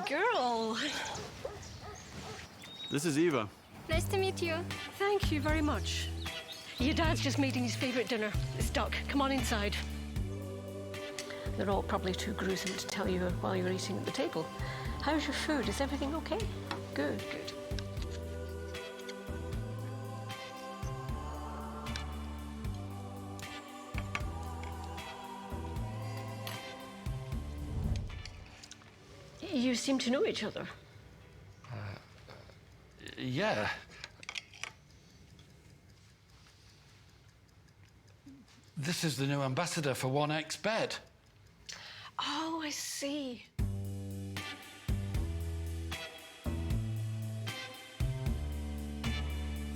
girl. This is Eva. Nice to meet you. Thank you very much. Your dad's just making his favorite dinner. It's duck. Come on inside. They're all probably too gruesome to tell you while you're eating at the table. How's your food? Is everything okay? Good, good. You seem to know each other. Yeah. This is the new ambassador for 1xBet. Oh, I see.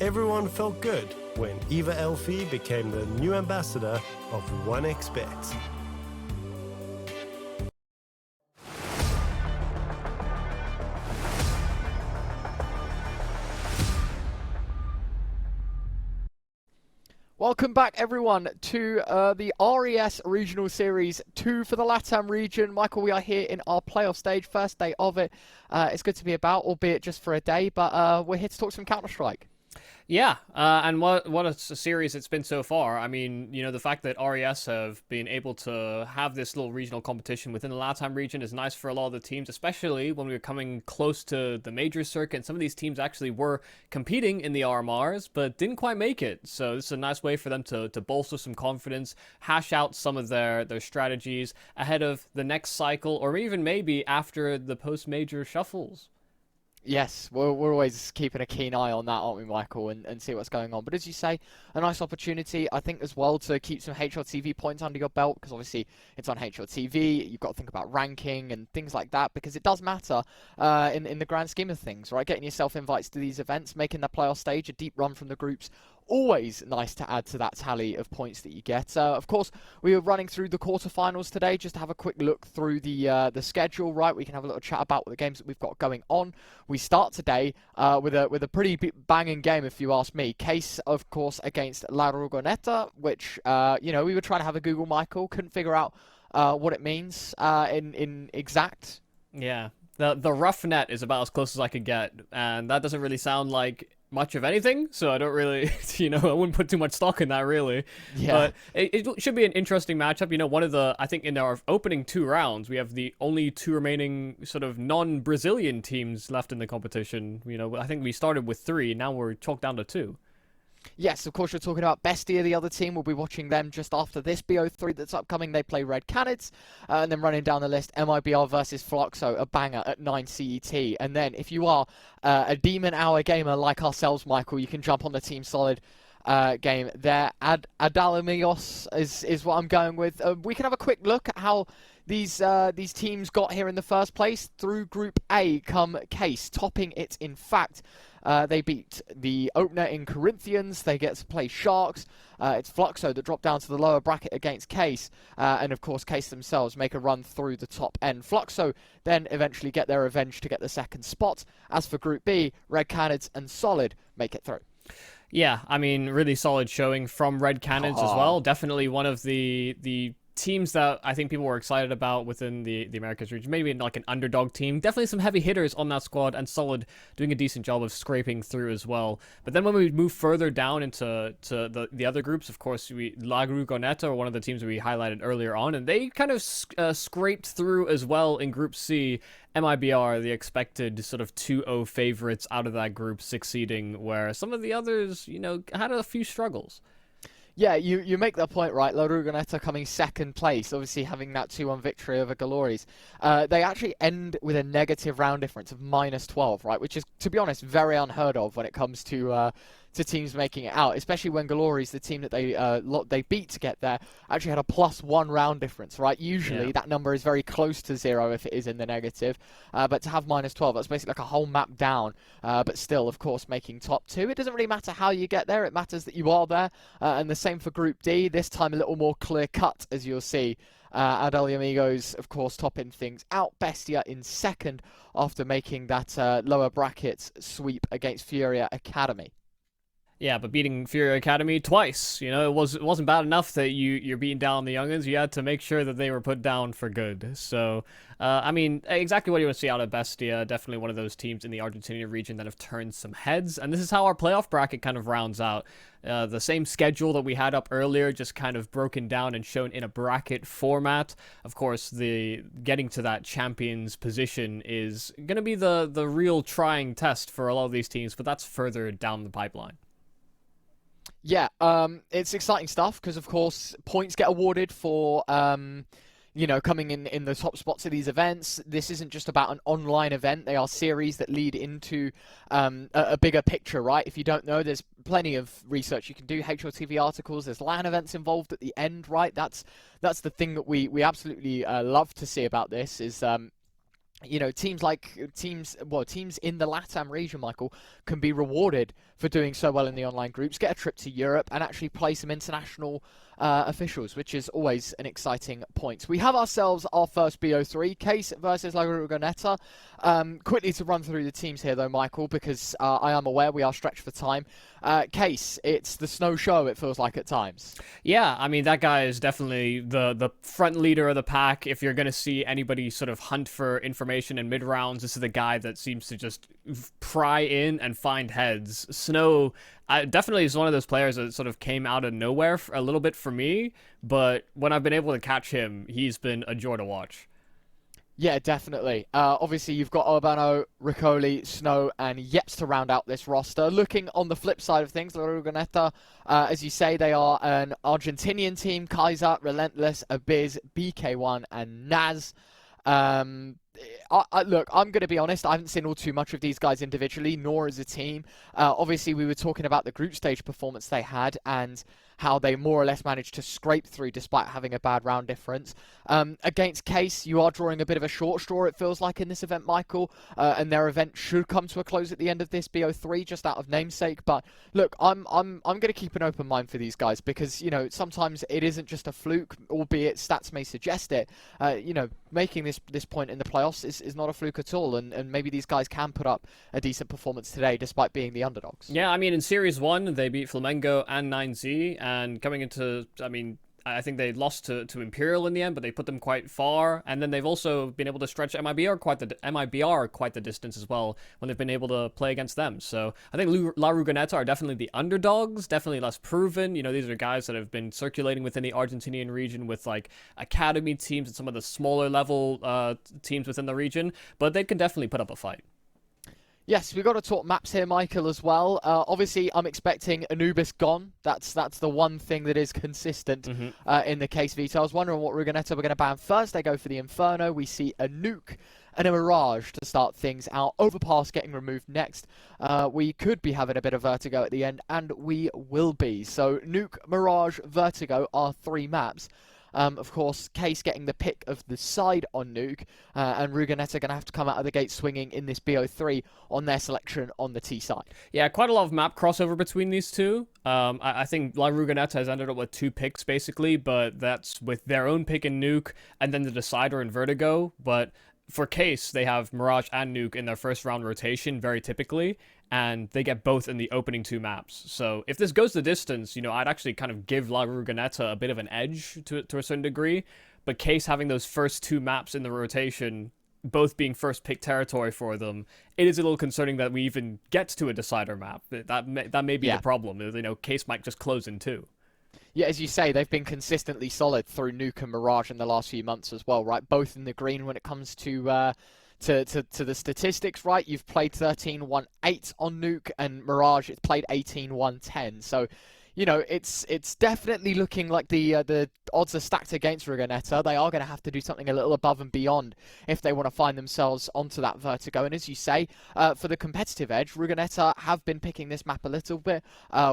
Everyone felt good when Eva Elfie became the new ambassador of 1xBet. Welcome back, everyone, to the RES Regional Series 2 for the LATAM region. Michael, we are here in our playoff stage, first day of it. It's good to be about, albeit just for a day, but we're here to talk some Counter-Strike. Yeah, and what a series it's been so far. I mean, you know, the fact that RES have been able to have this little regional competition within the LATAM region is nice for a lot of the teams, especially when we were coming close to the major circuit. Some of these teams actually were competing in the RMRs, but didn't quite make it. So this is a nice way for them to bolster some confidence, hash out some of their strategies ahead of the next cycle, or even maybe after the post-major shuffles. Yes, we're always keeping a keen eye on that, aren't we, Michael, and see what's going on. But as you say, a nice opportunity, I think, as well, to keep some HLTV points under your belt, because obviously it's on HLTV. You've got to think about ranking and things like that, because it does matter in the grand scheme of things, right? Getting yourself invites to these events, making the playoff stage, a deep run from the groups, always nice to add to that tally of points that you get. Of course, we are running through the quarterfinals today, just to have a quick look through the schedule, right? We can have a little chat about the games that we've got going on. We start today with a pretty banging game, if you ask me. Case, of course, against La Rugoneta, which, you know, we were trying to have a Google, Michael, couldn't figure out what it means in exact. Yeah, the rough net is about as close as I could get, and that doesn't really sound like much of anything, so I don't really, you know, I wouldn't put too much stock in that, really. Yeah. But it should be an interesting matchup. You know, I think in our opening 2 rounds, we have the only 2 remaining sort of non-Brazilian teams left in the competition. You know, I think we started with 3, now we're chalked down to 2. Yes, of course, you're talking about Bestia, the other team. We'll be watching them just after this BO3 that's upcoming. They play Red Canids. And then running down the list, MIBR versus Fluxo, a banger at 9 CET. And then if you are a Demon Hour gamer like ourselves, Michael, you can jump on the Team Solid game there. Adalamigos is what I'm going with. We can have a quick look at how these teams got here in the first place. Through Group A come Case, topping it in fact. They beat the opener in Corinthians. They get to play Sharks. It's Fluxo that dropped down to the lower bracket against Case. And of course, Case themselves make a run through the top end. Fluxo then eventually get their revenge to get the second spot. As for Group B, Red Canids and Solid make it through. Yeah, I mean, really solid showing from Red Canids as well. Definitely one of the teams that I think people were excited about within the Americas region. Maybe like an underdog team. Definitely some heavy hitters on that squad, and Solid doing a decent job of scraping through as well. But then when we move further down into the other groups, of course, La Rugoneta are one of the teams we highlighted earlier on, and they kind of scraped through as well in Group C. MIBR, the expected sort of 2-0 favorites out of that group, succeeding, where some of the others, you know, had a few struggles. Yeah, you make that point, right? La Rugoneta coming second place, obviously having that 2-1 victory over Galoris. They actually end with a negative round difference of -12, right? Which is, to be honest, very unheard of when it comes to teams making it out, especially when Galoris, the team that they beat to get there, actually had a +1 round difference, right? Usually that number is very close to 0 if it is in the negative, but to have -12, that's basically like a whole map down, but still, of course, making top 2. It doesn't really matter how you get there, it matters that you are there, and the same for Group D, this time a little more clear-cut, as you'll see. Adel Amigos, of course, topping things out. Bestia in second after making that lower bracket sweep against Furia Academy. Yeah, but beating Fury Academy twice, it wasn't bad enough that you're beating down the youngins. You had to make sure that they were put down for good. So, I mean, exactly what you want to see out of Bestia. Definitely one of those teams in the Argentinian region that have turned some heads. And this is how our playoff bracket kind of rounds out. The same schedule that we had up earlier, just kind of broken down and shown in a bracket format. Of course, the getting to that champions position is going to be the real trying test for a lot of these teams, but that's further down the pipeline. Yeah, it's exciting stuff because, of course, points get awarded for, coming in the top spots of these events. This isn't just about an online event. They are series that lead into a bigger picture, right? If you don't know, there's plenty of research you can do, HLTV articles, there's LAN events involved at the end, right? That's the thing that we absolutely love to see about this is... teams in the LATAM region, Michael, can be rewarded for doing so well in the online groups, get a trip to Europe, and actually play some international officials, which is always an exciting point. We have ourselves our first BO3, Case versus La Rugoneta. Quickly to run through the teams here, though, Michael, because I am aware we are stretched for time. Case, it's the snow show, it feels like at times. Yeah, I mean, that guy is definitely the front leader of the pack. If you're going to see anybody sort of hunt for information in mid-rounds, this is the guy that seems to just pry in and find heads. Snow definitely is one of those players that sort of came out of nowhere a little bit for me, but when I've been able to catch him, he's been a joy to watch. Yeah, definitely. Obviously, you've got Urbano, Riccoli, Snow, and Yeps to round out this roster. Looking on the flip side of things, La Rugoneta, as you say, they are an Argentinian team. Kaiser, Relentless, Abiz, BK1, and Naz. Look, I'm going to be honest, I haven't seen all too much of these guys individually, nor as a team. Obviously, we were talking about the group stage performance they had and how they more or less managed to scrape through despite having a bad round difference. Against Case, you are drawing a bit of a short straw, it feels like, in this event, Michael, and their event should come to a close at the end of this BO3, just out of namesake. But look, I'm going to keep an open mind for these guys because, sometimes it isn't just a fluke, albeit stats may suggest it. Making this point in the playoffs is not a fluke at all, and maybe these guys can put up a decent performance today despite being the underdogs. Yeah, I mean, in Series 1, they beat Flamengo and 9Z, and coming into, I think they lost to Imperial in the end, but they put them quite far, and then they've also been able to stretch MIBR quite the distance as well when they've been able to play against them. So I think La Rugoneta are definitely the underdogs, definitely less proven. These are guys that have been circulating within the Argentinian region with like academy teams and some of the smaller level teams within the region, but they can definitely put up a fight. Yes, we've got to talk maps here, Michael, as well. Obviously, I'm expecting Anubis gone. That's the one thing that is consistent in the Case veto. I was wondering what Rugoneta were going to ban first. They go for the Inferno. We see a Nuke and a Mirage to start things out. Overpass getting removed next. We could be having a bit of Vertigo at the end, and we will be. So Nuke, Mirage, Vertigo are three maps. Of course, Case getting the pick of the side on Nuke, and Rugoneta going to have to come out of the gate swinging in this BO3 on their selection on the T side. Yeah, quite a lot of map crossover between these two. I think La Rugoneta has ended up with two picks, basically, but that's with their own pick in Nuke, and then the Decider in Vertigo, but for Case, they have Mirage and Nuke in their first round rotation, very typically, and they get both in the opening two maps. So if this goes the distance, I'd actually kind of give La Rugoneta a bit of an edge to a certain degree, but Case having those first two maps in the rotation, both being first pick territory for them, it is a little concerning that we even get to a Decider map. That may be the problem. Case might just close in two. Yeah, as you say, they've been consistently solid through Nuke and Mirage in the last few months as well, right? Both in the green when it comes to the statistics, right? You've played 13-1-8 on Nuke, and Mirage it's played 18-1-10. So, it's definitely looking like the odds are stacked against Rugoneta. They are going to have to do something a little above and beyond if they want to find themselves onto that Vertigo. And as you say, for the competitive edge, Rugoneta have been picking this map a little bit.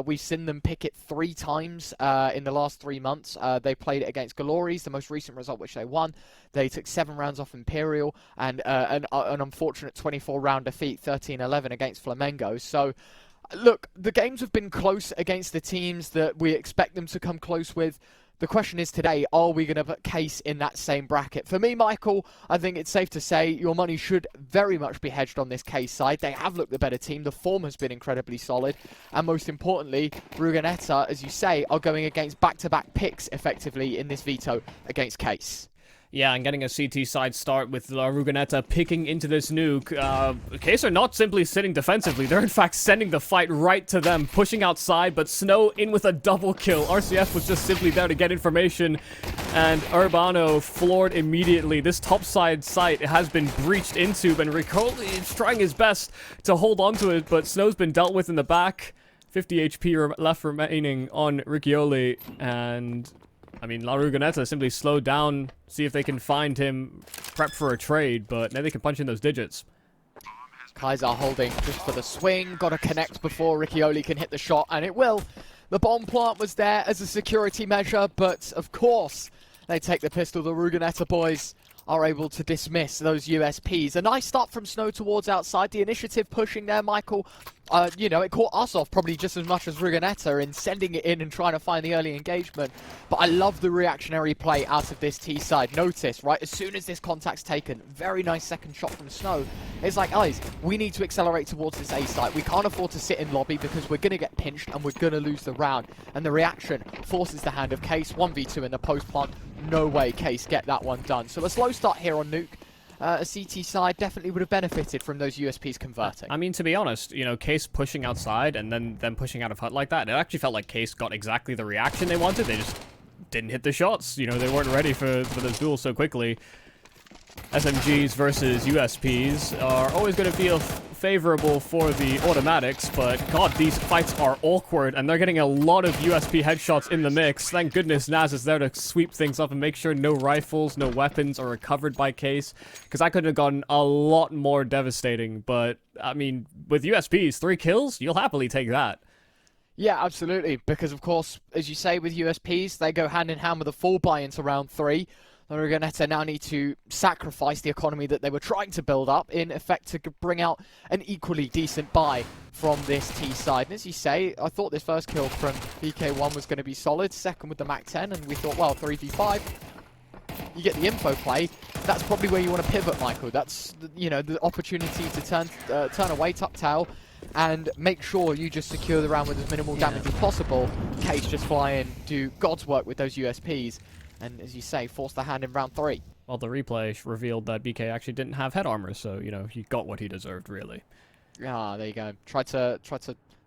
We've seen them pick it 3 times in the last 3 months. They played it against Glories, the most recent result which they won. They took 7 rounds off Imperial and an unfortunate 24-round defeat, 13-11 against Flamengo. So, look, the games have been close against the teams that we expect them to come close with. The question is today, are we going to put Case in that same bracket? For me, Michael, I think it's safe to say your money should very much be hedged on this Case side. They have looked the better team. The form has been incredibly solid. And most importantly, Ruganetta, as you say, are going against back-to-back picks effectively in this veto against Case. Yeah, and getting a CT side start with Ruganetta picking into this nuke. Case are not simply sitting defensively. They're in fact sending the fight right to them, pushing outside, but Snow in with a double kill. RCF was just simply there to get information, and Urbano floored immediately. This topside site has been breached into, and Riccoli is trying his best to hold onto it, but Snow's been dealt with in the back. 50 HP left remaining on Riccioli, and I mean, La Ruganetta simply slowed down, see if they can find him, prep for a trade, but now they can punch in those digits. Kaiser holding just for the swing, got to connect before Riccioli can hit the shot, and it will. The bomb plant was there as a security measure, but of course, they take the pistol. The Ruganetta boys are able to dismiss those USPs. A nice start from Snow towards outside. The initiative pushing there, Michael. You know, it caught us off probably just as much as Ruganetta in sending it in and trying to find the early engagement. But I love the reactionary play out of this T side. Notice, right, as soon as this contact's taken, very nice second shot from Snow. It's like, guys, we need to accelerate towards this A site. We can't afford to sit in lobby because we're going to get pinched and we're going to lose the round. And the reaction forces the hand of Case. 1v2 in the post plant. No way Case get that one done. So a slow start here on Nuke. A CT side definitely would have benefited from those USPs converting. I mean, to be honest, you know, Case pushing outside and then them pushing out of hut like that, it actually felt like Case got exactly the reaction they wanted. They just didn't hit the shots. You know, they weren't ready for those duels so quickly. SMGs versus USPs are always going to feel favorable for the automatics, but god, these fights are awkward, and they're getting a lot of USP headshots in the mix. Thank goodness Naz is there to sweep things up and make sure no rifles, no weapons are recovered by Case, because that could have gotten a lot more devastating. But, I mean, with USPs, 3 kills, you'll happily take that. Yeah, absolutely, because of course, as you say, with USPs, they go hand in hand with a full buy into round 3. Ruganetta now need to sacrifice the economy that they were trying to build up, in effect to bring out an equally decent buy from this T side. And as you say, I thought this first kill from BK1 was going to be solid, second with the MAC-10, and we thought, well, 3v5, you get the info play. That's probably where you want to pivot, Michael. That's, you know, the opportunity to turn away, tuck tail, and make sure you just secure the round with as minimal damage as possible. Case just fly in, do God's work with those USPs. And as you say, force the hand in round 3. Well, the replay revealed that BK actually didn't have head armor, so, you know, he got what he deserved, really. Ah, there you go. Try to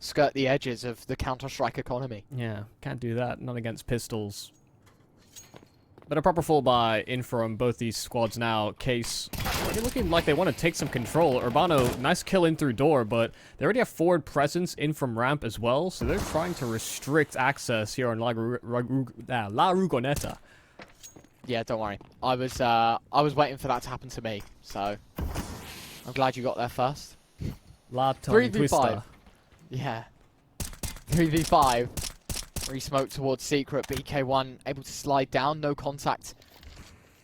skirt the edges of the Counter-Strike economy. Yeah, can't do that. Not against pistols. But a proper full buy in from both these squads now. Case, they're looking like they want to take some control. Urbano, nice kill in through door, but they already have forward presence in from ramp as well, so they're trying to restrict access here on La Ruganetta. Yeah, don't worry. I was waiting for that to happen to me, so I'm glad you got there first. La tongue twister. Yeah. 3v5. Re-smoke towards Secret. BK1 able to slide down. No contact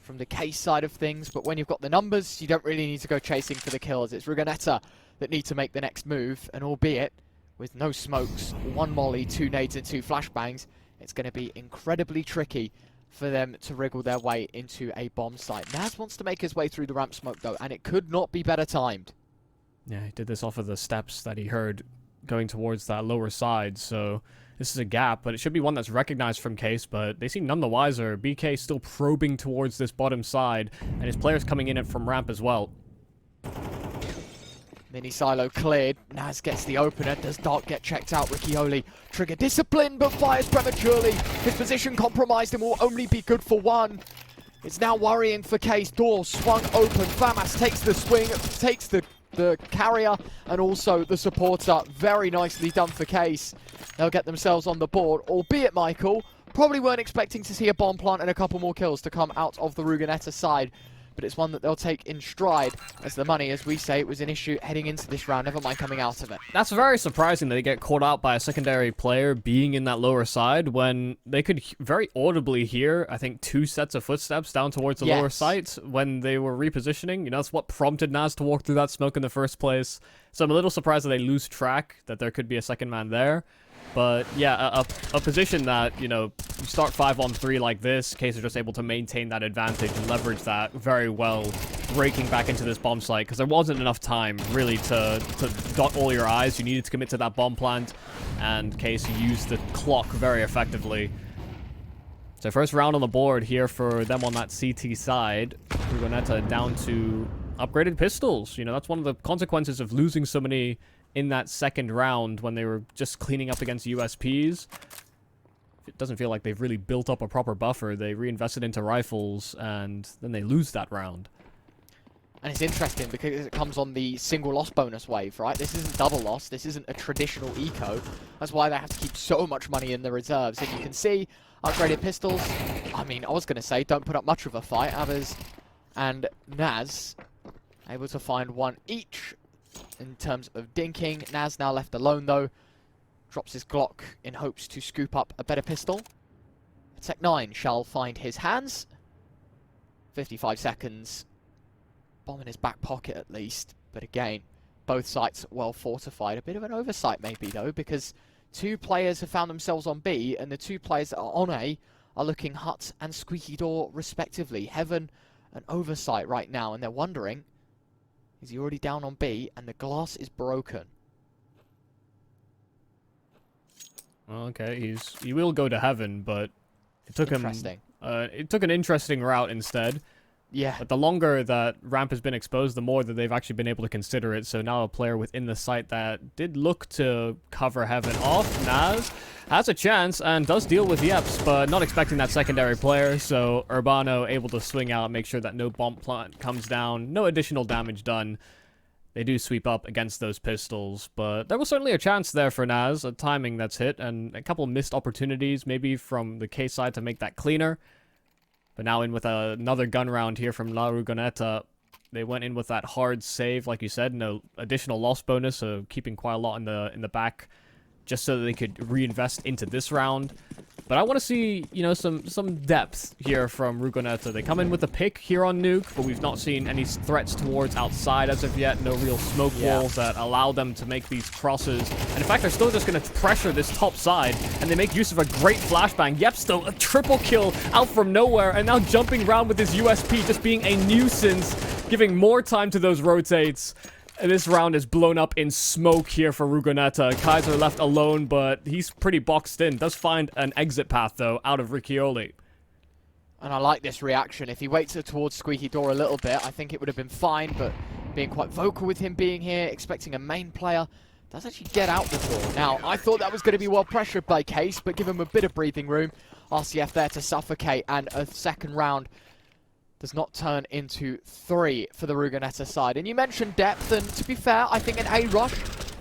from the Case side of things, but when you've got the numbers, you don't really need to go chasing for the kills. It's Ruganetta that need to make the next move, and albeit with no smokes, 1 molly, 2 nades and 2 flashbangs, it's going to be incredibly tricky for them to wriggle their way into a bomb site. Naz wants to make his way through the ramp smoke though, and it could not be better timed. Yeah, he did this off of the steps that he heard going towards that lower side, so this is a gap, but it should be one that's recognized from Case, but they seem none the wiser. BK still probing towards this bottom side, and his players coming in from ramp as well. Mini silo cleared. Naz gets the opener. Does Dark get checked out? Riccioli trigger discipline, but fires prematurely. His position compromised and will only be good for 1. It's now worrying for Case. Door swung open. Famas takes the swing, takes the carrier, and also the supporter. Very nicely done for Case. They'll get themselves on the board, albeit, Michael, probably weren't expecting to see a bomb plant and a couple more kills to come out of the Ruganetta side. But it's one that they'll take in stride, as the money, as we say, it was an issue heading into this round, never mind coming out of it. That's very surprising that they get caught out by a secondary player being in that lower side when they could very audibly hear, I think, 2 sets of footsteps down towards the lower site when they were repositioning. You know, that's what prompted Naz to walk through that smoke in the first place. So I'm a little surprised that they lose track, that there could be a second man there. But yeah, a position that, you know, you start 5-on-3 like this, Case are just able to maintain that advantage and leverage that very well, breaking back into this bomb site, because there wasn't enough time, really, to dot all your I's. You needed to commit to that bomb plant, and Case used the clock very effectively. So first round on the board here for them on that CT side. Rugoneta down to upgraded pistols. You know, that's one of the consequences of losing so many in that second round when they were just cleaning up against USPs. It doesn't feel like they've really built up a proper buffer. They reinvested into rifles, and then they lose that round. And it's interesting because it comes on the single loss bonus wave, right? This isn't double loss. This isn't a traditional eco. That's why they have to keep so much money in the reserves. And you can see upgraded pistols. I mean, I was going to say don't put up much of a fight. Abers and Naz able to find one each in terms of dinking. Naz now left alone, though. Drops his Glock in hopes to scoop up a better pistol. Tech 9 shall find his hands. 55 seconds. Bomb in his back pocket at least. But again, both sites well fortified. A bit of an oversight maybe though, because two players have found themselves on B, and the two players that are on A are looking Hut and Squeaky Door respectively. Heaven an oversight right now, and they're wondering, is he already down on B and the glass is broken? Okay, he will go to Heaven, but it took him it took an interesting route instead. Yeah. But the longer that ramp has been exposed, the more that they've actually been able to consider it. So now a player within the site that did look to cover Heaven off, Naz, has a chance and does deal with Yeps, but not expecting that secondary player. So Urbano able to swing out, make sure that no bomb plant comes down, no additional damage done. They do sweep up against those pistols, but there was certainly a chance there for Naz, a timing that's hit, and a couple missed opportunities maybe from the K side to make that cleaner. But now in with another gun round here from La Rugoneta. They went in with that hard save, like you said, no additional loss bonus, so keeping quite a lot in the back, just so that they could reinvest into this round. But I want to see, you know, some depth here from Rugoneta. They come in with a pick here on Nuke, but we've not seen any threats towards outside as of yet. No real smoke walls that allow them to make these crosses. And in fact, they're still just going to pressure this top side, and they make use of a great flashbang. Yepsto, a triple kill out from nowhere, and now jumping around with his USP, just being a nuisance, giving more time to those rotates. This round is blown up in smoke here for Rugoneta. Kaiser left alone, but he's pretty boxed in. Does find an exit path, though, out of Riccioli. And I like this reaction. If he waits towards Squeaky Door a little bit, I think it would have been fine, but being quite vocal with him being here, expecting a main player, does actually get out the door. Now, I thought that was going to be well pressured by Case, but give him a bit of breathing room. RCF there to suffocate, and a second round does not turn into 3 for the Rugoneta side. And you mentioned depth, and to be fair, I think an A rush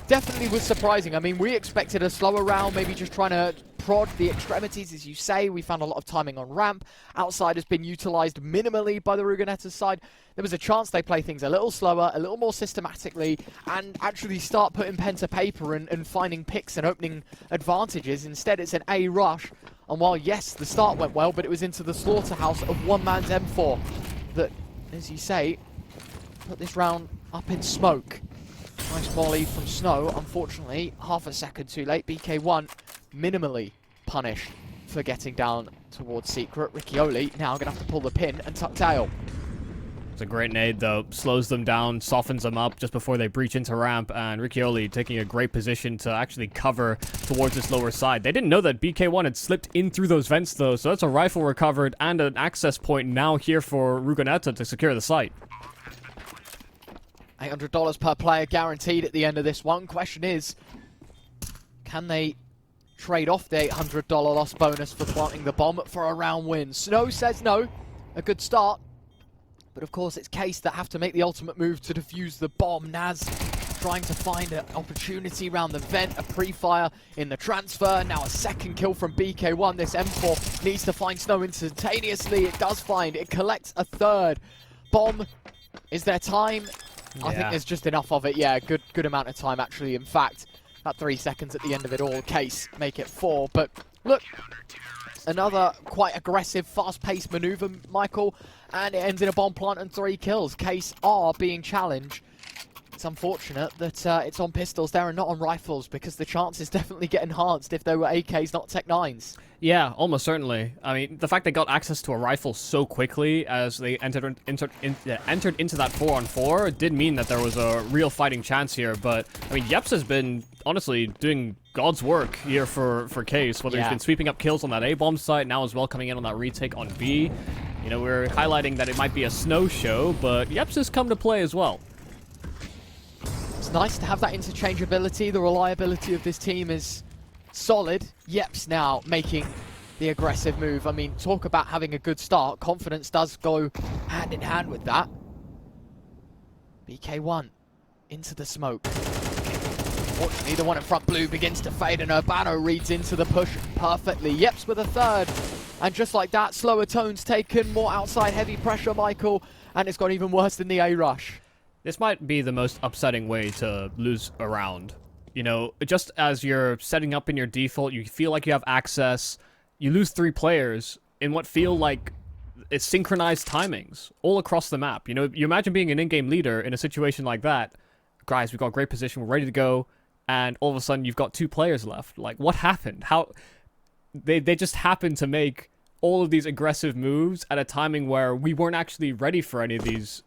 definitely was surprising. I mean, we expected a slower round, maybe just trying to prod the extremities, as you say. We found a lot of timing on ramp. Outside has been utilized minimally by the Rugoneta side. There was a chance they play things a little slower, a little more systematically, and actually start putting pen to paper and finding picks and opening advantages. Instead, it's an A rush. And while, yes, the start went well, but it was into the slaughterhouse of one man's M4 that, as you say, put this round up in smoke. Nice volley from Snow. Unfortunately, half a second too late. BK1 minimally punished for getting down towards Secret. Riccioli now going to have to pull the pin and tuck tail. It's a great nade, though. Slows them down, softens them up just before they breach into ramp, and Riccioli taking a great position to actually cover towards this lower side. They didn't know that BK1 had slipped in through those vents, though, so that's a rifle recovered and an access point now here for Rugoneta to secure the site. $800 per player guaranteed at the end of this one. Question is, can they trade off the $800 loss bonus for planting the bomb for a round win? Snow says no. A good start. But of course, it's Case that have to make the ultimate move to defuse the bomb. Naz trying to find an opportunity around the vent, a pre-fire in the transfer. Now a second kill from BK1. This M4 needs to find Snow instantaneously. It does find. It collects a third. Bomb, is there time? Yeah. I think there's just enough of it. Yeah, good amount of time, actually. In fact, about 3 seconds at the end of it all. Case make it 4. But look, another quite aggressive, fast-paced maneuver, Michael. And it ends in a bomb plant and 3 kills. Case are being challenged it's unfortunate that it's on pistols there and not on rifles, because the chances definitely get enhanced if they were AKs, not Tech 9s. Yeah, almost certainly. I mean, the fact they got access to a rifle so quickly as they entered into that 4-on-4 did mean that there was a real fighting chance here. But, I mean, Yeps has been, honestly, doing God's work here for Case, whether he's been sweeping up kills on that A-bomb site, now as well coming in on that retake on B. You know, we're highlighting that it might be a snow show, but Yeps has come to play as well. It's nice to have that interchangeability. The reliability of this team is solid. Yeps now making the aggressive move. I mean, talk about having a good start. Confidence does go hand in hand with that. BK1 into the smoke. Unfortunately, the one in front blue begins to fade, and Urbano reads into the push perfectly. Yeps with a third. And just like that, slower tones taken, more outside heavy pressure, Michael, and it's got even worse than the A rush. This might be the most upsetting way to lose a round. You know, just as you're setting up in your default, you feel like you have access, you lose 3 players in what feel like it's synchronized timings all across the map. You know, you imagine being an in-game leader in a situation like that. Guys, we've got a great position, we're ready to go, and all of a sudden you've got 2 players left. Like, what happened? How... They just happened to make all of these aggressive moves at a timing where we weren't actually ready for any of these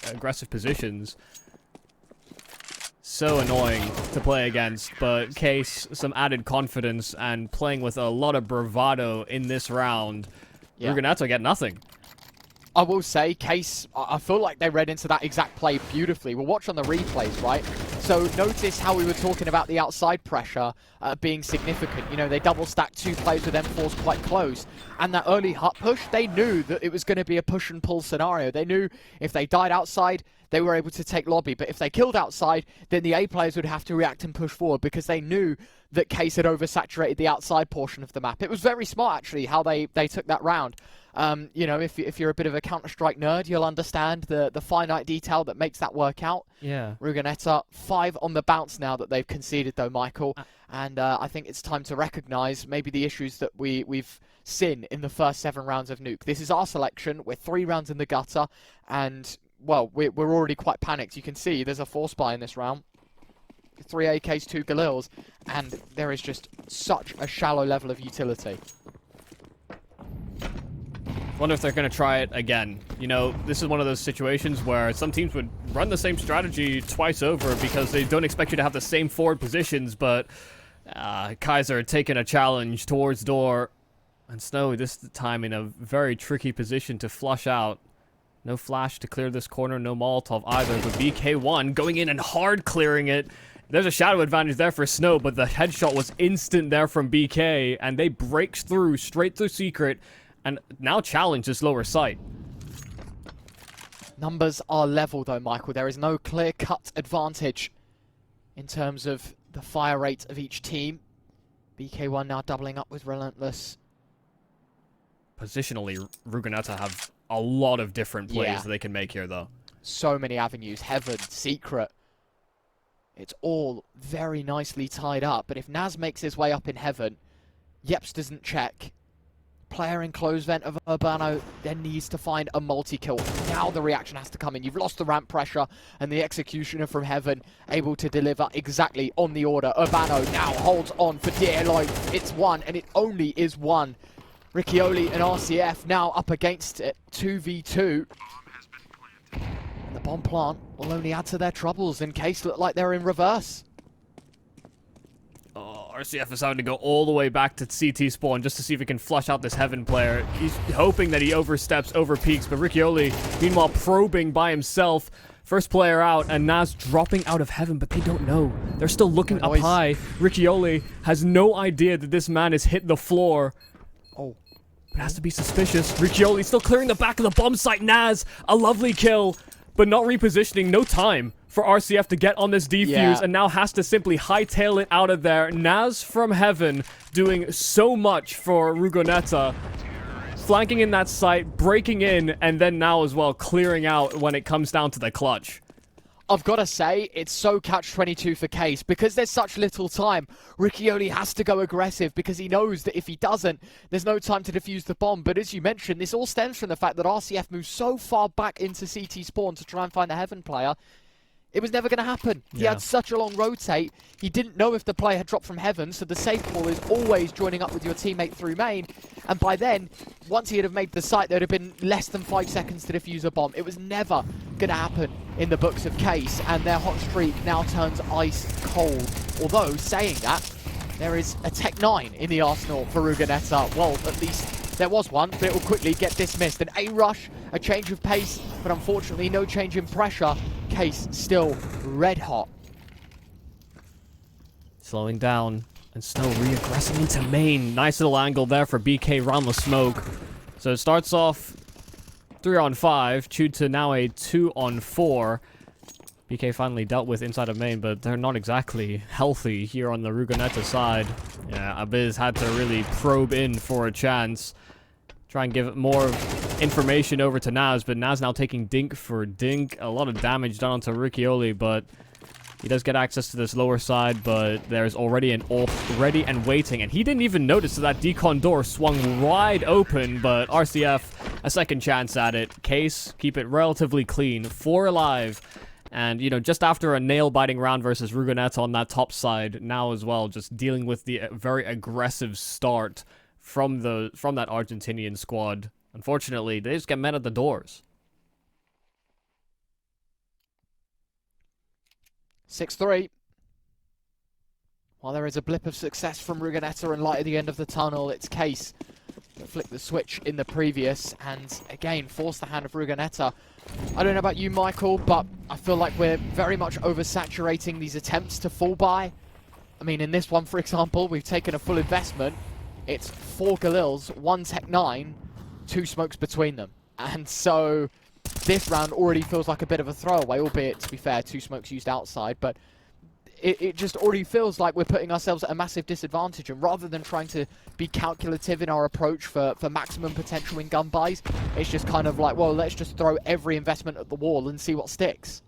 aggressive positions. So annoying to play against, but Case, some added confidence and playing with a lot of bravado in this round. Yeah. Rugoneto get nothing. I will say, Case, I feel like they read into that exact play beautifully. We'll watch on the replays, right? So notice how we were talking about the outside pressure being significant. You know, they double stacked 2 players with M4s quite close. And that early hut push, they knew that it was going to be a push and pull scenario. They knew if they died outside, they were able to take lobby. But if they killed outside, then the A players would have to react and push forward, because they knew that Case had oversaturated the outside portion of the map. It was very smart, actually, how they took that round. You know, if you're a bit of a Counter-Strike nerd, you'll understand the finite detail that makes that work out. Yeah. Rugoneto, 5 on the bounce now that they've conceded, though, Michael. And I think it's time to recognise maybe the issues that we've seen in the first 7 rounds of Nuke. This is our selection. We're 3 rounds in the gutter. And, well, we're already quite panicked. You can see there's a 4-spy in this round. 3 AKs, 2 Galils. And there is just such a shallow level of utility. Wonder if they're going to try it again. You know, this is one of those situations where some teams would run the same strategy twice over because they don't expect you to have the same forward positions, but Kaiser taking a challenge towards door. And Snowy this time in a very tricky position to flush out. No flash to clear this corner, no Molotov either, but BK1 going in and hard clearing it. There's a shadow advantage there for Snow, but the headshot was instant there from BK, and they break through, straight through Secret, and now challenge this lower site. Numbers are level, though, Michael. There is no clear-cut advantage in terms of the fire rate of each team. BK1 now doubling up with Relentless. Positionally, Rugoneto have a lot of different plays that they can make here, though. So many avenues. Heaven, Secret. It's all very nicely tied up. But if Naz makes his way up in Heaven, Yeps doesn't check. Player in close vent of Urbano then needs to find a multi-kill. Now the reaction has to come in. You've lost the ramp pressure, and the executioner from Heaven able to deliver exactly on the order. Urbano now holds on for dear life. It's 1, and it only is 1. Riccioli and RCF now up against it, 2v2. The bomb plant will only add to their troubles in case look like they're in reverse. Oh, RCF is having to go all the way back to CT spawn just to see if he can flush out this Heaven player. He's hoping that he oversteps, over peaks, but Riccioli, meanwhile, probing by himself. First player out, and Naz dropping out of Heaven, but they don't know. They're still looking up high. Riccioli has no idea that this man has hit the floor. Oh. It has to be suspicious. Riccioli still clearing the back of the bomb site. Naz, a lovely kill, but not repositioning. No time for RCF to get on this defuse, and now has to simply hightail it out of there. Naz from Heaven doing so much for Rugoneto. Flanking in that site, breaking in, and then now as well clearing out when it comes down to the clutch. I've got to say, it's so catch-22 for Case. Because there's such little time, Riccioli has to go aggressive because he knows that if he doesn't, there's no time to defuse the bomb. But as you mentioned, this all stems from the fact that RCF moves so far back into CT spawn to try and find the Heaven player. It was never going to happen. He had such a long rotate. He didn't know if the play had dropped from heaven, so the safe call is always joining up with your teammate through main. And by then, once he had have made the site, there would have been less than 5 seconds to defuse a bomb. It was never going to happen in the books of Case, and their hot streak now turns ice cold. Although, saying that, there is a Tech 9 in the arsenal for Ruganetta. Well, at least there was one, but it will quickly get dismissed. An A-rush, a change of pace, but unfortunately no change in pressure. Case still red hot. Slowing down, and Snow reaggressing into main. Nice little angle there for BK around the smoke. So it starts off 3-on-5, chewed to now a 2-on-4. BK finally dealt with inside of main, but they're not exactly healthy here on the Ruganetta side. Yeah, Abiz had to really probe in for a chance. Try and give more information over to Naz, but Naz now taking dink for dink. A lot of damage done onto Riccioli, but he does get access to this lower side, but there's already an AWP ready and waiting, and he didn't even notice that decon door swung wide open, but RCF, a second chance at it. Case, keep it relatively clean. 4 alive. And, you know, just after a nail-biting round versus Ruganetta on that top side, now as well, just dealing with the very aggressive start from that Argentinian squad. Unfortunately, they just get met at the doors. 6-3. While there is a blip of success from Ruganetta and light at the end of the tunnel, it's Case that flicked the switch in the previous and again forced the hand of Ruganetta. I don't know about you, Michael, but I feel like we're very much oversaturating these attempts to fall by. I mean, in this one, for example, we've taken a full investment. It's 4 Galils, 1 Tech 9, 2 smokes between them. And so this round already feels like a bit of a throwaway, albeit, to be fair, 2 smokes used outside, but it just already feels like we're putting ourselves at a massive disadvantage, and rather than trying to be calculative in our approach for maximum potential in gun buys, it's just kind of like, well, let's just throw every investment at the wall and see what sticks.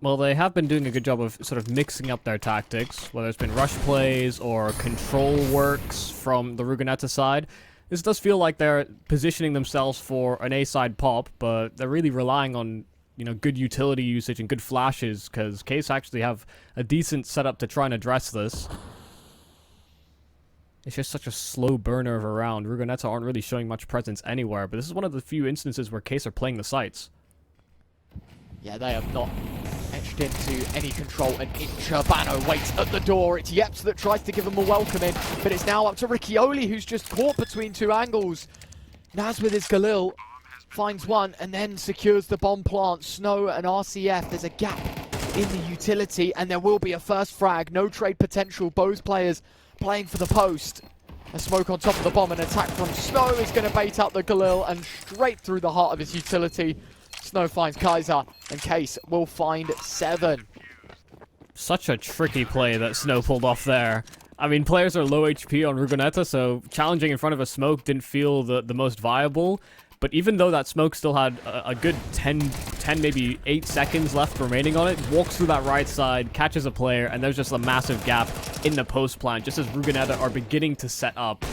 Well, they have been doing a good job of sort of mixing up their tactics, whether it's been rush plays or control works from the Ruganetta side. This does feel like they're positioning themselves for an A-side pop, but they're really relying on, you know, good utility usage and good flashes, because Case actually have a decent setup to try and address this. It's just such a slow burner of a round. Ruganetta aren't really showing much presence anywhere, but this is one of the few instances where Case are playing the sites. Yeah, they have not etched into any control, and Urbano waits at the door. It's Yeps that tries to give him a welcome in, but it's now up to Riccioli, who's just caught between 2 angles. Naz with his Galil finds one and then secures the bomb plant. Snow and RCF, there's a gap in the utility, and there will be a first frag. No trade potential, both players playing for the post. A smoke on top of the bomb, an attack from Snow is going to bait out the Galil, and straight through the heart of his utility, Snow finds Kaiser, and Case will find 7. Such a tricky play that Snow pulled off there. I mean, players are low HP on Ruganetta, so challenging in front of a smoke didn't feel the most viable. But even though that smoke still had a good 10, maybe 8 seconds left remaining on it, walks through that right side, catches a player, and there's just a massive gap in the post plant, just as Ruganetta are beginning to set up.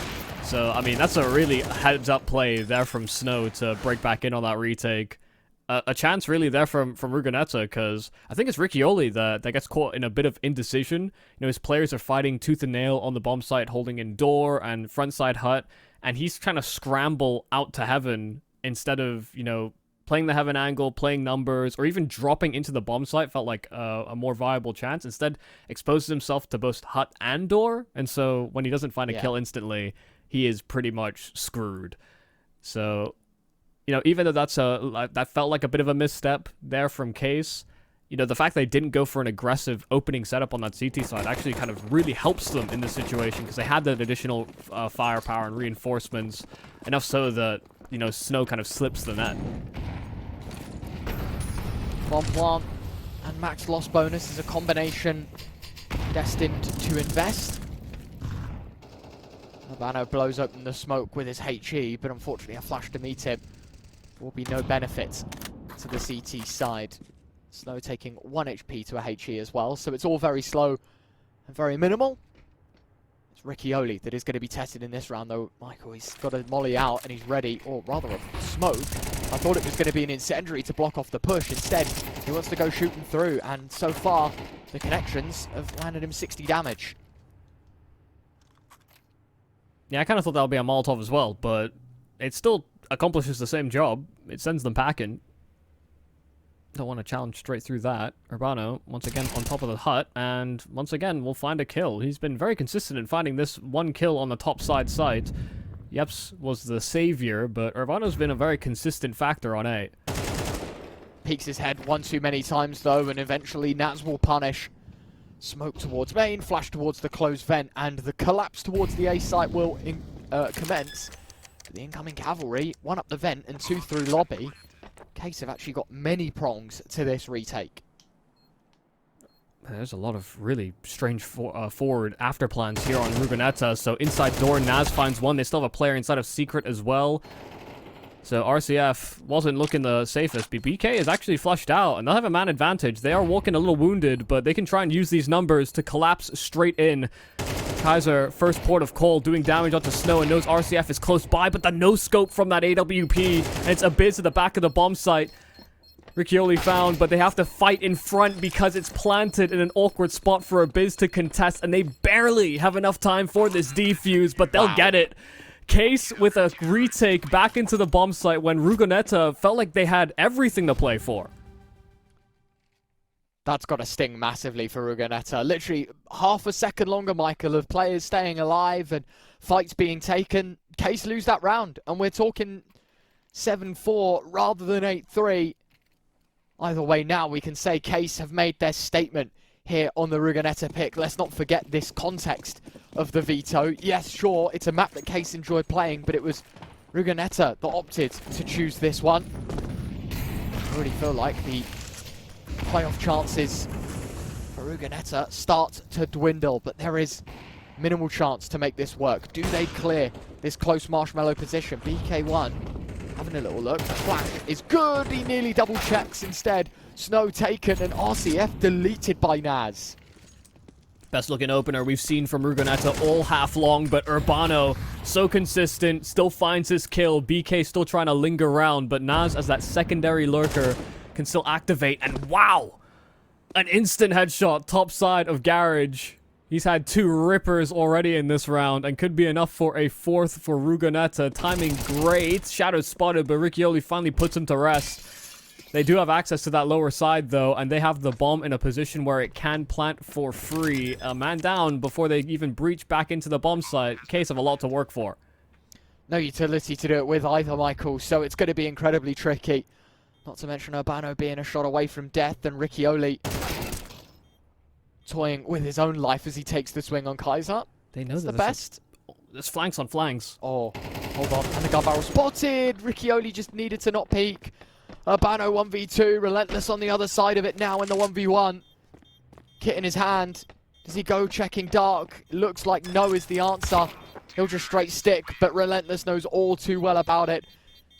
So, I mean, that's a really heads-up play there from Snow to break back in on that retake. A chance really there from Ruganetta, because I think it's Riccioli that gets caught in a bit of indecision. You know, his players are fighting tooth and nail on the bomb site, holding in door and front side hut, and he's trying to scramble out to heaven instead of, you know, playing the heaven angle, playing numbers, or even dropping into the bomb site felt like a more viable chance. Instead, exposes himself to both hut and door, and so when he doesn't find a kill instantly, he is pretty much screwed. So, you know, even though that felt like a bit of a misstep there from Case, you know, the fact they didn't go for an aggressive opening setup on that CT side actually kind of really helps them in this situation, because they had that additional firepower and reinforcements, enough so that, you know, Snow kind of slips the net. Bomb plant and max loss bonus is a combination destined to invest. Urbano blows open the smoke with his HE, but unfortunately a flash to meet him. There will be no benefit to the CT side. Snow taking 1 HP to a HE as well, so it's all very slow and very minimal. It's Riccioli that is going to be tested in this round, though. Michael, he's got a molly out and he's ready, or rather a smoke. I thought it was going to be an incendiary to block off the push. Instead, he wants to go shooting through, and so far, the connections have landed him 60 damage. Yeah, I kind of thought that would be a Molotov as well, but it still accomplishes the same job. It sends them packing. Don't want to challenge straight through that. Urbano, once again, on top of the hut, and once again, will find a kill. He's been very consistent in finding this one kill on the top side site. Yeps was the savior, but Urbano's been a very consistent factor on A. Peeks his head one too many times, though, and eventually Nats will punish. Smoke towards main, flash towards the closed vent, and the collapse towards the A site will commence. The incoming cavalry, one up the vent and two through lobby. Case have actually got many prongs to this retake. There's a lot of really strange forward after plans here on Rugonetta. So inside door, Naz finds one. They still have a player inside of Secret as well. So RCF wasn't looking the safest. BK is actually flushed out, and they'll have a man advantage. They are walking a little wounded, but they can try and use these numbers to collapse straight in. Kaiser, first port of call, doing damage onto Snow, and knows RCF is close by, but the no-scope from that AWP, and it's Abyss at the back of the bomb site. Riccioli found, but they have to fight in front because it's planted in an awkward spot for Abyss to contest, and they barely have enough time for this defuse, but they'll get it. Case with a retake back into the bomb site when Rugonetta felt like they had everything to play for. That's got to sting massively for Rugonetta. Literally half a second longer, Michael, of players staying alive and fights being taken. Case lose that round, and we're talking 7-4 rather than 8-3. Either way, now we can say Case have made their statement here on the Rugonetta pick. Let's not forget this context of the veto. Yes, sure, it's a map that Case enjoyed playing, but it was Rugonetta that opted to choose this one. I really feel like the playoff chances for Rugonetta start to dwindle, but there is minimal chance to make this work. Do they clear this close marshmallow position? BK1 having a little look. Flash is good. He nearly double checks instead. Snow taken and RCF deleted by Naz. Best looking opener we've seen from Rugonetta all half long, but Urbano, so consistent, still finds his kill. BK still trying to linger around, but Naz, as that secondary lurker, can still activate. And wow! An instant headshot top side of Garage. He's had 2 rippers already in this round and could be enough for a 4th for Rugonetta. Timing great. Shadow spotted, but Riccioli finally puts him to rest. They do have access to that lower side, though, and they have the bomb in a position where it can plant for free. A man down before they even breach back into the bomb site. Case of a lot to work for. No utility to do it with either, Michael, so it's going to be incredibly tricky. Not to mention Urbano being a shot away from death, and Riccioli toying with his own life as he takes the swing on Kaiser. They know it's the best. There's flanks on flanks. Oh, hold on. And the gun barrel spotted. Riccioli just needed to not peek. Urbano 1v2. Relentless on the other side of it now in the 1v1. Kit in his hand. Does he go checking dark? Looks like no is the answer. He'll just straight stick, but Relentless knows all too well about it.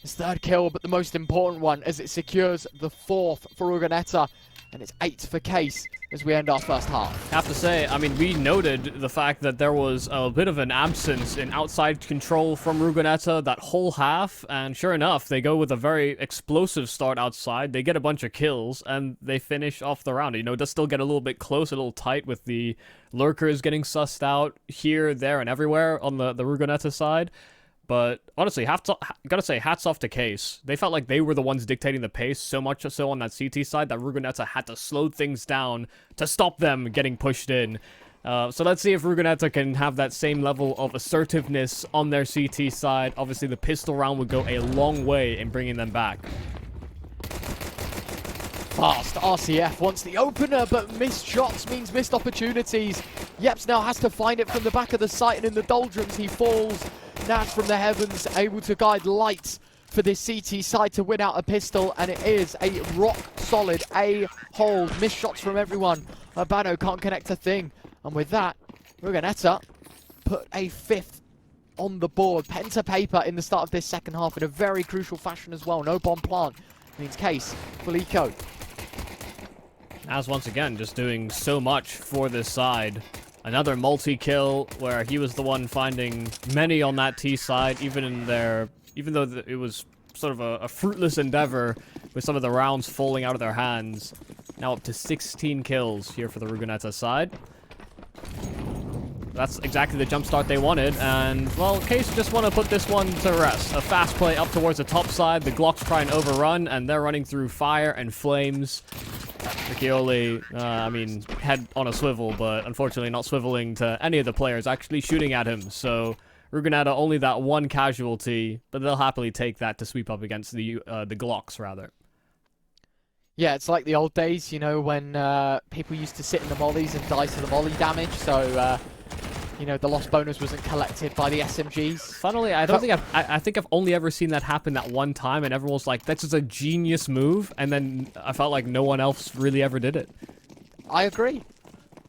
His 3rd kill, but the most important one as it secures the 4th for Rugonetta. And it's 8 for Case as we end our first half. Have to say, I mean, we noted the fact that there was a bit of an absence in outside control from Rugonetta that whole half, and sure enough, they go with a very explosive start outside. They get a bunch of kills, and they finish off the round. You know, it does still get a little bit close, a little tight with the lurkers getting sussed out here, there, and everywhere on the Rugonetta side. But honestly, gotta say, hats off to Case. They felt like they were the ones dictating the pace, so much so on that CT side that Rugonetta had to slow things down to stop them getting pushed in. So let's see if Rugonetta can have that same level of assertiveness on their CT side. Obviously, the pistol round would go a long way in bringing them back. Fast. RCF wants the opener, but missed shots means missed opportunities. Yeps now has to find it from the back of the site, and in the doldrums he falls. Nash from the heavens, able to guide light for this CT side to win out a pistol, and it is a rock-solid A hold. Missed shots from everyone. Urbano can't connect a thing. And with that, Rugonetta put a 5th on the board. Pen to paper in the start of this second half in a very crucial fashion as well. No bomb plant means Case full eco. As once again, just doing so much for this side. Another multi-kill where he was the one finding many on that T side, even though it was sort of a fruitless endeavor with some of the rounds falling out of their hands. Now up to 16 kills here for the Rugoneta side. That's exactly the jump start they wanted, and, well, Case just want to put this one to rest. A fast play up towards the top side, the Glocks try and overrun, and they're running through fire and flames. Riccioli, head on a swivel, but unfortunately not swiveling to any of the players actually shooting at him, so Rugoneta only that one casualty, but they'll happily take that to sweep up against the Glocks, rather. Yeah, it's like the old days, you know, when people used to sit in the mollies and die to the molly damage, so, you know, the lost bonus wasn't collected by the SMGs. Funnily, I think I've only ever seen that happen that one time, and everyone was like, that's just a genius move, and then I felt like no one else really ever did it. I agree.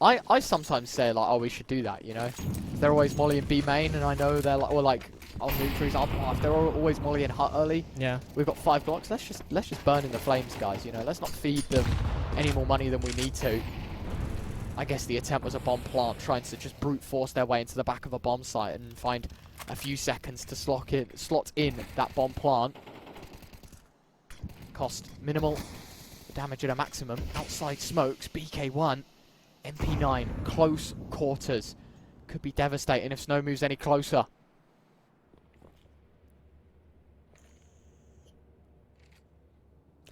I sometimes say, like, oh, we should do that, you know? They're always molly in B main, and I know they're like, or like, on Nuke, for example, if they're always molly in hut early, yeah, we've got 5 blocks, let's just burn in the flames, guys, you know? Let's not feed them any more money than we need to. I guess the attempt was a bomb plant, trying to just brute force their way into the back of a bomb site and find a few seconds to slot in that bomb plant. Cost minimal, damage at a maximum. Outside smokes, BK1, MP9, close quarters. Could be devastating if Snow moves any closer.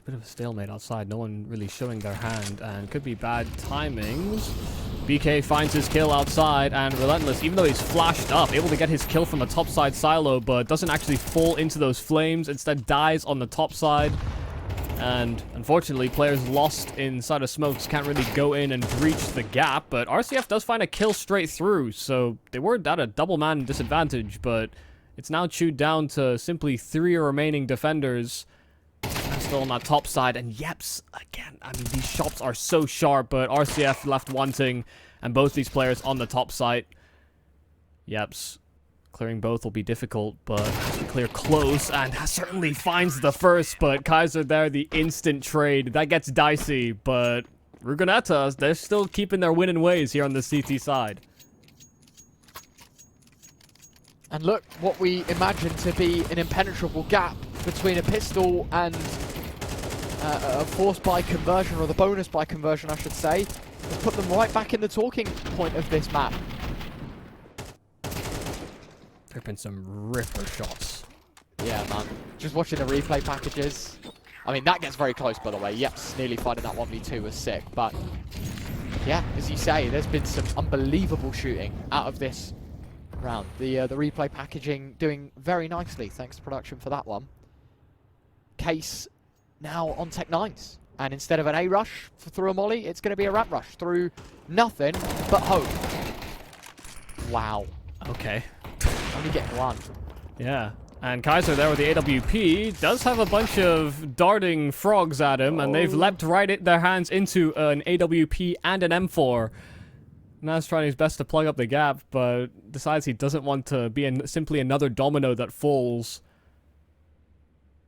Bit of a stalemate outside, no one really showing their hand, and could be bad timings. BK finds his kill outside, and Relentless, even though he's flashed up, able to get his kill from a topside silo, but doesn't actually fall into those flames, instead dies on the top side. And unfortunately, players lost inside of smokes can't really go in and breach the gap, but RCF does find a kill straight through, so they were at a double man disadvantage, but it's now chewed down to simply 3 remaining defenders. Still on that top side, and Yeps, again, I mean, these shots are so sharp, but RCF left wanting, and both these players on the top side. Yeps, clearing both will be difficult, but has to clear close, and certainly finds the first, but Kaiser there, the instant trade, that gets dicey, but Rugoneta, they're still keeping their winning ways here on the CT side. And look, what we imagine to be an impenetrable gap between a pistol and a force by conversion, or the bonus by conversion, I should say, has put them right back in the talking point of this map. There have been some ripper shots. Yeah, man. Just watching the replay packages. I mean, that gets very close, by the way. Yeps, nearly finding that 1v2 was sick. But, yeah, as you say, there's been some unbelievable shooting out of this round. The replay packaging doing very nicely. Thanks to production for that one. Case now on Tech 9s. And instead of an A rush through a molly, it's going to be a ramp rush through nothing but hope. Wow. Okay. Only getting one. Yeah. And Kaiser there with the AWP does have a bunch of darting frogs at him, and they've leapt their hands into an AWP and an M4. Now he's trying his best to plug up the gap, but decides he doesn't want to be simply another domino that falls.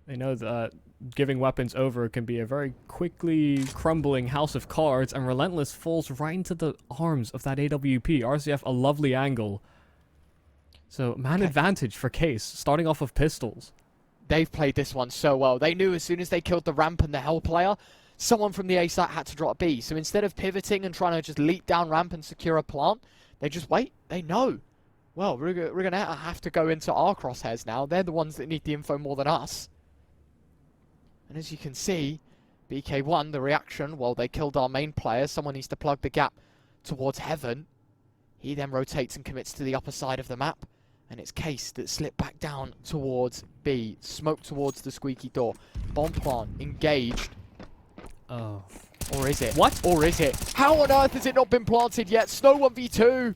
They know that giving weapons over can be a very quickly crumbling house of cards, and Relentless falls right into the arms of that AWP. RCF, a lovely angle. So, man advantage for Case, starting off of pistols. They've played this one so well. They knew as soon as they killed the ramp and the Hell player, someone from the A site had to drop B. So instead of pivoting and trying to just leap down ramp and secure a plant, they just wait. They know. Well, we're going to have to go into our crosshairs now. They're the ones that need the info more than us. And as you can see, BK1, the reaction, well, they killed our main player. Someone needs to plug the gap towards Heaven. He then rotates and commits to the upper side of the map. And it's Case that slipped back down towards B. Smoke towards the squeaky door. Bomb plant engaged. Oh. Or is it? What? Or is it? How on earth has it not been planted yet? Snow 1v2.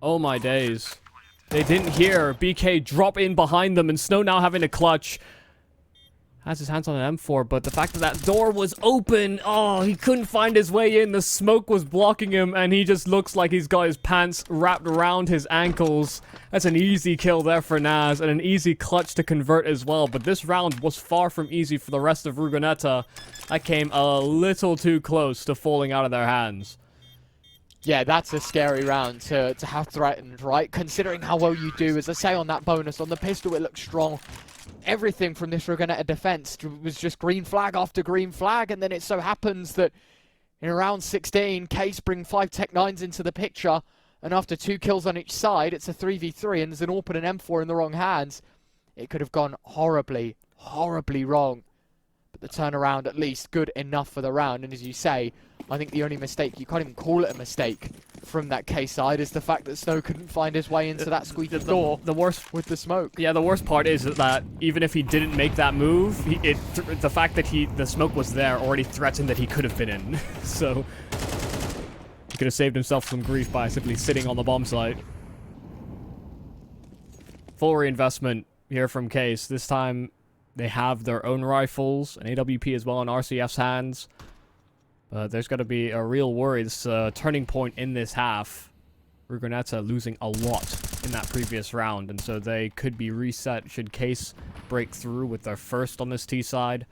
Oh my days. They didn't hear BK drop in behind them, and Snow now having to clutch. has his hands on an M4, but the fact that that door was open, oh, he couldn't find his way in. The smoke was blocking him, and he just looks like he's got his pants wrapped around his ankles. That's an easy kill there for Naz, and an easy clutch to convert as well. But this round was far from easy for the rest of Rugoneta. That came a little too close to falling out of their hands. Yeah, that's a scary round to have threatened, right? Considering how well you do, as I say, on that bonus. On the pistol, it looks strong. Everything from this Rugoneta defense was just green flag after green flag, and then it so happens that in round 16, Case bring 5 Tech 9s into the picture, and after 2 kills on each side, it's a 3v3, and there's an AWP and an M4 in the wrong hands. It could have gone horribly, horribly wrong. But the turnaround, at least, good enough for the round, and as you say, I think the only mistake, you can't even call it a mistake, from that Case side is the fact that Snow couldn't find his way into that squeaky door the worst with the smoke. Yeah, the worst part is that even if he didn't make that move, the fact that the smoke was there already threatened that he could have been in. So he could have saved himself some grief by simply sitting on the bomb site. Full reinvestment here from Case. This time they have their own rifles, an AWP as well in RCF's hands. There's got to be a real worry. This turning point in this half. Rugoneta losing a lot in that previous round, and so they could be reset should Case break through with their first on this T side.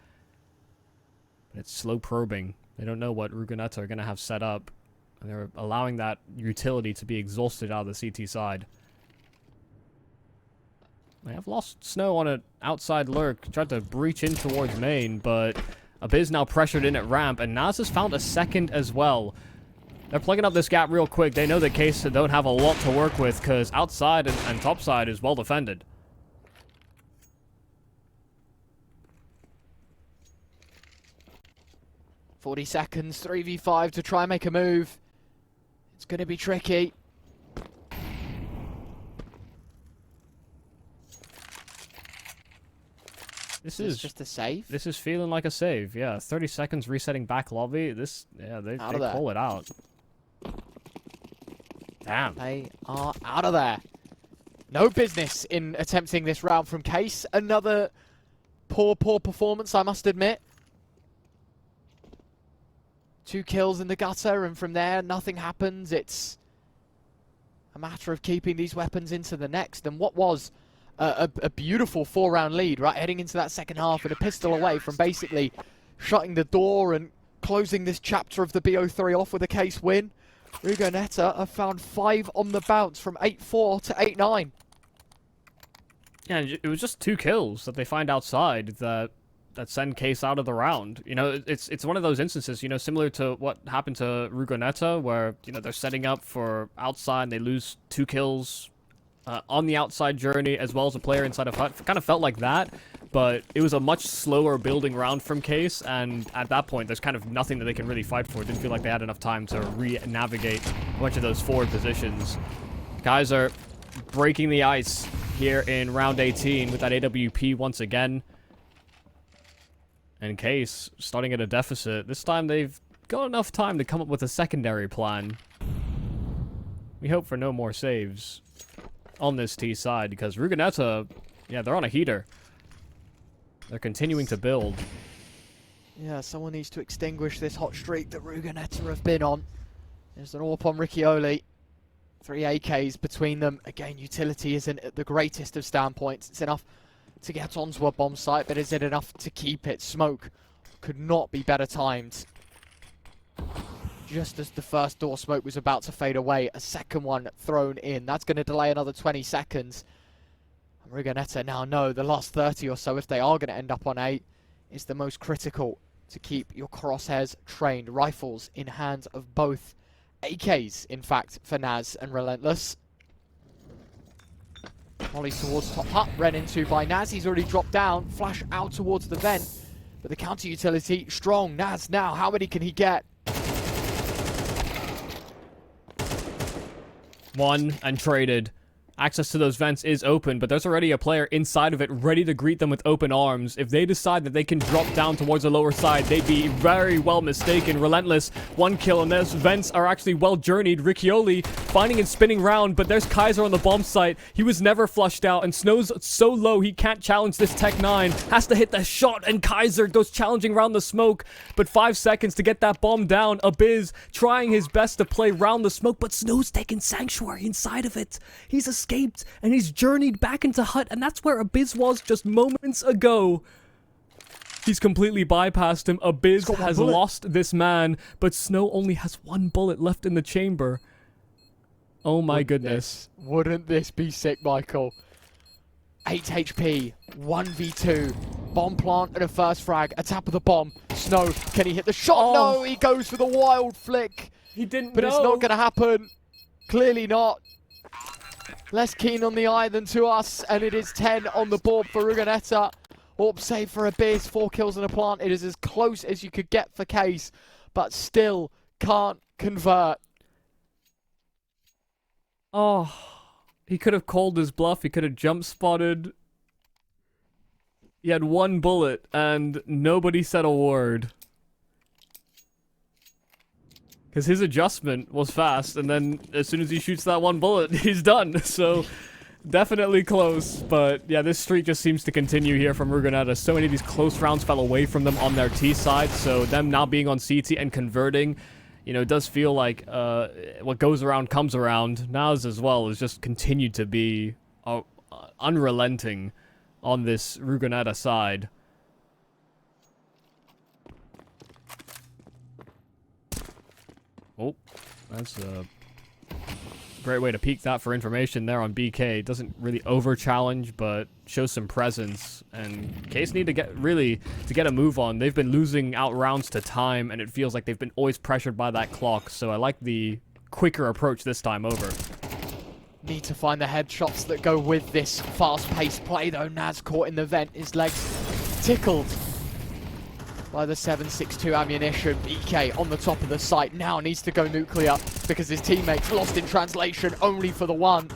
But it's slow probing. They don't know what Rugoneta are going to have set up, and they're allowing that utility to be exhausted out of the CT side. They have lost Snow on an outside lurk, tried to breach in towards main, but Abiz now pressured in at ramp, and Naz has found a second as well. They're plugging up this gap real quick. They know that Case don't have a lot to work with, because outside and topside is well defended. "40 seconds, 3v5 to try and make a move. It's going to be tricky. This is just a save. This is feeling like a save. Yeah, 30 seconds resetting back lobby. They pull it out. Damn. They are out of there. No business in attempting this round from Case. Another poor performance, I must admit. 2 kills in the gutter, and from there, nothing happens. It's a matter of keeping these weapons into the next. And what was a beautiful 4-round lead, right, heading into that second half, and a pistol away from basically shutting the door and closing this chapter of the BO3 off with a Case win. Rugoneta have found 5 on the bounce from 8-4 to 8-9. Yeah, it was just 2 kills that they find outside that send Case out of the round. You know, it's one of those instances, you know, similar to what happened to Rugoneta, where, you know, they're setting up for outside and they lose 2 kills on the outside journey, as well as a player inside of Hut. Kind of felt like that, but it was a much slower building round from Case, and at that point, there's kind of nothing that they can really fight for. It didn't feel like they had enough time to re-navigate a bunch of those forward positions. Guys are breaking the ice here in round 18 with that AWP once again. And Case starting at a deficit. This time they've got enough time to come up with a secondary plan. We hope for no more saves on this T side, because Rugoneta, yeah, they're on a heater. They're continuing to build. Yeah, someone needs to extinguish this hot streak that Rugoneta have been on. There's an AWP on Riccioli. 3 AKs between them. Again, utility isn't at the greatest of standpoints. It's enough to get onto a bomb site, but is it enough to keep it? Smoke could not be better timed. Just as the first door smoke was about to fade away, a second one thrown in. That's going to delay another 20 seconds. And Rugoneta now know the last 30 or so, if they are going to end up on 8, is the most critical to keep your crosshairs trained. Rifles in hands of both. AKs, in fact, for Naz and Relentless. Molly towards top hut, ran into by Naz. He's already dropped down. Flash out towards the vent. But the counter utility, strong. Naz now, how many can he get? One and traded. access to those vents is open, but there's already a player inside of it ready to greet them with open arms. If they decide that they can drop down towards the lower side, they'd be very well mistaken. Relentless, 1 kill, and those vents are actually well journeyed. Riccioli finding and spinning round, but there's Kaiser on the bomb site. He was never flushed out, and Snow's so low he can't challenge this Tech 9. Has to hit the shot, and Kaiser goes challenging round the smoke, but 5 seconds to get that bomb down. Abiz trying his best to play round the smoke, but Snow's taken Sanctuary inside of it. He's escaped, and he's journeyed back into Hut, and that's where Abiz was just moments ago. He's completely bypassed him. Abiz has lost this man, but Snow only has 1 bullet left in the chamber. Oh my goodness. Wouldn't this be sick, Michael? 8 HP, 1v2, bomb plant and a first frag, a tap of the bomb. Snow, can he hit the shot? No, he goes for the wild flick. He didn't But it's not going to happen. Clearly not. Less keen on the eye than to us, and it is 10 on the board for Ruganetta. Orb save for Abiz, 4 kills and a plant. It is as close as you could get for Case, but still can't convert. Oh, he could have called his bluff. He could have jump spotted. He had 1 bullet, and nobody said a word. Because his adjustment was fast, and then as soon as he shoots that 1 bullet, he's done. So, definitely close. But yeah, this streak just seems to continue here from Ruganetta. So many of these close rounds fell away from them on their T side. So them now being on CT and converting, you know, it does feel like what goes around comes around. Naz as well has just continued to be unrelenting on this Ruganetta side. Oh, that's a great way to peek that for information there on BK. Doesn't really over-challenge, but shows some presence. And Case need to get a move on. They've been losing out rounds to time, and it feels like they've been always pressured by that clock. So I like the quicker approach this time over. Need to find the headshots that go with this fast-paced play, though. Naz caught in the vent, his legs tickled by the 7.62 ammunition. BK on the top of the site now needs to go nuclear because his teammates lost in translation only for the 1.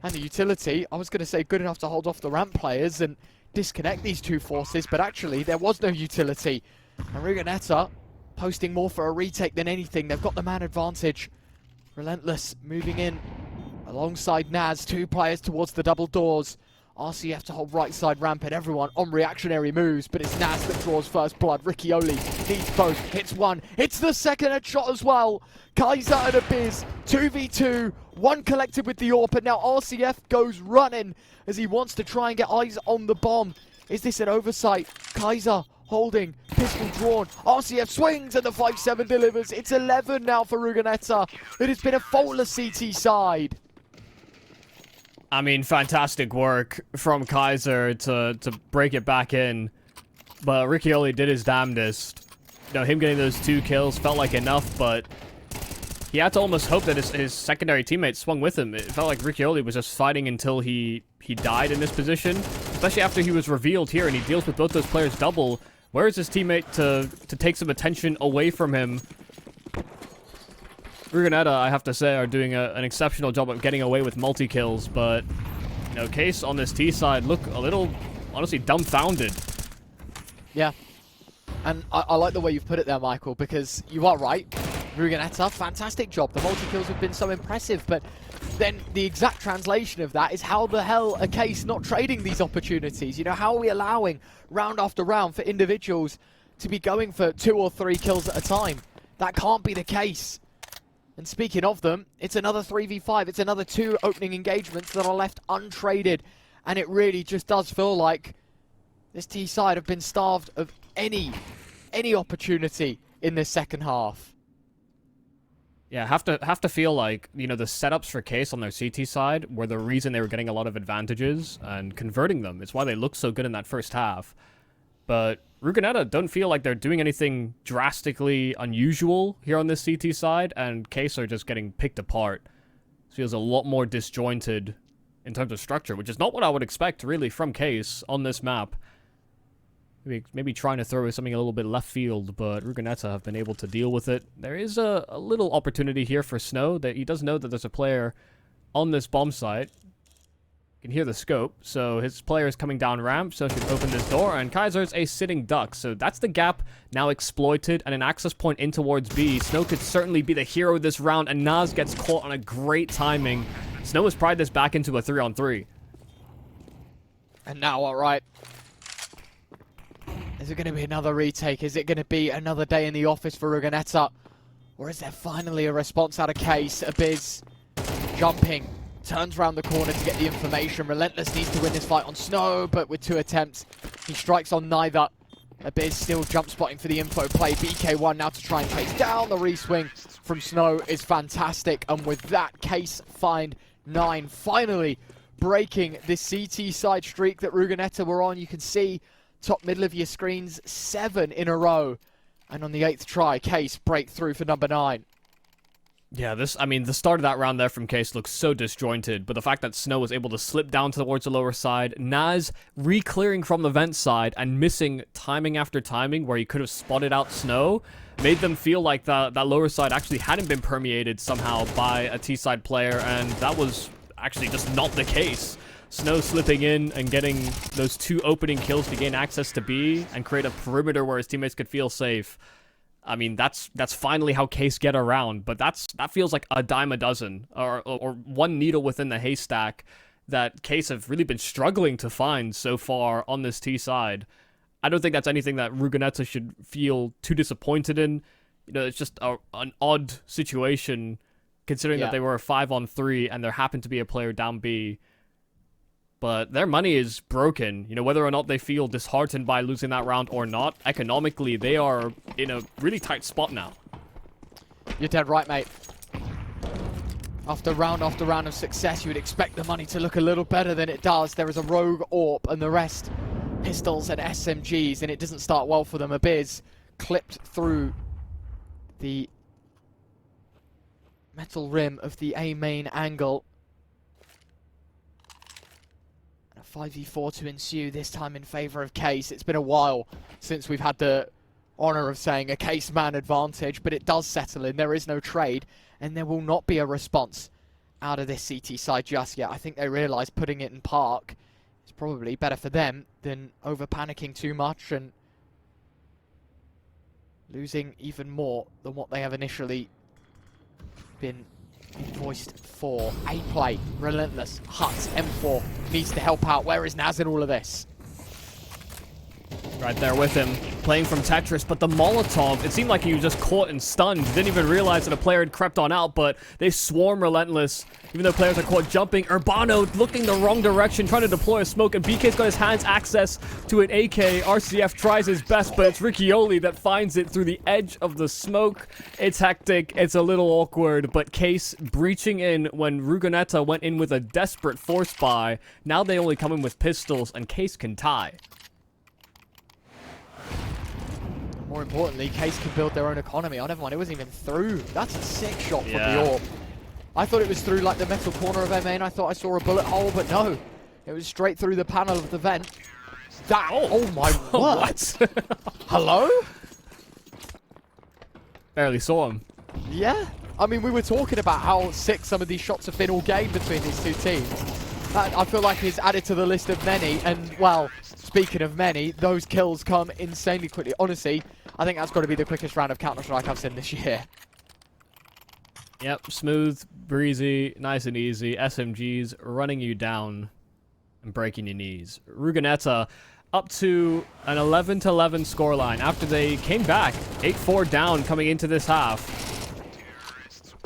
And the utility, I was going to say good enough to hold off the ramp players and disconnect these 2 forces, but actually there was no utility. And Ruganetta posting more for a retake than anything. They've got the man advantage. Relentless moving in alongside Naz, 2 players towards the double doors. RCF to hold right side ramp and everyone on reactionary moves, but it's Naz that draws first blood. Riccioli needs both, hits 1, hits the second headshot as well. Kaiser and Abiz, 2v2, 1 collected with the AWP, but now RCF goes running as he wants to try and get eyes on the bomb. Is this an oversight? Kaiser holding, pistol drawn, RCF swings and the 5-7 delivers. It's 11 now for Ruganetta. It has been a faultless CT side. I mean, fantastic work from Kaiser to break it back in. But Riccioli did his damnedest. You know, him getting those 2 kills felt like enough, but he had to almost hope that his secondary teammate swung with him. It felt like Riccioli was just fighting until he died in this position. Especially after he was revealed here and he deals with both those players double. Where is his teammate to take some attention away from him? Ruganetta, I have to say, are doing an exceptional job of getting away with multi-kills, but, you know, Case on this T side look a little, honestly, dumbfounded. Yeah. And I like the way you've put it there, Michael, because you are right. Ruganetta, fantastic job. The multi-kills have been so impressive, but then the exact translation of that is how the hell are Case not trading these opportunities? You know, how are we allowing round after round for individuals to be going for 2 or 3 kills at a time? That can't be the case. And speaking of them, it's another 3v5. It's another 2 opening engagements that are left untraded. And it really just does feel like this T side have been starved of any opportunity in this second half. Yeah, have to feel like, you know, the setups for Case on their CT side were the reason they were getting a lot of advantages and converting them. It's why they looked so good in that first half. But Ruganetta don't feel like they're doing anything drastically unusual here on this CT side, and Case are just getting picked apart. It feels a lot more disjointed in terms of structure, which is not what I would expect, really, from Case on this map. Maybe trying to throw something a little bit left field, but Ruganetta have been able to deal with it. There is a little opportunity here for Snow, that he does know that there's a player on this bomb site. You can hear the scope, so his player is coming down ramp, so should open this door, and Kaiser's a sitting duck, so that's the gap now exploited, and an access point in towards B. Snow could certainly be the hero this round, and Nas gets caught on a great timing. Snow has pried this back into a 3-on-3. And now, all right. Is it going to be another retake? Is it going to be another day in the office for Ruganeta? Or is there finally a response out of Case? Abiz jumping. Turns around the corner to get the information. Relentless needs to win this fight on Snow, but with 2 attempts, he strikes on neither. Abiz still jump spotting for the info play. BK1 now to try and chase down. The re-swing from Snow is fantastic. And with that, Case find 9. Finally breaking this CT side streak that Ruganeta were on. You can see top middle of your screens, 7 in a row. And on the 8th try, Case break through for number 9. Yeah, the start of that round there from Case looks so disjointed, but the fact that Snow was able to slip down towards the lower side, Naz re-clearing from the vent side and missing timing after timing where he could have spotted out Snow, made them feel like that lower side actually hadn't been permeated somehow by a T-side player, and that was actually just not the case. Snow slipping in and getting those 2 opening kills to gain access to B and create a perimeter where his teammates could feel safe. I mean, that's finally how Case get around, but that feels like a dime a dozen, or one needle within the haystack that Case have really been struggling to find so far on this T side. I don't think that's anything that Ruganeta should feel too disappointed in. You know, it's just an odd situation considering that they were a 5-on-3 and there happened to be a player down B. But their money is broken. You know, whether or not they feel disheartened by losing that round or not, economically, they are in a really tight spot now. You're dead right, mate. After round of success, you would expect the money to look a little better than it does. There is a rogue AWP and the rest pistols and SMGs, and it doesn't start well for them. Abiz clipped through the metal rim of the A main angle. 5v4 to ensue, this time in favour of Case. It's been a while since we've had the honour of saying a Case man advantage, but it does settle in. There is no trade, and there will not be a response out of this CT side just yet. I think they realise putting it in park is probably better for them than over-panicking too much and losing even more than what they have initially been invoiced for. A play, Relentless, Huts, M4 needs to help out. Where is Naz in all of this? Right there with him, playing from Tetris, but the Molotov, it seemed like he was just caught and stunned. Didn't even realize that a player had crept on out, but they swarm Relentless. Even though players are caught jumping, Urbano looking the wrong direction, trying to deploy a smoke, and BK's got his hands access to an AK. RCF tries his best, but it's Riccioli that finds it through the edge of the smoke. It's hectic, it's a little awkward, but Case breaching in when Ruganeta went in with a desperate force buy. Now they only come in with pistols, and Case can tie. More importantly, Case can build their own economy. Oh, never mind, it wasn't even through. That's a sick shot from the AWP. I thought it was through like the metal corner of MA, and I thought I saw a bullet hole, but no. It was straight through the panel of the vent. That, oh my word. What? Hello? Barely saw him. Yeah. I mean, we were talking about how sick some of these shots have been all game between these two teams. That, I feel like, is added to the list of many, and, well, speaking of many, those kills come insanely quickly. Honestly, I think that's got to be the quickest round of Counter-Strike I've seen this year. Yep, smooth, breezy, nice and easy. SMGs running you down and breaking your knees. Ruganeta up to an 11-11 scoreline after they came back 8-4 down coming into this half.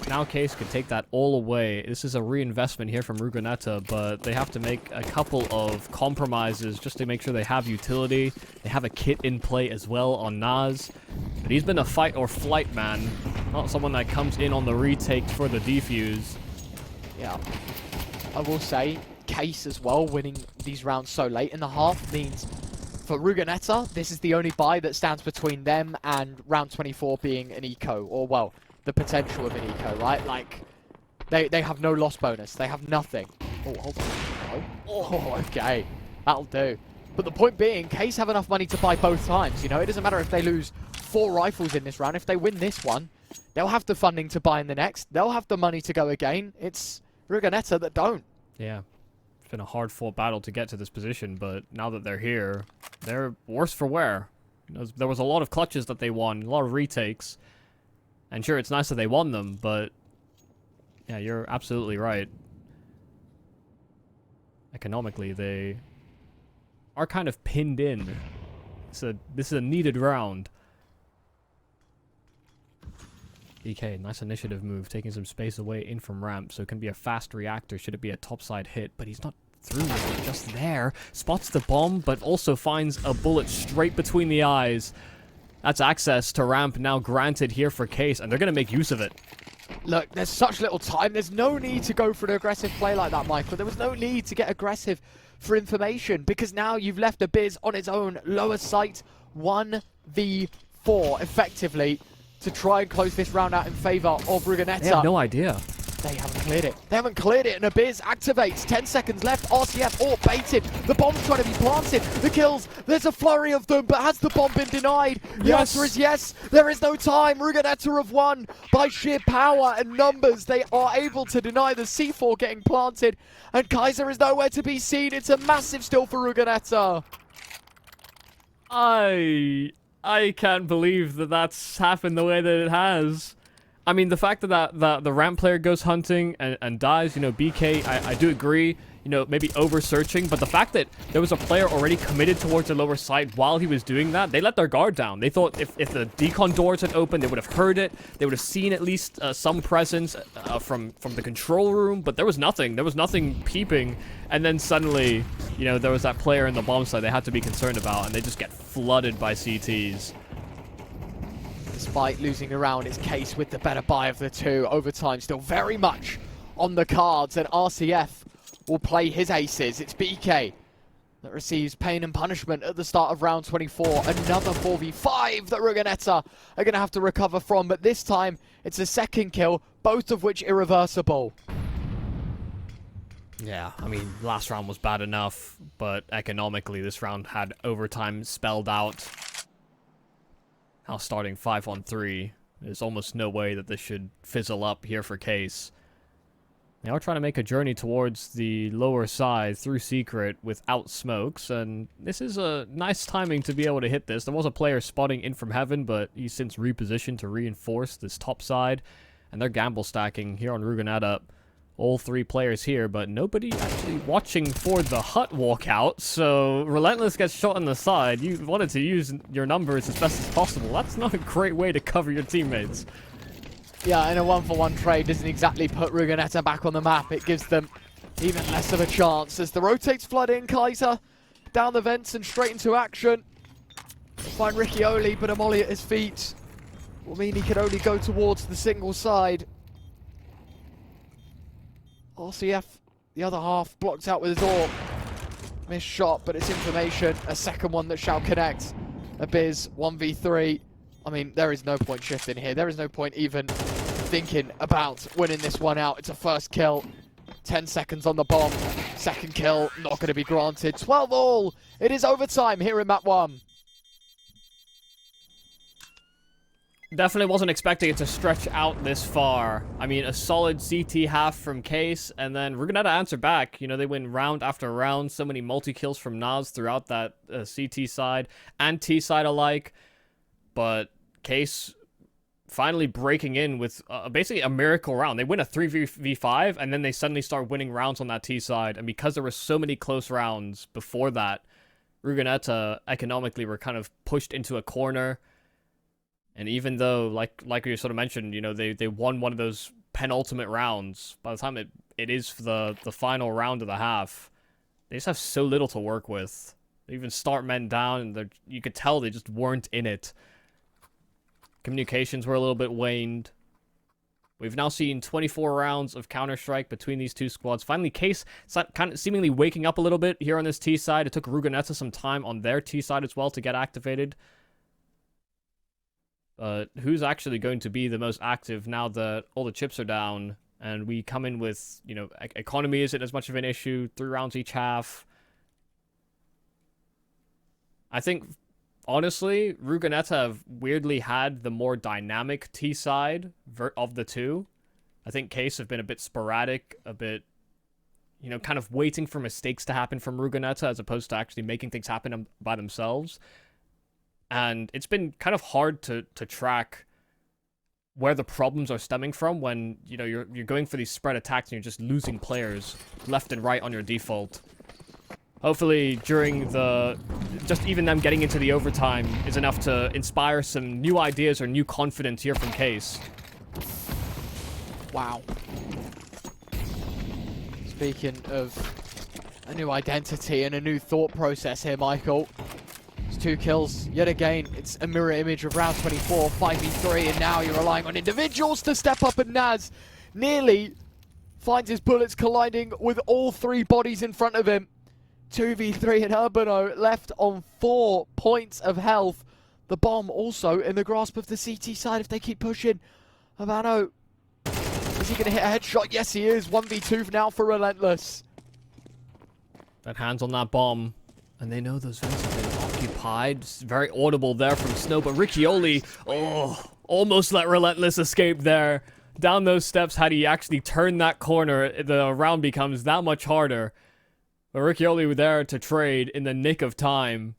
Now Case could take that all away. This is a reinvestment here from Ruganeta, but they have to make a couple of compromises just to make sure they have utility. They have a kit in play as well on Nas. But he's been a fight or flight man, not someone that comes in on the retake for the defuse. Yeah. I will say, Case as well, winning these rounds so late in the half means for Ruganeta, this is the only buy that stands between them and round 24 being an eco, or well, the potential of an eco, right? Like, they have no loss bonus. They have nothing. Oh, hold on. No. Oh, okay. That'll do. But the point being, Case have enough money to buy both times, you know? It doesn't matter if they lose 4 rifles in this round. If they win this one, they'll have the funding to buy in the next. They'll have the money to go again. It's Ruganeta that don't. Yeah. It's been a hard-fought battle to get to this position, but now that they're here, they're worse for wear. There was a lot of clutches that they won, a lot of retakes. And sure, it's nice that they won them, but yeah, you're absolutely right. Economically, they are kind of pinned in. So this is a needed round. EK, nice initiative move, taking some space away in from ramp, so it can be a fast reactor should it be a topside hit, but he's not through with it just there. Spots the bomb, but also finds a bullet straight between the eyes. That's access to ramp now granted here for Case, and they're going to make use of it. Look, there's such little time. There's no need to go for an aggressive play like that, Michael. There was no need to get aggressive for information, because now you've left the Biz on its own lower site 1v4 effectively to try and close this round out in favour of Ruganetta. They have no idea. They haven't cleared it. They haven't cleared it, and Abiz activates. 10 seconds left. RCF all baited. The bomb's trying to be planted. The kills. There's a flurry of them, but has the bomb been denied? The answer is yes. There is no time. Ruganetta have won by sheer power and numbers. They are able to deny the C4 getting planted, and Kaiser is nowhere to be seen. It's a massive steal for Ruganetta. I can't believe that that's happened the way that it has. I mean, the fact that the ramp player goes hunting and dies, you know, BK, I do agree, you know, maybe over-searching, but the fact that there was a player already committed towards the lower side while he was doing that, they let their guard down. They thought if the decon doors had opened, they would have heard it, they would have seen at least some presence from the control room, but there was nothing. There was nothing peeping, and then suddenly, you know, there was that player in the bomb site they had to be concerned about, and they just get flooded by CTs. Despite losing the round, it's Case with the better buy of the two. Overtime still very much on the cards, and RCF will play his aces. It's BK that receives pain and punishment at the start of round 24. Another 4v5 that Ruganetta are going to have to recover from, but this time it's a second kill, both of which irreversible. Yeah, I mean, last round was bad enough, but economically this round had overtime spelled out. Now starting 5-on-3, there's almost no way that this should fizzle up here for Case. They are trying to make a journey towards the lower side through Secret without smokes, and this is a nice timing to be able to hit this. There was a player spotting in from heaven, but he's since repositioned to reinforce this top side, and they're gamble stacking here on Ruganetta. All three players here, but nobody actually watching for the hut walkout, so Relentless gets shot on the side. You wanted to use your numbers as best as possible. That's not a great way to cover your teammates. Yeah, and a 1-for-1 trade doesn't exactly put Ruganetta back on the map. It gives them even less of a chance as the rotates flood in. Kaiser down the vents and straight into action. Find Riccioli, but a molly at his feet will mean he can only go towards the single side. RCF, the other half, blocked out with his AWP. Missed shot, but it's information. A second one that shall connect. Abiz, 1v3. I mean, there is no point shifting here. There is no point even thinking about winning this one out. It's a first kill. 10 seconds on the bomb. Second kill, not going to be granted. 12 all. It is overtime here in map 1. Definitely wasn't expecting it to stretch out this far. I mean, a solid CT half from Case, and then Ruganetta answer back. You know, they win round after round. So many multi-kills from Nas throughout that CT side and T side alike. But Case finally breaking in with basically a miracle round. They win a 3v5, and then they suddenly start winning rounds on that T side. And because there were so many close rounds before that, Ruganetta economically were kind of pushed into a corner. And even though, like you sort of mentioned, you know, they won one of those penultimate rounds, by the time it is the final round of the half, they just have so little to work with. They even start men down, and you could tell they just weren't in it. Communications were a little bit waned. We've now seen 24 rounds of Counter-Strike between these two squads. Finally, Case kind of seemingly waking up a little bit here on this T side. It took Ruganetta some time on their T side as well to get activated. Who's actually going to be the most active now that all the chips are down and we come in with, you know, economy isn't as much of an issue, 3 rounds each half. I think, honestly, Ruganetta have weirdly had the more dynamic T side of the two. I think Case have been a bit sporadic, a bit you know, kind of waiting for mistakes to happen from Ruganeta as opposed to actually making things happen by themselves. And it's been kind of hard to track where the problems are stemming from when, you know, you're going for these spread attacks and you're just losing players left and right on your default. Hopefully during just even them getting into the overtime is enough to inspire some new ideas or new confidence here from Case. Wow. Speaking of a new identity and a new thought process here, Michael. It's 2 kills yet again. It's a mirror image of round 24, 5v3, and now you're relying on individuals to step up, and Naz nearly finds his bullets colliding with all 3 bodies in front of him. 2v3 and Urbano left on 4 points of health. The bomb also in the grasp of the CT side if they keep pushing. Urbano, is he going to hit a headshot? Yes, he is. 1v2 now for Relentless. That hands on that bomb. And they know those vents have been occupied. It's very audible there from Snow, but Riccioli, almost let Relentless escape there. Down those steps, had he actually turned that corner, the round becomes that much harder. But Riccioli was there to trade in the nick of time.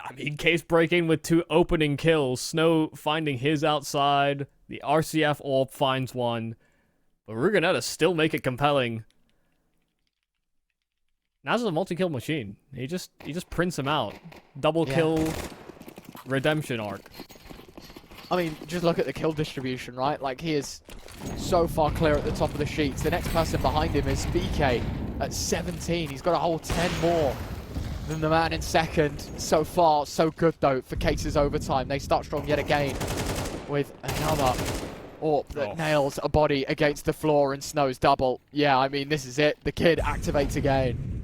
I mean, Case breaking with 2 opening kills. Snow finding his outside. The RCF AWP finds one. But Ruganeta still make it compelling. Naz is a multi-kill machine. He just prints him out. Double kill redemption arc. I mean, just look at the kill distribution, right? Like, he is so far clear at the top of the sheets. The next person behind him is BK at 17. He's got a whole 10 more than the man in second. So far, so good, though, for Case's overtime. They start strong yet again with another AWP that nails a body against the floor and Snow's double. Yeah, I mean, this is it. The kid activates again.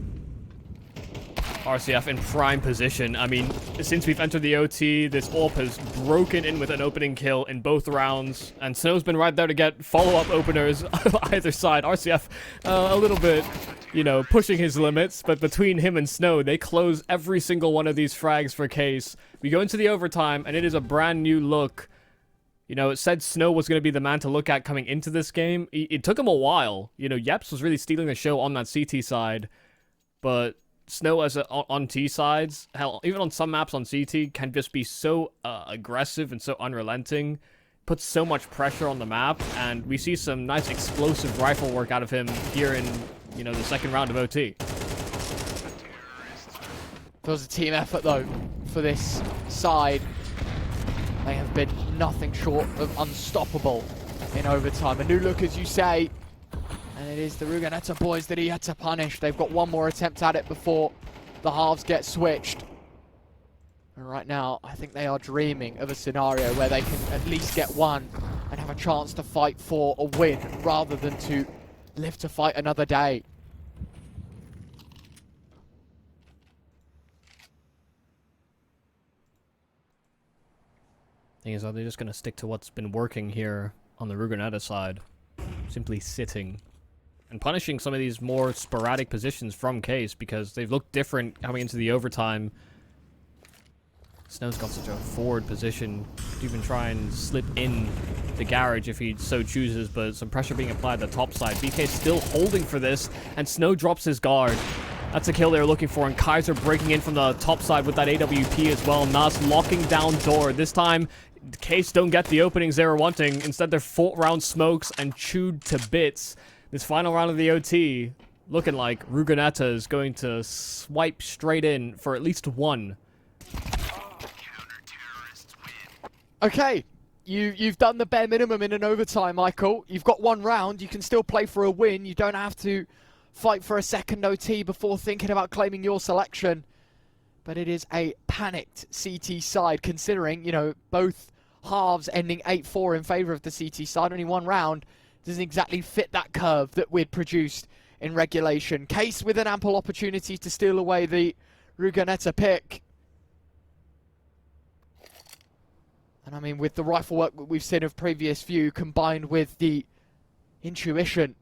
RCF in prime position. I mean, since we've entered the OT, this AWP has broken in with an opening kill in both rounds, and Snow's been right there to get follow-up openers either side. RCF a little bit, you know, pushing his limits, but between him and Snow, they close every single one of these frags for Case. We go into the overtime, and it is a brand new look. You know, it said Snow was going to be the man to look at coming into this game. It took him a while. You know, Yeps was really stealing the show on that CT side, but Snow on T sides, hell, even on some maps on CT, can just be so aggressive and so unrelenting. Puts so much pressure on the map, and we see some nice explosive rifle work out of him here in, you know, the second round of OT. Feels a team effort, though, for this side. They have been nothing short of unstoppable in overtime. A new look, as you say. And it is the Ruganeta boys that he had to punish. They've got one more attempt at it before the halves get switched. And right now, I think they are dreaming of a scenario where they can at least get one and have a chance to fight for a win rather than to live to fight another day. Thing is, are they just going to stick to what's been working here on the Ruganeta side? Simply sitting and punishing some of these more sporadic positions from Case, because they've looked different coming into the overtime. Snow's got such a forward position. Could even try and slip in the garage if he so chooses, but some pressure being applied at the top side. BK still holding for this, and Snow drops his guard. That's a kill they were looking for, and Kaiser breaking in from the top side with that AWP as well. Nas locking down door. This time, Case don't get the openings they were wanting. Instead, they're 4-round smokes and chewed to bits. This final round of the OT, looking like Ruganeta is going to swipe straight in for at least one. Okay, you've done the bare minimum in an overtime, Michael. You've got one round. You can still play for a win. You don't have to fight for a second OT before thinking about claiming your selection. But it is a panicked CT side, considering, you know, both halves ending 8-4 in favor of the CT side. Only one round doesn't exactly fit that curve that we'd produced in regulation. Case with an ample opportunity to steal away the Ruganeta pick. And I mean, with the rifle work we've seen of previous view, combined with the intuition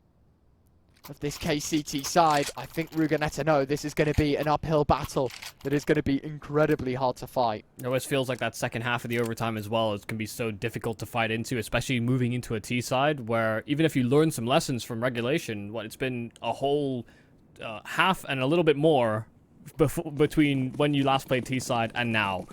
of this KCT side. I think Ruganetta know this is going to be an uphill battle that is going to be incredibly hard to fight. It always feels like that second half of the overtime as well can be so difficult to fight into, especially moving into a T side where even if you learn some lessons from regulation, it's been a whole half and a little bit more between when you last played T side and now.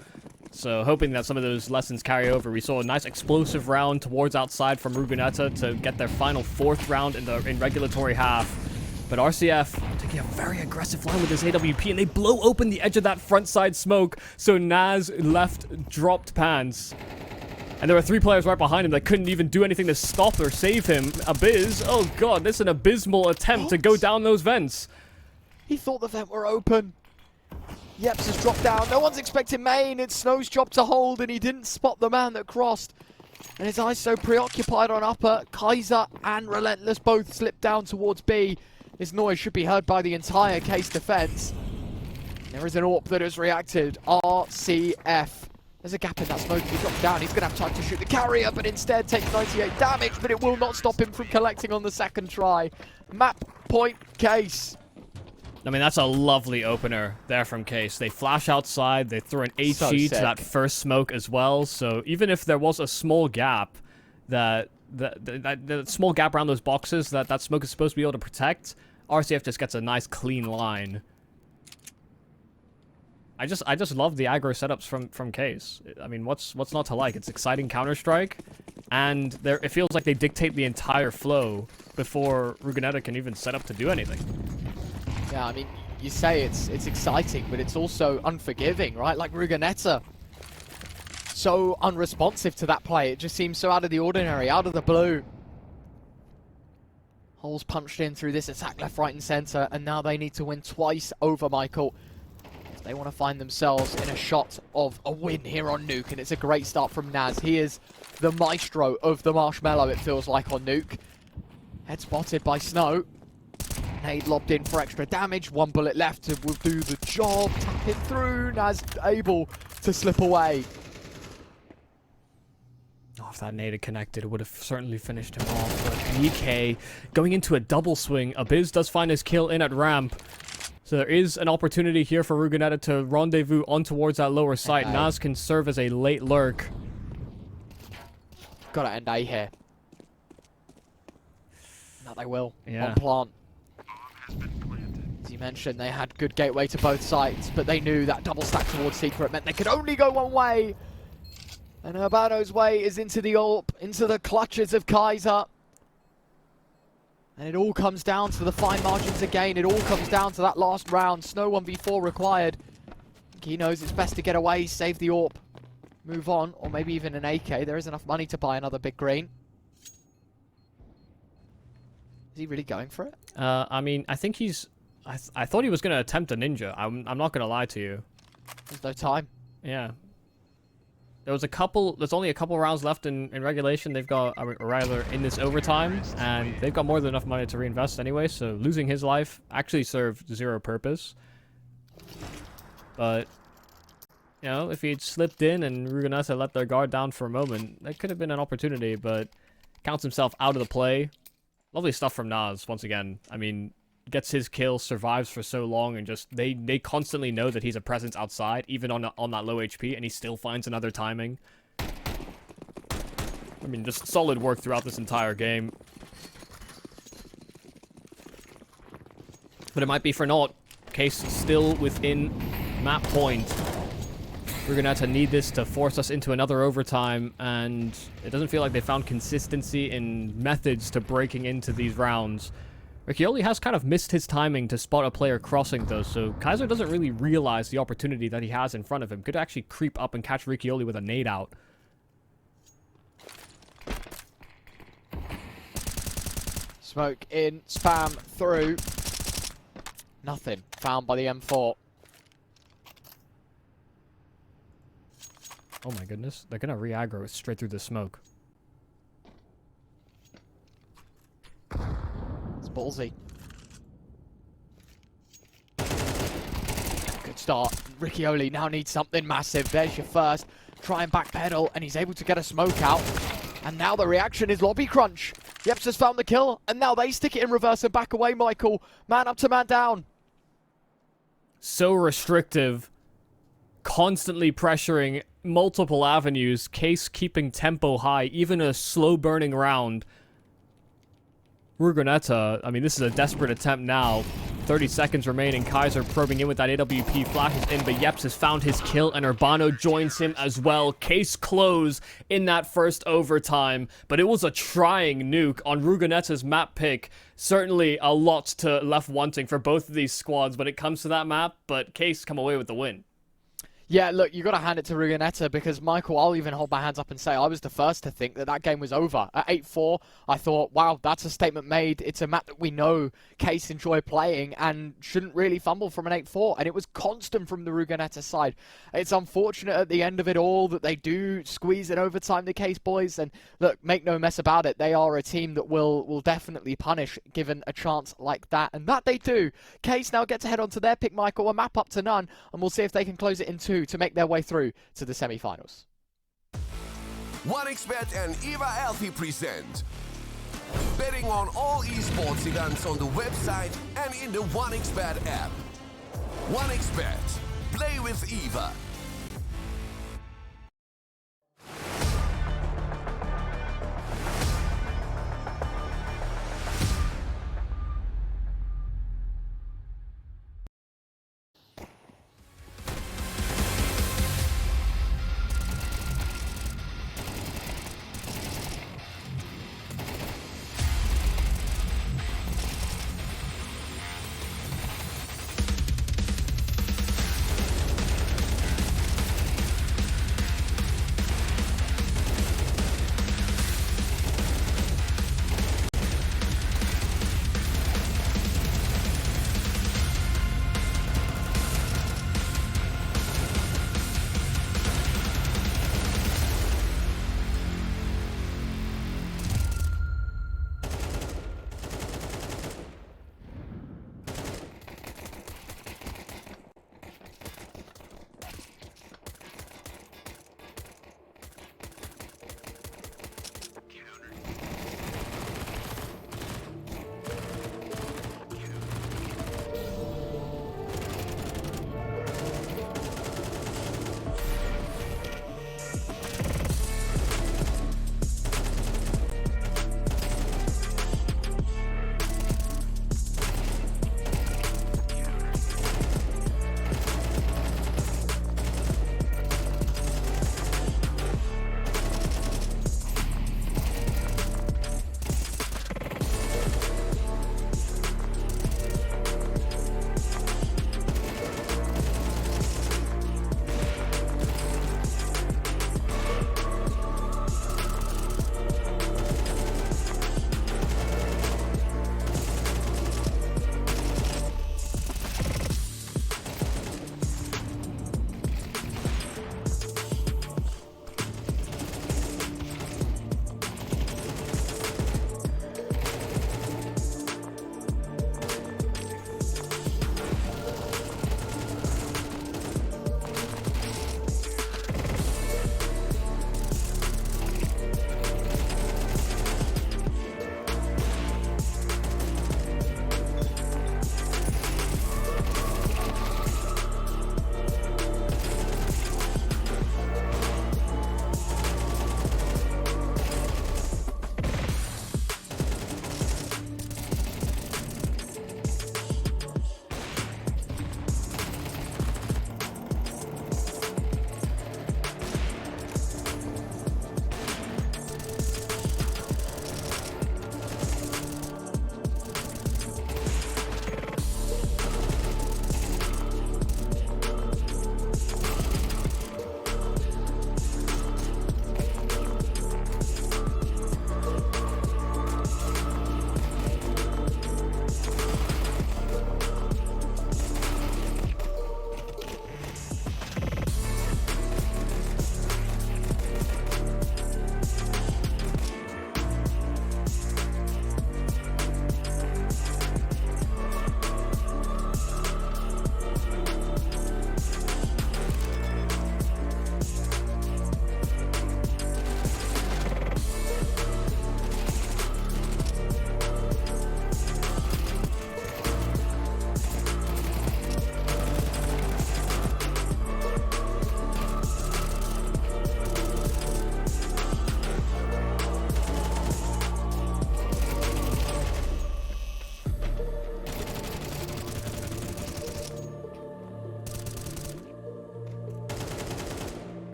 So hoping that some of those lessons carry over. We saw a nice explosive round towards outside from Ruganetta to get their final 4th round in regulatory half. But RCF taking a very aggressive line with this AWP, and they blow open the edge of that front side smoke. So Naz left dropped pants. And there were 3 players right behind him that couldn't even do anything to stop or save him. Abiz, oh god, this is an abysmal attempt to go down those vents. He thought the vent were open. Yeps has dropped down. No one's expecting main. It's Snow's job to hold, and he didn't spot the man that crossed. And his eyes so preoccupied on upper. Kaiser and Relentless both slipped down towards B. This noise should be heard by the entire Case defense. There is an AWP that has reacted. RCF. There's a gap in that smoke. He drops down. He's going to have time to shoot the carrier, but instead takes 98 damage, but it will not stop him from collecting on the second try. Map point Case. I mean, that's a lovely opener there from Case. They flash outside, they throw an HE to that first smoke as well. So even if there was a small gap, that small gap around those boxes that smoke is supposed to be able to protect, RCF just gets a nice clean line. I just love the aggro setups from Case. I mean, what's not to like? It's exciting Counter-Strike, and it feels like they dictate the entire flow before Ruganetta can even set up to do anything. Yeah, I mean, you say it's exciting, but it's also unforgiving, right? Like Ruganetta, so unresponsive to that play. It just seems so out of the ordinary, out of the blue. Holes punched in through this attack left, right, and center, and now they need to win twice over Michael. They want to find themselves in a shot of a win here on Nuke, and it's a great start from Naz. He is the maestro of the marshmallow, it feels like, on Nuke. Head spotted by Snow. Nade lobbed in for extra damage. 1 bullet left will do the job. Tap it through. Naz able to slip away. Oh, if that nade had connected, it would have certainly finished him off. But DK going into a double swing. Abiz does find his kill in at ramp. So there is an opportunity here for Ruganetta to rendezvous on towards that lower site. Naz can serve as a late lurk. Gotta end A here. No, they will. Yeah. On plant. As you mentioned, they had good gateway to both sites, but they knew that double stack towards Secret meant they could only go one way. And Urbano's way is into the AWP, into the clutches of Kaiser. And it all comes down to the fine margins again. It all comes down to that last round. Snow 1v4 required. He knows it's best to get away, save the AWP, move on, or maybe even an AK. There is enough money to buy another big green. Is he really going for it? I mean, I think he's... I thought he was going to attempt a ninja. I'm not going to lie to you. There's no time. Yeah. There's only a couple rounds left in regulation. They've got, or rather, in this overtime, and they've got more than enough money to reinvest anyway, so losing his life actually served zero purpose. But, you know, if he'd slipped in and Ruganetta let their guard down for a moment, that could have been an opportunity, but counts himself out of the play. Lovely stuff from Naz, once again. I mean, gets his kill, survives for so long, and just they constantly know that he's a presence outside, even on that low HP, and he still finds another timing. I mean, just solid work throughout this entire game. But it might be for naught. Case still within map point. We're gonna have to need this to force us into another overtime, and it doesn't feel like they found consistency in methods to breaking into these rounds. Riccioli has kind of missed his timing to spot a player crossing, though, so Kaiser doesn't really realize the opportunity that he has in front of him. Could actually creep up and catch Riccioli with a nade out. Smoke in, spam through. Nothing found by the M4. Oh my goodness, they're gonna re-aggro it straight through the smoke. It's ballsy. Good start. Riccioli now needs something massive. There's your first. Try and backpedal, and he's able to get a smoke out. And now the reaction is lobby crunch. Yeps has found the kill, and now they stick it in reverse and back away, Michael. Man up to man down. So restrictive, constantly pressuring multiple avenues, Case keeping tempo high, even a slow burning round. Rugonetta, I mean, this is a desperate attempt now. 30 seconds remaining. Kaiser probing in with that AWP, flashes in, but Yeps has found his kill, and Urbano joins him as well. Case close in that first overtime, but it was a trying nuke on Rugonetta's map pick. Certainly a lot to left wanting for both of these squads when it comes to that map, but Case come away with the win. Yeah, look, you got to hand it to Rugonetta because, Michael, I'll even hold my hands up and say I was the first to think that that game was over. At 8-4, I thought, wow, that's a statement made. It's a map that we know Case enjoy playing and shouldn't really fumble from an 8-4. And it was constant from the Rugonetta side. It's unfortunate at the end of it all that they do squeeze in overtime, the Case boys. And look, make no mess about it. They are a team that will definitely punish given a chance like that. And that they do. Case now get to head on to their pick, Michael, a map up to none. And we'll see if they can close it in 2 to make their way through to the semi-finals. 1xBet and Eva Alfie present betting on all esports events on the website and in the 1xBet app. 1xBet. Play with Eva.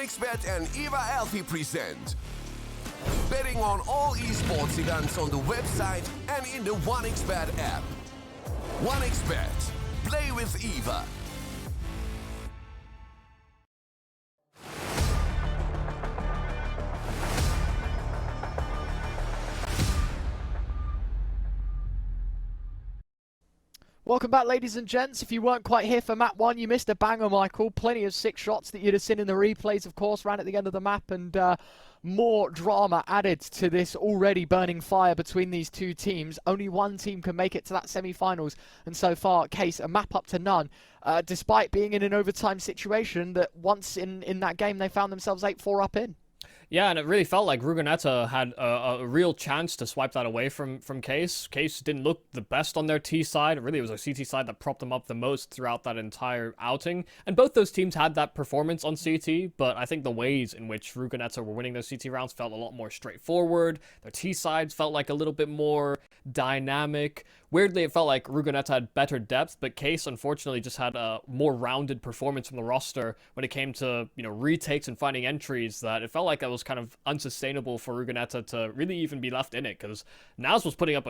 1xBet and Eva Alfie present betting on all esports events on the website and in the 1xBet app. 1xBet. Play with Eva. Welcome back, ladies and gents. If you weren't quite here for map 1, you missed a banger, Michael. Plenty of 6 shots that you'd have seen in the replays, of course, ran at the end of the map, and more drama added to this already burning fire between these two teams. Only one team can make it to that semi-finals, and so far, Case, a map up to none, despite being in an overtime situation that once in that game they found themselves 8-4 up in. Yeah, and it really felt like Rugeneta had a real chance to swipe that away from Case. Case didn't look the best on their T side. Really, it was their CT side that propped them up the most throughout that entire outing. And both those teams had that performance on CT, but I think the ways in which Rugeneta were winning those CT rounds felt a lot more straightforward. Their T sides felt like a little bit more dynamic. Weirdly, it felt like Rugeneta had better depth, but Case unfortunately just had a more rounded performance from the roster when it came to, retakes and finding entries, that it felt like that was kind of unsustainable for Rugeneta to really even be left in it, because Naz was putting up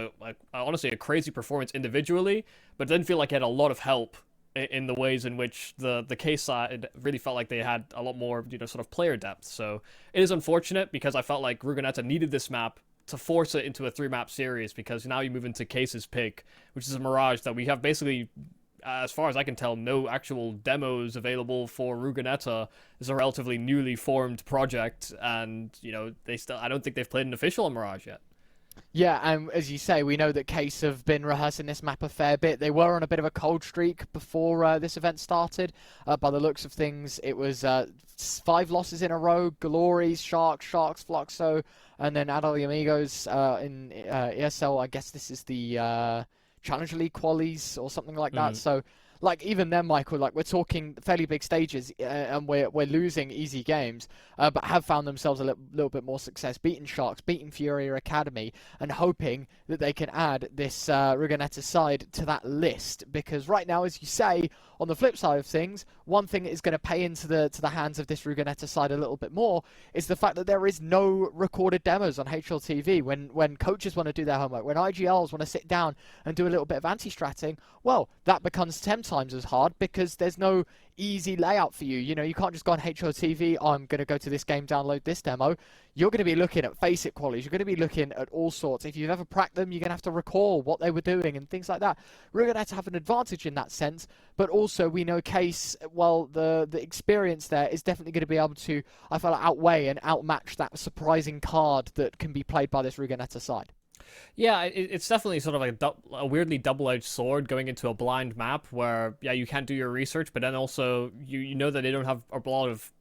honestly a crazy performance individually, but didn't feel like he had a lot of help in the ways in which the Case side really felt like they had a lot more, sort of player depth. So it is unfortunate, because I felt like Rugeneta needed this map to force it into a 3-map series, because now you move into Case's pick, which is a Mirage that we have basically, as far as I can tell, no actual demos available for Rugeneta. It's a relatively newly formed project, and, I don't think they've played an official on Mirage yet. Yeah, and as you say, we know that Case have been rehearsing this map a fair bit. They were on a bit of a cold streak before this event started. By the looks of things, it was 5 losses in a row: Glories, Sharks, Fluxo, and then Adel Amigos in ESL. I guess this is the Challenger League qualies or something like that. So, even then, Michael, we're talking fairly big stages, and we're losing easy games, but have found themselves a little bit more success, beating Sharks, beating Furia Academy, and hoping that they can add this Rugeneta side to that list. Because right now, as you say, on the flip side of things, one thing that is going to pay into the hands of this Rugeneta side a little bit more is the fact that there is no recorded demos on HLTV. When coaches want to do their homework, when IGLs want to sit down and do a little bit of anti-stratting, well, that becomes 10 times as hard, because there's no easy layout for you. You can't just go on HLTV, I'm going to go to this game, download this demo. You're going to be looking at FACEIT qualities. You're going to be looking at all sorts. If you've ever pracked them, you're going to have to recall what they were doing and things like that. We're going to have to have an advantage in that sense, but also we know Case, well, the experience there is definitely going to be able to, I feel like, outweigh and outmatch that surprising card that can be played by this Rugeneta side. Yeah, it's definitely sort of like a weirdly double-edged sword going into a blind map where, yeah, you can't do your research, but then also you know that they don't have a lot of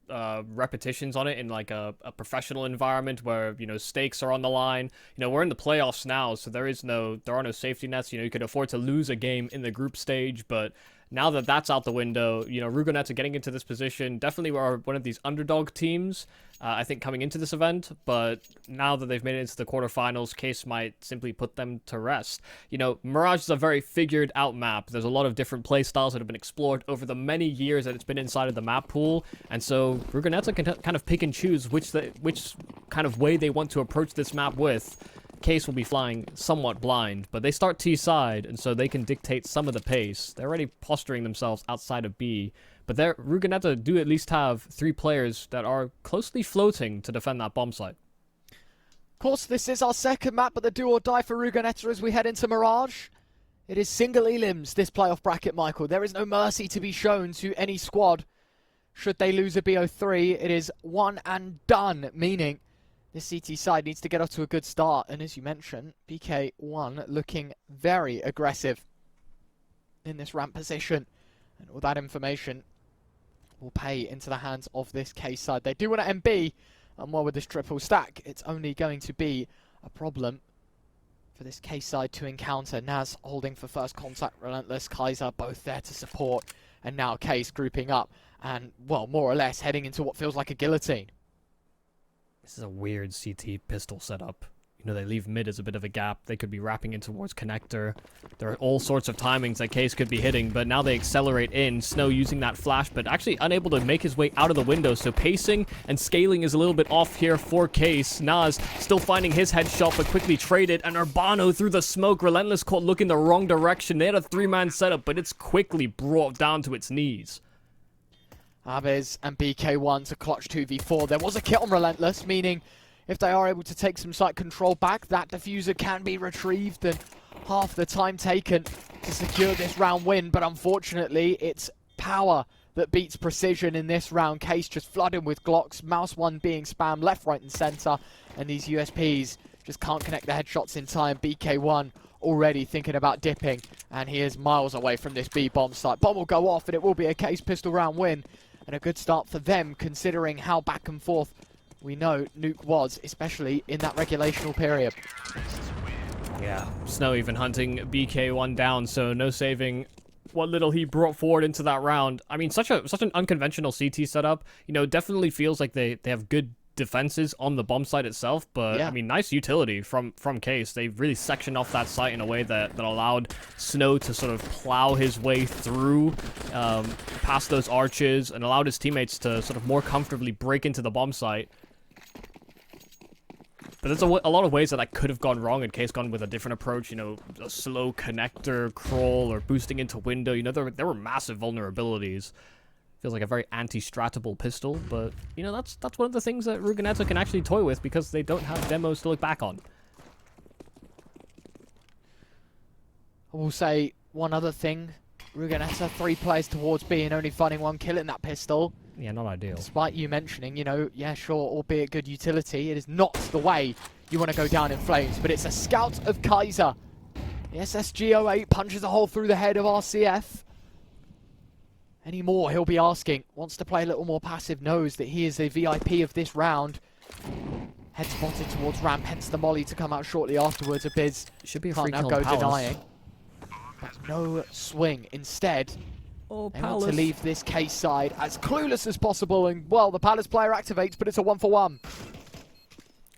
repetitions on it in like a professional environment where, stakes are on the line. We're in the playoffs now, so there are no safety nets. You could afford to lose a game in the group stage, but now that that's out the window, Rugeneta getting into this position definitely are one of these underdog teams, I think, coming into this event. But now that they've made it into the quarterfinals, Case might simply put them to rest. Mirage is a very figured out map. There's a lot of different play styles that have been explored over the many years that it's been inside of the map pool. And so Rugeneta can kind of pick and choose which kind of way they want to approach this map with. Case will be flying somewhat blind, but they start T side, and so they can dictate some of the pace. They're already posturing themselves outside of B, but Rugeneta do at least have 3 players that are closely floating to defend that bomb site. Of course, this is our second map, but the do or die for Rugeneta as we head into Mirage. It is single elims, this playoff bracket, Michael. There is no mercy to be shown to any squad. Should they lose a BO3, it is one and done, meaning this CT side needs to get off to a good start. And as you mentioned, BK1 looking very aggressive in this ramp position. And all that information will pay into the hands of this Case side. They do want to MB, and well, with this triple stack, it's only going to be a problem for this Case side to encounter. Naz holding for first contact, Relentless, Kaiser both there to support. And now Case grouping up and, well, more or less heading into what feels like a guillotine. This is a weird CT pistol setup. they leave mid as a bit of a gap. They could be wrapping in towards connector. There are all sorts of timings that Case could be hitting, but now they accelerate in. Snow using that flash, but actually unable to make his way out of the window, so pacing and scaling is a little bit off here for Case. Nas still finding his headshot, but quickly traded, and Urbano through the smoke. Relentless caught looking the wrong direction. They had a 3-man setup, but it's quickly brought down to its knees. Abez and BK1 to clutch 2v4. There was a kit on Relentless, meaning if they are able to take some site control back, that diffuser can be retrieved and half the time taken to secure this round win. But unfortunately, it's power that beats precision in this round. Case just flooding with Glocks, Mouse 1 being spammed left, right and center, and these USPs just can't connect the headshots in time. BK1 already thinking about dipping, and he is miles away from this B bomb site. Bomb will go off, and it will be a Case pistol round win, and a good start for them considering how back and forth we know Nuke was, especially in that regulational period. Yeah, Snow even hunting BK1 down, so no saving what little he brought forward into that round. I mean, such an unconventional CT setup. Definitely feels like they have good defenses on the bomb site itself, but yeah. I mean, nice utility from Case. They really sectioned off that site in a way that allowed Snow to sort of plow his way through past those arches and allowed his teammates to sort of more comfortably break into the bomb site. But there's a lot of ways that could have gone wrong in Case gone with a different approach, a slow connector crawl or boosting into window. There were massive vulnerabilities. Feels like a very anti-stratable pistol, but, that's one of the things that Rugonetta can actually toy with because they don't have demos to look back on. I will say one other thing. Rugonetta, 3 players towards B and only finding 1 kill in that pistol. Yeah, not ideal. Despite you mentioning, yeah, sure, albeit good utility, it is not the way you want to go down in flames, but it's a scout of Kaiser. The SSG-08 punches a hole through the head of RCF. Any more, he'll be asking. Wants to play a little more passive, knows that he is a VIP of this round. Head spotted towards ramp, hence the molly to come out shortly afterwards. A Biz should be a can't free now kill go Palace. denying. But no swing. Instead, they want to leave this Case side as clueless as possible, and, well, the Palace player activates, but it's a 1-for-1.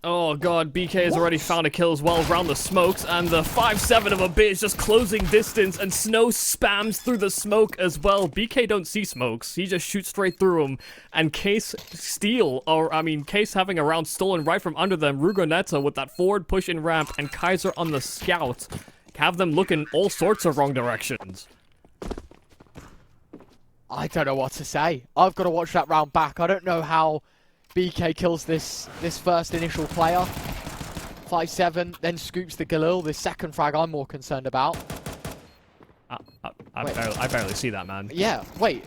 Oh god, BK has already found a kill as well around the smokes, and the 5-7 of a Biz just closing distance, and Snow spams through the smoke as well. BK don't see smokes, he just shoots straight through them, and Case Case having a round stolen right from under them. Rugonetta with that forward push in ramp, and Kaiser on the scout have them looking all sorts of wrong directions. I don't know what to say. I've got to watch that round back. I don't know how BK kills this first initial player. 5-7, then scoops the Galil. This second frag I'm more concerned about. I barely see that, man. Yeah, wait,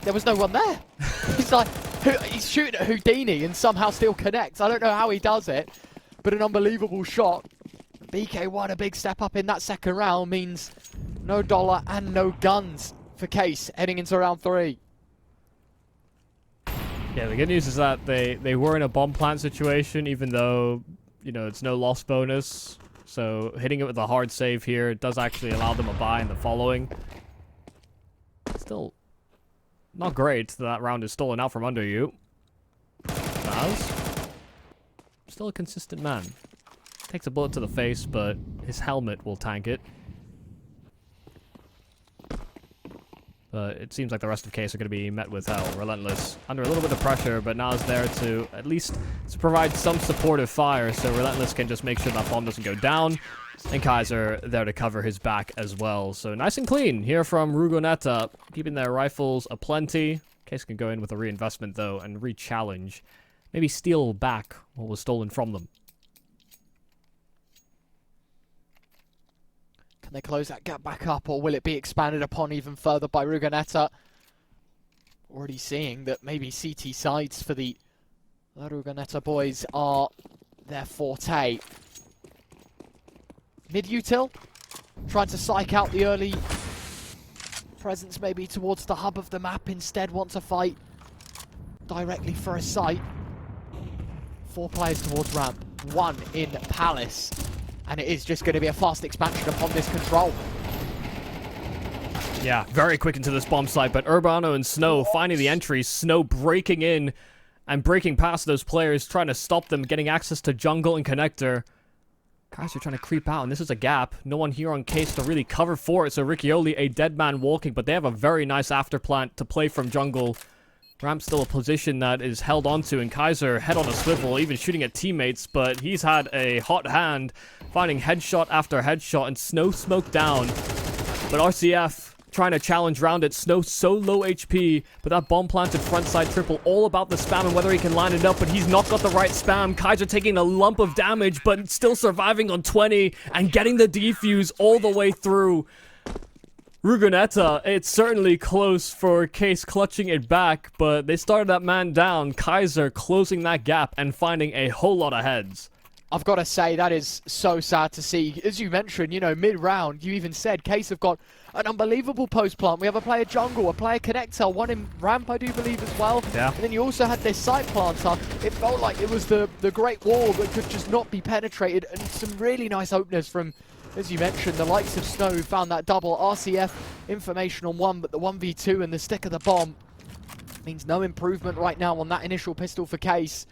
there was no one there. He's shooting at Houdini and somehow still connects. I don't know how he does it, but an unbelievable shot. BK1, a big step up in that second round, means no dollar and no guns for Case heading into round 3. Yeah, the good news is that they were in a bomb plant situation, even though, it's no loss bonus. So hitting it with a hard save here does actually allow them a buy in the following. Still not great that round is stolen out from under you. Baz, still a consistent man. Takes a bullet to the face, but his helmet will tank it. But it seems like the rest of Case are going to be met with hell. Relentless under a little bit of pressure, but now is there to at least provide some supportive fire, so Relentless can just make sure that bomb doesn't go down. And Kaiser there to cover his back as well. So nice and clean here from Rugonetta, keeping their rifles aplenty. Case can go in with a reinvestment, though, and re-challenge. Maybe steal back what was stolen from them. Can they close that gap back up, or will it be expanded upon even further by Rugonetta? Already seeing that maybe CT sides for the Rugonetta boys are their forte. Mid-util, trying to psych out the early presence maybe towards the hub of the map. Instead want to fight directly for a site. 4 players towards ramp, 1 in Palace. And it is just going to be a fast expansion upon this control. Yeah, very quick into this bomb site, but Urbano and Snow finding the entry. Snow breaking in and breaking past those players, trying to stop them getting access to jungle and connector. Guys are trying to creep out, and this is a gap. No one here on Case to really cover for it, so Riccioli, a dead man walking, but they have a very nice afterplant to play from jungle. Ramp's still a position that is held onto, and Kaiser head on a swivel, even shooting at teammates, but he's had a hot hand, finding headshot after headshot, and Snow smoked down. But RCF trying to challenge round it. Snow so low HP, but that bomb planted frontside triple, all about the spam and whether he can line it up, but he's not got the right spam. Kaiser taking a lump of damage, but still surviving on 20 and getting the defuse all the way through. Rugenetta, it's certainly close for Case clutching it back, but they started that man down. Kaiser closing that gap and finding a whole lot of heads. I've got to say, that is so sad to see. As you mentioned, you know, mid-round, you even said Case have got an unbelievable post plant. We have a player jungle, a player connector, one in ramp, I do believe, as well. Yeah. And then you also had this side planter. It felt like it was the great wall that could just not be penetrated, and some really nice openers from, as you mentioned, the likes of Snow, who found that double. RCF information on one, but the 1v2 and the stick of the bomb means no improvement right now on that initial pistol for Case.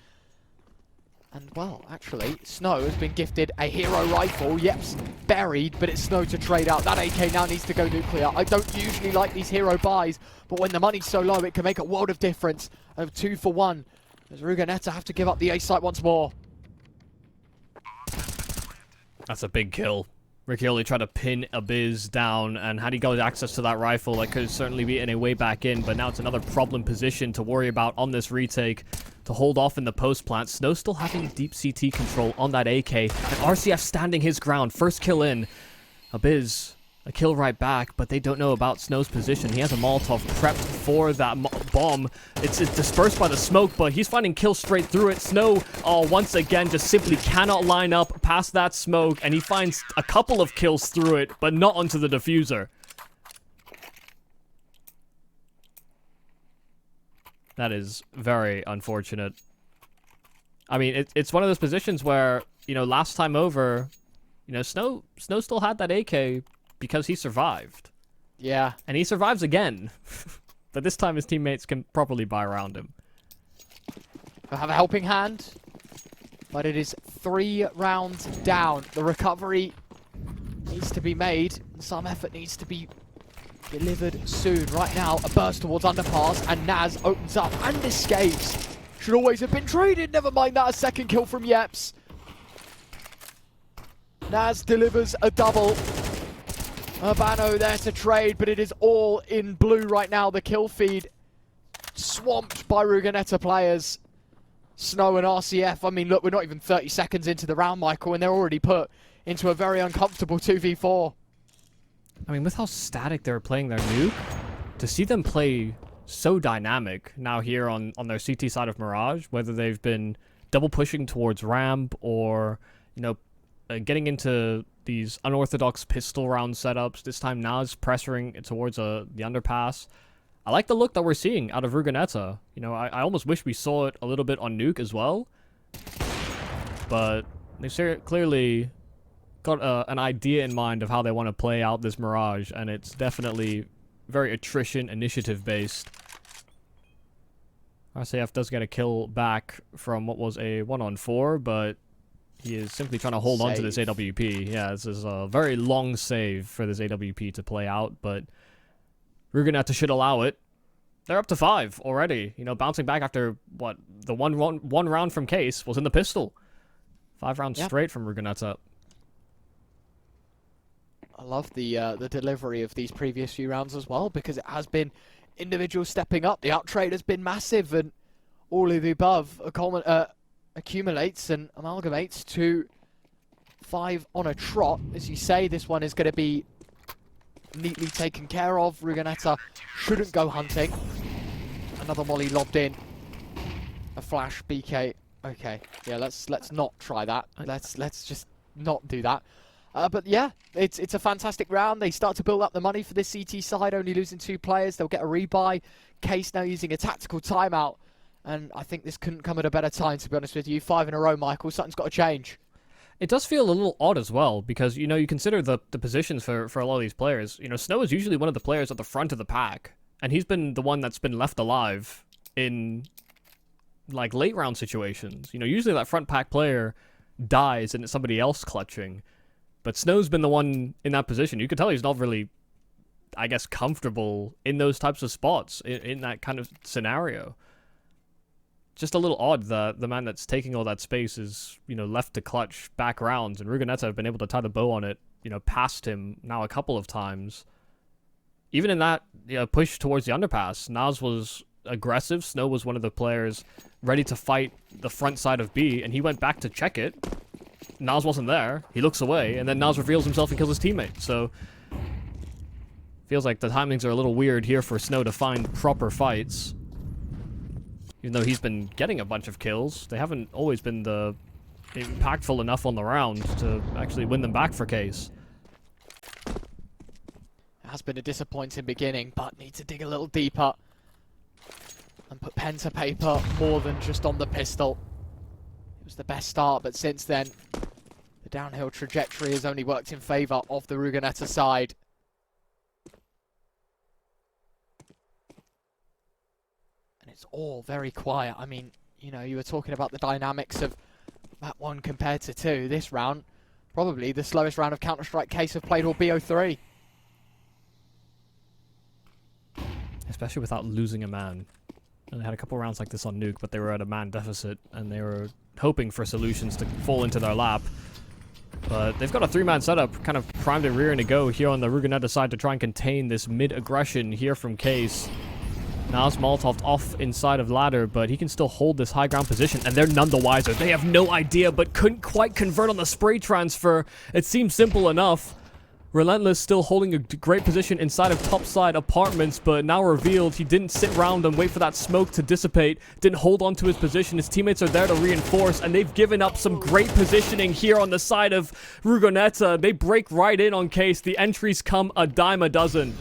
And, well, actually, Snow has been gifted a hero rifle. Yep's buried, but it's Snow to trade out. That AK now needs to go nuclear. I don't usually like these hero buys, but when the money's so low, it can make a world of difference. Of 2 for 1. Does Rugenetta have to give up the A site once more? That's a big kill. Riccioli tried to pin Abiz down, and had he got access to that rifle, that could certainly be in a way back in, but now it's another problem position to worry about on this retake, to hold off in the post plant. Snow still having deep CT control on that AK, and RCF standing his ground. First kill in. Abiz, a kill right back, but they don't know about Snow's position. He has a Molotov prepped for that bomb. It's dispersed by the smoke, but he's finding kills straight through it. Snow, once again, just simply cannot line up past that smoke, and he finds a couple of kills through it, but not onto the diffuser. That is very unfortunate. I mean, it's one of those positions where, you know, last time over, you know, Snow still had that AK because he survived. Yeah. And he survives again. But this time his teammates can properly buy around him. I have a helping hand, but it is 3 rounds down. The recovery needs to be made. Some effort needs to be delivered soon. Right now, a burst towards underpass, and Naz opens up and escapes. Should always have been traded. Never mind that. A second kill from Yeps. Naz delivers a double. Urbano there to trade, but it is all in blue right now. The kill feed swamped by Rugenetta players. Snow and RCF. I mean, look, we're not even 30 seconds into the round, Michael, and they're already put into a very uncomfortable 2v4. I mean, with how static they were playing their nuke, to see them play so dynamic now here on their CT side of Mirage, whether they've been double pushing towards ramp or, you know, getting into these unorthodox pistol round setups. This time Naz pressuring towards the underpass. I like the look that we're seeing out of Rugenetta. You know, I almost wish we saw it a little bit on nuke as well. But they've clearly got an idea in mind of how they want to play out this Mirage, and it's definitely very attrition initiative based. RCF does get a kill back from what was a 1-on-4, but he is simply trying to hold on to this AWP. Yeah, this is a very long save for this AWP to play out, but Rugenetta should allow it. They're up to 5 already. You know, bouncing back after, what, the one round from Case was in the pistol. 5 rounds straight from Rugenetta. I love the delivery of these previous few rounds as well, because it has been individuals stepping up. The outtrade has been massive, and all of the above accumulates and amalgamates to 5 on a trot. As you say, this one is going to be neatly taken care of. Rugenetta shouldn't go hunting. Another molly lobbed in. A flash BK. Okay, yeah, let's not try that. Let's just not do that. But yeah, it's a fantastic round. They start to build up the money for this CT side, only losing 2 players. They'll get a rebuy. Case now using a tactical timeout. And I think this couldn't come at a better time, to be honest with you. 5 in a row, Michael. Something's got to change. It does feel a little odd as well, because, you know, you consider the positions for a lot of these players. You know, Snow is usually one of the players at the front of the pack, and he's been the one that's been left alive in, like, late round situations. You know, usually that front pack player dies and it's somebody else clutching. But Snow's been the one in that position. You could tell he's not really, I guess, comfortable in those types of spots, in that kind of scenario. Just a little odd that the man that's taking all that space is, left to clutch back rounds, and Rugonetta have been able to tie the bow on it, past him now a couple of times. Even in that push towards the underpass, Nas was aggressive. Snow was one of the players ready to fight the front side of B, and he went back to check it. Nas wasn't there. He looks away, and then Nas reveals himself and kills his teammate. So, feels like the timings are a little weird here for Snow to find proper fights. Even though he's been getting a bunch of kills, they haven't always been impactful enough on the round to actually win them back for Case. It has been a disappointing beginning, but need to dig a little deeper and put pen to paper more than just on the pistol. It was the best start, but since then, the downhill trajectory has only worked in favour of the Rugonetta side. And it's all very quiet. I mean, you were talking about the dynamics of map 1 compared to 2. This round, probably the slowest round of Counter-Strike Case have played all BO3. Especially without losing a man. And they had a couple rounds like this on Nuke, but they were at a man deficit, and they were hoping for solutions to fall into their lap. But they've got a 3-man setup, kind of primed and rearing to go here on the Rugonetta side to try and contain this mid-aggression here from Case. Now it's Molotov off inside of Ladder, but he can still hold this high ground position, and they're none the wiser. They have no idea, but couldn't quite convert on the spray transfer. It seems simple enough. Relentless still holding a great position inside of topside apartments, but now revealed he didn't sit around and wait for that smoke to dissipate, didn't hold on to his position. His teammates are there to reinforce, and they've given up some great positioning here on the side of Rugonetta. They break right in on Case. The entries come a dime a dozen.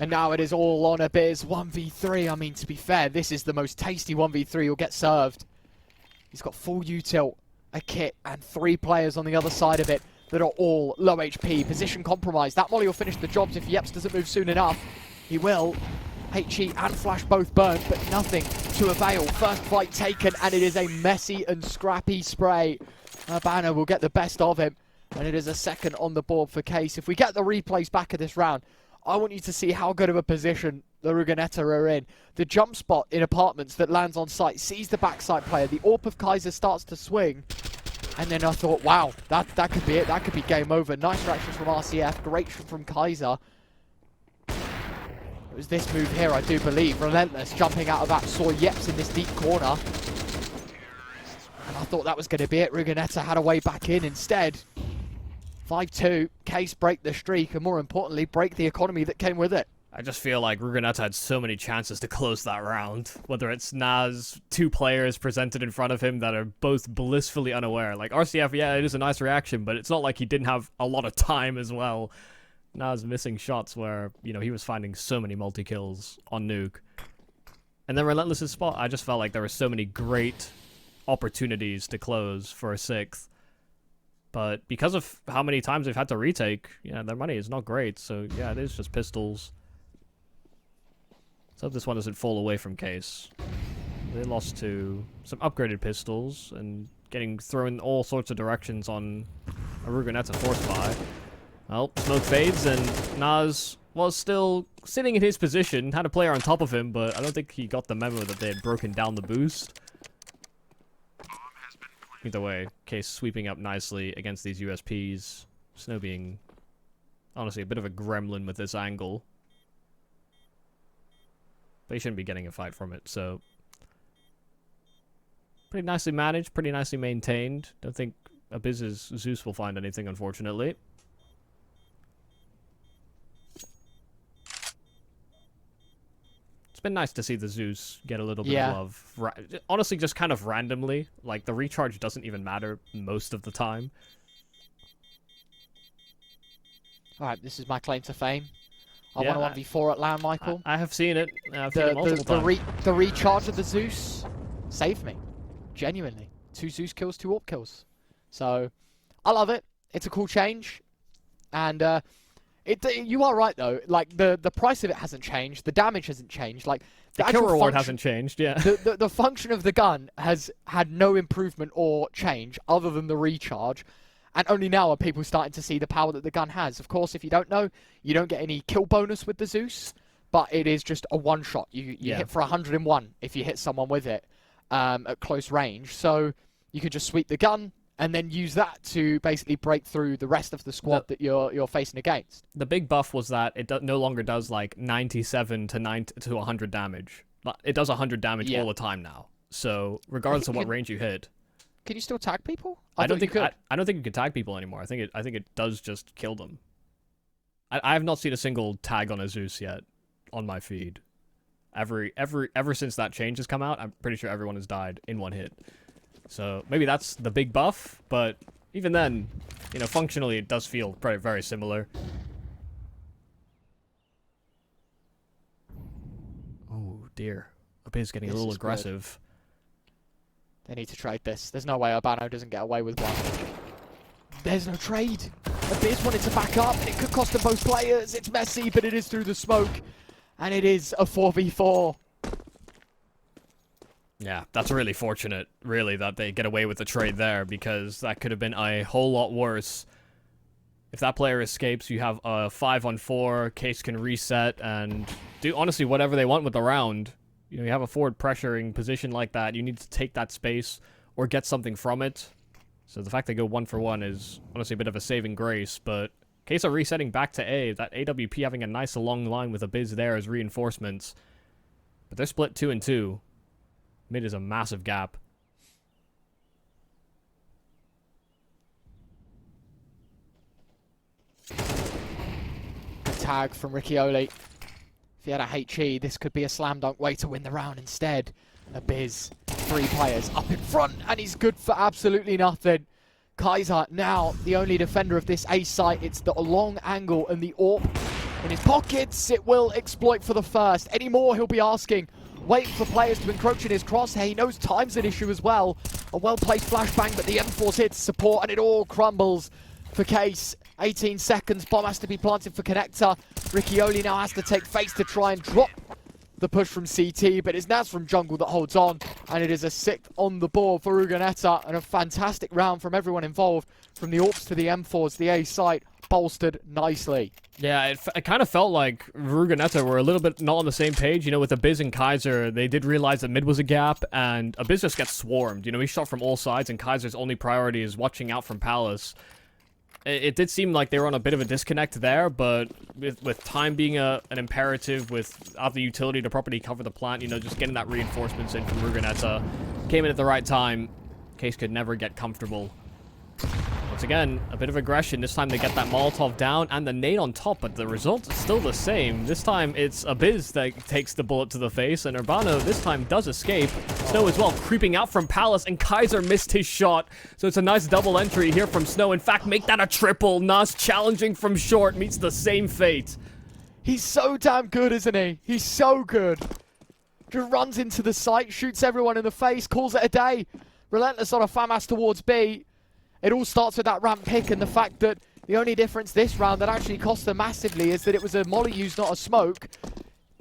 And now it is all on a Biz 1v3. I mean, to be fair, this is the most tasty 1v3 you'll get served. He's got full util, a kit, and 3 players on the other side of it that are all low HP, position compromised. That molly will finish the jobs if Yeps doesn't move soon enough. He will. HE and Flash both burned, but nothing to avail. First fight taken, and it is a messy and scrappy spray. Banner will get the best of him, and it is a second on the board for Case. If we get the replays back of this round, I want you to see how good of a position the Rugonetta are in. The jump spot in apartments that lands on site sees the backside player. The AWP of Kaiser starts to swing. And then I thought, wow, that could be it. That could be game over. Nice reactions from RCF. Great from Kaiser. It was this move here, I do believe. Relentless jumping out of that. Saw Yeps in this deep corner. And I thought that was going to be it. Rugonetta had a way back in instead. 5-2. Case break the streak. And more importantly, break the economy that came with it. I just feel like Rugonetta had so many chances to close that round. Whether it's Nas, 2 players presented in front of him that are both blissfully unaware. Like, RCF, yeah, it is a nice reaction, but it's not like he didn't have a lot of time as well. Nas missing shots where, he was finding so many multi-kills on Nuke. And then Relentless's spot, I just felt like there were so many great opportunities to close for a 6th. But because of how many times they've had to retake, their money is not great. So, yeah, it is just pistols. So this one doesn't fall away from Case. They lost to some upgraded pistols and getting thrown all sorts of directions on a Rugonetta force buy. Well, smoke fades and Nas was still sitting in his position, had a player on top of him, but I don't think he got the memo that they had broken down the boost. Either way, Case sweeping up nicely against these USPs. Snow being, honestly, a bit of a gremlin with this angle. But he shouldn't be getting a fight from it, so... Pretty nicely managed, pretty nicely maintained. Don't think Abiz's Zeus will find anything, unfortunately. It's been nice to see the Zeus get a little bit of love. Honestly, just kind of randomly. Like, the recharge doesn't even matter most of the time. Alright, this is my claim to fame. I want to 1v4 at LAN, Michael. I have seen it. I've seen it multiple times. The recharge of the Zeus saved me. Genuinely. 2 Zeus kills, 2 AWP kills. So, I love it. It's a cool change. And You are right though. Like the price of it hasn't changed. The damage hasn't changed. Like the kill reward hasn't changed. Yeah. The function of the gun has had no improvement or change other than the recharge. And only now are people starting to see the power that the gun has. Of course, if you don't know, you don't get any kill bonus with the Zeus, but it is just a one-shot. You hit for 101 if you hit someone with it at close range. So you could just sweep the gun and then use that to basically break through the rest of the squad that you're facing against. The big buff was that it no longer does like 97 to 100 damage. It does 100 damage all the time now. So regardless of what range you hit. Can you still tag people? I don't think you can tag people anymore. I think it does just kill them. I have not seen a single tag on a Zeus yet on my feed. Ever since that change has come out, I'm pretty sure everyone has died in one hit. So maybe that's the big buff, but even then, you know, functionally it does feel very, very similar. Oh dear, Abiz getting a little aggressive. They need to trade this. There's no way Urbano doesn't get away with one. There's no trade. Abiz wanted to back up. It could cost them both players. It's messy, but it is through the smoke. And it is a 4v4. Yeah, that's really fortunate, really, that they get away with the trade there, because that could have been a whole lot worse. If that player escapes, you have a 5-on-4, Case can reset, and do, honestly, whatever they want with the round. You know, you have a forward pressuring position like that, you need to take that space, or get something from it. So the fact they go 1-for-1 is, honestly, a bit of a saving grace, but Case are resetting back to A, that AWP having a nice long line with Abiz there as reinforcements. But they're split 2-2. Mid is a massive gap. Good tag from Riccioli. If he had a HE, this could be a slam dunk way to win the round instead. Abiz, 3 players up in front, and he's good for absolutely nothing. Kaiser now the only defender of this A site. It's the long angle and the AWP in his pockets. It will exploit for the first. Any more he'll be asking. Waiting for players to encroach in his crosshair. He knows time's an issue as well. A well-placed flashbang, but the M4's here to support, and it all crumbles for Case. 18 seconds, bomb has to be planted for Connector. Riccioli now has to take face to try and drop the push from CT, but it's Naz from Jungle that holds on, and it is a 6th on the board for Ruganetta, and a fantastic round from everyone involved, from the AWPs to the M4s, the A site, bolstered nicely. Yeah, it kind of felt like Ruganetta were a little bit not on the same page. You know, with Abiz and Kaiser, they did realize that mid was a gap, and Abiz just gets swarmed. You know, he shot from all sides, and Kaiser's only priority is watching out from Palace. It did seem like they were on a bit of a disconnect there, but with time being an imperative, without the utility to properly cover the plant, you know, just getting that reinforcements in from Ruganetta came in at the right time. Case could never get comfortable. Once again, a bit of aggression. This time they get that Molotov down and the nade on top, but the result is still the same. This time it's Abiz that takes the bullet to the face, and Urbano this time does escape. Snow as well, creeping out from Palace, and Kaiser missed his shot. So it's a nice double entry here from Snow. In fact, make that a triple. Nas challenging from short meets the same fate. He's so damn good, isn't he? He's so good. Just runs into the site, shoots everyone in the face, calls it a day. Relentless on a FAMAS towards B. It all starts with that ramp pick, and the fact that the only difference this round that actually cost them massively is that it was a molly used, not a smoke.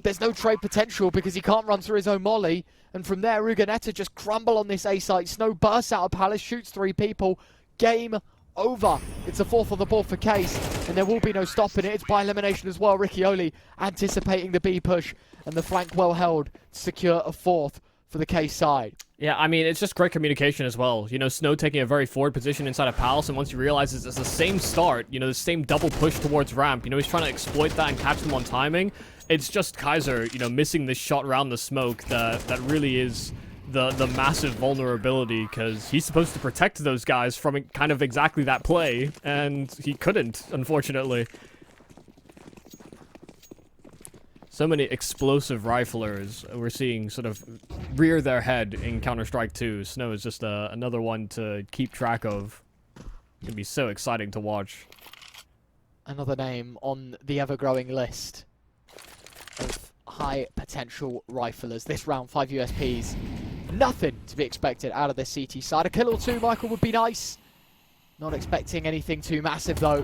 There's no trade potential because he can't run through his own molly. And from there, Ruganetta just crumble on this A site. Snow bursts out of Palace, shoots 3 people. Game over. It's a 4th on the board for Case, and there will be no stopping it. It's by elimination as well. Riccioli anticipating the B push, and the flank well held to secure a 4th for the Case side. Yeah, I mean, it's just great communication as well. You know, Snow taking a very forward position inside of Palace, and once he realizes it's the same start, you know, the same double push towards ramp, you know, he's trying to exploit that and catch them on timing. It's just Kaiser, you know, missing this shot around the smoke that really is the massive vulnerability, because he's supposed to protect those guys from kind of exactly that play, and he couldn't, unfortunately. So many explosive riflers we're seeing sort of rear their head in Counter-Strike 2. Snow is just another one to keep track of. It's going to be so exciting to watch. Another name on the ever-growing list of high-potential riflers. This round, 5 USPs. Nothing to be expected out of the CT side. A kill or 2, Michael, would be nice. Not expecting anything too massive, though.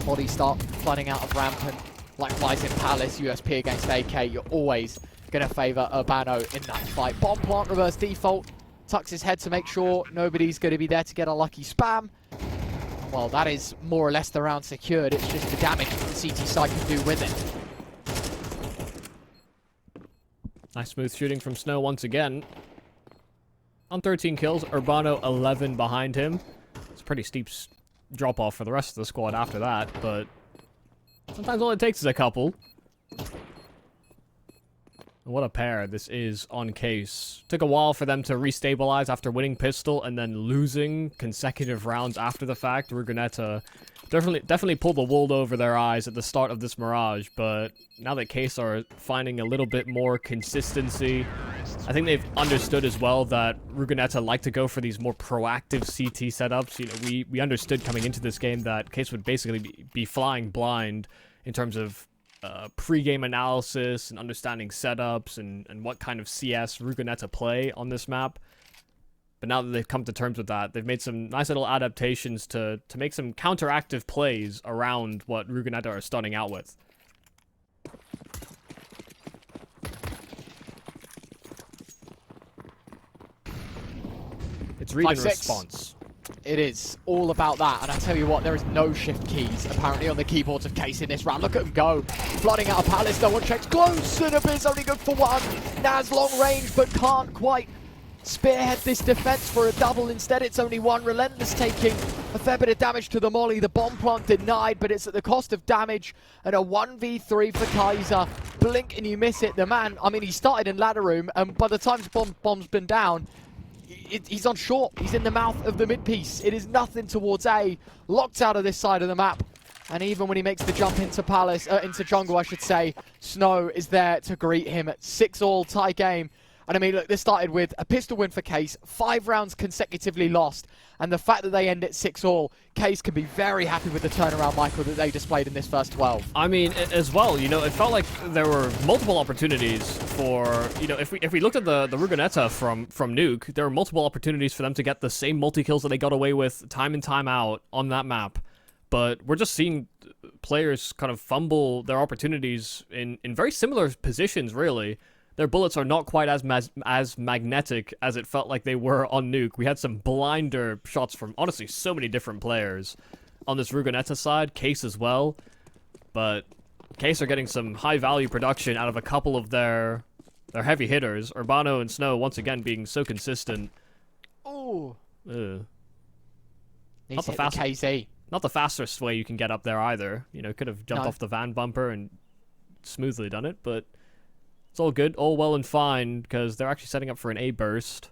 bodies start flooding out of ramp, and likewise in Palace, USP against AK, you're always going to favour Urbano in that fight. Bomb plant, reverse default, tucks his head to make sure nobody's going to be there to get a lucky spam. Well, that is more or less the round secured. It's just the damage the CT side can do with it. Nice smooth shooting from Snow once again. On 13 kills, Urbano 11 behind him. It's a pretty steep drop-off for the rest of the squad after that, but sometimes all it takes is a couple. What a pair this is on Case. Took a while for them to restabilize after winning Pistol and then losing consecutive rounds after the fact. Rugonetta definitely pulled the wool over their eyes at the start of this Mirage, but now that Case are finding a little bit more consistency, I think they've understood as well that Rugonetta like to go for these more proactive CT setups. You know, we understood coming into this game that Case would basically be flying blind in terms of pre-game analysis and understanding setups and what kind of CS Rugonetta play on this map. But now that they've come to terms with that, they've made some nice little adaptations to make some counteractive plays around what Rugonetta are starting out with. It's read and response. It is all about that, and I tell you what, there is no shift keys apparently on the keyboards of Case in this round. Look at him go, flooding out of Palace. No one checks close, and Abyss only good for one. Naz long range, but can't quite spearhead this defense for a double. Instead, it's only one. Relentless taking a fair bit of damage to the molly. The bomb plant denied, but it's at the cost of damage, and a 1v3 for Kaiser. Blink and you miss it. The man, I mean, he started in ladder room, and by the time bomb's been down, he's on short. He's in the mouth of the mid-piece. It is nothing towards A. Locked out of this side of the map. And even when he makes the jump into Palace, into jungle, I should say, Snow is there to greet him at 6-all tie game. And I mean, look, this started with a pistol win for Case, 5 rounds consecutively lost. And the fact that they end at 6-all, Case can be very happy with the turnaround, Michael, that they displayed in this first 12. I mean, as well, you know, it felt like there were multiple opportunities for, you know, if we looked at the Rugonetta from Nuke, there were multiple opportunities for them to get the same multi-kills that they got away with time and time out on that map. But we're just seeing players kind of fumble their opportunities in very similar positions, really. Their bullets are not quite as magnetic as it felt like they were on Nuke. We had some blinder shots from, honestly, so many different players on this Rugonetta side. Case as well. But Case are getting some high-value production out of a couple of their heavy hitters. Urbano and Snow, once again, being so consistent. Oh. Not the KZ. Not the fastest way you can get up there either. You know, could have jumped off the van bumper and smoothly done it, but it's all good, all well and fine, because they're actually setting up for an A burst.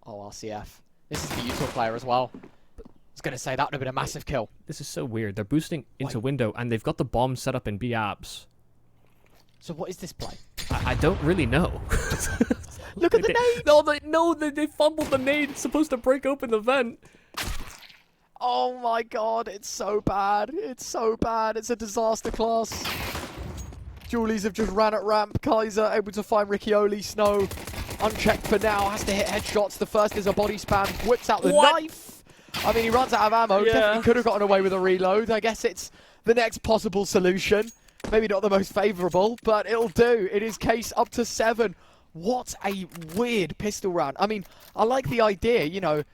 Oh, RCF. This is the Utah player as well. I was going to say, that would have been a massive kill. This is so weird. They're boosting into window, and they've got the bomb set up in B apps. So what is this play? I don't really know. Look at the nade! They fumbled the nade. It's supposed to break open the vent. Oh my god, it's so bad. It's so bad. It's a disaster class. Julies have just ran at ramp. Kaiser able to find Riccioli. Snow unchecked for now. Has to hit headshots. The first is a body spam. Whips out the knife. I mean, he runs out of ammo. Yeah. Definitely could have gotten away with a reload. I guess it's the next possible solution. Maybe not the most favourable, but it'll do. It is Case up to 7. What a weird pistol round. I mean, I like the idea, you know,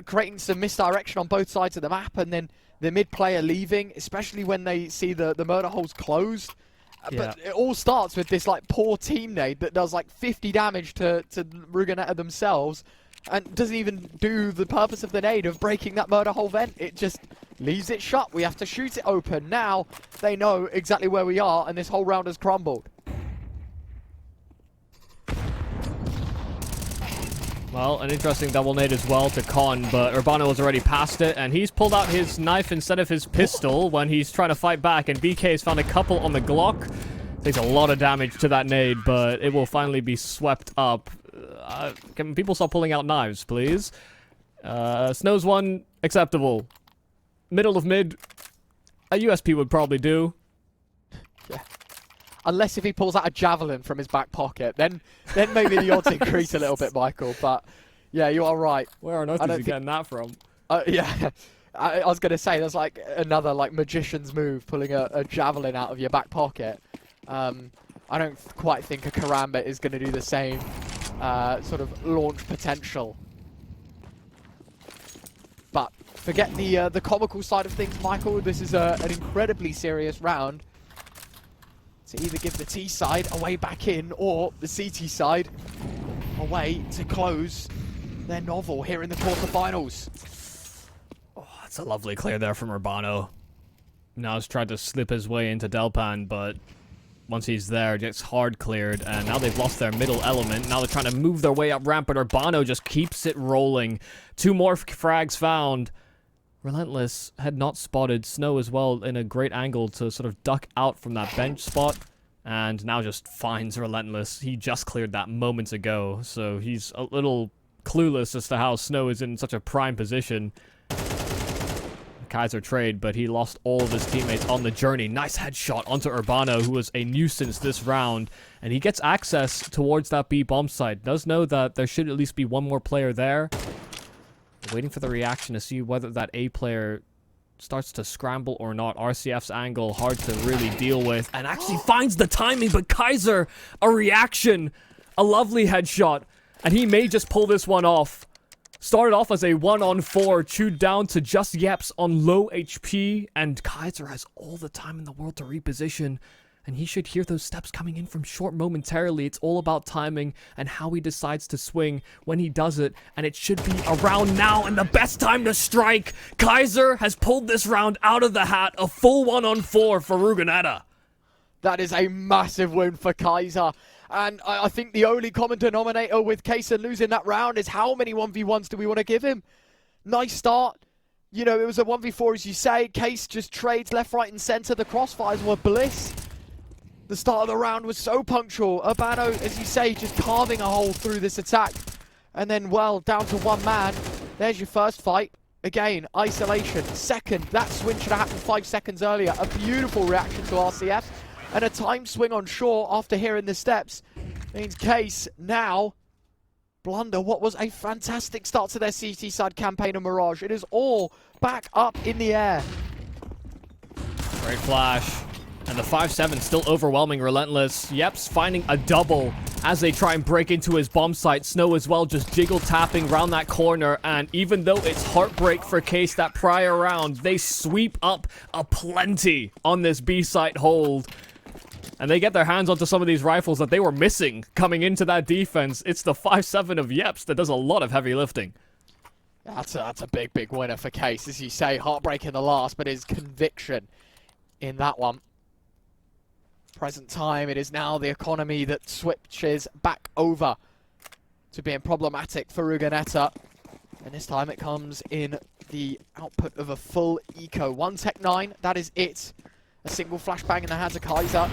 creating some misdirection on both sides of the map and then the mid player leaving, especially when they see the murder holes closed. But it all starts with this like poor team nade that does like 50 damage to Rugonetta themselves and doesn't even do the purpose of the nade of breaking that murder hole vent. It just leaves it shut. We have to shoot it open. Now they know exactly where we are and this whole round has crumbled. Well, an interesting double nade as well to Con, but Urbano was already past it, and he's pulled out his knife instead of his pistol when he's trying to fight back, and BK has found a couple on the Glock. Takes a lot of damage to that nade, but it will finally be swept up. Can people stop pulling out knives, please? Snow's one, acceptable. Middle of mid, a USP would probably do. Yeah. Unless if he pulls out a javelin from his back pocket, then maybe the odds increase a little bit, Michael. But yeah, you are right. Where on earth is he getting that from? Yeah, I was going to say, that's like another like magician's move, pulling a javelin out of your back pocket. I don't quite think a Karambit is going to do the same sort of launch potential. But forget the comical side of things, Michael. This is an incredibly serious round. To either give the T side a way back in, or the CT side a way to close their novel here in the quarterfinals. Oh, that's a lovely clear there from Urbano. Now he's tried to slip his way into Delpan, but once he's there, gets hard cleared, and now they've lost their middle element. Now they're trying to move their way up ramp, but Urbano just keeps it rolling. 2 more frags found. Relentless had not spotted Snow as well in a great angle to sort of duck out from that bench spot, and now just finds Relentless. He just cleared that moments ago, so he's a little clueless as to how Snow is in such a prime position. Kaiser trade, but he lost all of his teammates on the journey. Nice headshot onto Urbano, who was a nuisance this round, and he gets access towards that B bomb site. Does know that there should at least be one more player there. Waiting for the reaction to see whether that A player starts to scramble or not. RCF's angle, hard to really deal with, and actually finds the timing, but Kaiser, a reaction, a lovely headshot, and he may just pull this one off. Started off as a 1-on-4, chewed down to just Yeps on low HP, and Kaiser has all the time in the world to reposition, and he should hear those steps coming in from short momentarily. It's all about timing and how he decides to swing when he does it, and it should be around now, and the best time to strike. Kaiser has pulled this round out of the hat, a full 1-on-4 for Ruganetta. That is a massive win for Kaiser. And I think the only common denominator with Kaysen losing that round is how many 1v1s do we want to give him? Nice start. You know, it was a 1v4, as you say. Case just trades left, right, and center. The crossfires were bliss. The start of the round was so punctual. Urbano, as you say, just carving a hole through this attack. And then, well, down to 1 man. There's your first fight. Again, isolation. Second, that swing should have happened 5 seconds earlier. A beautiful reaction to RCF. And a time swing on shore after hearing the steps means Case now blunder what was a fantastic start to their CT side campaign of Mirage. It is all back up in the air. Great flash. And the 5-7 still overwhelming Relentless. Yeps finding a double as they try and break into his bomb site. Snow as well just jiggle tapping around that corner. And even though it's heartbreak for Case that prior round, they sweep up a plenty on this B site hold. And they get their hands onto some of these rifles that they were missing coming into that defense. It's the 5-7 of Yeps that does a lot of heavy lifting. That's a big, big winner for Case. As you say, heartbreak in the last, but his conviction in that one. Present time, it is now the economy that switches back over to being problematic for Ruganetta. And this time it comes in the output of a full eco. 1 Tech 9, that is it. A single flashbang in the hands of Kaiser.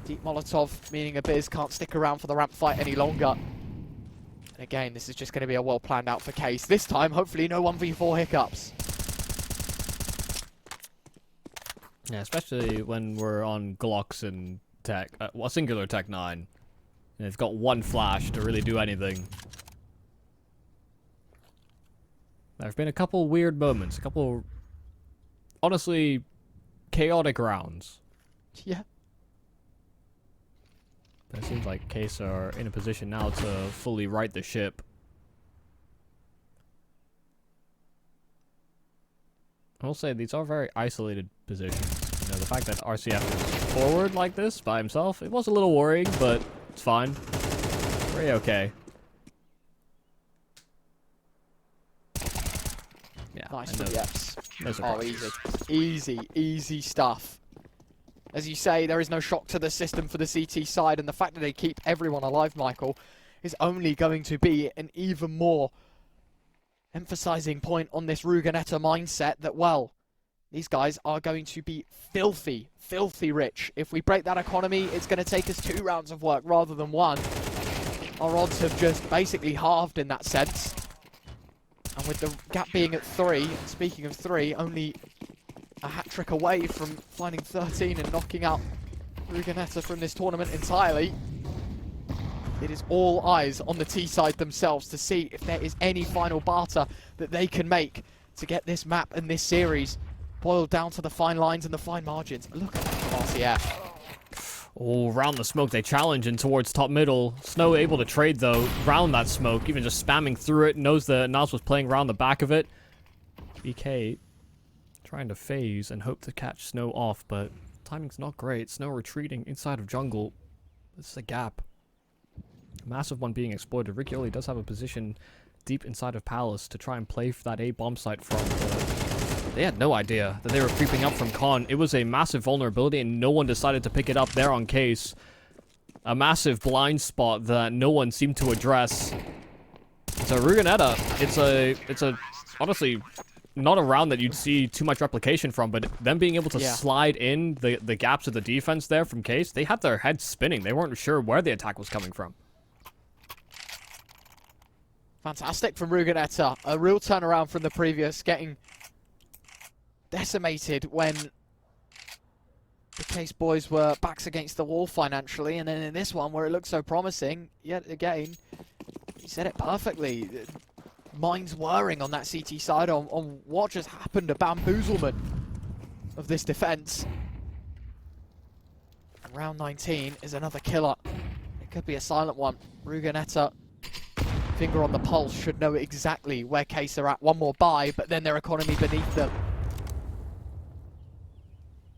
Deep Molotov, meaning Abiz can't stick around for the ramp fight any longer. And again, this is just going to be a well planned out for Case. This time, hopefully no 1v4 hiccups. Yeah, especially when we're on Glocks and Tech, well, singular Tech 9. They've got 1 flash to really do anything. There have been a couple weird moments, a couple, honestly, chaotic rounds. Yeah. But it seems like Case are in a position now to fully right the ship. I will say these are very isolated positions. You know, the fact that RCF is forward like this by himself, it was a little worrying, but it's fine. Very okay. Yeah, Nice for the Yeps. Those are Oh, problems. easy stuff. As you say, there is no shock to the system for the CT side, and the fact that they keep everyone alive, Michael, is only going to be an even more emphasizing point on this Ruganetta mindset that, well, these guys are going to be filthy rich. If we break that economy, it's going to take us 2 rounds of work rather than 1. Our odds have just basically halved in that sense. And with the gap being at 3, speaking of 3, only a hat-trick away from finding 13 and knocking out Ruganetta from this tournament entirely. It is all eyes on the T side themselves to see if there is any final barter that they can make to get this map and this series boiled down to the fine lines and the fine margins. Look at that from RCF. Oh, round the smoke, they challenge in towards top middle. Snow able to trade, though, round that smoke, even just spamming through it. Knows that Nas was playing around the back of it. BK trying to phase and hope to catch Snow off, but timing's not great. Snow retreating inside of jungle. This is a gap. A massive one being exploited. Riccioli does have a position deep inside of Palace to try and play for that A bomb site from they had no idea that they were creeping up from Con. It was a massive vulnerability and no one decided to pick it up there on Case. A massive blind spot that no one seemed to address. So Ruganetta, it's a honestly not a round that you'd see too much replication from, but them being able to slide in the gaps of the defense there from Case, they had their heads spinning. They weren't sure where the attack was coming from. Fantastic from Ruganetta. A real turnaround from the previous, getting decimated when the Case boys were backs against the wall financially, and then in this one where it looks so promising, yet again, you said it perfectly. Minds whirring on that CT side on what just happened, a bamboozlement of this defense. And round 19 is another killer. It could be a silent one. Ruganetta, finger on the pulse, should know exactly where Case are at. One more buy, but then their economy beneath them.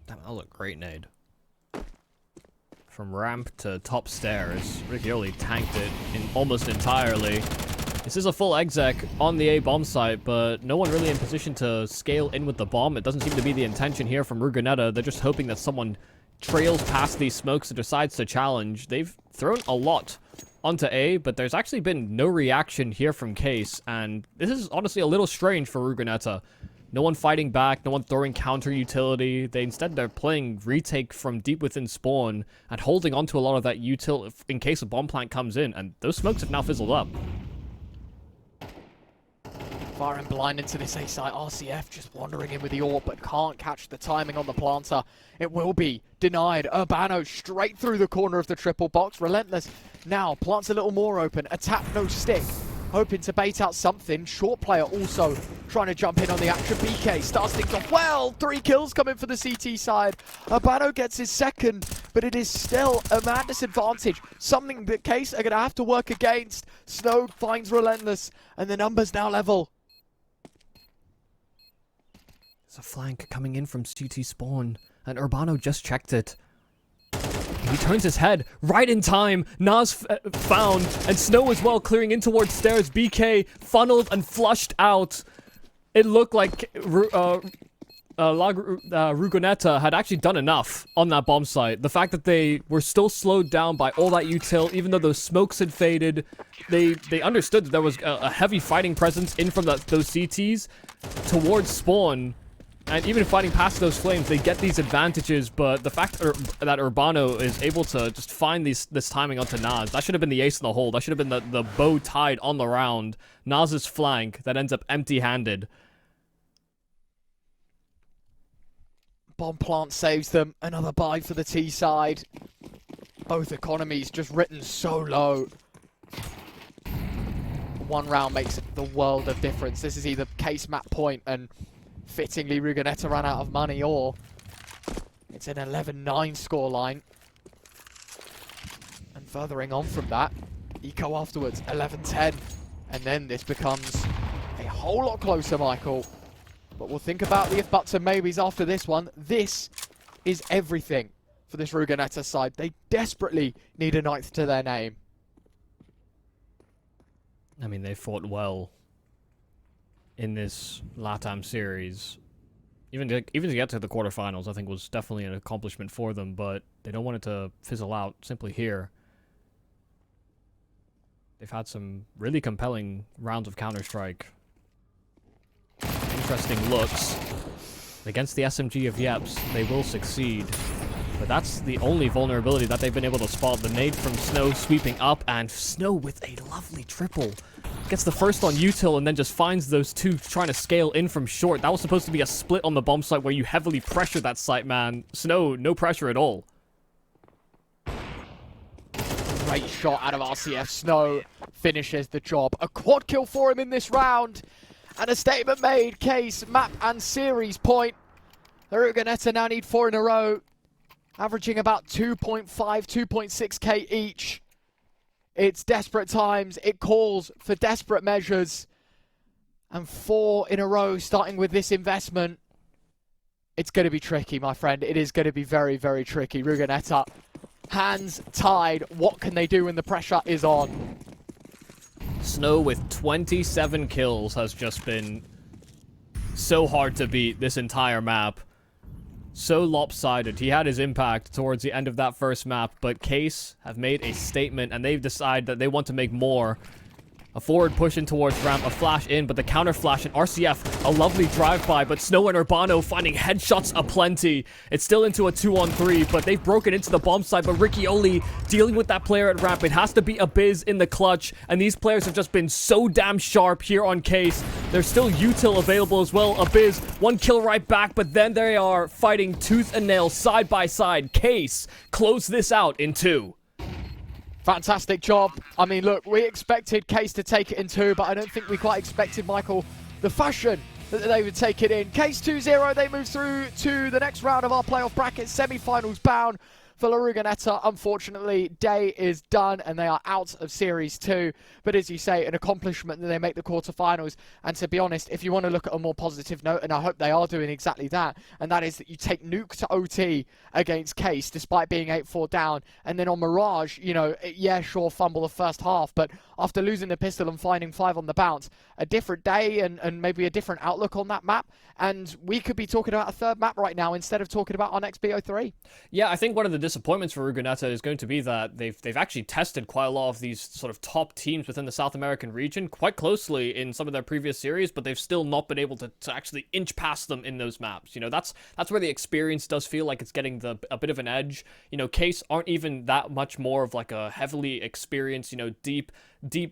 Damn, that looked great, Nade. From ramp to top stairs, Riccioli tanked it in almost entirely. This is a full exec on the A bomb site, but no one really in position to scale in with the bomb. It doesn't seem to be the intention here from Ruganetta. They're just hoping that someone trails past these smokes and decides to challenge. They've thrown a lot onto A, but there's actually been no reaction here from Case, and this is honestly a little strange for Ruganetta. No one fighting back, no one throwing counter utility. They're playing retake from deep within spawn and holding onto a lot of that util in case a bomb plant comes in, and those smokes have now fizzled up. Firing blind into this A site. RCF just wandering in with the AWP, but can't catch the timing on the planter. It will be denied. Urbano straight through the corner of the triple box. Relentless now plants a little more open. Attack, no stick. Hoping to bait out something. Short player also trying to jump in on the action. BK starts things off well. 3 kills coming for the CT side. Urbano gets his second, but it is still a man disadvantage. Something that Case are going to have to work against. Snow finds Relentless, and the numbers now level. There's a flank coming in from CT spawn, and Urbano just checked it. He turns his head right in time. Nas found, and Snow as well clearing in towards stairs. BK funneled and flushed out. It looked like Ruganetta had actually done enough on that bomb site. The fact that they were still slowed down by all that util, even though those smokes had faded, they understood that there was a heavy fighting presence in from those CTs towards spawn. And even fighting past those flames, they get these advantages, but the fact that Urbano is able to just find this timing onto Nas, that should have been the ace in the hole. That should have been the bow tied on the round. Nas's flank that ends up empty-handed. Bomb plant saves them. Another buy for the T side. Both economies just written so low. One round makes the world of difference. This is either Case map point and fittingly Ruganetta ran out of money, or it's an 11-9 scoreline. And furthering on from that, Eco afterwards, 11-10. And then this becomes a whole lot closer, Michael. But we'll think about the if buts and maybes after this one. This is everything for this Ruganetta side. They desperately need a ninth to their name. I mean, they fought well in this LATAM series. Even to get to the quarterfinals, I think, was definitely an accomplishment for them, but they don't want it to fizzle out simply here. They've had some really compelling rounds of Counter-Strike. Interesting looks. Against the SMG of Yeps, they will succeed. But that's the only vulnerability that they've been able to spot. The nade from Snow sweeping up, and Snow with a lovely triple. Gets the first on util and then just finds those two trying to scale in from short. That was supposed to be a split on the bomb site where you heavily pressure that site, man. Snow, no pressure at all. Great shot out of RCF. Snow finishes the job. A quad kill for him in this round. And a statement made. Case, map and series point. The Ruganetta now need 4 in a row. Averaging about 2.5, 2.6k each. It's desperate times. It calls for desperate measures. And 4 in a row starting with this investment. It's going to be tricky, my friend. It is going to be very, very tricky. Ruganetta, hands tied. What can they do when the pressure is on? Snow with 27 kills has just been so hard to beat this entire map. So lopsided. He had his impact towards the end of that first map, but Case have made a statement and they've decided that they want to make more. A forward push in towards ramp, a flash in, but the counter flash and RCF, a lovely drive-by, but Snow and Urbano finding headshots aplenty. It's still into a 2-on-3, but they've broken into the bomb side, but Riccioli dealing with that player at ramp. It has to be Abiz in the clutch, and these players have just been so damn sharp here on Case. There's still util available as well. Abiz, 1 kill right back, but then they are fighting tooth and nail side by side. Case close this out in 2. Fantastic job. I mean, look, we expected Case to take it in 2, but I don't think we quite expected, Michael, the fashion that they would take it in. Case 2-0, they move through to the next round of our playoff bracket, semi-finals bound. For La Ruganetta, unfortunately, day is done and they are out of Series 2. But as you say, an accomplishment that they make the quarterfinals. And to be honest, if you want to look at a more positive note, and I hope they are doing exactly that, and that is that you take Nuke to OT against Case, despite being 8-4 down. And then on Mirage, you know, yeah, sure, fumble the first half, but after losing the pistol and finding 5 on the bounce, a different day and maybe a different outlook on that map. And we could be talking about a third map right now instead of talking about our next BO3. Yeah, I think one of the disappointments for Ruganetta is going to be that they've actually tested quite a lot of these sort of top teams within the South American region quite closely in some of their previous series, but they've still not been able to actually inch past them in those maps. You know, that's where the experience does feel like it's getting a bit of an edge. You know, Case aren't even that much more of like a heavily experienced, you know, deep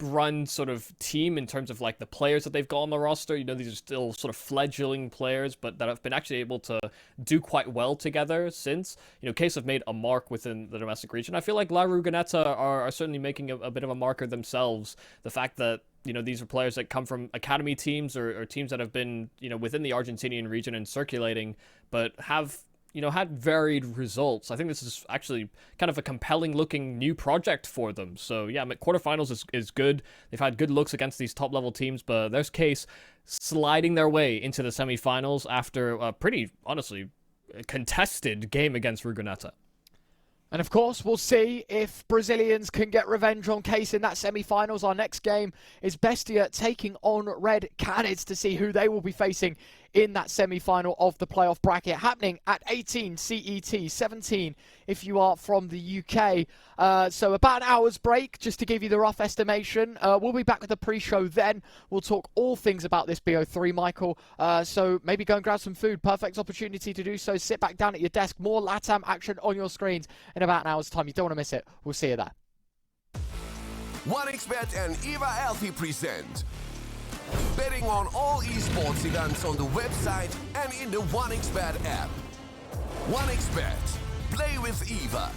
run sort of team in terms of like the players that they've got on the roster. You know, these are still sort of fledgling players, but that have been actually able to do quite well together since. You know, Case have made a mark within the domestic region. I feel like La Ruganetta are certainly making a bit of a marker themselves. The fact that, you know, these are players that come from academy teams or teams that have been, you know, within the Argentinian region and circulating, but have, you know, had varied results. I think this is actually kind of a compelling looking new project for them. So yeah, quarterfinals is good. They've had good looks against these top level teams, but there's Case sliding their way into the semifinals after a pretty, honestly, contested game against Ruganetta. And of course, we'll see if Brazilians can get revenge on Case in that semi-finals. Our next game is Bestia taking on Red Canids to see who they will be facing in that semi-final of the playoff bracket, happening at 18 CET, 17 if you are from the UK. So about an hour's break, just to give you the rough estimation. We'll be back with the pre-show then. We'll talk all things about this BO3, Michael. So maybe go and grab some food. Perfect opportunity to do so. Sit back down at your desk. More LATAM action on your screens in about an hour's time. You don't want to miss it. We'll see you there. 1xBet and Eva Alfie present betting on all esports events on the website and in the 1xBet app. 1xBet. Play with Eva.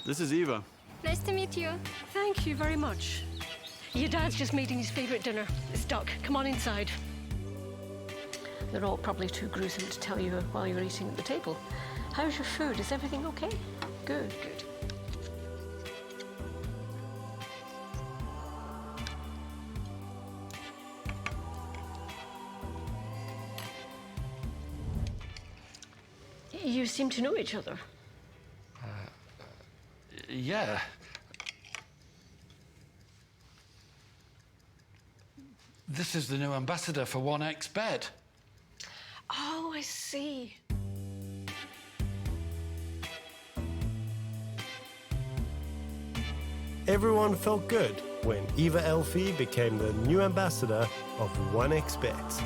This is Eva. Nice to meet you. Thank you very much. Your dad's just making his favourite dinner. It's duck. Come on inside. They're all probably too gruesome to tell you while you're eating at the table. How's your food? Is everything okay? Good, good. You seem to know each other. Yeah. This is the new ambassador for 1xBet. Oh, I see. Everyone felt good when Eva Elfie became the new ambassador of 1xBet.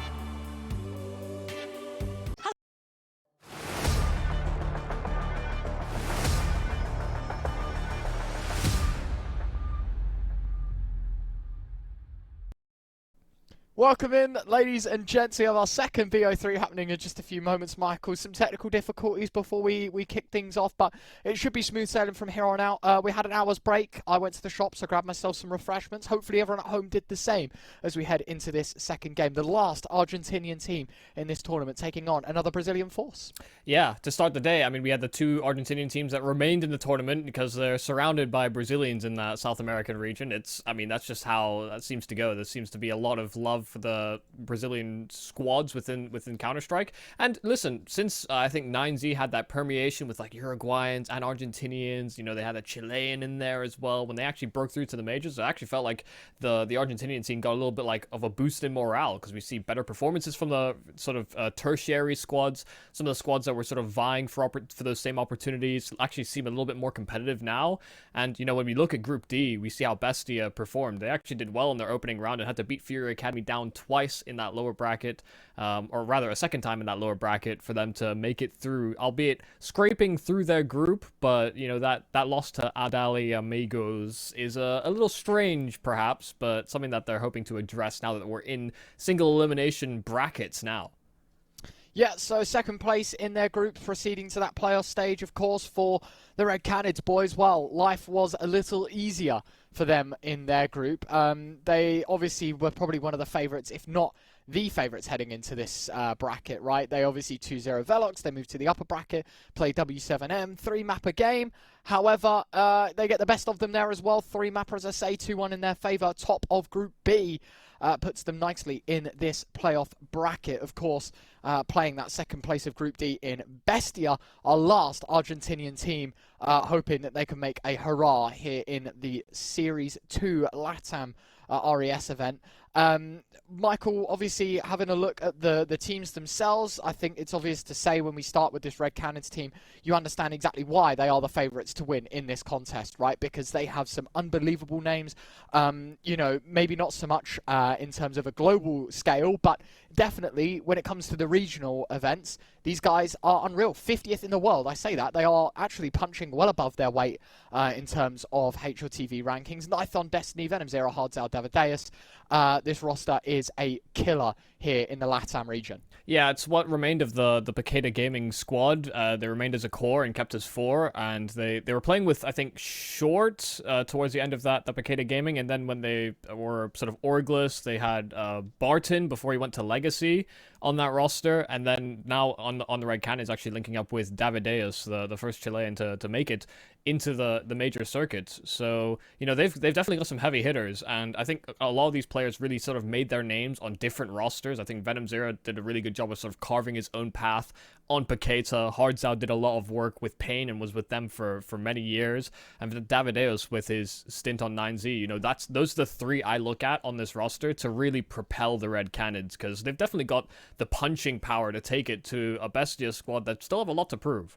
Welcome in, ladies and gents. We have our second BO3 happening in just a few moments, Michael. Some technical difficulties before we kick things off, but it should be smooth sailing from here on out. We had an hour's break. I went to the shops. I grabbed myself some refreshments. Hopefully everyone at home did the same as we head into this second game. The last Argentinian team in this tournament taking on another Brazilian force. Yeah, to start the day, I mean, we had the two Argentinian teams that remained in the tournament because they're surrounded by Brazilians in that South American region. That's just how that seems to go. There seems to be a lot of love for the Brazilian squads within Counter-Strike. And listen, since I think 9Z had that permeation with like Uruguayans and Argentinians, you know, they had a Chilean in there as well. When they actually broke through to the majors, it actually felt like the Argentinian team got a little bit like of a boost in morale because we see better performances from the sort of tertiary squads. Some of the squads that were sort of vying for those same opportunities actually seem a little bit more competitive now. And, you know, when we look at Group D, we see how Bestia performed. They actually did well in their opening round and had to beat Fury Academy down twice in that lower bracket, or rather a second time in that lower bracket for them to make it through, albeit scraping through their group. But, you know, that loss to Adali Amigos is a little strange, perhaps, but something that they're hoping to address now that we're in single elimination brackets now. Yeah, so second place in their group, proceeding to that playoff stage, of course, for the Red Canids boys. Well, life was a little easier for them in their group. They obviously were probably one of the favourites, if not the favourites heading into this bracket, right? They obviously 2-0 Velox, they moved to the upper bracket, play W7M, 3-map a game. However, they get the best of them there as well. 3-mapper, as I say, 2-1 in their favour, top of Group B. Puts them nicely in this playoff bracket, of course, playing that second place of Group D in Bestia, our last Argentinian team, hoping that they can make a hurrah here in the Series 2 LATAM RES event. Michael, obviously, having a look at the teams themselves, I think it's obvious to say when we start with this Red Cannons team, you understand exactly why they are the favourites to win in this contest, right? Because they have some unbelievable names, you know, maybe not so much in terms of a global scale, but definitely when it comes to the regional events, these guys are unreal. 50th in the world, I say that. They are actually punching well above their weight in terms of HLTV rankings. Nithon, Destiny, Venom Zero, Hardzal, Davideus. This roster is a killer here in the LATAM region. Yeah, it's what remained of the Picada Gaming squad. They remained as a core and kept as 4, and they were playing with, I think, Short towards the end of the Picada Gaming, and then when they were sort of orgless, they had Barton before he went to Legacy on that roster, and then now on the Red Cannons actually linking up with Davideus, the first Chilean to make it into the major circuits. So, you know, they've definitely got some heavy hitters, and I think a lot of these players really sort of made their names on different rosters. I think Venom Zero did a really good job of sort of carving his own path on Picata. Hardzal did a lot of work with Pain and was with them for many years. And Davideus with his stint on 9Z, you know, those are the 3 I look at on this roster to really propel the Red Cannons, because they've definitely got the punching power to take it to a Bestia squad that still have a lot to prove.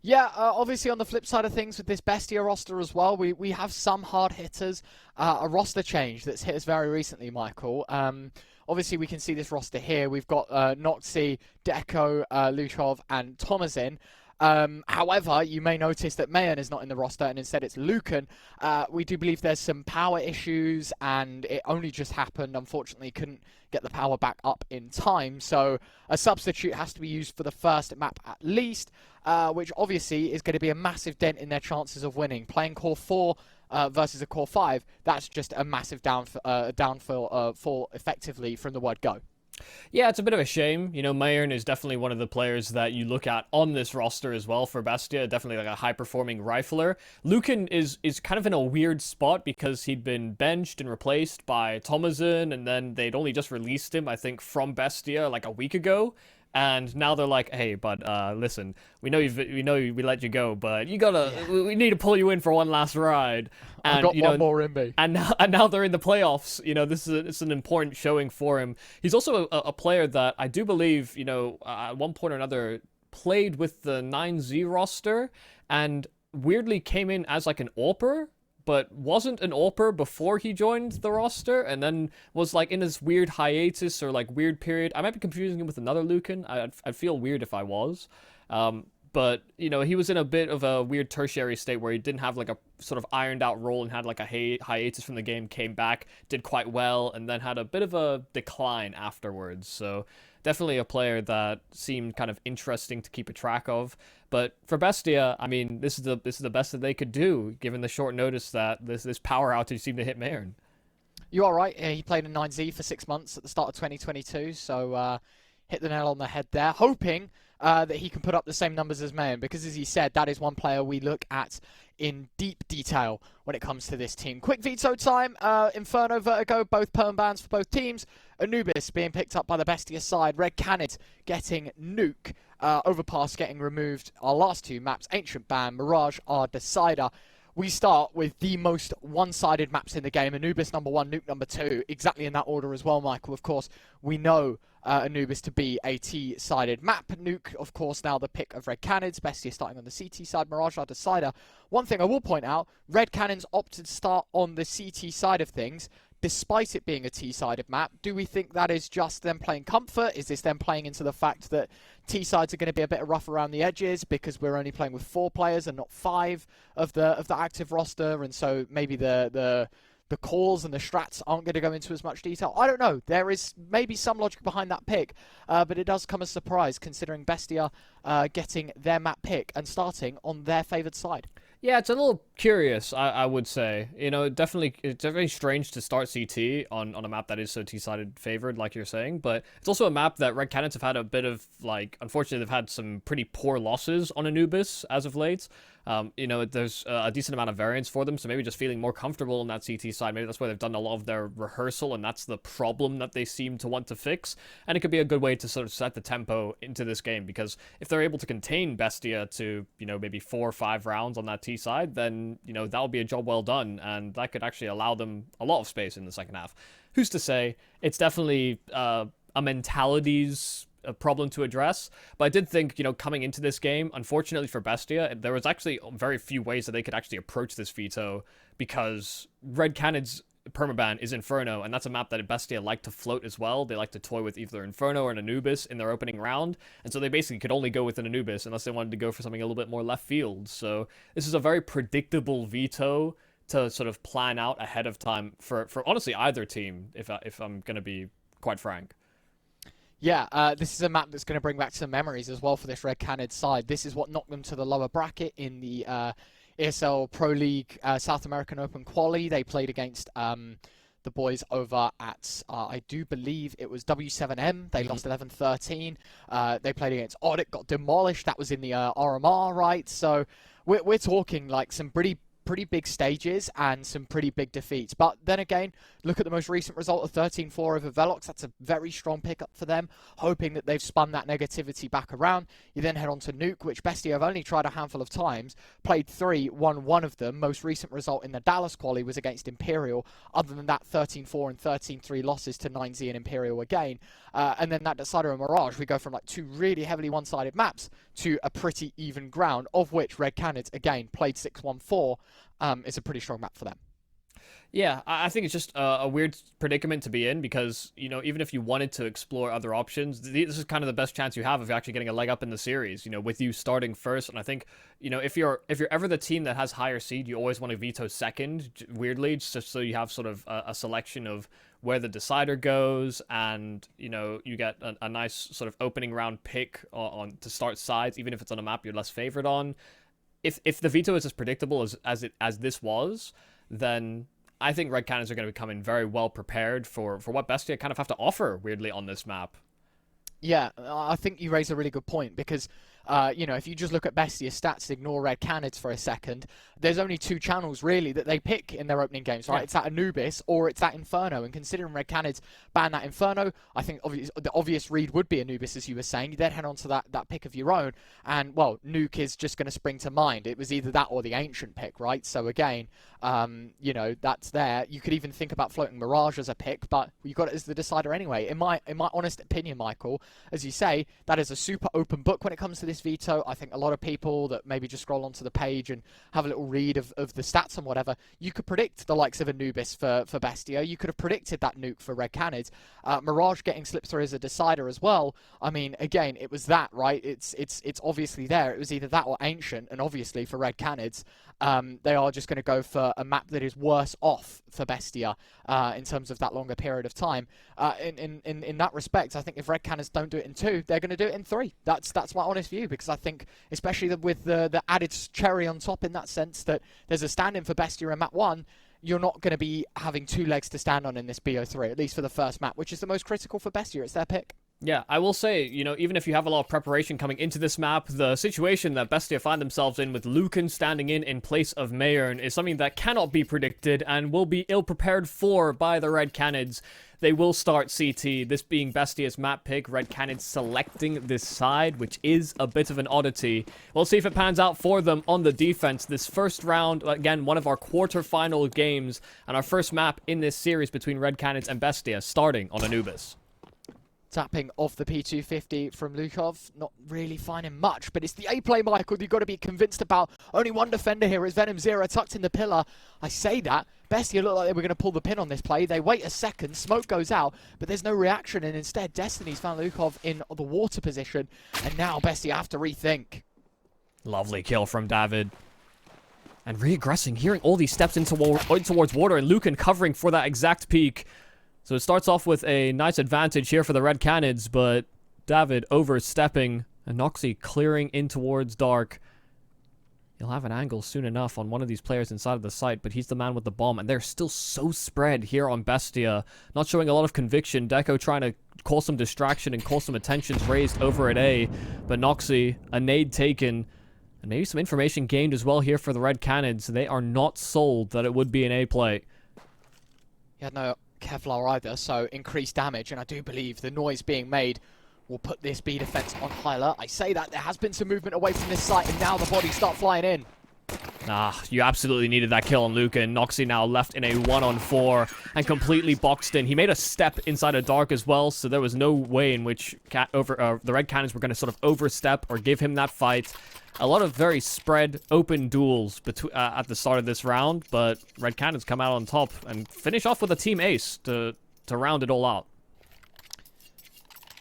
Yeah, obviously on the flip side of things with this Bestia roster as well, we have some hard hitters. A roster change that's hit us very recently, Michael. Obviously, we can see this roster here. We've got Noxy, Deco, Luchov, and Tomazin. However, you may notice that Mayan is not in the roster and instead it's Lucan. We do believe there's some power issues and it only just happened. Unfortunately, couldn't get the power back up in time. So a substitute has to be used for the first map at least, which obviously is going to be a massive dent in their chances of winning. Playing Core 4 versus a Core 5, that's just a massive downfall effectively from the word go. Yeah, it's a bit of a shame. You know, Mayern is definitely one of the players that you look at on this roster as well for Bestia. Definitely like a high-performing rifler. Lucan is kind of in a weird spot because he'd been benched and replaced by Thomason, and then they'd only just released him, I think, from Bestia like a week ago. And now they're like, hey, but listen, we know we let you go, but you gotta, we need to pull you in for one last ride. And, I've got one more in me. And now they're in the playoffs. You know, it's an important showing for him. He's also a player that I do believe, you know, at one point or another played with the 9Z roster and weirdly came in as like an AWPer, but wasn't an AWPer before he joined the roster, and then was like in this weird hiatus or like weird period. I might be confusing him with another Lucan. I'd feel weird if I was. But, you know, he was in a bit of a weird tertiary state where he didn't have like a sort of ironed out role and had like a hiatus from the game, came back, did quite well, and then had a bit of a decline afterwards. So definitely a player that seemed kind of interesting to keep a track of. But for Bestia, I mean, this is the best that they could do, given the short notice that this power outage seemed to hit Mayern. You are right. He played in 9Z for 6 months at the start of 2022, so hit the nail on the head there, hoping that he can put up the same numbers as Mayern, because as he said, that is one player we look at in deep detail when it comes to this team. Quick veto time. Inferno, Vertigo, both perm bans for both teams. Anubis being picked up by the Bestia side. Red Canids getting Nuke. Overpass getting removed. Our last two maps, Ancient ban, Mirage, our decider. We start with the most one-sided maps in the game. Anubis number 1, Nuke number 2. Exactly in that order as well, Michael. Of course, we know Anubis to be a T-sided map. Nuke, of course, now the pick of Red Canids. Bestia starting on the CT side. Mirage, our decider. One thing I will point out, Red Cannons opted to start on the CT side of things, despite it being a T-sided map. Do we think that is just them playing comfort? Is this them playing into the fact that T-sides are going to be a bit rough around the edges because we're only playing with 4 players and not 5 of the active roster, and so maybe the calls and the strats aren't going to go into as much detail? I don't know. There is maybe some logic behind that pick, but it does come as a surprise considering Bestia getting their map pick and starting on their favoured side. Yeah, it's a little curious, I would say. You know, it's definitely strange to start CT on a map that is so T-sided favored, like you're saying, but it's also a map that Red Canids have had a bit of, like, unfortunately, they've had some pretty poor losses on Anubis as of late. You know, there's a decent amount of variance for them, so maybe just feeling more comfortable on that CT side. Maybe that's why they've done a lot of their rehearsal, and that's the problem that they seem to want to fix. And it could be a good way to sort of set the tempo into this game, because if they're able to contain Bestia to, you know, maybe 4 or 5 rounds on that T side, then, you know, that'll be a job well done, and that could actually allow them a lot of space in the second half. Who's to say? It's definitely a mentalities a problem to address, but I did think, you know, coming into this game, unfortunately for Bestia, there was actually very few ways that they could actually approach this veto, because Red Canids permaban is Inferno, and that's a map that Bestia like to float as well. They like to toy with either Inferno or an Anubis in their opening round, and so they basically could only go with an Anubis unless they wanted to go for something a little bit more left field. So this is a very predictable veto to sort of plan out ahead of time for honestly either team, if I'm going to be quite frank. Yeah, this is a map that's going to bring back some memories as well for this Red Canids side. This is what knocked them to the lower bracket in the ESL Pro League South American Open Quali. They played against the boys over at, I do believe it was W7M. They lost 11-13. They played against Audit, got demolished. That was in the RMR, right? So we're talking like some pretty big stages and some pretty big defeats. But then again, look at the most recent result of 13-4 over Velox. That's a very strong pickup for them, hoping that they've spun that negativity back around. You then head on to Nuke, which Bestia have only tried a handful of times, played 3, won 1 of them. Most recent result in the Dallas quali was against Imperial. Other than that, 13-4 and 13-3 losses to 9Z and Imperial again. And then that Decider and Mirage, we go from like 2 really heavily one-sided maps to a pretty even ground, of which Red Canids, again, played 6-1-4. Is a pretty strong map for them. Yeah, I think it's just a weird predicament to be in because, you know, even if you wanted to explore other options, this is kind of the best chance you have of actually getting a leg up in the series, you know, with you starting first. And I think, you know, if you're ever the team that has higher seed, you always want to veto second, weirdly, just so you have sort of a selection of where the decider goes, and, you know, you get a nice sort of opening round pick on to start sides, even if it's on a map you're less favored on. If the veto is as predictable as this was, then I think Red Cannons are going to be coming very well prepared for what Bestia kind of have to offer, weirdly, on this map. Yeah, I think you raise a really good point because, you know, if you just look at Bestia's stats and ignore Red Canids for a second, there's only 2 channels really that they pick in their opening games, right? Yeah. It's that Anubis or it's that Inferno. And considering Red Canids ban that Inferno, I think the obvious read would be Anubis, as you were saying. You then head on to that pick of your own. And, well, Nuke is just going to spring to mind. It was either that or the Ancient pick, right? So, again, you know, that's there. You could even think about floating Mirage as a pick, but you got it as the decider anyway. In my honest opinion, Michael, as you say, that is a super open book when it comes to this veto. I think a lot of people that maybe just scroll onto the page and have a little read of the stats and whatever, you could predict the likes of Anubis for Bestia. You could have predicted that Nuke for Red Canids. Mirage getting slipped through as a decider as well. I mean, again, it was that, right? It's obviously there. It was either that or Ancient, and obviously for Red Canids, they are just going to go for a map that is worse off for Bestia in terms of that longer period of time. In that respect, I think if Red Cannons don't do it in 2, they're going to do it in 3. That's my honest view, because I think, especially with the added cherry on top in that sense that there's a stand-in for Bestia in map 1, you're not going to be having 2 legs to stand on in this BO3, at least for the first map, which is the most critical for Bestia. It's their pick. Yeah, I will say, you know, even if you have a lot of preparation coming into this map, the situation that Bestia find themselves in with Lucan standing in place of Mayern is something that cannot be predicted and will be ill-prepared for by the Red Canids. They will start CT, this being Bestia's map pick, Red Canids selecting this side, which is a bit of an oddity. We'll see if it pans out for them on the defense. This first round, again, one of our quarterfinal games, and our first map in this series between Red Canids and Bestia, starting on Anubis. Tapping off the P250 from Lukov. Not really finding much, but it's the A play, Michael, you've got to be convinced about. Only one defender here is Venom Zero, tucked in the pillar. I say that. Bestia looked like they were going to pull the pin on this play. They wait a second, smoke goes out, but there's no reaction, and instead Destiny's found Lukov in the water position, and now Bestia have to rethink. Lovely kill from David. And re-aggressing, hearing all these steps in towards water, and Lucan covering for that exact peak. So it starts off with a nice advantage here for the Red Canids, but David overstepping and Noxy clearing in towards Dark. He'll have an angle soon enough on one of these players inside of the site, but he's the man with the bomb, and they're still so spread here on Bestia. Not showing a lot of conviction. Deco trying to cause some distraction and cause some attentions raised over at A, but Noxy, a nade taken, and maybe some information gained as well here for the Red Canids. They are not sold that it would be an A play. Yeah, no Kevlar either, so increased damage, and I do believe the noise being made will put this B defense on high alert. I say that there has been some movement away from this site, and now the bodies start flying in. You absolutely needed that kill on Lucan. Noxy now left in a 1-on-4 and completely boxed in. He made a step inside of Dark as well, so there was no way in which the Red Cannons were going to sort of overstep or give him that fight. A lot of very spread, open duels at the start of this round, but Red Cannons come out on top and finish off with a team ace to round it all out.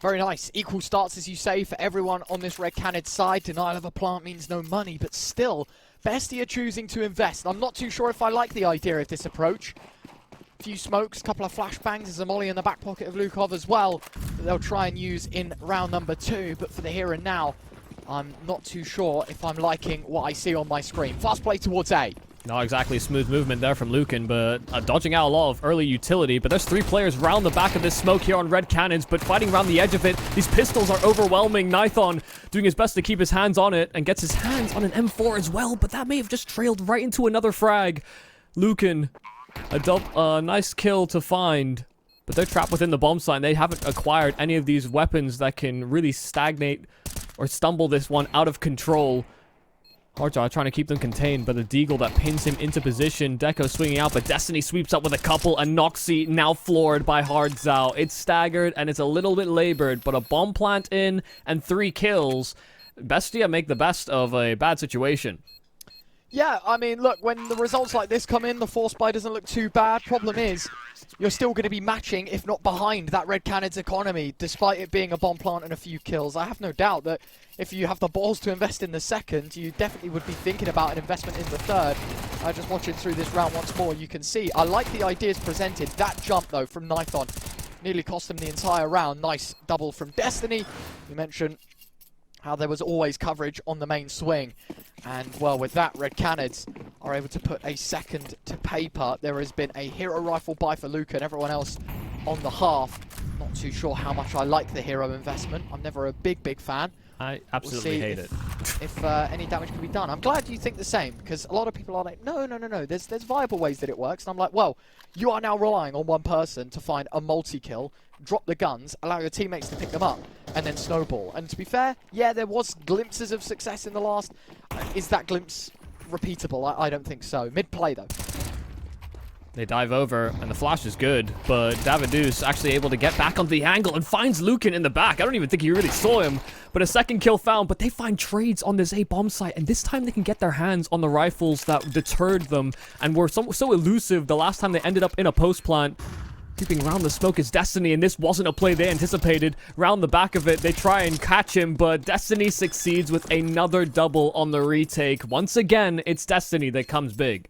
Very nice. Equal starts, as you say, for everyone on this Red Cannid side. Denial of a plant means no money, but still, Bestia choosing to invest. I'm not too sure if I like the idea of this approach. A few smokes, a couple of flashbangs. There's a molly in the back pocket of Lukov as well that they'll try and use in round number 2, but for the here and now, I'm not too sure if I'm liking what I see on my screen. Fast play towards A. Not exactly smooth movement there from Lucan, but dodging out a lot of early utility. But there's 3 players round the back of this smoke here on Red Cannons, but fighting around the edge of it. These pistols are overwhelming. Nython doing his best to keep his hands on it and gets his hands on an M4 as well, but that may have just trailed right into another frag. Lucan, a nice kill to find, but they're trapped within the bomb site, and they haven't acquired any of these weapons that can really stagnate or stumble this one out of control. Hardjaw trying to keep them contained, but the Deagle that pins him into position. Deco swinging out, but Destiny sweeps up with a couple, and Noxy now floored by Hardzao. It's staggered, and it's a little bit labored, but a bomb plant in and 3 kills. Bestia make the best of a bad situation. Yeah, I mean, look, when the results like this come in, the force buy doesn't look too bad. Problem is, you're still going to be matching, if not behind, that Red Cannon's economy, despite it being a bomb plant and a few kills. I have no doubt that if you have the balls to invest in the second, you definitely would be thinking about an investment in the third. Just watching through this round once more, you can see. I like the ideas presented. That jump, though, from Nython nearly cost him the entire round. Nice double from Destiny. You mentioned how there was always coverage on the main swing. And, well, with that, Red Canids are able to put a second to paper. There has been a hero rifle buy for Luca and everyone else on the half. Not too sure how much I like the hero investment. I'm never a big fan. I absolutely hate it. If any damage can be done. I'm glad you think the same, because a lot of people are like, no. There's viable ways that it works. And I'm like, well, you are now relying on one person to find a multi-kill, drop the guns, allow your teammates to pick them up, and then snowball. And to be fair, yeah, there was glimpses of success in the last. Is that glimpse repeatable? I don't think so. Mid-play, though. They dive over, and the flash is good, but Davidous actually able to get back on the angle and finds Lucan in the back. I don't even think he really saw him, but a second kill found, but they find trades on this A bomb site, and this time they can get their hands on the rifles that deterred them and were so elusive the last time they ended up in a post plant. Creeping around the smoke is Destiny, and this wasn't a play they anticipated. Round the back of it, they try and catch him, but Destiny succeeds with another double on the retake. Once again, it's Destiny that comes big.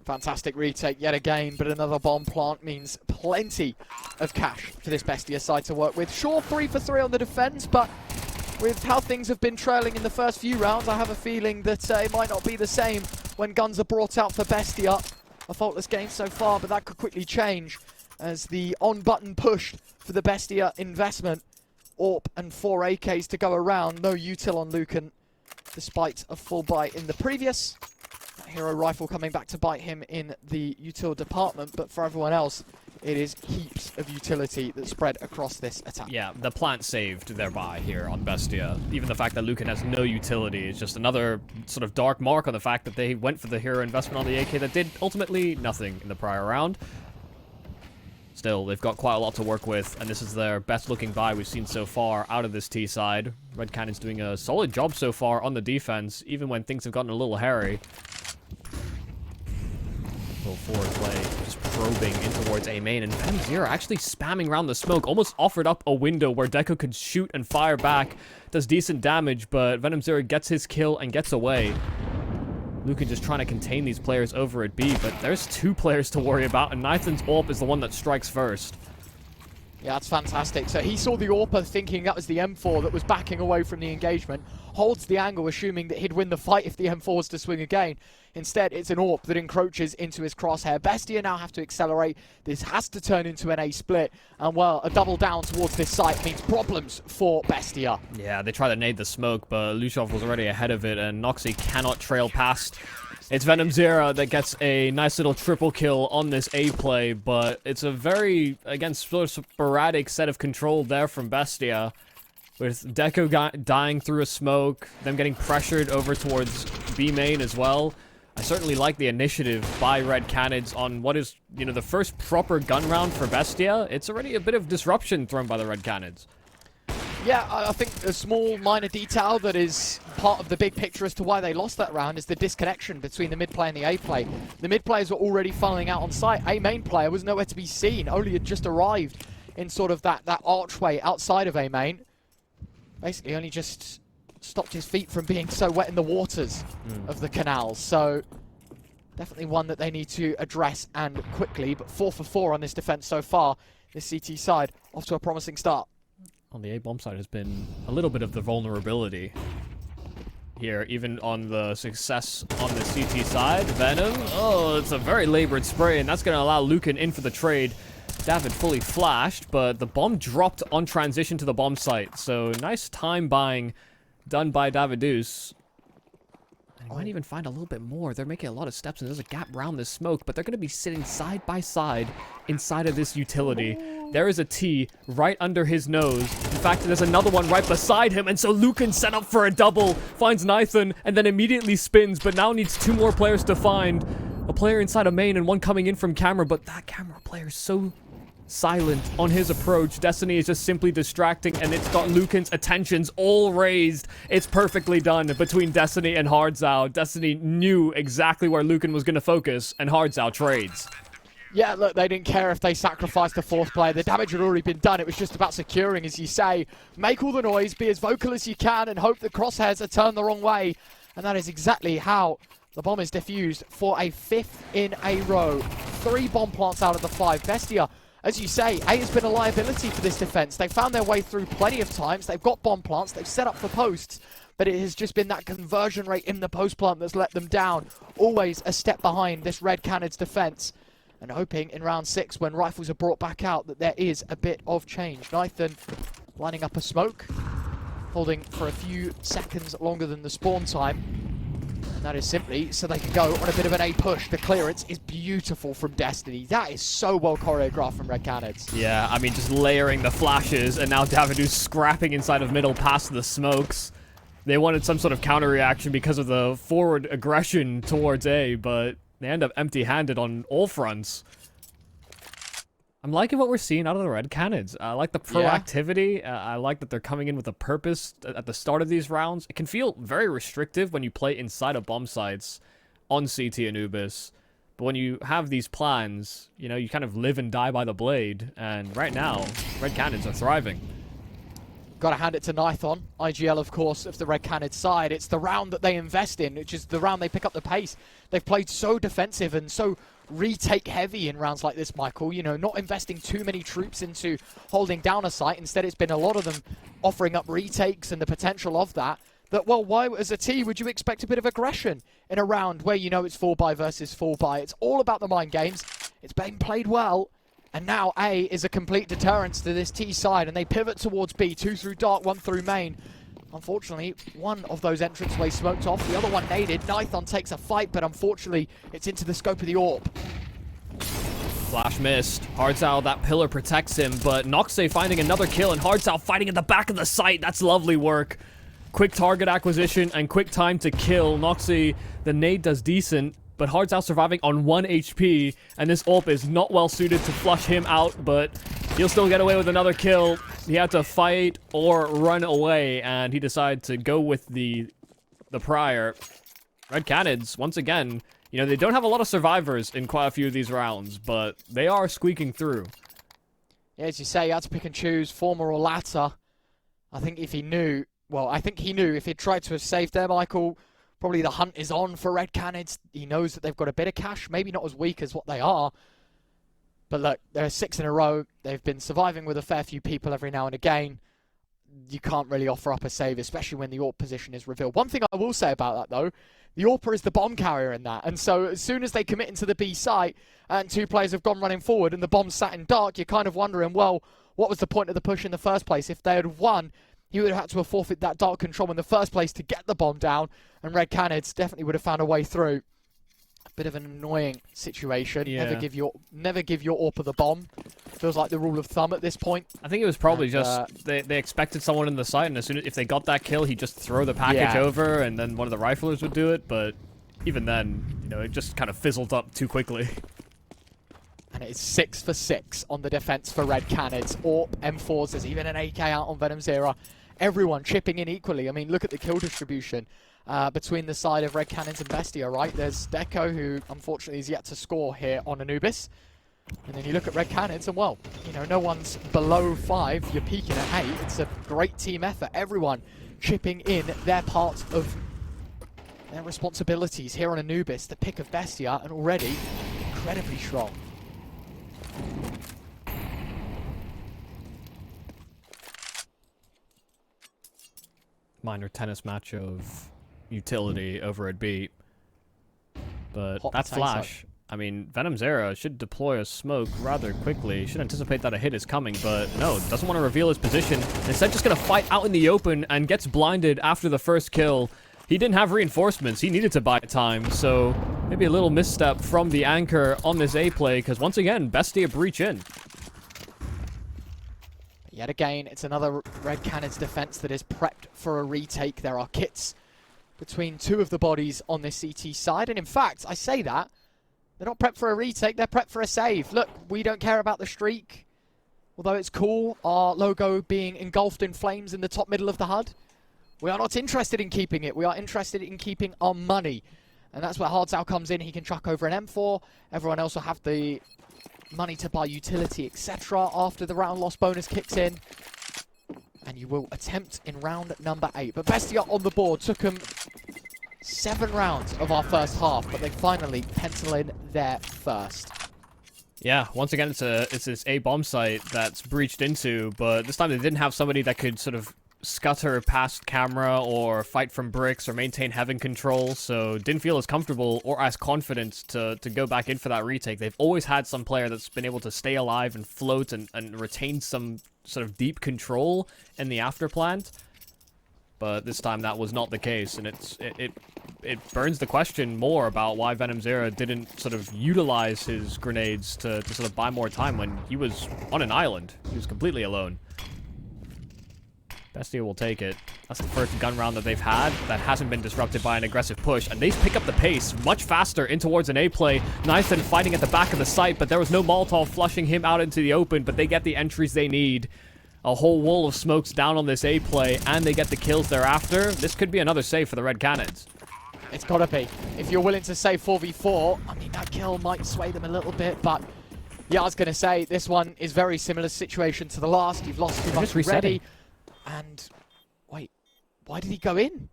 Fantastic retake yet again, but another bomb plant means plenty of cash for this Bestia side to work with. Sure, 3 for 3 on the defense, but with how things have been trailing in the first few rounds, I have a feeling that it might not be the same when guns are brought out for Bestia. A faultless game so far, but that could quickly change as the on button pushed for the Bestia investment. AWP and 4 AKs to go around. No util on Lucan, despite a full buy in the previous. Hero rifle coming back to bite him in the util department, but for everyone else, it is heaps of utility that spread across this attack. Yeah, the plant saved their buy here on Bestia. Even the fact that Lucan has no utility is just another sort of dark mark on the fact that they went for the hero investment on the AK that did ultimately nothing in the prior round. Still, they've got quite a lot to work with, and this is their best looking buy we've seen so far out of this T side. Red Cannon's doing a solid job so far on the defense, even when things have gotten a little hairy. Little forward play, just probing in towards A main, and Venom Zero actually spamming around the smoke, almost offered up a window where Deco could shoot and fire back. Does decent damage, but Venom Zero gets his kill and gets away. Lucan just trying to contain these players over at B, but there's 2 players to worry about, and Nathan's AWP is the one that strikes first. Yeah, that's fantastic. So he saw the AWPer thinking that was the M4 that was backing away from the engagement, holds the angle assuming that he'd win the fight if the M4 was to swing again. Instead, it's an AWP that encroaches into his crosshair. Bestia now have to accelerate. This has to turn into an A split. And, well, a double down towards this site means problems for Bestia. Yeah, they try to nade the smoke, but Lushov was already ahead of it, and Noxy cannot trail past. It's Venom Zero that gets a nice little triple kill on this A play, but it's a very, again, sort of sporadic set of control there from Bestia. With Deco dying through a smoke, them getting pressured over towards B main as well. I certainly like the initiative by Red Canids on what is, you know, the first proper gun round for Bestia. It's already a bit of disruption thrown by the Red Canids. Yeah, I think a small minor detail that is part of the big picture as to why they lost that round is the disconnection between the mid play and the A play. The mid players were already funneling out on site. A main player was nowhere to be seen, only had just arrived in sort of that archway outside of A main. Basically only just stopped his feet from being so wet in the waters of the canals. So definitely one that they need to address, and quickly. But 4 for 4 on this defense so far. This CT side off to a promising start. On the A bomb side has been a little bit of the vulnerability here, even on the success on the CT side. Venom, oh, it's a very labored spray, and that's going to allow Lucan in for the trade. David fully flashed, but the bomb dropped on transition to the bomb site. So nice time buying done by Davidous. And he might even find a little bit more. They're making a lot of steps, and there's a gap around this smoke, but they're going to be sitting side by side inside of this utility. There is a T right under his nose. In fact, there's another one right beside him, and so Lucan set up for a double, finds Nathan, and then immediately spins, but now needs 2 more players to find. A player inside a main and one coming in from camera, but that camera player is so silent on his approach. Destiny is just simply distracting, and it's got Lucan's attentions all raised. It's perfectly done between Destiny and Hardzao. Destiny knew exactly where Lucan was going to focus, and Hardzao trades. Yeah, look, they didn't care if they sacrificed the fourth player. The damage had already been done. It was just about securing, as you say. Make all the noise, be as vocal as you can, and hope the crosshairs are turned the wrong way. And that is exactly how the bomb is defused for a 5th in a row. 3 bomb plants out of the 5. Bestia, as you say, A has been a liability for this defense. They've found their way through plenty of times. They've got bomb plants. They've set up for posts. But it has just been that conversion rate in the post plant that's let them down. Always a step behind this Red Cannon's defense. And hoping in round 6, when rifles are brought back out, that there is a bit of change. Nathan lining up a smoke, holding for a few seconds longer than the spawn time. And that is simply so they can go on a bit of an A push. The clearance is beautiful from Destiny. That is so well choreographed from Red Cannons. Yeah, I mean, just layering the flashes, and now Davidu's scrapping inside of middle past the smokes. They wanted some sort of counter reaction because of the forward aggression towards A, but they end up empty-handed on all fronts. I'm liking what we're seeing out of the Red Cannons. I like the proactivity. I like that they're coming in with a purpose at the start of these rounds. It can feel very restrictive when you play inside of bomb sites on CT Anubis. But when you have these plans, you know, you kind of live and die by the blade. And right now, Red Cannons are thriving. Got to hand it to Nithon. IGL, of course, of the Red Cannon side. It's the round that they invest in, which is the round they pick up the pace. They've played so defensive and so retake heavy in rounds like this, Michael. You know, not investing too many troops into holding down a site. Instead, it's been a lot of them offering up retakes and the potential of that. That, well, why, as a team, would you expect a bit of aggression in a round where you know it's 4x versus 4x? It's all about the mind games. It's being played well. And now A is a complete deterrence to this T side, and they pivot towards B. 2 through dark, 1 through main. Unfortunately, one of those entranceways smoked off, the other one naded. Nithon takes a fight, but unfortunately, it's into the scope of the AWP. Flash missed. Hardzao, that pillar protects him, but Noxe finding another kill, and Hardzao fighting at the back of the site. That's lovely work. Quick target acquisition and quick time to kill. Noxe, the nade does decent, but Hardzao surviving on 1 HP, and this AWP is not well suited to flush him out, but he'll still get away with another kill. He had to fight or run away, and he decided to go with the prior. Red Cannons, once again, you know, they don't have a lot of survivors in quite a few of these rounds, but they are squeaking through. Yeah, as you say, you had to pick and choose, former or latter. I think if he knew, well, I think he knew if he'd tried to have saved there, Michael, probably the hunt is on for Red Cannons. He knows that they've got a bit of cash, maybe not as weak as what they are. But look, they're 6 in a row. They've been surviving with a fair few people every now and again. You can't really offer up a save, especially when the AWP position is revealed. One thing I will say about that, though, the AWPer is the bomb carrier in that. And so as soon as they commit into the B site and 2 players have gone running forward and the bomb's sat in dark, you're kind of wondering, well, what was the point of the push in the first place? If they had won, he would have had to have forfeit that dark control in the first place to get the bomb down, and Red Cannons definitely would have found a way through. A bit of an annoying situation. Yeah. Never give your AWPer the bomb. Feels like the rule of thumb at this point. I think it was probably just they expected someone in the site, and as soon as if they got that kill, he'd just throw the package over, and then one of the riflers would do it. But even then, you know, it just kind of fizzled up too quickly. And it is 6 for 6 on the defense for Red Cannons. AWP, M4s, there's even an AK out on Venom Zera. Everyone chipping in equally. I mean, look at the kill distribution between the side of Red Cannons and Bestia, right? There's Deco, who unfortunately is yet to score here on Anubis. And then you look at Red Cannons, and well, you know, no one's below 5. You're peaking at 8. It's a great team effort. Everyone chipping in their part of their responsibilities here on Anubis. The pick of Bestia, and already incredibly strong. Minor tennis match of utility over at B. But Hot that potato. flash, I mean, Venom Zera should deploy a smoke rather quickly. Should anticipate that a hit is coming, but no, doesn't want to reveal his position. Instead, just going to fight out in the open and gets blinded after the first kill. He didn't have reinforcements. He needed to buy time, so maybe a little misstep from the anchor on this A play, because once again, Bestia breach in. Yet again, it's another Red Cannons defense that is prepped for a retake. There are kits between 2 of the bodies on this CT side, and in fact, I say that, they're not prepped for a retake, they're prepped for a save. Look, we don't care about the streak. Although it's cool, our logo being engulfed in flames in the top middle of the HUD, we are not interested in keeping it. We are interested in keeping our money. And that's where Hardzao comes in. He can chuck over an M4. Everyone else will have the money to buy utility, etc. after the round loss bonus kicks in. And you will attempt in round number 8. But Bestia on the board. Took them 7 rounds of our first half, but they finally pencil in their first. Yeah, once again, it's this A bomb site that's breached into, but this time they didn't have somebody that could sort of scutter past camera or fight from bricks or maintain heaven control, so didn't feel as comfortable or as confident to go back in for that retake. They've always had some player that's been able to stay alive and float and retain some sort of deep control in the afterplant, but this time that was not the case, and it burns the question more about why Venom Zero didn't sort of utilize his grenades to sort of buy more time when he was on an island. He was completely alone. Bestia will take it. That's the first gun round that they've had that hasn't been disrupted by an aggressive push, and they pick up the pace much faster in towards an A play. Nathan fighting at the back of the site, but there was no Molotov flushing him out into the open, but they get the entries they need. A whole wall of smokes down on this A play, and they get the kills thereafter. This could be another save for the Red Cannons. It's gotta be. If you're willing to say 4v4, I mean, that kill might sway them a little bit, but yeah, I was gonna say, this one is very similar situation to the last. You've lost too much already. And, wait, why did he go in?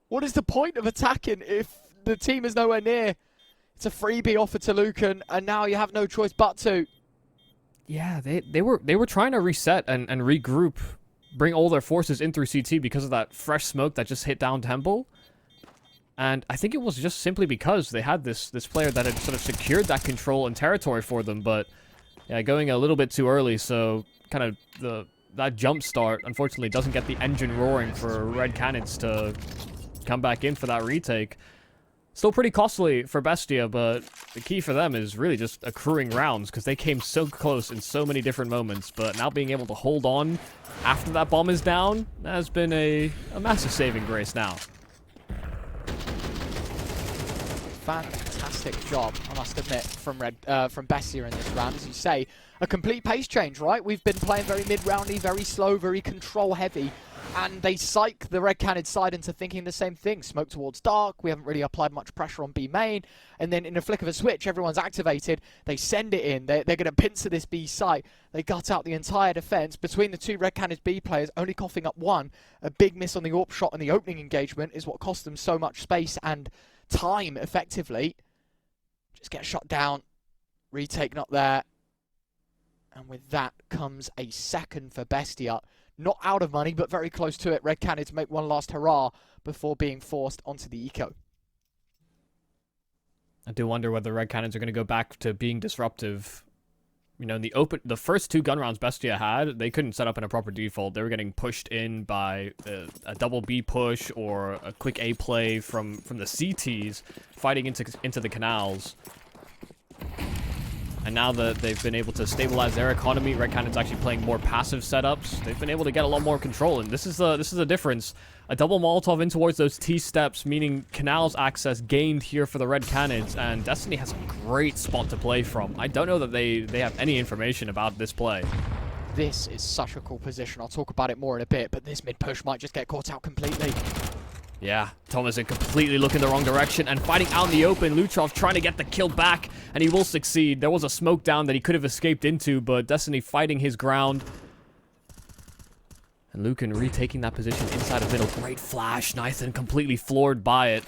What is the point of attacking if the team is nowhere near? It's a freebie offered to Lucan, and now you have no choice but to. Yeah, they were trying to reset and regroup, bring all their forces in through CT because of that fresh smoke that just hit down Temple. And I think it was just simply because they had this player that had sort of secured that control and territory for them, but yeah, going a little bit too early, so kind of that jump start unfortunately doesn't get the engine roaring for Red Cannons to come back in for that retake. Still pretty costly for Bestia, but the key for them is really just accruing rounds because they came so close in so many different moments, but now being able to hold on after that bomb is down has been a massive saving grace now. Fantastic job, I must admit, from Bestia in this round. As you say, a complete pace change, right? We've been playing very mid-roundy, very slow, very control-heavy, and they psych the Red Cannon side into thinking the same thing. Smoke towards dark, we haven't really applied much pressure on B main, and then in a flick of a switch, everyone's activated, they send it in, they're going to pincer this B site, they gut out the entire defense. Between the two Red Cannons B players, only coughing up one, a big miss on the AWP shot and the opening engagement is what cost them so much space and time, effectively. Just get shot down, retake not there, and with that comes a second for Bestia. Not out of money, but very close to it. Red Cannon to make one last hurrah before being forced onto the eco. I do wonder whether Red Cannons are going to go back to being disruptive. You know, in the first 2 gun rounds Bestia had, they couldn't set up in a proper default. They were getting pushed in by a double B push or a quick A play from the CTs, fighting into the canals. And now that they've been able to stabilize their economy, Red Cannon's actually playing more passive setups. They've been able to get a lot more control, and this is the difference. A double Molotov in towards those T steps, meaning canals access gained here for the Red Cannons, and Destiny has a great spot to play from. I don't know that they have any information about this play. This is such a cool position. I'll talk about it more in a bit, but this mid push might just get caught out completely. Yeah, Thomason completely looking the wrong direction and fighting out in the open. Luchov trying to get the kill back, and he will succeed. There was a smoke down that he could have escaped into, but Destiny fighting his ground. And Lucan retaking that position inside of middle. Great flash. Nathan completely floored by it.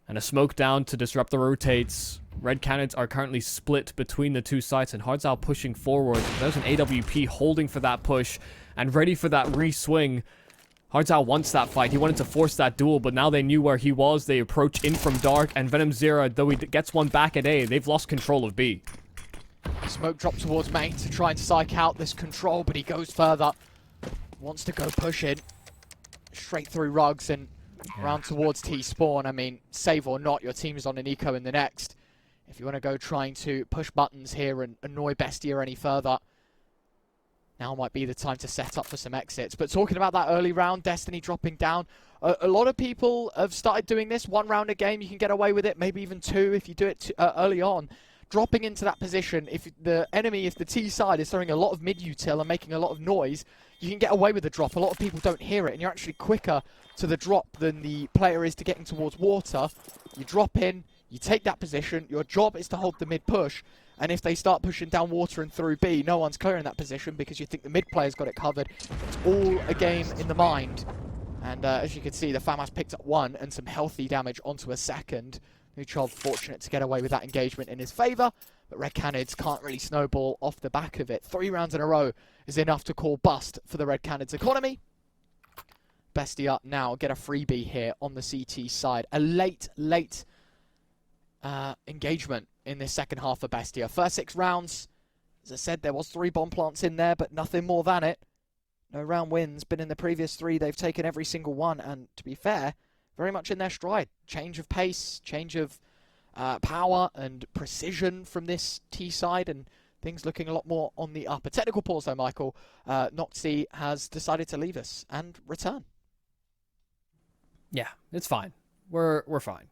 And a smoke down to disrupt the rotates. Red Cannons are currently split between the two sites, and Hardzao pushing forward. There's an AWP holding for that push and ready for that re-swing. Hardzao wants that fight. He wanted to force that duel, but now they knew where he was. They approach in from dark, and Venom Zero, though he gets one back at A, they've lost control of B. Smoke drop towards main to try and psych out this control, but he goes further. Wants to go push in. Straight through rugs and round towards T-spawn. I mean, save or not, your team's on an eco in the next. If you want to go trying to push buttons here and annoy Bestia any further, now might be the time to set up for some exits. But talking about that early round, Destiny dropping down, a lot of people have started doing this. 1 round a game, you can get away with it, maybe even 2 if you do it early on. dropping into that position, if the enemy, if the T side is throwing a lot of mid-util and making a lot of noise, you can get away with the drop. A lot of people don't hear it, and you're actually quicker to the drop than the player is to getting towards water. You drop in, you take that position, your job is to hold the mid push, and if they start pushing down water and through B, no one's clearing that position because you think the mid player's got it covered. It's all a game in the mind. And as you can see, the FAMAS picked up one and some healthy damage onto a second. Nuchov fortunate to get away with that engagement in his favour, but Red Canids can't really snowball off the back of it. 3 rounds in a row is enough to call bust for the Red Canids economy. Bestia now get a freebie here on the CT side. A late engagement in this second half for Bestia. First 6 rounds, as I said, there was 3 bomb plants in there, but nothing more than it. No round wins, but in the previous 3, they've taken every single one, and to be fair, very much in their stride. Change of pace, change of power and precision from this T side, and things looking a lot more on the up. A technical pause though, Michael. Noxy has decided to leave us and return. Yeah, it's fine. We're fine.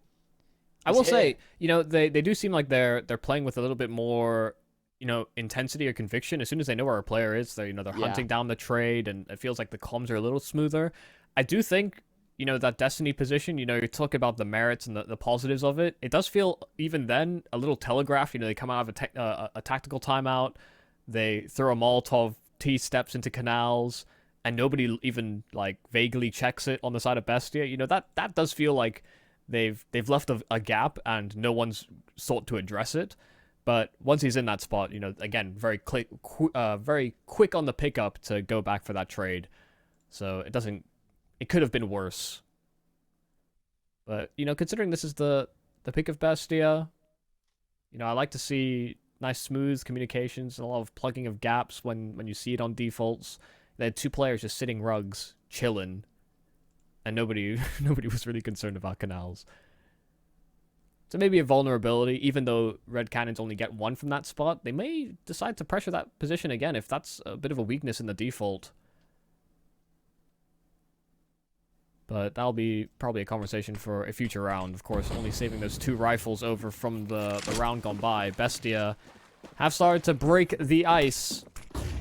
I will say, you know, they do seem like they're playing with a little bit more, you know, intensity or conviction. As soon as they know where a player is, they're hunting down the trade, and it feels like the comms are a little smoother. I do think, you know, that Destiny position, you know, you talk about the merits and the positives of it. It does feel, even then, a little telegraphed. You know, they come out of a tactical timeout, they throw a Molotov, T steps into canals, and nobody even, like, vaguely checks it on the side of Bestia. You know, that does feel like they've left a gap, and no one's sought to address it. But once he's in that spot, you know, again, very quick on the pickup to go back for that trade. So it could have been worse. But, you know, considering this is the pick of Bestia, you know, I like to see nice smooth communications and a lot of plugging of gaps when you see it on defaults. They had 2 players just sitting rugs, chilling, and nobody was really concerned about canals. So maybe a vulnerability, even though Red Cannons only get 1 from that spot, they may decide to pressure that position again if that's a bit of a weakness in the default. But that'll be probably a conversation for a future round. Of course, only saving those 2 rifles over from the round gone by. Bestia have started to break the ice,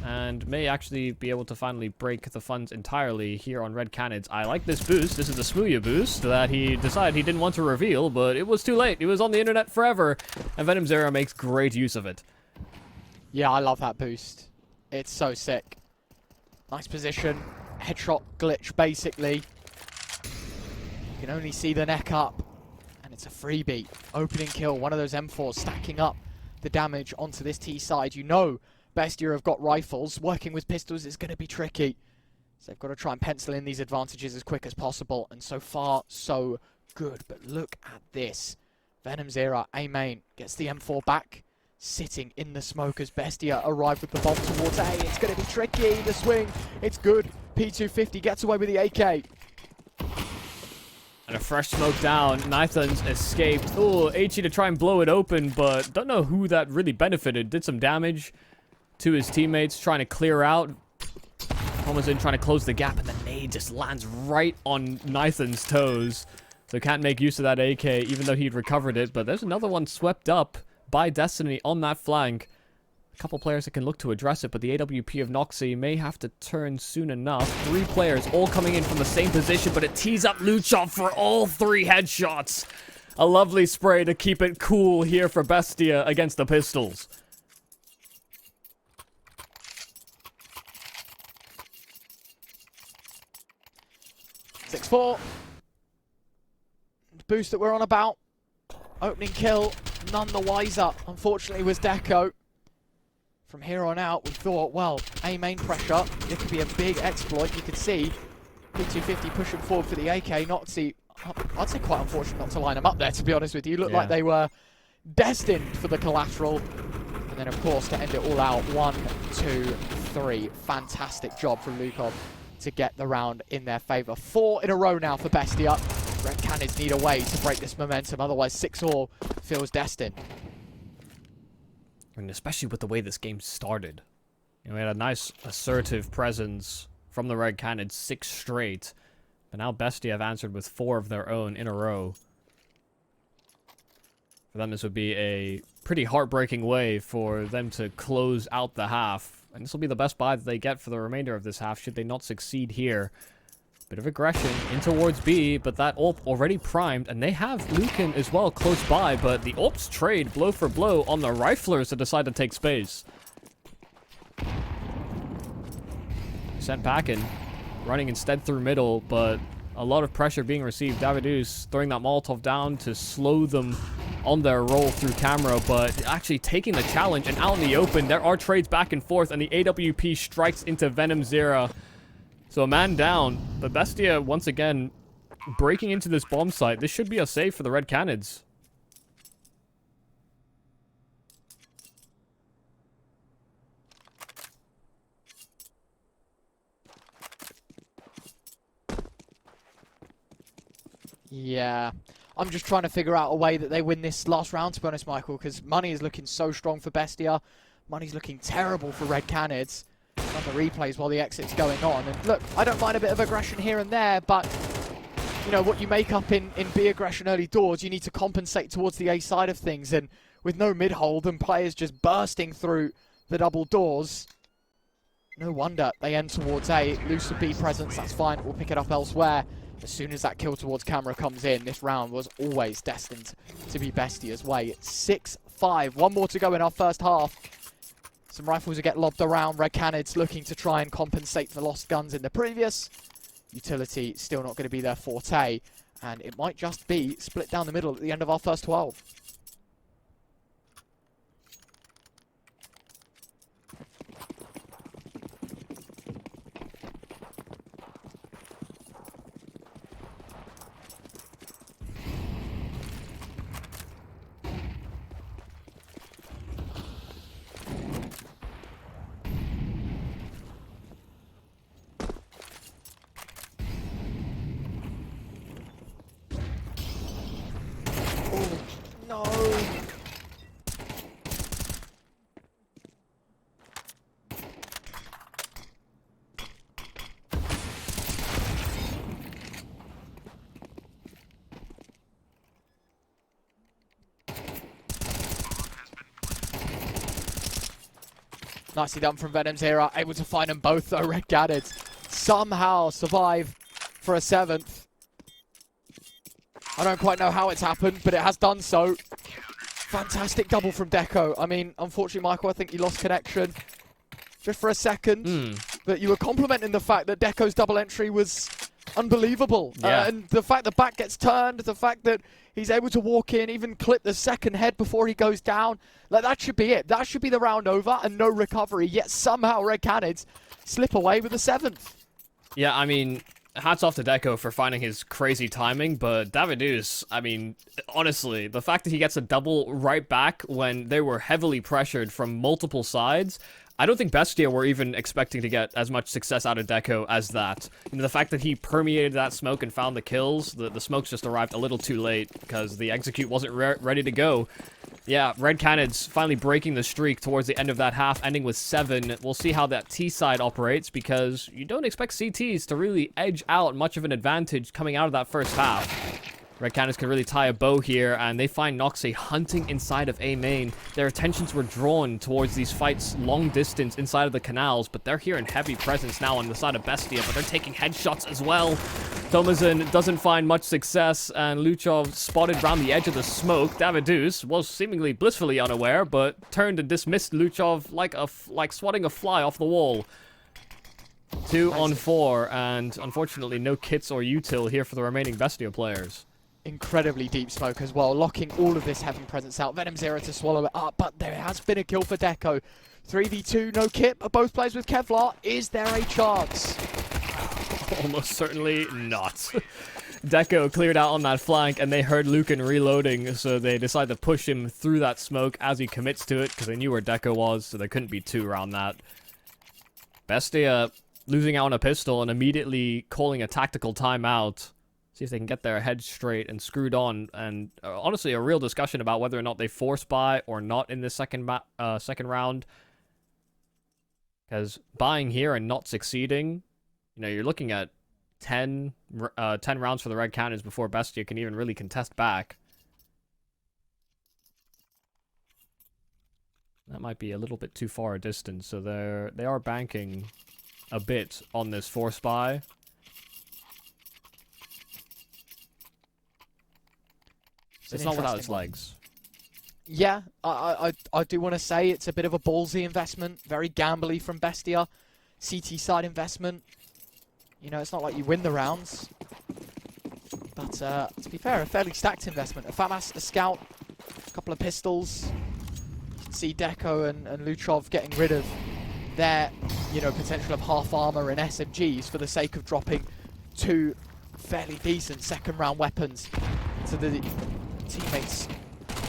and may actually be able to finally break the funds entirely here on Red Canids. I like this boost. This is the Smooya boost that he decided he didn't want to reveal, but it was too late. It was on the internet forever, and Venom Zero makes great use of it. Yeah, I love that boost. It's so sick. Nice position. Headshot glitch, basically. You can only see the neck up, and it's a freebie. Opening kill, one of those M4s stacking up the damage onto this T side. You know Bestia have got rifles. Working with pistols is going to be tricky. So they've got to try and pencil in these advantages as quick as possible. And so far, so good. But look at this. Venom Zero, A main, gets the M4 back. Sitting in the smoke as Bestia arrive with the bomb towards A. It's going to be tricky. The swing, it's good. P250 gets away with the AK. And a fresh smoke down. Nithans escaped. Oh, HE to try and blow it open, but don't know who that really benefited. Did some damage to his teammates, trying to clear out. Almost in trying to close the gap, and the nade just lands right on Nithans' toes. So can't make use of that AK, even though he'd recovered it. But there's another one swept up by Destiny on that flank. A couple players that can look to address it, but the AWP of Noxy may have to turn soon enough. 3 players all coming in from the same position, but it tees up Luchov for all 3 headshots. A lovely spray to keep it cool here for Bestia against the pistols. .64. The boost that we're on about. Opening kill, none the wiser, unfortunately, was Deco. From here on out, we thought, well, A main pressure, it could be a big exploit. You could see P250 pushing forward for the AK. Noxy, I'd say quite unfortunate not to line them up there, to be honest with you. Looked like they were destined for the collateral. And then, of course, to end it all out, 1, 2, 3. Fantastic job from Lukov to get the round in their favour. 4 in a row now for Bestia. Red Canids need a way to break this momentum, otherwise 6-all feels destined. And especially with the way this game started. You know, we had a nice assertive presence from the Red Canids, 6 straight. But now Bestia have answered with 4 of their own in a row. For them, this would be a pretty heartbreaking way for them to close out the half. And this will be the best buy that they get for the remainder of this half, should they not succeed here. Bit of aggression in towards B, but that AWP already primed, and they have Lucan as well close by, but the AWPs trade blow for blow on the riflers to decide to take space. Sent back in, running instead through middle, but a lot of pressure being received. Davidus throwing that Molotov down to slow them on their roll through camera, but actually taking the challenge and out in the open. There are trades back and forth, and the AWP strikes into Venom Zera. So a man down, but Bestia once again breaking into this bomb site. This should be a save for the Red Canids. Yeah, I'm just trying to figure out a way that they win this last round, to be honest, Michael, because money is looking so strong for Bestia. Money's looking terrible for Red Canids. On the replays while the exit's going on. And look, I don't mind a bit of aggression here and there, but you know, what you make up in B aggression early doors, you need to compensate towards the A side of things. And with no mid-hold and players just bursting through the double doors, no wonder they end towards A. Lose the B presence, that's fine. We'll pick it up elsewhere. As soon as that kill towards camera comes in, this round was always destined to be Bestia's way. It's 6-5. One more to go in our first half. Some rifles will get lobbed around. Red Canids looking to try and compensate for lost guns in the previous. Utility still not going to be their forte. And it might just be split down the middle at the end of our first 12. No. Nicely done from Venom Zera. Able to find them both though. Red Canids somehow survive for a 7th. I don't quite know how it's happened, but it has done so. Fantastic double from Deco. I mean, unfortunately, Michael, I think you lost connection just for a second. But you were complimenting the fact that Deco's double entry was unbelievable. Yeah. And the fact the back gets turned, the fact that he's able to walk in, even clip the second head before he goes down. Like, that should be it. That should be the round over and no recovery. Yet somehow Red Canids slip away with the 7th. Yeah, I mean, hats off to Deco for finding his crazy timing, but Davidus, I mean, honestly, the fact that he gets a double right back when they were heavily pressured from multiple sides, I don't think Bestia were even expecting to get as much success out of Deco as that. You know, the fact that he permeated that smoke and found the kills, the smokes just arrived a little too late because the execute wasn't ready to go. Yeah, Red Canids finally breaking the streak towards the end of that half, ending with 7. We'll see how that T side operates because you don't expect CTs to really edge out much of an advantage coming out of that first half. Red Canids can really tie a bow here, and they find Noxie hunting inside of A main. Their attentions were drawn towards these fights long distance inside of the canals, but they're here in heavy presence now on the side of Bestia, but they're taking headshots as well. Tomazin doesn't find much success, and Luchov spotted around the edge of the smoke. Davidus was seemingly blissfully unaware, but turned and dismissed Luchov like swatting a fly off the wall. 2 on 4, and unfortunately no kits or util here for the remaining Bestia players. Incredibly deep smoke as well, locking all of this heaven presence out. Venom Zera to swallow it up, but there has been a kill for Deco. 3v2, no kit, but both players with Kevlar. Is there a chance? Almost certainly not. Deco cleared out on that flank, and they heard Lucan reloading, so they decided to push him through that smoke as he commits to it, because they knew where Deco was, so there couldn't be 2 around that. Bestia losing out on a pistol and immediately calling a tactical timeout. See if they can get their heads straight and screwed on, and honestly a real discussion about whether or not they force buy or not in this second round. Because buying here and not succeeding, you know, you're looking at 10 rounds for the Red Canids before Bestia can even really contest back. That might be a little bit too far a distance, so they are banking a bit on this force buy. It's not without its legs. Yeah, I do want to say it's a bit of a ballsy investment, very gambly from Bestia. CT side investment. You know, it's not like you win the rounds. But to be fair, a fairly stacked investment. A FAMAS, a Scout, a couple of pistols. You can see Deco and Luchov getting rid of their, you know, potential of half armor and SMGs for the sake of dropping 2 fairly decent second round weapons to the teammates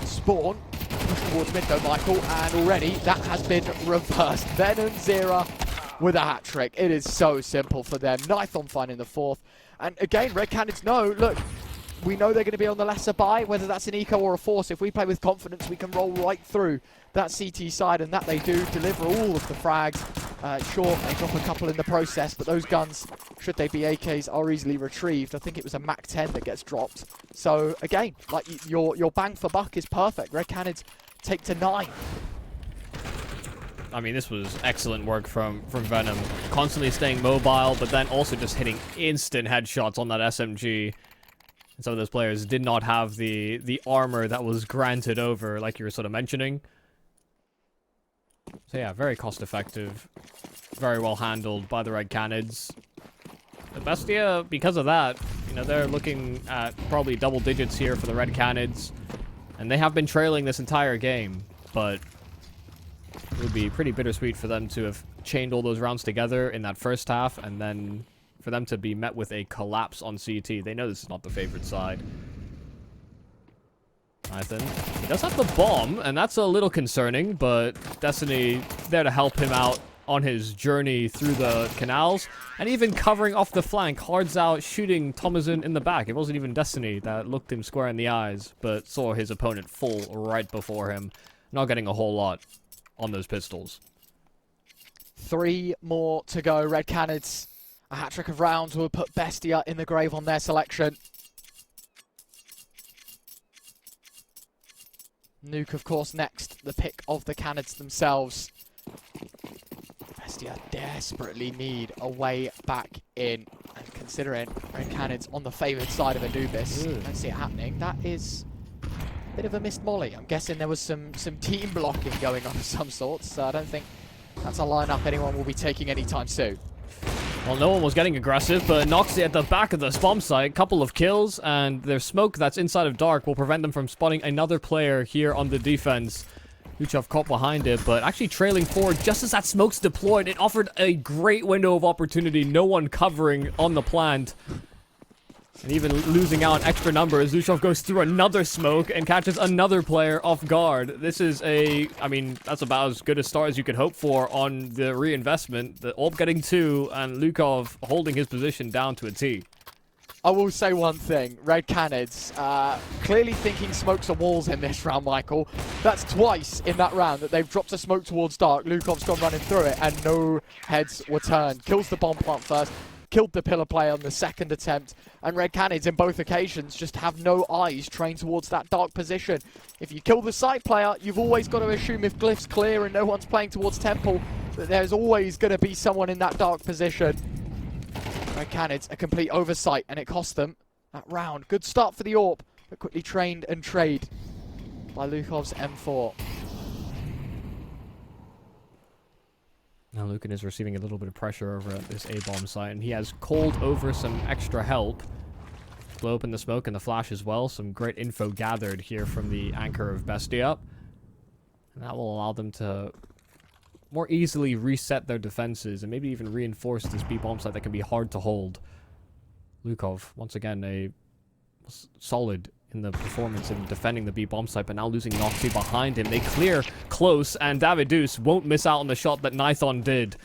spawn. Push towards mid though, Michael, and already that has been reversed. Venom Zera with a hat trick. It is so simple for them. Nython finding the 4th. And again, Red Canids know, look, we know they're going to be on the lesser buy, whether that's an eco or a force. If we play with confidence, we can roll right through that CT side, and that they do, deliver all of the frags. Sure, they drop a couple in the process, but those guns, should they be AKs, are easily retrieved. I think it was a Mac 10 that gets dropped. So again, like your bang for buck is perfect. Red Canids take to 9. I mean, this was excellent work from Venom. Constantly staying mobile, but then also just hitting instant headshots on that SMG. And some of those players did not have the armor that was granted over, like you were sort of mentioning. So yeah, very cost-effective. Very well handled by the Red Canids. The Bestia, because of that, you know, they're looking at probably double digits here for the Red Canids. And they have been trailing this entire game, but it would be pretty bittersweet for them to have chained all those rounds together in that first half, and then for them to be met with a collapse on CT. They know this is not the favorite side. Nathan, he does have the bomb, and that's a little concerning, but Destiny there to help him out on his journey through the canals, and even covering off the flank, Hards out, shooting Thomason in the back. It wasn't even Destiny that looked him square in the eyes, but saw his opponent full right before him, not getting a whole lot on those pistols. 3 more to go. Red Canids, a hat-trick of rounds will put Bestia in the grave on their selection. Nuke, of course, next. The pick of the Canids themselves. Bestia desperately need a way back in. And considering Red Canids on the favoured side of Anubis, I don't see it happening. That is a bit of a missed molly. I'm guessing there was some team blocking going on of some sort, so I don't think that's a lineup anyone will be taking anytime soon. Well, no one was getting aggressive, but Noxy at the back of the bomb site, couple of kills, and their smoke that's inside of Dark will prevent them from spotting another player here on the defense. Luchov caught behind it, but actually trailing forward just as that smoke's deployed. It offered a great window of opportunity, no one covering on the plant. And even losing out on extra numbers, Luchov goes through another smoke and catches another player off guard. This is I mean, that's about as good a start as you could hope for on the reinvestment. The Orb getting 2 and Lukov holding his position down to a T. I will say one thing, Red Canids, clearly thinking smokes are walls in this round, Michael. That's twice in that round that they've dropped a smoke towards Dark. Lukov's gone running through it and no heads were turned. Kills the bomb plant first. Killed the pillar player on the second attempt, and Red Canids in both occasions just have no eyes trained towards that Dark position. If you kill the site player, you've always got to assume if Glyph's clear and no one's playing towards Temple, that there's always going to be someone in that Dark position. Red Canids, a complete oversight, and it cost them that round. Good start for the AWP, but quickly trained and trade by Lukov's M4. Now Lucan is receiving a little bit of pressure over at this A-bomb site, and he has called over some extra help. Blow open the smoke and the flash as well. Some great info gathered here from the anchor of Bestia. And that will allow them to more easily reset their defenses and maybe even reinforce this B-bomb site that can be hard to hold. Lukov, once again, a solid in the performance in defending the B-bomb site, but now losing Noxy behind him. They clear close, and Davidus won't miss out on the shot that Nython did.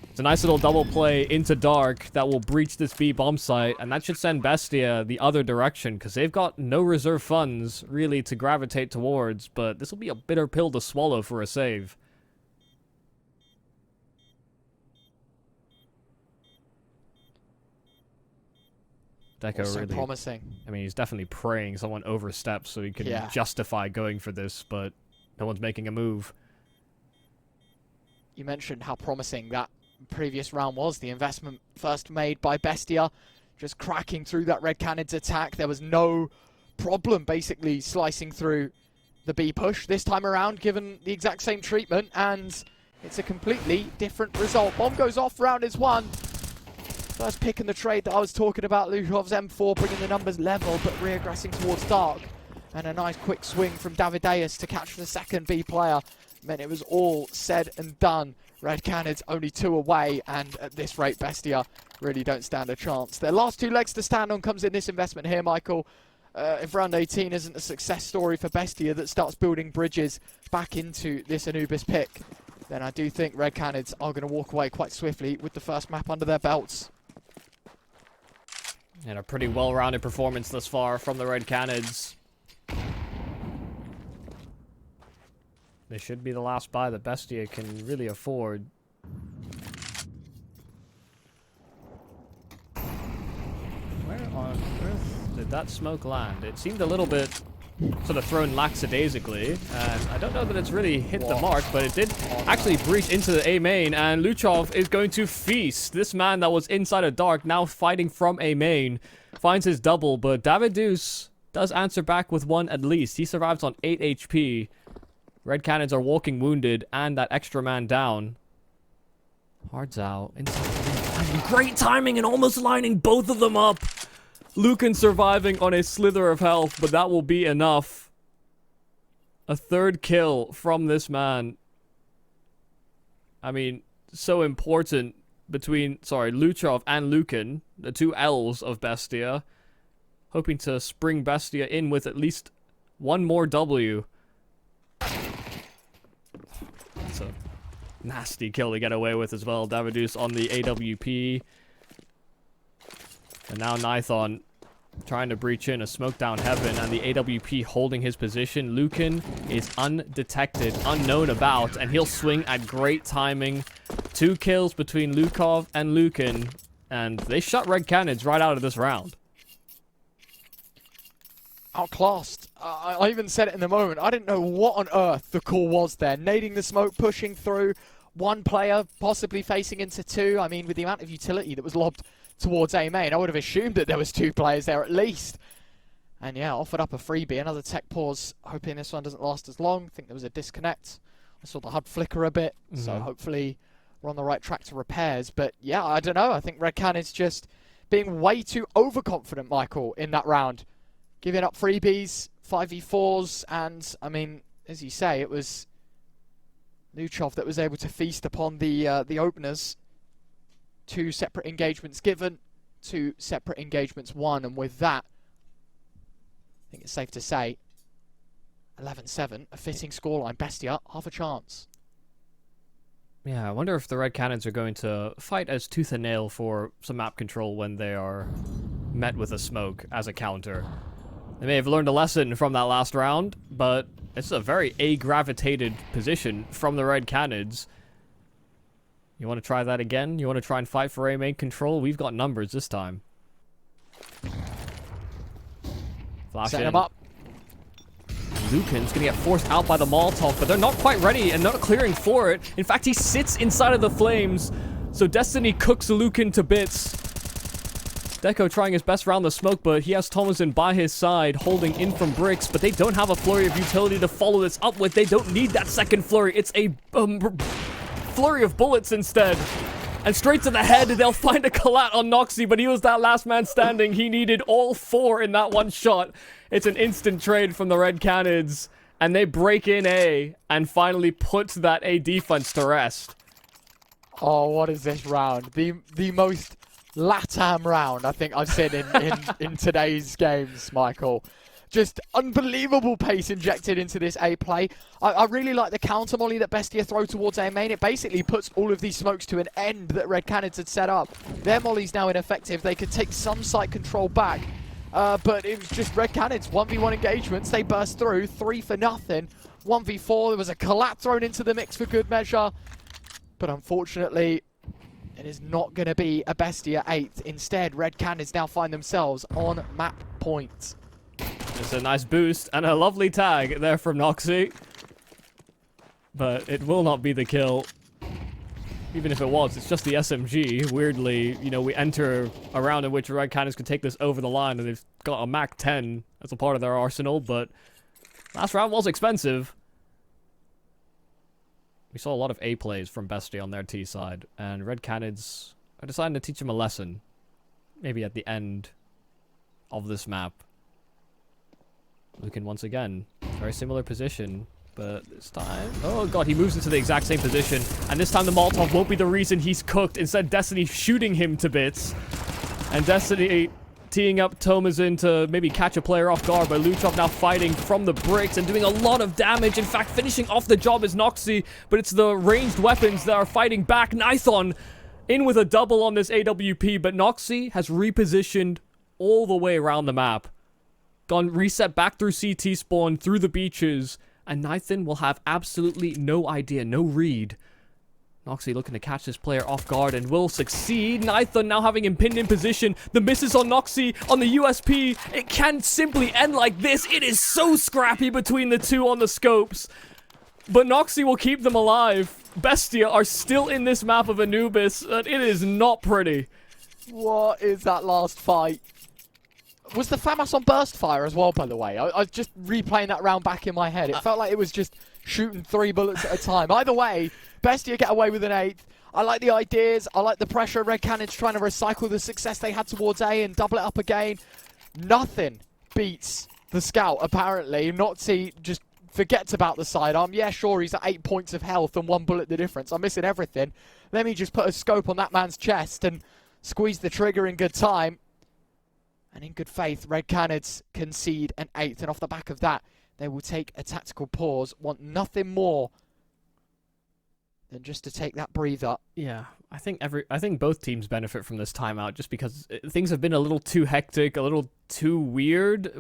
It's a nice little double play into Dark that will breach this B-bomb site, and that should send Bestia the other direction, because they've got no reserve funds, really, to gravitate towards, but this will be a bitter pill to swallow for a save. Deco So really promising. I mean, he's definitely praying someone oversteps so he can justify going for this, but No one's making a move. You mentioned how promising that previous round was. The investment first made by Bestia, just cracking through that Red Cannon's attack. There was no problem basically slicing through the B push this time around, given the exact same treatment, and it's a completely different result. Bomb goes off, round is won. First pick in the trade that I was talking about, Lukov's M4 bringing the numbers level, but reaggressing towards Dark. And a nice quick swing from Davideus to catch the second B player meant it was all said and done. Red Cannons only 2 away, and at this rate, Bestia really don't stand a chance. Their last 2 legs to stand on comes in this investment here, Michael. If round 18 isn't a success story for Bestia that starts building bridges back into this Anubis pick, then I do think Red Cannons are going to walk away quite swiftly with the first map under their belts. And a pretty well-rounded performance thus far from the Red Cannons. This should be the last buy that Bestia can really afford. Where on earth did that smoke land? It seemed a little bit sort of thrown lackadaisically, and I don't know that it's really hit the mark, but it did actually breach into the A main, and Luchov is going to feast. This man that was inside of Dark, now fighting from A main, finds his double, but Davideus does answer back with 1 at least. He survives on 8 HP. Red Cannons are walking wounded, and that extra man down. Hards out. Inside. Great timing and almost lining both of them up. Lucan surviving on a slither of health, but that will be enough. A 3rd kill from this man. I mean, so important between, Luchov and Lucan, the 2 L's of Bestia. Hoping to spring Bestia in with at least 1 more W. That's a nasty kill to get away with as well. Davideus on the AWP. And now Nithon trying to breach in a smoke down heaven, and the AWP holding his position. Lucan is undetected, unknown about, and he'll swing at great timing. 2 kills between Lukov and Lucan, and they shut Red Cannons right out of this round. Outclassed. I even said it in the moment. I didn't know what on earth the call was there. Nading the smoke, pushing through. 1 player possibly facing into 2. I mean, with the amount of utility that was lobbed towards A main, I would have assumed that there was 2 players there at least. And yeah, offered up a freebie. Another tech pause, hoping this one doesn't last as long. I think there was a disconnect. I saw the HUD flicker a bit, so hopefully we're on the right track to repairs. But yeah, I don't know. I think Red Cannon's just being way too overconfident, Michael, in that round. Giving up freebies, 5v4s, and, I mean, as you say, it was Luchov that was able to feast upon the openers. 2 separate engagements given, 2 separate engagements won, and with that, I think it's safe to say, 11-7, a fitting scoreline. Bestia, half a chance. Yeah, I wonder if the Red Cannons are going to fight as tooth and nail for some map control when they are met with a smoke as a counter. They may have learned a lesson from that last round, but it's a very A-gravitated position from the Red Cannons. You want to try that again? You want to try and fight for A main control? We've got numbers this time. Flash Set in. him up. Lucan's going to get forced out by the Molotov, but they're not quite ready and not clearing for it. In fact, he sits inside of the flames, so Destiny cooks Lucan to bits. Deco trying his best around the smoke, but he has Thomason by his side, holding in from bricks, but they don't have a flurry of utility to follow this up with. They don't need that second flurry. It's a flurry of bullets instead. And straight to the head, they'll find a collat on Noxy, but he was that last man standing. He needed all 4 in that one shot. It's an instant trade from the Red Cannons, and they break in A and finally put that A defense to rest. Oh, what is this round? The most LATAM round I think I've seen in today's games, Michael. Just unbelievable pace injected into this A play. I really like the counter molly that Bestia throw towards A main. It basically puts all of these smokes to an end that Red Cannons had set up. Their molly's now ineffective. They could take some site control back. But it was just Red Cannons, 1v1 engagements. They burst through, 3 for nothing. 1v4, there was a collat thrown into the mix for good measure. But unfortunately, it is not going to be a Bestia 8. Instead, Red Cannons now find themselves on map point. Just a nice boost and a lovely tag there from Noxy. but it will not be the kill. Even if it was, it's just the SMG. Weirdly, you know, we enter a round in which Red Cannons could take this over the line, and they've got a Mac 10 as a part of their arsenal, but last round was expensive. We saw a lot of A plays from Bestia on their T side, and Red Cannons are deciding to teach him a lesson. Maybe at the end of this map. Lucan once again, very similar position. But this time... Oh god, he moves into the exact same position. And this time the Molotov won't be the reason he's cooked. Instead, Destiny shooting him to bits. And Destiny teeing up Tomazin to maybe catch a player off guard. But Luchov now fighting from the bricks and doing a lot of damage. In fact, finishing off the job is Noxy. But it's the ranged weapons that are fighting back. Nithon in with a double on this AWP. But Noxy has repositioned all the way around the map. Gone reset back through CT spawn, through the beaches. And Nathan will have absolutely no idea, no read. Noxy looking to catch this player off guard and will succeed. Nathan now having him pinned in position. The misses on Noxy on the USP. It can simply end like this. It is so scrappy between the two on the scopes. But Noxy will keep them alive. Bestia are still in this map of Anubis. And it is not pretty. What is that last fight? Was the FAMAS on burst fire as well, by the way? I was just replaying that round back in my head. It felt like it was just shooting 3 bullets at a time. Either way, Bestia get away with an 8th. I like the ideas. I like the pressure. Red Cannons trying to recycle the success they had towards A and double it up again. Nothing beats the Scout, apparently. Noxy just forgets about the sidearm. Yeah, sure, he's at 8 points of health and 1 bullet the difference. I'm missing everything. Let me just put a scope on that man's chest and squeeze the trigger in good time. And in good faith, Red Cannons concede an 8th. And off the back of that, they will take a tactical pause. Want nothing more than just to take that breather. Yeah, I think both teams benefit from this timeout just because things have been a little too hectic, a little too weird,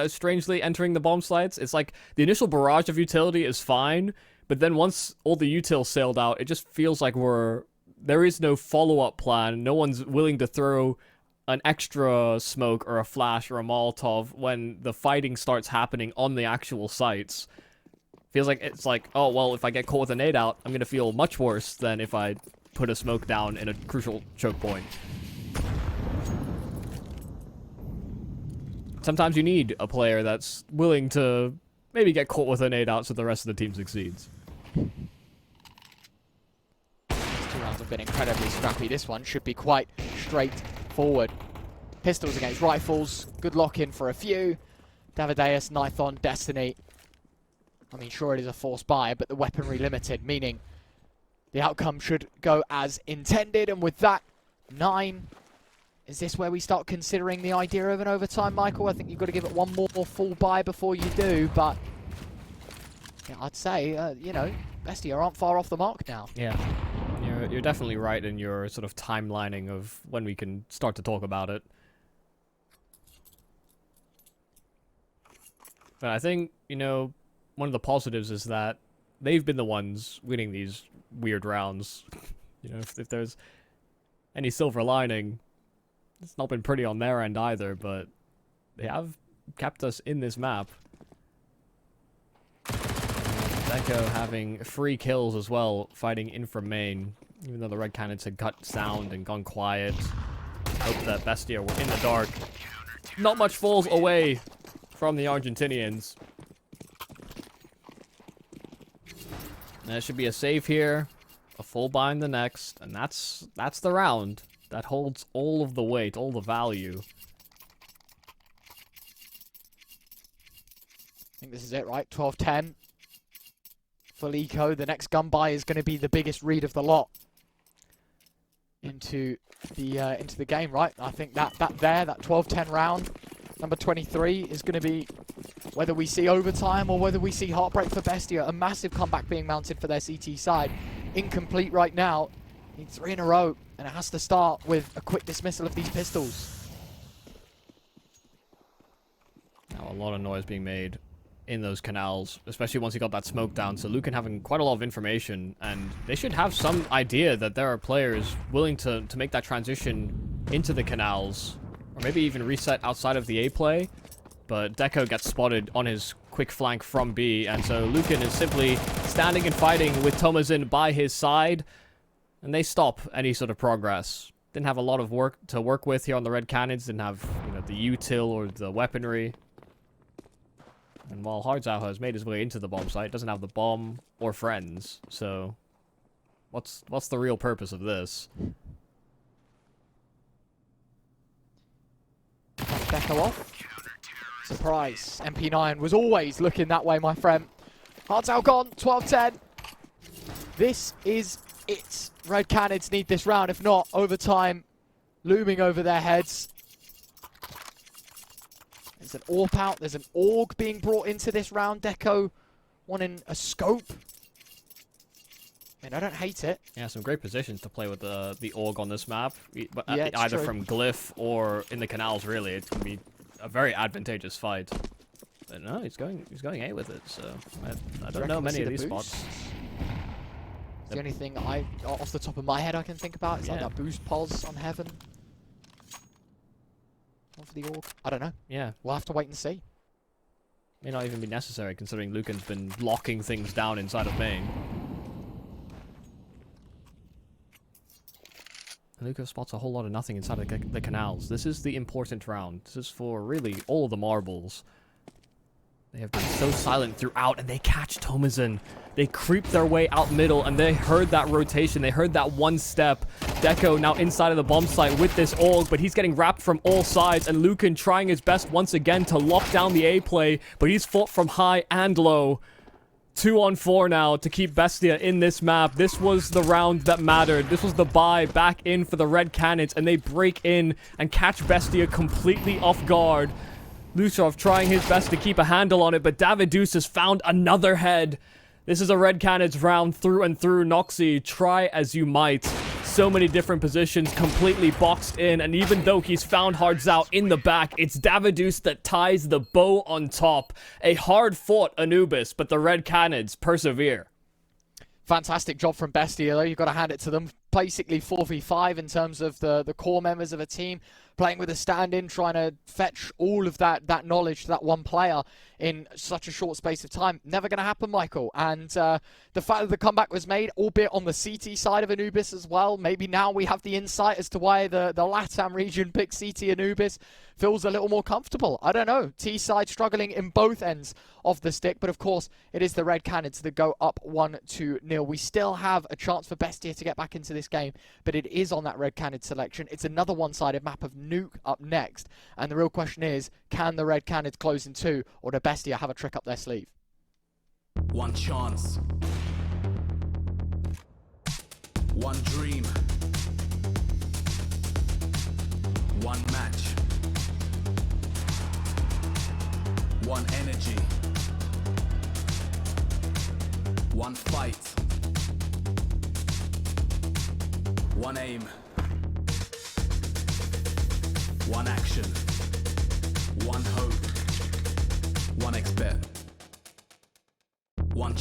strangely entering the bomb sites. It's like the initial barrage of utility is fine, but then once all the util sailed out, it just feels like there is no follow-up plan. No one's willing to throw an extra smoke or a flash or a Molotov when the fighting starts happening on the actual sites. Feels like it's like, oh, well, if I get caught with a nade out, I'm going to feel much worse than if I put a smoke down in a crucial choke point. Sometimes you need a player that's willing to maybe get caught with a nade out so the rest of the team succeeds. These 2 rounds have been incredibly scrappy. This one should be quite straightforward. Pistols against rifles. Good lock-in for a few. Davideus, Nithon, Destiny. I mean, sure, it is a forced buy, but the weaponry limited, meaning the outcome should go as intended. And with that, 9. Is this where we start considering the idea of an overtime, Michael? I think you've got to give it one more full buy before you do, but yeah, I'd say, you know, Bestia aren't far off the mark now. Yeah, you're definitely right in your sort of timelining of when we can start to talk about it. But I think, you know, one of the positives is that they've been the ones winning these weird rounds. You know, if there's any silver lining, it's not been pretty on their end either, but they have kept us in this map. Deco having free kills as well, fighting in from main, even though the Red Cannons had cut sound and gone quiet. Hope that Bestia were in the dark. Not much falls away from the Argentinians. There should be a save here, a full buy in the next, and that's the round. That holds all of the weight, all the value. I think this is it, right? 12-10. Full eco. The next gun buy is going to be the biggest read of the lot into the game, right? I think that 12-10 round, number 23, is going to be whether we see overtime or whether we see heartbreak for Bestia. A massive comeback being mounted for their CT side. Incomplete right now. Need 3 in a row, and it has to start with a quick dismissal of these pistols. Now a lot of noise being made in those canals, especially once he got that smoke down. So Lucan having quite a lot of information, and they should have some idea that there are players willing to make that transition into the canals, or maybe even reset outside of the A play. but Deco gets spotted on his quick flank from B, and so Lucan is simply standing and fighting with Tomazin by his side, and they stop any sort of progress. Didn't have a lot of work to work with here on the Red Cannons, didn't have, you know, the util or the weaponry. And while Hardzauer has made his way into the bomb site, doesn't have the bomb or friends, so what's the real purpose of this? Deco off. Surprise. MP9 was always looking that way, my friend. Hardzauer gone. 12-10. This is it. Red Cannons need this round. If not, overtime looming over their heads. There's an AWP out. There's an AUG being brought into this round. Deco wanting a scope. And I don't hate it. Yeah, some great positions to play with the AUG on this map. But Yeah, either true. from Glyph or in the canals, really. It's going to be a very advantageous fight. But no, he's going A with it, so I don't know many of these spots. It's the only thing off the top of my head I can think about is like that boost pulse on Heaven. Of the AUG. I don't know. Yeah. We'll have to wait and see. May not even be necessary, considering Lucan's been locking things down inside of main. Luca spots a whole lot of nothing inside of the canals. This is the important round. This is for really all of the marbles. They have been so silent throughout, and they catch Tomazin. They creep their way out middle, and they heard that rotation. They heard that one step. Deco now inside of the bomb site with this AUG, but he's getting wrapped from all sides, and Lucan trying his best once again to lock down the A play, but he's fought from high and low. 2-on-4 now to keep Bestia in this map. This was the round that mattered. This was the buy back in for the Red Cannons, and they break in and catch Bestia completely off guard. Lushov trying his best to keep a handle on it, but Davidus has found another head. This is a Red Cannons round through and through. Noxy, try as you might. So many different positions completely boxed in, and even though he's found Hardzauer in the back, it's Davidus that ties the bow on top. A hard-fought Anubis, but the Red Cannons persevere. Fantastic job from Bestia, though. You've got to hand it to them. Basically 4v5 in terms of the core members of a team, playing with a stand-in, trying to fetch all of that knowledge to that one player in such a short space of time. Never going to happen, Michael. And the fact that the comeback was made, albeit on the CT side of Anubis as well, maybe now we have the insight as to why the LATAM region picked CT Anubis. Feels a little more comfortable. I don't know. T-side struggling in both ends of the stick, but of course, it is the Red Cannons that go up 1-0. We still have a chance for Bestia to get back into this game, but it is on that Red Cannon selection. It's another one-sided map of Nuke up next, and the real question is, can the Red Cannons close in two, or do Bestia have a trick up their sleeve? One chance. One dream. One match. One energy. One fight. One aim. One action. One hope. One expert. One.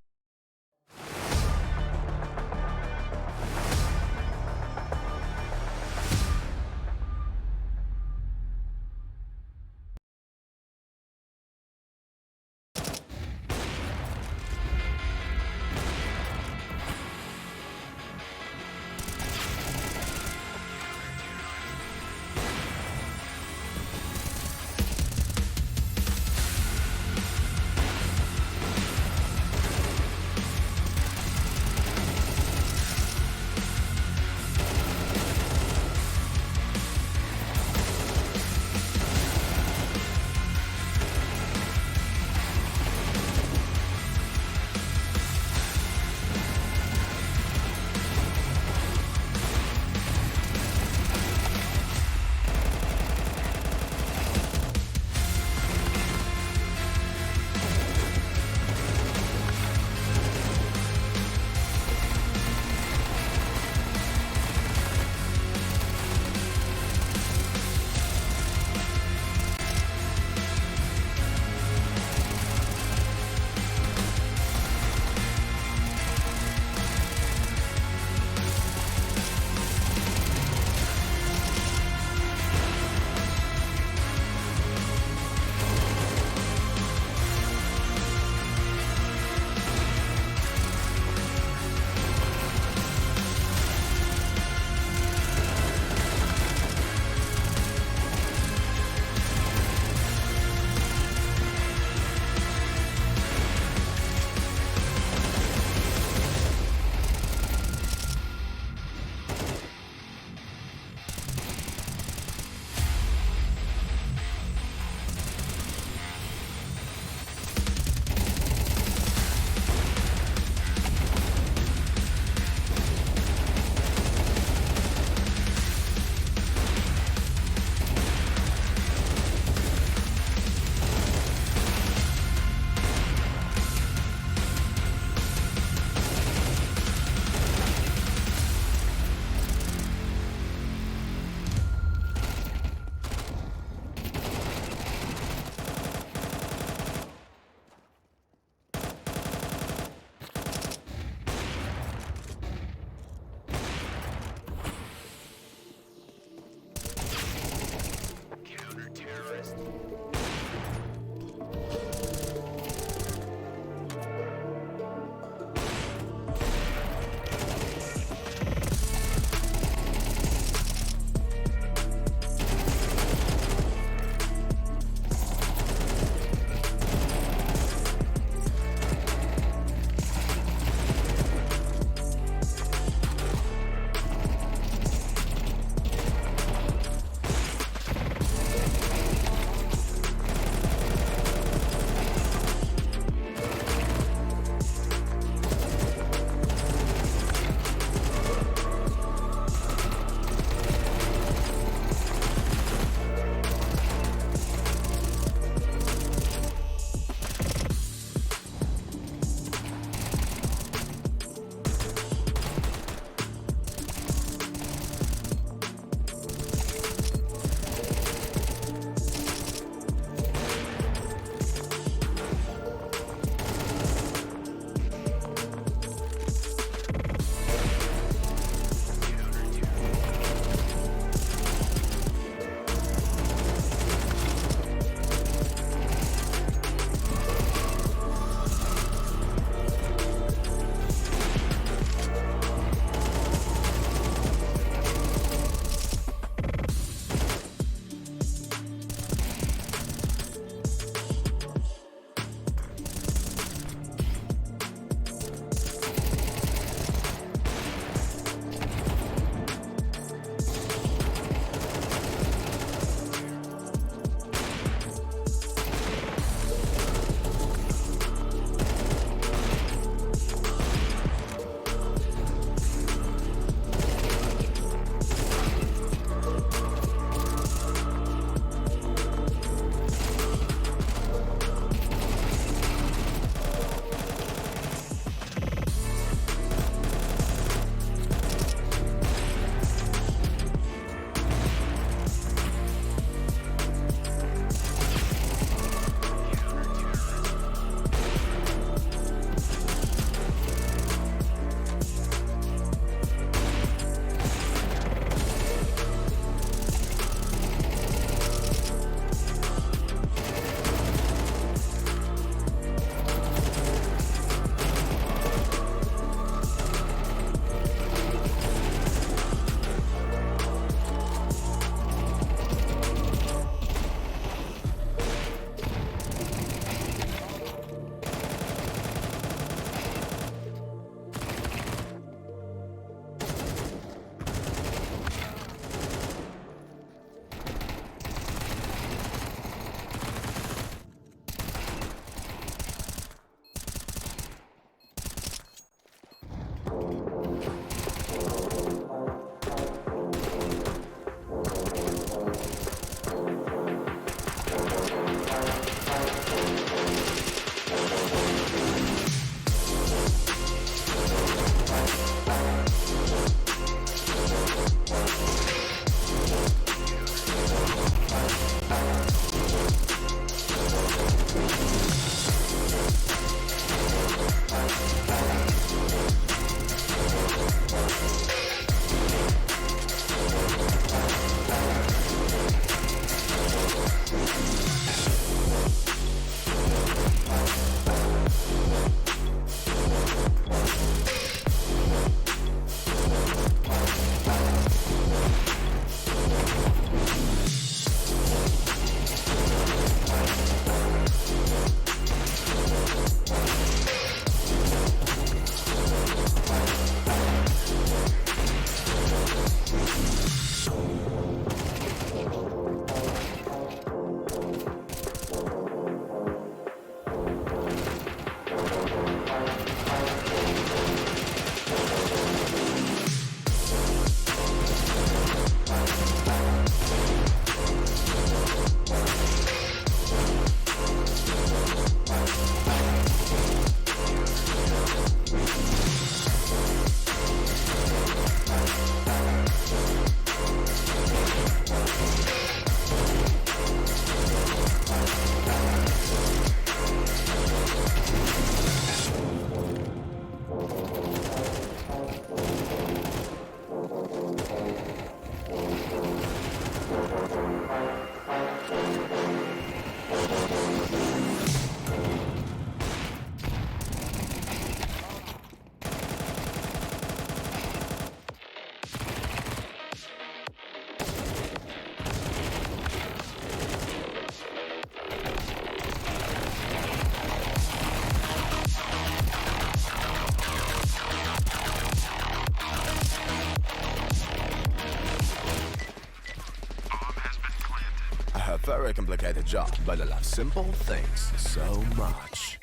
very complicated job, but I love simple things so much.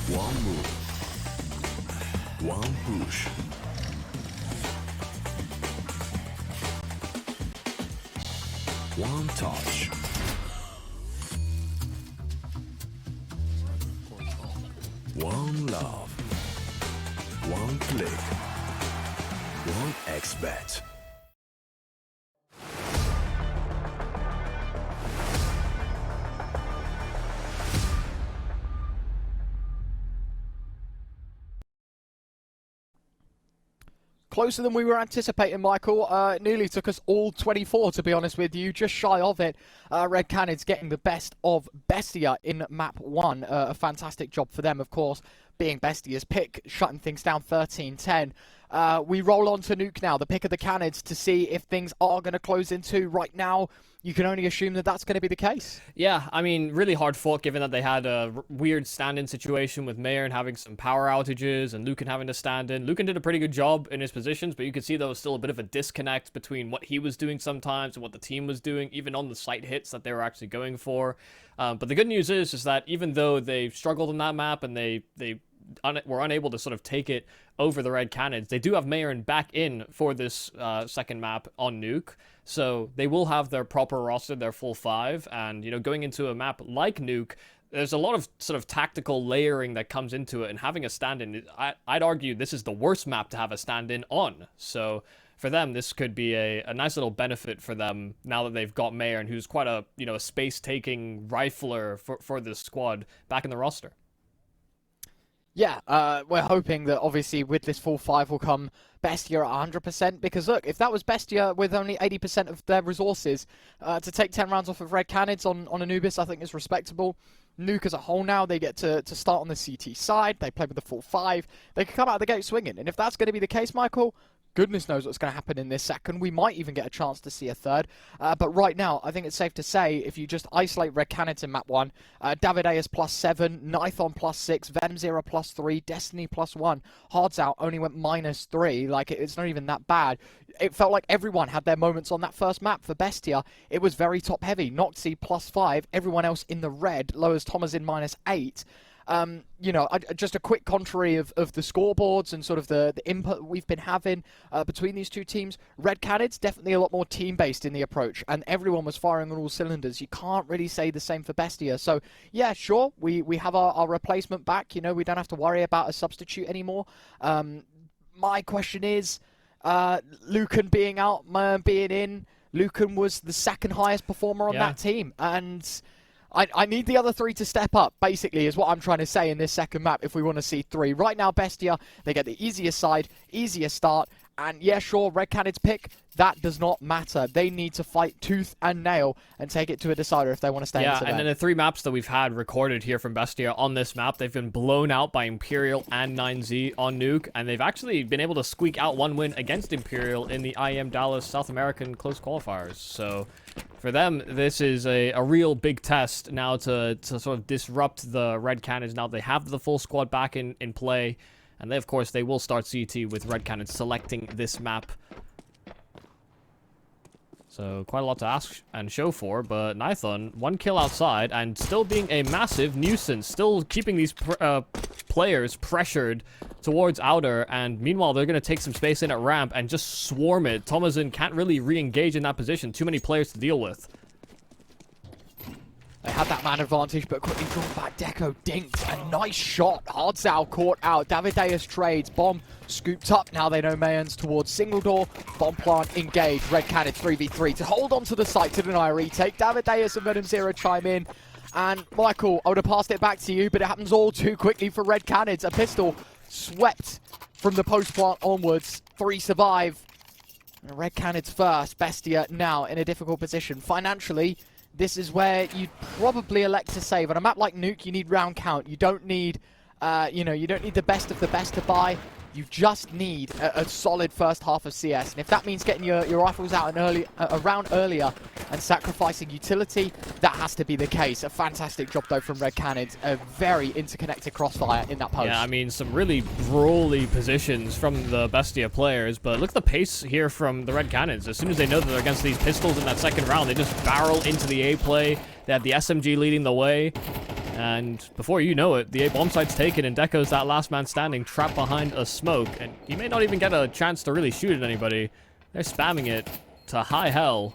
One move. One push. One touch. One love. One click. One XBet. Closer than we were anticipating, Michael. It nearly took us all 24, to be honest with you. Just shy of it. Red Canids getting the best of Bestia in map 1. A fantastic job for them, of course, being Bestia's pick, shutting things down 13-10. We roll on to Nuke now, the pick of the Canids, to see if things are going to close into. Right now, you can only assume that that's going to be the case. Yeah, I mean, really hard fought given that they had a weird stand-in situation with Mayer and having some power outages and Lucan having to stand in. Lucan did a pretty good job in his positions, but you could see there was still a bit of a disconnect between what he was doing sometimes and what the team was doing, even on the site hits that they were actually going for. But the good news is that even though they struggled on that map and they were unable to sort of take it over the Red Canids, they do have Mayerin back in for this second map on Nuke. So they will have their proper roster, their full 5, and, you know, going into a map like Nuke, there's a lot of sort of tactical layering that comes into it, and having a stand-in, I'd argue this is the worst map to have a stand-in on. So for them, this could be a nice little benefit for them now that they've got Mayerin, who's quite a, you know, a space-taking rifler for this squad back in the roster. Yeah, we're hoping that obviously with this full 5 will come Bestia at 100%, because look, if that was Bestia with only 80% of their resources, to take 10 rounds off of Red Canids on Anubis, I think is respectable. Nuke as a whole now, they get to start on the CT side, they play with the full 5, they can come out of the gate swinging, and if that's going to be the case, Michael, goodness knows what's going to happen in this second. We might even get a chance to see a third. But right now, I think it's safe to say, if you just isolate Red Canids in map 1, Davideus +7, Nithon +6, Venom Zero +3, Destiny +1. Hards Out only went -3. Like, it's not even that bad. It felt like everyone had their moments on that first map for Bestia. It was very top-heavy. Noxy +5, everyone else in the red, lowers Thomas in -8. You know, just a quick contrary of the scoreboards and sort of the input we've been having between these two teams. Red Canids definitely a lot more team-based in the approach, and everyone was firing on all cylinders. You can't really say the same for Bestia. So, yeah, sure, we have our replacement back. You know, we don't have to worry about a substitute anymore. My question is, Lucan being out, Mayan being in. Lucan was the second highest performer on that team, and I need the other 3 to step up, basically, is what I'm trying to say in this second map if we want to see 3. Right now, Bestia, they get the easiest side, easiest start, and yeah, sure, Red Canids pick, that does not matter. They need to fight tooth and nail and take it to a decider if they want to stay in this event. And then the 3 maps that we've had recorded here from Bestia on this map, they've been blown out by Imperial and 9Z on Nuke, and they've actually been able to squeak out 1 win against Imperial in the IEM Dallas South American close qualifiers. So for them, this is a real big test now to sort of disrupt the Red Canids. Now they have the full squad back in play, and they, of course, they will start CT with Red Canids selecting this map. So quite a lot to ask and show for, but Nithon, 1 kill outside and still being a massive nuisance, still keeping these players pressured towards outer, and meanwhile they're going to take some space in at ramp and just swarm it. Thomason can't really re-engage in that position, too many players to deal with. They had that man advantage, but quickly drawn back. Deco dinked. A nice shot. Hardzao caught out. Davideus trades. Bomb scooped up. Now they know Mayans towards single door. Bomb plant engaged. Red Cannon 3v3 to hold on to the site to deny a retake. Davideus and Venom Zero chime in. And Michael, I would have passed it back to you, but it happens all too quickly for Red Canids. A pistol swept from the post plant onwards. 3 survive. And Red Canids first. Bestia now in a difficult position. Financially, this is where you'd probably elect to save. On a map like Nuke, you need round count. You don't need, you don't need the best of the best to buy. You just need a solid first half of CS, and if that means getting your rifles out around earlier and sacrificing utility, that has to be the case. A fantastic job though from Red Cannons, a very interconnected crossfire in that post. Yeah, I mean, some really brawly positions from the Bestia players, but look at the pace here from the Red Cannons. As soon as they know that they're against these pistols in that second round, they just barrel into the A play. They have the SMG leading the way. And before you know it, the A bomb site's taken, and Deco's that last man standing, trapped behind a smoke. And he may not even get a chance to really shoot at anybody. They're spamming it to high hell.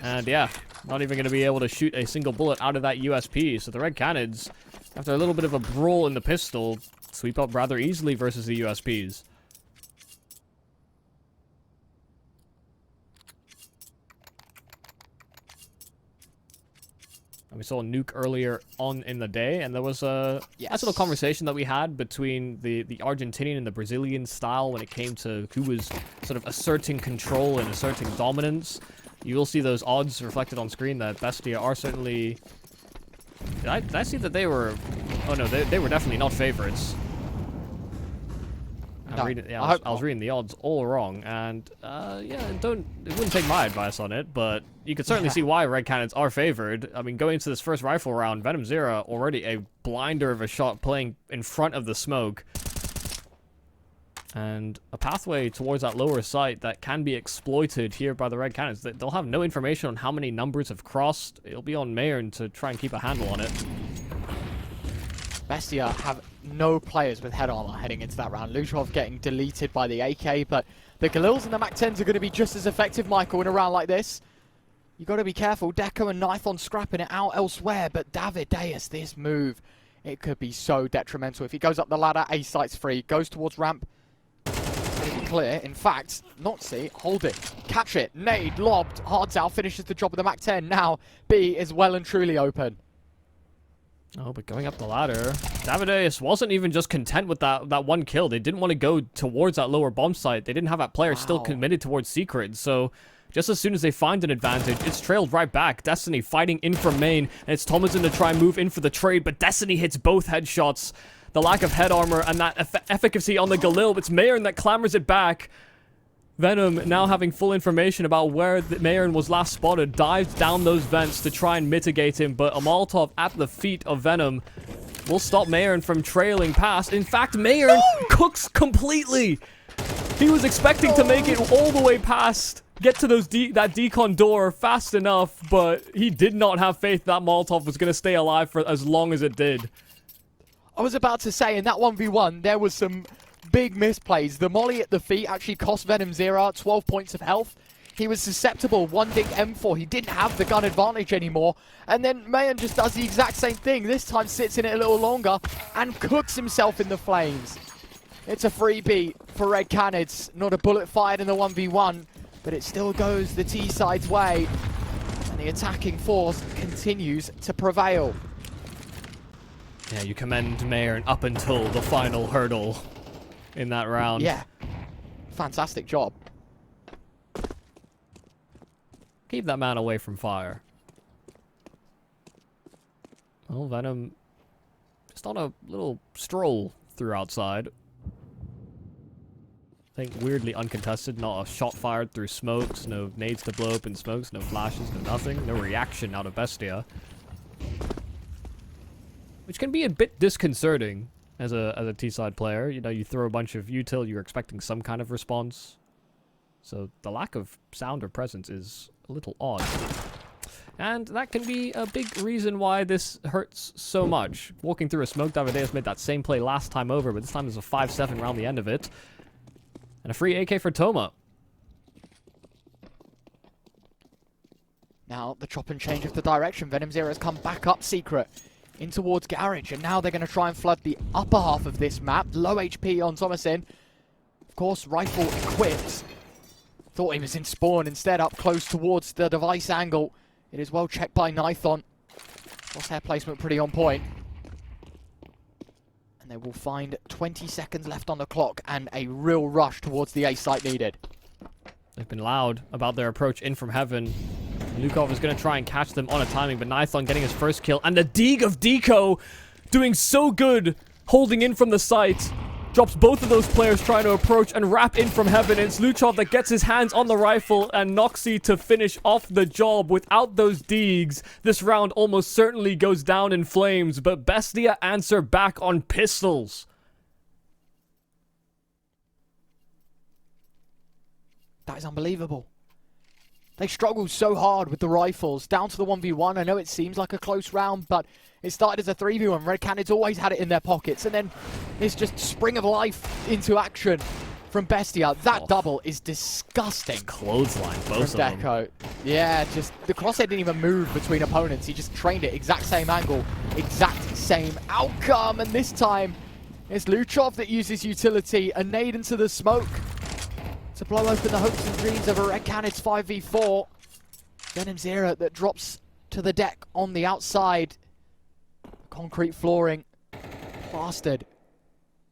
And yeah, not even going to be able to shoot a single bullet out of that USP. So the Red Cannons, after a little bit of a brawl in the pistol, sweep up rather easily versus the USPs. We saw a nuke earlier on in the day, and there was a nice little conversation that we had between the Argentinian and the Brazilian style when it came to who was sort of asserting control and asserting dominance. You will see those odds reflected on screen that Bestia are certainly... Did I see that they were... Oh no, they were definitely not favorites. I was reading the odds all wrong, and yeah, it wouldn't take my advice on it, but you could certainly see why Red Cannons are favored. I mean, going into this first rifle round, Venom Zero already a blinder of a shot playing in front of the smoke, and a pathway towards that lower site that can be exploited here by the Red Cannons. They'll have no information on how many numbers have crossed. It'll be on Mayern to try and keep a handle on it. Bestia have no players with head armor heading into that round. Luchov getting deleted by the AK, but the Galils and the MAC-10s are going to be just as effective, Michael, in a round like this. You got to be careful. Deco and Nithon scrapping it out elsewhere, but David Deus, this move, it could be so detrimental. If he goes up the ladder, A site's free, goes towards ramp, it's going to be clear. In fact, not C, hold it, catch it, nade, lobbed, Hardzow finishes the job with the MAC-10. Now B is well and truly open. Oh, but going up the ladder, Davideus wasn't even just content with that one kill. They didn't want to go towards that lower bomb site. They didn't have that player still committed towards Secret. So just as soon as they find an advantage, it's trailed right back. Destiny fighting in from main, and it's Thomason to try and move in for the trade, but Destiny hits both headshots. The lack of head armor and that efficacy on the Galil, it's Mayern that clambers it back. Venom, now having full information about where Mayern was last spotted, dives down those vents to try and mitigate him, but a Molotov at the feet of Venom will stop Mayern from trailing past. In fact, Mayern cooks completely. He was expecting to make it all the way past, get to that decon door fast enough, but he did not have faith that Molotov was going to stay alive for as long as it did. I was about to say, in that 1v1, there was some big misplays. The molly at the feet actually cost Venom Zero 12 points of health. He was susceptible, one ding M4. He didn't have the gun advantage anymore. And then Mayern just does the exact same thing. This time sits in it a little longer and cooks himself in the flames. It's a freebie for Red Cannons. Not a bullet fired in the 1v1, but it still goes the T-side's way. And the attacking force continues to prevail. Yeah, you commend Mayern up until the final hurdle in that round. Yeah, fantastic job. Keep that man away from fire. Well, Venom just on a little stroll through outside. I think weirdly uncontested, not a shot fired through smokes, no nades to blow up in smokes, no flashes, no nothing, no reaction out of Bestia. Which can be a bit disconcerting as a T-side player. You know, you throw a bunch of util, you're expecting some kind of response. So the lack of sound or presence is a little odd. And that can be a big reason why this hurts so much. Walking through a smoke, Davideus made that same play last time over, but this time there's a 5-7 around the end of it. And a free AK for Toma. Now, the chop and change of the direction. Venom Zero has come back up Secret in towards Garage, and now they're going to try and flood the upper half of this map. Low HP on Thomason. Of course, rifle equipped. Thought he was in spawn, instead up close towards the device angle. It is well checked by Nithon. Crosshair placement pretty on point. And they will find 20 seconds left on the clock and a real rush towards the A site needed. They've been loud about their approach in from heaven. Lukov is going to try and catch them on a timing, but Nithon getting his first kill. And the Deeg of Deco doing so good, holding in from the site. drops both of those players trying to approach and wrap in from heaven. It's Luchov that gets his hands on the rifle and Noxy to finish off the job. Without those Deegs, this round almost certainly goes down in flames, but Bestia answer back on pistols. That is unbelievable. They struggled so hard with the rifles, down to the 1v1. I know it seems like a close round, but it started as a 3v1. Red Canids always had it in their pockets, and then this just spring of life into action from Bestia. That double is disgusting. Clothesline, both from of them. Deco. Yeah, just the crosshair didn't even move between opponents. He just trained it, exact same angle, exact same outcome, and this time it's Luchov that uses utility, a nade into the smoke to blow open the hopes and dreams of a Red Canids 5v4. Venom Zera that drops to the deck on the outside. Concrete flooring plastered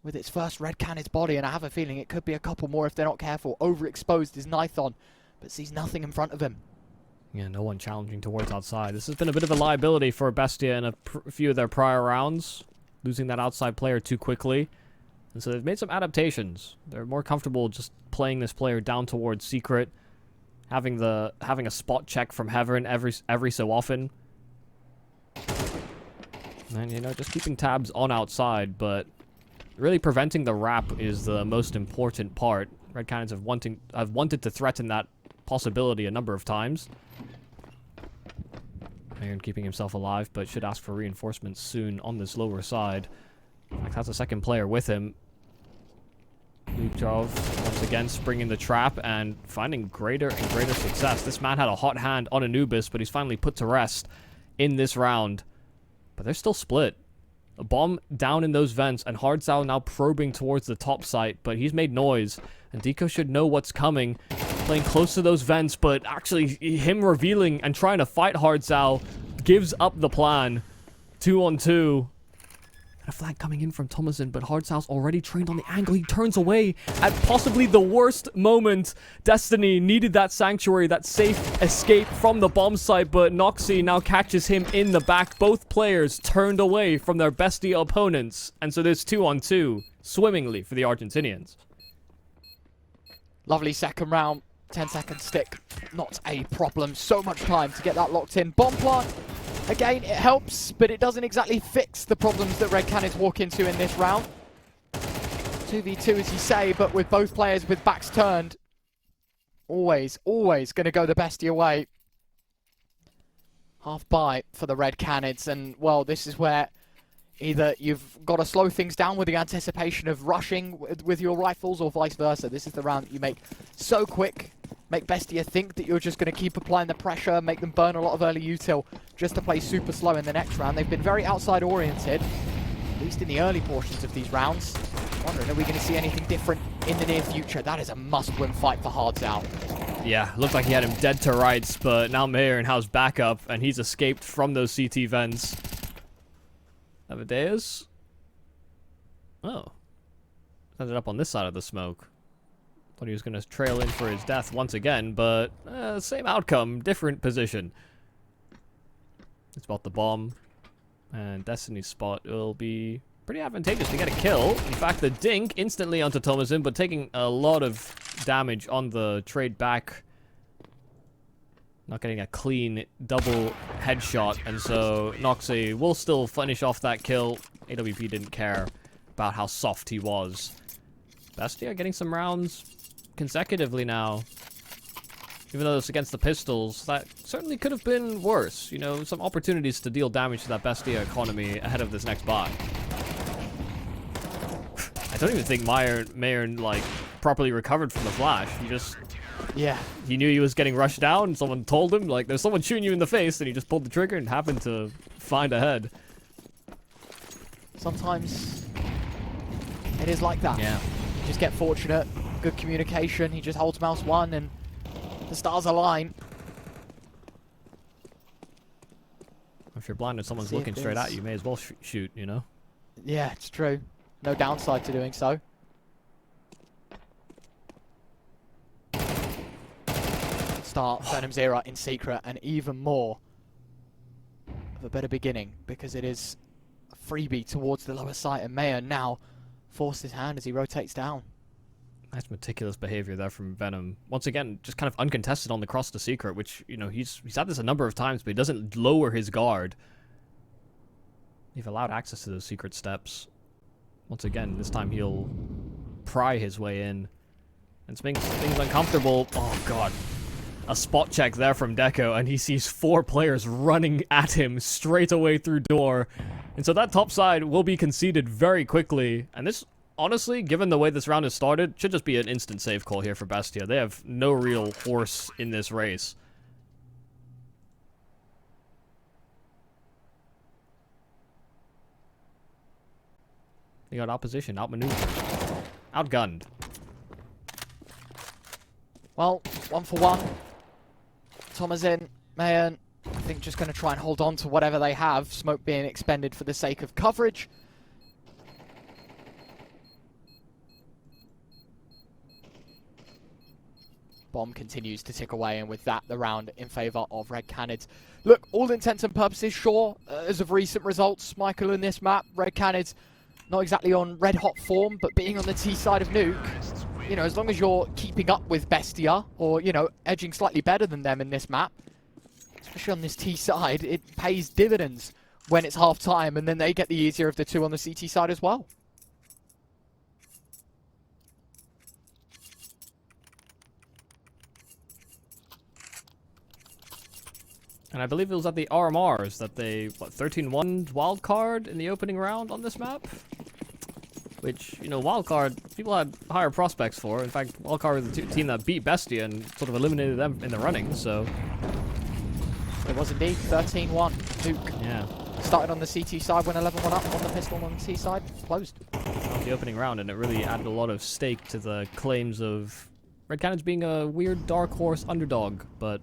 with its first Red Canids body, and I have a feeling it could be a couple more if they're not careful. Overexposed is Nithon, but sees nothing in front of him. Yeah, no one challenging towards outside. This has been a bit of a liability for Bestia in a few of their prior rounds, losing that outside player too quickly. And so they've made some adaptations. They're more comfortable just playing this player down towards Secret, having a spot check from Heaven every so often. And, you know, just keeping tabs on outside, but really preventing the wrap is the most important part. Red Canids have wanted to threaten that possibility a number of times. Aaron keeping himself alive, but should ask for reinforcements soon on this lower side. In fact, that's a second player with him. Luchov once again springing the trap and finding greater and greater success. This man had a hot hand on Anubis, but he's finally put to rest in this round. But they're still split. A bomb down in those vents, and Hardzao now probing towards the top site, but he's made noise, and Deco should know what's coming. Playing close to those vents, but actually him revealing and trying to fight Hardzao gives up the plan. 2-on-2. A flag coming in from Thomason, but Hardzao's already trained on the angle. He turns away at possibly the worst moment. Destiny needed that sanctuary, that safe escape from the bomb site, but Noxy now catches him in the back. Both players turned away from their Bestia opponents, and so there's 2-on-2 swimmingly for the Argentinians. Lovely second round. 10-second stick. Not a problem. So much time to get that locked in. Bomb plant. Again, it helps, but it doesn't exactly fix the problems that Red Canids walk into in this round. 2v2, as you say, but with both players with backs turned. Always going to go the Bestia way. Half buy for the Red Canids, and, well, this is where either you've got to slow things down with the anticipation of rushing with your rifles, or vice versa. This is the round that you make so quick. Make Bestia think that you're just going to keep applying the pressure, make them burn a lot of early util just to play super slow in the next round. They've been very outside oriented, at least in the early portions of these rounds. Wondering, are we going to see anything different in the near future? That is a must-win fight for Hardzao. Yeah, looked like he had him dead to rights, but now Mayer and House backup, and he's escaped from those CT vents. Amadeus? Oh. Ended up on this side of the smoke. Thought he was going to trail in for his death once again, but same outcome, different position. It's about the bomb, and Destiny's spot will be pretty advantageous to get a kill. In fact, the dink instantly onto Thomason, but taking a lot of damage on the trade back. Not getting a clean double headshot, and so Noxy will still finish off that kill. AWP didn't care about how soft he was. Bestia getting some rounds consecutively now. Even though it's against the pistols, that certainly could have been worse. You know, some opportunities to deal damage to that Bestia economy ahead of this next bot. I don't even think Mayer like, properly recovered from the flash. He just... Yeah. He knew he was getting rushed down, and someone told him, like, there's someone shooting you in the face, and he just pulled the trigger and happened to find a head. Sometimes it is like that. Yeah. You just get fortunate, good communication, he just holds mouse 1 and the stars align. If you're blind and someone's looking straight at you, you may as well shoot, you know? Yeah, it's true. No downside to doing so. Start Venom Zera in secret, and even more of a better beginning, because it is a freebie towards the lower site, and Mayer now forced his hand as he rotates down. Nice meticulous behavior there from Venom. Once again, just kind of uncontested on the cross to secret, which, you know, he's had this a number of times, but he doesn't lower his guard. You've allowed access to those secret steps. Once again, this time he'll pry his way in. And makes things uncomfortable. Oh, God. A spot check there from Deco, and he sees 4 players running at him straight away through door. And so that top side will be conceded very quickly. And this, honestly, given the way this round has started, should just be an instant save call here for Bestia. They have no real horse in this race. They got opposition, outmaneuvered, outgunned. Well, 1 for 1. Thomas in, Mayan, I think just going to try and hold on to whatever they have. Smoke being expended for the sake of coverage. Bomb continues to tick away, and with that, the round in favour of Red Canids. Look, all intents and purposes, sure, as of recent results, Michael, in this map, Red Canids not exactly on red-hot form, but being on the T side of Nuke, you know, as long as you're keeping up with Bestia, or, you know, edging slightly better than them in this map, especially on this T side, it pays dividends when it's half-time, and then they get the easier of the 2 on the CT side as well. And I believe it was at the RMRs that they, 13-1 wildcard in the opening round on this map? Which, you know, wildcard, people had higher prospects for. In fact, wildcard was the team that beat Bestia and sort of eliminated them in the running, so... It was indeed 13-1. Nuke. Yeah. Started on the CT side, went 11-1 up on the pistol on the T side, closed. Off the opening round, and it really added a lot of stake to the claims of Red Canids being a weird dark horse underdog, but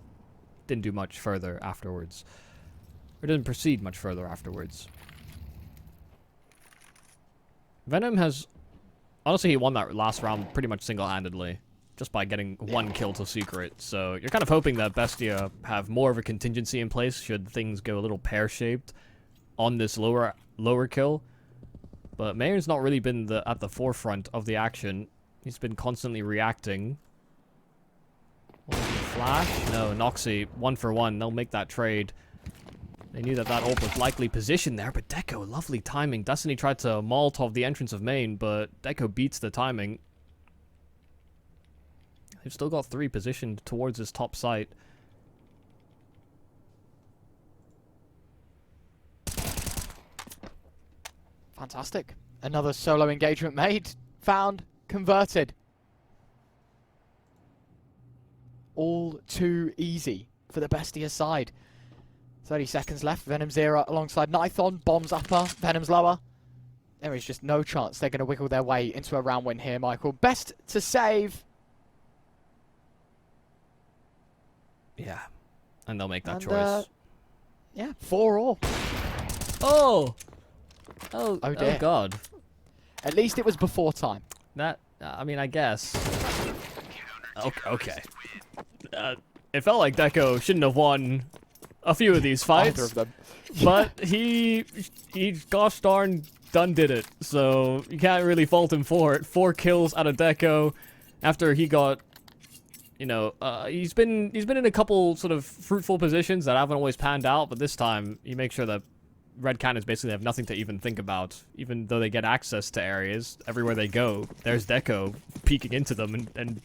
didn't do much further afterwards. Or didn't proceed much further afterwards. Venom has... Honestly, he won that last round pretty much single-handedly. Just by getting 1 kill to secret. So you're kind of hoping that Bestia have more of a contingency in place should things go a little pear-shaped on this lower kill. But Mayer's not really been at the forefront of the action. He's been constantly reacting. Flash? No, Noxy, 1 for 1. They'll make that trade. They knew that ult was likely positioned there, but Deco, lovely timing. Destiny tried to Molotov the entrance of main, but Deco beats the timing. They've still got 3 positioned towards his top site. Fantastic. Another solo engagement made, found, converted. All too easy for the Bestia side. 30 seconds left. Venom's Zera alongside Nithon. Bombs upper, Venom's lower. There is just no chance they're going to wiggle their way into a round win here, Michael. Best to save. Yeah. And they'll make that choice. Yeah, 4-all. Oh! Oh dear. Oh, God. At least it was before time. That, I mean, I guess. Okay. It felt like Deco shouldn't have won a few of these fights. Either of them. But he gosh darn done did it. So you can't really fault him for it. 4 kills out of Deco after he got, you know, he's been in a couple sort of fruitful positions that haven't always panned out, but this time he makes sure that Red Canids basically have nothing to even think about. Even though they get access to areas, everywhere they go, there's Deco peeking into them and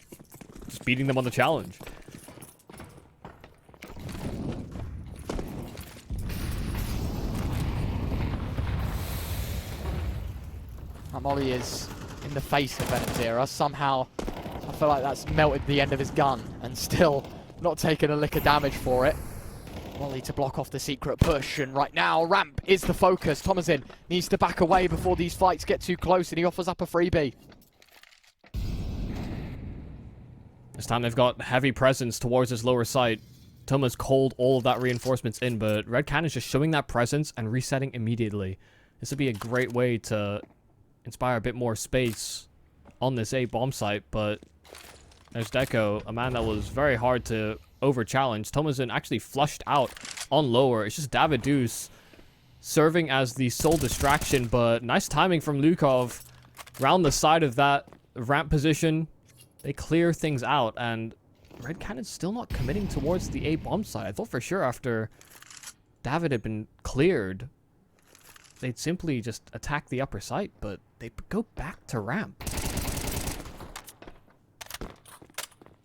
just beating them on the challenge. That molly is in the face of Venom's Zera. Somehow, I feel like that's melted the end of his gun and still not taking a lick of damage for it. Molly to block off the secret push, and right now, ramp is the focus. Thomasin needs to back away before these fights get too close, and he offers up a freebie. This time they've got heavy presence towards his lower site. Thomas called all of that reinforcements in, but Red Cannon's just showing that presence and resetting immediately. This would be a great way to inspire a bit more space on this A bomb site, but there's Deco, a man that was very hard to over-challenge. Thomasin actually flushed out on lower. It's just David Deuce serving as the sole distraction, but nice timing from Lukov. round the side of that ramp position. They clear things out, and Red Cannon's still not committing towards the A bomb side. I thought for sure after David had been cleared, they'd simply just attack the upper site, but they go back to ramp.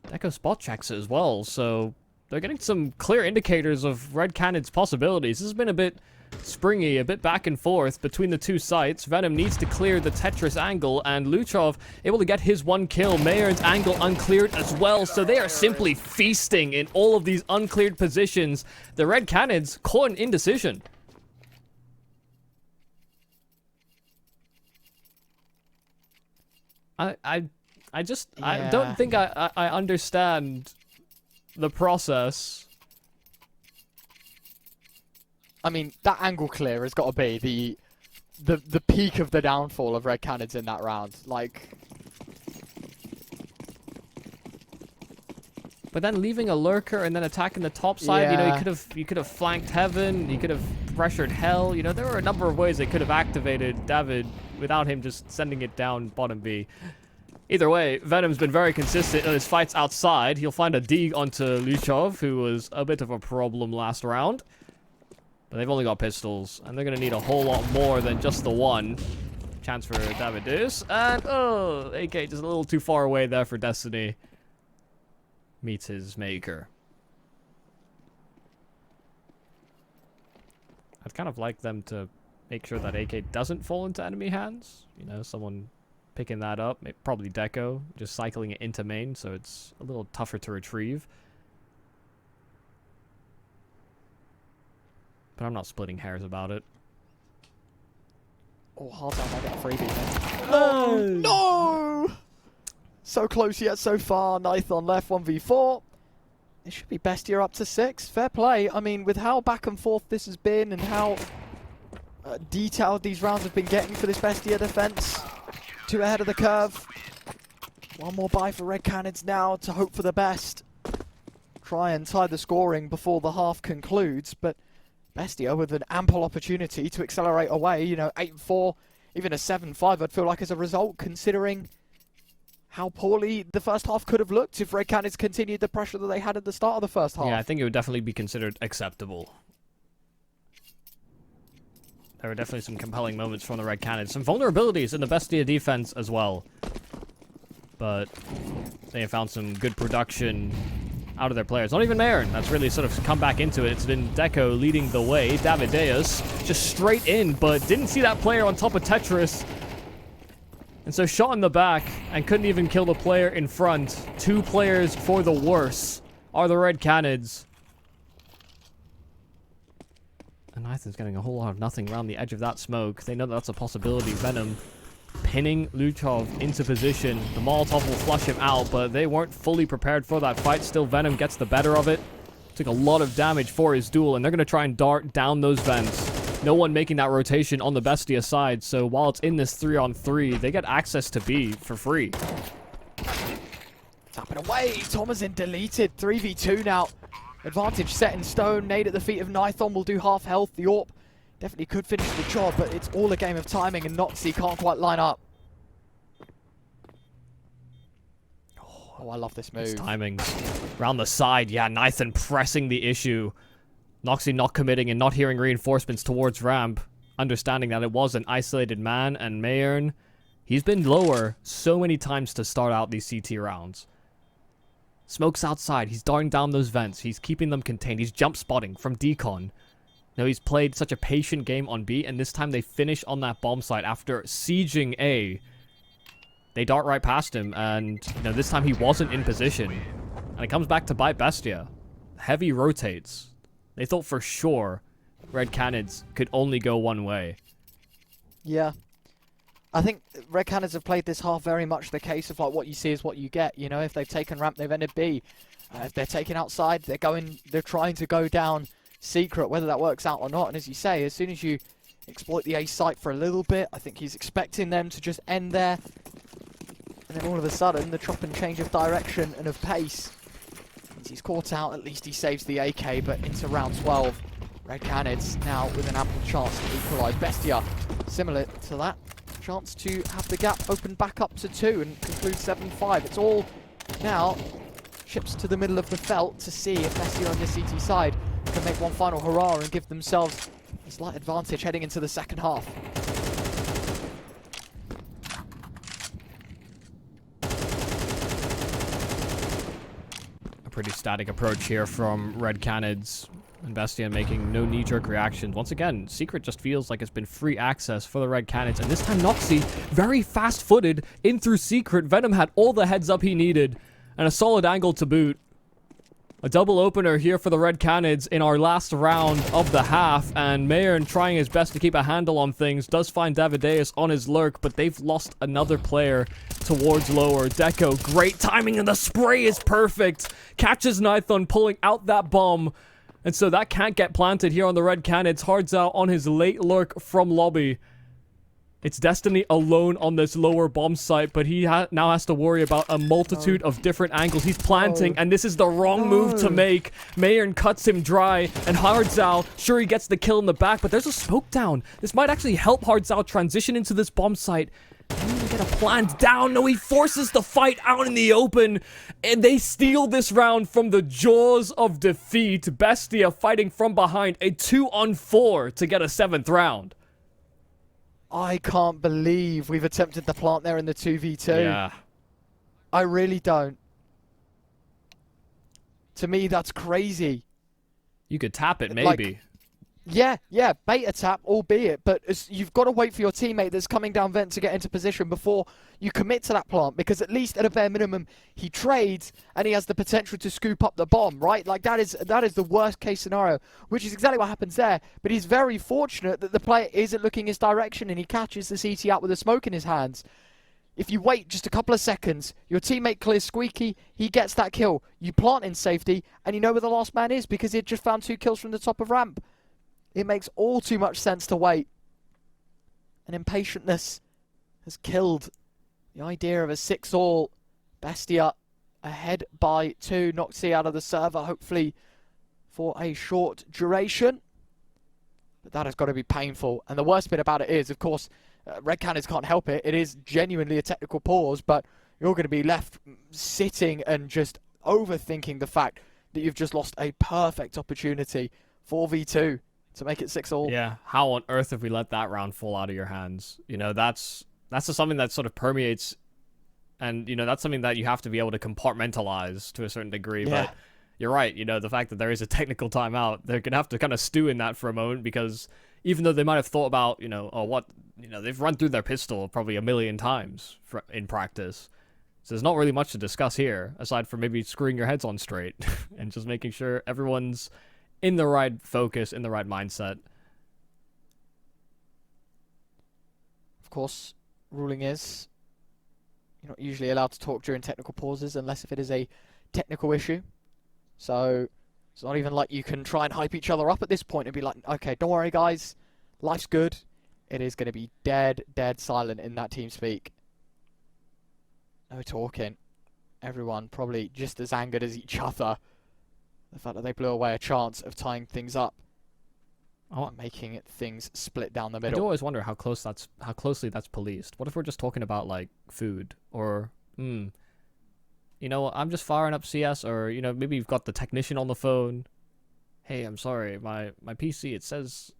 Deco spot checks it as well, so they're getting some clear indicators of Red Cannon's possibilities. This has been a bit springy, a bit back and forth between the two sites. Venom needs to clear the Tetris angle, and Luchov able to get his 1 kill. Mayern's angle uncleared as well, so they are simply feasting in all of these uncleared positions. The Red Cannons caught in indecision. I don't think I understand the process. I mean, that angle clear has got to be the peak of the downfall of Red Cannons in that round. Like, but then leaving a lurker and then attacking the top side, you know, you could have flanked Heaven, you could have pressured Hell. You know, there were a number of ways they could have activated David without him just sending it down bottom B. Either way, Venom's been very consistent in his fights outside. He'll find a dig onto Luchov, who was a bit of a problem last round. But they've only got pistols, and they're going to need a whole lot more than just the one. Chance for David Deuce, and oh, AK just a little too far away there for Destiny. Meets his maker. I'd kind of like them to make sure that AK doesn't fall into enemy hands. You know, someone picking that up, probably Deco, just cycling it into main, so it's a little tougher to retrieve. But I'm not splitting hairs about it. oh, hard down, I get a freebie. No! No! So close yet so far. Nython left 1v4. It should be Bestia up to 6. Fair play. I mean, with how back and forth this has been and how detailed these rounds have been getting for this Bestia defense. 2 ahead of the curve. 1 more buy for Red Cannons now to hope for the best. Try and tie the scoring before the half concludes, but Bestia with an ample opportunity to accelerate away. You know, 8-4, even a 7-5, I'd feel like as a result, considering how poorly the first half could have looked if Red Cannons continued the pressure that they had at the start of the first half. Yeah, I think it would definitely be considered acceptable. There were definitely some compelling moments from the Red Cannons. Some vulnerabilities in the Bestia defense as well. But they have found some good production out of their players. Not even Mayern. That's really sort of come back into it. It's been Deco leading the way. Davideus just straight in, but didn't see that player on top of Tetris. And so shot in the back and couldn't even kill the player in front. 2 players for the worse are the Red Cannons. And Nython's getting a whole lot of nothing around the edge of that smoke. They know that that's a possibility. Venom pinning Luchov into position. The Molotov will flush him out, but they weren't fully prepared for that fight. Still, Venom gets the better of it. Took a lot of damage for his duel, and they're going to try and dart down those vents. No one making that rotation on the Bestia side, so while it's in this 3-on-3, they get access to B for free. Tapping away. Thomasin deleted. 3v2 now. Advantage set in stone. Nade at the feet of Nython will do half health. The AWP definitely could finish the job, but it's all a game of timing, and Noxie can't quite line up. Oh, I love this move. It's timing. Round the side, yeah, Nython pressing the issue. Noxie not committing and not hearing reinforcements towards ramp. Understanding that it was an isolated man, and Mayern, he's been lower so many times to start out these CT rounds. Smoke's outside. He's darting down those vents. He's keeping them contained. He's jump spotting from decon. Now he's played such a patient game on B, and this time they finish on that bomb site after sieging A. They dart right past him, and you know, this time he wasn't in position. And it comes back to bite Bestia. Heavy rotates. They thought for sure Red Cannons could only go one way. Yeah. I think Red Cannons have played this half very much the case of like what you see is what you get. You know, if they've taken ramp, they've ended B. If they're taking outside, they're trying to go down secret, whether that works out or not. And as you say, as soon as you exploit the A site for a little bit, I think he's expecting them to just end there. And then all of a sudden, the chop and change of direction and of pace. Once he's caught out, at least he saves the AK, but into round 12. Red Cannons now with an ample chance to equalise. Bestia, similar to that chance to have the gap open back up to 2 and conclude 7-5. It's all now ships to the middle of the felt to see if Bestia on the CT side can make one final hurrah and give themselves a slight advantage heading into the second half. A pretty static approach here from Red Canids. And Bestia making no knee-jerk reactions. Once again, Secret just feels like it's been free access for the Red Canids. And this time Noxie, very fast-footed, in through Secret. Venom had all the heads up he needed. And a solid angle to boot. A double opener here for the Red Canids in our last round of the half. And Mayern trying his best to keep a handle on things. Does find Davideus on his lurk, but they've lost another player towards lower. Deco, great timing, and the spray is perfect. Catches Nithon pulling out that bomb. And so that can't get planted here on the Red Canids. Hards out on his late lurk from lobby. It's Destiny alone on this lower bomb site, but he now has to worry about a multitude of different angles. He's planting, and this is the wrong move to make. Mayern cuts him dry, and Hardzao, sure, he gets the kill in the back, but there's a smoke down. This might actually help Hardzao transition into this bomb site. Can he get a plant down? No, he forces the fight out in the open, and they steal this round from the jaws of defeat. Bestia fighting from behind, a 2-on-4 to get a 7th round. I can't believe we've attempted the plant there in the 2v2. Yeah. I really don't. To me, that's crazy. You could tap it, maybe. Yeah, beta tap, albeit, but you've got to wait for your teammate that's coming down vent to get into position before you commit to that plant, because at least at a bare minimum, he trades and he has the potential to scoop up the bomb, right? Like, that is the worst case scenario, which is exactly what happens there, but he's very fortunate that the player isn't looking his direction and he catches the CT out with a smoke in his hands. If you wait just a couple of seconds, your teammate clears squeaky, he gets that kill, you plant in safety, and you know where the last man is because he had just found 2 kills from the top of ramp. It makes all too much sense to wait. And impatientness has killed the idea of a 6-all. Bestia ahead by 2. Noxie out of the server, hopefully for a short duration. But that has got to be painful. And the worst bit about it is, of course, Red Canids can't help it. It is genuinely a technical pause, but you're going to be left sitting and just overthinking the fact that you've just lost a perfect opportunity 4v2. To make it 6-all. Yeah, how on earth have we let that round fall out of your hands? You know, that's just something that sort of permeates, and, you know, that's something that you have to be able to compartmentalize to a certain degree. Yeah. But you're right, you know, the fact that there is a technical timeout, they're going to have to kind of stew in that for a moment, because even though they might have thought about, you know, they've run through their pistol probably 1,000,000 times in practice. So there's not really much to discuss here, aside from maybe screwing your heads on straight and just making sure everyone's in the right focus, in the right mindset. Of course, ruling is you're not usually allowed to talk during technical pauses unless if it is a technical issue. So it's not even like you can try and hype each other up at this point and be like, okay, don't worry guys, life's good. It is going to be dead silent in that team speak. No talking. Everyone probably just as angered as each other. The fact that they blew away a chance of tying things up, making things split down the middle. I do always wonder how closely that's policed. What if we're just talking about like food, or you know, I'm just firing up CS, or, you know, maybe you've got the technician on the phone. Hey, I'm sorry, my PC, it says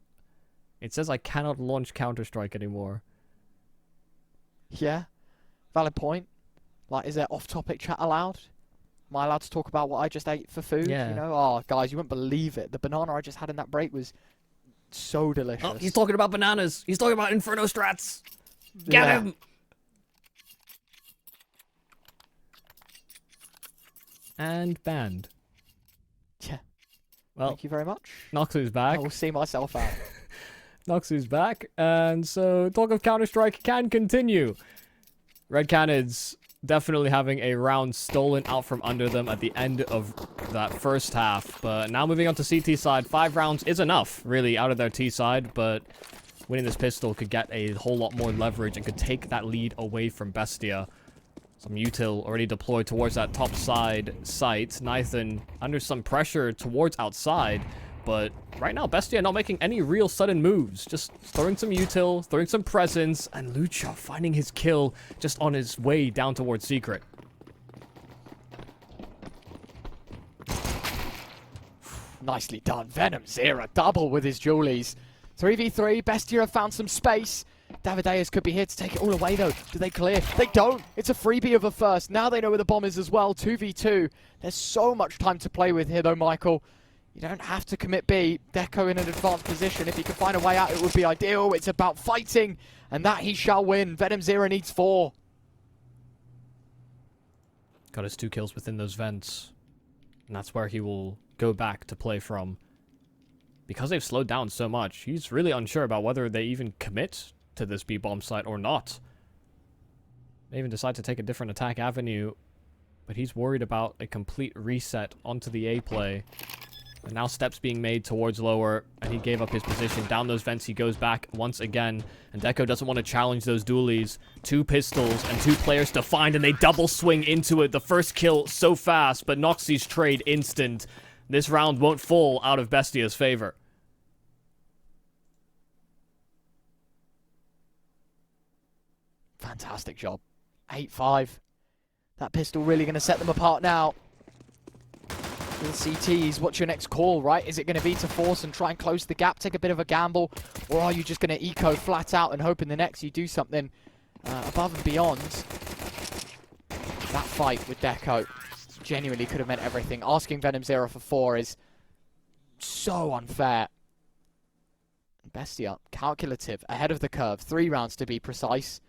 I cannot launch Counter-Strike anymore. Yeah, valid point. Like, is there off-topic chat allowed? Am I allowed to talk about what I just ate for food? Yeah. You know, oh, guys, you wouldn't believe it. The banana I just had in that break was so delicious. Oh, he's talking about bananas. He's talking about Inferno strats. Get him! And banned. Yeah. Well, thank you very much. Noxu's back. I will see myself out. Noxu's back. And so, talk of Counter-Strike can continue. Red Canids definitely having a round stolen out from under them at the end of that first half. But now moving on to CT side, 5 rounds is enough, really, out of their T side. But winning this pistol could get a whole lot more leverage and could take that lead away from Bestia. Some util already deployed towards that top side site. Nithon under some pressure towards outside. but right now Bestia not making any real sudden moves. Just throwing some util, throwing some presence, and Lucha finding his kill just on his way down towards Secret. Nicely done. Venom Zero double with his Julies. 3v3, Bestia have found some space. Davideus could be here to take it all away though. Do they clear? They don't. It's a freebie of a first. Now they know where the bomb is as well. 2v2. There's so much time to play with here though, Michael. You don't have to commit B. Deco in an advanced position. If he could find a way out, it would be ideal. It's about fighting, and that he shall win. Venom Zero needs 4. Got his 2 kills within those vents. And that's where he will go back to play from. Because they've slowed down so much, he's really unsure about whether they even commit to this B-bomb site or not. They even decide to take a different attack avenue, but he's worried about a complete reset onto the A play. And now steps being made towards lower, and he gave up his position. Down those vents he goes back once again, and Deco doesn't want to challenge those dualies. 2 pistols and 2 players to find, and they double swing into it. The first kill so fast, but Noxie's trade instant. This round won't fall out of Bestia's favor. Fantastic job. 8-5. That pistol really going to set them apart now. The CTs, what's your next call, right? Is it going to be to force and try and close the gap, take a bit of a gamble, or are you just going to eco flat out and hope in the next you do something above and beyond? That fight with Deco genuinely could have meant everything. Asking Venom Zero for 4 is so unfair. Bestia, calculative, ahead of the curve, 3 rounds to be precise,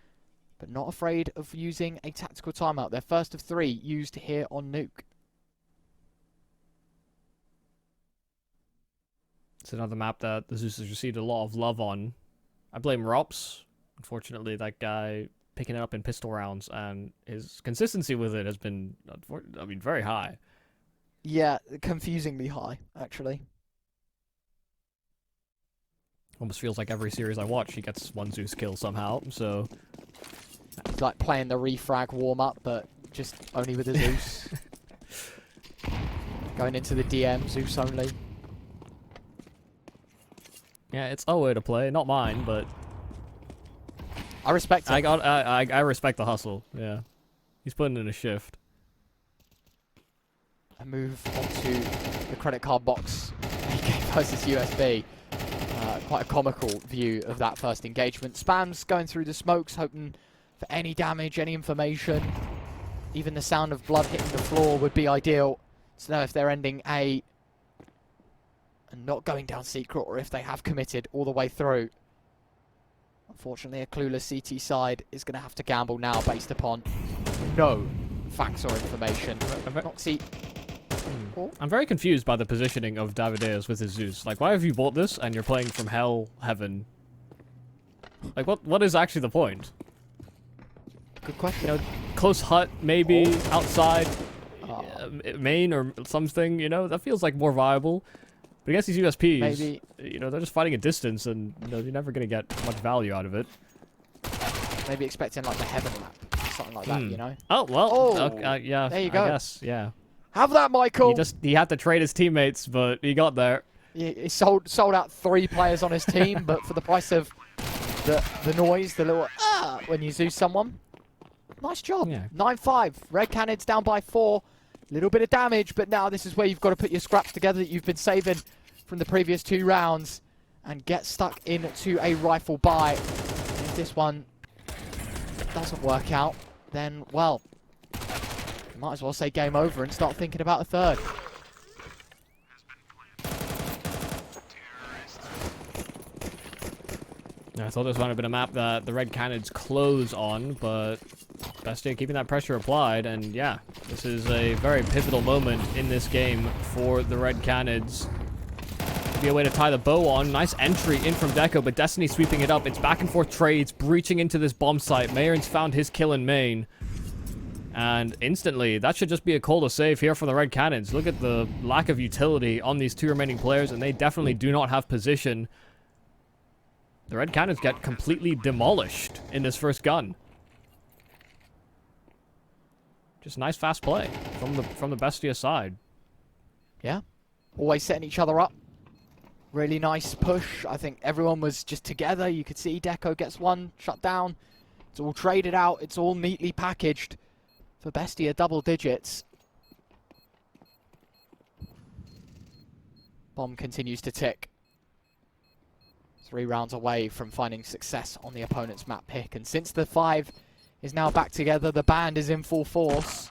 but not afraid of using a tactical timeout. Their first of 3 used here on Nuke. It's another map that the Zeus has received a lot of love on. I blame Rops. Unfortunately, that guy picking it up in pistol rounds, and his consistency with it has been, I mean, very high. Yeah, confusingly high, actually. Almost feels like every series I watch, he gets 1 Zeus kill somehow, so... It's like playing the refrag warm-up, but just only with a Zeus. Going into the DM, Zeus only. Yeah, it's a way to play, not mine, but... I respect it. I respect the hustle, yeah. He's putting in a shift. I move onto the credit card box. AK versus USB. Quite a comical view of that first engagement. Spams going through the smokes, hoping for any damage, any information. Even the sound of blood hitting the floor would be ideal to know if they're ending A and not going down secret, or if they have committed all the way through. Unfortunately, a clueless CT side is going to have to gamble now based upon no facts or information. Noxie. I'm very confused by the positioning of Davideus with his Zeus. Like, why have you bought this and you're playing from hell, heaven? Like, what is actually the point? Good question. You know, close hut, maybe, outside, main or something, you know? That feels like more viable. But against these USPs, maybe, you know, they're just fighting a distance, and you know, you're never going to get much value out of it. Maybe expecting like the heaven map, something like that, you know? Oh, well, yeah, there you go. I guess, yeah. Have that, Michael! He had to trade his teammates, but he got there. He sold out 3 players on his team, but for the price of the noise, the little when you Zeus someone. Nice job. Yeah. 9-5. Red Cannon's down by 4. Little bit of damage, but now this is where you've got to put your scraps together that you've been saving from the previous 2 rounds and get stuck into a rifle buy. If this one doesn't work out, then, well, you might as well say game over and start thinking about a third. I thought this might have been a map that the Red Cannons close on, but Bestia keeping that pressure applied, and yeah, this is a very pivotal moment in this game for the Red Cannons. Be a way to tie the bow on. Nice entry in from Deco, but Destiny sweeping it up. It's back and forth trades, breaching into this bomb site. Mayern's found his kill in main. And instantly, that should just be a call to save here for the Red Cannons. Look at the lack of utility on these 2 remaining players, and they definitely do not have position. The Red Cannons get completely demolished in this first gun. Just nice fast play from the Bestia side. Yeah. Always setting each other up. Really nice push. I think everyone was just together. You could see Deco gets one shut down. It's all traded out. It's all neatly packaged for Bestia double digits. Bomb continues to tick. 3 rounds away from finding success on the opponent's map pick. And since the 5 is now back together, the band is in full force.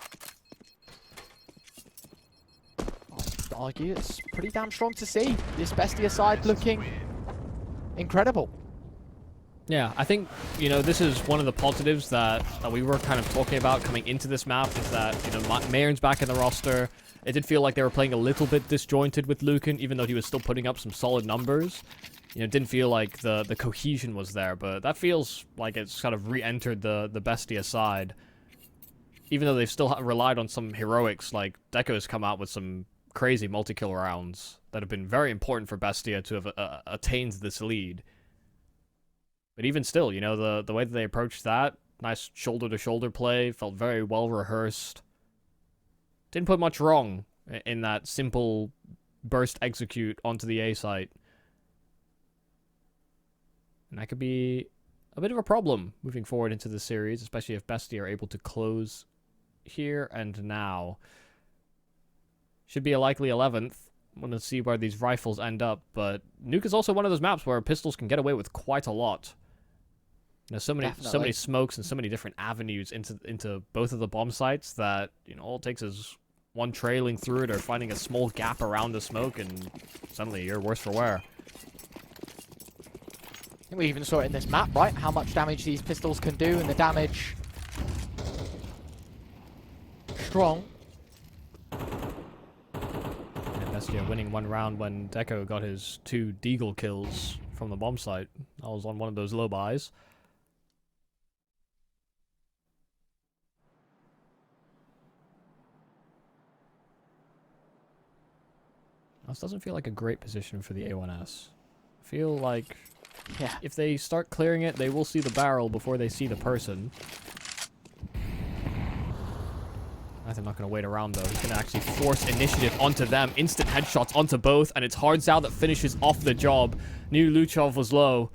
I'd argue it's pretty damn strong to see. This Bestia side looking incredible. Yeah, I think, you know, this is one of the positives that we were kind of talking about coming into this map, is that, you know, Mayern's back in the roster. It did feel like they were playing a little bit disjointed with Lucan, even though he was still putting up some solid numbers. You know, it didn't feel like the cohesion was there, but that feels like it's kind of re-entered the Bestia side. Even though they've still relied on some heroics, like Deco has come out with some crazy multi-kill rounds that have been very important for Bestia to have attained this lead. But even still, you know, the way that they approached that, nice shoulder-to-shoulder play, felt very well-rehearsed. Didn't put much wrong in that simple burst execute onto the A site. And that could be a bit of a problem moving forward into the series, especially if Bestia are able to close here and now. Should be a likely 11th. I want to see where these rifles end up, but Nuke is also one of those maps where pistols can get away with quite a lot. You know, so many smokes and so many different avenues into both of the bomb sites that, you know, all it takes is one trailing through it or finding a small gap around the smoke, and suddenly you're worse for wear. I think we even saw it in this map, right? How much damage these pistols can do, and the damage strong. Bestia winning one round when Deco got his 2 Deagle kills from the bomb site. I was on one of those low buys. This doesn't feel like a great position for the A1S. I feel like if they start clearing it, they will see the barrel before they see the person. I'm not going to wait around, though. He's going to actually force initiative onto them. Instant headshots onto both, and it's Hardzao that finishes off the job. Knew Luchov was low,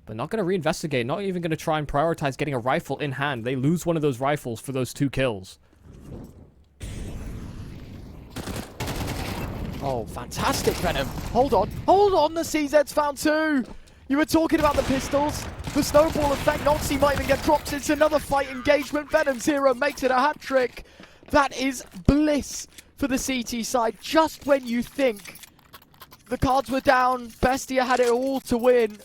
but not going to reinvestigate. Not even going to try and prioritize getting a rifle in hand. They lose one of those rifles for those 2 kills. Oh, fantastic, Venom. Hold on, the CZ's found 2. You were talking about the pistols. The snowball effect, Noxie might even get dropped. It's another fight engagement. Venom Zero makes it a hat trick. That is bliss for the CT side. Just when you think the cards were down, Bestia had it all to win,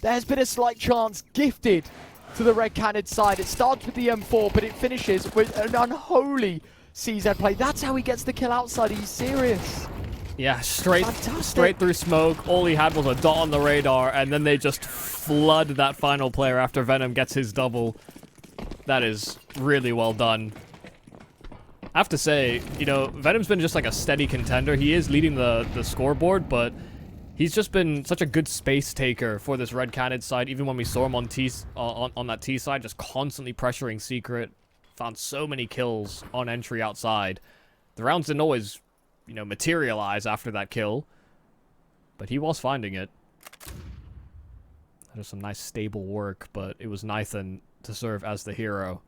there's been a slight chance gifted to the Red Cannon side. It starts with the M4, but it finishes with an unholy CZ play. That's how he gets the kill outside. He's serious. Yeah, straight through smoke. All he had was a dot on the radar, and then they just flood that final player after Venom gets his double. That is really well done. I have to say, you know, Venom's been just like a steady contender. He is leading the scoreboard, but he's just been such a good space taker for this Red Cannon side. Even when we saw him on that T side, just constantly pressuring Secret. Found so many kills on entry outside. The rounds didn't always, you know, materialize after that kill, but he was finding it. That was some nice stable work, but it was Nathan to serve as the hero.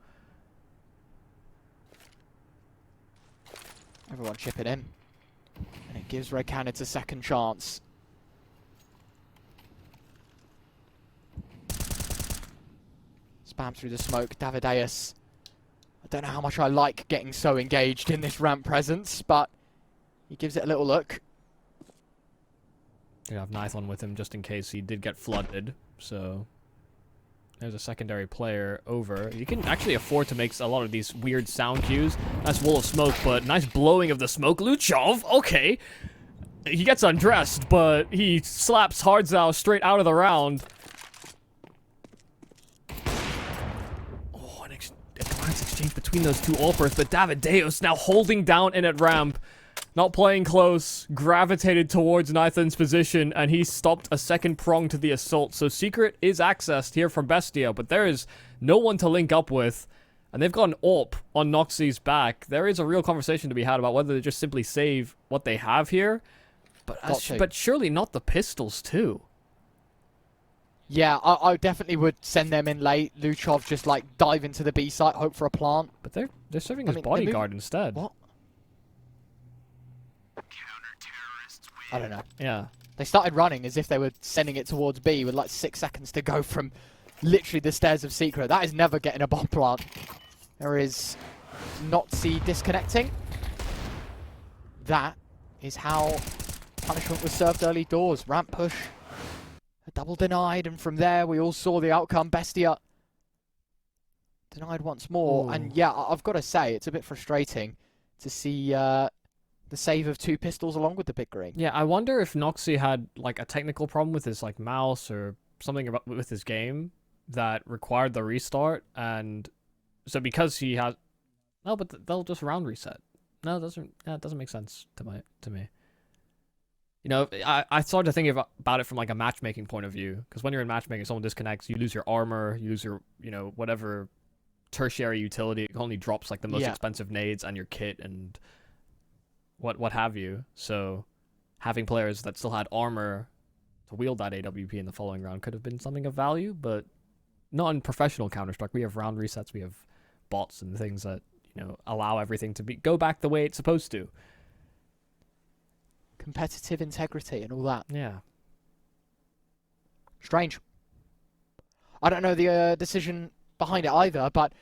Everyone chip it in, and it gives Red Cannon a second chance. Spam through the smoke, Davideus. I don't know how much I like getting so engaged in this ramp presence, but he gives it a little look. You have Nithon with him just in case he did get flooded, so there's a secondary player over. You can actually afford to make a lot of these weird sound cues. Nice wall of smoke, but nice blowing of the smoke. Luchov, okay. He gets undressed, but he slaps Hardzao straight out of the round. Oh, a nice exchange between those 2 AWPers, but Davideus now holding down in at ramp. Not playing close, gravitated towards Nathan's position, and he stopped a second prong to the assault. So Secret is accessed here from Bestia, but there is no one to link up with, and they've got an AWP on Noxie's back. There is a real conversation to be had about whether they just simply save what they have here, But surely not the pistols too. Yeah, I definitely would send them in late. Luchov just like dive into the B site, hope for a plant. But they're serving as bodyguard instead. What? I don't know. Yeah. They started running as if they were sending it towards B with like 6 seconds to go from literally the stairs of Secret. That is never getting a bomb plant. There is Nazi disconnecting. That is how punishment was served early doors. Ramp push. A double denied, and from there we all saw the outcome. Bestia denied once more. Ooh. And yeah, I've got to say, it's a bit frustrating to see the save of 2 pistols along with the big green. Yeah, I wonder if Noxy had like a technical problem with his like mouse or something about with his game that required the restart, and so because he has no, but they'll just round reset. No, it doesn't make sense to me. You know, I started thinking about it from like a matchmaking point of view, because when you're in matchmaking, someone disconnects, you lose your armor, you lose your, you know, whatever tertiary utility. It only drops like the most expensive nades and your kit and what have you. So having players that still had armor to wield that AWP in the following round could have been something of value, but not in professional Counter-Strike. We have round resets, we have bots and things that, you know, allow everything to go back the way it's supposed to. Competitive integrity and all that. Yeah. Strange. I don't know the decision behind it either, but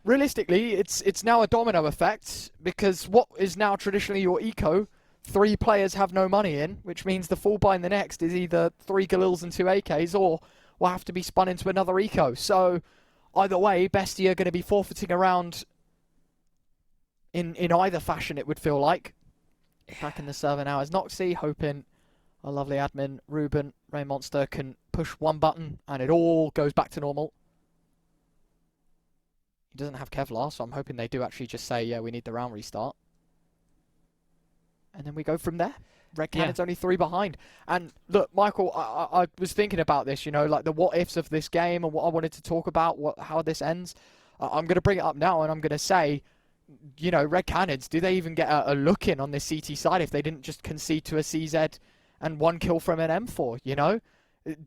realistically, it's now a domino effect, because what is now traditionally your eco, 3 players have no money in, which means the full buy in the next is either 3 Galils and 2 AKs, or will have to be spun into another eco. So either way, Bestia are going to be forfeiting around in either fashion, it would feel like. Back in the server now is Noxy, hoping our lovely admin Ruben Ray Monster can push one button and it all goes back to normal. He doesn't have Kevlar, so I'm hoping they do actually just say, yeah, we need the round restart. And then we go from there. Red Cannon's only 3 behind. And look, Michael, I was thinking about this, you know, like the what ifs of this game and what I wanted to talk about, how this ends. I'm going to bring it up now, and I'm going to say, you know, Red Cannons, do they even get a look in on this CT side if they didn't just concede to a CZ and 1 kill from an M4, you know?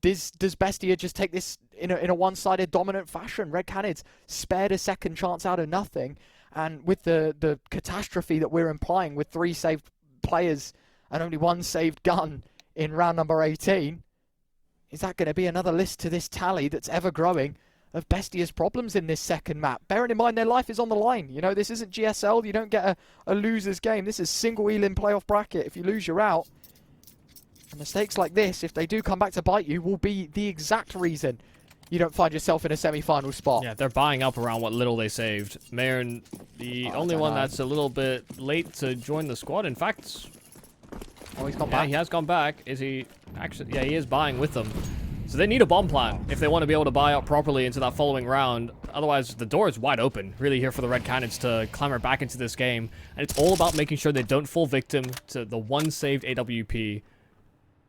Does Bestia just take this in a one-sided dominant fashion? Red Cannons spared a second chance out of nothing, and with the catastrophe that we're implying with 3 saved players and only 1 saved gun in round number 18, is that going to be another list to this tally that's ever growing of Bestia's problems in this second map? Bearing in mind their life is on the line. You know, this isn't GSL. You don't get a loser's game. This is single Elim playoff bracket. If you lose, you're out. And mistakes like this, if they do come back to bite you, will be the exact reason you don't find yourself in a semi-final spot. Yeah, they're buying up around what little they saved. Mayern, the only one that's a little bit late to join the squad. In fact, oh, he's gone back. He has gone back. Is he actually? Yeah, he is buying with them. So they need a bomb plan if they want to be able to buy up properly into that following round. Otherwise, the door is wide open, really, here for the Red Cannons to clamber back into this game. And it's all about making sure they don't fall victim to the 1 saved AWP,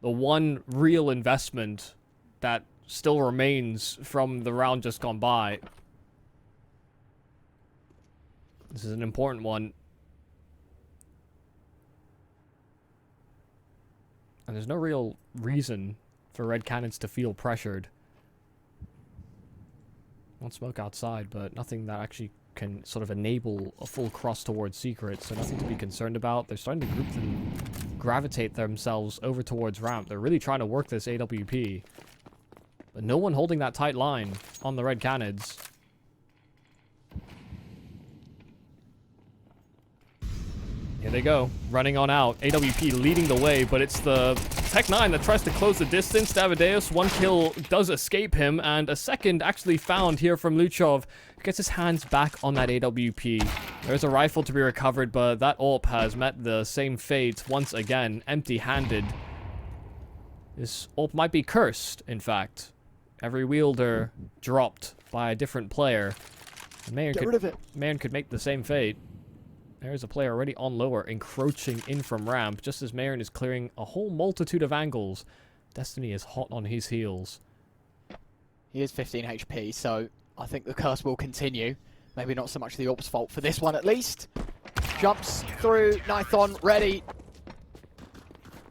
the 1 real investment that still remains from the round just gone by. This is an important one. And there's no real reason for Red Cannons to feel pressured. Won't smoke outside, but nothing that actually can sort of enable a full cross towards Secret, so nothing to be concerned about. They're starting to group and gravitate themselves over towards ramp. They're really trying to work this AWP. But no one holding that tight line on the Red Cannons. Here they go, running on out. AWP leading the way, but it's the Tech9 that tries to close the distance. Davideus, 1 kill does escape him, and a second actually found here from Luchov. Gets his hands back on that AWP. There's a rifle to be recovered, but that AWP has met the same fate once again, empty-handed. This AWP might be cursed, in fact. Every wielder dropped by a different player. Get rid of it. Mayern could make the same fate. There's a player already on lower, encroaching in from ramp, just as Mayern is clearing a whole multitude of angles. Destiny is hot on his heels. He is 15 HP, so I think the curse will continue. Maybe not so much the AWP's fault for this one, at least. Jumps through, Nithon ready.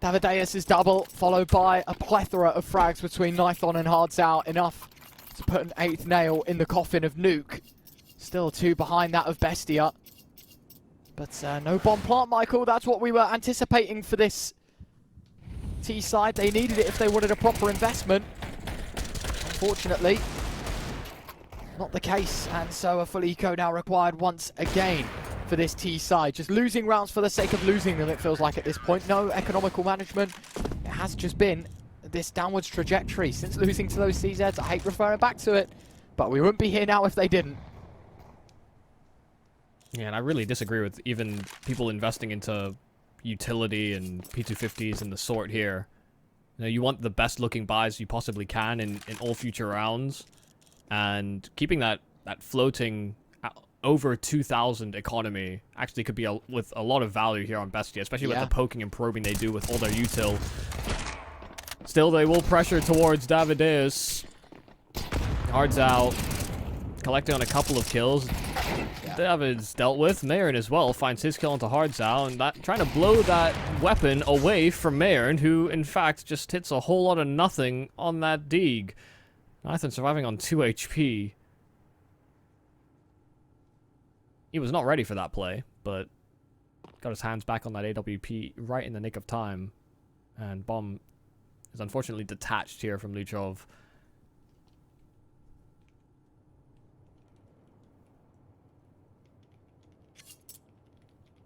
Davideus' double, followed by a plethora of frags between Nython and Hards Out. Enough to put an 8th nail in the coffin of Nuke. Still 2 behind that of Bestia. But no bomb plant, Michael. That's what we were anticipating for this T side. They needed it if they wanted a proper investment. Unfortunately, not the case. And so a full eco now required once again for this T side. Just losing rounds for the sake of losing them, it feels like at this point. No economical management. It has just been this downwards trajectory since losing to those CZs. I hate referring back to it, but we wouldn't be here now if they didn't. Yeah, and I really disagree with even people investing into utility and P250s and the sort here. You know, you want the best looking buys you possibly can in all future rounds, and keeping that floating over 2,000 economy actually could be with a lot of value here on Bestia, especially with the poking and probing they do with all their util. Still, they will pressure towards Davideus. Hards Out, collecting on a couple of kills. David's dealt with. Mayern as well finds his kill onto Hards Out, and that trying to blow that weapon away from Mayern, who in fact just hits a whole lot of nothing on that Deeg. Nathan surviving on 2 HP. He was not ready for that play, but got his hands back on that AWP right in the nick of time. And Bomb is unfortunately detached here from Luchov.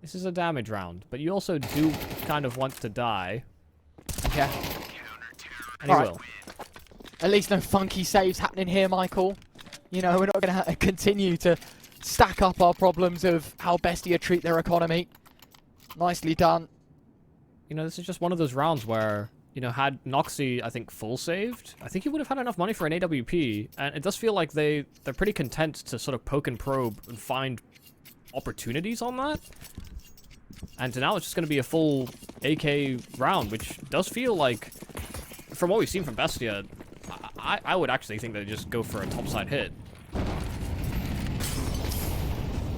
This is a damage round, but you also do kind of want to die. Yeah. And he will. At least no funky saves happening here, Michael. You know, we're not going to continue to stack up our problems of how Bestia treat their economy. Nicely done. You know, this is just one of those rounds where, you know, had Noxy, I think, full saved, I think he would have had enough money for an AWP. And it does feel like they're pretty content to sort of poke and probe and find opportunities on that. And now it's just going to be a full AK round, which does feel like, from what we've seen from Bestia, I would actually think they just go for a topside hit.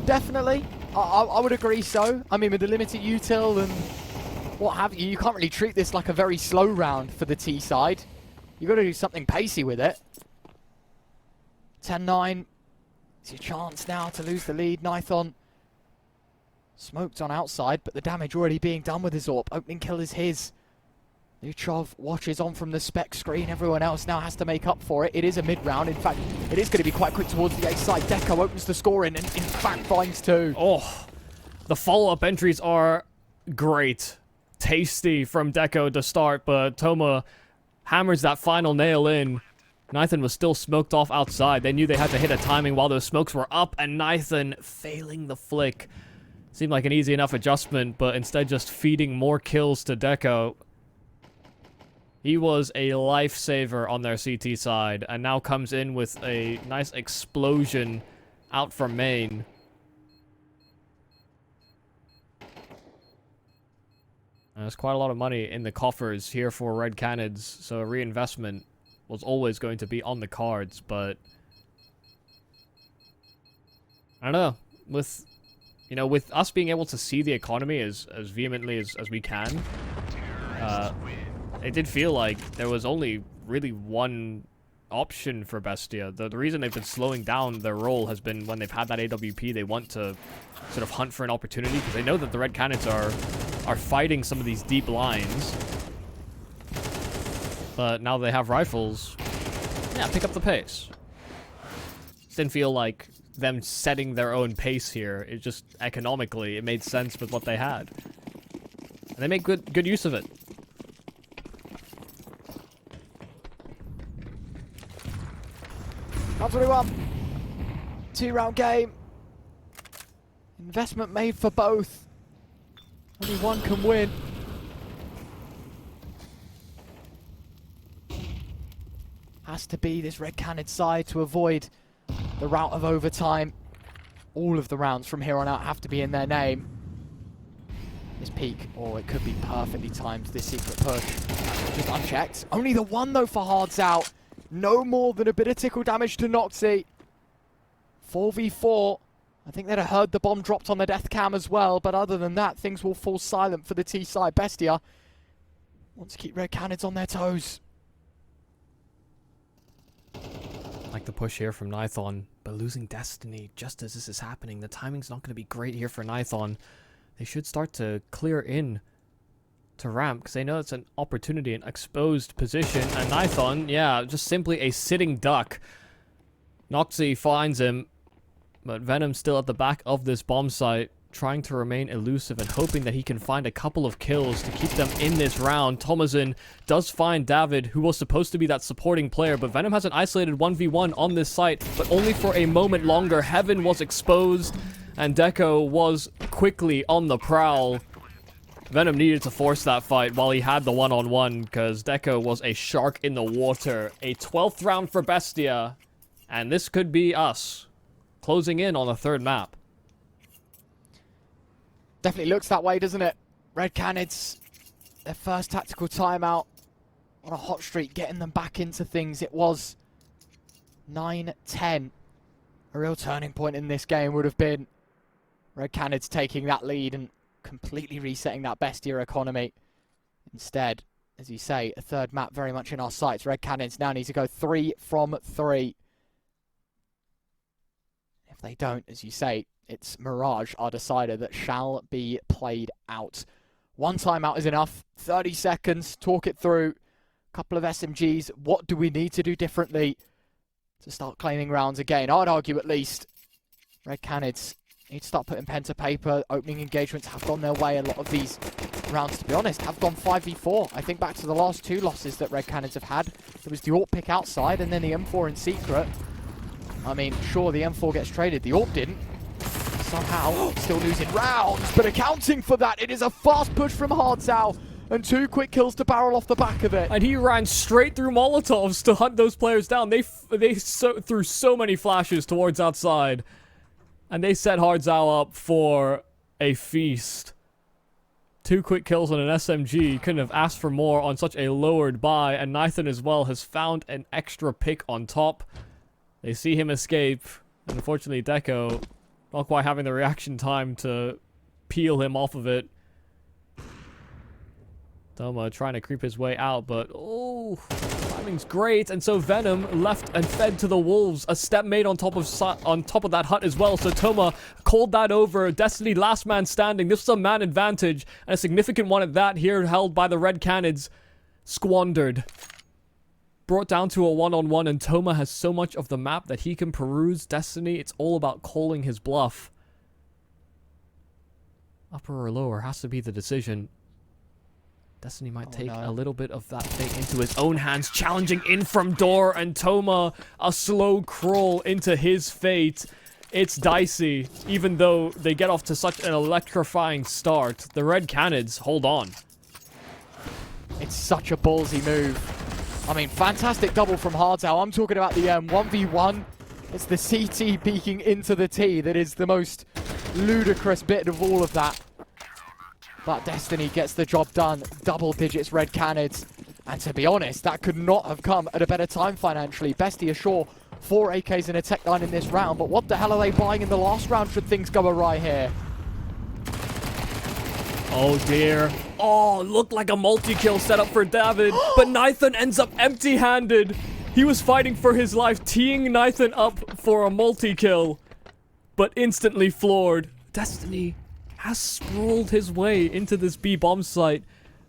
Definitely. I would agree so. I mean, with the limited util and what have you, you can't really treat this like a very slow round for the T side. You've got to do something pacey with it. 10-9. It's your chance now to lose the lead. Nython smoked on outside, but the damage already being done with his AWP. Opening kill is his. Luchov watches on from the spec screen. Everyone else now has to make up for it. It is a mid-round. In fact, it is going to be quite quick towards the A side. Deco opens the scoring and in fact finds 2. Oh, the follow-up entries are great. Tasty from Deco to start, but Toma hammers that final nail in. Nython was still smoked off outside. They knew they had to hit a timing while those smokes were up, and Nython failing the flick. Seemed like an easy enough adjustment, but instead just feeding more kills to Deco. He was a lifesaver on their CT side, and now comes in with a nice explosion out from main. There's quite a lot of money in the coffers here for Red Canids, so a reinvestment was always going to be on the cards, but I don't know, with, you know, with us being able to see the economy as vehemently as we can, it did feel like there was only really one option for Bestia. The reason they've been slowing down their role has been when they've had that AWP, they want to sort of hunt for an opportunity, because they know that the Red Canids are fighting some of these deep lines. But now they have rifles, yeah, pick up the pace. Didn't feel like them setting their own pace here. It just, economically, it made sense with what they had. And they make good use of it. Round 21. 2-round game. Investment made for both. Only one can win. Has to be this Red Canid side to avoid the route of overtime. All of the rounds from here on out have to be in their name. This peak, or it could be perfectly timed, this secret push. Just unchecked. Only the one though for Hards Out. No more than a bit of tickle damage to Noxy. 4v4. I think they'd have heard the bomb dropped on the death cam as well, but other than that, things will fall silent for the T side. Bestia Want to keep Red Canids on their toes. Like the push here from Nithon, but losing Destiny just as this is happening. The timing's not going to be great here for Nithon. They should start to clear in to ramp because they know it's an opportunity, an exposed position. And Nithon, yeah, just simply a sitting duck. Noxy finds him, but Venom's still at the back of this bomb site, trying to remain elusive and hoping that he can find a couple of kills to keep them in this round. Thomason does find David, who was supposed to be that supporting player, but Venom has an isolated 1v1 on this site, but only for a moment longer. Heaven was exposed, and Deco was quickly on the prowl. Venom needed to force that fight while he had the one-on-one, because Deco was a shark in the water. A 12th round for Bestia, and this could be us closing in on the third map. Definitely looks that way, doesn't it? Red Canids, their first tactical timeout on a hot streak, getting them back into things. It was 9-10. A real turning point in this game would have been Red Canids taking that lead and completely resetting that Bestia economy. Instead, as you say, a third map very much in our sights. Red Canids now need to go 3 from 3. If they don't, as you say, it's Mirage, our decider, that shall be played out. One timeout is enough. 30 seconds. Talk it through. Couple of SMGs. What do we need to do differently to start claiming rounds again? I'd argue at least Red Canids need to start putting pen to paper. Opening engagements have gone their way. A lot of these rounds, to be honest, have gone 5v4. I think back to the last 2 losses that Red Canids have had. There was the AWP pick outside and then the M4 in secret. I mean, sure, the M4 gets traded. The AWP didn't. Somehow still losing rounds, but accounting for that, it is a fast push from Hardzao and 2 quick kills to barrel off the back of it. And he ran straight through Molotovs to hunt those players down. They threw so many flashes towards outside, and they set Hardzao up for a feast. 2 quick kills on an SMG. Couldn't have asked for more on such a lowered buy, and Nathan as well has found an extra pick on top. They see him escape, and unfortunately Deco not quite having the reaction time to peel him off of it. Doma trying to creep his way out, but oh, timing's great. And so Venom left and fed to the wolves. A step made on top of that hut as well. So Toma called that over. Destiny last man standing. This was a man advantage, and a significant one at that here, held by the Red Canids. Squandered. Brought down to a one-on-one, and Toma has so much of the map that he can peruse. Destiny, it's all about calling his bluff. Upper or lower has to be the decision. Destiny might take a little bit of that fate into his own hands, challenging in from door, and Toma, a slow crawl into his fate. It's dicey, even though they get off to such an electrifying start. The Red Canids hold on. It's such a ballsy move. I mean, fantastic double from Hardzao. I'm talking about the 1v1. It's the CT peeking into the T that is the most ludicrous bit of all of that. But Destiny gets the job done. Double digits Red Canids. And to be honest, that could not have come at a better time financially. Bestia, sure, 4 AKs and a Tech 9 in this round, but what the hell are they buying in the last round should things go awry here? Oh dear. Oh, looked like a multi-kill setup for David, but Nathan ends up empty-handed. He was fighting for his life, teeing Nathan up for a multi-kill, but instantly floored. Destiny has sprawled his way into this B bomb site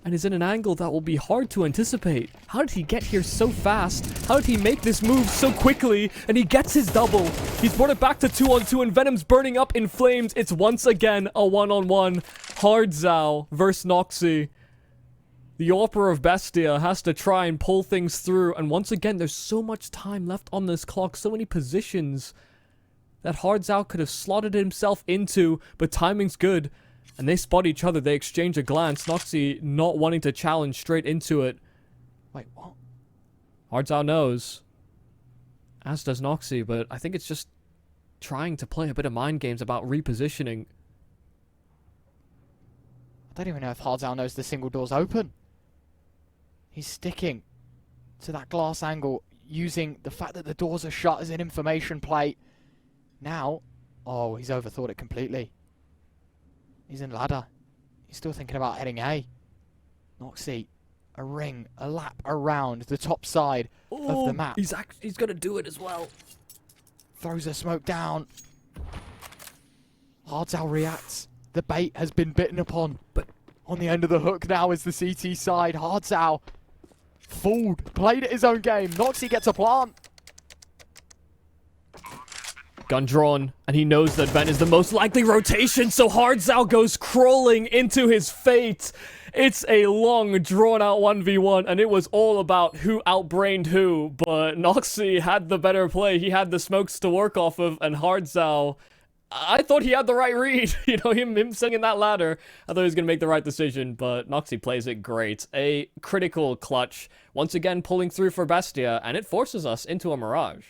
and is in an angle that will be hard to anticipate. How did he get here so fast? How did he make this move so quickly? And he gets his double. He's brought it back to 2-on-2, and Venom's burning up in flames. It's once again a 1-on-1. Hardzao versus Noxy. The Opera of Bestia has to try and pull things through, and once again, there's so much time left on this clock, so many positions that Hardzao could have slotted himself into, but timing's good. And they spot each other, they exchange a glance. Noxy not wanting to challenge straight into it. Wait, what? Hardzao knows. As does Noxy, but I think it's just trying to play a bit of mind games about repositioning. I don't even know if Hardzao knows the single door's open. He's sticking to that glass angle, using the fact that the doors are shut as an information play. Now, oh, he's overthought it completely. He's in ladder. He's still thinking about heading A. Noxy a ring, a lap around the top side of the map. He's going to do it as well. Throws a smoke down. Hardzal reacts. The bait has been bitten upon. But on the end of the hook now is the CT side. Hardzal fooled, played his own game. Noxy gets a plant. Gun drawn, and he knows that Ben is the most likely rotation, so Hardzal goes crawling into his fate. It's a long, drawn-out 1v1, and it was all about who outbrained who, but Noxy had the better play. He had the smokes to work off of, and Hardzal, I thought he had the right read. You know, him singing that ladder, I thought he was going to make the right decision, but Noxy plays it great. A critical clutch, once again pulling through for Bestia, and it forces us into a Mirage.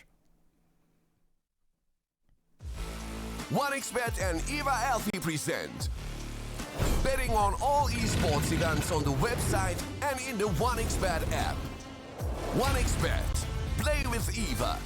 1xBet and Eva Alfie present betting on all esports events on the website and in the 1xBet app. 1xBet. Play with Eva.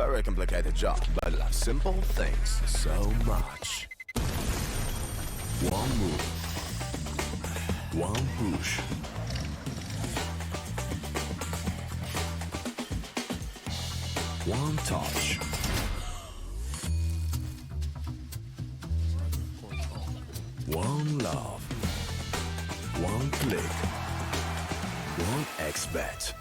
very complicated job, but love simple things so much. One move, one push. One touch. One love. One click. One XBet.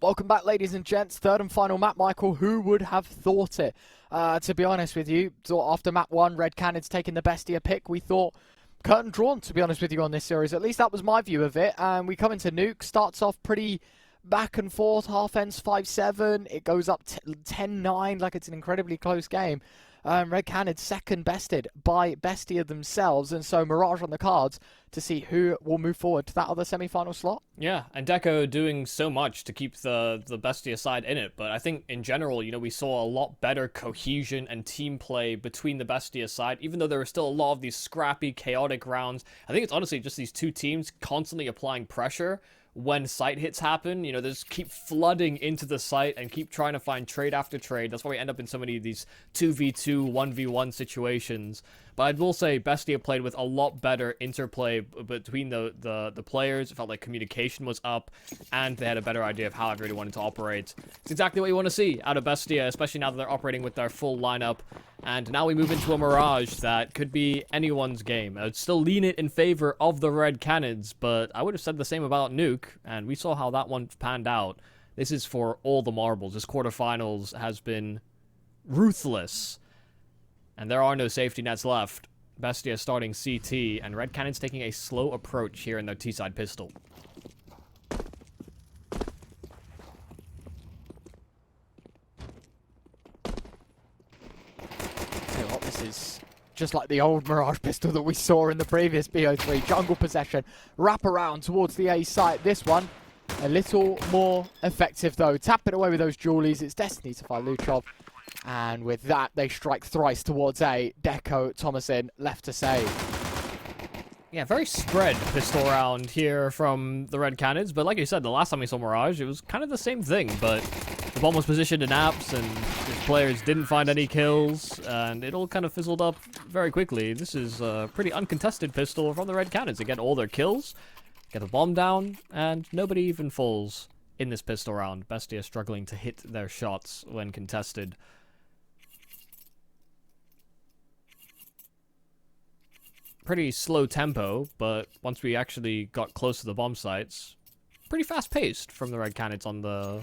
Welcome back, ladies and gents. Third and final map, Michael. Who would have thought it? To be honest with you, thought after map 1, Red Cannon's taking the Bestia pick. We thought curtain drawn, to be honest with you, on this series. At least that was my view of it. And we come into Nuke. Starts off pretty back and forth. Half ends 5-7. It goes up 10-9, like it's an incredibly close game. Red Cannon second bested by Bestia themselves, and so Mirage on the cards to see who will move forward to that other semi-final slot. Yeah, and Deco doing so much to keep the Bestia side in it, but I think in general, you know, we saw a lot better cohesion and team play between the Bestia side, even though there were still a lot of these scrappy, chaotic rounds. I think it's honestly just these two teams constantly applying pressure when site hits happen. You know, they just keep flooding into the site and keep trying to find trade after trade. That's why we end up in so many of these 2v2, 1v1 situations. But I will say Bestia played with a lot better interplay between the players. It felt like communication was up, and they had a better idea of how everybody wanted to operate. It's exactly what you want to see out of Bestia, especially now that they're operating with their full lineup. And now we move into a Mirage that could be anyone's game. I'd still lean it in favor of the Red Cannons, but I would have said the same about Nuke, and we saw how that one panned out. This is for all the marbles. This quarterfinals has been ruthless, and there are no safety nets left. Bestia starting CT, and Red Cannon's taking a slow approach here in their T-side pistol. This is just like the old Mirage pistol that we saw in the previous BO3. Jungle possession, wrap around towards the A site. This one, a little more effective though. Tap it away with those jewelies. It's Destiny to find Luchov. And with that, they strike thrice towards A. Deco, Thomasin, left to save. Yeah, very spread pistol round here from the Red Cannons, but like you said, the last time we saw Mirage, it was kind of the same thing, but the bomb was positioned in apps, and the players didn't find any kills, and it all kind of fizzled up very quickly. This is a pretty uncontested pistol from the Red Cannons. They get all their kills, get the bomb down, and nobody even falls in this pistol round. Bestia struggling to hit their shots when contested. Pretty slow tempo, but once we actually got close to the bomb sites, pretty fast paced from the Red Cannons on the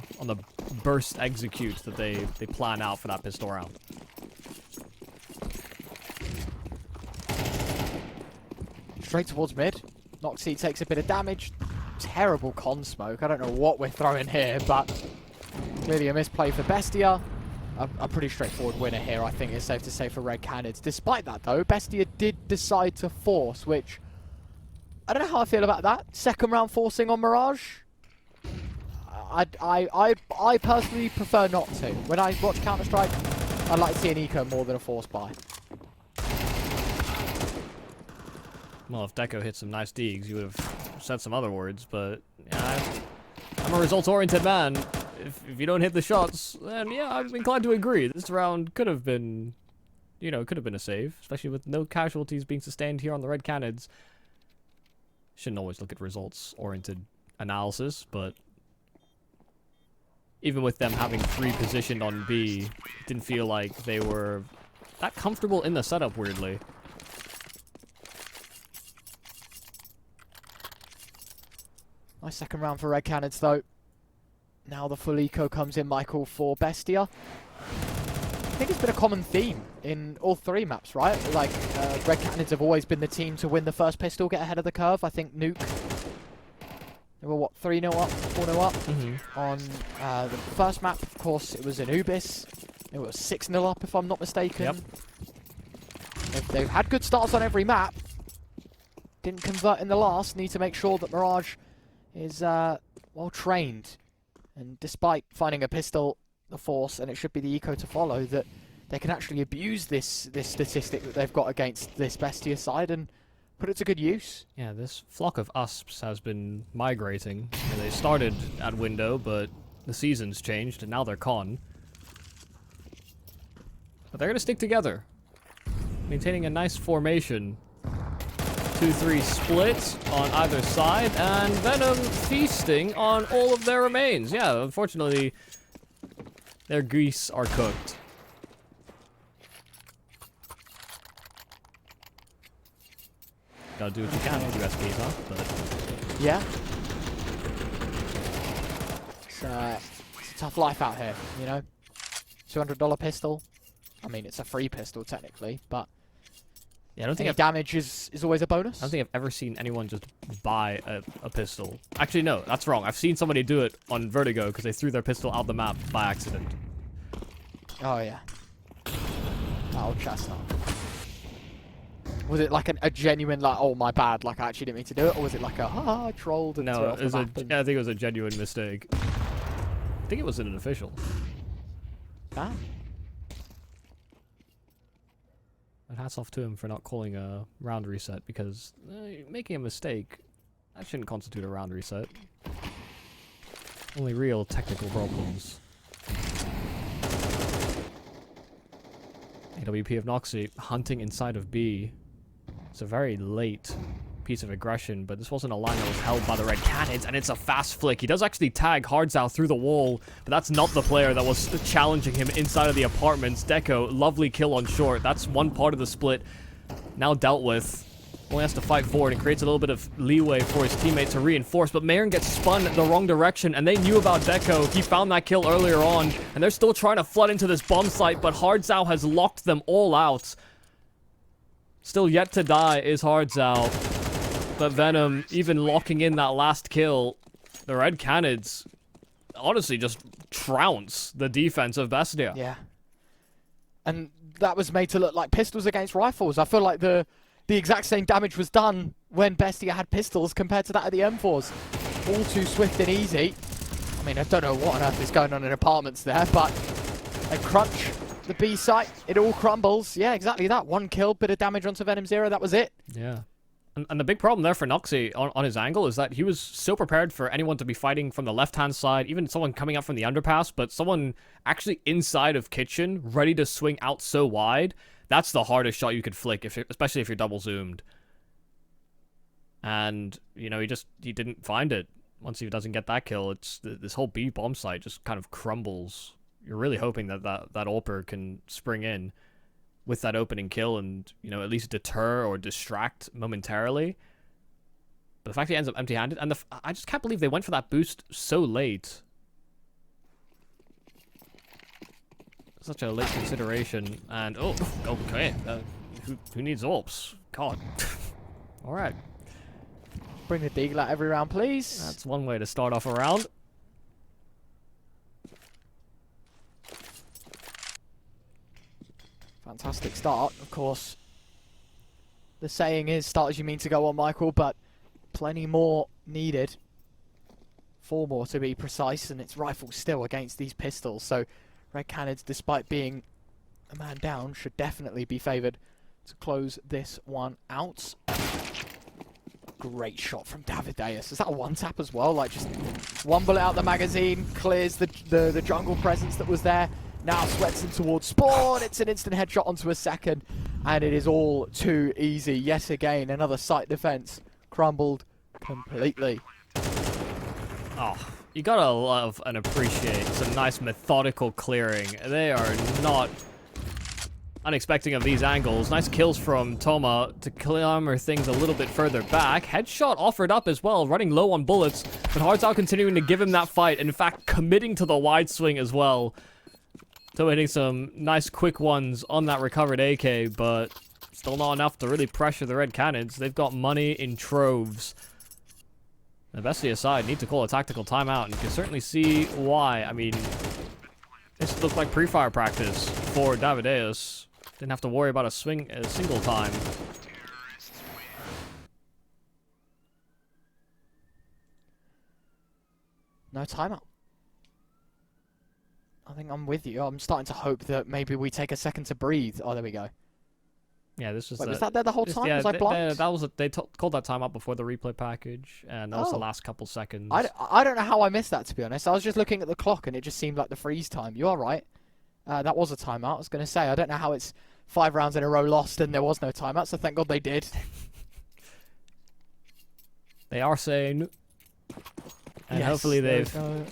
burst execute that they plan out for that pistol round. Straight towards mid. Noxie takes a bit of damage. Terrible con smoke. I don't know what we're throwing here, but clearly a misplay for Bestia. A pretty straightforward winner here, I think it's safe to say, for Red Cannons. Despite that, though, Bestia did decide to force, which I don't know how I feel about that. Second round forcing on Mirage. I personally prefer not to. When I watch Counter-Strike, I like to see an eco more than a force buy. Well, if Deco hit some nice digs, you would have said some other words, but yeah, I'm a results-oriented man. If you don't hit the shots, then yeah, I'm inclined to agree. This round could have been, you know, could have been a save, especially with no casualties being sustained here on the Red Cannons. Shouldn't always look at results-oriented analysis, but even with them having 3 positioned on B, it didn't feel like they were that comfortable in the setup, weirdly. Nice second round for Red Cannons, though. Now the full eco comes in, Michael, for Bestia. I think it's been a common theme in all 3 maps, right? Like, Red Cannons have always been the team to win the first pistol, get ahead of the curve. I think Nuke, they were, what, 3-0 up, 4-0 up? On the first map, of course, it was Anubis. It was 6-0 up, if I'm not mistaken. Yep. They've had good starts on every map. Didn't convert in the last. Need to make sure that Mirage is well trained. And despite finding a pistol, the force, and it should be the eco to follow, that they can actually abuse this statistic that they've got against this Bestia side and put it to good use. Yeah, this flock of usps has been migrating. And they started at window, but the season's changed, and now they're con. But they're going to stick together, maintaining a nice formation. 2-3 split on either side, and Venom feasting on all of their remains. Yeah, unfortunately, their geese are cooked. Gotta do what you can with USBs, huh? But Yeah. It's a tough life out here, you know? $200 pistol. I mean, it's a free pistol, technically, but yeah, I don't think any damage is always a bonus. I don't think I've ever seen anyone just buy a pistol. Actually, no, that's wrong. I've seen somebody do it on Vertigo because they threw their pistol out the map by accident. Oh, yeah. That old chestnut. Was it like a genuine, like, oh, my bad, like, I actually didn't mean to do it? Or was it like a, I trolled and No, threw it off it was the map and... I think it was a genuine mistake. I think it was an official. Ah. But hats off to him for not calling a round reset, because making a mistake, that shouldn't constitute a round reset. Only real technical problems. AWP of Noxy hunting inside of B. It's a very late piece of aggression, but this wasn't a line that was held by the Red Cannons, and it's a fast flick. He does actually tag Hardzow through the wall, but that's not the player that was challenging him inside of the apartments. Deco, lovely kill on short. That's one part of the split now dealt with. Only has to fight forward and creates a little bit of leeway for his teammate to reinforce, but Mayern gets spun the wrong direction, and they knew about Deco. He found that kill earlier on, and they're still trying to flood into this bomb site, but Hardzow has locked them all out. Still yet to die is Hardzow. But Venom, even locking in that last kill, the Red Cannons honestly just trounce the defense of Bestia. Yeah. And that was made to look like pistols against rifles. I feel like the exact same damage was done when Bestia had pistols compared to that of the M4s. All too swift and easy. I mean, I don't know what on earth is going on in apartments there, but they crunch the B site. It all crumbles. Yeah, exactly that. One kill, bit of damage onto Venom Zero. That was it. Yeah. And the big problem there for Noxy on his angle is that he was so prepared for anyone to be fighting from the left-hand side, even someone coming up from the underpass, but someone actually inside of Kitchen, ready to swing out so wide. That's the hardest shot you could flick, especially if you're double zoomed. And, you know, he didn't find it. Once he doesn't get that kill, it's this whole B bomb site just kind of crumbles. You're really hoping that AWPer can spring in with that opening kill and, you know, at least deter or distract momentarily. But the fact he ends up empty-handed, and I just can't believe they went for that boost so late. Such a late consideration, and oh, okay, who needs AWPs? God. All right. Bring the Deagle out every round, please. That's one way to start off a round. Fantastic start, of course. The saying is, start as you mean to go on, Michael, but plenty more needed. 4 more to be precise, and it's rifle still against these pistols. So Red Cannons, despite being a man down, should definitely be favoured to close this one out. Great shot from Davideus. Is that a one-tap as well? Like, just one bullet out the magazine, clears the jungle presence that was there. Now sweats in towards Spawn. It's an instant headshot onto a second, and it is all too easy. Yes, again, another site defense crumbled completely. Oh, you gotta love and appreciate some nice methodical clearing. They are not unexpecting of these angles. Nice kills from Toma to clamber things a little bit further back. Headshot offered up as well, running low on bullets, but Hardzow continuing to give him that fight, and in fact committing to the wide swing as well. So hitting some nice quick ones on that recovered AK, but still not enough to really pressure the Red Cannons. They've got money in troves. The Bestia side need to call a tactical timeout, and you can certainly see why. I mean, this looked like pre-fire practice for Davideus. Didn't have to worry about a swing a single time. No timeout. I think I'm with you. I'm starting to hope that maybe we take a second to breathe. Oh, there we go. Yeah, this is. Wait, was that there the whole time? Yeah, was I blind? that was they called that timeout before the replay package, and that was the last couple seconds. I don't know how I missed that, to be honest. I was just looking at the clock and it just seemed like the freeze time. You are right. That was a timeout. I was going to say, I don't know how it's 5 rounds in a row lost and there was no timeout, so thank God they did. They are saying, and Yes, hopefully there we they've go.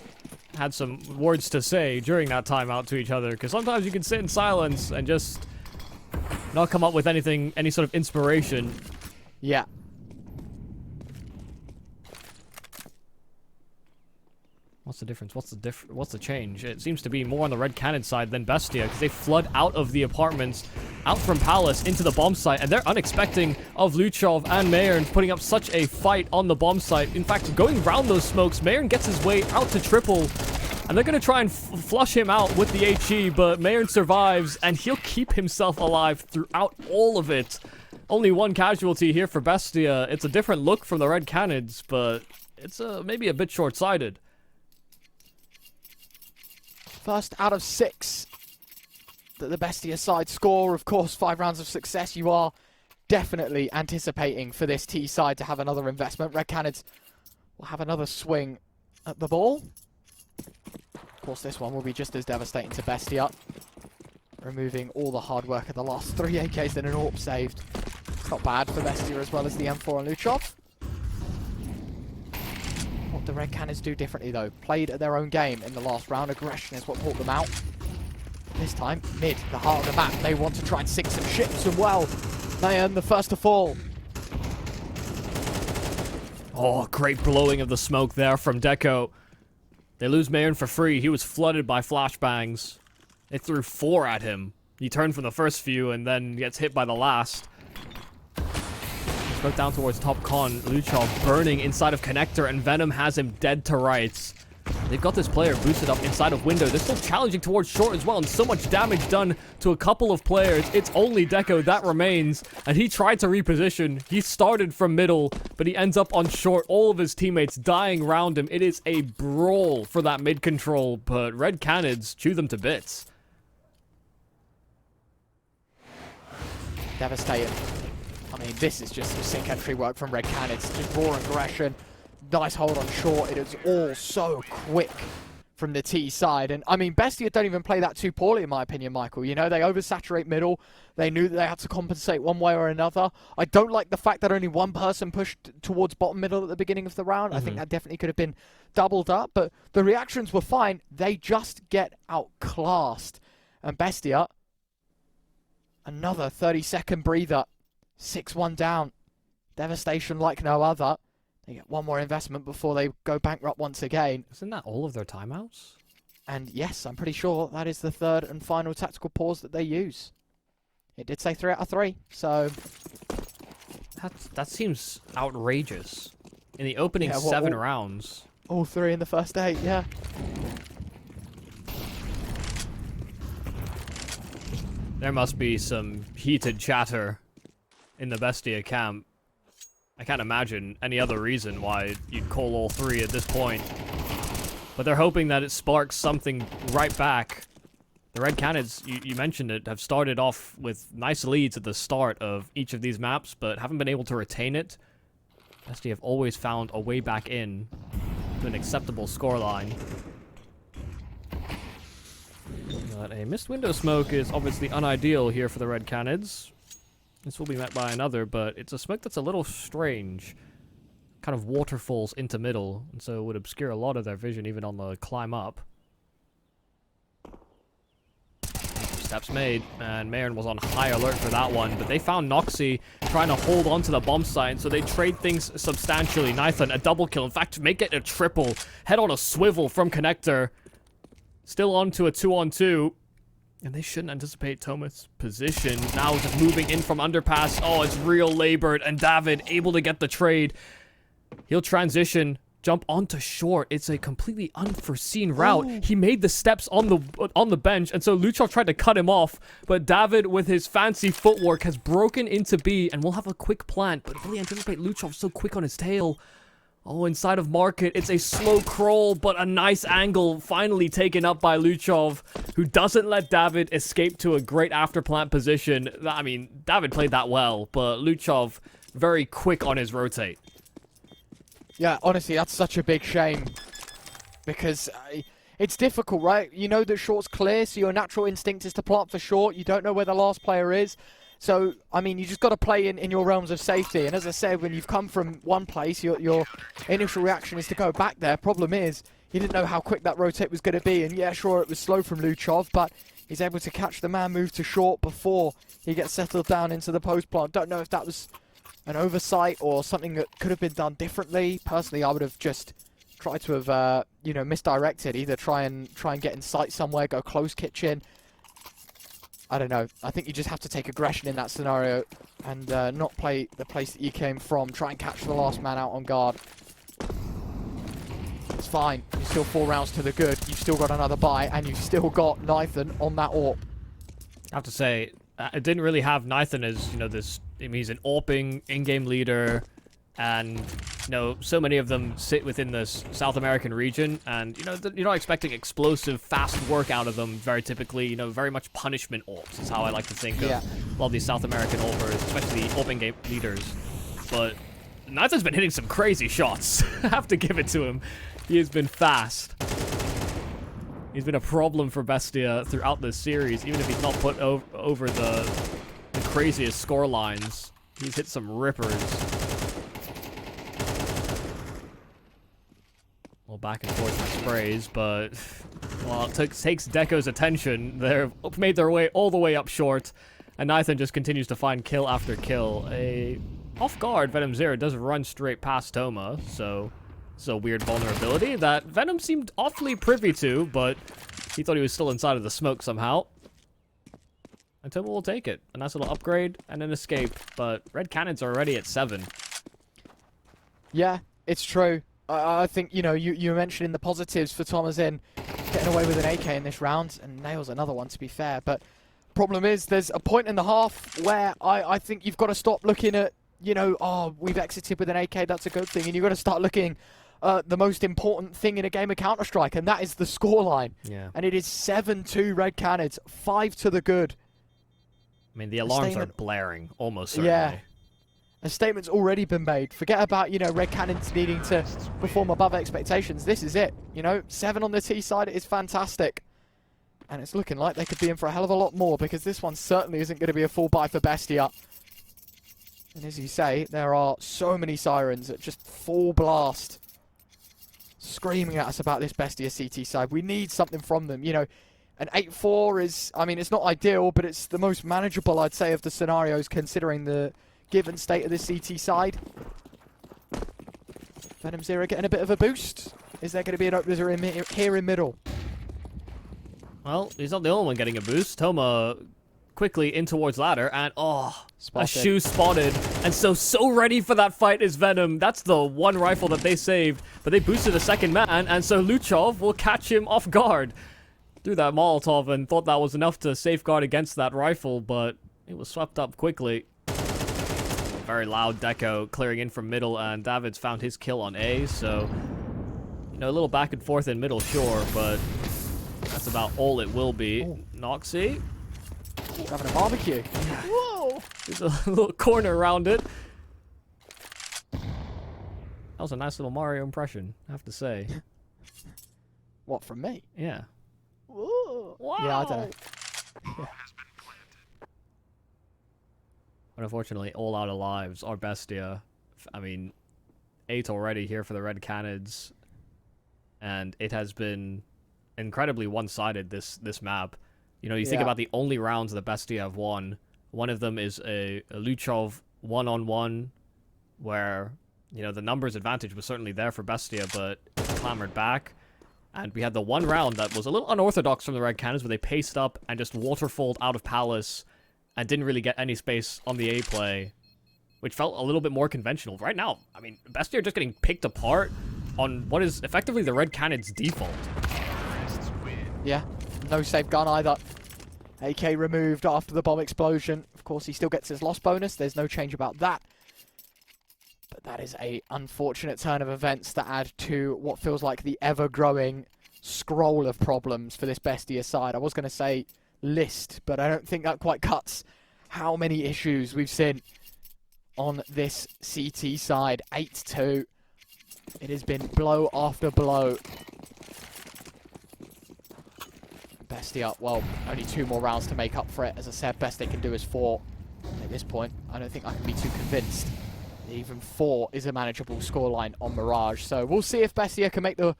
had some words to say during that timeout to each other, because sometimes you can sit in silence and just not come up with anything, any sort of inspiration. Yeah. What's the difference? What's the change? It seems to be more on the Red Cannon side than Bestia, because they flood out of the apartments, out from Palace into the bomb site, and they're unexpecting of Luchov and Mayern putting up such a fight on the bomb site. In fact, going round those smokes, Mayern gets his way out to triple, and they're going to try and flush him out with the HE, but Mayern survives, and he'll keep himself alive throughout all of it. Only one casualty here for Bestia. It's a different look from the Red Cannons, but it's maybe a bit short-sighted. First out of 6 that the Bestia side score. Of course, 5 rounds of success. You are definitely anticipating for this T side to have another investment. Red Cannons will have another swing at the ball. Of course, this one will be just as devastating to Bestia. Removing all the hard work of the last 3 AKs and an AWP saved. It's not bad for Bestia as well as the M4 and Luchov. What the Red Cannons do differently, though? Played at their own game in the last round. Aggression is what brought them out. This time, mid, the heart of the map. They want to try and sink some ships, and well, they earn the first to fall. Oh, great blowing of the smoke there from Deco. They lose Mayern for free. He was flooded by flashbangs. They threw 4 at him. He turned from the first few and then gets hit by the last. Smoke down towards top con. Luchov burning inside of connector, and Venom has him dead to rights. They've got this player boosted up inside of window. They're still challenging towards short as well, and so much damage done to a couple of players. It's only Deco that remains, and he tried to reposition. He started from middle, but he ends up on short. All of his teammates dying around him. It is a brawl for that mid control, but Red Cannons chew them to bits. Devastating. I mean, this is just some sick entry work from Red Cannons. Just raw aggression. Nice hold on short. It is all so quick from the T side. And, I mean, Bestia don't even play that too poorly, in my opinion, Michael. You know, they oversaturate middle. They knew that they had to compensate one way or another. I don't like the fact that only one person pushed towards bottom middle at the beginning of the round. I think that definitely could have been doubled up. But the reactions were fine. They just get outclassed. And Bestia, another 30-second breather. 6-1 down. Devastation like no other. They get one more investment before they go bankrupt once again. Isn't that all of their timeouts? And yes, I'm pretty sure that is the third and final tactical pause that they use. It did say 3 out of 3, so... That seems outrageous. In the opening 7 rounds. All 3 in the first 8, yeah. There must be some heated chatter in the Bestia camp. I can't imagine any other reason why you'd call all 3 at this point. But they're hoping that it sparks something right back. The Red Cannons, you mentioned it, have started off with nice leads at the start of each of these maps, but haven't been able to retain it. Bestia have always found a way back in to an acceptable scoreline. But a missed window smoke is obviously unideal here for the Red Cannons. This will be met by another, but it's a smoke that's a little strange. Kind of waterfalls into middle, and so it would obscure a lot of their vision even on the climb up. Steps made, and Mayern was on high alert for that one, but they found Noxy trying to hold on to the bomb site, so they trade things substantially. Nythan, a double kill, in fact, make it a triple. Head on a swivel from connector. Still on to a 2-on-2. And they shouldn't anticipate Thomas' position. Now just moving in from underpass. Oh, it's real labored. And David able to get the trade. He'll transition, jump onto short. It's a completely unforeseen route. Oh. He made the steps on the bench, and so Luchov tried to cut him off. But David, with his fancy footwork, has broken into B, and we'll have a quick plant. But really anticipate Luchov so quick on his tail. Oh, inside of Market, it's a slow crawl, but a nice angle finally taken up by Luchov, who doesn't let David escape to a great afterplant position. I mean, David played that well, but Luchov very quick on his rotate. Yeah, honestly, that's such a big shame. Because it's difficult, right? You know that short's clear, so your natural instinct is to plant for short. You don't know where the last player is. So, I mean, you just got to play in your realms of safety. And as I said, when you've come from one place, your initial reaction is to go back there. Problem is, he didn't know how quick that rotate was going to be. And yeah, sure, it was slow from Luchov, but he's able to catch the man move to short before he gets settled down into the post plant. Don't know if that was an oversight or something that could have been done differently. Personally, I would have just tried to have, you know, misdirected. Either try and get in sight somewhere, go close kitchen. I don't know. I think you just have to take aggression in that scenario and not play the place that you came from. Try and catch the last man out on guard. It's fine. You're still 4 rounds to the good. You've still got another buy, and you've still got Nathan on that AWP. I have to say, it didn't really have Nathan as, you know, this... I mean, he's an AWPing in-game leader, and, you know, so many of them sit within this South American region, and, you know, you're not expecting explosive, fast work out of them very typically, you know, very much punishment AWPs is how I like to think of a lot of these South American AWPers, especially the AWPing game leaders. But Nathan's been hitting some crazy shots. I have to give it to him. He has been fast. He's been a problem for Bestia throughout this series, even if he's not put over the craziest score lines. He's hit some rippers. Well, back and forth with sprays, but well, it takes Deco's attention. They've made their way all the way up short, and Nathan just continues to find kill after kill. Off guard, Venom Zero does run straight past Toma, so it's a weird vulnerability that Venom seemed awfully privy to, but he thought he was still inside of the smoke somehow. And Toma will take it. A nice little upgrade and an escape, but Red Cannons are already at 7. Yeah, it's true. I think, you know, you mentioned the positives for Thomasin getting away with an AK in this round, and nails another one, to be fair. But problem is, there's a point in the half where I think you've got to stop looking at, you know, oh, we've exited with an AK, that's a good thing. And you've got to start looking the most important thing in a game of Counter-Strike, and that is the scoreline. Yeah. And it is 7-2 Red Cannons, 5 to the good. I mean, the alarms are blaring, almost certainly. Yeah. A statement's already been made. Forget about, you know, Red Cannons needing to perform above expectations. This is it. You know, 7 on the T side is fantastic. And it's looking like they could be in for a hell of a lot more, because this one certainly isn't going to be a full buy for Bestia. And as you say, there are so many sirens at just full blast screaming at us about this Bestia CT side. We need something from them. You know, an 8-4 is, I mean, it's not ideal, but it's the most manageable, I'd say, of the scenarios, considering the given state of the CT side. Venom Zero getting a bit of a boost. Is there going to be an opener here in middle? Well, he's not the only one getting a boost. Toma quickly in towards ladder, and a shoe spotted. And so ready for that fight is Venom. That's the one rifle that they saved, but they boosted a second man, and so Luchov will catch him off guard. Threw that Molotov and thought that was enough to safeguard against that rifle, but it was swept up quickly. Very loud Deco clearing in from middle, and David's found his kill on A, so, you know, a little back and forth in middle, sure, but that's about all it will be. Noxy. Having a barbecue. Whoa! There's a little corner around it. That was a nice little Mario impression, I have to say. What, from me? Yeah. Whoa. Wow. Yeah, I don't know. But unfortunately, all out of lives are Bestia. I mean, 8 already here for the Red Cannons. And it has been incredibly one-sided, this map. You know, you think about the only rounds that Bestia have won. One of them is a Luchov one-on-one, where, you know, the numbers advantage was certainly there for Bestia, but it clambered back. And we had the one round that was a little unorthodox from the Red Cannons, where they paced up and just waterfalled out of Palace and didn't really get any space on the A play, which felt a little bit more conventional. Right now, I mean, Bestia are just getting picked apart on what is effectively the Red Cannons' default. Yeah, no safe gun either. AK removed after the bomb explosion. Of course, he still gets his loss bonus. There's no change about that. But that is a unfortunate turn of events that add to what feels like the ever-growing scroll of problems for this Bestia side. I was going to say list, but I don't think that quite cuts how many issues we've seen on this CT side. 8-2. It has been blow after blow. Bestia, well, only 2 more rounds to make up for it. As I said, best they can do is 4. At this point, I don't think I can be too convinced. Even 4 is a manageable scoreline on Mirage. So we'll see if Bestia can make the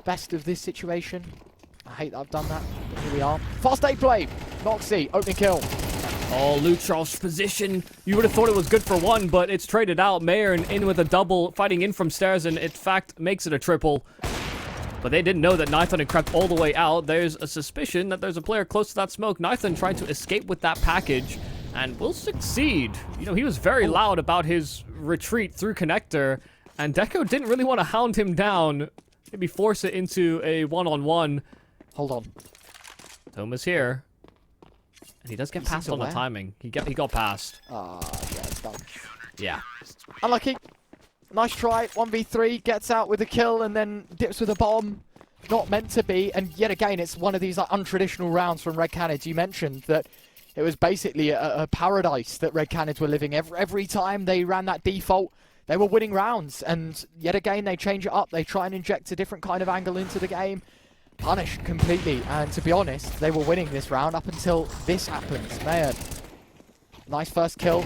best of this situation. I hate that I've done that, but here we are. Fast A play. Noxy, opening kill. Oh, Lutrov's position. You would have thought it was good for 1, but it's traded out. Mayer in with a double, fighting in from stairs, and in fact makes it a triple. But they didn't know that Nathan had crept all the way out. There's a suspicion that there's a player close to that smoke. Nathan trying to escape with that package and will succeed. You know, he was very loud about his retreat through connector, and Deco didn't really want to hound him down. Maybe force it into a one-on-one. Hold on. Thomas here. And he does get passed on the timing. He got passed. Ah, yeah, it's done. Yeah. Unlucky. Nice try. 1v3. Gets out with a kill and then dips with a bomb. Not meant to be. And yet again, it's one of these like untraditional rounds from Red Canids. You mentioned that it was basically a paradise that Red Canids were living. Every time they ran that default, they were winning rounds. And yet again, they change it up. They try and inject a different kind of angle into the game. Punish completely. And to be honest, they were winning this round up until this happens. Man. Nice first kill.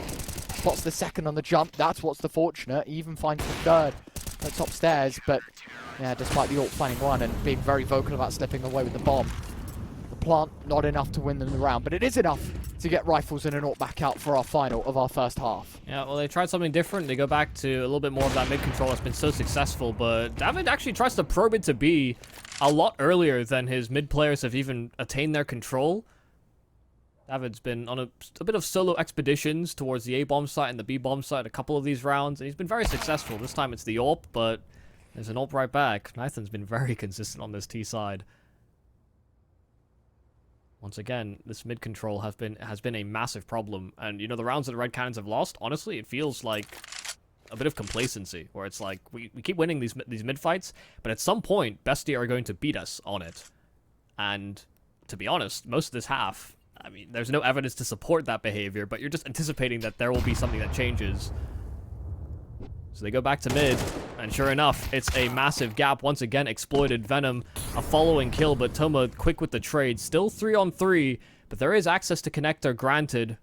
Spots the second on the jump. That's what's the fortunate. He even finds the third at top stairs. But yeah, despite the AWP finding 1 and being very vocal about slipping away with the bomb. The plant, not enough to win them the round. But it is enough to get rifles and an AWP back out for our final of our first half. Yeah, well, they tried something different. They go back to a little bit more of that mid-control that's been so successful. But David actually tries to probe it to B a lot earlier than his mid players have even attained their control. David's been on a bit of solo expeditions towards the A-bomb site and the B-bomb site a couple of these rounds, and he's been very successful. This time it's the AWP, but there's an AWP right back. Nathan's been very consistent on this T side. Once again, this mid-control has been a massive problem, and you know, the rounds that the Red Cannons have lost, honestly, it feels like a bit of complacency, where it's like, we keep winning these mid-fights, but at some point, Bestia are going to beat us on it. And to be honest, most of this half, I mean, there's no evidence to support that behavior, but you're just anticipating that there will be something that changes. So they go back to mid, and sure enough, it's a massive gap. Once again, exploited. Venom, a following kill, but Toma quick with the trade. Still 3-on-3, but there is access to connector, granted.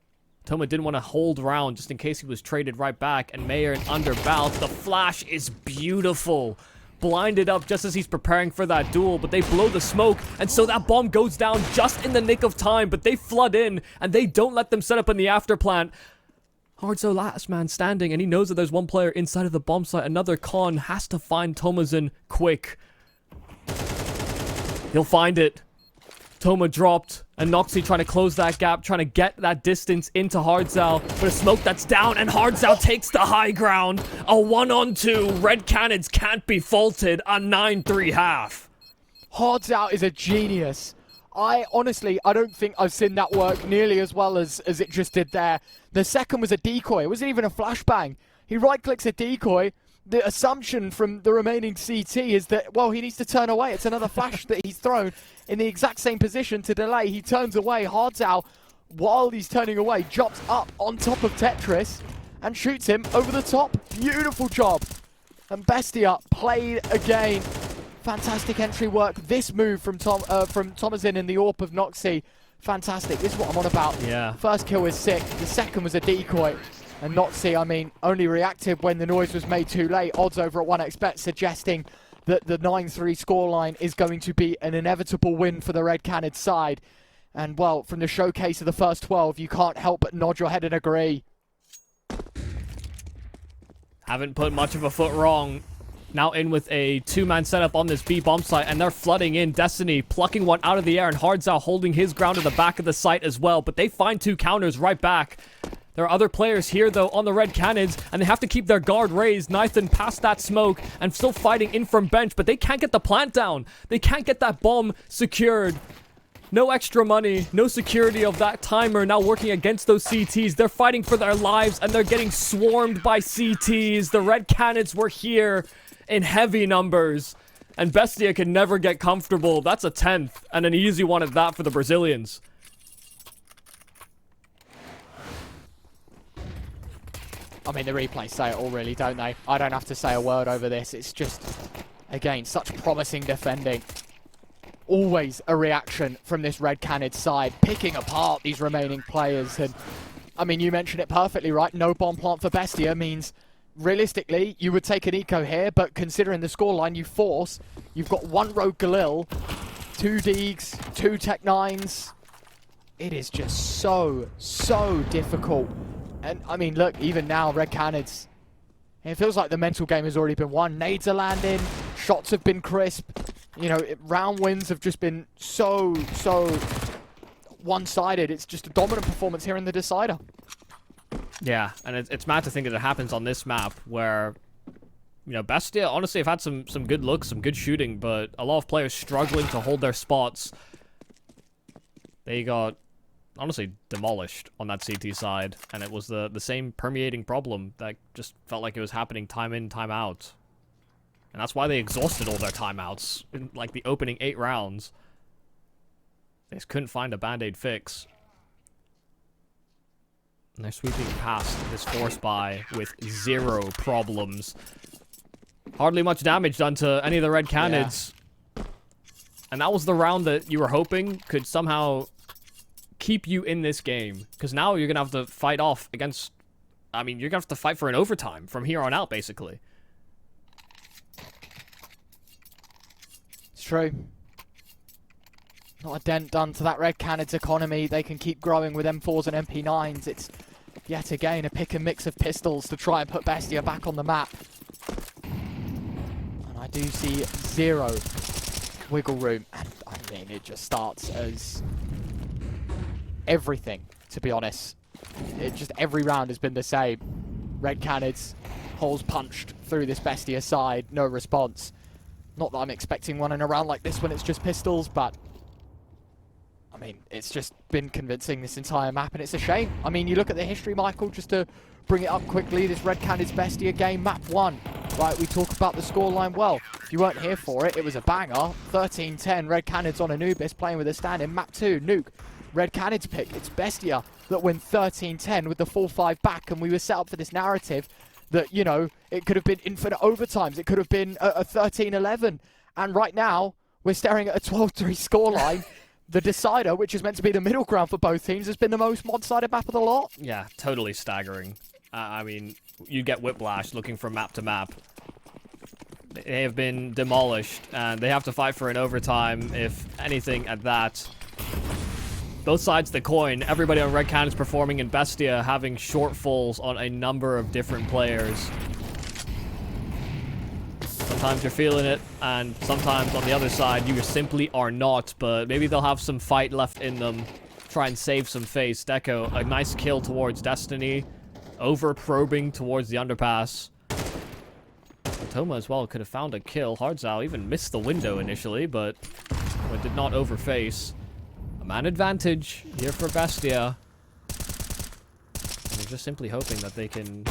Toma didn't want to hold round just in case he was traded right back, and Mayer and underbound. The flash is beautiful. Blinded up just as he's preparing for that duel, but they blow the smoke, and so that bomb goes down just in the nick of time, but they flood in, and they don't let them set up in the after plant. Hardzo last man standing, and he knows that there's one player inside of the bomb site. Another con has to find Tomazin quick. He'll find it. Toma dropped, and Noxy trying to close that gap, trying to get that distance into Hardzao, but a smoke that's down, and Hardzao takes the high ground. A 1-on-2, Red Cannons can't be faulted, a 9-3 half. Hardzao is a genius. I don't think I've seen that work nearly as well as it just did there. The second was a decoy. It wasn't even a flashbang. He right-clicks a decoy. The assumption from the remaining CT is that, well, he needs to turn away. It's another flash that he's thrown in the exact same position to delay. He turns away. Hardzao, while he's turning away, jumps up on top of Tetris and shoots him over the top. Beautiful job. And Bestia played again. Fantastic entry work. This move from Tomazin in the AWP of Noxy. Fantastic. This is what I'm on about. Yeah. First kill was sick. The second was a decoy. And Noxy, I mean, only reacted when the noise was made too late. Odds over at 1xBet suggesting that the 9-3 scoreline is going to be an inevitable win for the Red Cannid side. And, well, from the showcase of the first 12, you can't help but nod your head and agree. Haven't put much of a foot wrong. Now in with a 2-man setup on this B bomb site, and they're flooding in. Destiny plucking one out of the air, and Hardzao holding his ground at the back of the site as well. But they find 2 counters right back. There are other players here, though, on the Red Cannons, and they have to keep their guard raised. Nathan past that smoke and still fighting in from bench, but they can't get the plant down. They can't get that bomb secured. No extra money, no security of that timer now working against those CTs. They're fighting for their lives and they're getting swarmed by CTs. The Red Canids were here in heavy numbers. And Bestia can never get comfortable. That's a 10th and an easy one at that for the Brazilians. I mean, the replays say it all really, don't they? I don't have to say a word over this. It's just, again, such promising defending. Always a reaction from this Red Canid side, picking apart these remaining players. And, I mean, you mentioned it perfectly, right? No bomb plant for Bestia means, realistically, you would take an eco here, but considering the scoreline you force, you've got one Rogue Galil, 2 Deegs, 2 Tech 9s. It is just so difficult. And, I mean, look, even now, Red Canids, it feels like the mental game has already been won. Nades are landing, shots have been crisp. You know, round wins have just been so one-sided. It's just a dominant performance here in the decider. Yeah, and it's mad to think that it happens on this map where, you know, Bestia honestly have had some good looks, some good shooting, but a lot of players struggling to hold their spots. They got honestly demolished on that CT side, and it was the same permeating problem that just felt like it was happening time in, time out. And that's why they exhausted all their timeouts in, like, the opening 8 rounds. They just couldn't find a band-aid fix. And they're sweeping past this force buy with 0 problems. Hardly much damage done to any of the Red Canids. Yeah. And that was the round that you were hoping could somehow keep you in this game. Because now you're going to have to fight off against... I mean, you're going to have to fight for an overtime from here on out, basically. It's true. Not a dent done to that Red Canids economy. They can keep growing with M4s and MP9s. It's yet again a pick and mix of pistols to try and put Bestia back on the map. And I do see 0 wiggle room. And I mean, it just starts as everything, to be honest. It just, every round has been the same. Red Canids, holes punched through this Bestia side, no response. Not that I'm expecting one in a round like this when it's just pistols, but I mean, it's just been convincing this entire map, and it's a shame. I mean, you look at the history, Michael, just to bring it up quickly, this Red Canids Bestia game, map 1. Right, we talk about the scoreline. Well, if you weren't here for it, it was a banger. 13-10, Red Canids on Anubis, playing with a stand in map 2, Nuke. Red Canids pick, it's Bestia that win 13-10 with the 4-5 back, and we were set up for this narrative that, you know, it could have been infinite overtimes, it could have been a 13-11, and right now, we're staring at a 12-3 scoreline. The decider, which is meant to be the middle ground for both teams, has been the most mod-sided map of the lot. Yeah, totally staggering. I mean, you get whiplash looking from map to map. They have been demolished, and they have to fight for an overtime, if anything, at that. Both sides of the coin, everybody on Red Canids performing, and Bestia having shortfalls on a number of different players. Sometimes you're feeling it, and sometimes on the other side, you simply are not, but maybe they'll have some fight left in them. Try and save some face. Deco, a nice kill towards Destiny. Over-probing towards the underpass. Toma as well could have found a kill. Hardzao even missed the window initially, but did not overface. A man advantage here for Bestia. They're just simply hoping that they can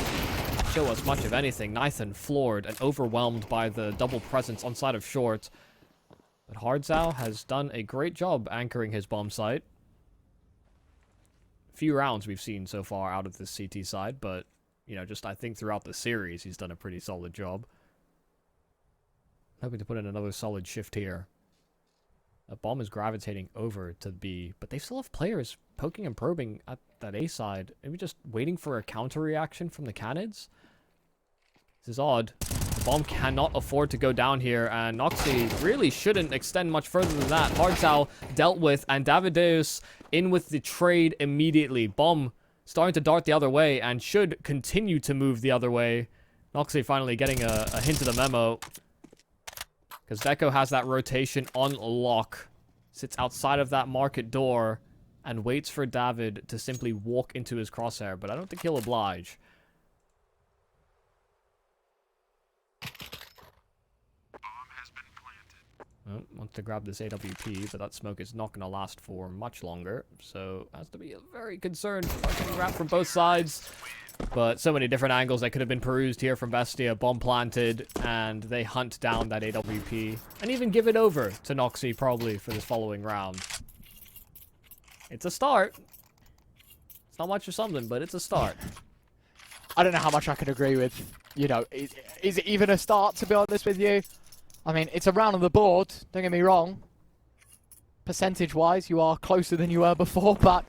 show us much of anything. Nathan floored and overwhelmed by the double presence on side of short. But Hardzao has done a great job anchoring his bomb site. Few rounds we've seen so far out of this CT side, but, you know, just I think throughout the series he's done a pretty solid job. Hoping to put in another solid shift here. A bomb is gravitating over to B, but they still have players poking and probing at that A side. Maybe just waiting for a counter reaction from the Canids? This is odd. The bomb cannot afford to go down here, and Noxy really shouldn't extend much further than that. Hardzao dealt with, and Davideus in with the trade immediately. Bomb starting to dart the other way, and should continue to move the other way. Noxy finally getting a hint of the memo. Because Deco has that rotation on lock. Sits outside of that market door and waits for David to simply walk into his crosshair. But I don't think he'll oblige. Well, wants to grab this AWP, but that smoke is not going to last for much longer. So has to be very concerned. Getting wrapped from both sides. But so many different angles that could have been perused here from Bestia. Bomb planted, and they hunt down that AWP. And even give it over to Noxy, probably, for this following round. It's a start. It's not much of something, but it's a start. I don't know how much I can agree with. You know, is it even a start, to be honest with you? I mean, it's a round on the board, don't get me wrong. Percentage-wise, you are closer than you were before, but...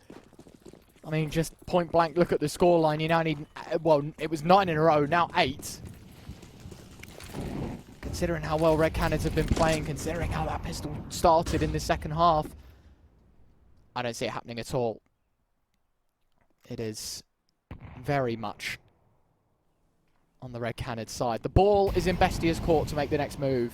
I mean, just point-blank look at the scoreline. You now need... Well, it was 9 in a row, now 8. Considering how well Red Canids have been playing, considering how that pistol started in the second half, I don't see it happening at all. It is very much on the Red Canids side. The ball is in Bestia's court to make the next move.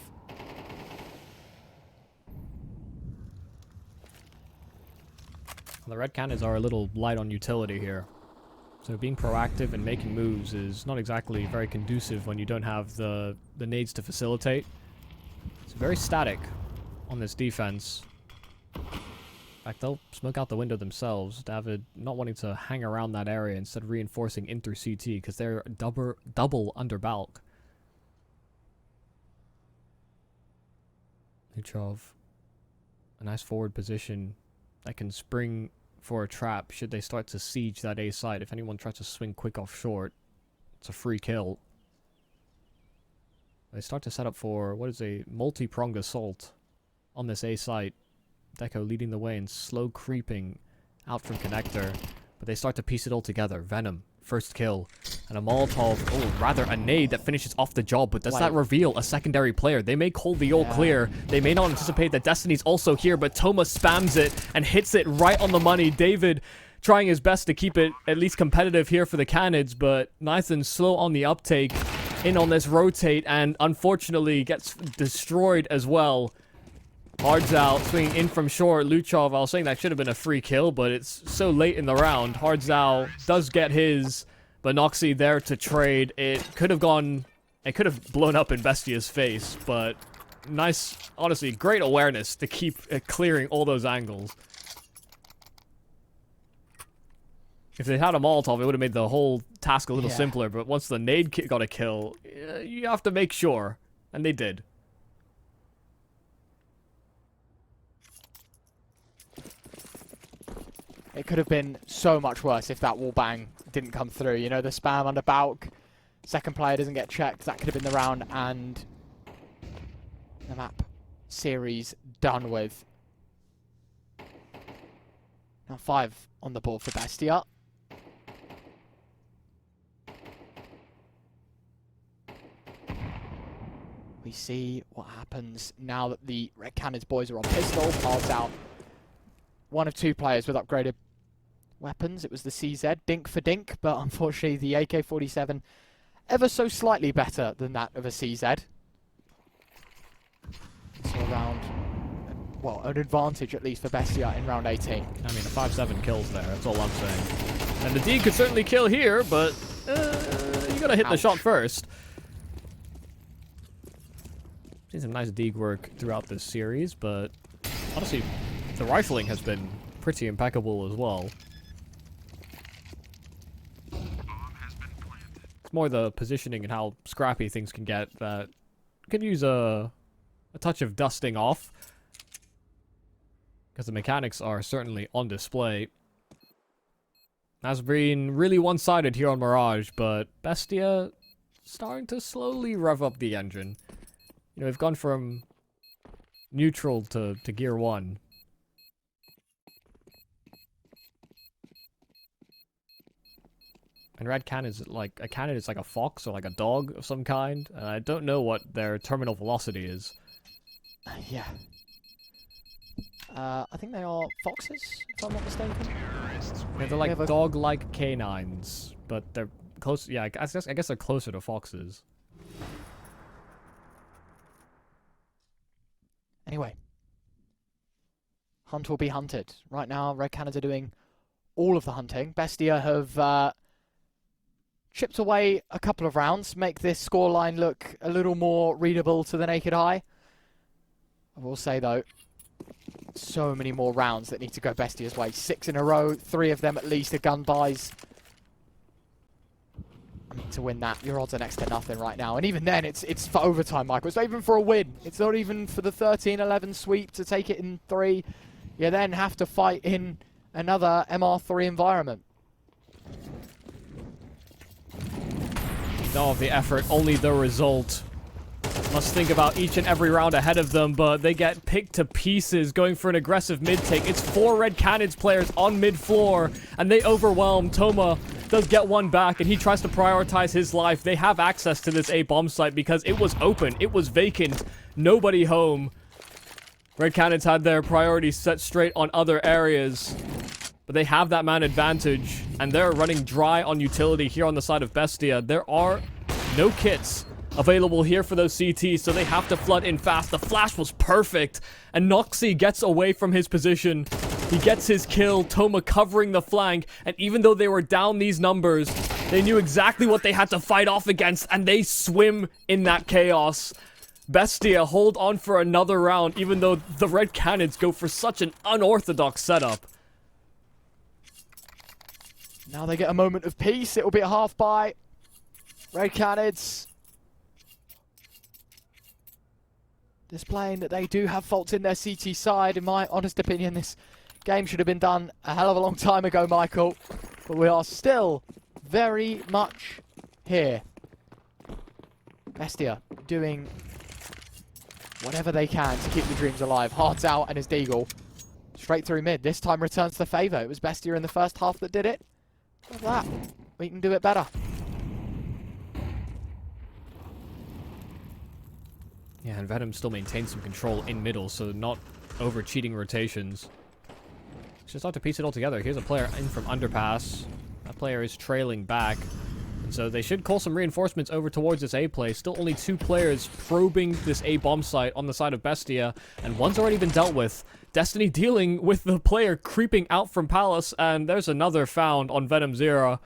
The Red Canids are a little light on utility here. So being proactive and making moves is not exactly very conducive when you don't have the nades to facilitate. It's very static on this defense. In fact, they'll smoke out the window themselves. David not wanting to hang around that area, instead reinforcing in through CT because they're double under bulk. Luchov, a nice forward position that can spring for a trap should they start to siege that A site. If anyone tries to swing quick off short, it's a free kill. They start to set up for what is a multi-pronged assault on this A site. Deco leading the way and slow creeping out from connector, but they start to piece it all together. Venom, first kill, and a Molotov, rather a nade that finishes off the job, but does that reveal a secondary player? They may call the all clear. They may not anticipate that Destiny's also here, but Thomas spams it and hits it right on the money. David trying his best to keep it at least competitive here for the Canids, but Nathan's slow on the uptake, in on this rotate, and unfortunately gets destroyed as well. Hards out, swinging in from short. Luchov, I was saying that should have been a free kill, but it's so late in the round. Hards out does get his, but Noxy there to trade. It could have blown up in Bestia's face, but nice, honestly, great awareness to keep clearing all those angles. If they had a Molotov, it would have made the whole task a little simpler, but once the nade got a kill, you have to make sure, and they did. It could have been so much worse if that wallbang didn't come through. You know, the spam under Balk, second player doesn't get checked. That could have been the round, and the map series done with. Now 5 on the board for Bestia. We see what happens now that the Red Canids boys are on pistol. Cards out. One of 2 players with upgraded weapons. It was the CZ, dink for dink, but unfortunately the AK-47 ever so slightly better than that of a CZ. So around, well, an advantage at least for Bestia in round 18. I mean, a 5-7 kills there, that's all I'm saying. And the D could certainly kill here, but you gotta hit the shot first. Seen some nice dig work throughout this series, but honestly, the rifling has been pretty impeccable as well. It's more the positioning and how scrappy things can get that could use a touch of dusting off. Because the mechanics are certainly on display. Has been really one-sided here on Mirage, but Bestia starting to slowly rev up the engine. You know, we've gone from neutral to gear 1. And Red Cannon is like a cannon is like a fox or like a dog of some kind. I don't know what their terminal velocity is. Yeah. I think they are foxes, if I'm not mistaken. Yeah, they're like dog-like canines, but they're close. Yeah, I guess they're closer to foxes. Anyway, hunt will be hunted. Right now, Red Canids are doing all of the hunting. Bestia have chipped away a couple of rounds, make this scoreline look a little more readable to the naked eye. will say, though, so many more rounds that need to go Bestia's way. 6 in a row, 3 of them at least are gun buys. I mean, to win that, your odds are next to nothing right now. And even then, it's for overtime, Michael. It's not even for a win. It's not even for the 13-11 sweep to take it in 3. You then have to fight in another MR3 environment. No of the effort, only the result. Must think about each and every round ahead of them, but they get picked to pieces going for an aggressive mid-take. It's 4 Red Canids players on mid-floor, and they overwhelm. Toma does get one back, and he tries to prioritize his life. They have access to this A bomb site because it was open. It was vacant. Nobody home. Red Canids had their priorities set straight on other areas, but they have that man advantage, and they're running dry on utility here on the side of Bestia. There are no kits available here for those CTs, so they have to flood in fast. The flash was perfect, and Noxy gets away from his position. He gets his kill, Toma covering the flank, and even though they were down these numbers, they knew exactly what they had to fight off against, and they swim in that chaos. Bestia hold on for another round, even though the Red Canids go for such an unorthodox setup. Now they get a moment of peace. It will be a half buy. Red Canids displaying that they do have faults in their CT side. In my honest opinion, this game should have been done a hell of a long time ago, Michael. But we are still very much here. Bestia doing whatever they can to keep the dreams alive. Hearts out and his Deagle straight through mid. This time returns the favour. It was Bestia in the first half that did it. Look at that. We can do it better. Yeah, and Venom still maintains some control in middle, so not over-cheating rotations. Just have to piece it all together. Here's a player in from underpass. That player is trailing back. And so they should call some reinforcements over towards this A play. Still only 2 players probing this A bomb site on the side of Bestia, and one's already been dealt with. Destiny dealing with the player creeping out from Palace, and there's another found on Venom Zero.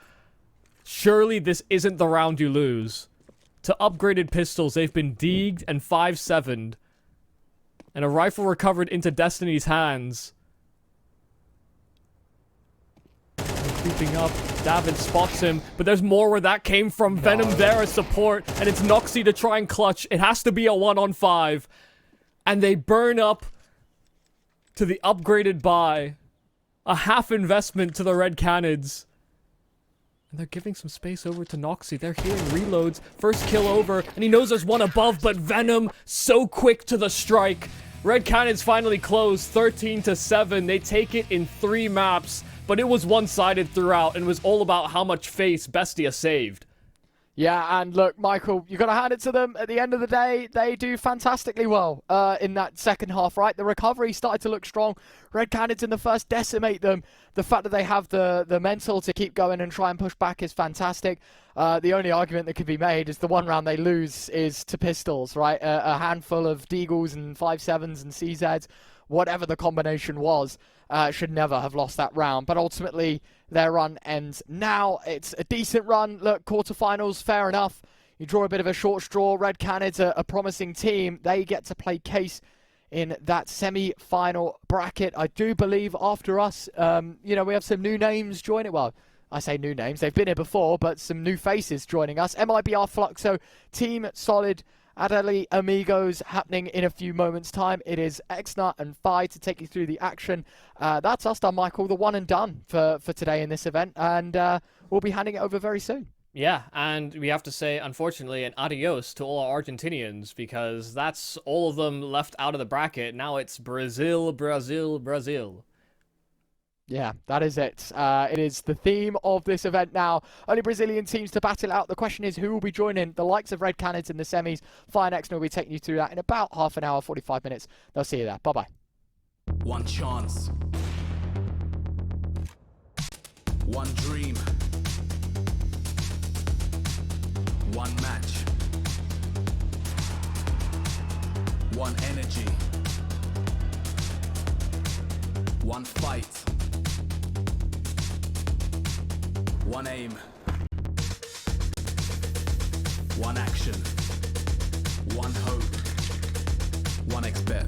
Surely this isn't the round you lose. To upgraded pistols, they've been deegged and 5-7'd. And a rifle recovered into Destiny's hands. Creeping up, David spots him, but there's more where that came from. No. Venom there as support, and it's Noxy to try and clutch. It has to be a 1-on-5. And they burn up to the upgraded buy. A half investment to the Red Canids. And they're giving some space over to Noxy. They're hearing reloads. First kill over, and he knows there's one above, but Venom so quick to the strike. Red Canids finally close, 13-7. They take it in 3 maps, but it was one-sided throughout, and it was all about how much face Bestia saved. Yeah, and look, Michael, you got to hand it to them. At the end of the day, they do fantastically well in that second half, right? The recovery started to look strong. Red Canids in the first decimate them. The fact that they have the mental to keep going and try and push back is fantastic. The only argument that could be made is the one round they lose is to pistols, right? A handful of Deagles and 5.7s and CZs, whatever the combination was, should never have lost that round. But ultimately, their run ends now. It's a decent run. Look, quarterfinals, fair enough. You draw a bit of a short straw. Red Canids are a promising team. They get to play case in that semi-final bracket. I do believe after us, we have some new names joining. Well, I say new names. They've been here before, but some new faces joining us. MIBR Fluxo, Team Solid, Adeli Amigos happening in a few moments' time. It is Exna and Phi to take you through the action. That's us done, Michael. The one and done for today in this event. And we'll be handing it over very soon. Yeah, and we have to say, unfortunately, an adios to all our Argentinians, because that's all of them left out of the bracket. Now it's Brazil, Brazil, Brazil. Yeah, that is it. It is the theme of this event now. Only Brazilian teams to battle out. The question is who will be joining the likes of Red Canids in the semis. Fine X will be taking you through that in about half an hour, 45 minutes. They'll see you there. Bye-bye. One chance. One dream. One match. One energy. One fight. One aim. One action. One hope. One expert.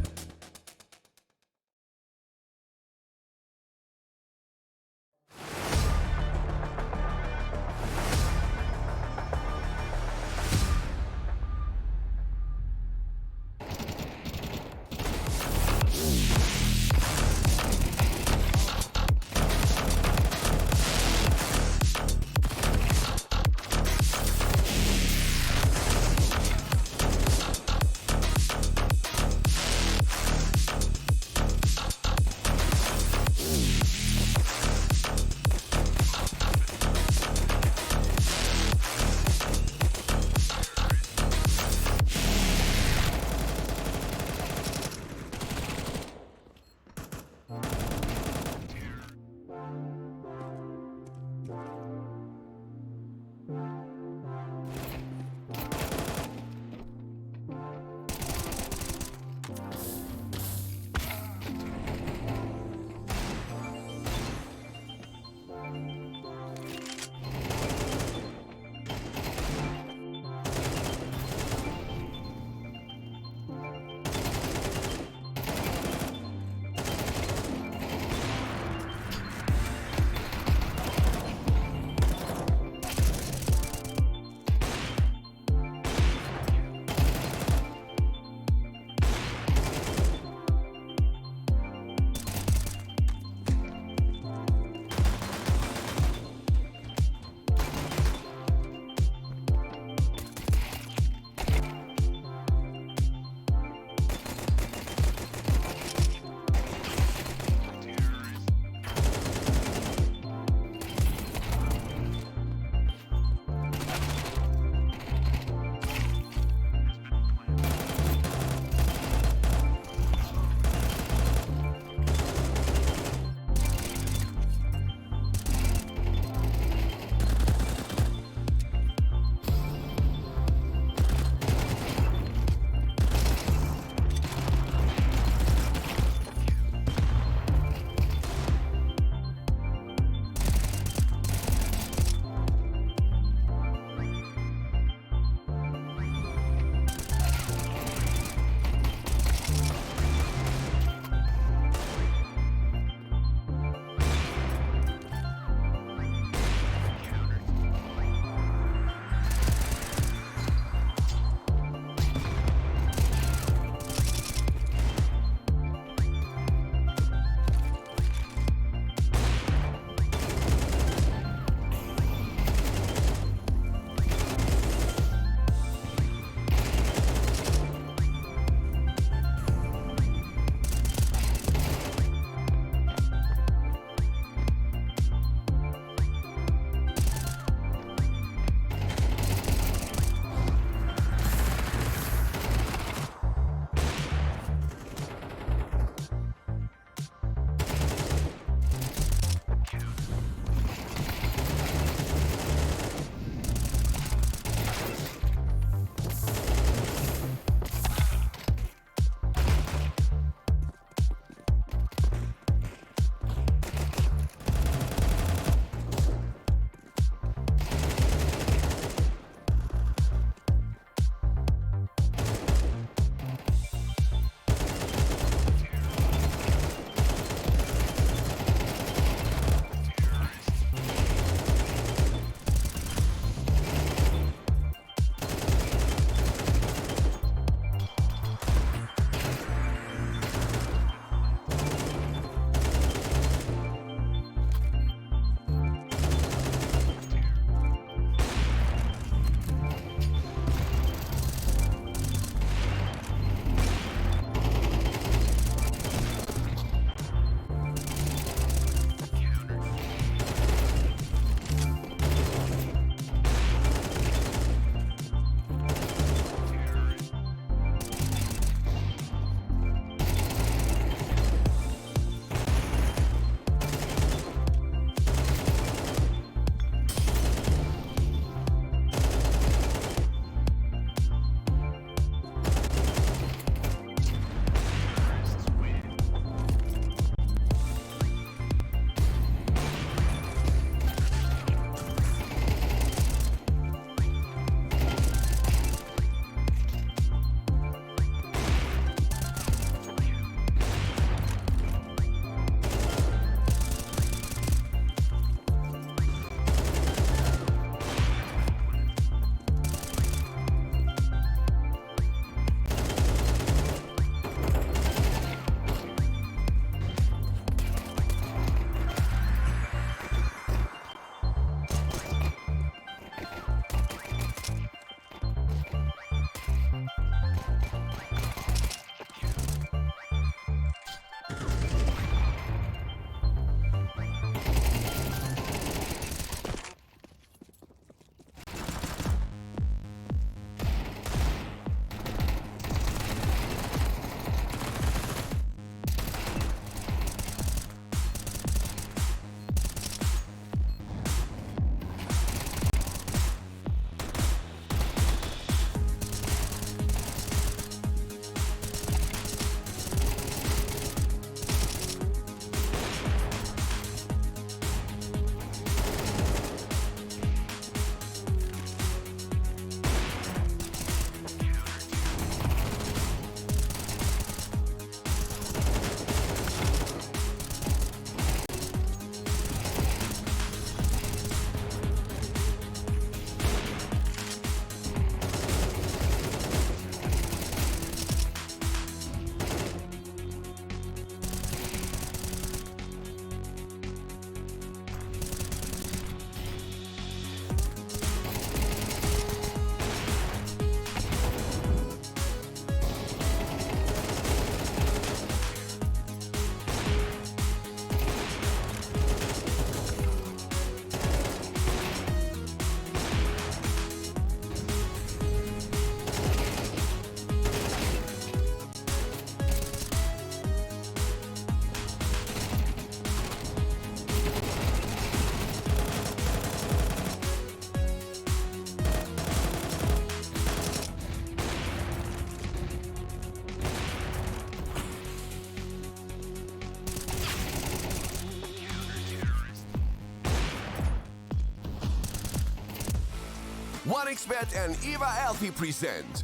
OneXBet and Eva Alfie present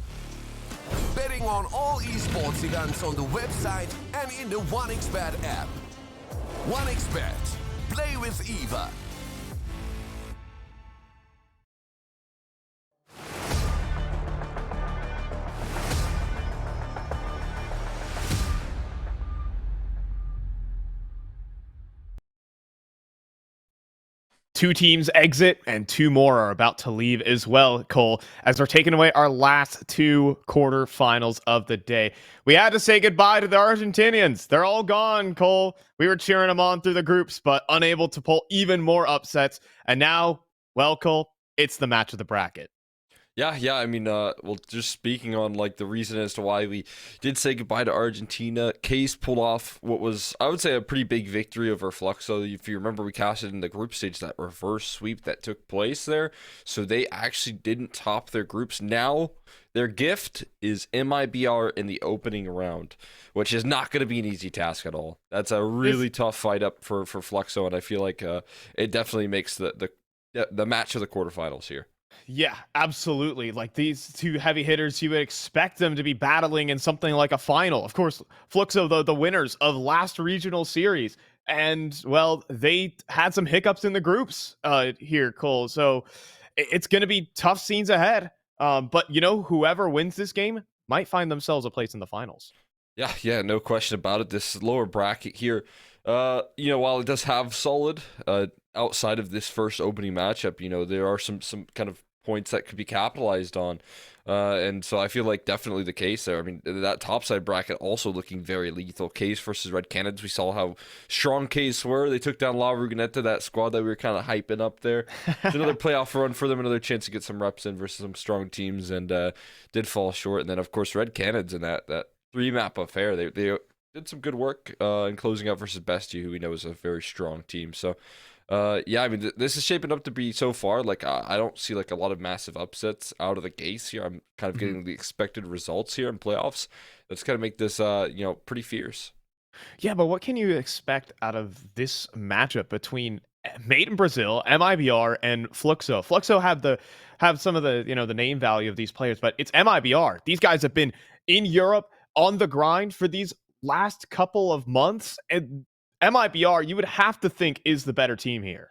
betting on all esports events on the website and in the OneXBet app. OneXBet. Play with Eva. Two teams exit and two more are about to leave as well, Cole, as they're taking away our last two quarterfinals of the day. We had to say goodbye to the Argentinians. They're all gone, Cole. We were cheering them on through the groups, but unable to pull even more upsets. And now, well, Cole, it's the match of the bracket. Yeah. I mean, well, just speaking on like the reason as to why we did say goodbye to Argentina, Case pulled off what was, I would say, a pretty big victory over Fluxo. If you remember, we casted in the group stage that reverse sweep that took place there. So they actually didn't top their groups. Now their gift is MIBR in the opening round, which is not going to be an easy task at all. That's a really tough fight up for Fluxo, and I feel like it definitely makes the match of the quarterfinals here. Yeah, absolutely. Like these two heavy hitters, you would expect them to be battling in something like a final. Of course, Fluxo, the winners of last regional series. And, well, they had some hiccups in the groups here, Cole. So it's going to be tough scenes ahead. But, whoever wins this game might find themselves a place in the finals. Yeah, no question about it. This lower bracket here, while it does have solid, outside of this first opening matchup, there are some kind of points that could be capitalized on. And so I feel like definitely the case there. I mean, that topside bracket also looking very lethal. Case versus Red Canids. We saw how strong Case were. They took down La Rugineta, that squad that we were kind of hyping up there. It's another playoff run for them, another chance to get some reps in versus some strong teams, and did fall short. And then, of course, Red Canids in that 3-map affair. They did some good work in closing out versus Bestie, who we know is a very strong team. So, I mean, this is shaping up to be so far. Like, I don't see like a lot of massive upsets out of the gates here. I'm kind of getting the expected results here in playoffs. That's kind of make this, pretty fierce. Yeah, but what can you expect out of this matchup between Made in Brazil, MIBR, and Fluxo? Fluxo have some of the the name value of these players, but it's MIBR. These guys have been in Europe on the grind for these last couple of months, and MIBR, you would have to think, is the better team here.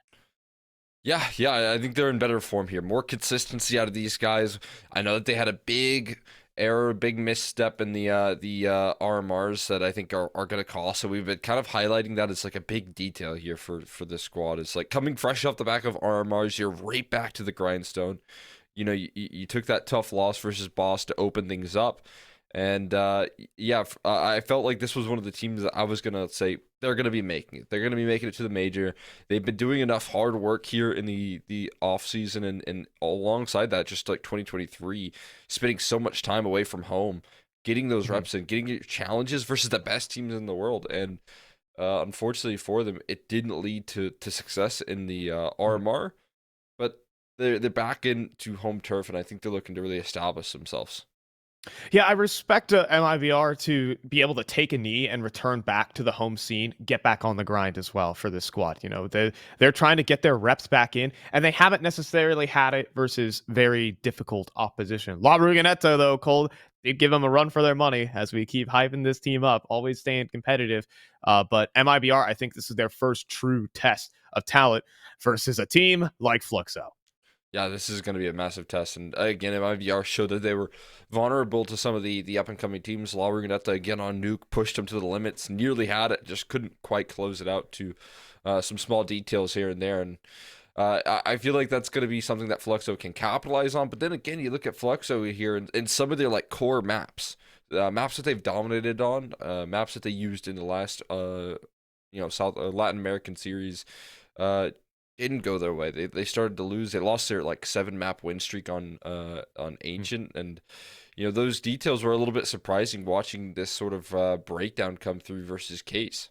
Yeah, I think they're in better form here. More consistency out of these guys. I know that they had a big error, big misstep in the RMRs that I think are going to cost. So we've been kind of highlighting that as like a big detail here for this squad. It's like coming fresh off the back of RMRs, you're right back to the grindstone. You took that tough loss versus Boss to open things up. And I felt like this was one of the teams that I was going to say they're going to be making it. They're going to be making it to the major. They've been doing enough hard work here in the offseason and alongside that, just like 2023, spending so much time away from home, getting those reps in, getting your challenges versus the best teams in the world. And unfortunately for them, it didn't lead to success in the RMR, but they're back into home turf, and I think they're looking to really establish themselves. Yeah, I respect MIVR to be able to take a knee and return back to the home scene, get back on the grind as well for this squad. They're trying to get their reps back in, and they haven't necessarily had it versus very difficult opposition. La Rugineta, though, Cole, did give them a run for their money as we keep hyping this team up, always staying competitive. But MIBR, I think this is their first true test of talent versus a team like Fluxo. Yeah, this is going to be a massive test. And again, MIVR showed that they were vulnerable to some of the up-and-coming teams. La Rugineta, again, on Nuke, pushed them to the limits, nearly had it, just couldn't quite close it out to some small details here and there. And I feel like that's going to be something that Fluxo can capitalize on. But then again, you look at Fluxo here and some of their like core maps, maps that they've dominated on, maps that they used in the last South Latin American series, didn't go their way. They started to lose. They lost their like 7-map win streak on Ancient, and those details were a little bit surprising watching this sort of breakdown come through versus Case.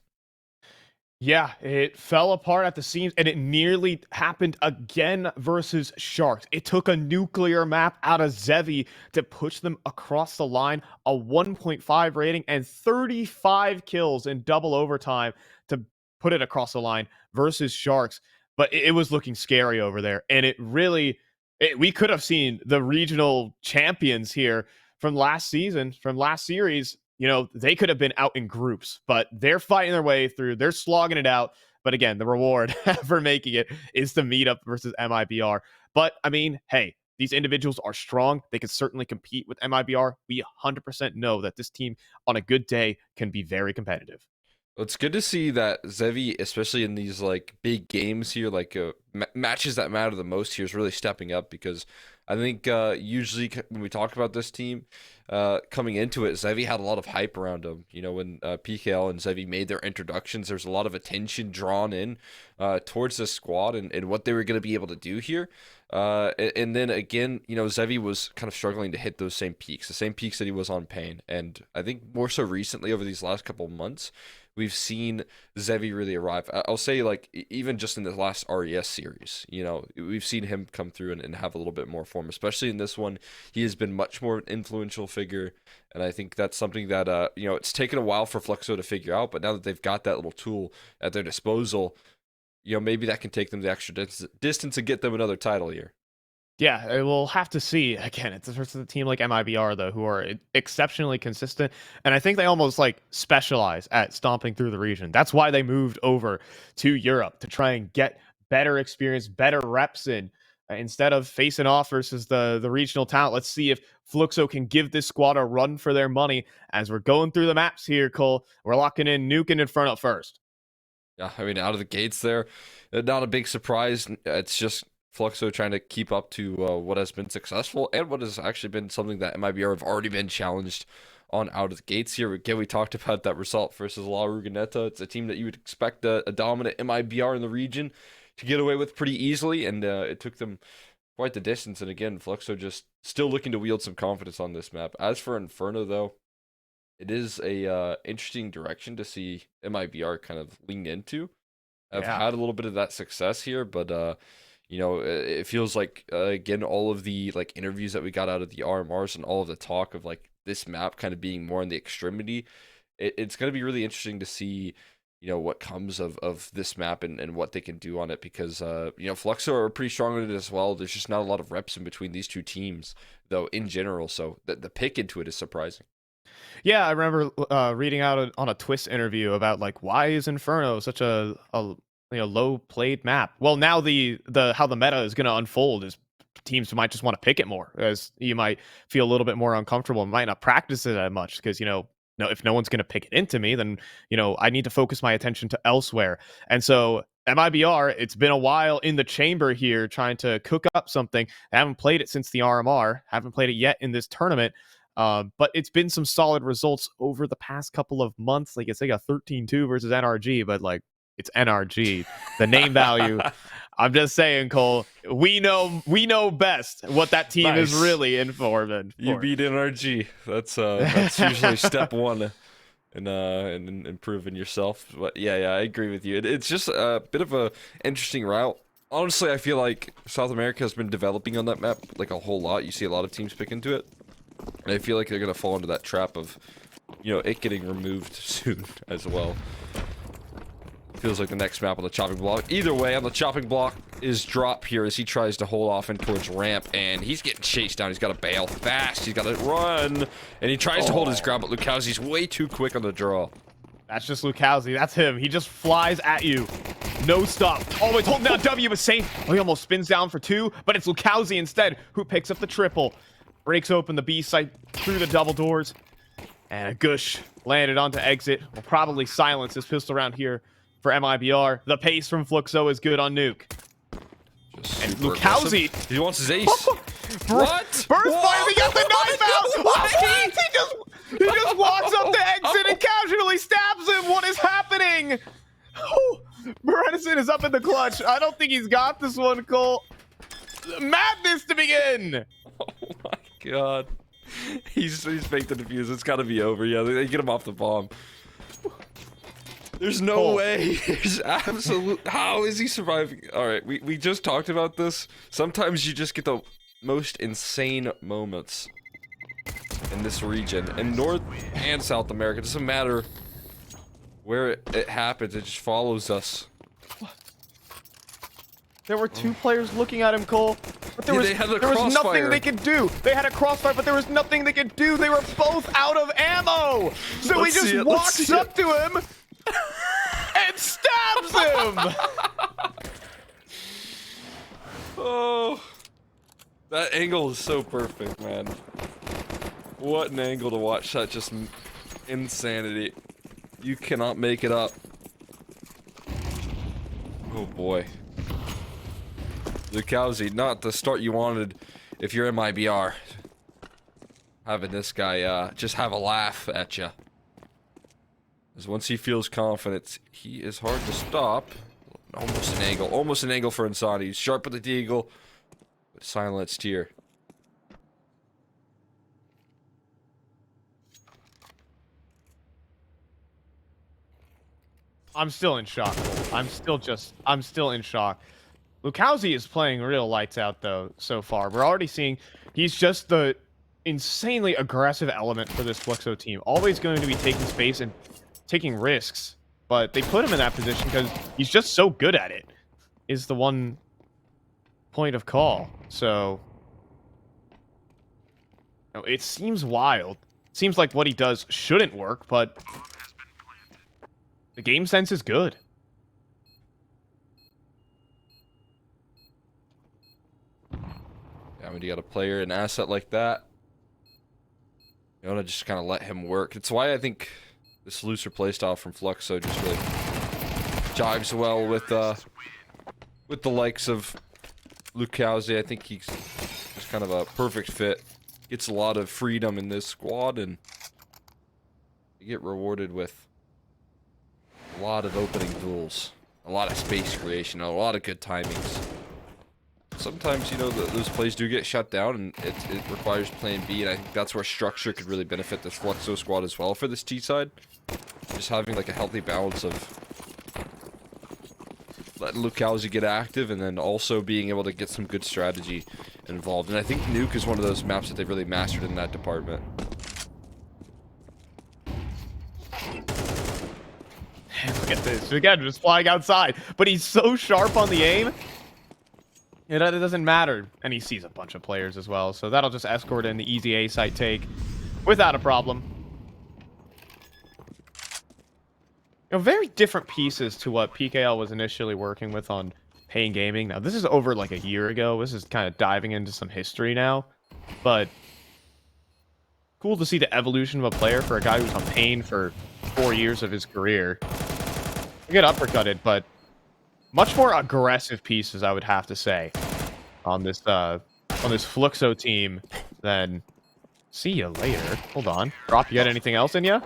Yeah, it fell apart at the seams, and it nearly happened again versus Sharks. It took a nuclear map out of Zevi to push them across the line, a 1.5 rating, and 35 kills in double overtime to put it across the line versus Sharks. But it was looking scary over there, and it really We could have seen the regional champions here from last season, from last series. You know, they could have been out in groups, but they're fighting their way through. They're slogging it out. But again, the reward for making it is to meet up versus MIBR. But I mean, hey, these individuals are strong. They can certainly compete with MIBR. We 100% know that this team on a good day can be very competitive. Well, it's good to see that Zevi, especially in these like big games here, like matches that matter the most here, is really stepping up, because I think usually when we talk about this team coming into it, Zevi had a lot of hype around him. You know, when PKL and Zevi made their introductions, there's a lot of attention drawn in towards this squad and what they were going to be able to do here. And then again, you know, Zevi was kind of struggling to hit those same peaks, the same peaks that he was on Pain. And I think more so recently over these last couple of months, we've seen Zevi really arrive. I'll say, like, even just in the last RES series, you know, we've seen him come through and have a little bit more form, especially in this one. He has been much more an influential figure, and I think that's something that, you know, it's taken a while for Fluxo to figure out, but now that they've got that little tool at their disposal, you know, maybe that can take them the extra distance and get them another title here. Yeah, we'll have to see. Again, it's versus a team like MIBR, though, who are exceptionally consistent. And I think they almost like specialize at stomping through the region. That's why they moved over to Europe, to try and get better experience, better reps in. Instead of facing off versus the regional talent, let's see if Fluxo can give this squad a run for their money. As we're going through the maps here, Cole, we're locking in Nuke and Inferno first. Yeah, I mean, out of the gates there, not a big surprise. It's just Fluxo trying to keep up to what has been successful and what has actually been something that MIBR have already been challenged on out of the gates here. Again, we talked about that result versus La Ruganeta. It's a team that you would expect a dominant MIBR in the region to get away with pretty easily, and it took them quite the distance. And again, Fluxo just still looking to wield some confidence on this map. As for Inferno, though, it is a interesting direction to see MIBR kind of lean into. I've had a little bit of that success here, but you know, it feels like, again, all of the like interviews that we got out of the RMRs and all of the talk of like this map kind of being more in the extremity, it's going to be really interesting to see, you know, what comes of this map and what they can do on it, because, you know, Fluxo are pretty strong on it as well. There's just not a lot of reps in between these two teams, though, in general. So the pick into it is surprising. Yeah, I remember reading out on a Twist interview about like, why is Inferno such a low played map? Well, now the how the meta is going to unfold is teams might just want to pick it more, as you might feel a little bit more uncomfortable and might not practice it that much, because, you know, if no one's going to pick it into me, then, you know, I need to focus my attention to elsewhere. And so MIBR, it's been a while in the chamber here trying to cook up something. I haven't played it since the RMR, haven't played it yet in this tournament. But it's been some solid results over the past couple of months. Like, it's like a 13-2 versus NRG, but like, it's NRG. The name value. I'm just saying, Cole, we know best what that team is really in for. You beat NRG. That's usually step one in improving yourself. But yeah, I agree with you. It's just a bit of a interesting route. Honestly, I feel like South America has been developing on that map like a whole lot. You see a lot of teams pick into it, and I feel like they're gonna fall into that trap of, you know, it getting removed soon as well. Feels like the next map on the chopping block. Either way, on the chopping block is Drop here as he tries to hold off in towards ramp, and he's getting chased down. He's got to bail fast. He's got to run, and he tries to hold his ground, but Lukowski's way too quick on the draw. That's just Lukowski. That's him. He just flies at you. No stop. Oh, it's holding down W, but safe. Oh, he almost spins down for two, but it's Lukowski instead who picks up the triple. Breaks open the B site through the double doors, and a Gush landed onto exit. Will probably silence his pistol round here for MIBR. The pace from Fluxo is good on Nuke. And Lukowski, he wants his ace. What? Burst finally got the knife out. What? He just walks up the exit and casually stabs him. What is happening? Bredesen is up in the clutch. I don't think he's got this one, Cole. Madness to begin. Oh my god. He's faked the defuse. It's got to be over. Yeah, they get him off the bomb. There's no way. There's absolute. How is he surviving? All right, we just talked about this. Sometimes you just get the most insane moments in this region, in North and South America. It doesn't matter where it happens. It just follows us. There were two players looking at him, Cole. But there was nothing they could do. They had a crossfire, but there was nothing they could do. They were both out of ammo. So he just walks up to him and stabs him. Oh, that angle is so perfect, man. What an angle to watch that, just insanity. You cannot make it up. Oh boy. Lukowski, not the start you wanted if you're MIBR. Having this guy just have a laugh at you. Because once he feels confident, he is hard to stop. Almost an angle for Insani. He's sharp with the deagle, but silenced here. I'm still in shock. I'm still in shock. Lukowski is playing real lights out though so far. We're already seeing he's just the insanely aggressive element for this Fluxo team. Always going to be taking space and taking risks. But they put him in that position because he's just so good at it, is the one point of call. So, you know, it seems wild. Seems like what he does shouldn't work, but the game sense is good. Yeah, when you got a player, an asset like that, you want to just kind of let him work. It's why I think this looser playstyle from Fluxo just really jives well with the likes of Lukowski. I think he's just kind of a perfect fit. Gets a lot of freedom in this squad, and you get rewarded with a lot of opening duels, a lot of space creation, a lot of good timings. Sometimes, you know, those plays do get shut down, and it requires plan B, and I think that's where structure could really benefit this Fluxo squad as well for this T side. Just having like a healthy balance of letting Lukowski get active, and then also being able to get some good strategy involved. And I think Nuke is one of those maps that they've really mastered in that department. Look at this. Again, just flying outside. But he's so sharp on the aim. It doesn't matter. And he sees a bunch of players as well. So that'll just escort in the easy A site take without a problem. You know, very different pieces to what PKL was initially working with on Pain Gaming. Now, this is over like a year ago. This is kind of diving into some history now. But cool to see the evolution of a player for a guy who's on Pain for 4 years of his career. We get uppercutted, but much more aggressive pieces, I would have to say, on this Fluxo team than see you later. Hold on. Drop, you got anything else in you?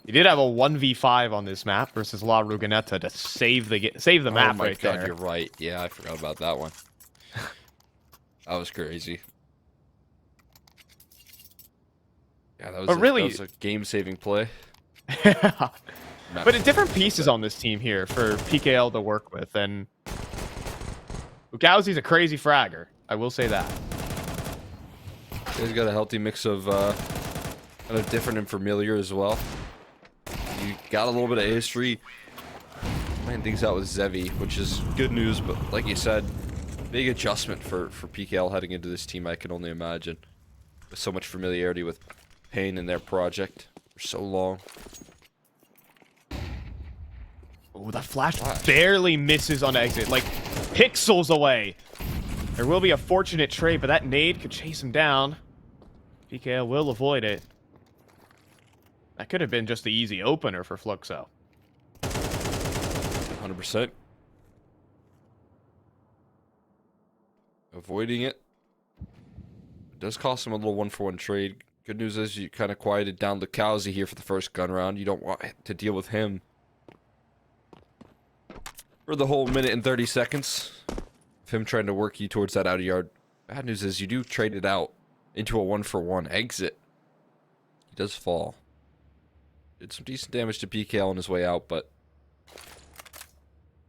You did have a 1v5 on this map versus La Ruganeta to save the map right there. Oh my god, you're right. Yeah, I forgot about that one. That was crazy. Yeah, that was a game-saving play. But different pieces on this team here for PKL to work with, and Lukowski's a crazy fragger. I will say that. He's got a healthy mix of kind of different and familiar as well. You got a little bit of history. Playing things out with Zevi, which is good news, but like you said, big adjustment for PKL heading into this team, I can only imagine. With so much familiarity with Pain and their project for so long. Oh, that flash barely misses on exit, like pixels away. There will be a fortunate trade, but that nade could chase him down. PKL will avoid it. That could have been just the easy opener for Fluxo. 100%. Avoiding it. It does cost him a little 1-for-1 trade. Good news is you kind of quieted down Lukowski here for the first gun round. You don't want to deal with him for the whole minute and 30 seconds of him trying to work you towards that outer yard. Bad news is you do trade it out into a 1-for-1 exit. He does fall. Did some decent damage to PKL on his way out, but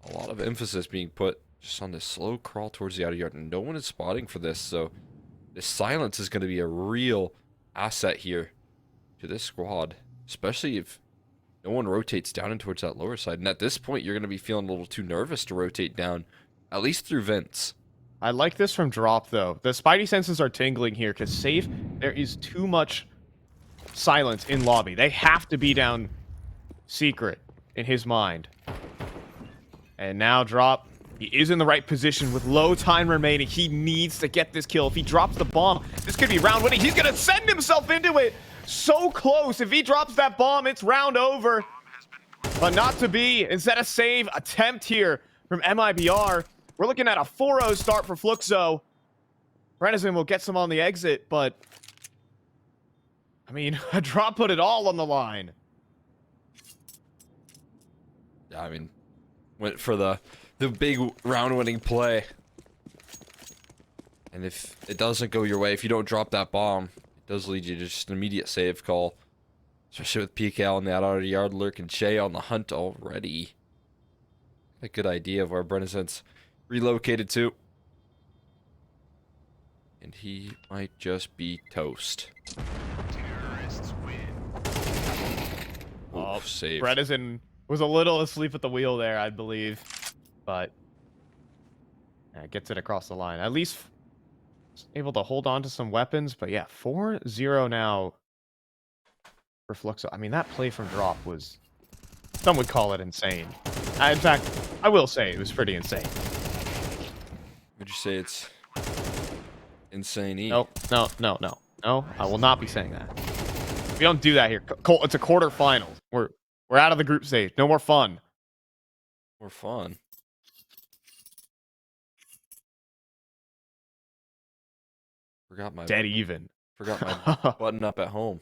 a lot of emphasis being put just on this slow crawl towards the outer yard, and no one is spotting for this, so this silence is going to be a real asset here to this squad, especially if no one rotates down and towards that lower side. And at this point, you're going to be feeling a little too nervous to rotate down at least through vents. I like this from Drop, though. The Spidey senses are tingling here, because safe, there is too much silence in lobby. They have to be down secret in his mind. And now Drop, he is in the right position with low time remaining. He needs to get this kill. If he drops the bomb, this could be round winning. He's going to send himself into it. So close. If he drops that bomb, it's round over. But not to be. Instead, a save attempt here from MIBR. We're looking at a 4-0 start for Fluxo. Renison will get some on the exit, but I mean, a Drop put it all on the line. Yeah, I mean, went for the big round-winning play. And if it doesn't go your way, if you don't drop that bomb, it does lead you to just an immediate save call. Especially with PK on the out of yard lurk and Shay on the hunt already. A good idea of where Brennison's relocated to. And he might just be toast. Oh, save. Bredesen was a little asleep at the wheel there, I believe. But yeah, gets it across the line. At least able to hold on to some weapons. But yeah, 4-0 now for Fluxo. I mean, that play from Drop was... Some would call it insane. In fact, I will say it was pretty insane. Would you say it's insane? No, I will not be saying that. We don't do that here. Colt, it's a quarterfinals. We're out of the group stage. No more fun. More fun. Forgot my dead even. Forgot my button up at home.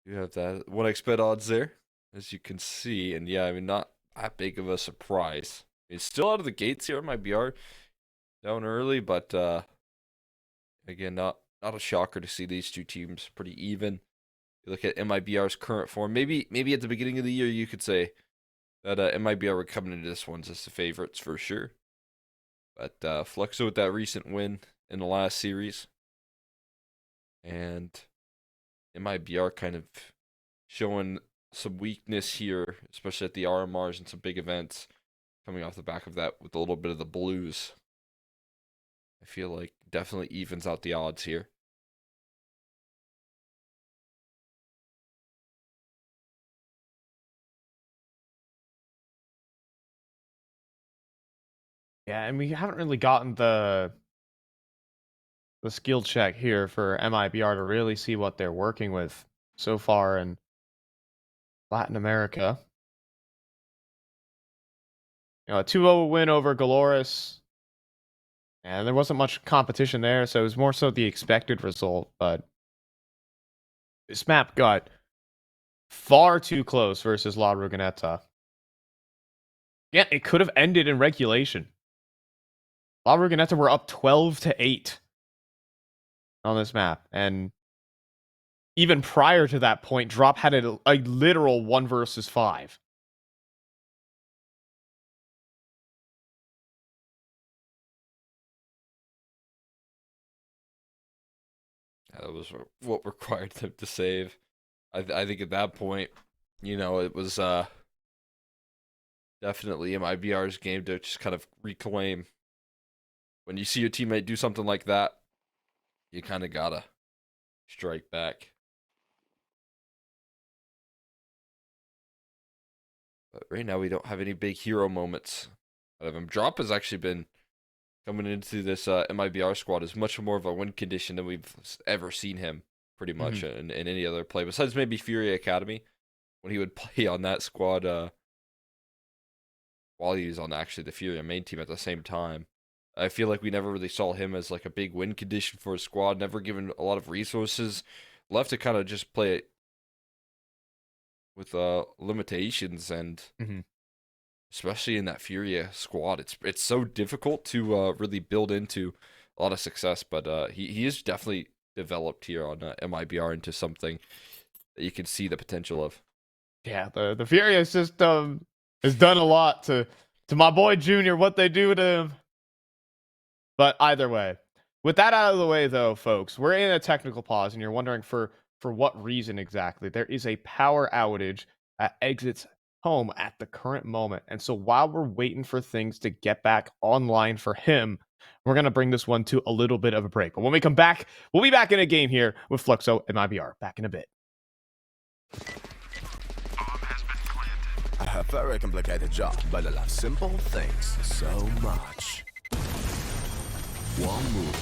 You have that 1xbet odds there, as you can see, and yeah, I mean, not that big of a surprise. It's still out of the gates here on my BR, down early, but again, not a shocker to see these two teams pretty even. You look at MIBR's current form. Maybe at the beginning of the year you could say that MIBR were coming into this one as the favorites for sure. But Fluxo with that recent win in the last series, and MIBR kind of showing some weakness here, especially at the RMRs and some big events, coming off the back of that with a little bit of the blues. I feel like definitely evens out the odds here. Yeah, and we haven't really gotten the skill check here for MIBR to really see what they're working with so far in Latin America. You know, a 2-0 win over Galoris. And there wasn't much competition there, so it was more so the expected result, but this map got far too close versus La Ruganeta. Yeah, it could have ended in regulation. La Ruganeta were up 12-8 on this map, and even prior to that point, Drop had a literal 1 versus 5. That was what required them to save. I think at that point, you know, it was definitely MIBR's game to just kind of reclaim. When you see your teammate do something like that, you kind of gotta strike back. But right now we don't have any big hero moments out of him. Drop has actually been coming into this MIBR squad is much more of a win condition than we've ever seen him, pretty much, in any other play. Besides maybe Fury Academy, when he would play on that squad while he was on actually the Fury main team at the same time. I feel like we never really saw him as like a big win condition for a squad, never given a lot of resources, left to kind of just play it with limitations, and especially in that Furia squad, it's so difficult to really build into a lot of success. But he is definitely developed here on MIBR into something that you can see the potential of. Yeah, the Furia system has done a lot to my boy Junior, what they do to him. But either way, with that out of the way, though, folks, we're in a technical pause, and you're wondering for what reason exactly. There is a power outage at exits home at the current moment. And so while we're waiting for things to get back online for him, we're going to bring this one to a little bit of a break. But when we come back, we'll be back in a game here with Fluxo and IBR. Back in a bit. I have a very complicated job, but I love simple things so much. One move,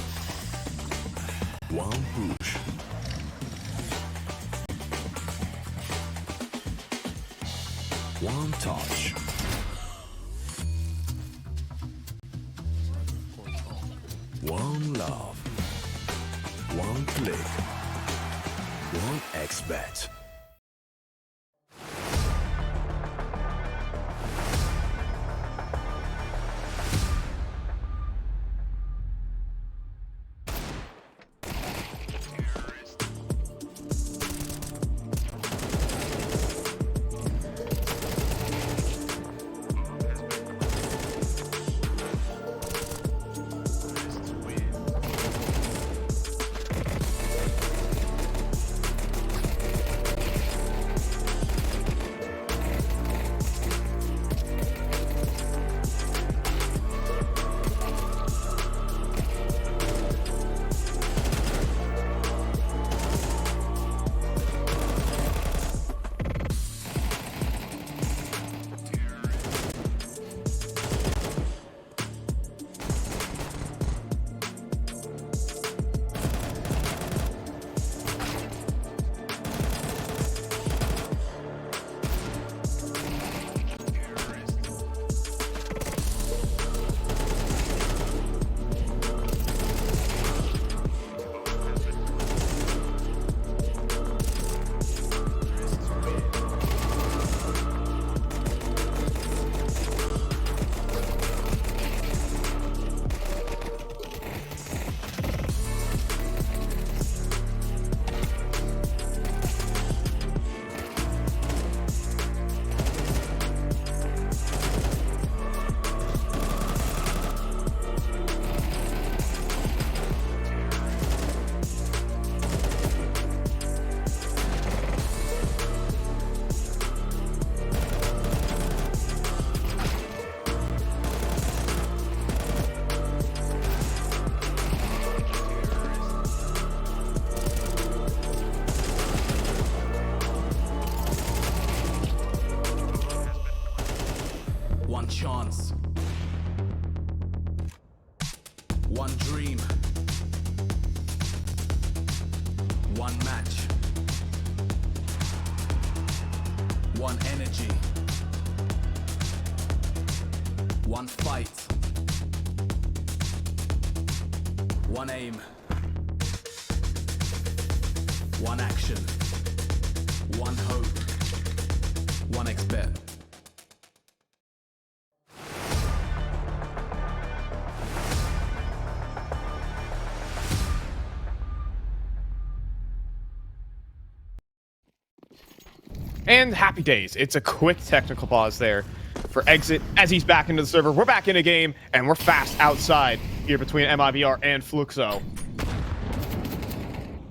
one push. One touch. One love. One click. One XBet. One chance. One dream. One match. One energy. One fight. One aim. One action. One hope. One XBet. And happy days. It's a quick technical pause there for Exit as he's back into the server. We're back in a game, and we're fast outside here between MIBR and Fluxo.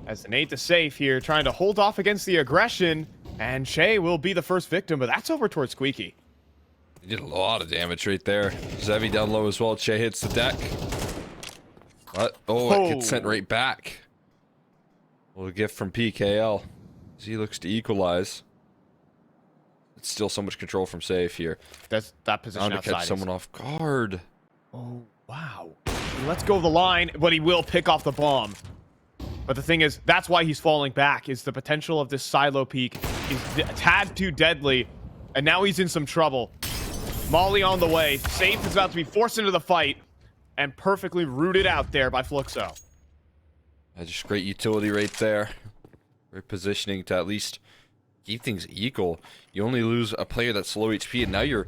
As the nade to safe here, trying to hold off against the aggression, and Che will be the first victim, but that's over towards Squeaky. He did a lot of damage right there. Zevi down low as well. Che hits the deck. What? Oh, it gets sent right back. Well, a gift from PKL. As he looks to equalize. It's still so much control from safe here. That's that position to outside. catch someone off guard. Oh, wow. Let's go the line, but he will pick off the bomb. But the thing is, that's why he's falling back, is the potential of this silo peak is a tad too deadly, and now he's in some trouble. Molly on the way. Safe is about to be forced into the fight, and perfectly rooted out there by Fluxo. Just great utility right there. Great positioning to at least keep things equal. You only lose a player that's low HP, and now you're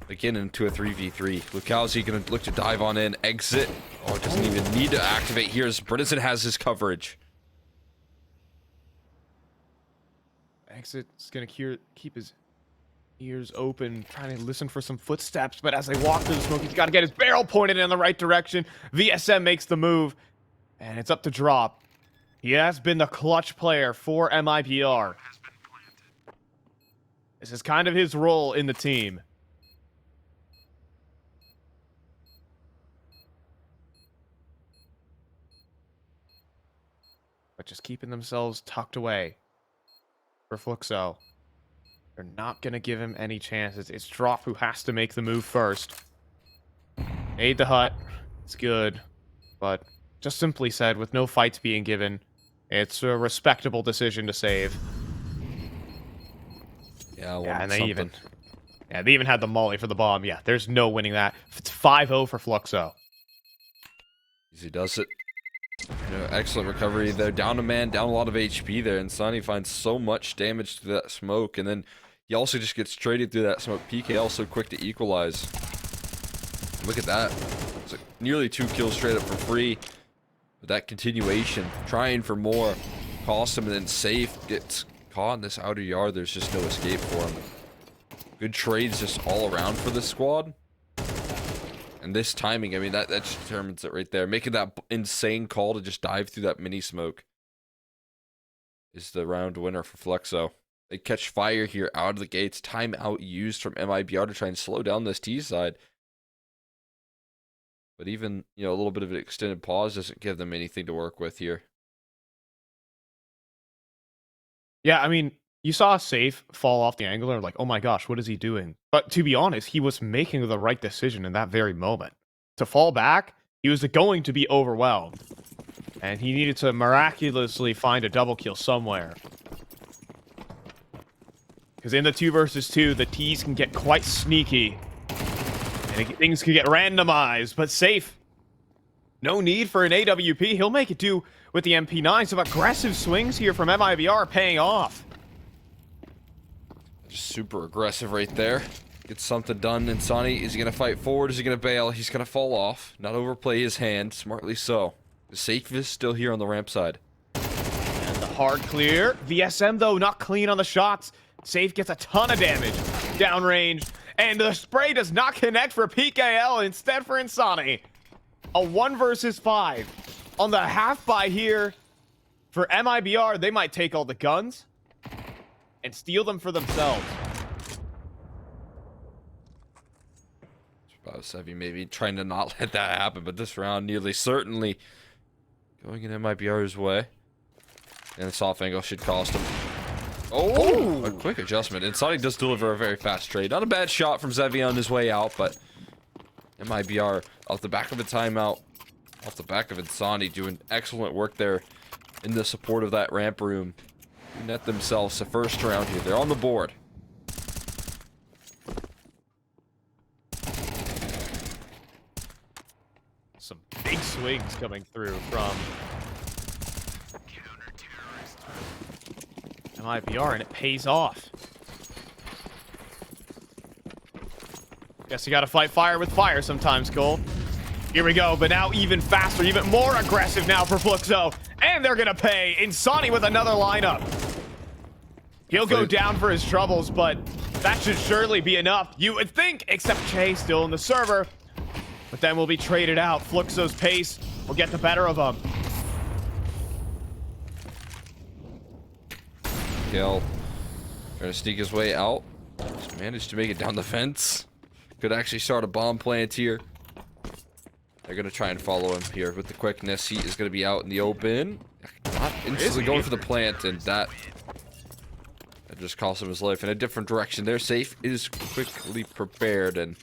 again into a 3v3. Lukowski gonna look to dive on in, exit. Oh, doesn't even need to activate here as Bredesen has his coverage. Exit's gonna keep his ears open, trying to listen for some footsteps, but as they walk through the smoke, he's got to get his barrel pointed in the right direction. VSM makes the move, and it's up to drop. He has been the clutch player for MIBR. This is kind of his role in the team. But just keeping themselves tucked away for Fluxo. They're not going to give him any chances. It's Drop who has to make the move first. Aid the hut. It's good. But just simply said, with no fights being given, it's a respectable decision to save. Yeah, and they even had the molly for the bomb. Yeah, there's no winning that. It's 5-0 for Fluxo. Easy does it. You know, excellent recovery. They're down a man, down a lot of HP there, and Sonny finds so much damage to that smoke, and then he also just gets traded through that smoke. PK also quick to equalize. Look at that. It's like nearly 2 kills straight up for free. But that continuation, trying for more, costs him, and then Safe gets caught in this outer yard. There's just no escape for him. Good trades just all around for this squad. And this timing, I mean, that just determines it right there. Making that insane call to just dive through that mini smoke is the round winner for Fluxo. They catch fire here out of the gates. Timeout used from MIBR to try and slow down this T side. But even, you know, a little bit of an extended pause doesn't give them anything to work with here. Yeah, I mean, you saw Safe fall off the angle and like, oh my gosh, what is he doing? But to be honest, he was making the right decision in that very moment. To fall back, he was going to be overwhelmed. And he needed to miraculously find a double kill somewhere. Because in the 2 versus 2, the T's can get quite sneaky. And things can get randomized, but Safe. No need for an AWP. He'll make it do with the MP9. Some aggressive swings here from MIBR paying off. Just super aggressive right there. Gets something done. And Sonny, is he going to fight forward? Is he going to bail? He's going to fall off. Not overplay his hand. Smartly so. The Safe is still here on the ramp side. And the hard clear. VSM, though, not clean on the shots. Safe gets a ton of damage. Downrange. And the spray does not connect for PKL. Instead for Insani. A 1 versus 5. On the half buy here for MIBR, they might take all the guns and steal them for themselves. Sevy maybe trying to not let that happen, but this round nearly certainly going in MIBR's way. And the soft angle should cost him. Oh, a quick adjustment. And Sonic does deliver a very fast trade. Not a bad shot from Zevi on his way out, but MIBR off the back of a timeout, off the back of Insani, doing excellent work there in the support of that ramp room. Net themselves the first round here. They're on the board. Some big swings coming through from MIBR, and it pays off. Guess you gotta fight fire with fire sometimes, Cole. Here we go, but now even faster, even more aggressive now for Fluxo. And they're gonna pay. Insani with another lineup. He'll go down for his troubles, but that should surely be enough, you would think, except Che still in the server. But then we'll be traded out. Fluxo's pace will get the better of him. Gale trying to sneak his way out. Just managed to make it down the fence. Could actually start a bomb plant here. They're going to try and follow him here with the quickness. He is going to be out in the open. Not instantly going for the plant, and that just cost him his life in a different direction. Their Safe is quickly prepared, and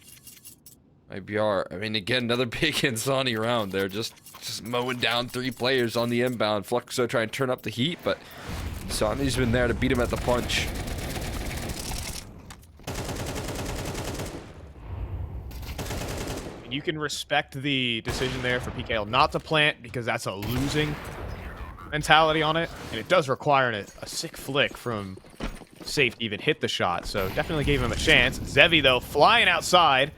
IBR, I mean, again, another big Insani round. They're just mowing down 3 players on the inbound. Fluxo trying to turn up the heat, but Insani's been there to beat him at the punch. You can respect the decision there for PKL not to plant, because that's a losing mentality on it. And it does require a sick flick from Safe to even hit the shot. So definitely gave him a chance. Zevi, though, flying outside.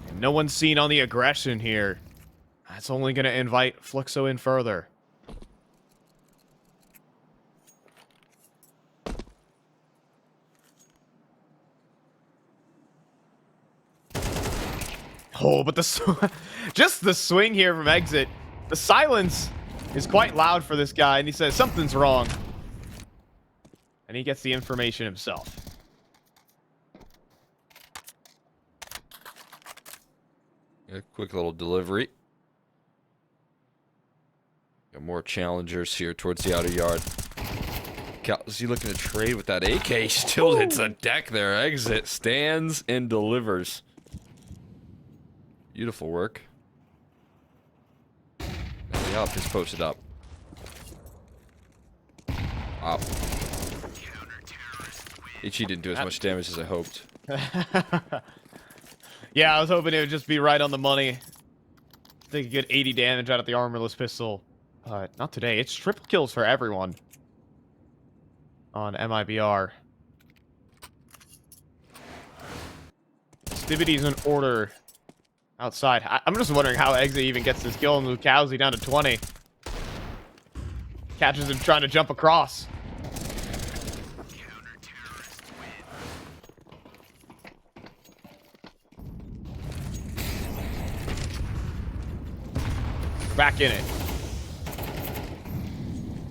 And no one's seen on the aggression here. That's only going to invite Fluxo in further. Oh, but just the swing here from exit. The silence is quite loud for this guy, and he says something's wrong. and he gets the information himself. A quick little delivery. Got more challengers here towards the outer yard. Is he looking to trade with that AK? Still hits a deck there. Exit, stands, and delivers. Beautiful work. Up, just posted up. Wow. HE didn't do as much damage as I hoped. Yeah, I was hoping it would just be right on the money. I think a good 80 damage out of the armorless pistol. Not today. It's triple kills for everyone on MIBR. Festivities in order outside. I'm just wondering how Exit even gets this kill on Lukowski down to 20. Catches him trying to jump across. Back in it.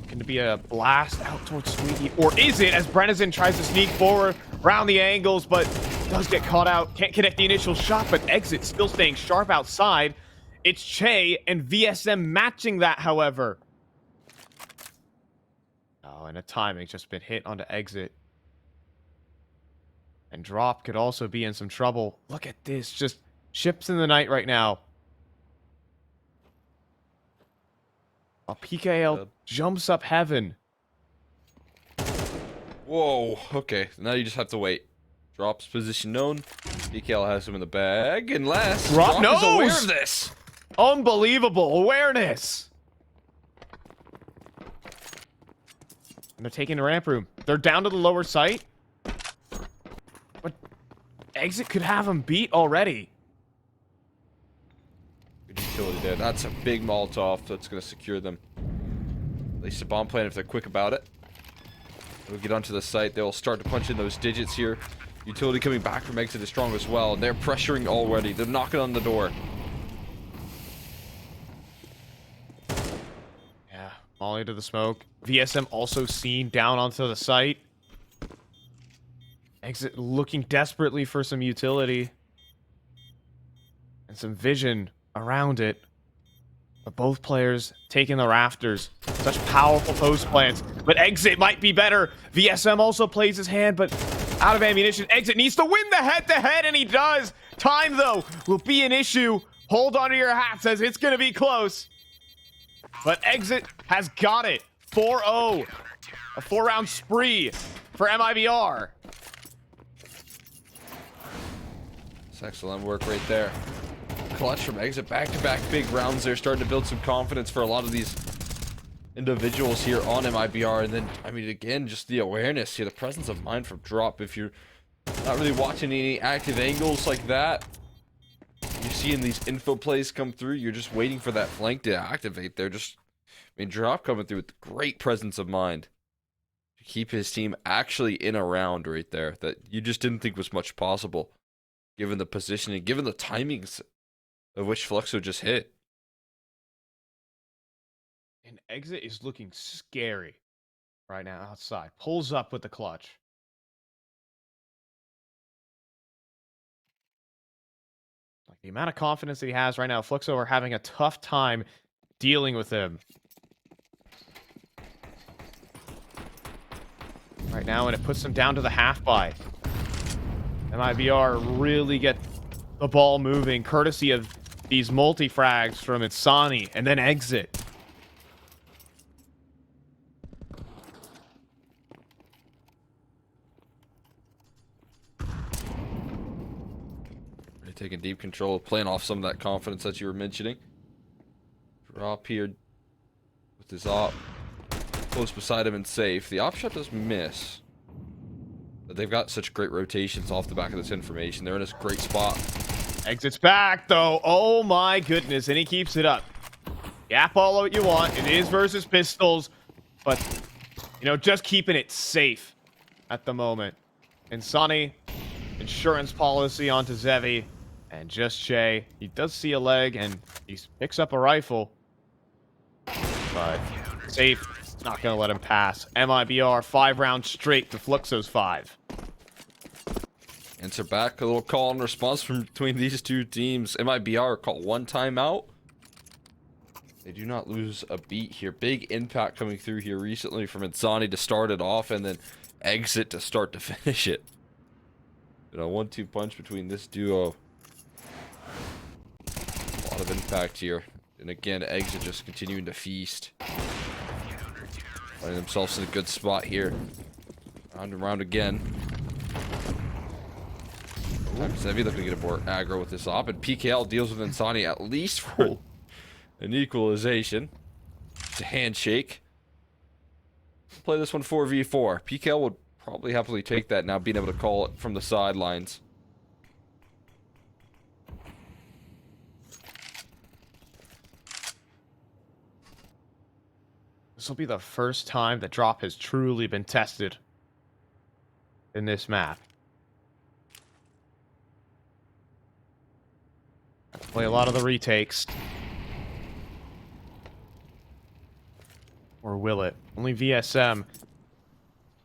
Going to be a blast out towards Sweetie. Or is it, as Brennison tries to sneak forward around the angles, but does get caught out. Can't connect the initial shot, but Exit still staying sharp outside. It's Che and VSM matching that, however. Oh, and a timing just been hit onto Exit. And Drop could also be in some trouble. Look at this, just ships in the night right now. A PKL jumps up heaven. Whoa, okay. Now you just have to wait. Drop's position known. PKL has him in the bag, and last Drop knows! is aware of this. Unbelievable awareness. And they're taking the ramp room. They're down to the lower site. But Exit could have them beat already. Good utility there. That's a big Molotov that's going to secure them. At least a bomb plan if they're quick about it. They'll get onto the site. They'll start to punch in those digits here. Utility coming back from Exit is strong as well. They're pressuring already. They're knocking on the door. Yeah, Molly to the smoke. VSM also seen down onto the site. Exit looking desperately for some utility. And some vision around it. But both players taking the rafters. Such powerful post plans. But Exit might be better. VSM also plays his hand, but out of ammunition. Exit needs to win the head-to-head, and he does. Time, though, will be an issue. Hold on to your hats as it's going to be close. But Exit has got it. 4-0. A 4-round spree for MIBR. It's excellent work right there. Clutch from Exit. Back-to-back big rounds there. Starting to build some confidence for a lot of these individuals here on MIBR. And then, I mean, again, just the awareness here. The presence of mind from Drop. If you're not really watching any active angles like that, you're seeing these info plays come through. You're just waiting for that flank to activate. They're just, I mean, Drop coming through with great presence of mind to keep his team actually in a round right there that you just didn't think was much possible, given the positioning, given the timings of which Fluxo just hit. And Exit is looking scary right now outside. Pulls up with the clutch. Like the amount of confidence that he has right now, Fluxo are having a tough time dealing with him. Right now, and it puts them down to the half by. MIBR really get the ball moving, courtesy of these multi-frags from Insani, and then Exit. Really taking deep control, playing off some of that confidence that you were mentioning. Drop here with his op. Close beside him and safe. The op shot does miss. But they've got such great rotations off the back of this information. They're in a great spot. Exit's back, though. Oh, my goodness. And he keeps it up. Gap all what you want. It is versus pistols. But, you know, just keeping it safe at the moment. And Sonny, insurance policy onto Zevi. And just Che. He does see a leg, and he picks up a rifle. But safe Not going to let him pass. MIBR 5 rounds straight to Fluxo's 5. Answer back, a little call and response from between these two teams. MIBR caught one timeout. They do not lose a beat here. Big impact coming through here recently from Insani to start it off and then Exit to start to finish it. You know, 1-2 punch between this duo. A lot of impact here. And again, Exit just continuing to feast. Finding themselves in a good spot here. Round and round again. Zevi looking to get a more aggro with this op. And PKL deals with Insani at least for an equalization. It's a handshake. Play this one 4v4. PKL would probably happily take that now, being able to call it from the sidelines. This will be the first time the drop has truly been tested in this map. Have to play a lot of the retakes. Or will it? Only VSM.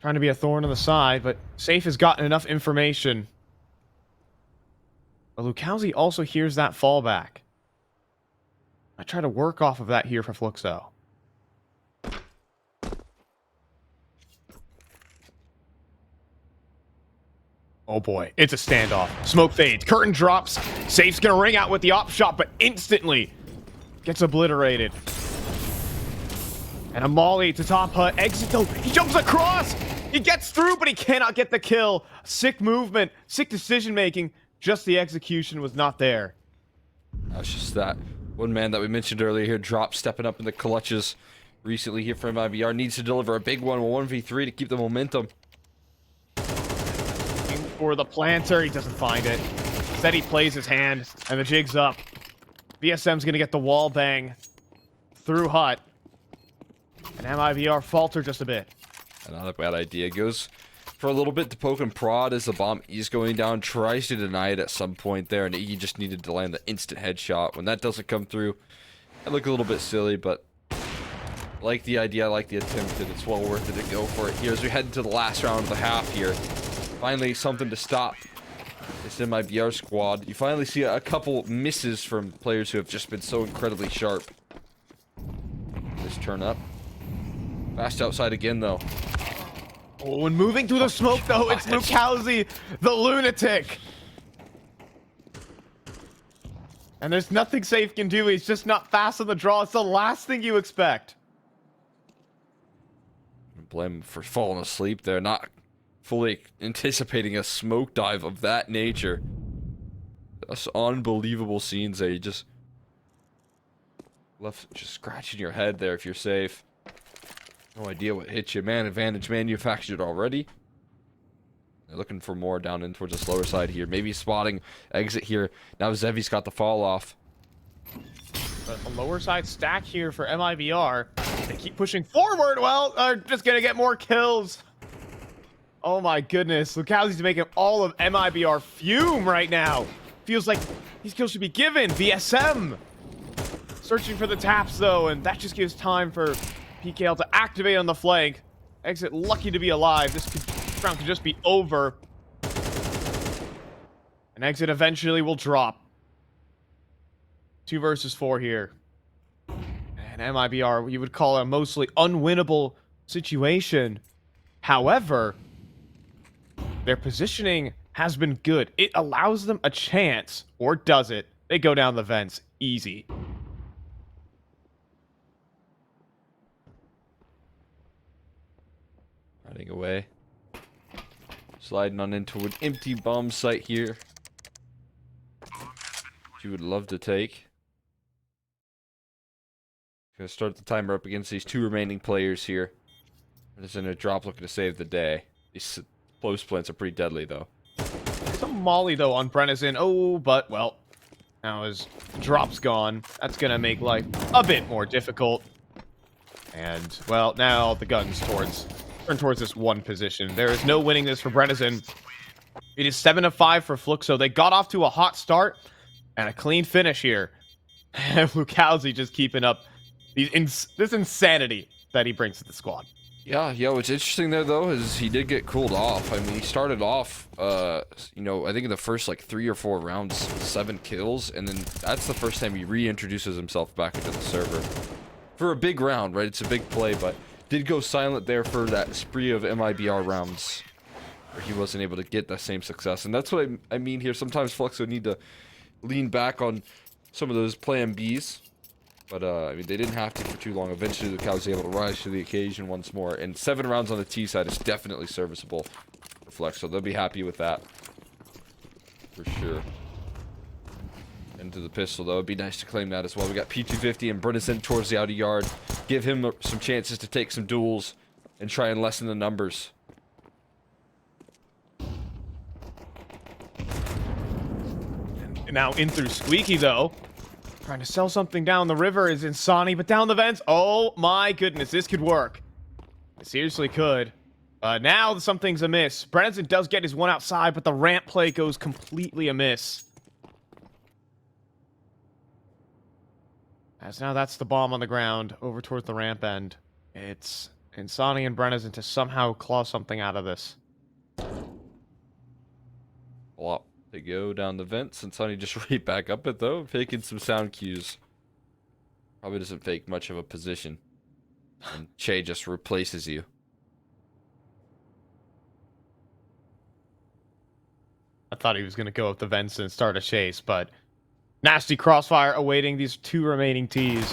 Trying to be a thorn on the side, but Safe has gotten enough information. But Lukowski also hears that fallback. I try to work off of that here for Fluxo. Oh boy, it's a standoff. Smoke fades, curtain drops. Safe's gonna ring out with the op shot, but instantly gets obliterated. And a molly to top hut. Exit though, he jumps across! He gets through, but he cannot get the kill. Sick movement, sick decision making. Just the execution was not there. That's just that one man that we mentioned earlier here, Drop, stepping up in the clutches recently here for MIBR. Needs to deliver a big one, 1v3 to keep the momentum. For the planter, he doesn't find it. Instead, he plays his hand, and the jig's up. VSM's gonna get the wall bang through hut. And MIBR falter just a bit. Not a bad idea. Goes for a little bit to poke and prod as the bomb is going down. Tries to deny it at some point there, and he just needed to land the instant headshot. When that doesn't come through, it looked a little bit silly, but I like the idea, I like the attempt, and it's well worth it to go for it here as we head into the last round of the half here. Finally, something to stop this MIBR squad. You finally see a couple misses from players who have just been so incredibly sharp. This turn up. Fast outside again, though. Oh, and moving through the smoke, though, it's Lukowski, the lunatic. And there's nothing Safe can do. He's just not fast on the draw. It's the last thing you expect. Blame him for falling asleep there. Not fully anticipating a smoke dive of that nature. That's unbelievable scenes there. You just left just scratching your head there if you're Safe. No idea what hit you. Man advantage manufactured already. They're looking for more down in towards the slower side here. Maybe spotting Exit here. Now Zevi's got the fall off. But a lower side stack here for MIBR. They keep pushing forward. Well, they're just going to get more kills. Oh my goodness. Lukowski's making all of MIBR fume right now. Feels like these kills should be given. VSM searching for the taps though, and that just gives time for PKL to activate on the flank. Exit lucky to be alive. This round could just be over. And Exit eventually will drop. 2 versus 4 here. And MIBR, you would call it a mostly unwinnable situation. However, their positioning has been good. It allows them a chance, or does it? They go down the vents easy. Running away. Sliding on into an empty bomb site here. Which you would love to take. Gonna start the timer up against these 2 remaining players here. There's in a drop looking to save the day. These close plants are pretty deadly though. Some molly though on Brennison. Oh, but well, now his drop's gone. That's gonna make life a bit more difficult. And well, now the gun's turn towards this one position. There is no winning this for Brennison. It is 7-5 for Fluxo. They got off to a hot start and a clean finish here. And Lukowski just keeping up this insanity that that he brings to the squad. Yeah, what's interesting there, though, is he did get cooled off. I mean, he started off, I think in the first, 3 or 4 rounds, 7 kills, and then that's the first time he reintroduces himself back into the server. For a big round, right? It's a big play, but did go silent there for that spree of MIBR rounds, where he wasn't able to get that same success. And that's what I mean here. Sometimes Flux would need to lean back on some of those plan Bs. But, I mean, they didn't have to for too long. Eventually, Lucas was able to rise to the occasion once more. And 7 rounds on the T side is definitely serviceable for Flex, so they'll be happy with that. For sure. Into the pistol, though. It'd be nice to claim that as well. We got P250 and Brennison towards the outer yard. Give him some chances to take some duels and try and lessen the numbers. And now in through Squeaky, though. Trying to sell something down the river is Insani, but down the vents, oh my goodness, this could work. It seriously could. Now something's amiss. Brennison does get his one outside, but the ramp play goes completely amiss. As now that's the bomb on the ground, over towards the ramp end. It's Insani and Brennison to somehow claw something out of this. Well, they go down the vents, and Sonny just right back up it, though, faking some sound cues. Probably doesn't fake much of a position. And Che just replaces you. I thought he was going to go up the vents and start a chase, but nasty crossfire awaiting these 2 remaining Ts.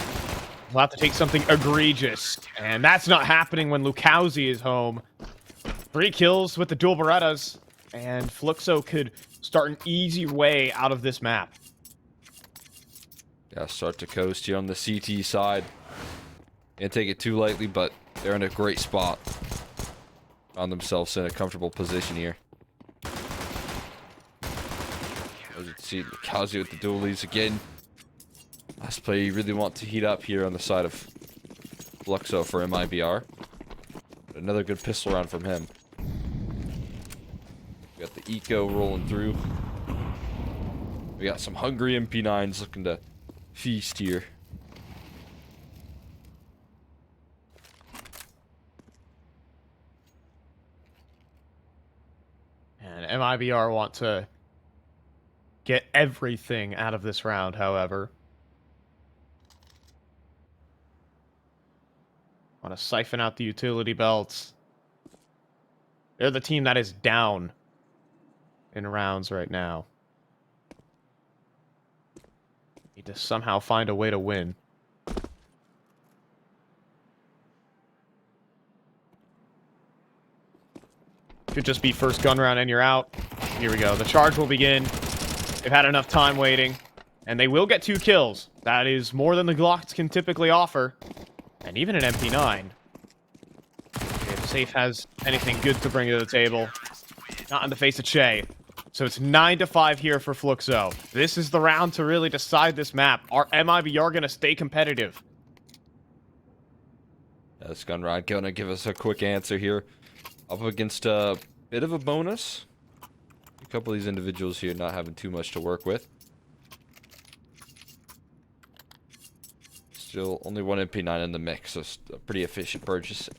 We'll have to take something egregious, and that's not happening when Lukowski is home. 3 kills with the dual Berettas, and Fluxo could start an easy way out of this map. Yeah, start to coast here on the CT side. Can't take it too lightly, but they're in a great spot. Found themselves in a comfortable position here. As you can see, Kazi with the dual leads again. Last play, you really want to heat up here on the side of Fluxo for MIBR. Another good pistol round from him. We got the eco rolling through. We got some hungry MP9s looking to feast here. And MIBR want to get everything out of this round, however. Want to siphon out the utility belts. They're the team that is down in rounds right now. Need to somehow find a way to win. Could just be first gun round and you're out. Here we go. The charge will begin. They've had enough time waiting. And they will get 2 kills. That is more than the Glocks can typically offer. And even an MP9. If Safe has anything good to bring to the table. Not in the face of Che. So it's 9-5 here for Fluxo. This is the round to really decide this map. Are MIBR going to stay competitive? This gun rod gonna give us a quick answer here. Up against a bit of a bonus. A couple of these individuals here not having too much to work with. Still only 1 MP9 in the mix, so it's a pretty efficient purchase.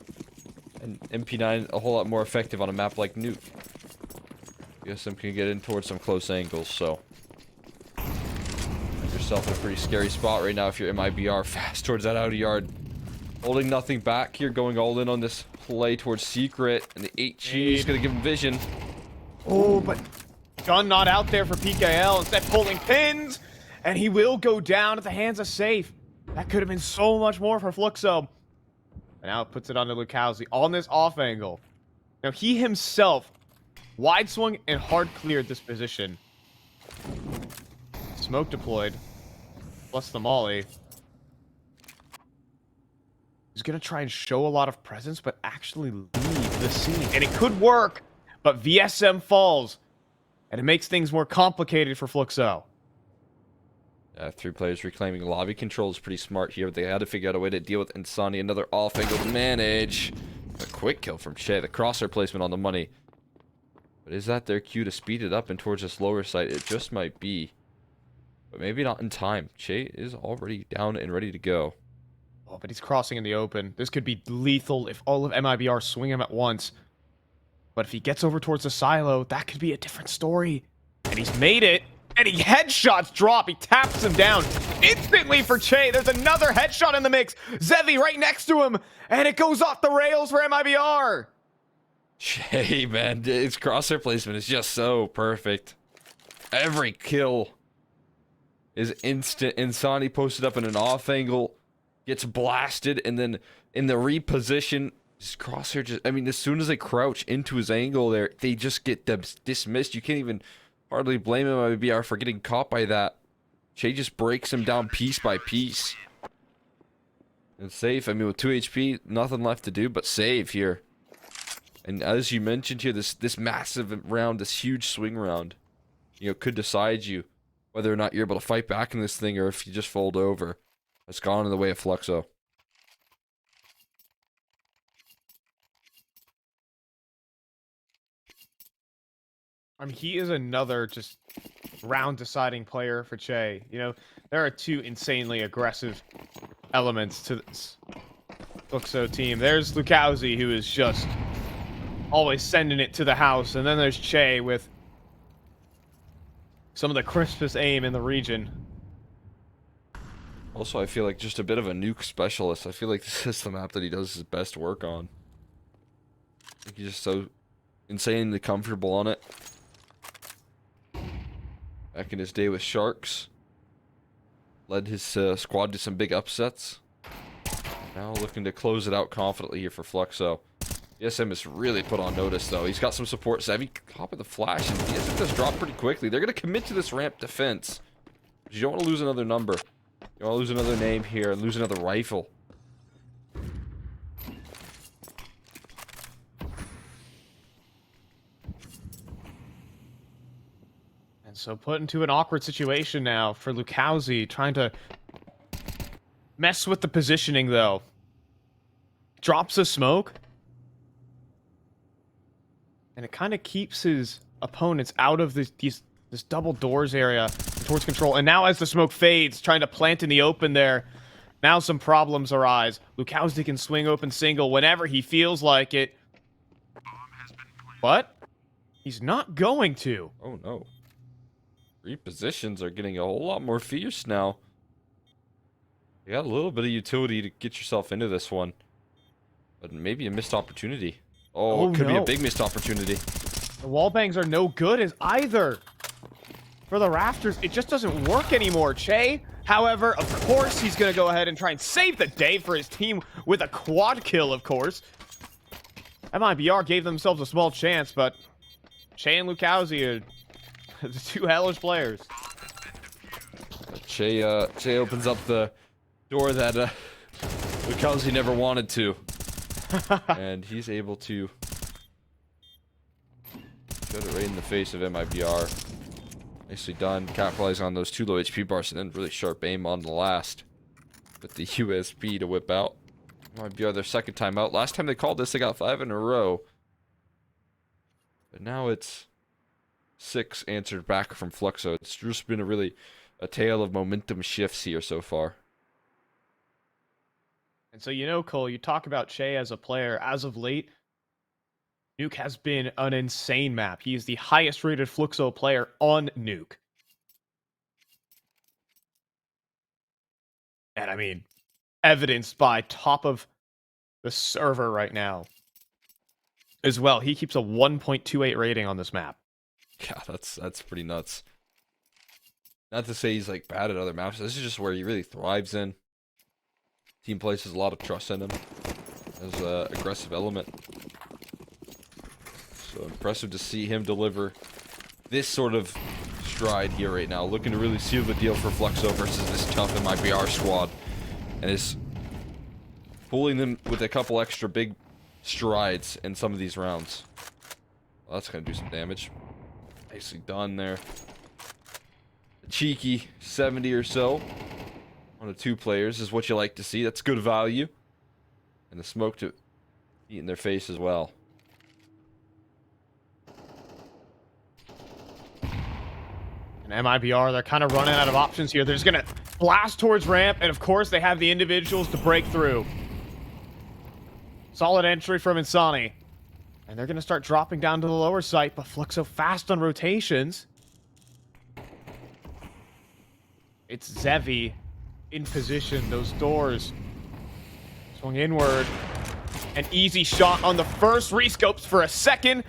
And MP9 a whole lot more effective on a map like Nuke. USM can get in towards some close angles, so find yourself in a pretty scary spot right now if you're MIBR. Fast towards that outer yard. Holding nothing back here, going all in on this play towards Secret, and the HG is going to give him vision. Oh, but gun not out there for PKL. Instead pulling pins, and he will go down at the hands of Safe. That could have been so much more for Fluxo. And now it puts it onto Lukowski on this off angle. Now he himself wide swung and hard cleared this position. Smoke deployed, plus the molly. He's gonna try and show a lot of presence, but actually leave the scene. And it could work, but VSM falls. And it makes things more complicated for Fluxo. 3 players reclaiming lobby control is pretty smart here. They had to figure out a way to deal with Insani. Another off angle to manage. A quick kill from Che. The crosshair placement on the money. But is that their cue to speed it up and towards this lower side? It just might be. But maybe not in time. Che is already down and ready to go. Oh, but he's crossing in the open. This could be lethal if all of MIBR swing him at once. But if he gets over towards the silo, that could be a different story. And he's made it. And he headshots drop. He taps him down instantly for Che. There's another headshot in the mix. Zevi right next to him. And it goes off the rails for MIBR. Che, man, his crosshair placement is just so perfect. Every kill is instant. Insani posted up in an off angle, gets blasted, and then in the reposition, his crosshair just, I mean, as soon as they crouch into his angle there, they just get dismissed. You can't even hardly blame him, IBR, for getting caught by that. Che just breaks him down piece by piece. And safe, I mean, with 2 HP, nothing left to do but save here. And as you mentioned here, this massive round, this huge swing round, you know, could decide you whether or not you're able to fight back in this thing or if you just fold over. It's gone in the way of Fluxo. I mean, he is another just round-deciding player for Che. You know, there are two insanely aggressive elements to this Fluxo team. There's Lukowski, who is just always sending it to the house, and then there's Che with some of the crispest aim in the region. Also, I feel like just a bit of a nuke specialist. I feel like this is the map that he does his best work on. I think he's just so insanely comfortable on it. Back in his day with Sharks, led his squad to some big upsets. Now looking to close it out confidently here for Fluxo. ESM is really put on notice, though. He's got some support. Zevi caught with the flash, and ESM does drop pretty quickly. They're going to commit to this ramp defense. You don't want to lose another number. You don't want to lose another name here and lose another rifle. And so put into an awkward situation now for Lukowski, trying to mess with the positioning, though. Drops a smoke. And it kind of keeps his opponents out of this double doors area towards control. And now as the smoke fades, trying to plant in the open there, now some problems arise. Lukowski can swing open single whenever he feels like it. But he's not going to. Oh, no. Repositions are getting a whole lot more fierce now. You got a little bit of utility to get yourself into this one. But maybe a missed opportunity. Oh, it could be a big missed opportunity. The wall bangs are no good as either. For the rafters, it just doesn't work anymore. Che, however, of course, he's going to go ahead and try and save the day for his team with a quad kill, of course. MIBR gave themselves a small chance, but Che and Lukowski are the two hellish players. Che opens up the door that Lukowski never wanted to. And he's able to shut it right in the face of MIBR. Nicely done, capitalizing on those 2 low HP bars and then really sharp aim on the last. With the USB to whip out. MIBR their second time out. Last time they called this, they got 5 in a row. But now it's 6 answered back from Fluxo. It's just been a tale of momentum shifts here so far. And so, you know, Cole, you talk about Che as a player. As of late, Nuke has been an insane map. He is the highest rated Fluxo player on Nuke. And I mean, evidenced by top of the server right now. As well, he keeps a 1.28 rating on this map. Yeah, that's pretty nuts. Not to say he's like bad at other maps. This is just where he really thrives in. Team places a lot of trust in him as an aggressive element. So impressive to see him deliver this sort of stride here right now. Looking to really seal the deal for Fluxo versus this tough MIBR squad. And is pulling them with a couple extra big strides in some of these rounds. Well, that's going to do some damage. Nicely done there. A cheeky 70 or so. One of 2 players is what you like to see. That's good value. And the smoke to eat in their face as well. And MIBR, they're kind of running out of options here. They're just going to blast towards ramp, and of course they have the individuals to break through. Solid entry from Insani. And they're going to start dropping down to the lower site, but Fluxo fast on rotations. It's Zevi in position. Those doors swung inward. An easy shot on the first. Rescopes for a second.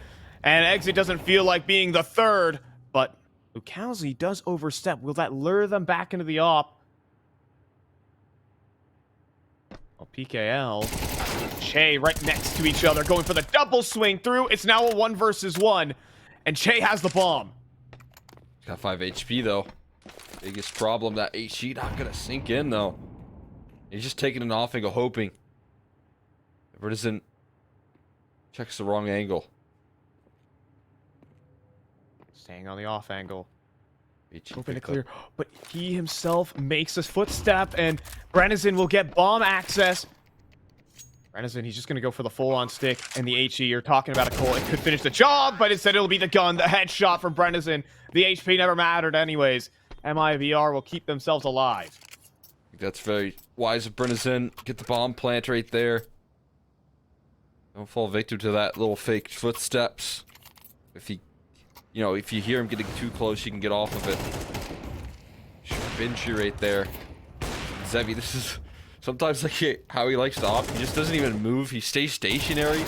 And exit doesn't feel like being the third. But Lukowski does overstep. Will that lure them back into the op? Well, PKL. Che right next to each other, going for the double swing through. It's now a 1 versus 1. And Che has the bomb. Got 5 HP, though. Biggest problem, that HE not going to sink in, though. He's just taking an off angle, hoping. If it isn't, checks the wrong angle. Staying on the off angle. Hoping to picked clear. up. But he himself makes a footstep, and Brennison will get bomb access. Brennison, he's just going to go for the full-on stick, and the HE, you're talking about a Cole. It could finish the job, but instead it'll be the gun, the headshot from Brennison. The HP never mattered anyways. MIVR will keep themselves alive. That's very wise of Brennison. Get the bomb plant right there. Don't fall victim to that little fake footsteps. If he, if you hear him getting too close, you can get off of it. Vinchy right there. Zevi, this is sometimes like how he likes to opt. He just doesn't even move. He stays stationary,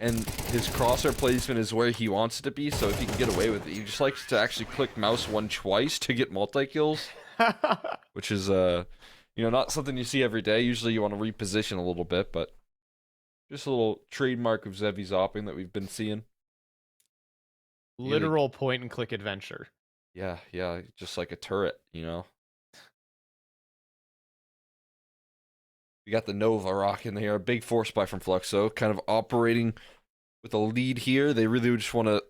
and his crosshair placement is where he wants it to be. So if he can get away with it, he just likes to actually click mouse 1 twice to get multi-kills, which is not something you see every day. Usually you want to reposition a little bit, but just a little trademark of Zevi's opping that we've been seeing. Literal point and click adventure. Yeah, just like a turret, We got the Nova rocking there. A big force buy from Fluxo, kind of operating with a lead here. They really just want to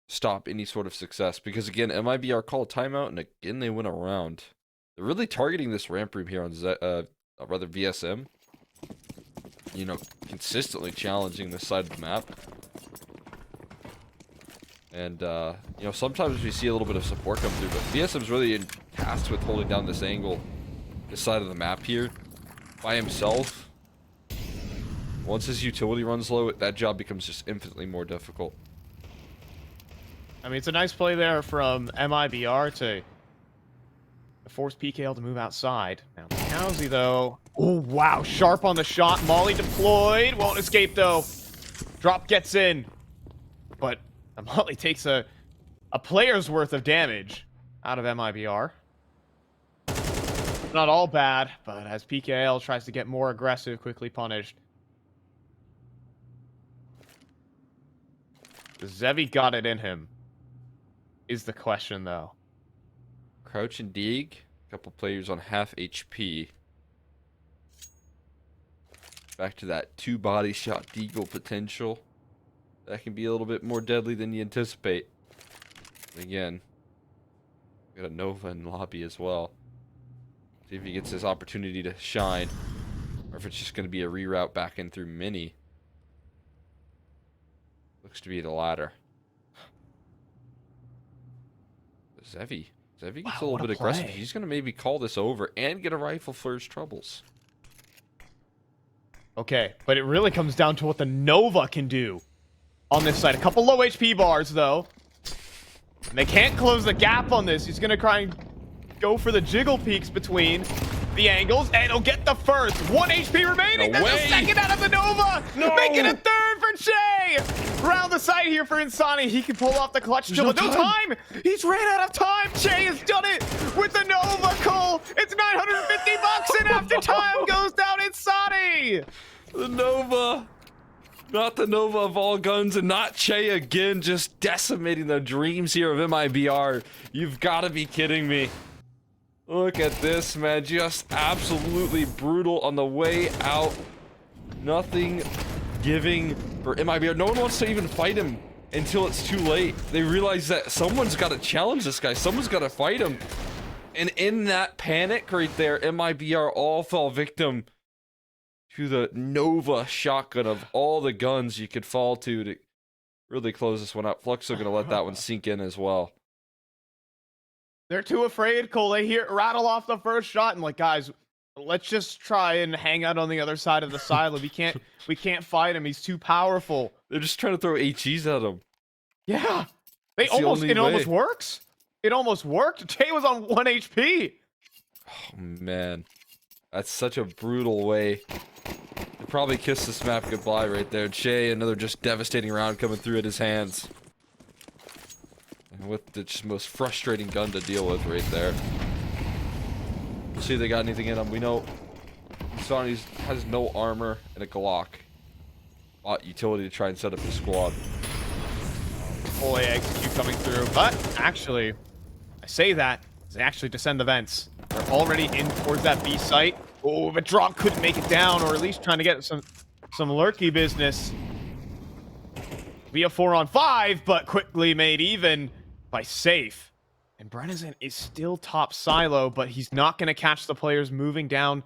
stop any sort of success because, again, MIBR call a timeout, and again, they win a round. They're really targeting this ramp room here on VSM. Consistently challenging this side of the map. And, sometimes we see a little bit of support come through, but VSM's really tasked with holding down this angle, this side of the map here, by himself. Once his utility runs low, that job becomes just infinitely more difficult. I mean, it's a nice play there from MIBR to force PKL to move outside. Now, Lukowski, though. Oh, wow. Sharp on the shot. Molly deployed. Won't escape, though. Drop gets in. But Molly takes a player's worth of damage out of MIBR. Not all bad, but as PKL tries to get more aggressive, quickly punished. Zevi got it in him, is the question, though. Crouch and Deeg, a couple players on half HP. Back to that 2 body shot Deagle potential. That can be a little bit more deadly than you anticipate. And again, got a Nova in lobby as well. See if he gets his opportunity to shine, or if it's just going to be a reroute back in through Mini. Looks to be the latter. Zevi gets a little bit aggressive. He's going to maybe call this over and get a rifle for his troubles. Okay, but it really comes down to what the Nova can do on this side. A couple low HP bars, though. And they can't close the gap on this. He's going to try and go for the jiggle peaks between the angles, and he'll get the first. 1 HP remaining. No That's way. the second out of the Nova. No. Making a third for Che. Round the site here for Insani. He can pull off the clutch. Still no time. He's ran out of time. Che has done it with the Nova, Cole. It's $950, and after time goes down Insani. The Nova. Not the Nova of all guns, and not Che again, just decimating the dreams here of MIBR. You've got to be kidding me. Look at this, man. Just absolutely brutal on the way out. Nothing giving for MIBR. No one wants to even fight him until it's too late. They realize that someone's got to challenge this guy. Someone's got to fight him. And in that panic right there, MIBR all fell victim to the Nova shotgun of all the guns you could fall to really close this one up. Fluxo going to let that one sink in as well. They're too afraid, Cole. They rattle off the first shot and like, guys, let's just try and hang out on the other side of the silo. We can't fight him. He's too powerful. They're just trying to throw HEs at him. Yeah. It's the only It almost way. works. It almost worked. Jay was on 1 HP. Oh, man. That's such a brutal way. They probably kissed this map goodbye right there. Jay, another just devastating round coming through at his hands. And with the just most frustrating gun to deal with right there. We'll see if they got anything in him. We know Sonny has no armor and a Glock. Utility to try and set up his squad. Fully execute coming through. But actually, I say that they actually descend the vents. They're already in towards that B site. Oh, but Drop couldn't make it down, or at least trying to get some lurky business. Via 4-on-5, but quickly made even by Safe. And Brennison is still top silo, but he's not going to catch the players moving down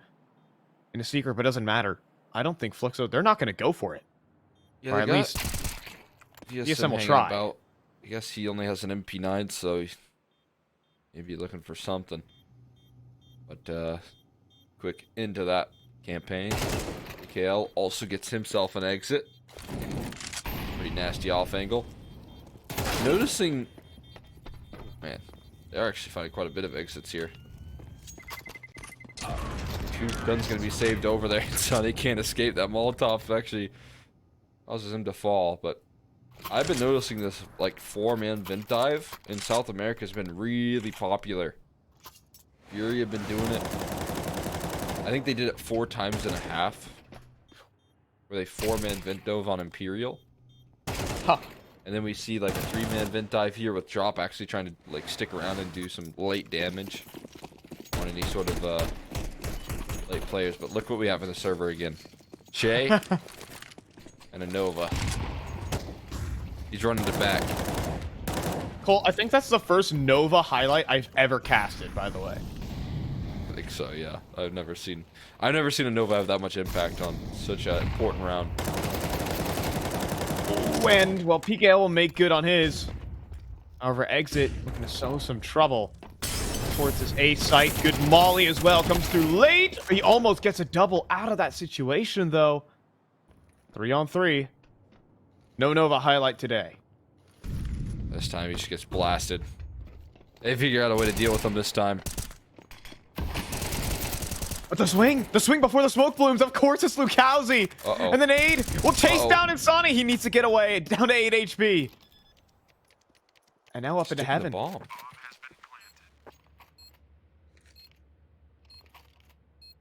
in a secret, but it doesn't matter. I don't think Fluxo, they're not going to go for it. Yeah, or at least VSM will hanging try. about. I guess he only has an MP9, so he's maybe looking for something. But quick into that campaign. KL also gets himself an exit. Pretty nasty off angle. Noticing, man, they're actually finding quite a bit of exits here. 2 guns gonna be saved over there, so they can't escape. That Molotov actually causes him to fall. But I've been noticing this like 4-man vent dive in South America has been really popular. Fury have been doing it. I think they did it 4 times and a half, where they 4-man vent dove on Imperial. Huh. And then we see like a 3-man vent dive here with Drop actually trying to like stick around and do some late damage on any sort of late players. But look what we have in the server again. Che and a Nova. He's running it back. Cole, I think that's the first Nova highlight I've ever casted, by the way. I think so, yeah. I've never seen a Nova have that much impact on such an important round. And, well, PKL will make good on his. However, Exit looking to sow some trouble towards his A site. Good molly as well. Comes through late. He almost gets a double out of that situation, though. 3-on-3. No Nova highlight today. This time he just gets blasted. They figure out a way to deal with him this time. But the swing before the smoke blooms. Of course, it's Lukowski. And then Aid will chase down Insani. He needs to get away. Down to 8 HP. And now up into heaven. Bomb.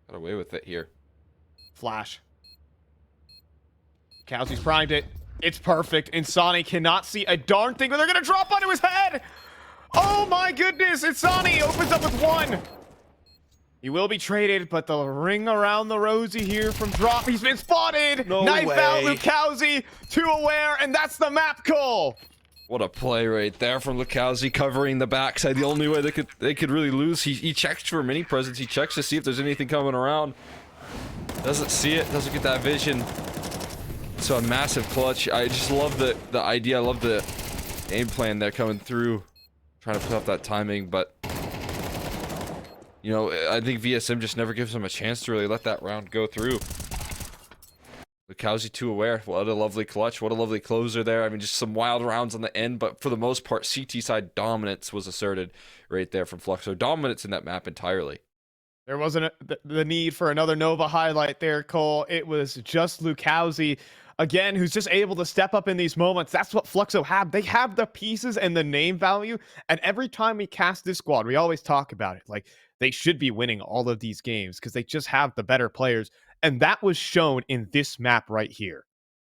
Got away with it here. Flash. Kowski's primed it. It's perfect. Insani cannot see a darn thing, but they're going to drop onto his head. Oh my goodness. Insani opens up with 1. He will be traded, but the ring around the rosy here from Drop. He's been spotted. No Knife way. out, Lukowski. 2 aware, and that's the map call. What a play right there from Lukowski covering the backside. The only way they could really lose. He checks for mini presence. He checks to see if there's anything coming around. Doesn't see it. Doesn't get that vision. So a massive clutch. I just love the idea. I love the game plan there coming through. Trying to put up that timing, but you know, I think VSM just never gives him a chance to really let that round go through. Lukowski 2 aware. What a lovely clutch. What a lovely closer there. I mean, just some wild rounds on the end, but for the most part, CT side dominance was asserted right there from Fluxo. Dominance in that map entirely. There wasn't the need for another Nova highlight there, Cole. It was just Lukowski, again, who's just able to step up in these moments. That's what Fluxo have. They have the pieces and the name value, and every time we cast this squad, we always talk about it. Like, they should be winning all of these games because they just have the better players. And that was shown in this map right here.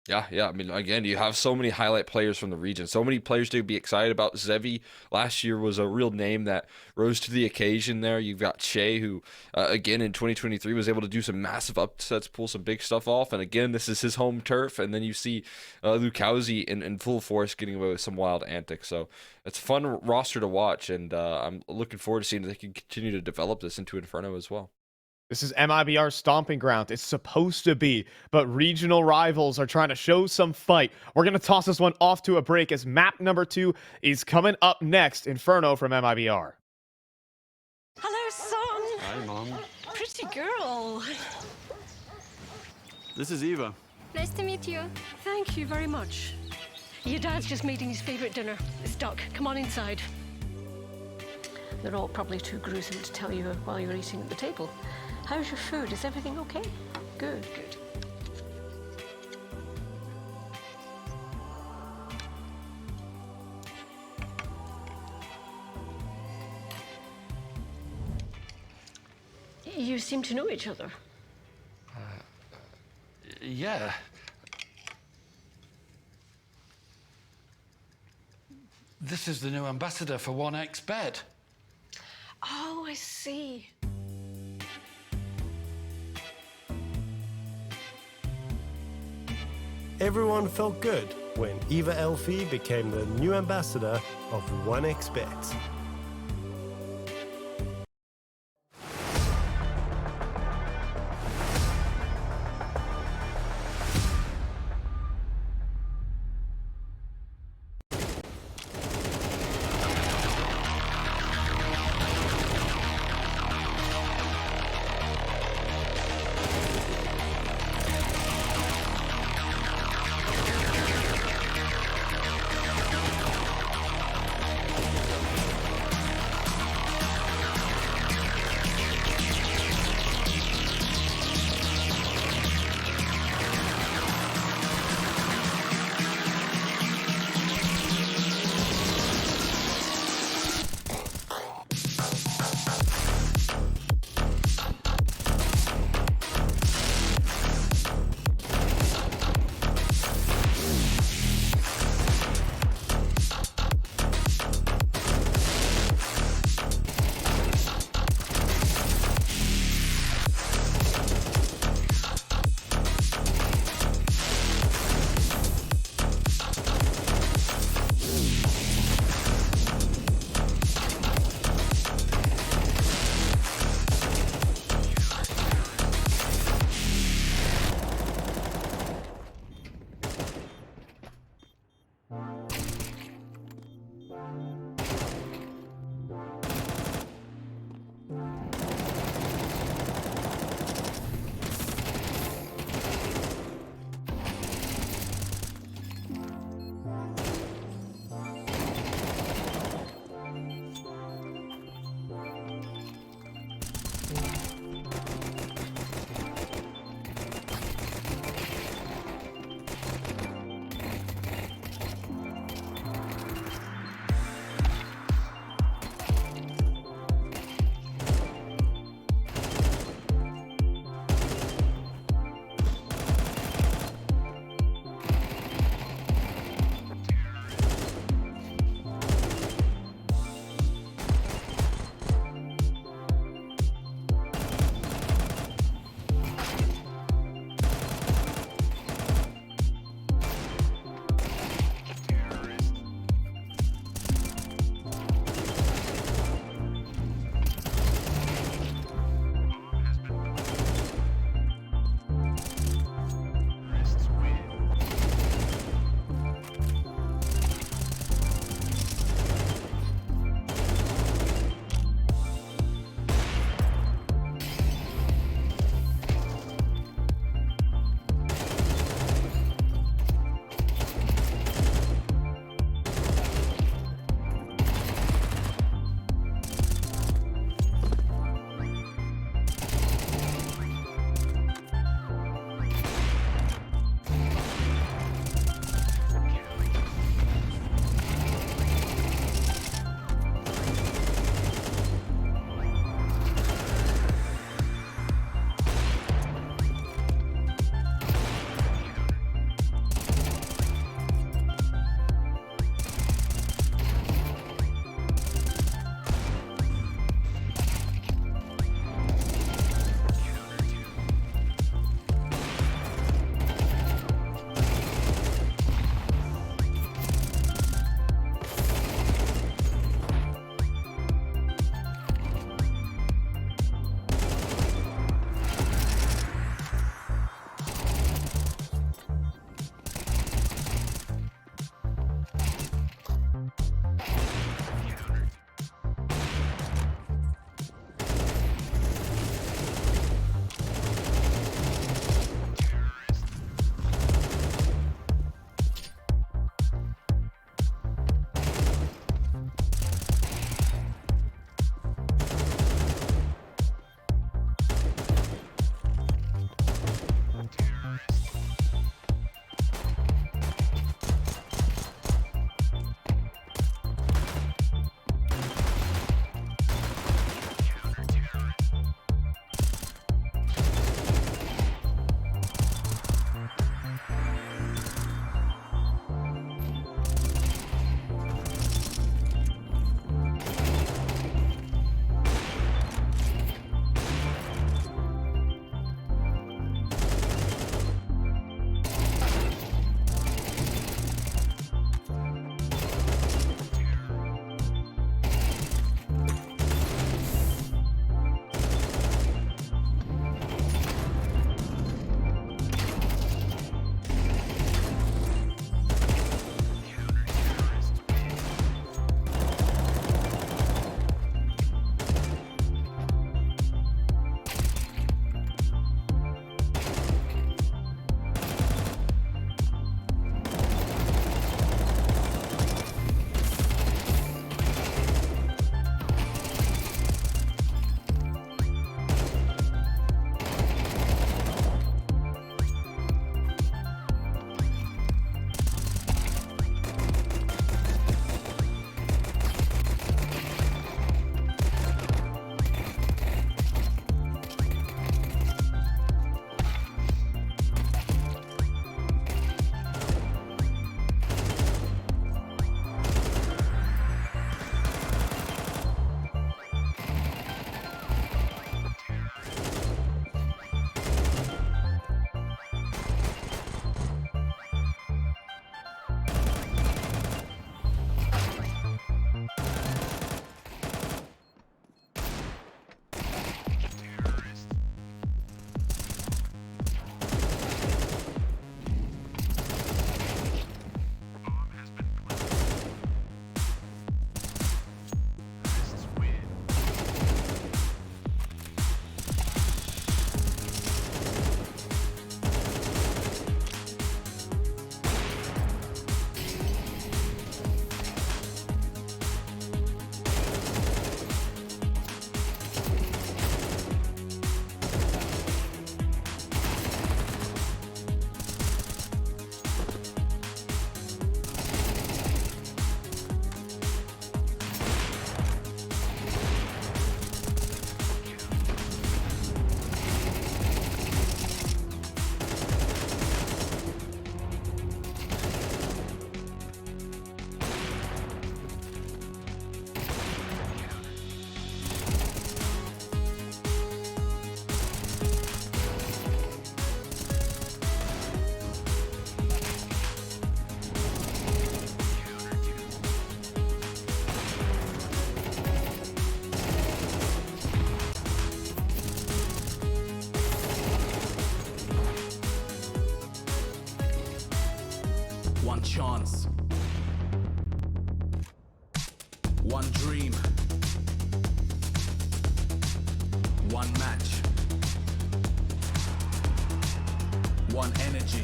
Yeah. I mean, again, you have so many highlight players from the region. So many players to be excited about. Zevi last year was a real name that rose to the occasion there. You've got Shea, who, again, in 2023 was able to do some massive upsets, pull some big stuff off. And again, this is his home turf. And then you see Lukowski in full force getting away with some wild antics. So it's a fun roster to watch. And I'm looking forward to seeing if they can continue to develop this into Inferno as well. This is MIBR's stomping ground. It's supposed to be, but regional rivals are trying to show some fight. We're going to toss this one off to a break as map number 2 is coming up next. Inferno from MIBR. This is Eva. Nice to meet you. Thank you very much. Your dad's just making his favorite dinner. It's duck. Come on inside. They're all probably too gruesome to tell you while you're eating at the table. How's your food? Is everything okay? Good, good. You seem to know each other. Yeah. This is the new ambassador for 1xBet. Oh, I see. Everyone felt good when Eva Elfie became the new ambassador of 1xBet. One chance. One dream. One match. One energy.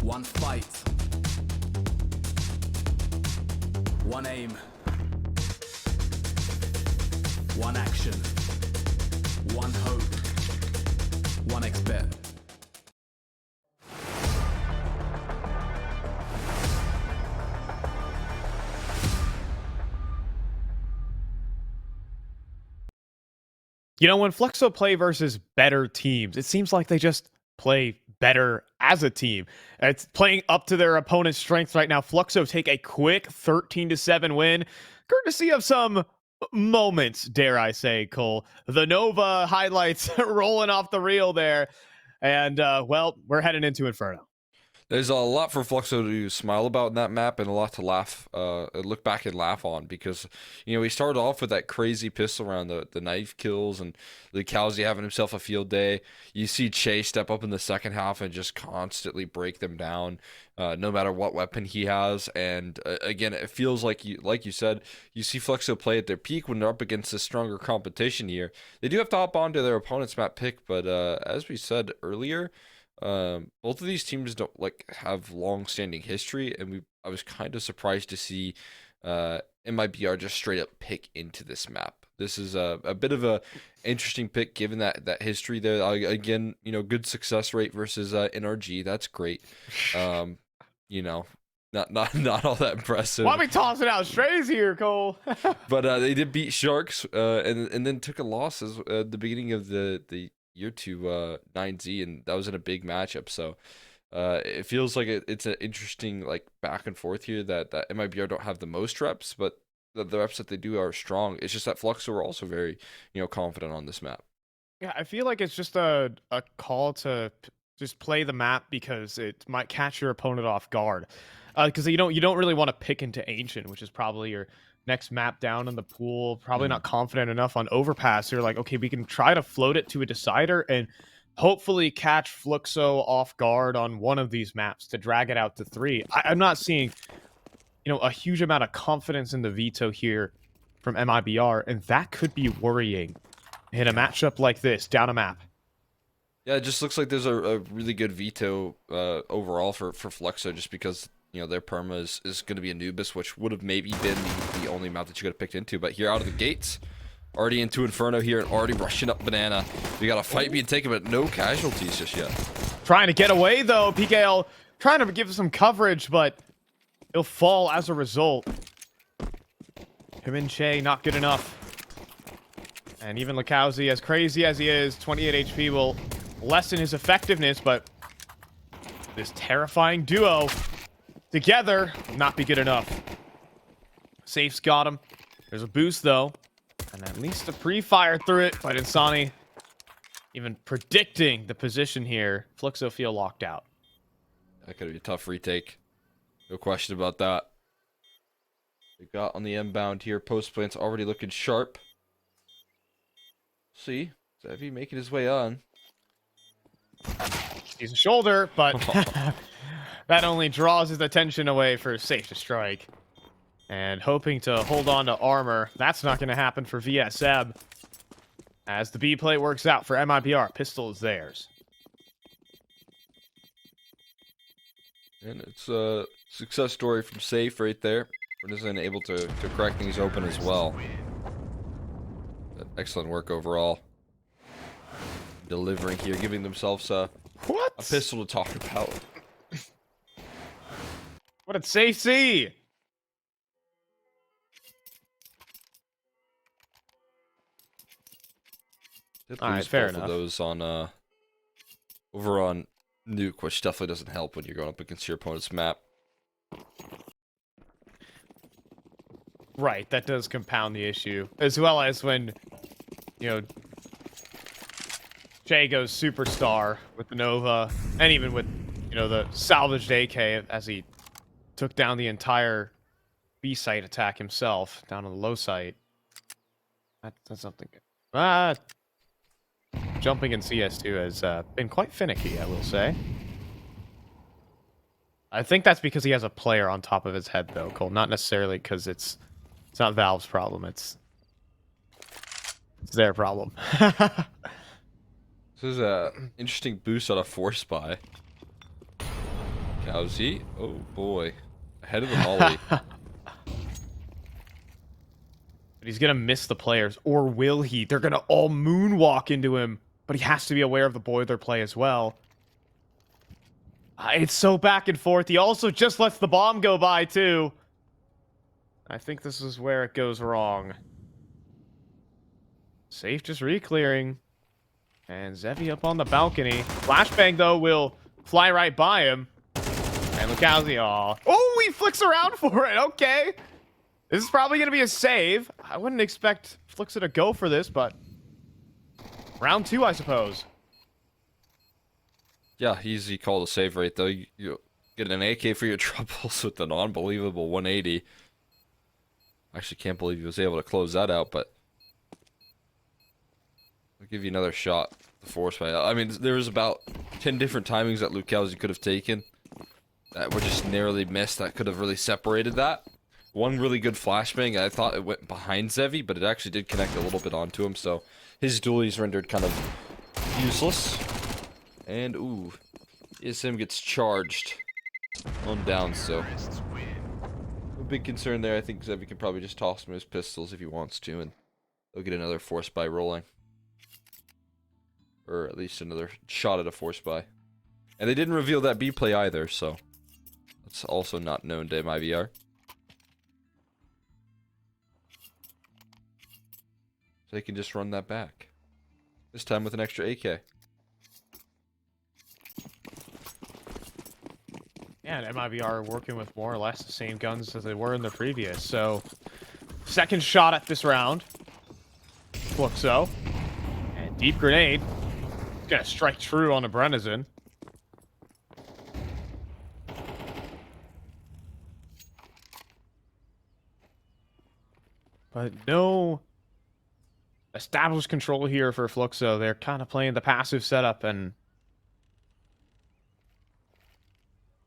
One fight. One aim. One action. One hope. One expert. You know, when Fluxo play versus better teams, it seems like they just play better as a team. It's playing up to their opponent's strengths right now. Fluxo take a quick 13-7 win, courtesy of some moments, dare I say, Cole. The Nova highlights rolling off the reel there. And, well, we're heading into Inferno. There's a lot for Fluxo to smile about in that map and a lot to look back and laugh on because, you know, he started off with that crazy pistol round, the knife kills, and Lucalzi having himself a field day. You see Che step up in the second half and just constantly break them down, no matter what weapon he has. And again, it feels like you said, you see Fluxo play at their peak when they're up against a stronger competition here. They do have to hop onto their opponent's map pick, but as we said earlier, both of these teams don't have long-standing history, and I was kind of surprised to see MIBR just straight up pick into this map. This is a bit of a interesting pick given that history there. Again, you know, good success rate versus NRG. That's great. You know, not all that impressive. Why are we tossing out strays here, Cole? But they did beat Sharks, and then took a loss at the beginning of the year to 9Z, and that was in a big matchup. So it feels like it's an interesting back and forth here that MIBR don't have the most reps, but the reps that they do are strong. It's just that Fluxo are also very confident on this map. Yeah, I feel like it's just a call to just play the map because it might catch your opponent off guard. Because you don't really want to pick into Ancient, which is probably your next map down in the pool. Probably not confident enough on Overpass. You're like, okay, we can try to float it to a decider and hopefully catch Fluxo off guard on one of these maps to drag it out to 3. I'm not seeing, a huge amount of confidence in the veto here from MIBR, and that could be worrying in a matchup like this, down a map. Yeah, it just looks like there's a really good veto overall for Fluxo, just because their perma is going to be Anubis, which would have maybe been the only map that you could have picked into. But here out of the gates, already into Inferno here and already rushing up Banana. We got a fight being taken, but no casualties just yet. Trying to get away, though. PKL trying to give some coverage, but he'll fall as a result. Him and Che, not good enough. And even Lakowski, as crazy as he is, 28 HP will lessen his effectiveness, but this terrifying duo together will not be good enough. Safe's got him. There's a boost, though. And at least a pre-fire through it. But Insani even predicting the position here. Fluxo feel locked out. That could be a tough retake. No question about that. We got on the inbound here. Post plant's already looking sharp. See, Zevi making his way on. He's a shoulder, but that only draws his attention away for Safe to strike. And hoping to hold on to armor. That's not going to happen for VSM. As the B play works out for MIBR, pistol is theirs. And it's a success story from Safe right there. We're able to crack things open as well. Excellent work overall. Delivering here, giving themselves a pistol to talk about. What did Safe see? Did All right, lose fair both enough. of those on over on Nuke, which definitely doesn't help when you're going up against your opponent's map. Right, that does compound the issue. As well as when, Jay goes superstar with the Nova, and even with, the salvaged AK as he took down the entire B site attack himself, down on the low site. That's something good. Jumping in CS2 has been quite finicky, I will say. I think that's because he has a player on top of his head, though, Cole. Not necessarily because it's not Valve's problem. It's their problem. This is a interesting boost on a force buy. Cowsy. Oh boy. Ahead of the molly. But he's going to miss the players. Or will he? They're going to all moonwalk into him. But he has to be aware of the boiler play as well. It's so back and forth. He also just lets the bomb go by, too. I think this is where it goes wrong. Safe just re-clearing. And Zevi up on the balcony. Flashbang, though, will fly right by him. And Lukowski, oh, he flicks around for it. Okay. This is probably going to be a save. I wouldn't expect Flixa to go for this, but round 2, I suppose. Yeah, easy call to save right, though. You get an AK for your troubles with an unbelievable 180. I actually can't believe he was able to close that out, but I'll give you another shot. The force fight. I mean, there was about 10 different timings that Lukowski could have taken that were just narrowly missed. That could have really separated that. One really good flashbang. I thought it went behind Zevi, but it actually did connect a little bit onto him. So his dualies rendered kind of useless. And ooh, ESM gets charged on down. So a big concern there. I think Zevi can probably just toss him his pistols if he wants to, and they'll get another force buy rolling. Or at least another shot at a force buy. And they didn't reveal that B play either, so that's also not known to MIVR. So they can just run that back. This time with an extra AK. Yeah, and MIVR are working with more or less the same guns as they were in the previous. So, second shot at this round. Fluxo. And deep grenade. Gonna strike true on a Brennison. But no established control here for Fluxo. They're kind of playing the passive setup and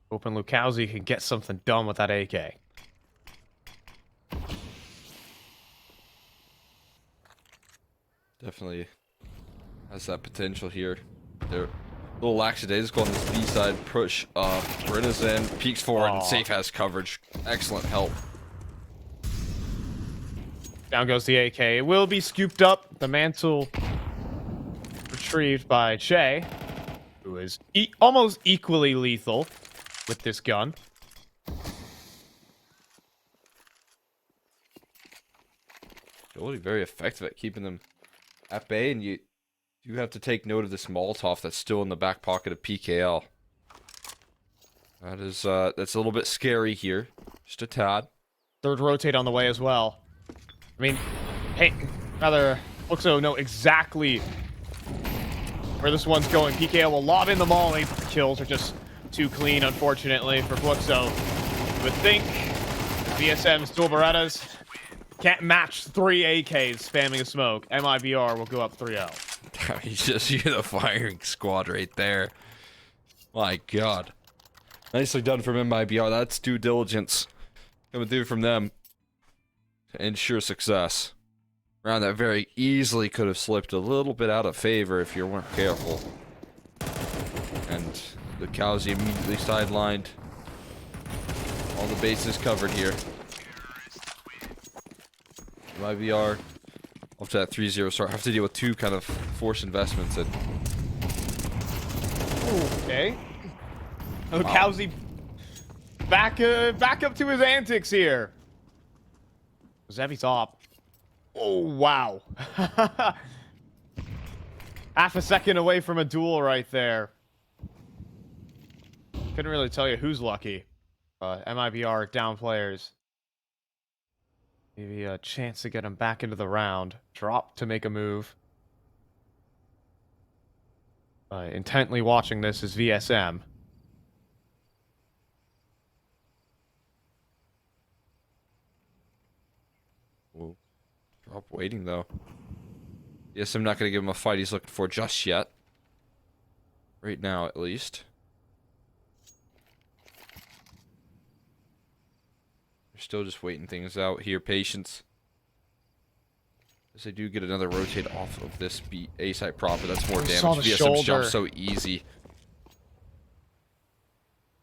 hoping Lukowski can get something done with that AK. Definitely has that potential here. They're a little lackadaisical on this B side. Push up. Brennison peeks forward and Safe has coverage. Excellent help. Down goes the AK. It will be scooped up. The mantle retrieved by Che, who is almost equally lethal with this gun. Really very effective at keeping them at bay, and you have to take note of this Molotov that's still in the back pocket of PKL. That is that's a little bit scary here, just a tad. Third rotate on the way as well. I mean, hey, rather Fluxo know exactly where this one's going. PKL will lob in the molly. The kills are just too clean, unfortunately, for Fluxo. You would think VSM's dual Berettas can't match 3 AKs spamming a smoke. MIVR will go up 3-0. You just hear the firing squad right there. My God. Nicely done from MIBR. That's due diligence coming through from them to ensure success. Round that very easily could have slipped a little bit out of favor if you weren't careful. And the Cowsy immediately sidelined. All the bases covered here. MIBR up to that 3-0 start. Have to deal with 2 kind of forced investments. And okay. Lukowski back up to his antics here. Zevi top. Oh, wow. Half a second away from a duel right there. Couldn't really tell you who's lucky. MIBR down players. Maybe a chance to get him back into the round. Drop to make a move. Intently watching this is VSM. Whoa. Drop waiting though. Yes, I'm not going to give him a fight he's looking for just yet. Right now, at least. still just waiting things out here. Patience. As they do get another rotate off of this A site proper, that's more damage. Saw the VSM's jump shoulder. so easy.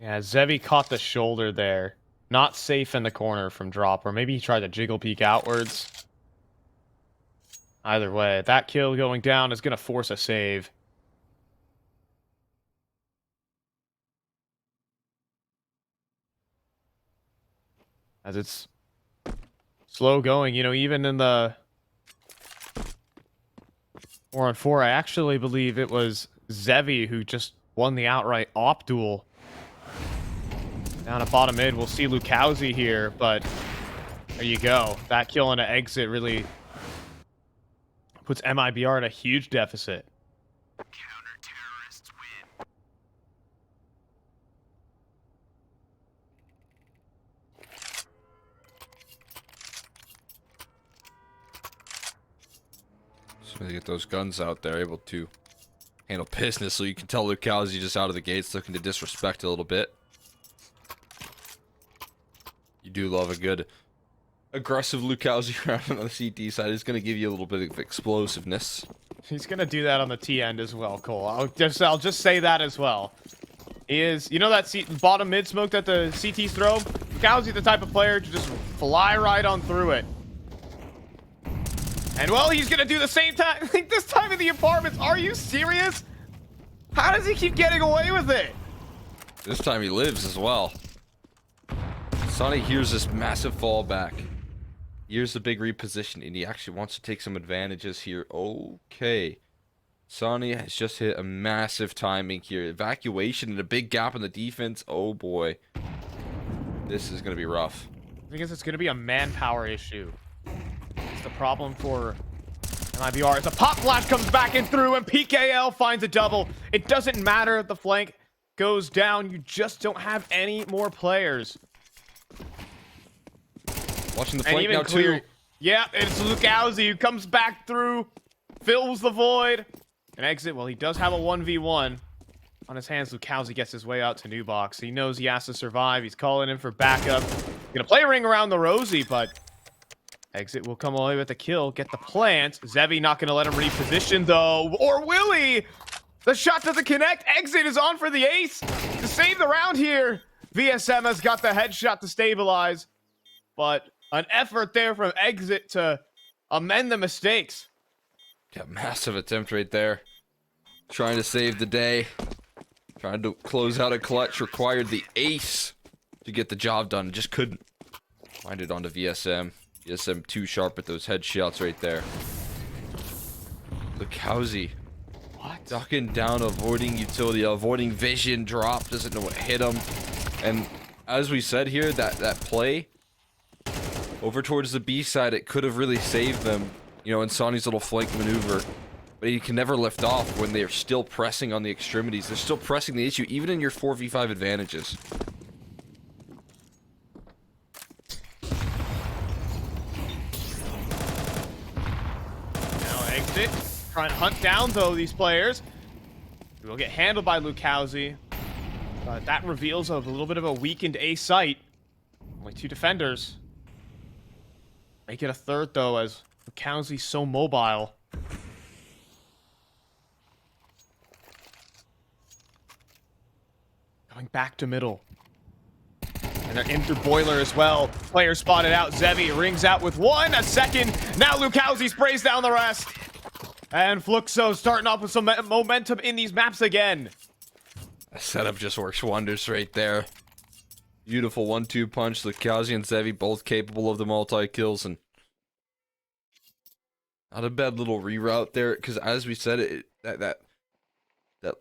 Yeah, Zevi caught the shoulder there. Not safe in the corner from drop, or maybe he tried to jiggle peek outwards. Either way, that kill going down is going to force a save. As it's slow going, you know, even in the 4-on-4, I actually believe it was Zevi who just won the outright op duel. Down at bottom mid, we'll see Lukowski here, but there you go. That kill on an exit really puts MIBR at a huge deficit. Counter-terrorists win. So they get those guns out there, able to handle business. So you can tell Lukowski just out of the gates looking to disrespect a little bit. You do love a good aggressive Lukowski around on the CT side. It's going to give you a little bit of explosiveness. He's going to do that on the T end as well, Cole. I'll just say that as well. He is, you know that bottom mid smoke that the CT's throw? Lukowski's the type of player to just fly right on through it. And well, he's going to do the same time. Like this time in the apartments. Are you serious? How does he keep getting away with it? This time he lives as well. Sonny hears this massive fallback. Here's the big reposition, and he actually wants to take some advantages here. Okay. Sonny has just hit a massive timing here. Evacuation and a big gap in the defense. Oh boy. This is going to be rough. I think it's going to be a manpower issue. It's the problem for MIBR. As the pop flash comes back in through, and PKL finds a double. It doesn't matter if the flank goes down. You just don't have any more players. Watching the flank now too. Yeah, it's Lukowski who comes back through, fills the void, and exit. Well, he does have a 1v1 on his hands. Lukowski gets his way out to new box. He knows he has to survive. He's calling in for backup. Gonna play a ring around the Rosie, but exit will come away with the kill. Get the plant. Zevi not gonna let him reposition though, or will he? The shot doesn't connect. Exit is on for the ace to save the round here. VSM has got the headshot to stabilize, but an effort there from Exit to amend the mistakes. Yeah, massive attempt right there. Trying to save the day. Trying to close out a clutch. Required the ace to get the job done. Just couldn't. Find it onto VSM. VSM too sharp at those headshots right there. Lukowski. What? Ducking down, avoiding utility, avoiding vision, drop, doesn't know what hit him. And as we said here, that play over towards the B side, it could have really saved them, you know, in Sonny's little flank maneuver. But he can never lift off when they're still pressing on the extremities. They're still pressing the issue, even in your 4v5 advantages. Now Exit trying to hunt down, though, these players. He will get handled by Lukowski. But that reveals a little bit of a weakened A site. Only two defenders. Make it a third, though, as Lukowski's so mobile. Going back to middle. And they're in through boiler as well. Player spotted out. Zevi rings out with one. A second. Now Lukowski sprays down the rest. And Fluxo starting off with some momentum in these maps again. That setup just works wonders right there. Beautiful 1-2 punch. Lukowski and Zevi both capable of the multi-kills, and not a bad little reroute there, because as we said, that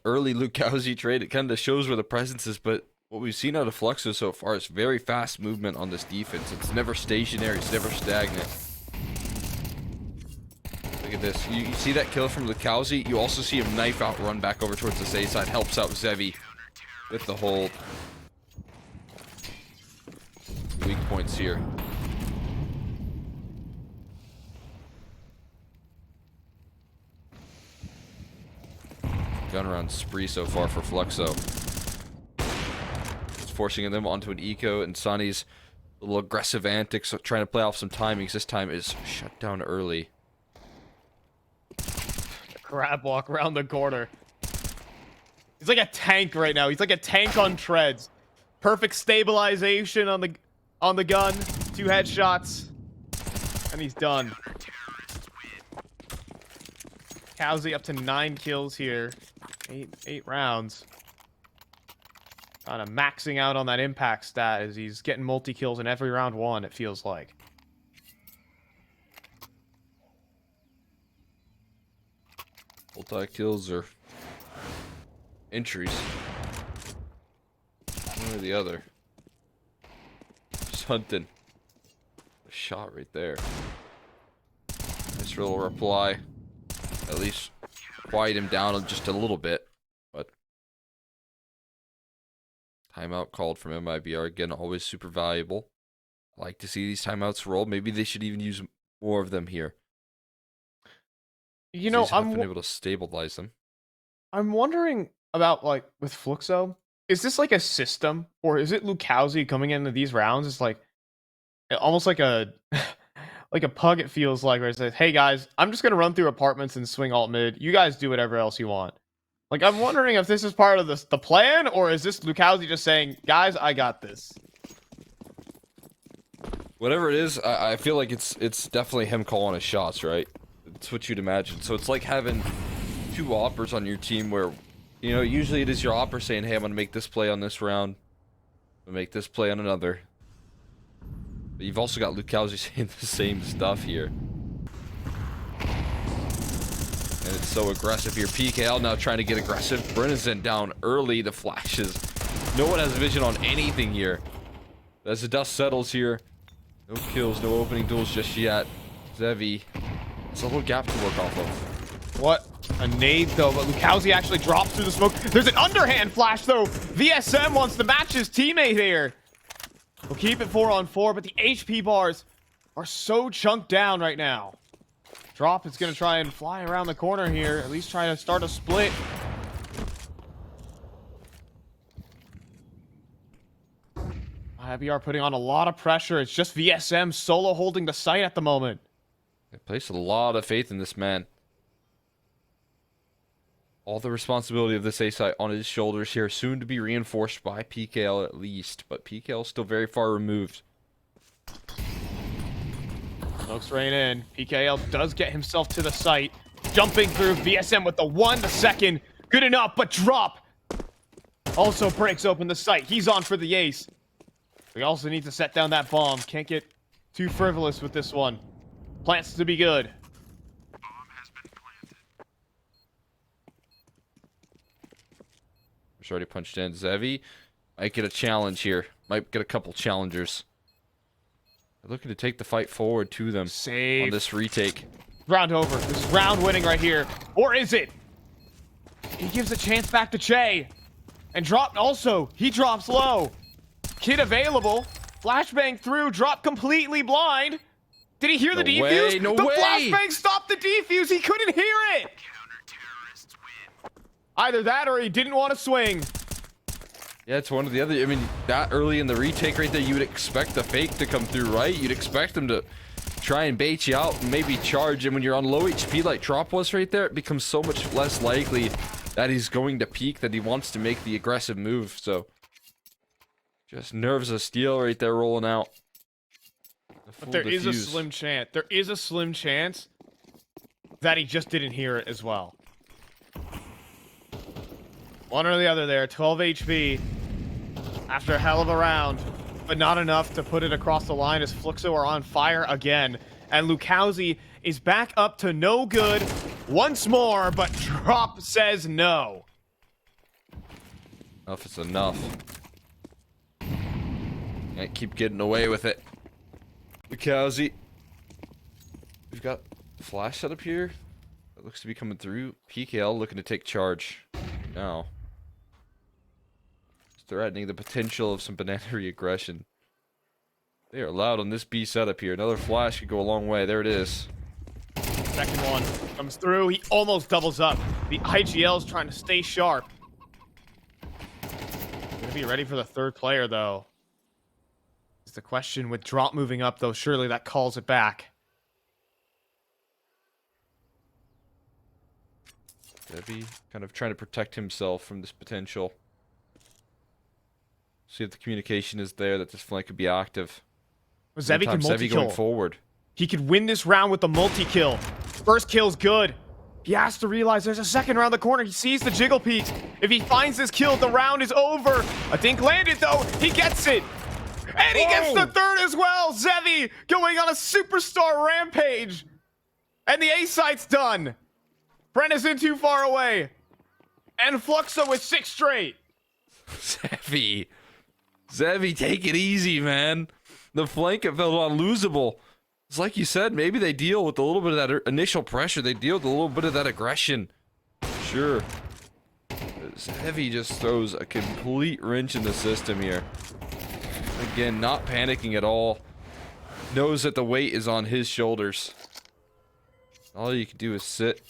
early Lukowski trade, it kind of shows where the presence is, but what we've seen out of Fluxo so far is very fast movement on this defense. It's never stationary, it's never stagnant. Look at this. You see that kill from Lukowski? You also see him knife out, run back over towards the safe side, helps out Zevi with the hold. Weak points here. Gun around spree so far for Fluxo. It's forcing them onto an eco, and Sonny's little aggressive antics, trying to play off some timings. This time is shut down early. Crab walk around the corner. He's like a tank right now. He's like a tank on treads. Perfect stabilization on the gun. 2 headshots. And he's done. Cowsey up to 9 kills here. 8 rounds. Kind of maxing out on that impact stat as he's getting multi-kills in every round 1, it feels like. Multi-kills or entries. One or the other. Something. A shot right there. Nice little reply. At least quiet him down just a little bit. But timeout called from MIBR. Again, always super valuable. I like to see these timeouts roll. Maybe they should even use more of them here. You know, I've been able to stabilize them. I'm wondering about, like, with Fluxo. Is this like a system, or is it Lukowski coming into these rounds? It's like almost like a like a pug. It feels like where it says, "Hey guys, I'm just gonna run through apartments and swing alt mid. You guys do whatever else you want." Like, I'm wondering if this is part of the plan, or is this Lukowski just saying, "Guys, I got this." Whatever it is, I feel like it's definitely him calling his shots, right? It's what you'd imagine. So it's like having 2 oppers on your team where, you know, usually it is your opper saying, hey, I'm going to make this play on this round. I'm going to make this play on another. But you've also got Lukowski saying the same stuff here. And it's so aggressive here. PKL now trying to get aggressive. Brennison down early. The flashes. No one has vision on anything here. As the dust settles here. No kills, no opening duels just yet. Zevi. It's a little gap to work off of. What? A nade, though, but Lukowski actually drops through the smoke. There's an underhand flash, though. VSM wants to match his teammate here. We'll keep it 4-on-4, but the HP bars are so chunked down right now. Drop is going to try and fly around the corner here. At least try to start a split. IBR putting on a lot of pressure. It's just VSM solo holding the site at the moment. They placed a lot of faith in this man. All the responsibility of this A site on his shoulders here, soon to be reinforced by PKL at least, but PKL is still very far removed. Smokes rain in. PKL does get himself to the site. Jumping through VSM with the 1, the second. Good enough, but drop. Also breaks open the site. He's on for the ace. We also need to set down that bomb. Can't get too frivolous with this one. Plants to be good. He's already punched in. Zevi might get a challenge here. Might get a couple challengers. They're looking to take the fight forward to them on this retake. Round over. This is round winning right here. Or is it? He gives a chance back to Che. And drop also. He drops low. Kid available. Flashbang through. Drop completely blind. Did he hear the defuse? No the way! flashbang stopped the defuse. He couldn't hear it. Either that or he didn't want to swing. Yeah, it's one or the other. I mean, that early in the retake right there, you would expect the fake to come through, right? You'd expect them to try and bait you out and maybe charge. And when you're on low HP like Drop was right there, it becomes so much less likely that he's going to peek, that he wants to make the aggressive move. So, just nerves of steel right there rolling out. But there is a slim chance. There is a slim chance that he just didn't hear it as well. One or the other there. 12 HP after a hell of a round, but not enough to put it across the line as Fluxo are on fire again. And Lukowski is back up to no good once more, but Drop says no. Enough is enough. Can't keep getting away with it. Lukowski. We've got flash set up here. That looks to be coming through. PKL looking to take charge now. Threatening the potential of some banana-y aggression. They are loud on this B setup here. Another flash could go a long way. There it is. Second one comes through. He almost doubles up. The IGL is trying to stay sharp. Gonna be ready for the third player, though. It's the question with drop moving up, though. Surely that calls it back. Debbie kind of trying to protect himself from this potential. See if the communication is there that this flank could be active. Zevi can multi-kill. Zevi going forward. He could win this round with the multi-kill. First kill's good. He has to realize there's a second around the corner. He sees the jiggle peaks. If he finds this kill, the round is over. A dink landed, though. He gets it. And he gets the third as well. Zevi going on a superstar rampage. And the A site's done. Brent isn't too far away. And Fluxo with 6 straight. Zevi, take it easy, man. The flank it felt unlosable. It's like you said, maybe they deal with a little bit of that initial pressure. They deal with a little bit of that aggression. Sure. Zevi just throws a complete wrench in the system here. Again, not panicking at all. Knows that the weight is on his shoulders. All you can do is sit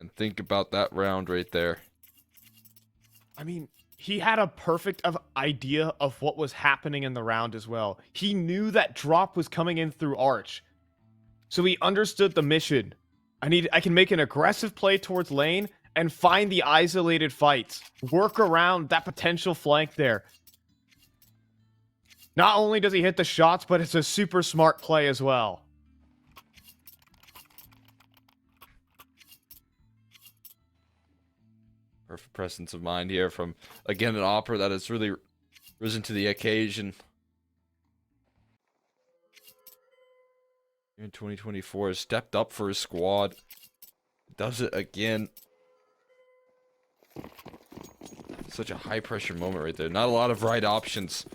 and think about that round right there. I mean, he had a perfect idea of what was happening in the round as well. He knew that drop was coming in through Arch. So he understood the mission. I can make an aggressive play towards lane and find the isolated fights. Work around that potential flank there. Not only does he hit the shots, but it's a super smart play as well. Perfect presence of mind here from, again, an Opera that has really risen to the occasion. In 2024, has stepped up for his squad. Does it again. Such a high pressure moment right there. Not a lot of right options.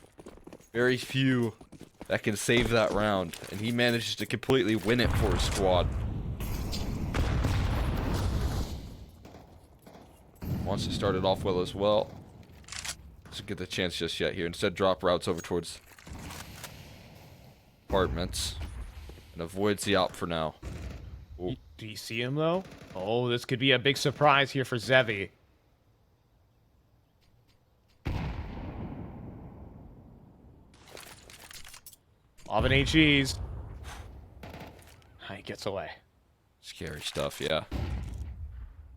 Very few that can save that round. And he manages to completely win it for his squad. Wants to start it off well as well. Doesn't get the chance just yet here. Instead, drop routes over towards apartments. And avoids the op for now. Ooh. Do you see him, though? Oh, this could be a big surprise here for Zevi. Oven HEs. He gets away. Scary stuff, yeah.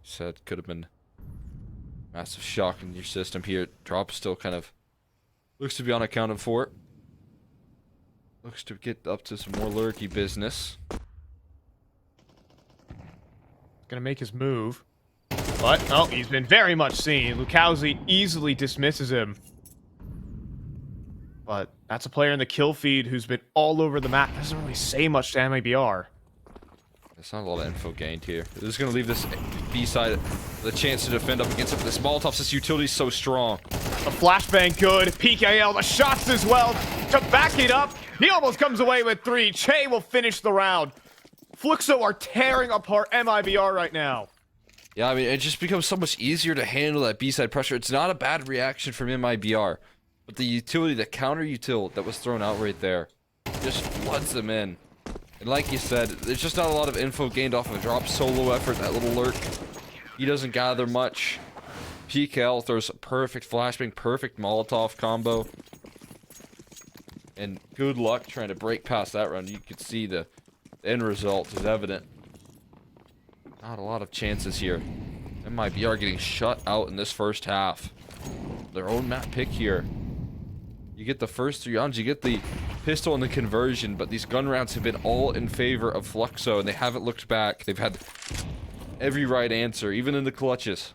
Said could have been massive shock in your system here. Drop still kind of looks to be unaccounted for. Looks to get up to some more lurky business. Gonna make his move. But, oh, he's been very much seen. Lukowski easily dismisses him. But that's a player in the kill feed who's been all over the map. Doesn't really say much to MIBR. There's not a lot of info gained here. This is going to leave this B side the chance to defend up against it. This Molotov's, this utility's so strong. The flashbang good. PKL, the shots as well to back it up. He almost comes away with 3. Che will finish the round. Fluxo are tearing apart MIBR right now. Yeah, I mean, it just becomes so much easier to handle that B-side pressure. It's not a bad reaction from MIBR. But the utility, the counter util that was thrown out right there, just floods them in. And like you said, there's just not a lot of info gained off of a drop solo effort, that little lurk. He doesn't gather much. PKL throws a perfect flashbang, perfect Molotov combo. And good luck trying to break past that round. You could see the end result is evident. Not a lot of chances here. MIBR getting shut out in this first half. Their own map pick here. You get the first 3 rounds, you get the pistol and the conversion, but these gun rounds have been all in favor of Fluxo, and they haven't looked back. They've had every right answer, even in the clutches.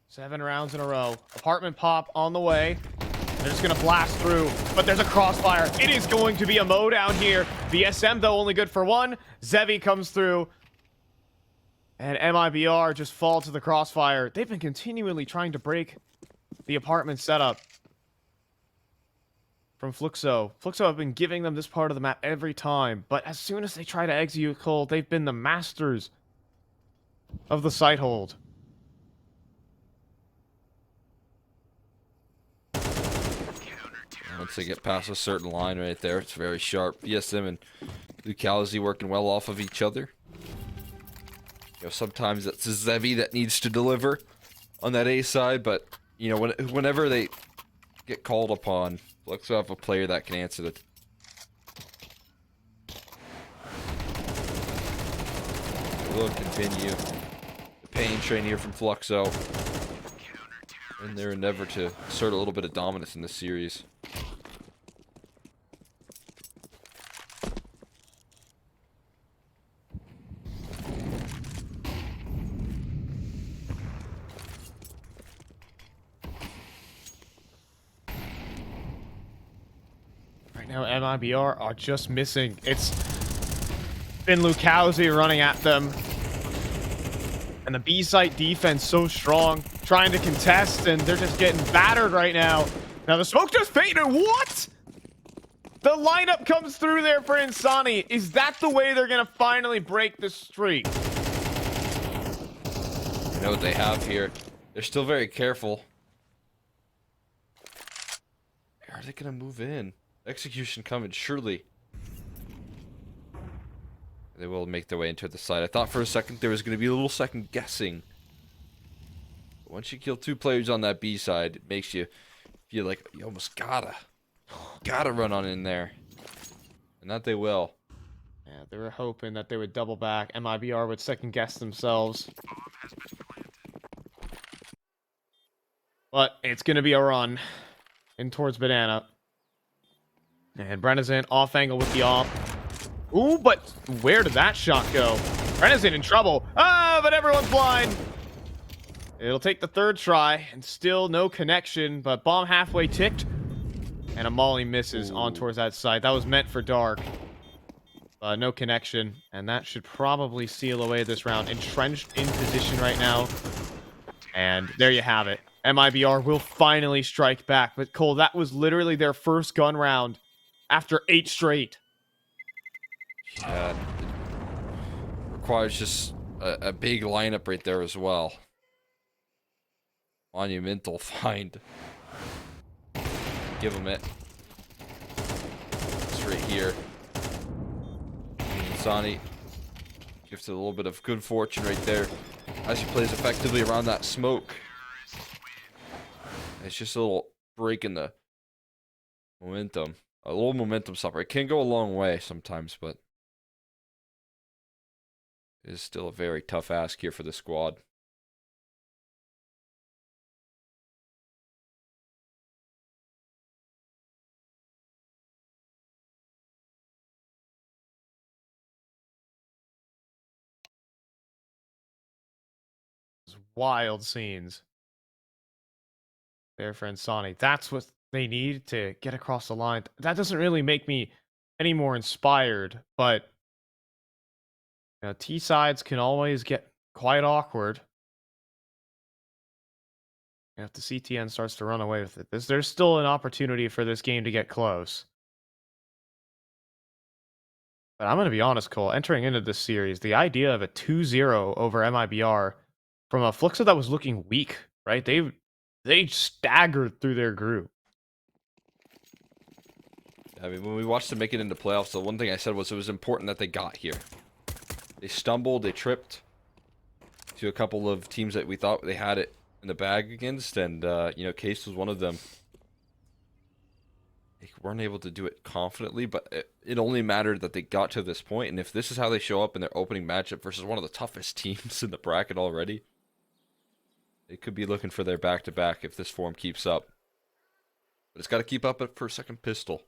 Seven rounds in a row. Apartment pop on the way. They're just going to blast through, but there's a crossfire. It is going to be a mow down here. VSM, though, only good for 1. Zevi comes through. And MIBR just fall to the crossfire. They've been continually trying to break the apartment setup from Fluxo. Fluxo have been giving them this part of the map every time, but as soon as they try to execute Cole, they've been the masters of the site hold. Once they get past a certain line right there, it's very sharp. VSM and Lukowski working well off of each other. You know, sometimes it's Zevi that needs to deliver on that A side, but you know, whenever they get called upon, let's have a player that can answer the. We'll continue the pain train here from Fluxo in their endeavor to assert a little bit of dominance in this series. Right now, MIBR are just missing. It's been Lukowski running at them. And the B-site defense so strong, trying to contest, and they're just getting battered right now. Now the smoke just faded. What? The lineup comes through there for Insani. Is that the way they're going to finally break the streak? You know what they have here. They're still very careful. Are they going to move in? Execution coming, surely. They will make their way into the side. I thought for a second there was going to be a little second guessing. But once you kill 2 players on that B side, it makes you feel like you almost gotta run on in there. And that they will. Yeah, they were hoping that they would double back. MIBR would second guess themselves. But it's going to be a run in towards Banana. And Brennison off angle with the op. Ooh, but where did that shot go? Brennison in trouble. Ah, but everyone's blind. It'll take the 3rd try, and still no connection, but bomb halfway ticked. And a molly misses on towards that side. That was meant for Dark. No connection, and that should probably seal away this round. Entrenched in position right now. And there you have it. MIBR will finally strike back. But Cole, that was literally their first gun round after 8 straight. Yeah, requires just a big lineup right there as well. Monumental find. Give him it. It's right here. Insani gives it a little bit of good fortune right there as he plays effectively around that smoke. It's just a little break in the momentum. A little momentum stopper. It can go a long way sometimes, but it is still a very tough ask here for the squad. Wild scenes there for Insani. That's what they need to get across the line. That doesn't really make me any more inspired, but you know, T sides can always get quite awkward. If the CTN starts to run away with it, there's still an opportunity for this game to get close. But I'm going to be honest, Cole, entering into this series, the idea of a 2-0 over MIBR from a Fluxo that was looking weak, right? They staggered through their group. I mean, when we watched them make it into playoffs, the one thing I said was it was important that they got here. They stumbled, they tripped to a couple of teams that we thought they had it in the bag against, and, you know, Case was one of them. They weren't able to do it confidently, but it only mattered that they got to this point, and if this is how they show up in their opening matchup versus one of the toughest teams in the bracket already, they could be looking for their back-to-back if this form keeps up. But it's got to keep up for second pistol.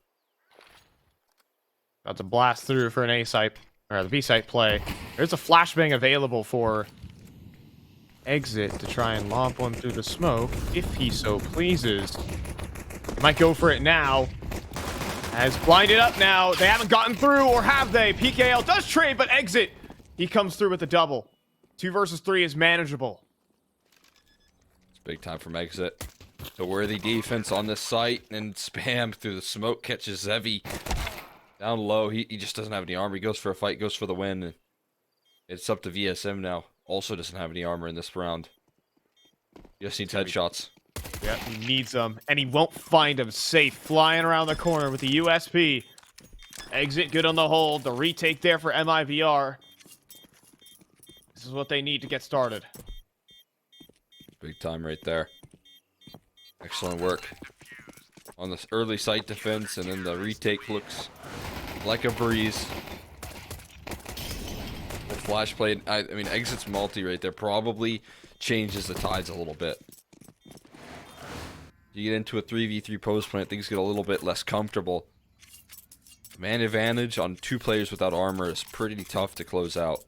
About to blast through for an A site, or the B site play. There's a flashbang available for Exit to try and lob one through the smoke, if he so pleases. Might go for it now. Has blinded up now. They haven't gotten through, or have they? PKL does trade, but Exit, he comes through with the double. 2 versus 3 is manageable. It's big time from Exit. The worthy defense on this site, and spam through the smoke catches Zevi down low. He just doesn't have any armor. He goes for a fight, goes for the win. And it's up to VSM now. Also doesn't have any armor in this round. Just needs headshots. Yep, he needs them, and he won't find them safe. Flying around the corner with the USP. Exit good on the hold. The retake there for MIBR. This is what they need to get started. Big time right there. Excellent work on this early site defense, and then the retake looks like a breeze. The flash play, I mean, exits multi right there probably changes the tides a little bit. You get into a 3v3 post plant, things get a little bit less comfortable. Man advantage on 2 players without armor is pretty tough to close out.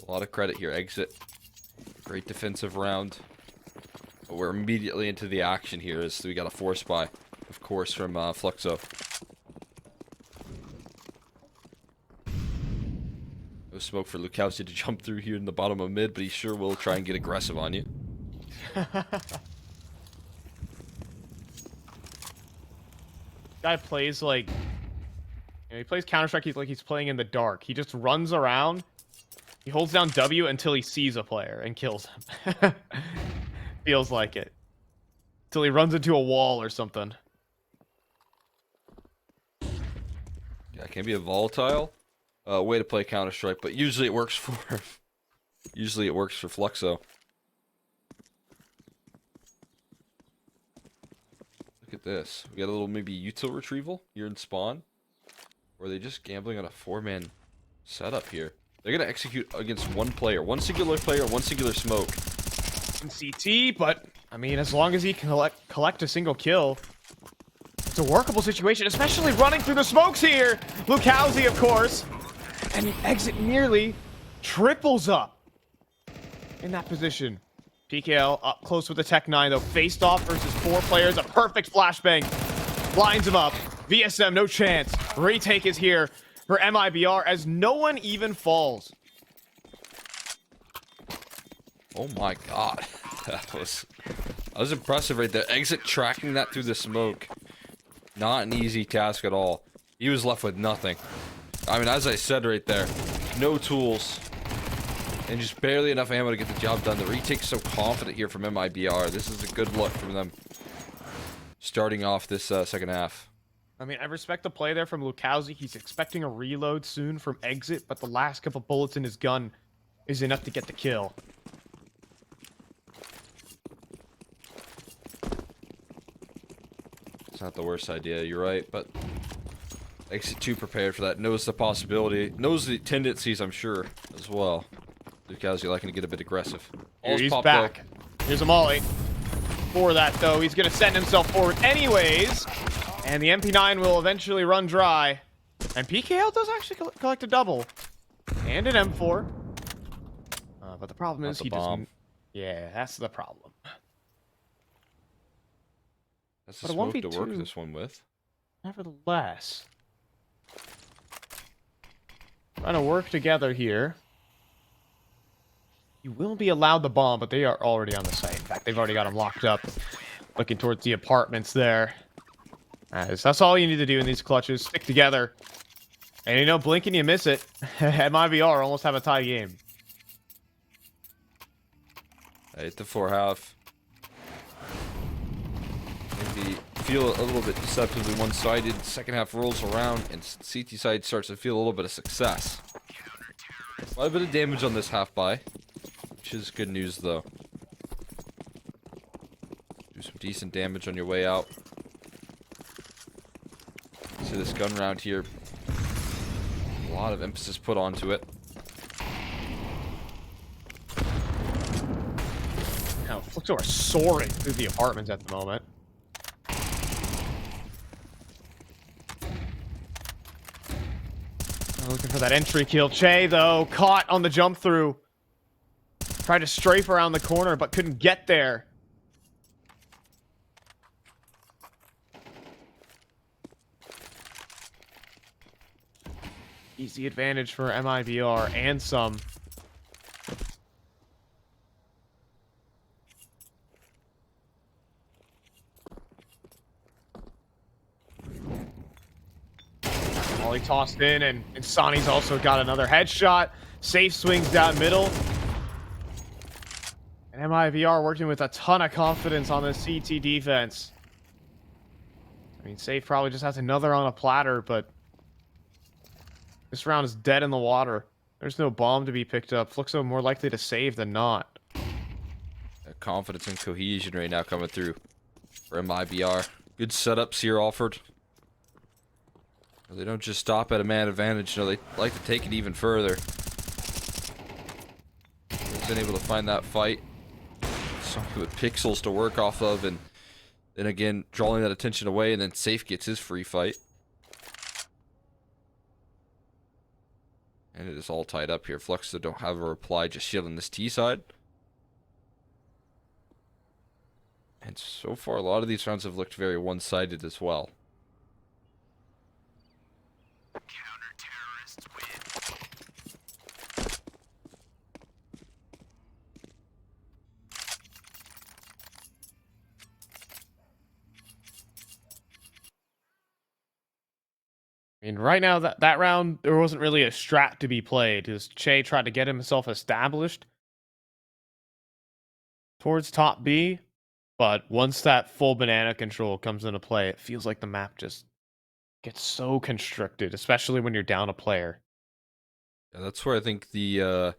A lot of credit here, exit. Great defensive round. But we're immediately into the action here as we got a force buy, of course, from Fluxo. No smoke for Lukowski to jump through here in the bottom of mid, but he sure will try and get aggressive on you. Guy plays like... he plays Counter-Strike like he's playing in the dark. He just runs around. He holds down W until he sees a player and kills him. Feels like it. Until he runs into a wall or something. Yeah, it can be a volatile way to play Counter-Strike, but usually it works for Fluxo. Look at this. We got a little maybe util retrieval here in spawn. Or are they just gambling on a 4-man setup here? They're going to execute against one player. One singular player, one singular smoke. In CT, but, I mean, as long as he can collect a single kill, it's a workable situation, especially running through the smokes here. Lukowski, of course. And exit nearly triples up in that position. PKL up close with the Tech 9, though. Faced off versus 4 players. A perfect flashbang. Lines him up. VSM, no chance. Retake is here for MIBR as no one even falls. Oh my god. That was impressive right there. Exit tracking that through the smoke. Not an easy task at all. He was left with nothing. I mean, as I said right there, no tools. And just barely enough ammo to get the job done. The retake's so confident here from MIBR. This is a good look from them. Starting off this second half. I mean, I respect the play there from Lukowski. He's expecting a reload soon from exit, but the last couple bullets in his gun is enough to get the kill. It's not the worst idea, you're right, but exit 2 prepared for that. Knows the possibility, knows the tendencies, I'm sure, as well. Lukowski liking to get a bit aggressive. He's back. Here's a molly. For that, though, he's going to send himself forward anyways. And the MP9 will eventually run dry. And PKL does actually collect a double. And an M4. But the problem is he doesn't... Yeah, that's the problem. That's the smoke to work this one with. Nevertheless. Trying to work together here. You will be allowed the bomb, but they are already on the site. In fact, they've already got him locked up. Looking towards the apartments there. That's all you need to do in these clutches. Stick together. And you know, blink and you miss it. MIBR almost have a tie game. 8-4 half. Maybe feel a little bit deceptively one-sided. Second half rolls around, and CT side starts to feel a little bit of success. Quite a bit of damage on this half buy, which is good news, though. Do some decent damage on your way out. See this gun round here. A lot of emphasis put onto it. Now, Fluxo are soaring through the apartments at the moment. Looking for that entry kill. Che, though, caught on the jump through. Tried to strafe around the corner, but couldn't get there. Easy advantage for MIBR and some. Molly tossed in, and Sani's also got another headshot. Safe swings down middle. And MIBR working with a ton of confidence on this CT defense. I mean, Safe probably just has another on a platter, but this round is dead in the water. There's no bomb to be picked up. Fluxo more likely to save than not. That confidence and cohesion right now coming through for MIBR. Good setups here offered. They don't just stop at a man advantage. No, they like to take it even further. They've been able to find that fight. Something with pixels to work off of, and then again, drawing that attention away, and then Safe gets his free fight. And it is all tied up here. Fluxo don't have a reply just yet on this T side. And so far, a lot of these rounds have looked very one-sided as well. Counter-terrorists I mean, right now, that round, there wasn't really a strat to be played, as Che tried to get himself established towards top B. But once that full banana control comes into play, it feels like the map just gets so constricted, especially when you're down a player. Yeah, that's where I think the a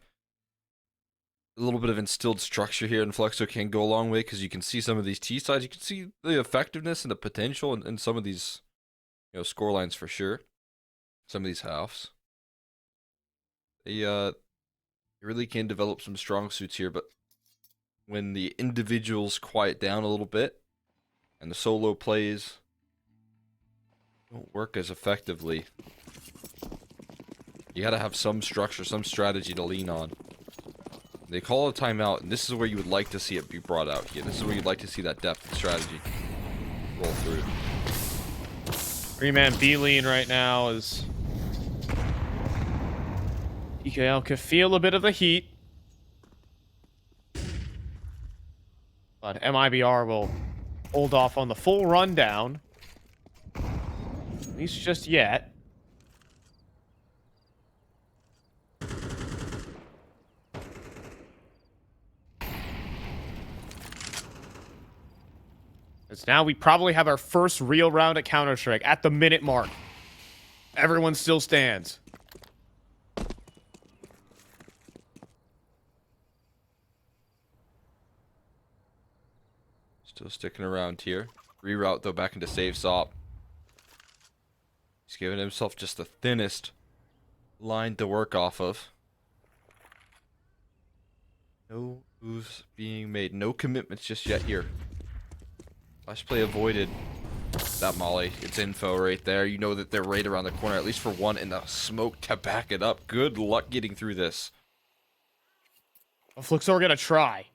little bit of instilled structure here in Fluxo can go a long way, because you can see some of these T sides, you can see the effectiveness and the potential in some of these, score lines for sure. Some of these halves. They really can develop some strong suits here, but when the individuals quiet down a little bit and the solo plays don't work as effectively, you gotta have some structure, some strategy to lean on. They call a timeout, and this is where you would like to see it be brought out here. This is where you'd like to see that depth and strategy roll through. 3-man B lean right now is... EKL can feel a bit of the heat. But MIBR will hold off on the full rundown. At least just yet. As now we probably have our first real round at Counter-Strike at the minute mark. Everyone still stands. Still sticking around here. Reroute though back into save SOP. He's giving himself just the thinnest line to work off of. No moves being made. No commitments just yet here. Flash play avoided. That molly. It's info right there. You know that they're right around the corner, at least for one, in the smoke to back it up. Good luck getting through this. Fluxor gonna try.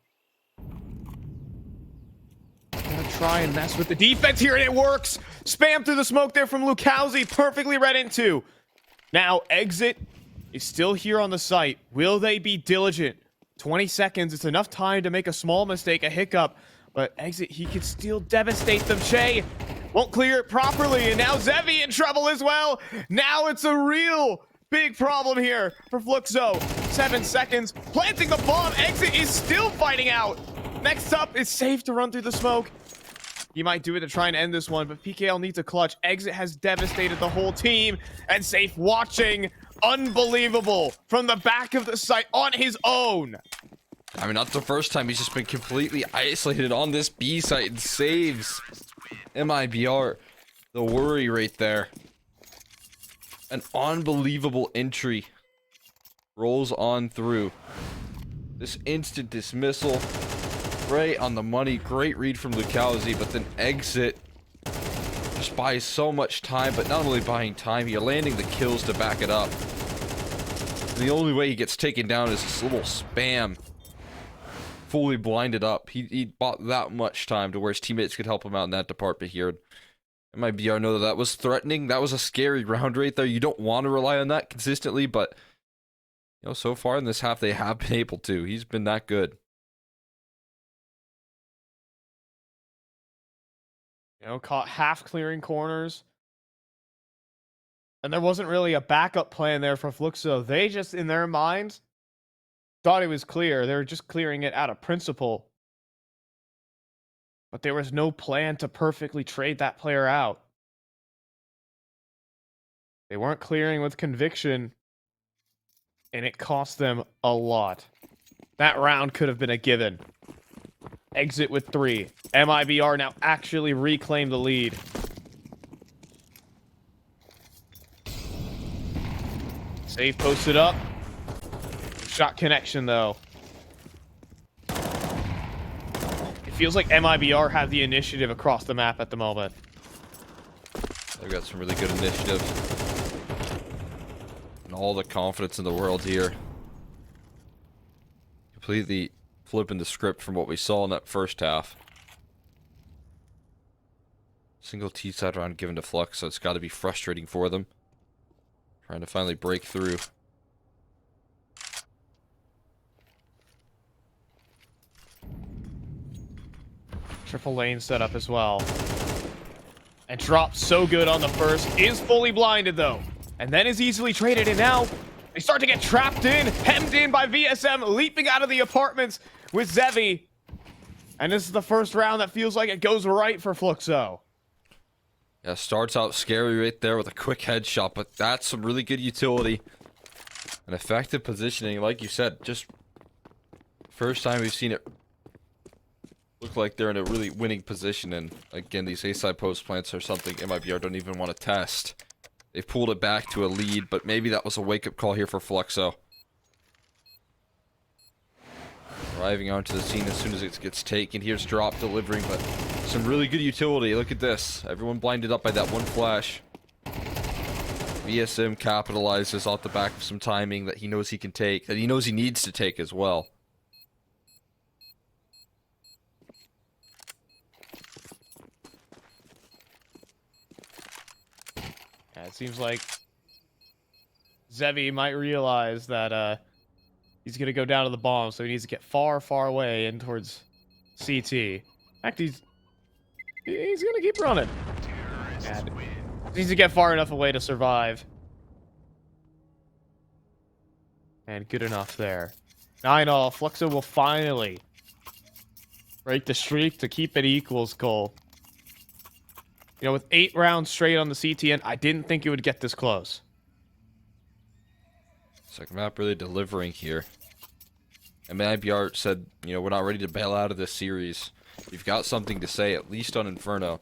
Gonna try and mess with the defense here, and it works! Spam through the smoke there from Lukowski, perfectly read into. Now, Exit is still here on the site. Will they be diligent? 20 seconds, it's enough time to make a small mistake, a hiccup. But Exit, he could still devastate them. Che won't clear it properly, and now Zevi in trouble as well. Now it's a real big problem here for Fluxo. 7 seconds, planting the bomb. Exit is still fighting out. Next up is Safe to run through the smoke. He might do it to try and end this one, but PKL needs a clutch. Exit has devastated the whole team, and Safe watching. Unbelievable from the back of the site on his own. I mean, not the first time. He's just been completely isolated on this B site and saves. MIBR, the worry right there. An unbelievable entry. Rolls on through. This instant dismissal. Right on the money. Great read from Lukowski, but then Exit just buys so much time, but not only buying time, you're landing the kills to back it up. And the only way he gets taken down is this little spam. Fully blinded up. He bought that much time to where his teammates could help him out in that department here. MIBR know that was threatening. That was a scary round right there. You don't want to rely on that consistently, but so far in this half they have been able to. He's been that good. Caught half clearing corners. And there wasn't really a backup plan there for Fluxo. They just, in their minds, thought it was clear. They were just clearing it out of principle. But there was no plan to perfectly trade that player out. They weren't clearing with conviction. and it cost them a lot. That round could have been a given. Exit with 3. MIBR now actually reclaim the lead. Save posted up. Shot connection, though. It feels like MIBR have the initiative across the map at the moment. They've got some really good initiative. And all the confidence in the world here. Completely flipping the script from what we saw in that first half. Single T-side round given to Flux, so it's got to be frustrating for them. Trying to finally break through. Triple lane setup as well. And drops so good on the first. Is fully blinded, though. And then is easily traded. And now they start to get trapped in. Hemmed in by VSM. Leaping out of the apartments with Zevi. And this is the first round that feels like it goes right for Fluxo. Yeah, starts out scary right there with a quick headshot, but that's some really good utility. And effective positioning, like you said, just first time we've seen it look like they're in a really winning position. And again, these A-side post plants are something MIBR don't even want to test. They've pulled it back to a lead, but maybe that was a wake-up call here for Fluxo. Arriving onto the scene as soon as it gets taken. Here's drop delivering, but some really good utility. Look at this. Everyone blinded up by that one flash. VSM capitalizes off the back of some timing that he knows he can take, that he knows he needs to take as well. Yeah, it seems like Zevi might realize that he's going to go down to the bomb, so he needs to get far, far away in towards CT. In fact, he's going to keep running. And needs to get far enough away to survive. And good enough there. 9-all. Fluxo will finally break the streak to keep it equals, Cole. You know, with 8 rounds straight on the CTN, I didn't think it would get this close. Second map really delivering here. And IBR said, you know, we're not ready to bail out of this series. You've got something to say, at least on Inferno.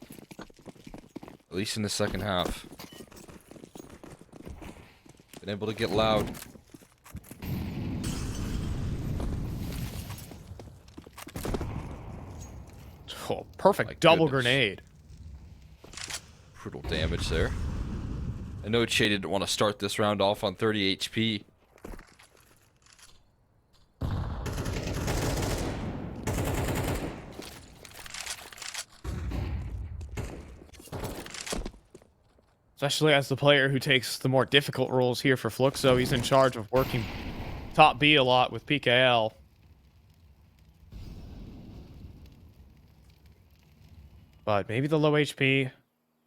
At least in the second half. Been able to get loud. Oh, perfect My double goodness. grenade. Brutal damage there. I know Che didn't want to start this round off on 30 HP. Especially as the player who takes the more difficult roles here for Fluxo. He's in charge of working top B a lot with PKL. But maybe the low HP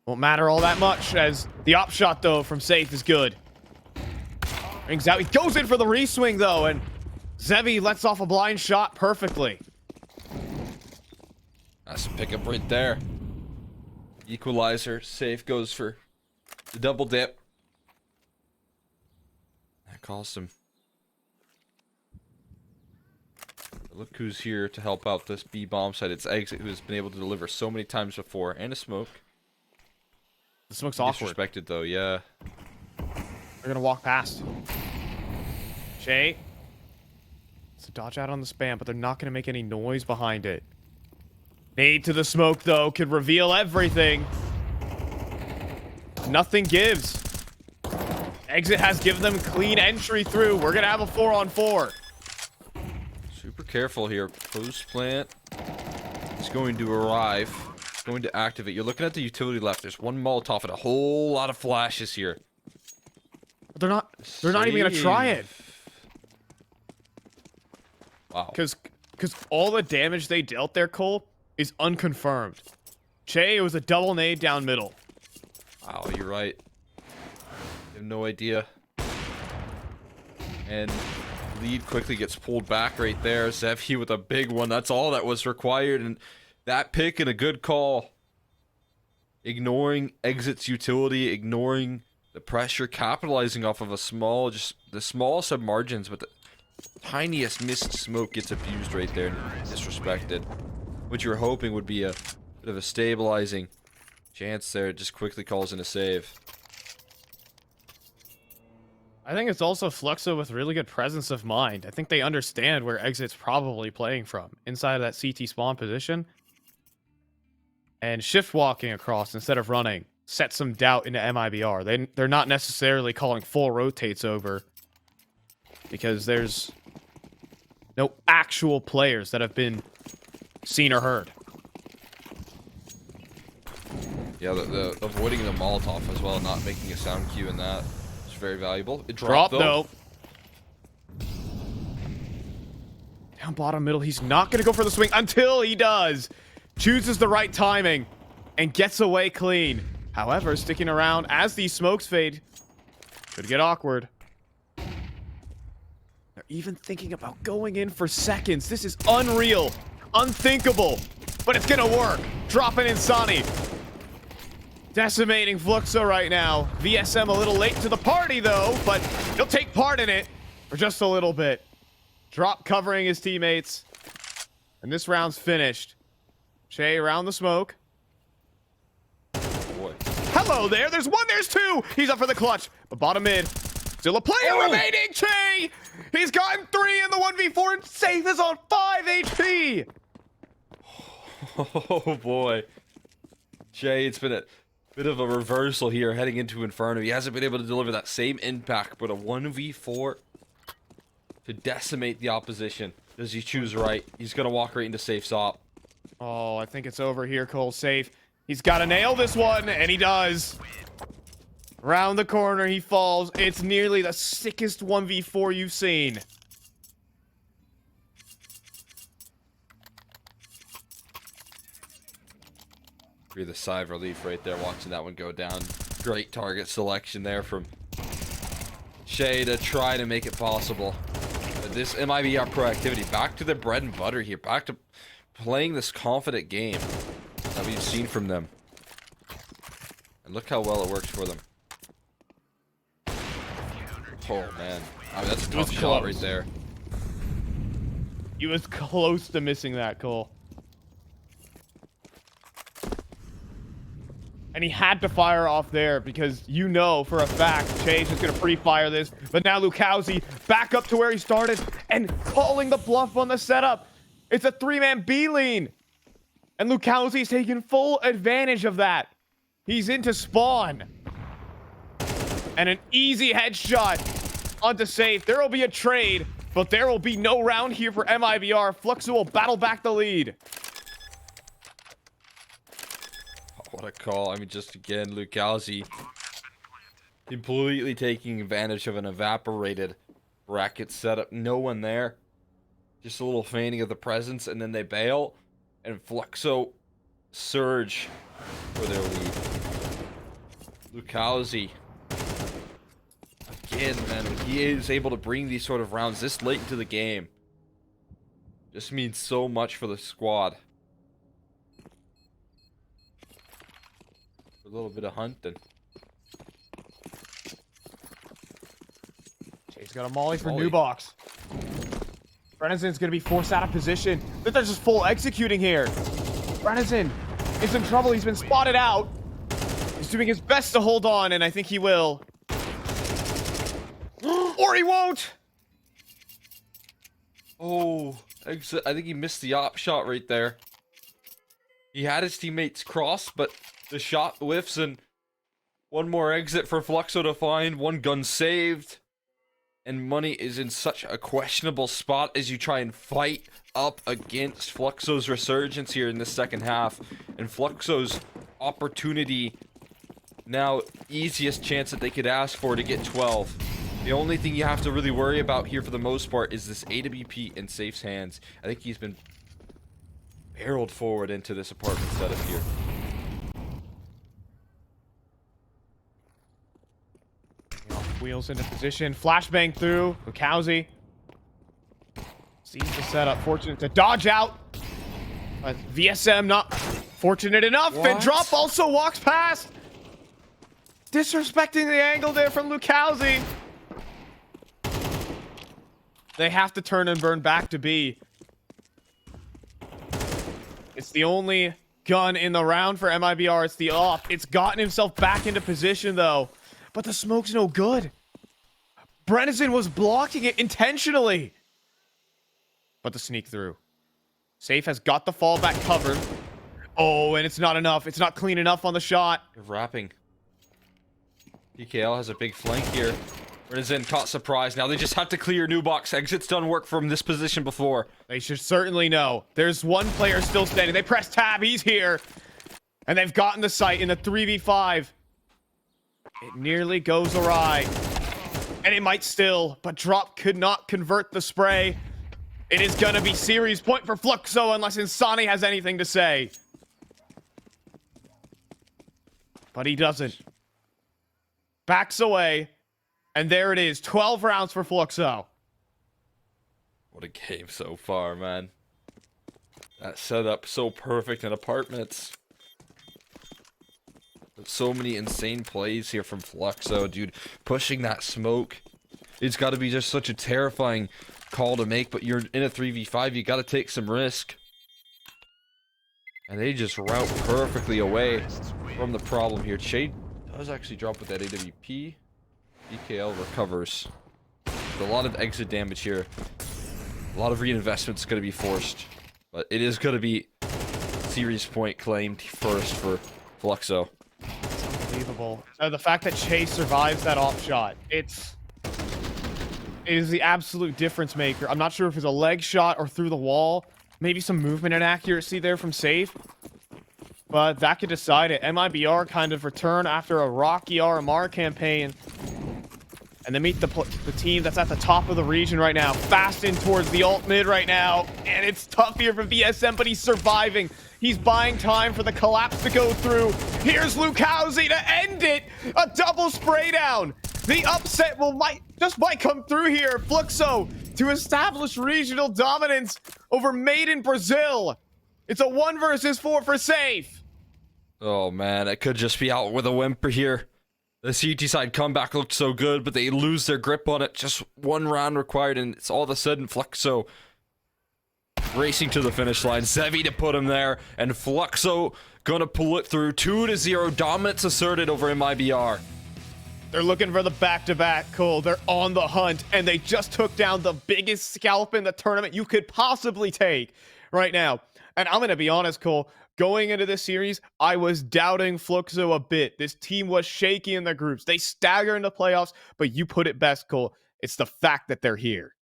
won't matter all that much, as the op shot, though, from Safe is good. Rings out. He goes in for the reswing, though, and Zevi lets off a blind shot perfectly. That's a pickup right there. Equalizer. Safe goes for the double dip. That cost him. Look who's here to help out this B bomb site. It's Exit, who has been able to deliver so many times before, and a smoke. The smoke's awkward. Disrespected though, yeah. They're gonna walk past. Shay. It's a dodge out on the spam, but they're not gonna make any noise behind it. Nade to the smoke, though, could reveal everything. Nothing gives. Exit has given them clean entry through. We're gonna have a 4-on-4. Super careful here. Post plant is going to arrive. It's going to activate. You're looking at the utility left. There's one Molotov and a whole lot of flashes here. But they're not even gonna try it. Wow. Because all the damage they dealt there, Cole, is unconfirmed. Che, it was a double nade down middle. Wow, you're right. I have no idea. And lead quickly gets pulled back right there. Zevi with a big one. That's all that was required. And that pick and a good call. Ignoring Exit's utility, ignoring the pressure, capitalizing off of just the smallest of margins, but the tiniest missed smoke gets abused right there and disrespected. What you were hoping would be a bit of a stabilizing chance there. It just quickly calls in a save. I think it's also Fluxo with really good presence of mind. I think they understand where Exit's probably playing from, inside of that CT spawn position. And shift walking across instead of running sets some doubt into MIBR. They're not necessarily calling full rotates over, because there's no actual players that have been seen or heard. Yeah, the avoiding the Molotov as well, not making a sound cue in that. Very valuable. It Drop dropped though. Down bottom middle, he's not going to go for the swing until he does. Chooses the right timing and gets away clean. However, sticking around as these smokes fade could get awkward. They're even thinking about going in for seconds. This is unreal, unthinkable, but it's going to work. Dropping in Sonny. Decimating Fluxo right now. VSM a little late to the party, though, but he'll take part in it for just a little bit. Drop covering his teammates. And this round's finished. Shay around the smoke. Boy. Hello there. There's one. There's two. He's up for the clutch. But bottom mid. Still a player remaining. Shay. He's gotten 3 in the 1v4. And Safe is on 5 HP. Oh, boy. Shay, it's been a bit of a reversal here heading into Inferno. He hasn't been able to deliver that same impact, but a 1v4 to decimate the opposition. Does he choose right? He's going to walk right into Safe's op. Oh, I think it's over here, Cole. Safe. He's got to nail this one, and he does. Round the corner, he falls. It's nearly the sickest 1v4 you've seen. Breathe a sigh of relief right there watching that one go down. Great target selection there from Shay to try to make it possible. But this MIBR proactivity, back to the bread and butter here. Back to playing this confident game that we've seen from them. And look how well it works for them. Oh, man. I mean, that's a tough shot right there. He was close to missing that, Cole. And he had to fire off there because you know for a fact Chase is going to pre-fire this. But now Lukowski back up to where he started and calling the bluff on the setup. It's a 3-man B lean. And Lukowski's taking full advantage of that. He's into spawn. And an easy headshot onto Safe. There will be a trade, but there will be no round here for MIBR. Fluxo will battle back the lead. What a call. I mean, just again, Lukowski completely taking advantage of an evaporated bracket setup. No one there. Just a little feigning of the presence, and then they bail. And Fluxo surge for their lead. Lukowski. Again, man, when he is able to bring these sort of rounds this late into the game, just means so much for the squad. A little bit of hunting. Jay's got a molly for new box. Brennan's gonna be forced out of position. They're just full executing here. Brennan is in trouble. He's been spotted out. He's doing his best to hold on, and I think he will. Or he won't. Oh, I think he missed the op shot right there. He had his teammates cross, but the shot whiffs, and one more exit for Fluxo to find. One gun saved. And Money is in such a questionable spot as you try and fight up against Fluxo's resurgence here in the second half. And Fluxo's opportunity now, easiest chance that they could ask for to get 12. The only thing you have to really worry about here for the most part is this AWP in Safe's hands. I think he's been barreled forward into this apartment setup here. Wheels into position. Flashbang through. Lukowski sees the setup. Fortunate to dodge out. But VSM not fortunate enough. What? And Drop also walks past. Disrespecting the angle there from Lukowski. They have to turn and burn back to B. It's the only gun in the round for MIBR. It's the off. It's gotten himself back into position, though. But the smoke's no good. Brennison was blocking it intentionally. But the sneak through. Safe has got the fallback covered. Oh, and it's not enough. It's not clean enough on the shot. They're wrapping. PKL has a big flank here. Brennison caught surprise. Now they just have to clear new box. Exit's done work from this position before. They should certainly know. There's one player still standing. They press tab. He's here. And they've gotten the site in the 3v5. It nearly goes awry. And it might still, but Drop could not convert the spray. It is going to be series point for Fluxo unless Insani has anything to say. But he doesn't. Backs away. And there it is. 12 rounds for Fluxo. What a game so far, man. That setup so perfect in apartments. So many insane plays here from Fluxo, dude. Pushing that smoke. It's got to be just such a terrifying call to make, but you're in a 3v5. You got to take some risk. And they just route perfectly away from the problem here. Shade does actually drop with that AWP. DKL recovers. A lot of exit damage here. A lot of reinvestment's going to be forced. But it is going to be series point claimed first for Fluxo. Unbelievable. The fact that Chase survives that off shot, it is the absolute difference maker. I'm not sure if it's a leg shot or through the wall. Maybe some movement inaccuracy there from Safe. But that could decide it. MIBR kind of return after a rocky RMR campaign. And they meet the team that's at the top of the region right now. Fast in towards the alt mid right now. And it's tough here for VSM, but he's surviving. He's buying time for the collapse to go through. Here's Lukowski to end it. A double spray down. The upset might come through here. Fluxo to establish regional dominance over Made in Brazil. It's a 1 versus 4 for Safe. Oh man, it could just be out with a whimper here. The CT side comeback looked so good, but they lose their grip on it. Just 1 round required, and it's all of a sudden Fluxo racing to the finish line. Zevi to put him there, and Fluxo gonna pull it through. 2-0, dominance asserted over MIBR. They're looking for the back-to-back, Cole. They're on the hunt, and they just took down the biggest scalp in the tournament you could possibly take right now. And I'm gonna be honest, Cole. Going into this series, I was doubting Fluxo a bit. This team was shaky in the groups. They stagger into playoffs, but you put it best, Cole. It's the fact that they're here.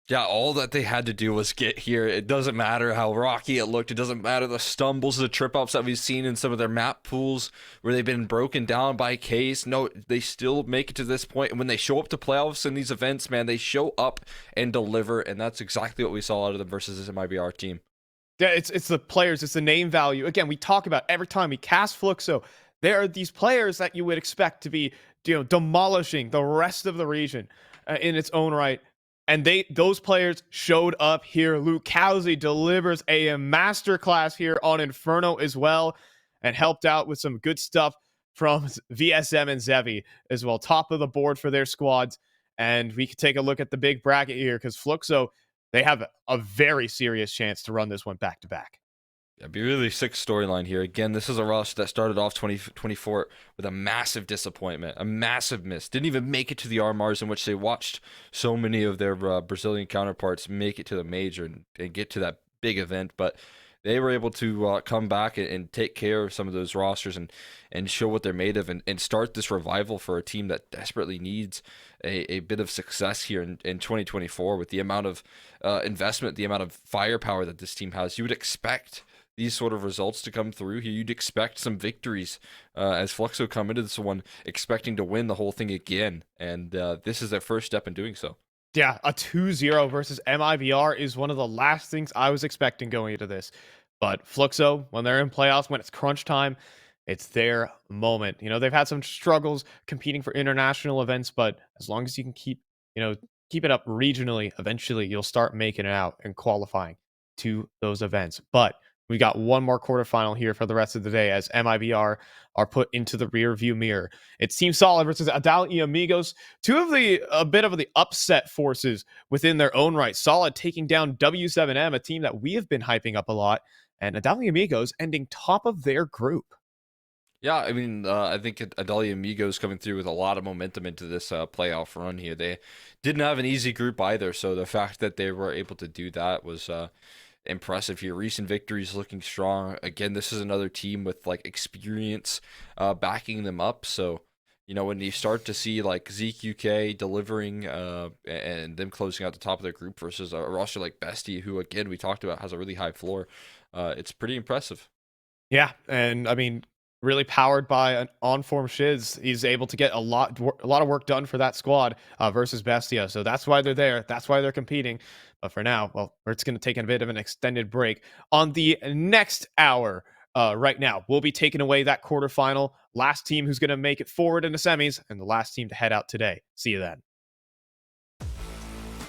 Yeah, all that they had to do was get here. It doesn't matter how rocky it looked. It doesn't matter the stumbles, the trip-ups that we've seen in some of their map pools where they've been broken down by case. No, they still make it to this point. And when they show up to playoffs in these events, man, they show up and deliver. And that's exactly what we saw out of them versus this MIBR team. Yeah, it's the players. It's the name value. Again, we talk about every time we cast Fluxo, there are these players that you would expect to be, demolishing the rest of the region in its own right. And those players showed up here. Lukowski delivers a masterclass here on Inferno as well, and helped out with some good stuff from VSM and Zevi as well. Top of the board for their squads. And we can take a look at the big bracket here because Fluxo, they have a very serious chance to run this one back-to-back. Yeah, be really sick storyline here. Again, this is a roster that started off 2024 with a massive disappointment, a massive miss. Didn't even make it to the RMRs, in which they watched so many of their Brazilian counterparts make it to the major and get to that big event. But they were able to come back and take care of some of those rosters and show what they're made of and start this revival for a team that desperately needs a bit of success here in 2024 with the amount of investment, the amount of firepower that this team has. You would expect these sort of results to come through here. You'd expect some victories as Fluxo come into this one expecting to win the whole thing again. And this is their first step in doing so. Yeah, a 2-0 versus MIBR is one of the last things I was expecting going into this. But Fluxo, when they're in playoffs, when it's crunch time, it's their moment. They've had some struggles competing for international events, but as long as you can keep it up regionally, eventually you'll start making it out and qualifying to those events. But we got one more quarterfinal here for the rest of the day as MIBR are put into the rear view mirror. It's Team Solid versus Adal y Amigos, a bit of the upset forces within their own right. Solid taking down W7M, a team that we have been hyping up a lot, and Adal y Amigos ending top of their group. Yeah, I mean, I think Adalia Amigos coming through with a lot of momentum into this playoff run here. They didn't have an easy group either, so the fact that they were able to do that was impressive here. Recent victories looking strong. Again, this is another team with like experience backing them up. So, you know, when you start to see like ZQK delivering and them closing out the top of their group versus a roster like Bestie, who again we talked about has a really high floor, it's pretty impressive. Yeah, and I mean, really powered by an on-form Shiz, he's able to get a lot of work done for that squad versus Bestia. So that's why they're there. That's why they're competing. But for now, well, it's going to take a bit of an extended break. On the next hour, right now, we'll be taking away that quarterfinal. Last team who's going to make it forward in the semis, and the last team to head out today. See you then.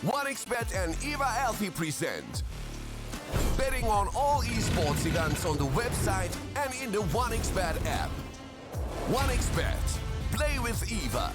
1xBet and Eva Alfie present betting on all esports events on the website and in the 1xBet app. 1xBet. Play with Eva.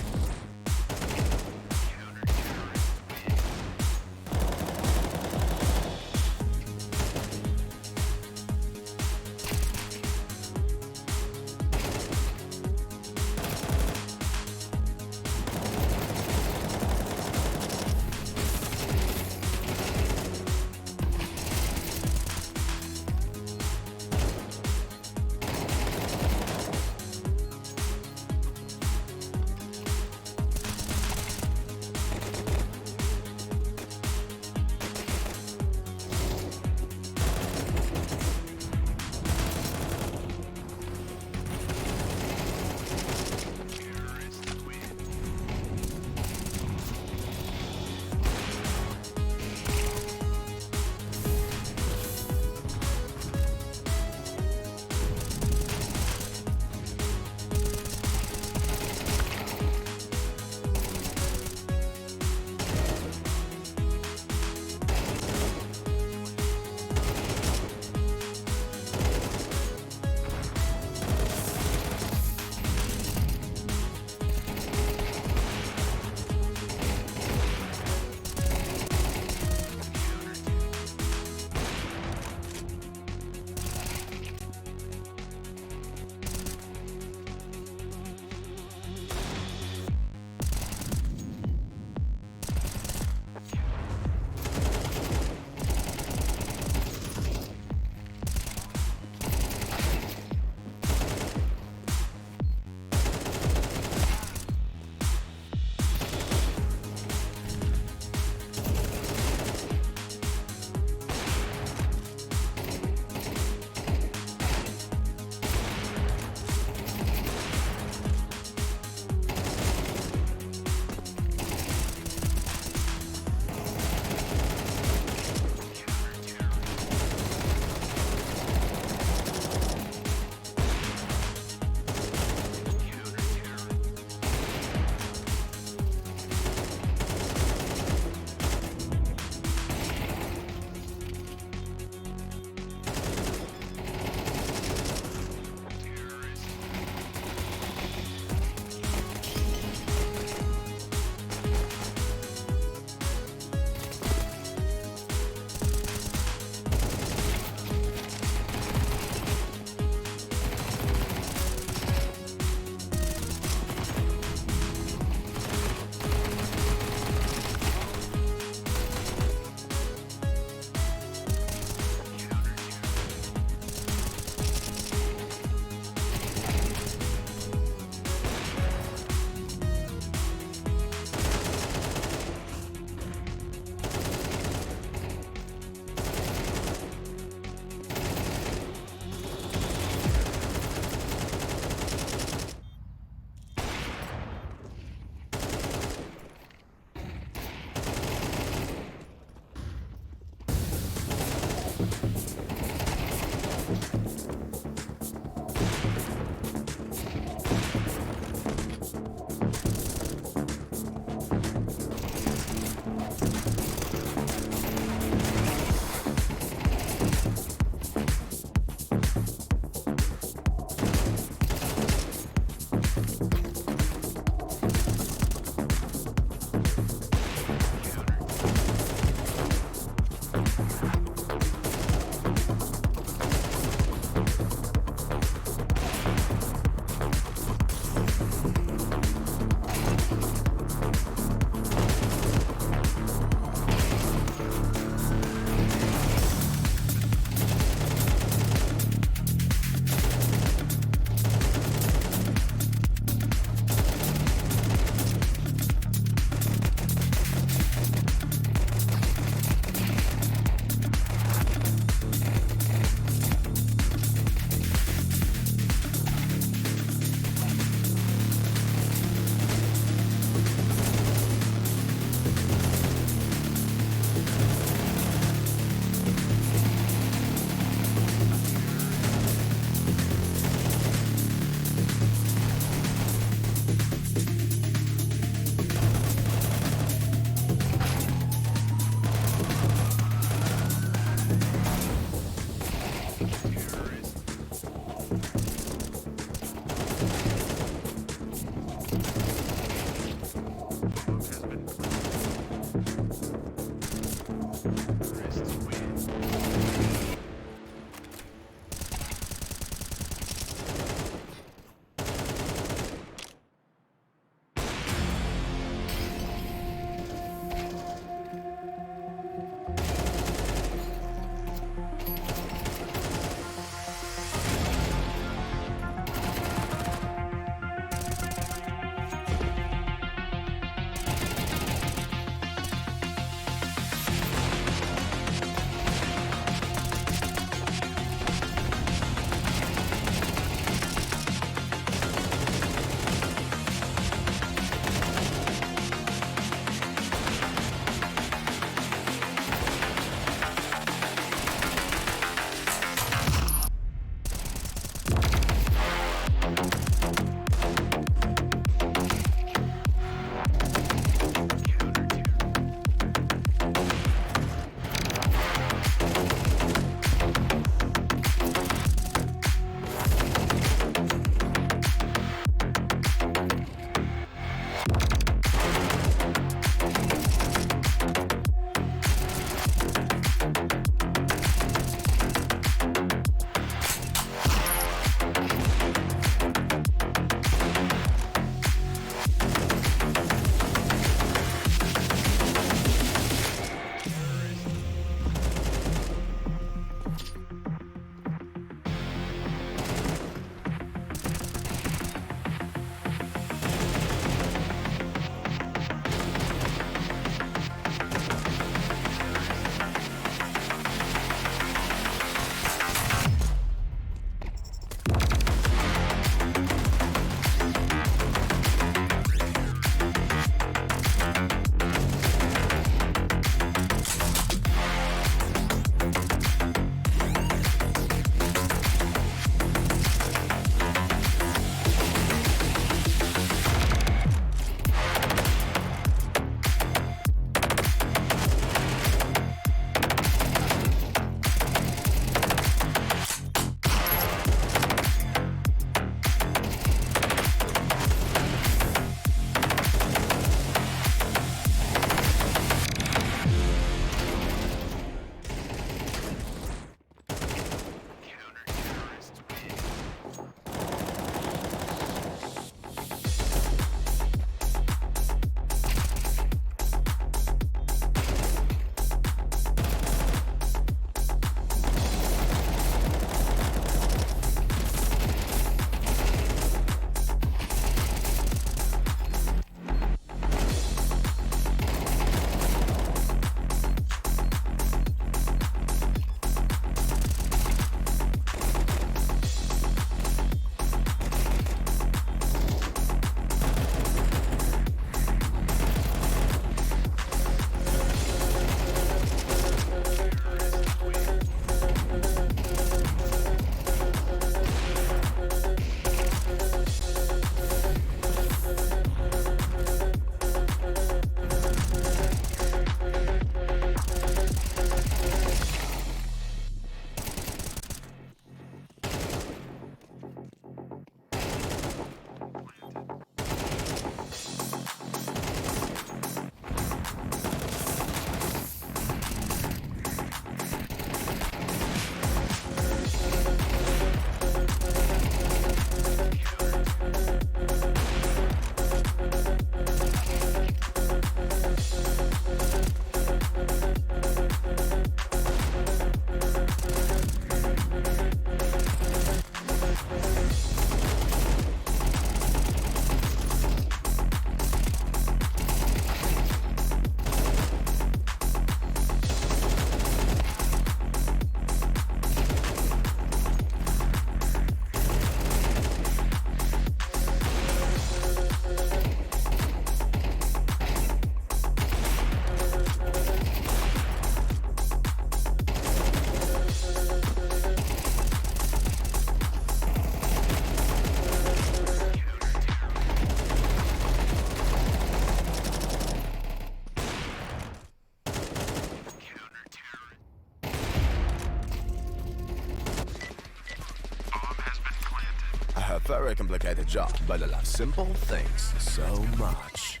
very complicated job, but I love simple things so much.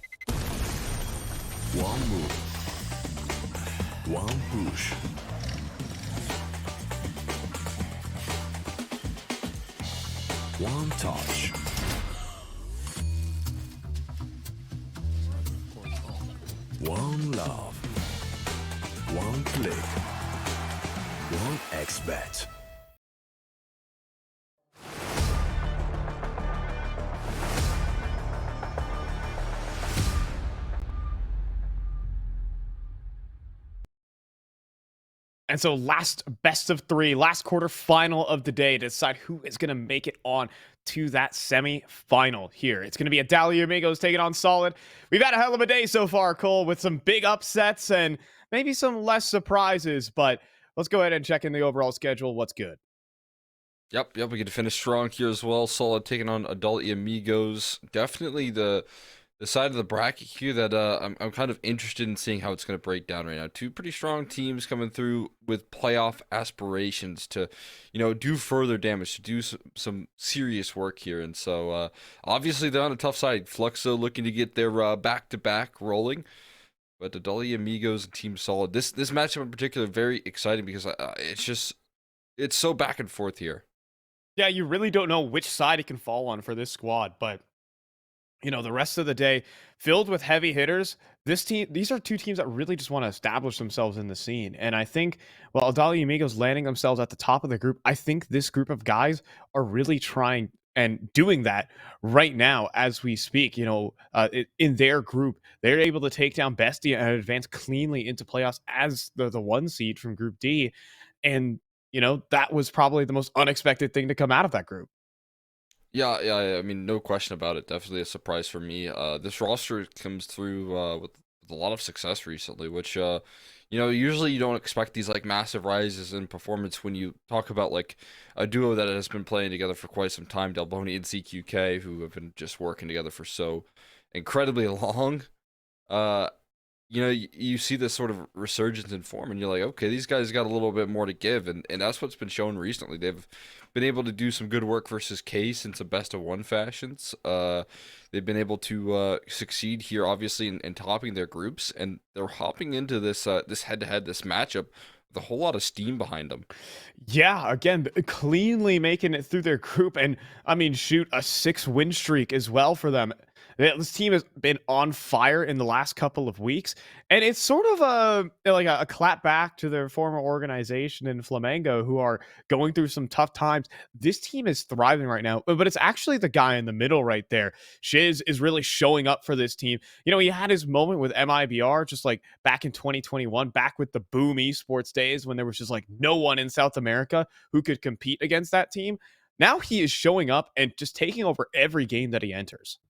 One move. One push. One touch. One love. One click. One XBet. And so last best of 3, last quarterfinal of the day to decide who is going to make it on to that semi-final here. It's going to be a Dali Amigos taking on Solid. We've had a hell of a day so far, Cole, with some big upsets and maybe some less surprises, but let's go ahead and check in the overall schedule. What's good? Yep, we get to finish strong here as well. Solid taking on Adult Amigos. Definitely the side of the bracket here that I'm kind of interested in seeing how it's going to break down right now. Two pretty strong teams coming through with playoff aspirations to, do further damage, to do some serious work here. And so obviously they're on a tough side. Fluxo looking to get their back-to-back rolling. But the Adult Amigos and Team Solid, this matchup in particular, very exciting because it's so back and forth here. Yeah, you really don't know which side it can fall on for this squad, but the rest of the day filled with heavy hitters. These are two teams that really just want to establish themselves in the scene. And I think, while Adali Amigos landing themselves at the top of the group, I think this group of guys are really trying and doing that right now as we speak. In their group, they're able to take down Bestia and advance cleanly into playoffs as the 1 seed from Group D. And, that was probably the most unexpected thing to come out of that group. Yeah. I mean, no question about it. Definitely a surprise for me. This roster comes through with a lot of success recently, which usually you don't expect these like massive rises in performance when you talk about like a duo that has been playing together for quite some time, Delboni and CQK, who have been just working together for so incredibly long. You see this sort of resurgence in form, and you're like, okay, these guys got a little bit more to give, and that's what's been shown recently. They've been able to do some good work versus Case in some best-of-1 fashions. They've been able to succeed here, obviously, in topping their groups, and they're hopping into this head-to-head, this matchup, with a whole lot of steam behind them. Yeah, again, cleanly making it through their group, and, a 6-win streak as well for them. This team has been on fire in the last couple of weeks, and it's sort of a clap back to their former organization in Flamengo, who are going through some tough times. This team is thriving right now, but it's actually the guy in the middle right there. Shiz is really showing up for this team. He had his moment with MIBR just like back in 2021, back with the boom esports days when there was just like no one in South America who could compete against that team. Now he is showing up and just taking over every game that he enters.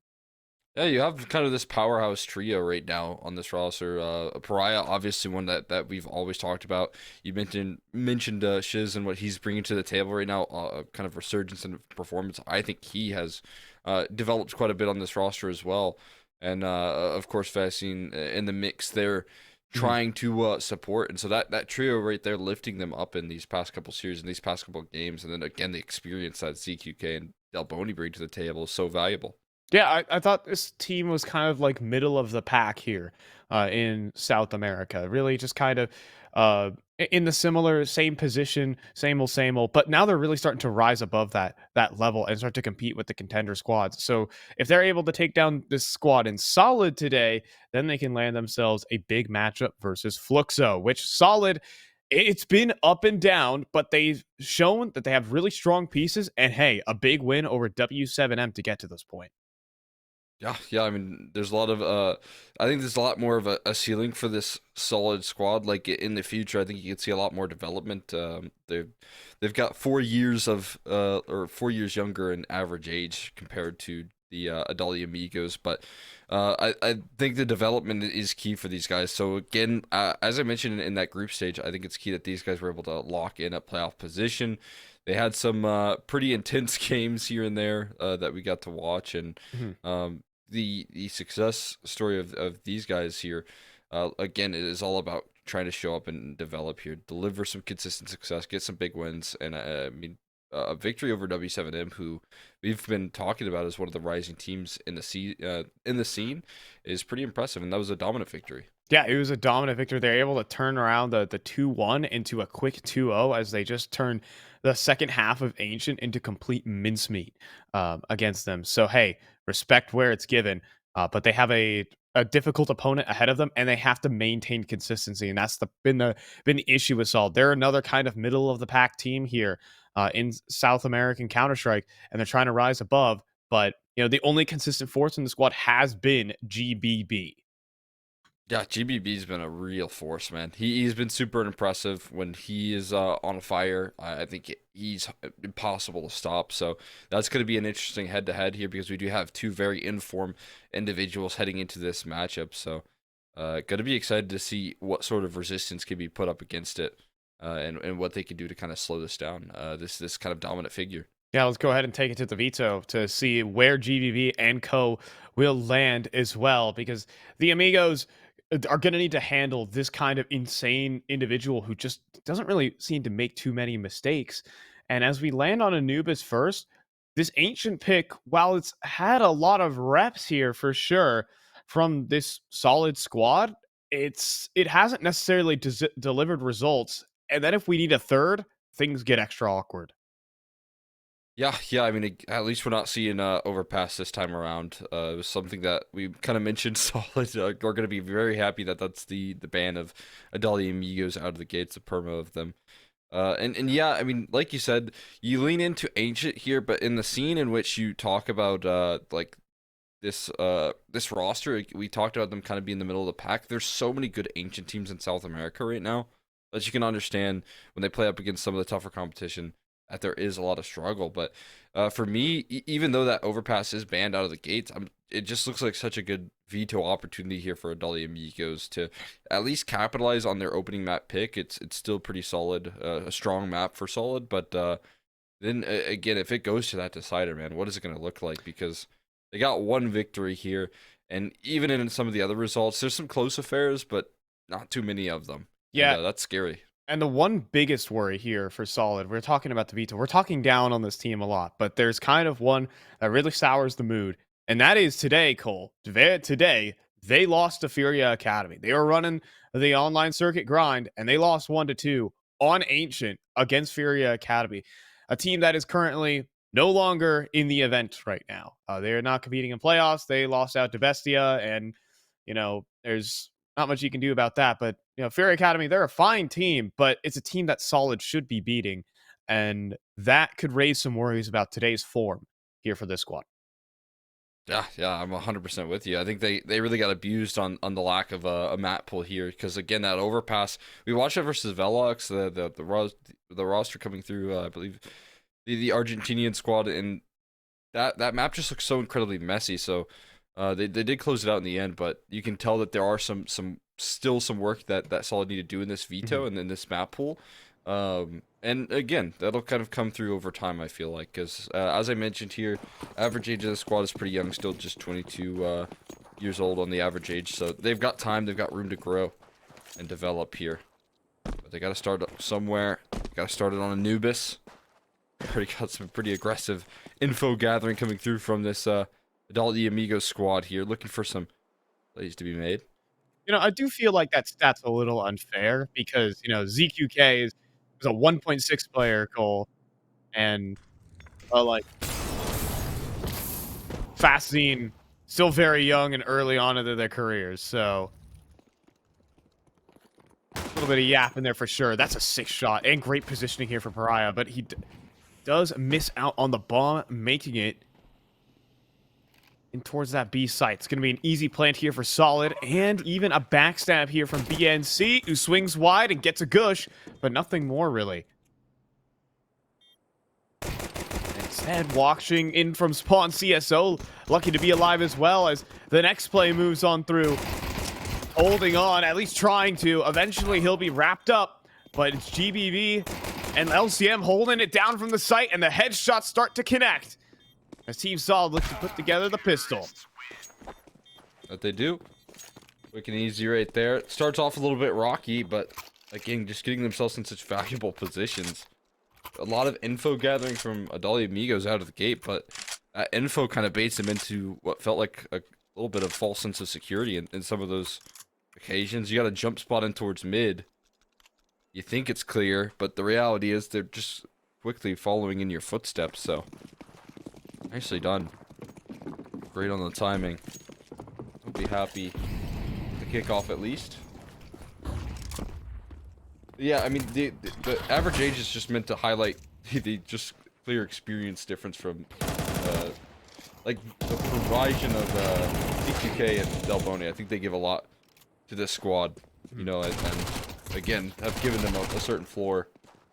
Yeah, you have kind of this powerhouse trio right now on this roster. Pariah, obviously one that we've always talked about. You mentioned Shiz and what he's bringing to the table right now, kind of resurgence in performance. I think he has developed quite a bit on this roster as well. And of course, Vaccine in the mix there, trying to support. And so that trio right there, lifting them up in these past couple series, in these past couple games. And then again, the experience that CQK and Delboni bring to the table is so valuable. Yeah, I thought this team was kind of like middle of the pack here in South America. Really just kind of in the same position, same old, but now they're really starting to rise above that level and start to compete with the contender squads. So if they're able to take down this squad in Solid today, then they can land themselves a big matchup versus Fluxo, which Solid, it's been up and down, but they've shown that they have really strong pieces, and hey, a big win over W7M to get to this point. Yeah. I mean, there's a lot of I think there's a lot more of a ceiling for this Solid squad. Like in the future, I think you could see a lot more development. They've got 4 years or 4 years younger in average age compared to the Adali Amigos, but I think the development is key for these guys. So again, as I mentioned in that group stage, I think it's key that these guys were able to lock in a playoff position. They had some pretty intense games here and there that we got to watch, and the success story of these guys here, again, it is all about trying to show up and develop here, deliver some consistent success, get some big wins, and a victory over W7M, who we've been talking about as one of the rising teams in the scene, is pretty impressive, and that was a dominant victory. Yeah, it was a dominant victory. They're able to turn around the 2-1 into a quick 2-0 as they just turned the second half of Ancient into complete mincemeat against them. So, hey, respect where it's given. But they have a difficult opponent ahead of them, and they have to maintain consistency. And that's been the issue with Solid. They're another kind of middle of the pack team here in South American Counter-Strike, and they're trying to rise above. But, the only consistent force in the squad has been GBB. Yeah, GBB's been a real force, man. He's been super impressive when he is on fire. I think he's impossible to stop. So that's going to be an interesting head-to-head here because we do have two very informed individuals heading into this matchup. So going to be excited to see what sort of resistance can be put up against it and what they can do to kind of slow this down, this kind of dominant figure. Yeah, let's go ahead and take it to the veto to see where GBB and co will land as well, because the Amigos are going to need to handle this kind of insane individual who just doesn't really seem to make too many mistakes. And as we land on Anubis first, this Ancient pick, while it's had a lot of reps here for sure from this Solid squad, it hasn't necessarily delivered results. And then if we need a third, things get extra awkward. Yeah. I mean, at least we're not seeing Overpass this time around. It was something that we kind of mentioned. Solid are going to be very happy that that's the ban of Adali Amigos out of the gates, the perma of them. And yeah, I mean, like you said, you lean into Ancient here, but in the scene in which you talk about like this roster, we talked about them kind of being in the middle of the pack. There's so many good Ancient teams in South America right now that you can understand when they play up against some of the tougher competition, that there is a lot of struggle. But for me, even though that Overpass is banned out of the gates, it just looks like such a good veto opportunity here for Adali Amigos to at least capitalize on their opening map pick. It's still pretty solid, a strong map for Solid. But then again, if it goes to that decider, man, what is it going to look like? Because they got one victory here, and even in some of the other results, there's some close affairs, but not too many of them. Yeah, and, that's scary. And the one biggest worry here for Solid, we're talking about the veto. We're talking down on this team a lot, but there's kind of one that really sours the mood. And that is today, Cole. Today, they lost to Furia Academy. They were running the online circuit grind, and they lost 1-2 on Ancient against Furia Academy, a team that is currently no longer in the event right now. They are not competing in playoffs. They lost out to Bestia, and, there's not much you can do about that. But, Fury Academy, they're a fine team, but it's a team that Solid should be beating. And that could raise some worries about today's form here for this squad. Yeah, I'm 100% with you. I think they really got abused on the lack of a map pool here, because again, that Overpass, we watched it versus Velox, the roster coming through, I believe the Argentinian squad, and that map just looks so incredibly messy. So they did close it out in the end, but you can tell that there are still some work that Solid need to do in this veto and in this map pool. And again, that'll kind of come through over time, I feel like, because as I mentioned here, average age of the squad is pretty young, still just 22 years old on the average age. So they've got time, they've got room to grow and develop here. But they got to start somewhere. Got to start it on Anubis. Already got some pretty aggressive info gathering coming through from this Adali Amigos squad here, looking for some plays to be made. I do feel like that stat's a little unfair because, ZQK is a 1.6 player goal, and Fastzine still very young and early on into their careers, so a little bit of yap in there for sure. That's a 6 shot and great positioning here for Pariah, but he does miss out on the bomb, making it in towards that B site. It's going to be an easy plant here for Solid, and even a backstab here from BNC, who swings wide and gets a gush, but nothing more, really. Instead, watching in from spawn, CSO, lucky to be alive as well, as the next play moves on through. Holding on, at least trying to. Eventually, he'll be wrapped up, but it's GBB and LCM holding it down from the site, and the headshots start to connect as Team Solid looks to put together the pistol. That they do. Quick and easy right there. It starts off a little bit rocky, but again, just getting themselves in such valuable positions. A lot of info gathering from Adali Amigos out of the gate, but that info kind of baits them into what felt like a little bit of false sense of security in some of those occasions. You got a jump spot in towards mid. You think it's clear, but the reality is they're just quickly following in your footsteps, so nicely done. Great on the timing. I'll be happy to kick off at least. Yeah, I mean, the average age is just meant to highlight the just clear experience difference from, like, the provision of CQK and Delboni. I think they give a lot to this squad, you know, and again, have given them a certain floor.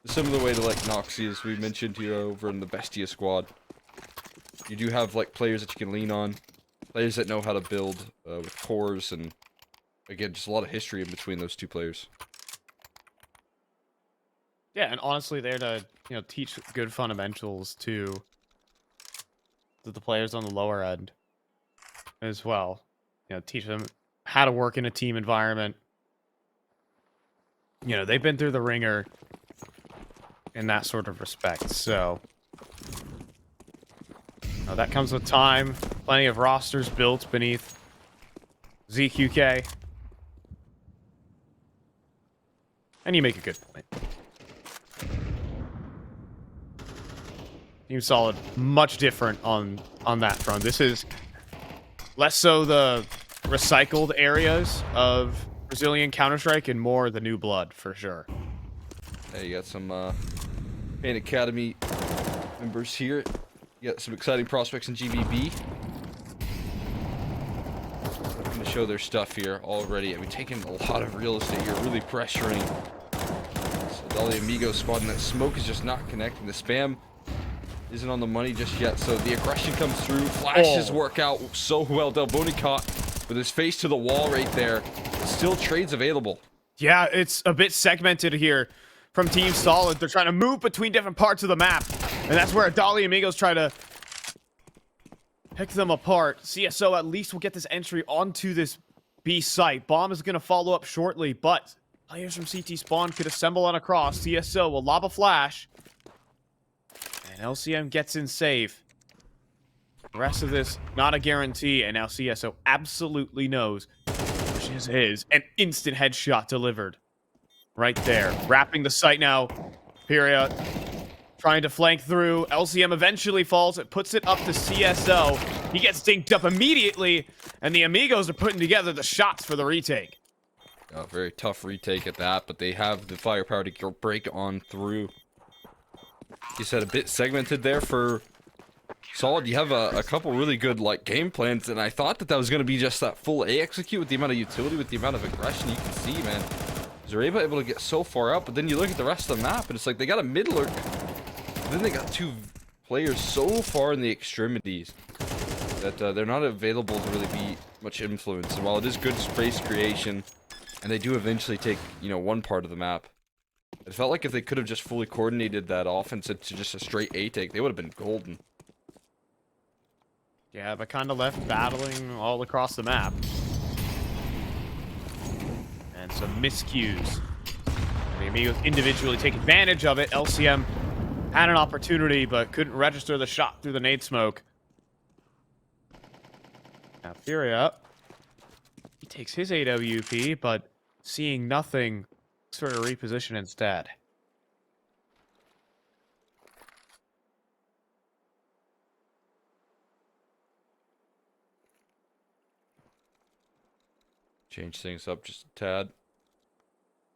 A similar way to, like, Noxy, as we mentioned here over in the Bestia squad. You do have, like, players that you can lean on. Players that know how to build with cores, and, again, just a lot of history in between those two players. Yeah, and honestly, there to, you know, teach good fundamentals to the players on the lower end as well. You know, teach them how to work in a team environment. You know, they've been through the ringer in that sort of respect, so that comes with time. Plenty of rosters built beneath ZQK. And you make a good point. Team Solid, much different on that front. This is less so the recycled areas of Brazilian Counter-Strike and more the new blood, for sure. Yeah, you got some Pain Academy members here. You got some exciting prospects in GBB. Going to show their stuff here already. I mean, taking a lot of real estate here, really pressuring. So all the Amigos squad, and that smoke is just not connecting. The spam isn't on the money just yet, so the aggression comes through. Flashes work out so well. Delboni caught with his face to the wall right there. Still trades available. Yeah, it's a bit segmented here from Team Solid. They're trying to move between different parts of the map, and that's where Dali Amigos try to pick them apart. CSO at least will get this entry onto this B site. Bomb is going to follow up shortly, but players from CT Spawn could assemble on across. CSO will lob a flash, and LCM gets in safe. The rest of this, not a guarantee, and now CSO absolutely knows which is an instant headshot delivered. Right there. Wrapping the site now. Pyria trying to flank through. LCM eventually falls. It puts it up to CSO. He gets dinked up immediately, and the Amigos are putting together the shots for the retake. A very tough retake at that, but they have the firepower to break on through. You said a bit segmented there for Solid. You have a couple really good like game plans, and I thought that was going to be just that full A execute with the amount of utility, with the amount of aggression you can see, man. They're able to get so far out, but then you look at the rest of the map, and it's like they got a mid lurk, then they got two players so far in the extremities that they're not available to really be much influence. And while it is good space creation, and they do eventually take, you know, one part of the map, it felt like if they could have just fully coordinated that offense into just a straight A take, they would have been golden. Yeah, but kind of left battling all across the map. And some miscues. The Amigos individually take advantage of it. LCM had an opportunity, but couldn't register the shot through the nade smoke. Now, Furia, he takes his AWP, but seeing nothing, sort of reposition instead. Change things up just a tad.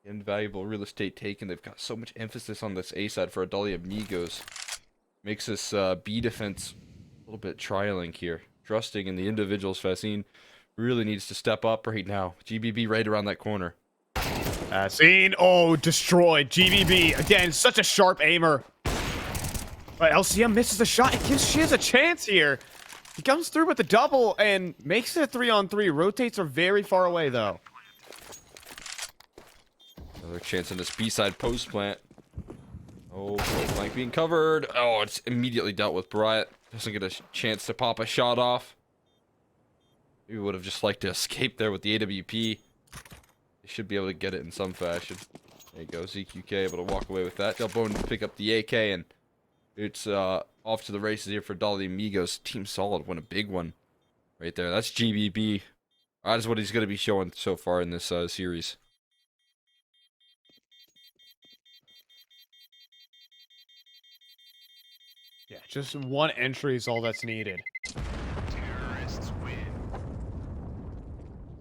Invaluable real estate taken. They've got so much emphasis on this A side for Adali Amigos. Makes this B defense a little bit trialing here. Trusting in the individuals. Facine really needs to step up right now. GBB right around that corner. Facine, oh, destroyed. GBB, again, such a sharp aimer. But LCM misses the shot. It gives Shiz a chance here. He comes through with the double and makes it a 3-on-3. Rotates are very far away, though. Another chance in this B-side post plant. Oh, flank being covered. Oh, it's immediately dealt with. Bryant doesn't get a chance to pop a shot off. Maybe would have just liked to escape there with the AWP. They should be able to get it in some fashion. There you go. ZQK able to walk away with that. Delboni to pick up the AK, and it's off to the races here for Dolly Amigos. Team Solid won a big one right there. That's GBB That is what he's going to be showing so far in this series. Yeah, just one entry is all that's needed.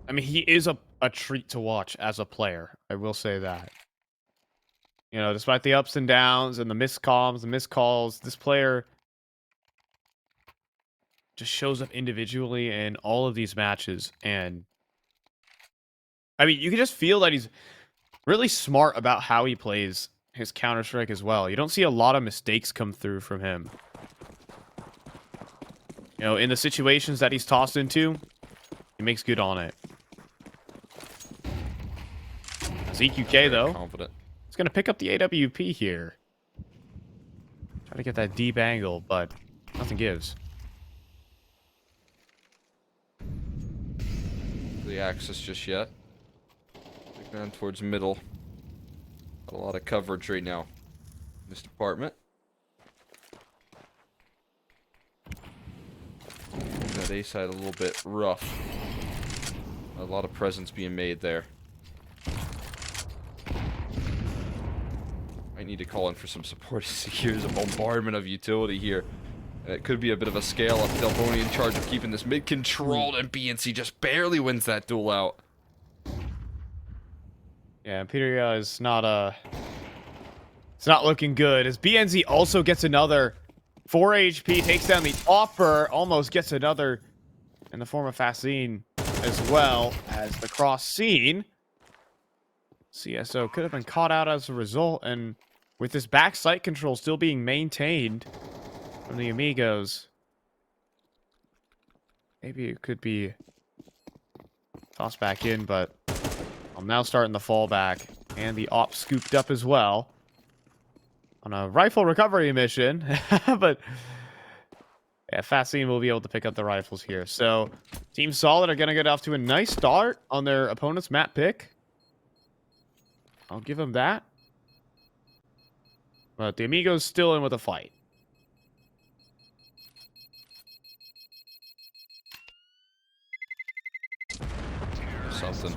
I mean, he is a treat to watch as a player. I will say that. You know, despite the ups and downs and the missed comms, the missed calls, this player just shows up individually in all of these matches. And I mean, you can just feel that he's really smart about how he plays his Counter-Strike as well. You don't see a lot of mistakes come through from him. You know, in the situations that he's tossed into, he makes good on it. ZQK, though, Confident. he's going to pick up the AWP here. Try to get that deep angle, but nothing gives. The access just yet. Big man towards middle. Got a lot of coverage right now in this department. That A side a little bit rough. A lot of presence being made there. Might need to call in for some support. Here's a bombardment of utility here. And it could be a bit of a scale up. Delboni in charge of keeping this mid controlled, and BNC just barely wins that duel out. Yeah, Peter is not it's not looking good. As BNZ also gets another 4 HP, takes down the offer, almost gets another in the form of Fascine, as well as the cross scene. CSO could have been caught out as a result, and with this back sight control still being maintained from the Amigos, maybe it could be tossed back in, but I'm now starting the fallback, and the op scooped up as well on a rifle recovery mission. But yeah, Fascine will be able to pick up the rifles here. So Team Solid are going to get off to a nice start on their opponent's map pick. I'll give them that. But the Amigos still in with a fight. Something.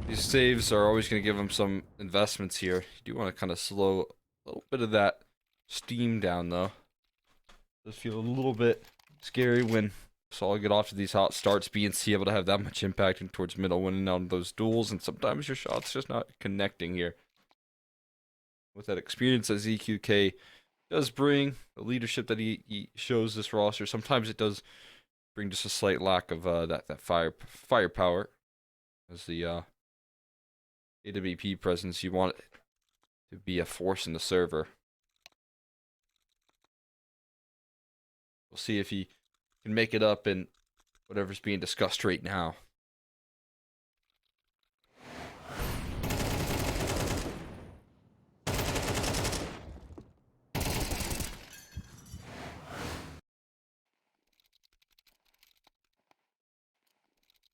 These saves are always going to give them some investments here. You do want to kind of slow a little bit of that steam down, though. Does feel a little bit scary when Solid get off to these hot starts, BNC able to have that much impact towards middle, winning on those duels, and sometimes your shot's just not connecting here. With that experience that ZQK does bring, the leadership that he shows this roster, sometimes it does bring just a slight lack of that firepower. As the AWP presence, you want it to be a force in the server. We'll see if he can make it up in whatever's being discussed right now.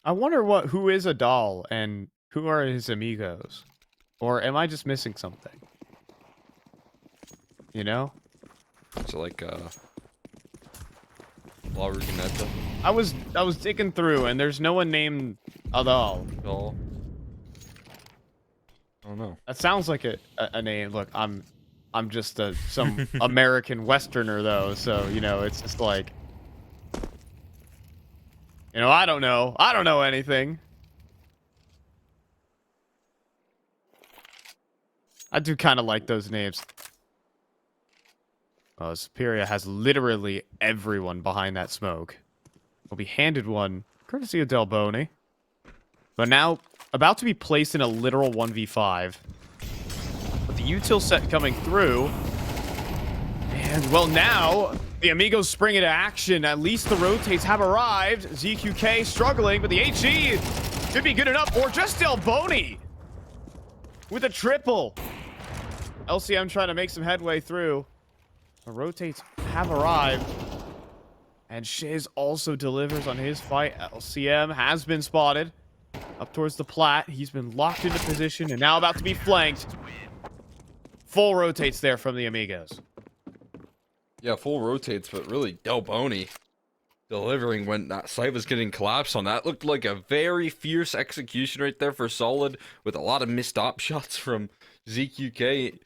I wonder who is a doll and who are his amigos? Or am I just missing something? You know? So like La Ruginetta. I was digging through and there's no one named a doll. Doll. I don't know. That sounds like a name. Look, I'm just some American Westerner though, so you know, it's just like, you know, I don't know anything. I do kind of like those names. Oh, Superior has literally everyone behind that smoke. Will be handed one, courtesy of Delboni. But now, about to be placed in a literal 1v5. With the util set coming through. And, well, now, the Amigos spring into action. At least the rotates have arrived. ZQK struggling, but the HE should be good enough. Or just Delboni with a triple. LCM trying to make some headway through. The rotates have arrived. And Shiz also delivers on his fight. LCM has been spotted. Up towards the plat. He's been locked into position and now about to be flanked. Full rotates there from the Amigos. Yeah, full rotates, but really Delboni delivering when that site was getting collapsed on. That looked like a very fierce execution right there for Solid, with a lot of missed op shots from ZQK.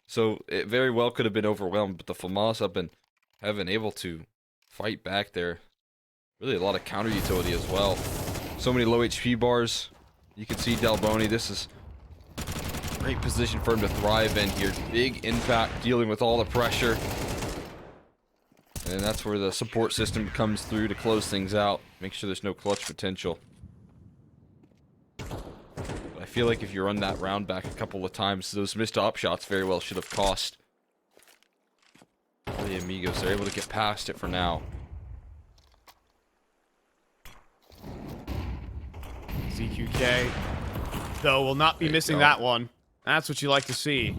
So it very well could have been overwhelmed, but the FAMAS have been able to fight back there. Really a lot of counter utility as well. So many low HP bars. You can see Delboni, this is a great position for him to thrive in here. Big impact, dealing with all the pressure. And that's where the support system comes through to close things out. Make sure there's no clutch potential. But I feel like if you run that round back a couple of times, those missed op shots very well should have cost the Amigos. They're able to get past it for now. ZQK, though, will not be missing that one. That's what you like to see.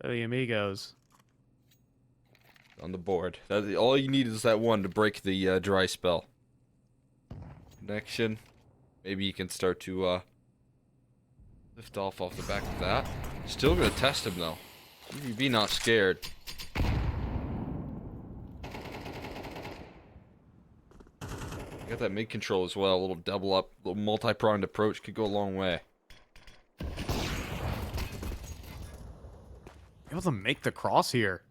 The Amigos. On the board. All you need is that one to break the dry spell. Connection. Maybe you can start to lift off the back of that. Still gonna test him though. UVB not scared. You got that mid control as well. A little double up, a little multi-pronged approach could go a long way. Able to make the cross here.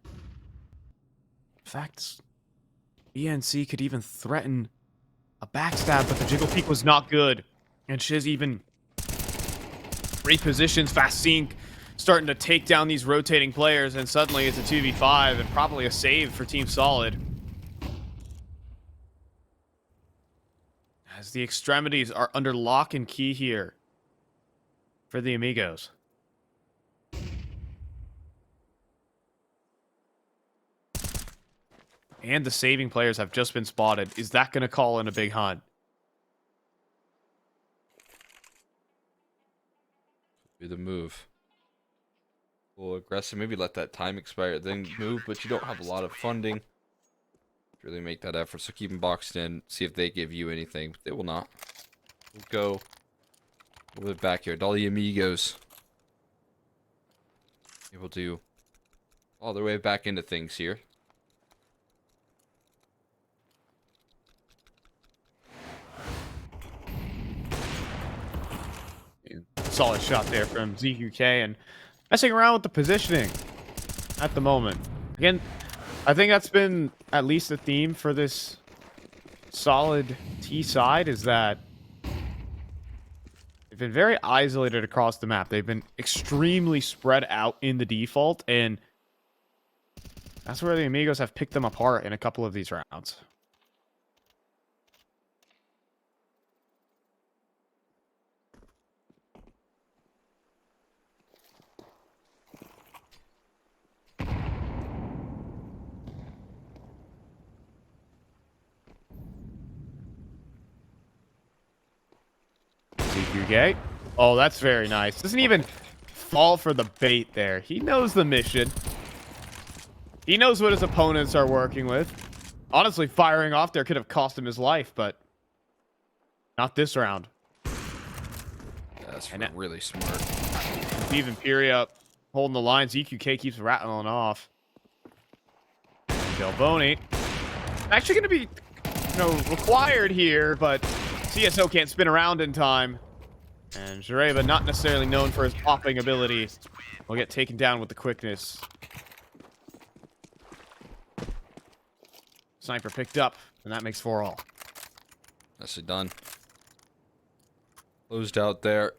In fact, ENC could even threaten a backstab, but the jiggle peek was not good. And Shiz even repositions. Fast Sync starting to take down these rotating players, and suddenly it's a 2v5 and probably a save for Team Solid. As the extremities are under lock and key here for the Amigos. And the saving players have just been spotted. Is that going to call in a big hunt? Be the move. A little aggressive. Maybe let that time expire, then move, but you don't have a lot of funding. Really make that effort, so keep them boxed in. See if they give you anything. But they will not. We'll go a little bit back here. All the Amigos able to all their way back into things here. Solid shot there from ZQK, and messing around with the positioning at the moment. Again, I think that's been at least a theme for this Solid T side, is that they've been very isolated across the map. They've been extremely spread out in the default, and that's where the Amigos have picked them apart in a couple of these rounds. ZQK. Oh, that's very nice. Doesn't even fall for the bait there. He knows the mission. He knows what his opponents are working with. Honestly, firing off there could have cost him his life, but not this round. That's really smart. Steve Imperia holding the line. ZQK keeps rattling off. Delboni. Actually going to be, required here, but CSO can't spin around in time. And Jareva, not necessarily known for his popping ability, will get taken down with the quickness. Sniper picked up, and that makes 4 all. Nicely done. Closed out there.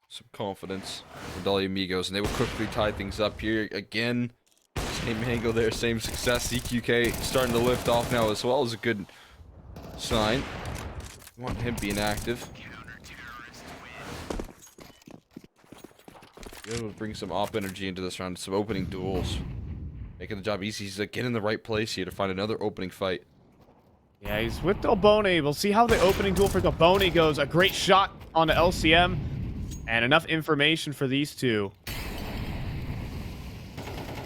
Some confidence for Dolly Amigos, and they will quickly tie things up here again. Same angle there, same success. CQK starting to lift off now as well, is a good sign. We want him being active. Be able to bring some op energy into this round, some opening duels. Making the job easy. He's again in the right place here to find another opening fight. Yeah, he's with Delboni. We'll see how the opening duel for Delboni goes. A great shot on the LCM. And enough information for these two.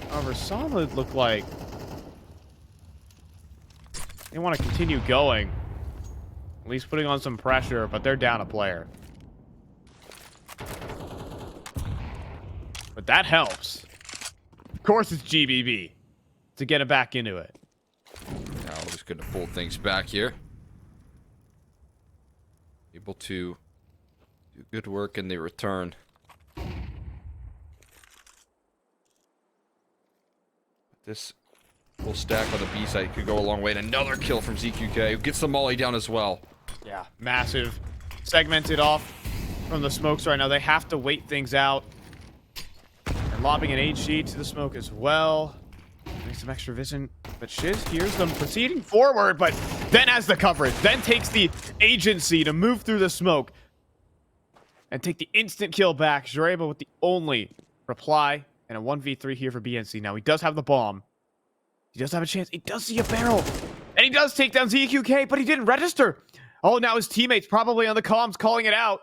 However, Solid look like they want to continue going. At least putting on some pressure, but they're down a player. But that helps. course it's GBB to get him back into it. Now we're just going to pull things back here. Able to do good work in the return. This full stack on the B side could go a long way. And another kill from ZQK, who gets the molly down as well. Yeah, massive. Segmented off from the smokes right now. They have to wait things out. And lobbing an HG to the smoke as well. Getting some extra vision. But Shiz hears them proceeding forward, but then has the coverage. Then takes the agency to move through the smoke. And take the instant kill back. Jareba with the only reply. And a 1v3 here for BNC. Now, he does have the bomb. He does have a chance. He does see a barrel. And he does take down ZQK, but he didn't register. Oh, now his teammates probably on the comms calling it out.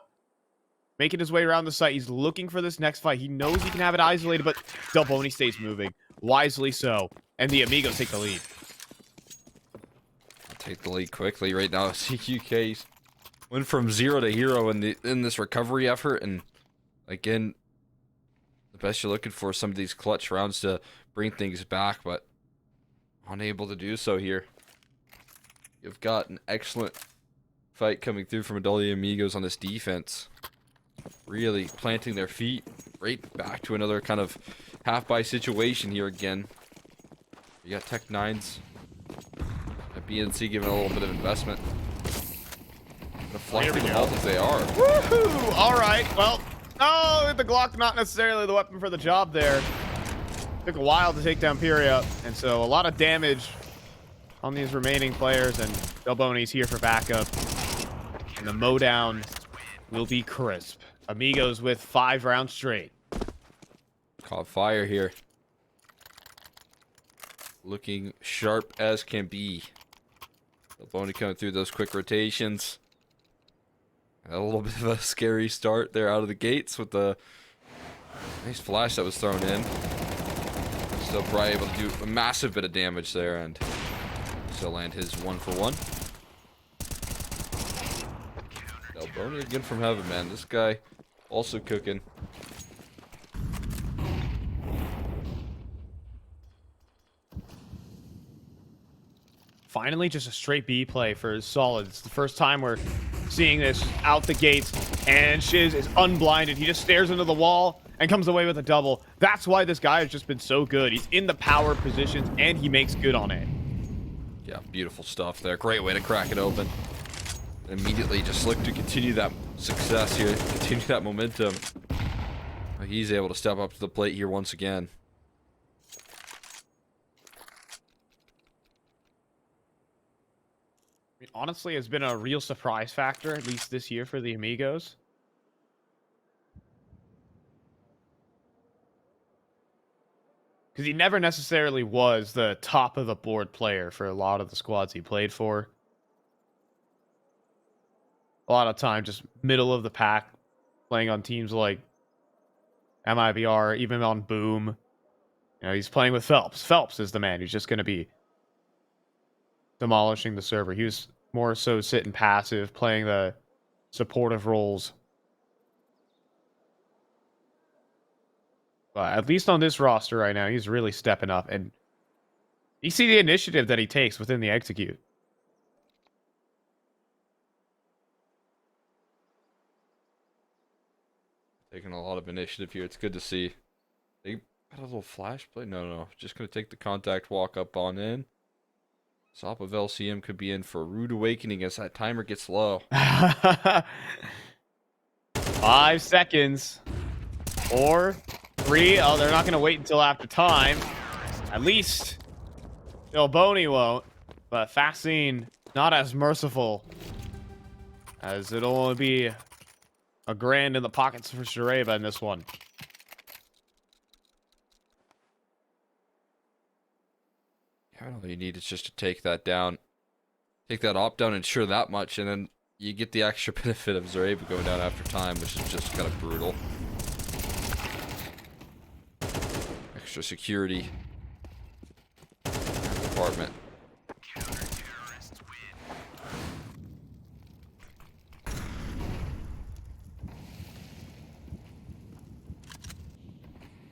Making his way around the site. He's looking for this next fight. He knows he can have it isolated, but Delboni stays moving. Wisely so. And the Amigos take the lead. I'll take the lead quickly right now. ZQK went from 0 to hero in this recovery effort. And again, the best you're looking for some of these clutch rounds to bring things back, but unable to do so here. You've got an excellent fight coming through from Adoli Amigos on this defense. Really planting their feet right back to another kind of half-buy situation here again. You got Tech 9s. At BNC giving a little bit of investment. Deflecting the ball as they are. Woohoo! Alright, well. Oh, the Glock not necessarily the weapon for the job there. Took a while to take down Pyria, and so a lot of damage on these remaining players, and Delboni's here for backup. And the mowdown will be crisp. Amigos with 5 rounds straight. Caught fire here. Looking sharp as can be. Delboni coming through those quick rotations. A little bit of a scary start there out of the gates with the nice flash that was thrown in. Still probably able to do a massive bit of damage there and still land his 1-for-1. Delboni again from heaven, man. This guy also cooking. Finally, just a straight B play for Solid. It's the first time we're seeing this out the gates, and Shiz is unblinded. He just stares into the wall and comes away with a double. That's why this guy has just been so good. He's in the power positions, and he makes good on it. Yeah, beautiful stuff there. Great way to crack it open. Immediately just look to continue that success here, continue that momentum. He's able to step up to the plate here once again. Honestly, has been a real surprise factor, at least this year for the Amigos. Because he never necessarily was the top of the board player for a lot of the squads he played for. A lot of time, just middle of the pack, playing on teams like MIBR, even on Boom. You know, he's playing with Phelps. Phelps is the man who's just going to be demolishing the server. He was more so sitting passive, playing the supportive roles. But at least on this roster right now, he's really stepping up. And you see the initiative that he takes within the execute. Taking a lot of initiative here. It's good to see. They got a little flash play. No. Just going to take the contact walk up on in. Sop of LCM could be in for a rude awakening as that timer gets low. 5 seconds. 4, 3. Oh, they're not going to wait until after time. At least Delboni won't. But Fascine, not as merciful. As it'll only be a grand in the pockets for Shareba in this one. All you need is just to take that down. Take that op down, ensure that much, and then you get the extra benefit of Zareba going down after time, which is just kind of brutal. Extra security. Department.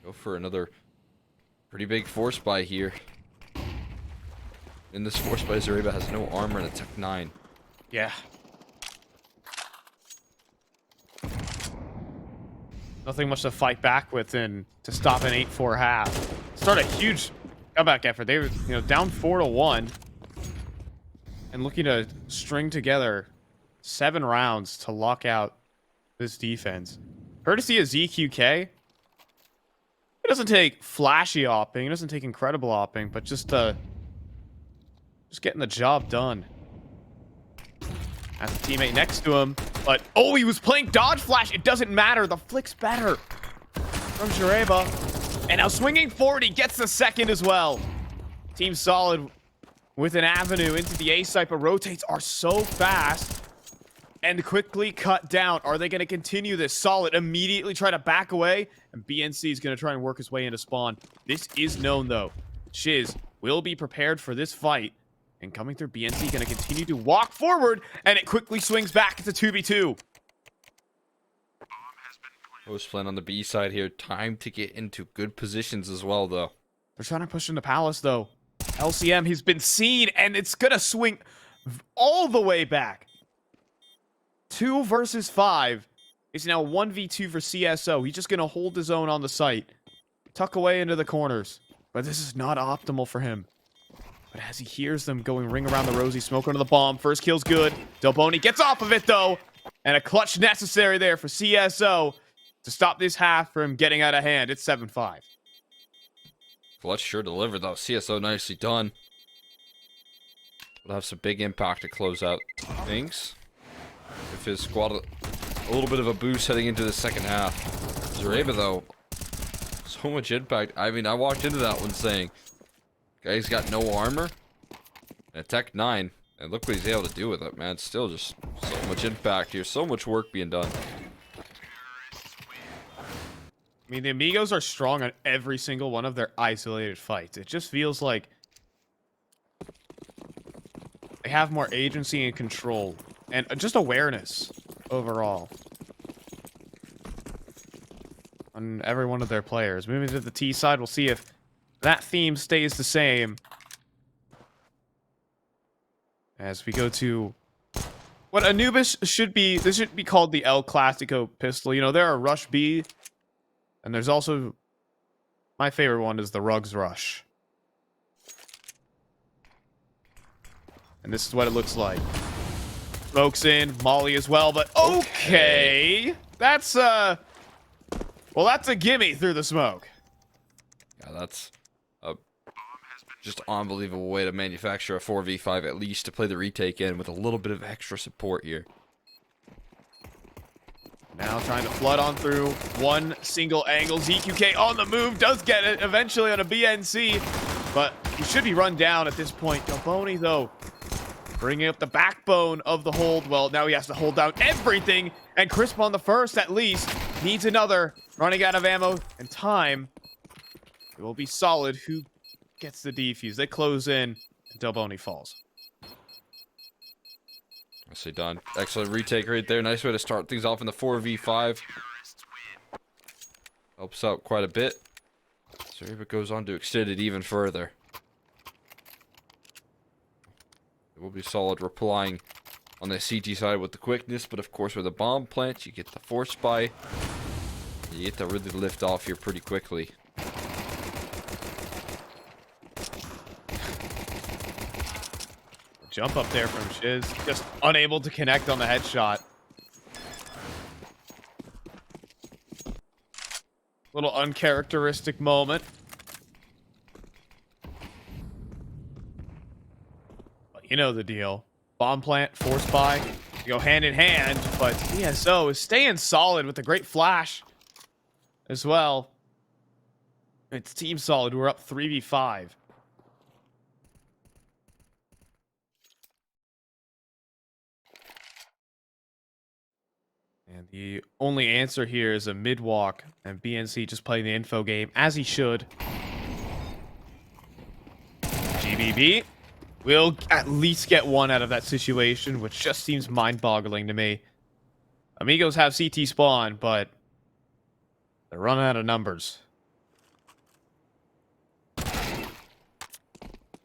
Go for another pretty Pretty big force buy here. In this force buy, Zareba has no armor and a Tech 9. Yeah. Nothing much to fight back with and to stop an 8-4 half. Start a huge comeback effort. They were, down 4-1 and looking to string together 7 rounds to lock out this defense. Courtesy of ZQK. It doesn't take flashy opping, it doesn't take incredible opping, but just getting the job done. Has a teammate next to him, but oh, he was playing dodge flash. It doesn't matter. The flick's better from Jareba. And now swinging forward, he gets the second as well. Team Solid with an avenue into the A site, but rotates are so fast and quickly cut down. Are they going to continue this? Solid immediately try to back away, and BNC is going to try and work his way into spawn. This is known, though. Shiz will be prepared for this fight. And coming through, BNC going to continue to walk forward, and it quickly swings back to 2v2. Post plan on the B side here. Time to get into good positions as well, though. They're trying to push into Palace, though. LCM, he's been seen, and it's going to swing all the way back. 2 versus 5. It's now 1v2 for CSO. He's just going to hold his own on the site. Tuck away into the corners. But this is not optimal for him. But as he hears them going ring around the rosy, smoke under the bomb. First kill's good. Delboni gets off of it, though. And a clutch necessary there for CSO to stop this half from getting out of hand. It's 7-5. Clutch sure delivered, though. CSO nicely done. Will have some big impact to close out things. If his squad a little bit of a boost heading into the second half. Zareba, though, so much impact. I mean, I walked into that one saying, guy's got no armor and a Tech 9, and look what he's able to do with it, man. Still just so much impact here, so much work being done. I mean, the Amigos are strong on every single one of their isolated fights. It just feels like they have more agency and control and just awareness overall on every one of their players. Moving to the T side, we'll see if that theme stays the same as we go to what Anubis should be. This should be called the El Clasico pistol. There are Rush B, and there's also my favorite one is the Rugs Rush. And this is what it looks like. Smokes in, Molly as well, but okay. That's well, that's a gimme through the smoke. Yeah, that's a just unbelievable way to manufacture a 4v5 at least to play the retake in with a little bit of extra support here. Now trying to flood on through one single angle. ZQK on the move, does get it eventually on a BNC, but he should be run down at this point. Delboni, though, bringing up the backbone of the hold. Well, now he has to hold down everything, and Crisp on the first at least needs another. Running out of ammo and time. It will be Solid who gets the defuse. They close in, and Delboni falls. Nicely done. Excellent retake right there. Nice way to start things off in the 4v5. Helps out quite a bit. Zareba goes on to extend it even further. It will be Solid replying on the CT side with the quickness, but of course with the bomb plant, you get the force buy. You get to really lift off here pretty quickly. Jump up there from Shiz. Just unable to connect on the headshot. Little uncharacteristic moment. But you know the deal. Bomb plant, force buy, go hand in hand. But ESO is staying solid with a great flash as well. It's Team Solid. We're up 3v5. And the only answer here is a mid walk, and BNC just playing the info game as he should. GBB will at least get one out of that situation, which just seems mind-boggling to me. Amigos have CT spawn, but they're running out of numbers.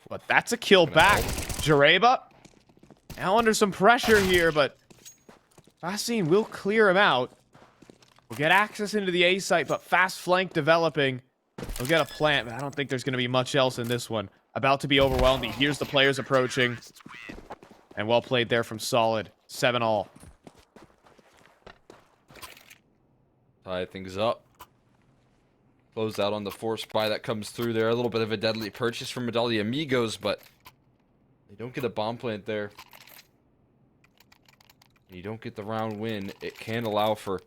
but that's a kill back. Jareba now under some pressure here, but Vaccine will clear him out. We'll get access into the A site, but fast flank developing. We'll get a plant, but I don't think there's going to be much else in this one. About to be overwhelmed. He hears the players approaching. And well played there from Solid. 7-all. Tie things up. Close out on the force buy that comes through there. A little bit of a deadly purchase from Medallia Amigos, but they don't get a bomb plant there. You don't get the round win. It can allow for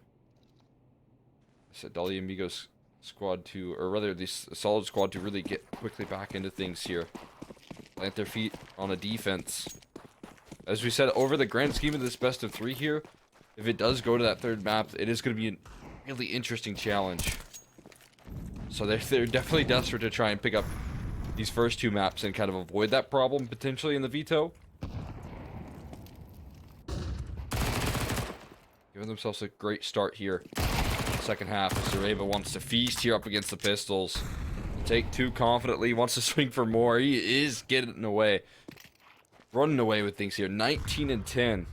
Medallia Amigos squad to, or rather the Solid squad to really get quickly back into things here. Plant their feet on a defense. As we said, over the grand scheme of this best of 3 here, if it does go to that third map, it is going to be a really interesting challenge. So they're definitely desperate to try and pick up these first 2 maps and kind of avoid that problem potentially in the veto. Giving themselves a great start here. Second half, Zareva wants to feast here up against the Pistols. Take 2 confidently, wants to swing for more. He is getting away. Running away with things here. 19-10.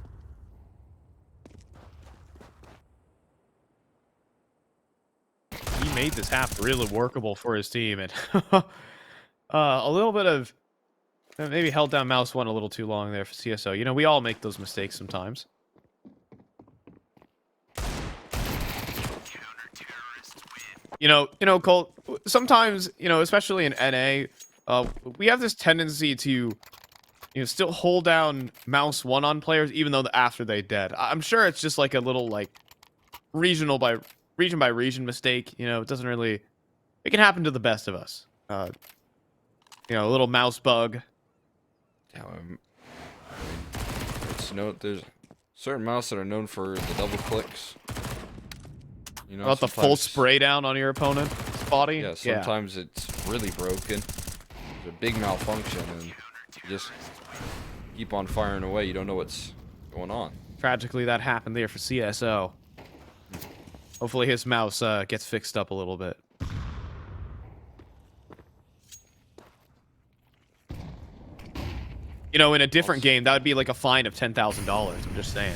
He made this half really workable for his team, and a little bit of maybe held down mouse 1 a little too long there for CSO. You know, we all make those mistakes sometimes. You know, Colt, sometimes, you know, especially in NA, we have this tendency to, you know, still hold down mouse 1 on players even though after they dead. I'm sure it's just like a little like region by region mistake. You know, it doesn't really, it can happen to the best of us. You know, a little mouse bug. Yeah, there's certain mouse that are known for the double clicks. You know, about the full spray down on your opponent's body? Yeah, sometimes it's really broken. It's a big malfunction, and you just keep on firing away. You don't know what's going on. Tragically, that happened there for CSO. Hopefully his mouse gets fixed up a little bit. You know, in a different game, that would be like a fine of $10,000. I'm just saying.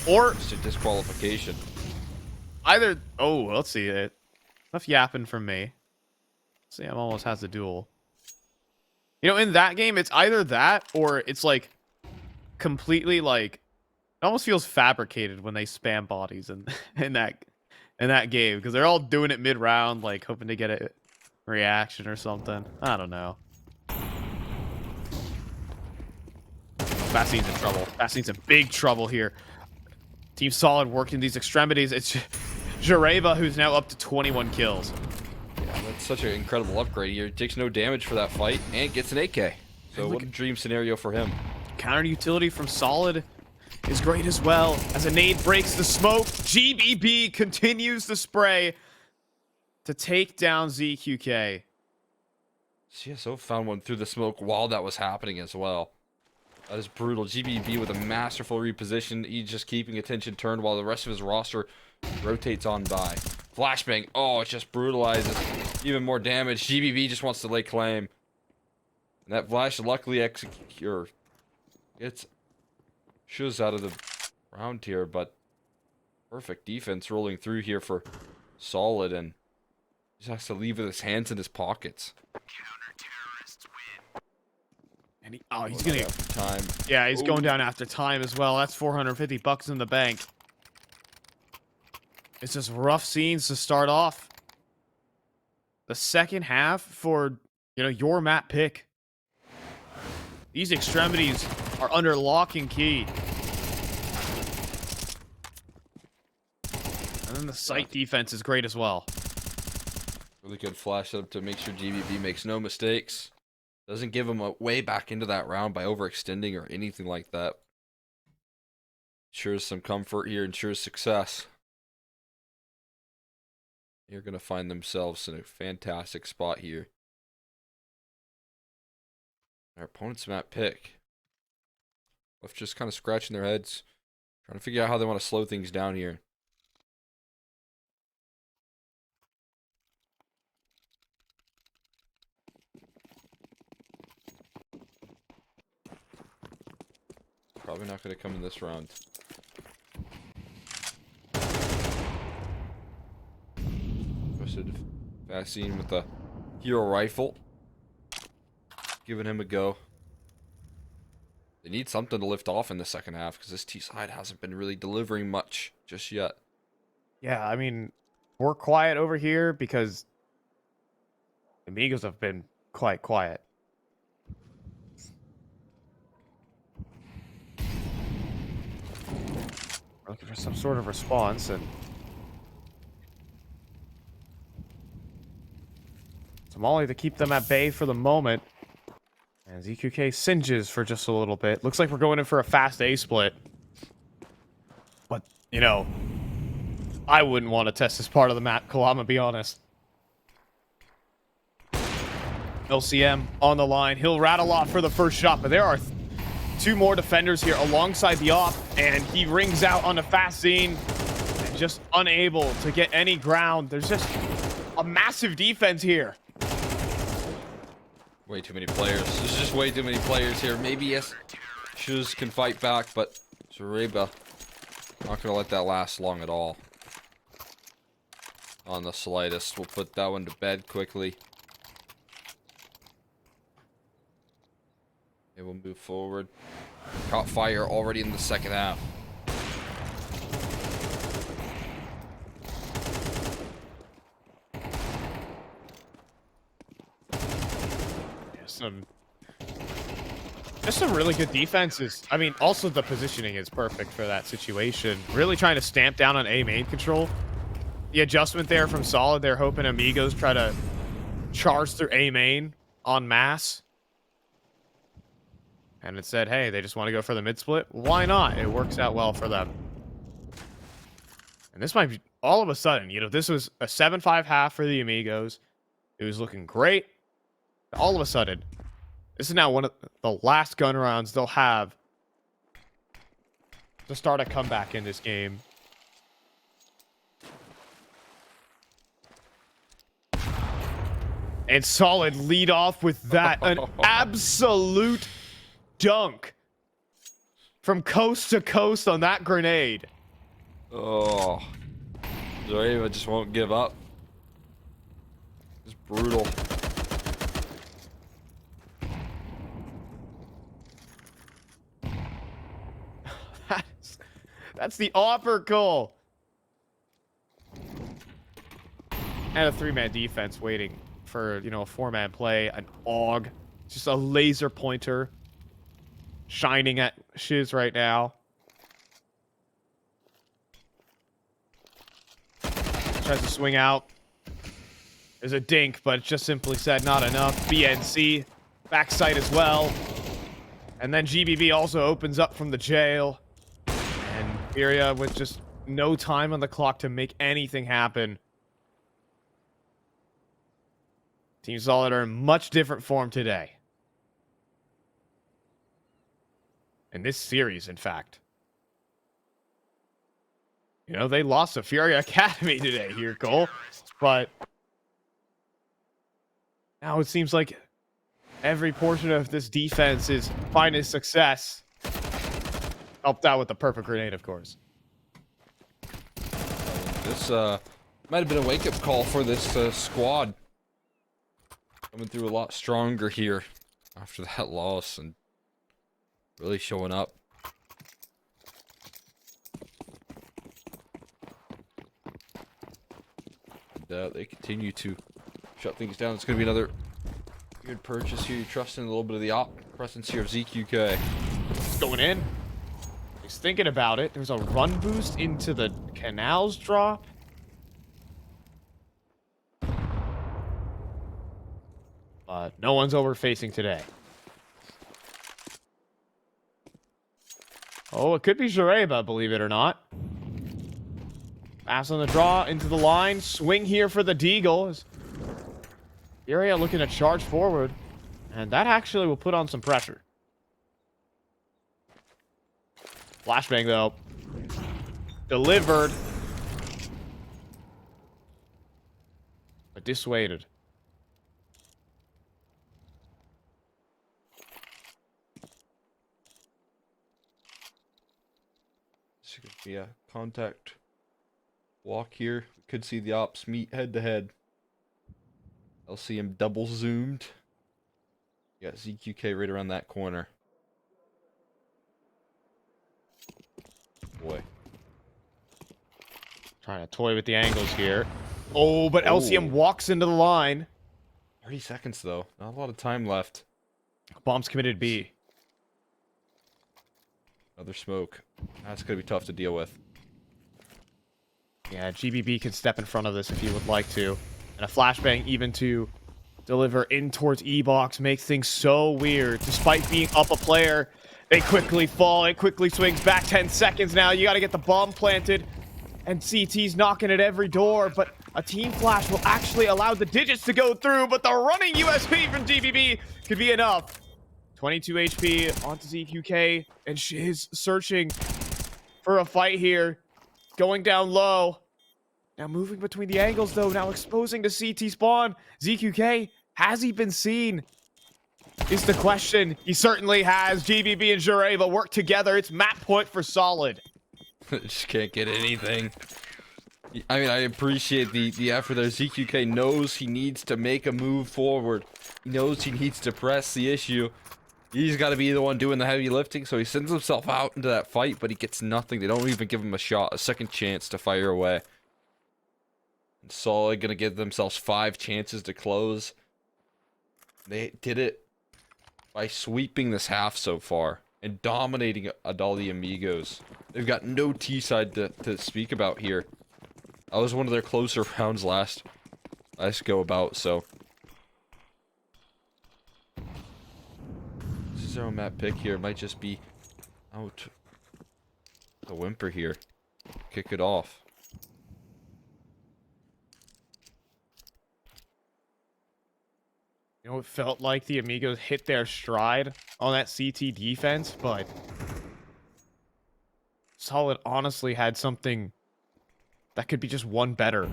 Or just a disqualification. Either. Oh, let's see it. Enough yapping from me. Sam almost has a duel. You know, in that game, it's either that or it's like completely like it almost feels fabricated when they spam bodies in that game because they're all doing it mid round, like hoping to get a reaction or something. I don't know. Vastine's in trouble. Vastine's in big trouble here. Team Solid working these extremities. It's Jareva who's now up to 21 kills. Yeah, that's such an incredible upgrade here. Takes no damage for that fight and gets an AK. So what a dream scenario for him. Counter utility from Solid is great as well. As a nade breaks the smoke, GBB continues the spray to take down ZQK. CSO found one through the smoke while that was happening as well. That is brutal. GBB with a masterful reposition. He's just keeping attention turned while the rest of his roster rotates on by. Flashbang. Oh, it just brutalizes. Even more damage. GBB just wants to lay claim. And that flash luckily it's shoes out of the round here, but perfect defense rolling through here for Solid, and he just has to leave with his hands in his pockets. And he's gonna get time. Yeah, he's going down after time as well. That's 450 bucks in the bank. It's just rough scenes to start off. The second half for, you know, your map pick. These extremities are under lock and key. And then the site defense is great as well. Really good flash setup to make sure GBB makes no mistakes. Doesn't give him a way back into that round by overextending or anything like that. Ensures some comfort here, ensures success. They're going to find themselves in a fantastic spot here. Our opponent's map pick. Both just kind of scratching their heads, trying to figure out how they want to slow things down here. Probably not going to come in this round. Twisted Vaccine with the hero rifle. Giving him a go. They need something to lift off in the second half because this T side hasn't been really delivering much just yet. Yeah, I mean, we're quiet over here because the Amigos have been quite quiet. We're looking for some sort of response, and Somali to keep them at bay for the moment. And ZQK singes for just a little bit. Looks like we're going in for a fast A split. But, you know, I wouldn't want to test this part of the map, Cole, I'm gonna be honest. LCM on the line. He'll rattle off for the first shot, but there are two more defenders here alongside the op, and he rings out on the fast scene and just unable to get any ground. There's just a massive defense here. Way too many players. There's just way too many players here. Maybe yes, Shoes can fight back, but Zareba not gonna let that last long at all. On the slightest. We'll put that one to bed quickly. It will move forward. Caught fire already in the second half. Just some really good defenses. I mean, also the positioning is perfect for that situation. Really trying to stamp down on A main control. The adjustment there from Solid, they're hoping Amigos try to charge through A main en masse. And it said, hey, they just want to go for the mid split. Why not? It works out well for them. And this might be, all of a sudden, you know, this was a 7-5 half for the Amigos. It was looking great. All of a sudden, this is now one of the last gun rounds they'll have to start a comeback in this game. And Solid lead off with that. An absolute dunk from coast to coast on that grenade. Oh. Zareva just won't give up. It's brutal. That's the offer goal. And a 3-man defense waiting for, you know, a 4-man play. An AUG. Just a laser pointer. Shining at Shiz right now. Tries to swing out. There's a dink, but it just simply said not enough. BNC. Backside as well. And then GBB also opens up from the jail. And Furia with just no time on the clock to make anything happen. Team Solid are in much different form today. In this series, in fact. You know, they lost to Furia Academy today here, Cole. But now it seems like every portion of this defense is finding success. Helped out with the perfect grenade, of course. This might have been a wake-up call for this squad. Coming through a lot stronger here after that loss and really showing up. And, they continue to shut things down. It's going to be another good purchase here. You trust in a little bit of the op presence here of ZQK. It's going in. He's thinking about it. There's a run boost into the canals drop. But no one's overfacing today. Oh, it could be Jareba, believe it or not. Pass on the draw into the line. Swing here for the Deagle. Furia looking to charge forward. And that actually will put on some pressure. Flashbang, though. Delivered. But dissuaded. It's gonna be a contact walk here. We could see the ops meet head to head. LCM double zoomed. You got ZQK right around that corner. Boy. Trying to toy with the angles here. Oh, but LCM walks into the line. 30 seconds though. Not a lot of time left. Bomb's committed B. Another smoke. That's gonna be tough to deal with. Yeah, GBB can step in front of this if he would like to. And a flashbang even to deliver in towards E-Box makes things so weird. Despite being up a player, they quickly fall. It quickly swings back 10 seconds now. You got to get the bomb planted. And CT's knocking at every door, but a team flash will actually allow the digits to go through, but the running USP from GBB could be enough. 22 HP onto ZQK, and Shiz searching for a fight here. Going down low. Now moving between the angles, though. Now exposing the CT spawn. ZQK, has he been seen? Is the question. He certainly has. GBB and Jureva work together. It's map point for solid. Just can't get anything. I mean, I appreciate the effort there. ZQK knows he needs to make a move forward. He knows he needs to press the issue. He's got to be the one doing the heavy lifting, so he sends himself out into that fight, but he gets nothing. They don't even give him a shot, a second chance to fire away. And Solid gonna give themselves 5 chances to close. They did it by sweeping this half so far and dominating Adali Amigos. They've got no T-side to speak about here. That was one of their closer rounds last go about, so. This is our map pick here. It might just be out the whimper here. Kick it off. You know, it felt like the Amigos hit their stride on that CT defense, but Solid honestly had something that could be just one better.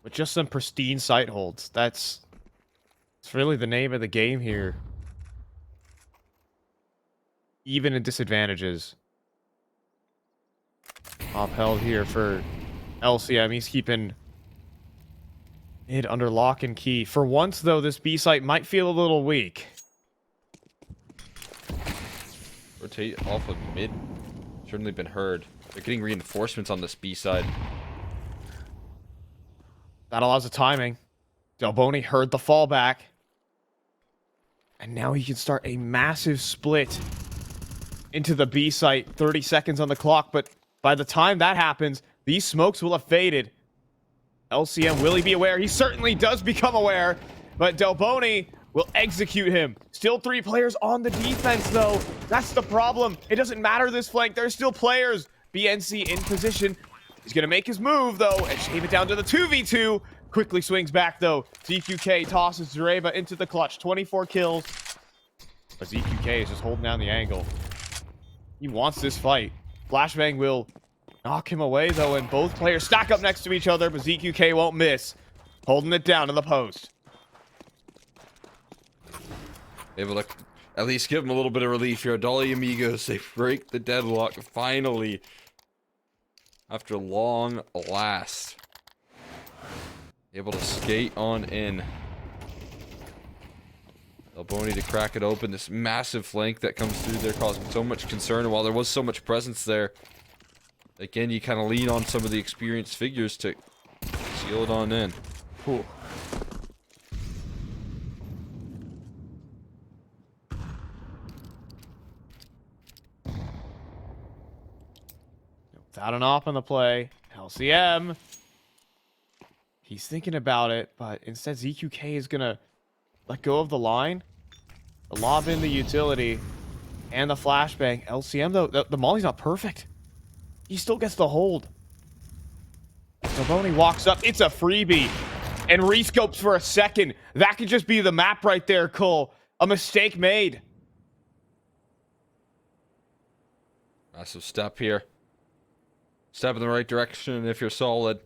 With just some pristine sight holds. It's really the name of the game here. Even in disadvantages. Upheld here for LCM. He's keeping it under lock and key. For once, though, this B site might feel a little weak. Rotate off of mid. Certainly been heard. They're getting reinforcements on this B side. That allows the timing. Delboni heard the fallback. And now he can start a massive split into the B site. 30 seconds on the clock, but by the time that happens, these smokes will have faded. LCM, will he be aware? He certainly does become aware, but Delboni will execute him. Still 3 players on the defense, though. That's the problem. It doesn't matter this flank. There's still players. BNC in position. He's going to make his move, though, and shave it down to the 2v2. Quickly swings back, though. ZQK tosses Zureva into the clutch. 24 kills. But ZQK is just holding down the angle. He wants this fight. Flashbang will knock him away, though, and both players stack up next to each other, but ZQK won't miss. Holding it down in the post. Able to at least give him a little bit of relief here. Adali Amigos, they break the deadlock finally. After long last. Able to skate on in. Delboni to crack it open. This massive flank that comes through there causing so much concern. And while there was so much presence there, again, you kind of lean on some of the experienced figures to seal it on in. Cool. Without an op on the play, LCM. He's thinking about it, but instead ZQK is going to let go of the line, lob in the utility, and the flashbang. LCM, though, the molly's not perfect. He still gets the hold. Delboni walks up. It's a freebie. And rescopes for a second. That could just be the map right there, Cole. A mistake made. Massive step here. Step in the right direction if you're solid.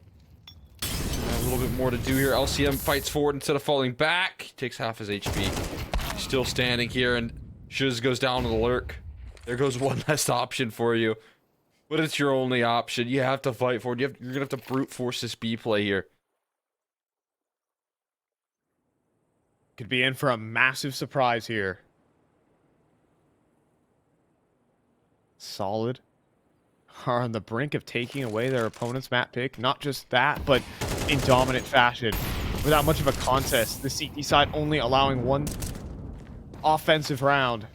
A little bit more to do here. LCM fights forward instead of falling back. He takes half his HP. He's still standing here, and Shiz goes down to the lurk. There goes one less option for you. But it's your only option. You have to fight for it. You're going to have to brute force this B play here. Could be in for a massive surprise here. Solid are on the brink of taking away their opponent's map pick. Not just that, but in dominant fashion. Without much of a contest. The CT side only allowing one offensive round.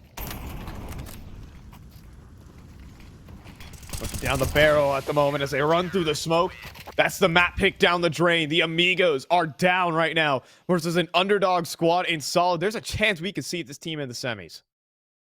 Looking down the barrel at the moment as they run through the smoke. That's the map pick down the drain. The Amigos are down right now versus an underdog squad in Solid. There's a chance we could see this team in the semis.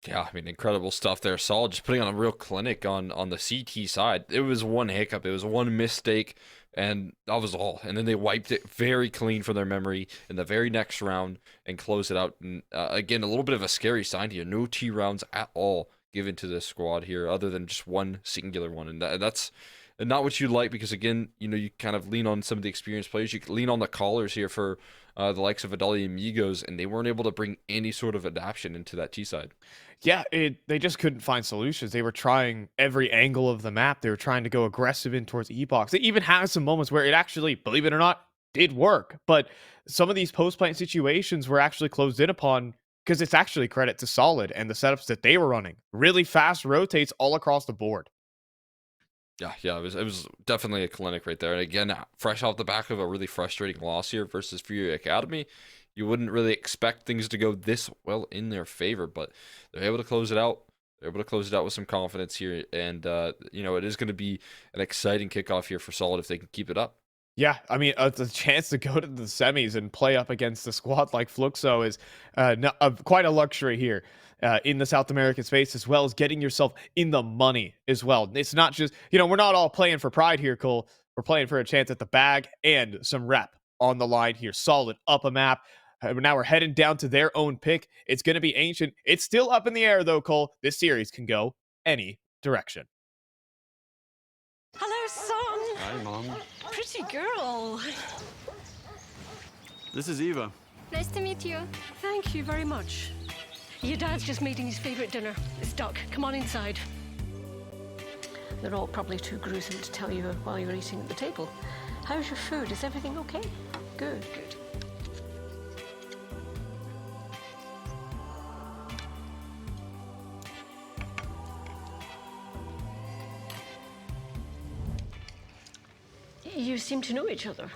Yeah, I mean, incredible stuff there. Solid just putting on a real clinic on the CT side. It was one hiccup. It was one mistake, and that was all. And then they wiped it very clean from their memory in the very next round and closed it out. And, again, a little bit of a scary sign here. No T rounds at all given to this squad here other than just one singular one. And that's not what you like because, again, you know, you kind of lean on some of the experienced players. You lean on the callers here for the likes of Adali Amigos, and they weren't able to bring any sort of adaptation into that T side. Yeah, they just couldn't find solutions. They were trying every angle of the map. They were trying to go aggressive in towards E-Box. They even had some moments where it actually, believe it or not, did work. But some of these post-plant situations were actually closed in upon because it's actually credit to Solid and the setups that they were running. Really fast rotates all across the board. Yeah, it was definitely a clinic right there. And again, fresh off the back of a really frustrating loss here versus Fury Academy, you wouldn't really expect things to go this well in their favor, but they're able to close it out. They're able to close it out with some confidence here, and you know, it is going to be an exciting kickoff here for Solid if they can keep it up. Yeah, I mean, the chance to go to the semis and play up against a squad like Fluxo is quite a luxury here in the South American space, as well as getting yourself in the money as well. It's not just, you know, we're not all playing for pride here, Cole. We're playing for a chance at the bag and some rep on the line here. Solid up a map. Now we're heading down to their own pick. It's going to be Ancient. It's still up in the air, though, Cole. This series can go any direction. Hello, son. Hi, Mom. Pretty girl. This is Eva. Nice to meet you. Thank you very much. Your dad's just making his favorite dinner. It's duck. Come on inside. They're all probably too gruesome to tell you while you're eating at the table. How's your food? Is everything okay? Good, good. You seem to know each other.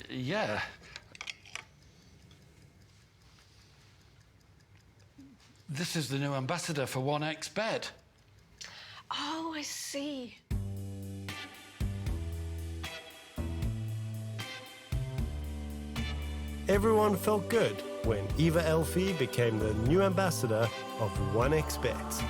Yeah. This is the new ambassador for 1xBet. Oh, I see. Everyone felt good when Eva Elfie became the new ambassador of 1xBet.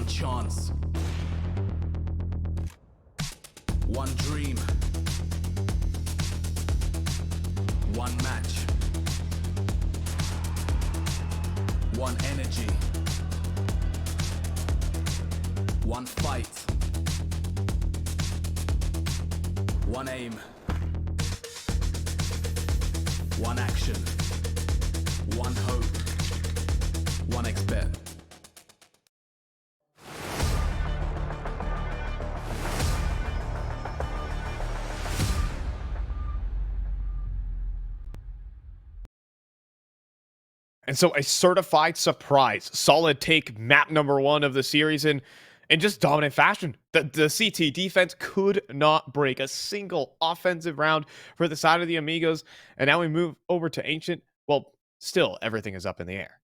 one chance, one dream, one match, one energy, one fight, one aim, one action, one hope, one expert. And so a certified surprise, solid take map number 1 of the series in just dominant fashion. The CT defense could not break a single offensive round for the side of the Amigos. And now we move over to Ancient. Well, still everything is up in the air.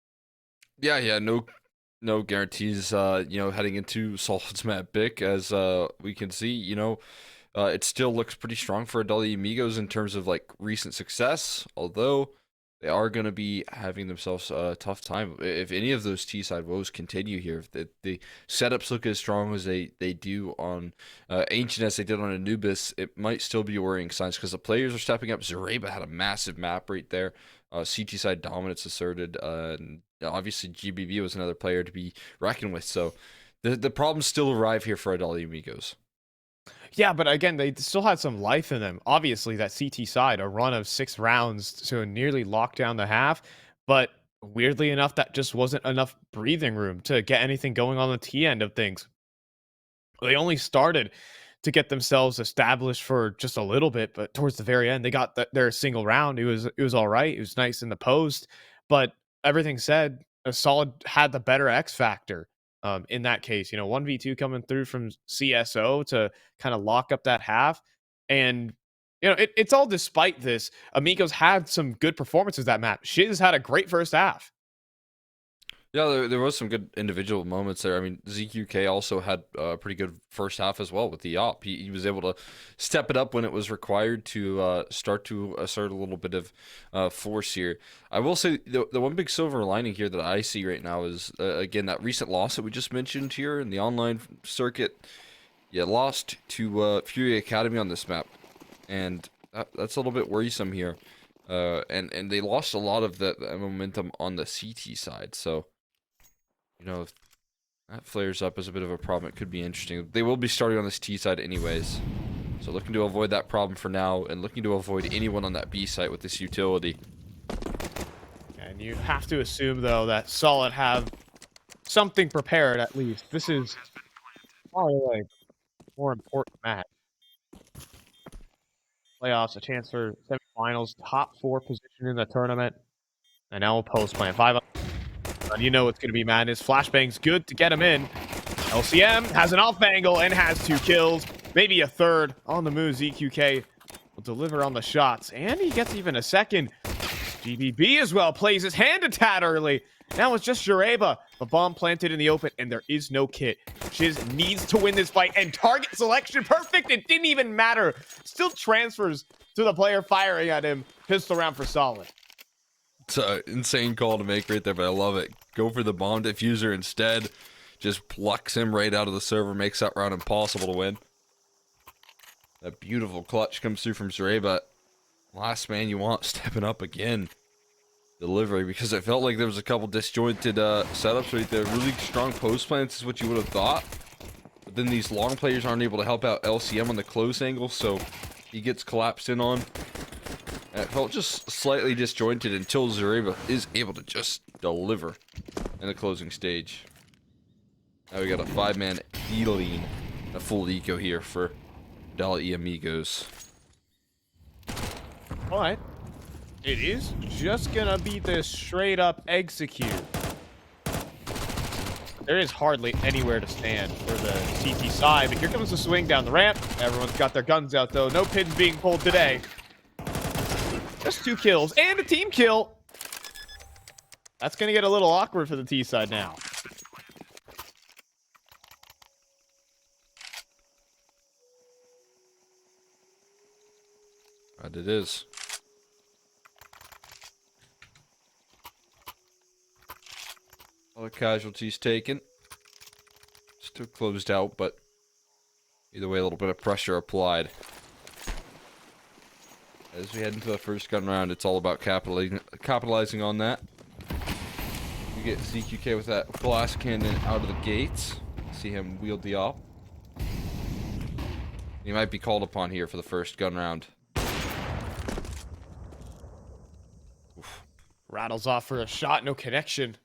Yeah, no guarantees, heading into Solid's map pick, as we can see, it still looks pretty strong for Adeli Amigos in terms of like recent success, although they are going to be having themselves a tough time if any of those T-side woes continue here. If the setups look as strong as they do on Ancient as they did on Anubis, it might still be worrying signs because the players are stepping up. Zareba had a massive map right there. CT side dominance asserted. And obviously, GBB was another player to be reckoned with. So the problems still arrive here for Adeli Amigos. Yeah, but again, they still had some life in them. Obviously, that CT side, a run of 6 rounds to nearly lock down the half. But weirdly enough, that just wasn't enough breathing room to get anything going on the T end of things. They only started to get themselves established for just a little bit, but towards the very end, they got their single round. It was all right. It was nice in the post. But everything said, a Solid had the better X factor. In that case, 1v2 coming through from CSO to kind of lock up that half. And, it's all despite this. Amigos had some good performances that map. Shiz had a great first half. Yeah, there was some good individual moments there. I mean, ZQK also had a pretty good first half as well with the op. He was able to step it up when it was required to start to assert a little bit of force here. I will say the one big silver lining here that I see right now is, again, that recent loss that we just mentioned here in the online circuit. Yeah, lost to Fury Academy on this map, and that's a little bit worrisome here. And they lost a lot of the momentum on the CT side, so if that flares up as a bit of a problem, it could be interesting. They will be starting on this T side anyways, so looking to avoid that problem for now, and looking to avoid anyone on that B site with this utility. And you have to assume, though, that Solid have something prepared at least. This is probably like more important match. Playoffs, a chance for semifinals, top 4 position in the tournament, and now post plan 5. You know it's going to be madness. Flashbang's good to get him in. LCM has an off angle and has 2 kills. Maybe a third on the move. ZQK will deliver on the shots. And he gets even a second. GBB as well plays his hand a tad early. Now it's just Jareba. The bomb planted in the open, and there is no kit. Shiz needs to win this fight, and target selection perfect. It didn't even matter. Still transfers to the player firing at him. Pistol round for Solid. It's an insane call to make right there, but I love it. Go for the bomb diffuser instead. Just plucks him right out of the server, makes that round impossible to win. That beautiful clutch comes through from Zareba. Last man you want stepping up again. Delivery, because it felt like there was a couple disjointed setups right there. Really strong post plants is what you would have thought. But then these long players aren't able to help out LCM on the close angle, so he gets collapsed in on. And it felt just slightly disjointed until Zareba is able to just deliver in the closing stage. Now we got a 5-man E-lean, a full eco here for Adeli Amigos. But it is just gonna be this straight up execute. There is hardly anywhere to stand for the CT side, but here comes the swing down the ramp. Everyone's got their guns out though. No pins being pulled today. Just 2 kills and a team kill. That's going to get a little awkward for the T side now. Right, it is. All the casualties taken. Still closed out, but either way, a little bit of pressure applied. As we head into the first gun round, it's all about capitalizing on that. You get ZQK with that blast cannon out of the gates. See him wield the op. He might be called upon here for the first gun round. Oof. Rattles off for a shot, no connection.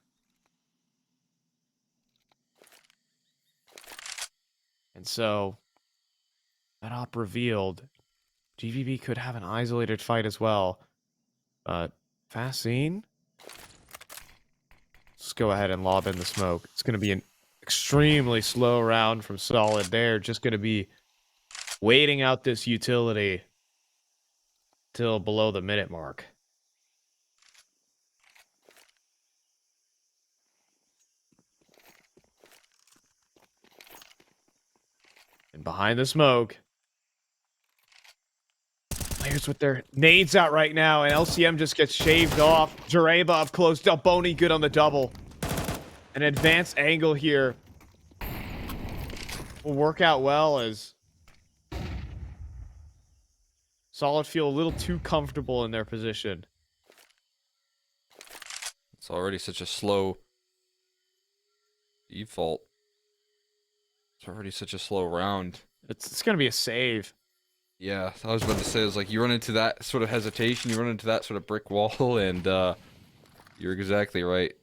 And so, that op revealed, GVB could have an isolated fight as well. But, Fascine? Let's go ahead and lob in the smoke. It's going to be an extremely slow round from Solid. They're just going to be waiting out this utility till below the minute mark. And behind the smoke, players with their nades out right now, and LCM just gets shaved off. Jareba up close, Delboni good on the double. An advanced angle here will work out well as Solid feel a little too comfortable in their position. It's already such a slow default. It's already such a slow round. It's going to be a save. Yeah, I was about to say, it's like you run into that sort of hesitation, you run into that sort of brick wall, and you're exactly right.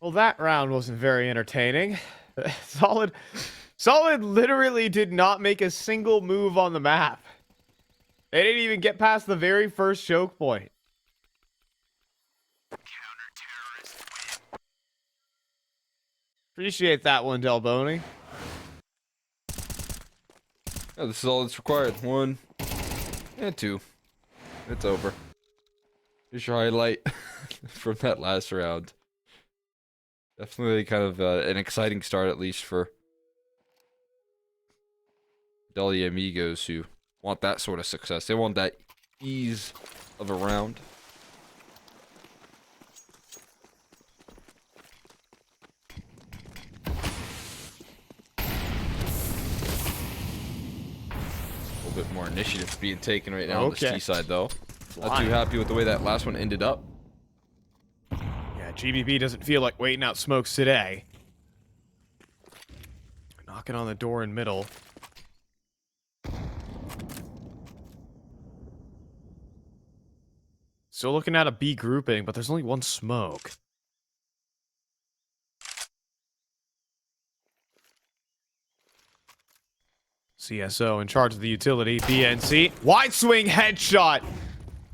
Well, that round wasn't very entertaining. Solid literally did not make a single move on the map. They didn't even get past the very first choke point. Appreciate that one, Delboni. Yeah, this is all that's required. 1 and 2. It's over. Here's your highlight from that last round. Definitely kind of an exciting start, at least for Delhi Amigos, who want that sort of success. They want that ease of a round. A little bit more initiative being taken right now on this T side, though. Not too happy with the way that last one ended up. Yeah, GBB doesn't feel like waiting out smokes today. Knocking on the door in middle. Still looking at a B grouping, but there's only one smoke. CSO in charge of the utility. BNC. Wide swing headshot.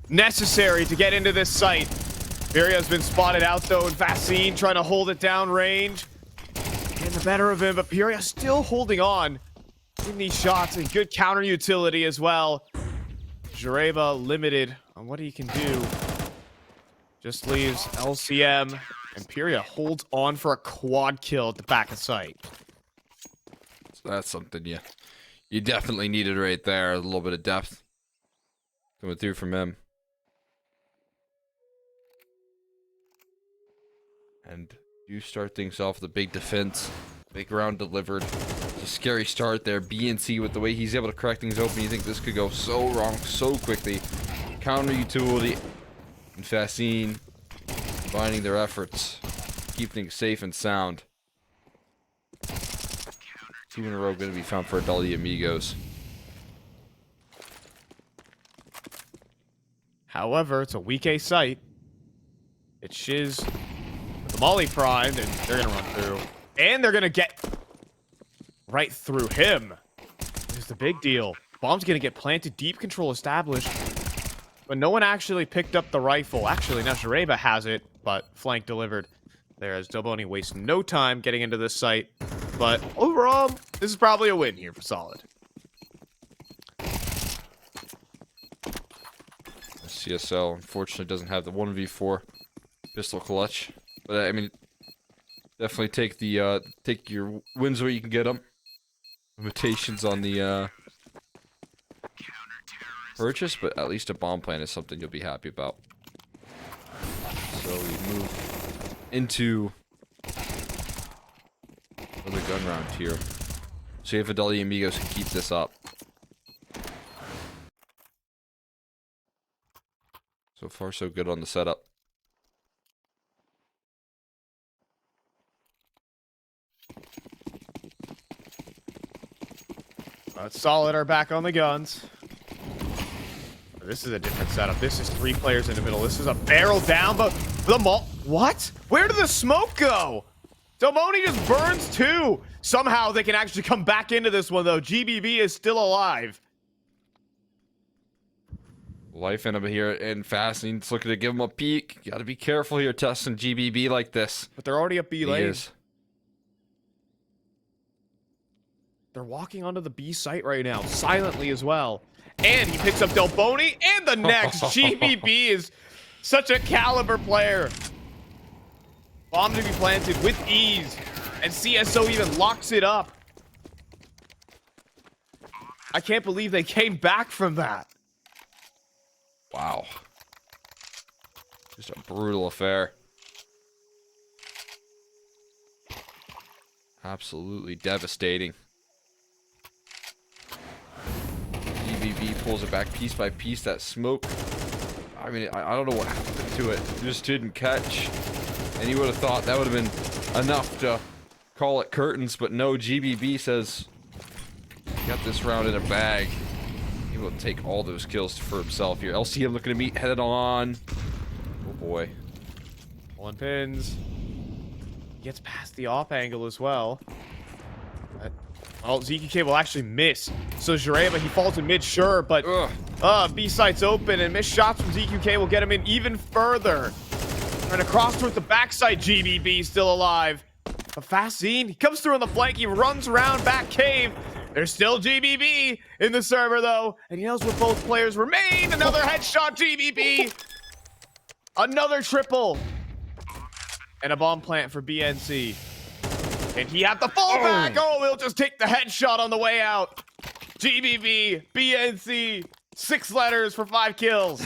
Necessary to get into this site. Virio's been spotted out though, and Fascine trying to hold it down range. Getting the better of him, but Piria still holding on in these shots, and good counter utility as well. Jareba limited on what he can do. Just leaves LCM, and Piria holds on for a quad kill at the back of site. So that's something you definitely needed right there. A little bit of depth coming through from him. And you start things off with a big defense. Big round delivered. It's a scary start there. BNC with the way he's able to crack things open. You think this could go so wrong so quickly. Counter utility and Fascine combining their efforts. Keep things safe and sound. 2 in a row going to be found for Adulti Amigos. However, it's a weak A site. It's Shiz with the Molly primed, and they're going to run through. And they're going to get right through him. Here's the big deal. Bomb's going to get planted, deep control established. But no one actually picked up the rifle. Actually, now Jareba has it, but flank delivered there as Delboni wastes no time getting into this site. But overall, this is probably a win here for Solid. CSL unfortunately doesn't have the 1v4 pistol clutch, but I mean, definitely take your wins where you can get them. Limitations on the purchase, but at least a bomb plan is something you'll be happy about. So we move into another gun round here. See if Fidelity Amigos can keep this up. So far, so good on the setup. Solid are back on the guns. This is a different setup. This is 3 players in the middle. This is a barrel down, but the what? Where did the smoke go? Delboni just burns 2. Somehow they can actually come back into this one, though. GBB is still alive. Life in him here and Fasting. Just looking to give him a peek. You gotta be careful here testing GBB like this. But they're already up B lane. He is. They're walking onto the B site right now, silently as well. And he picks up Delboni and the next. GBB is such a caliber player. Bomb to be planted with ease. And CSO even locks it up. I can't believe they came back from that. Wow. Just a brutal affair. Absolutely devastating. GBB pulls it back piece by piece. That smoke. I mean, I don't know what happened to it. It just didn't catch. And you would have thought that would have been enough to call it curtains, but no, GBB says, got this round in a bag. He will take all those kills for himself here. LCM looking to meet headed on. Oh boy. Pulling pins. Gets past the off angle as well. Well, ZQK will actually miss. So Jareba, he falls in mid, sure, but B site's open, and missed shots from ZQK will get him in even further. And across towards the backside, GBB still alive. A fast scene. He comes through on the flank. He runs around back cave. There's still GBB in the server, though. And he knows where both players remain. Another headshot, GBB. Another triple. And a bomb plant for BNC. And he had the fallback. Oh, he'll just take the headshot on the way out. GBB, BNC, 6 letters for 5 kills.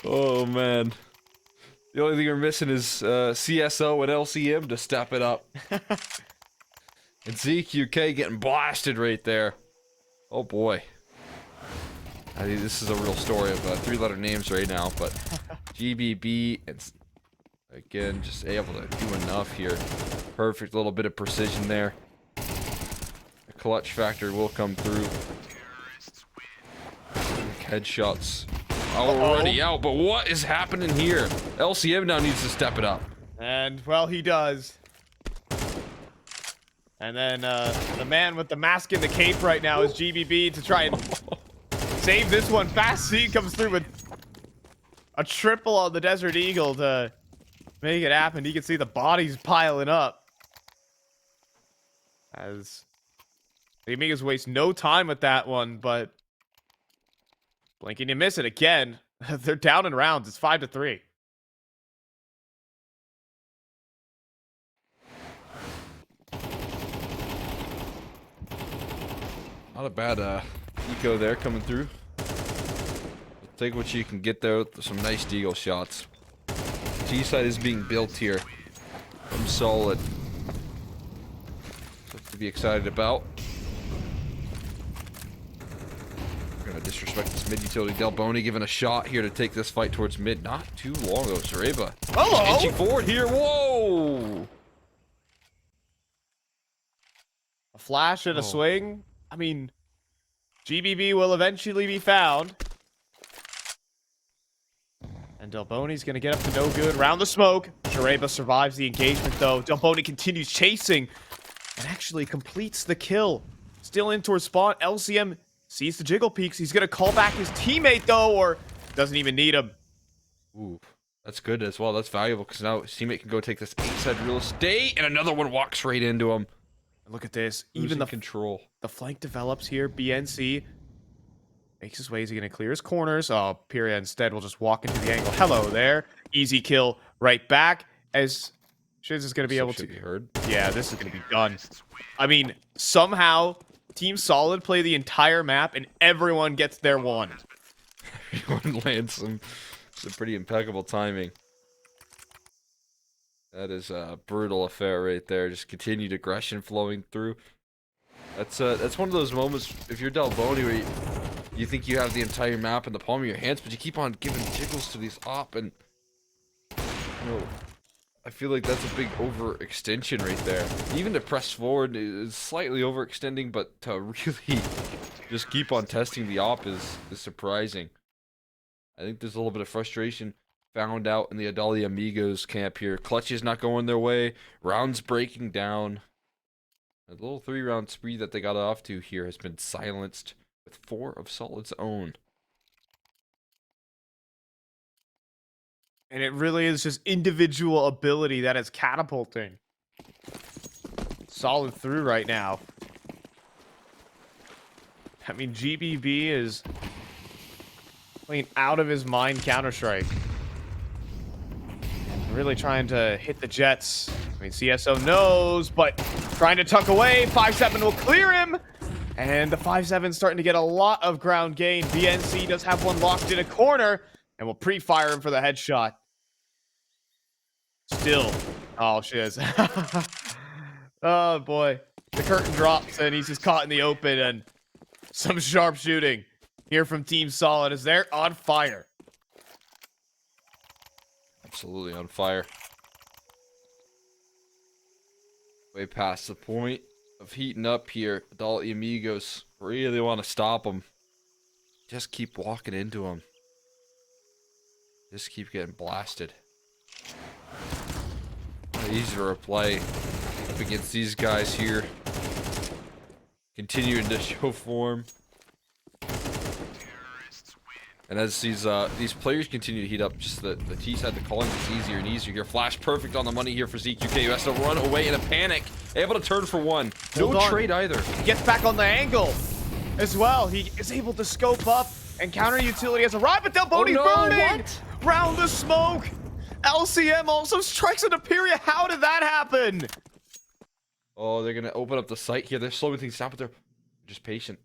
Oh, man. The only thing we're missing is CSO and LCM to step it up. And ZQK getting blasted right there. Oh, boy. I think this is a real story of 3-letter names right now, but GBB, and again, just able to do enough here. Perfect little bit of precision there. The clutch factor will come through. Headshots already out, but what is happening here? LCM now needs to step it up. And, well, he does. And then the man with the mask and the cape right now is GBB to try and save this one. Fast C comes through with a triple on the Desert Eagle to make it happen. You can see the bodies piling up. As the Amigos waste no time with that one, but blinking to miss it again. They're down in rounds. It's 5-3. Not a bad eco there coming through. Take what you can get there with some nice deagle shots. G-side is being built here. I'm solid. Something to be excited about. We're gonna disrespect this mid utility. Delboni giving a shot here to take this fight towards mid. Not too long ago. Zareba. Hello. Inching forward here. Whoa! A flash and a swing. I mean, GBB will eventually be found. And Delboni's going to get up to no good. Round the smoke. Jareba survives the engagement, though. Delboni continues chasing and actually completes the kill. Still in towards spawn. LCM sees the jiggle peaks. He's going to call back his teammate, though, or doesn't even need him. Ooh, that's good as well. That's valuable because now his teammate can go take this inside real estate, and another one walks right into him. Look at this. Losing Even the control. The flank develops here. BNC makes his way. Is he going to clear his corners? Oh, Pyria instead will just walk into the angle. Hello there. Easy kill right back. As Shiz is going to be able to be heard. Yeah, this is going to be done. I mean, somehow Team Solid play the entire map and everyone gets their one. Everyone lands some pretty impeccable timing. That is a brutal affair right there. Just continued aggression flowing through. That's one of those moments, if you're Delboni, where you think you have the entire map in the palm of your hands, but you keep on giving jiggles to these op, and I feel like that's a big overextension right there. Even to press forward is slightly overextending, but to really just keep on testing the op is surprising. I think there's a little bit of frustration found out in the Adali Amigos camp here. Clutch is not going their way. Rounds breaking down. A little 3-round spree that they got off to here has been silenced with 4 of Solid's own. And it really is just individual ability that is catapulting Solid through right now. I mean, GBB is playing out of his mind Counter-Strike. Really trying to hit the Jets. I mean, CSO knows, but trying to tuck away. 5-7 will clear him. And the 5-7 starting to get a lot of ground gain. BNC does have one locked in a corner and will pre-fire him for the headshot. Still. Oh, shiz. Oh, boy. The curtain drops and he's just caught in the open, and some sharp shooting here from Team Solid as they're on fire. Absolutely on fire. Way past the point of heating up here. Adult Amigos really want to stop them. Just keep walking into them. Just keep getting blasted. Easier to play up against these guys here. Continuing to show form. And as these players continue to heat up, just the T-side, the calling gets easier and easier here. Flash perfect on the money here for ZQK, who has to run away in a panic. Able to turn for one. No trade either. He gets back on the angle as well. He is able to scope up, and counter utility has arrived, but Delboni's burning! What? Round the smoke! LCM also strikes an Aperia. How did that happen? Oh, they're going to open up the site here. They're slowing things down, but they're just patient.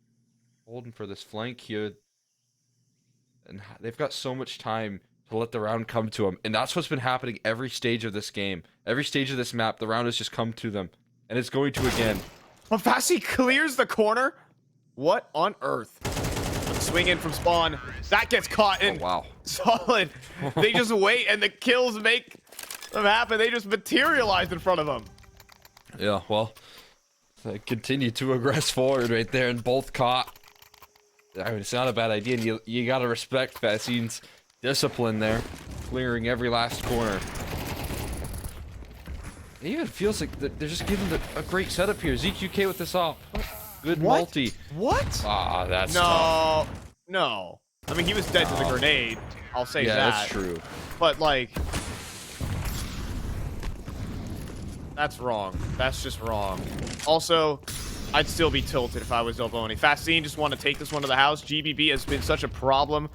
Holding for this flank here. And they've got so much time to let the round come to them. And that's what's been happening every stage of this game. Every stage of this map, the round has just come to them. And it's going to again. Well, Fassi clears the corner. What on earth? Swing in from spawn. That gets caught in. Oh, wow. Solid. They just wait, and the kills make them happen. They just materialize in front of them. Yeah, well, they continue to aggress forward right there, and both caught. I mean, it's not a bad idea, and you gotta respect Fassine's discipline there, clearing every last corner. It even feels like they're just giving a great setup here. ZQK with this off. Good multi. What? Ah, that's tough. No. I mean, he was dead to the grenade. I'll say that. Yeah, that's true. But, like, that's wrong. That's just wrong. Also, I'd still be tilted if I was Delboni. Fassine just want to take this one to the house. GBB has been such a problem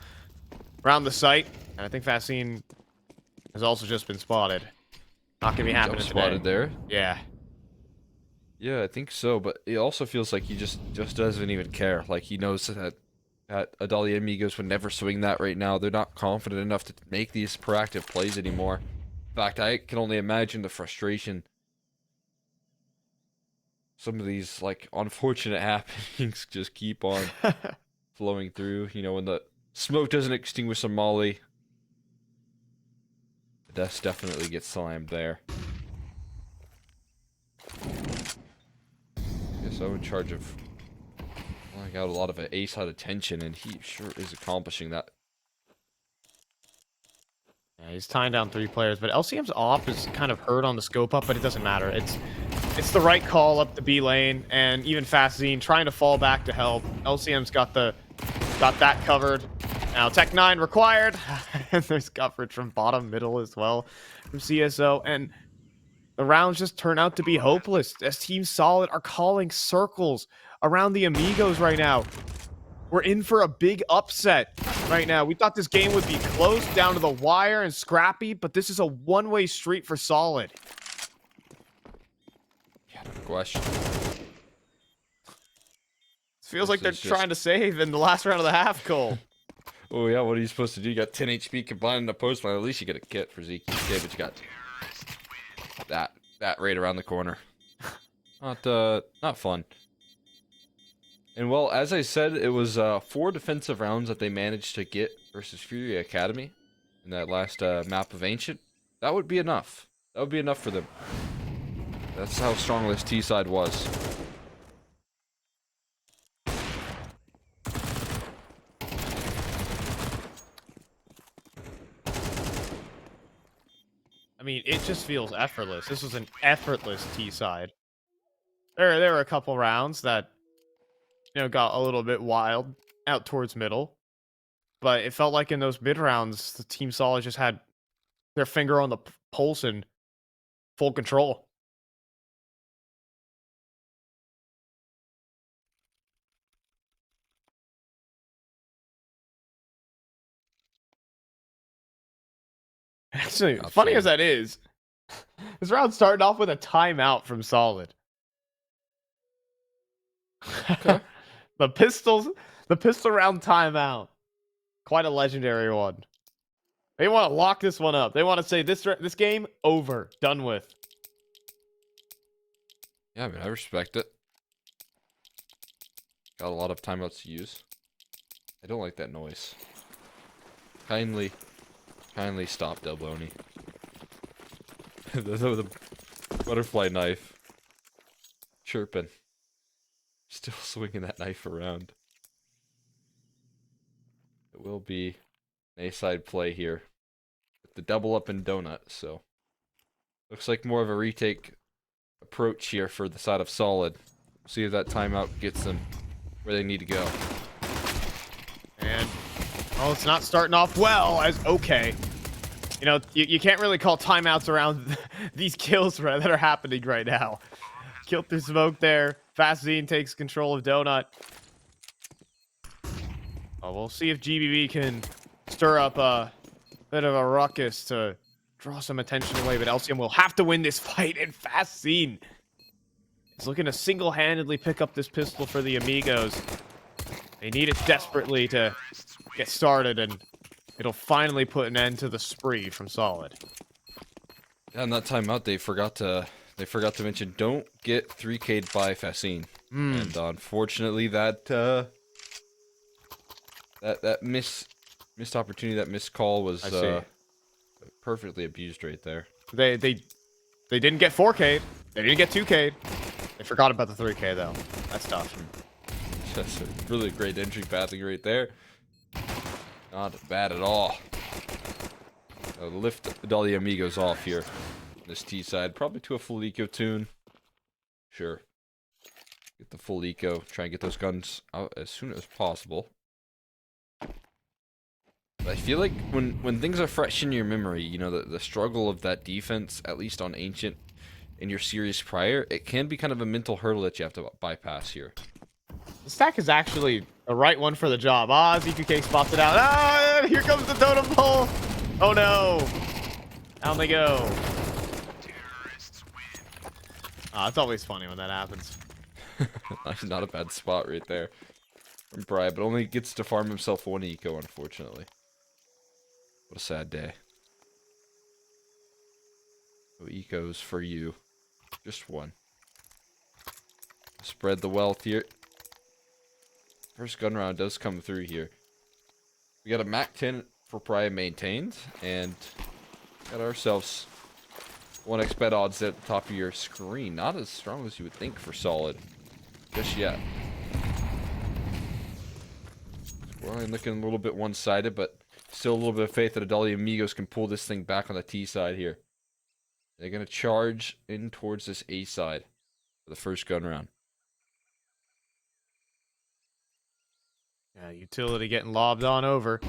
around the site. And I think Fassine has also just been spotted. Not going to be happening today. Spotted there? Yeah. Yeah, I think so, but it also feels like he just doesn't even care. Like, he knows that Adali Amigos would never swing that right now. They're not confident enough to make these proactive plays anymore. In fact, I can only imagine the frustration some of these, like, unfortunate happenings just keep on flowing through. You know, when the smoke doesn't extinguish a molly, the death definitely gets slammed there. Guess I'm in charge of pulling out a lot of A-side attention, and he sure is accomplishing that. Yeah, he's tying down 3 players, but LCM's off is kind of hurt on the scope up, but it doesn't matter. It's the right call up the B lane, and even Fastzine trying to fall back to help. LCM's got that covered. Now Tech 9 required, and there's coverage from bottom middle as well from CSO, and the rounds just turn out to be hopeless as Team Solid are calling circles around the Amigos right now. We're in for a big upset right now. We thought this game would be close down to the wire and scrappy, but this is a one-way street for Solid. Yeah, no question. Feels like they're trying to save in the last round of the half, Cole. Oh yeah, what are you supposed to do? You got 10 HP combined in the post line. At least you get a kit for ZQK, but you got that right around the corner. Not fun. And well, as I said, it was 4 defensive rounds that they managed to get versus Fury Academy in that last map of Ancient. That would be enough. That would be enough for them. That's how strong this T side was. I mean, it just feels effortless. This was an effortless T side. There were a couple rounds that, got a little bit wild out towards middle, but it felt like in those mid rounds, the Team Solid just had their finger on the pulse and full control. Actually, funny as that is, this round started off with a timeout from Solid. Okay. the pistol round timeout. Quite a legendary one. They want to lock this one up. They want to say this game over, done with. Yeah, I mean, I respect it. Got a lot of timeouts to use. I don't like that noise. Kindly stop, Delboni. the butterfly knife. Chirping. Still swinging that knife around. It will be an A-side play here. With the double up and donut, so. Looks like more of a retake approach here for the side of Solid. See if that timeout gets them where they need to go. And, it's not starting off well, as okay. You can't really call timeouts around these kills that are happening right now. Killed through smoke there. Fastine takes control of Donut. We'll see if GBB can stir up a bit of a ruckus to draw some attention away, but LCM will have to win this fight, and Fastine is looking to single-handedly pick up this pistol for the Amigos. They need it desperately to get started, and it'll finally put an end to the spree from Solid. Yeah, in that timeout, they forgot to mention don't get 3K'd by Fastine. And unfortunately, that missed opportunity, that missed call was perfectly abused right there. They didn't get 4K'd. They didn't get 2K'd. They forgot about the 3K though. That's tough. That's a really great entry pathing right there. Not bad at all. Lift all the Amigos off here. This T side, probably to a full eco tune. Sure. Get the full eco. Try and get those guns out as soon as possible. But I feel like when things are fresh in your memory, the struggle of that defense, at least on Ancient, in your series prior, it can be kind of a mental hurdle that you have to bypass here. The stack is actually the right one for the job. Z2K spots it out. Here comes the totem pole. Oh no. Down they go. It's always funny when that happens. Not a bad spot right there from Bri, but only gets to farm himself 1 eco, unfortunately. What a sad day. No ecos for you. Just 1. Spread the wealth here. First gun round does come through here. We got a Mac 10 for Bri maintained, and got ourselves 1xbet odds at the top of your screen. Not as strong as you would think for Solid just yet. Scoreline looking a little bit one-sided, but still a little bit of faith that Adali Amigos can pull this thing back on the T side here. They're going to charge in towards this A side for the first gun round. Yeah, utility getting lobbed on over.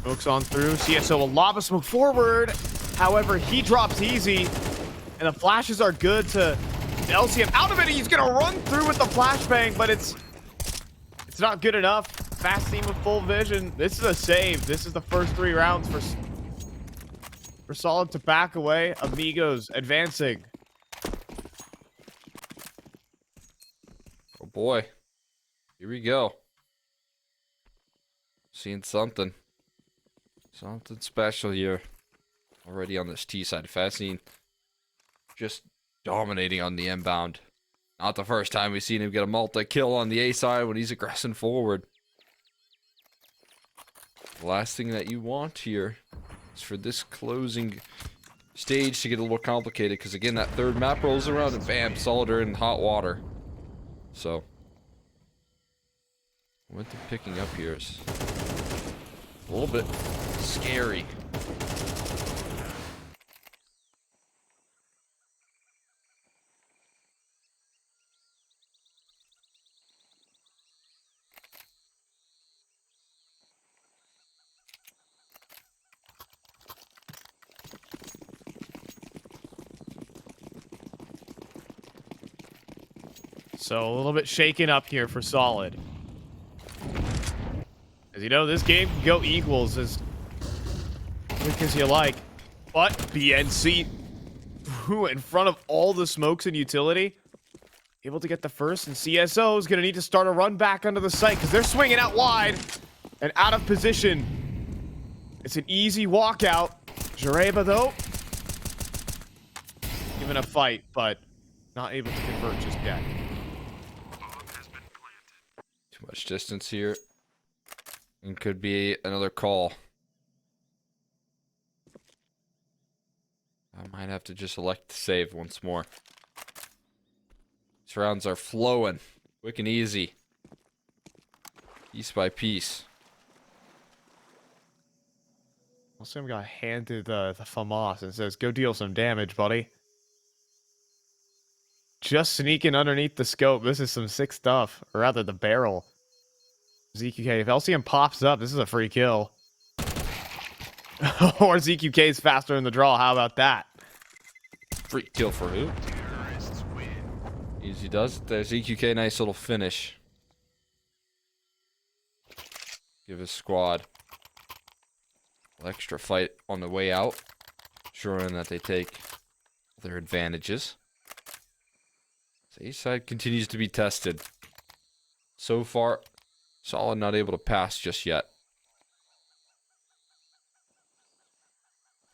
Smokes on through. CSO will lob a smoke forward. However, he drops easy. And the flashes are good to LCM. Out of it, he's going to run through with the flashbang, but it's not good enough. Fastine with full vision. This is a save. This is the first 3 rounds for Solid to back away. Amigos advancing. Oh boy. Here we go. Seeing something. Something special here. Already on this T side. Fastine just dominating on the inbound. Not the first time we've seen him get a multi-kill on the A side when he's aggressing forward. The last thing that you want here is for this closing stage to get a little complicated, because again, that third map rolls around and bam, Solid are in hot water. So, what they're picking up here is a little bit scary. So a little bit shaken up here for Solid. As you know, this game can go equals as quick as you like. But BNC, who in front of all the smokes and utility, able to get the first, and CSO is going to need to start a run back under the site because they're swinging out wide and out of position. It's an easy walkout. Jareba, though, giving a fight, but not able to convert just yet. Too much distance here. And could be another call. I might have to just elect to save once more. These rounds are flowing. Quick and easy. Piece by piece. Also, got handed the FAMAS and says, go deal some damage, buddy. Just sneaking underneath the scope. This is some sick stuff. Or rather, the barrel. ZQK, if LCM pops up, this is a free kill. Or ZQK is faster in the draw. How about that? Free kill for who? Easy does it there. ZQK, nice little finish. Give his squad extra fight on the way out. Ensuring that they take their advantages. So each side continues to be tested. So far, Solid not able to pass just yet.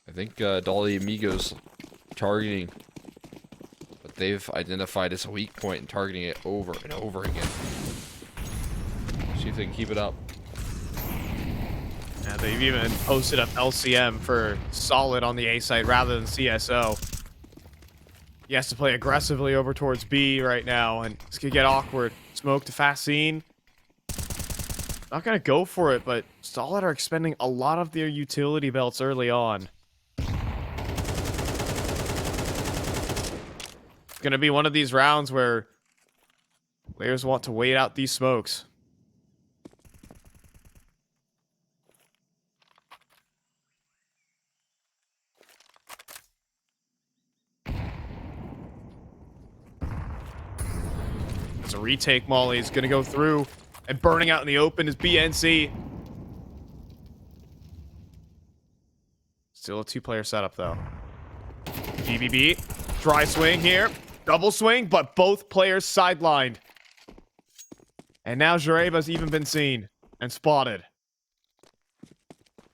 I think Dolly Amigos targeting what they've identified as a weak point and targeting it over and over again. See if they can keep it up. Yeah, they've even posted up LCM for Solid on the A side rather than CSO. He has to play aggressively over towards B right now, and this could get awkward. Smoke to fast scene. Not gonna go for it, but Solid are expending a lot of their utility belts early on. It's gonna be one of these rounds where players want to wait out these smokes. It's a retake. Molly is gonna go through. And burning out in the open is BNC. Still a two-player setup, though. BBB. Dry swing here. Double swing, but both players sidelined. And now Jareba's even been seen and spotted.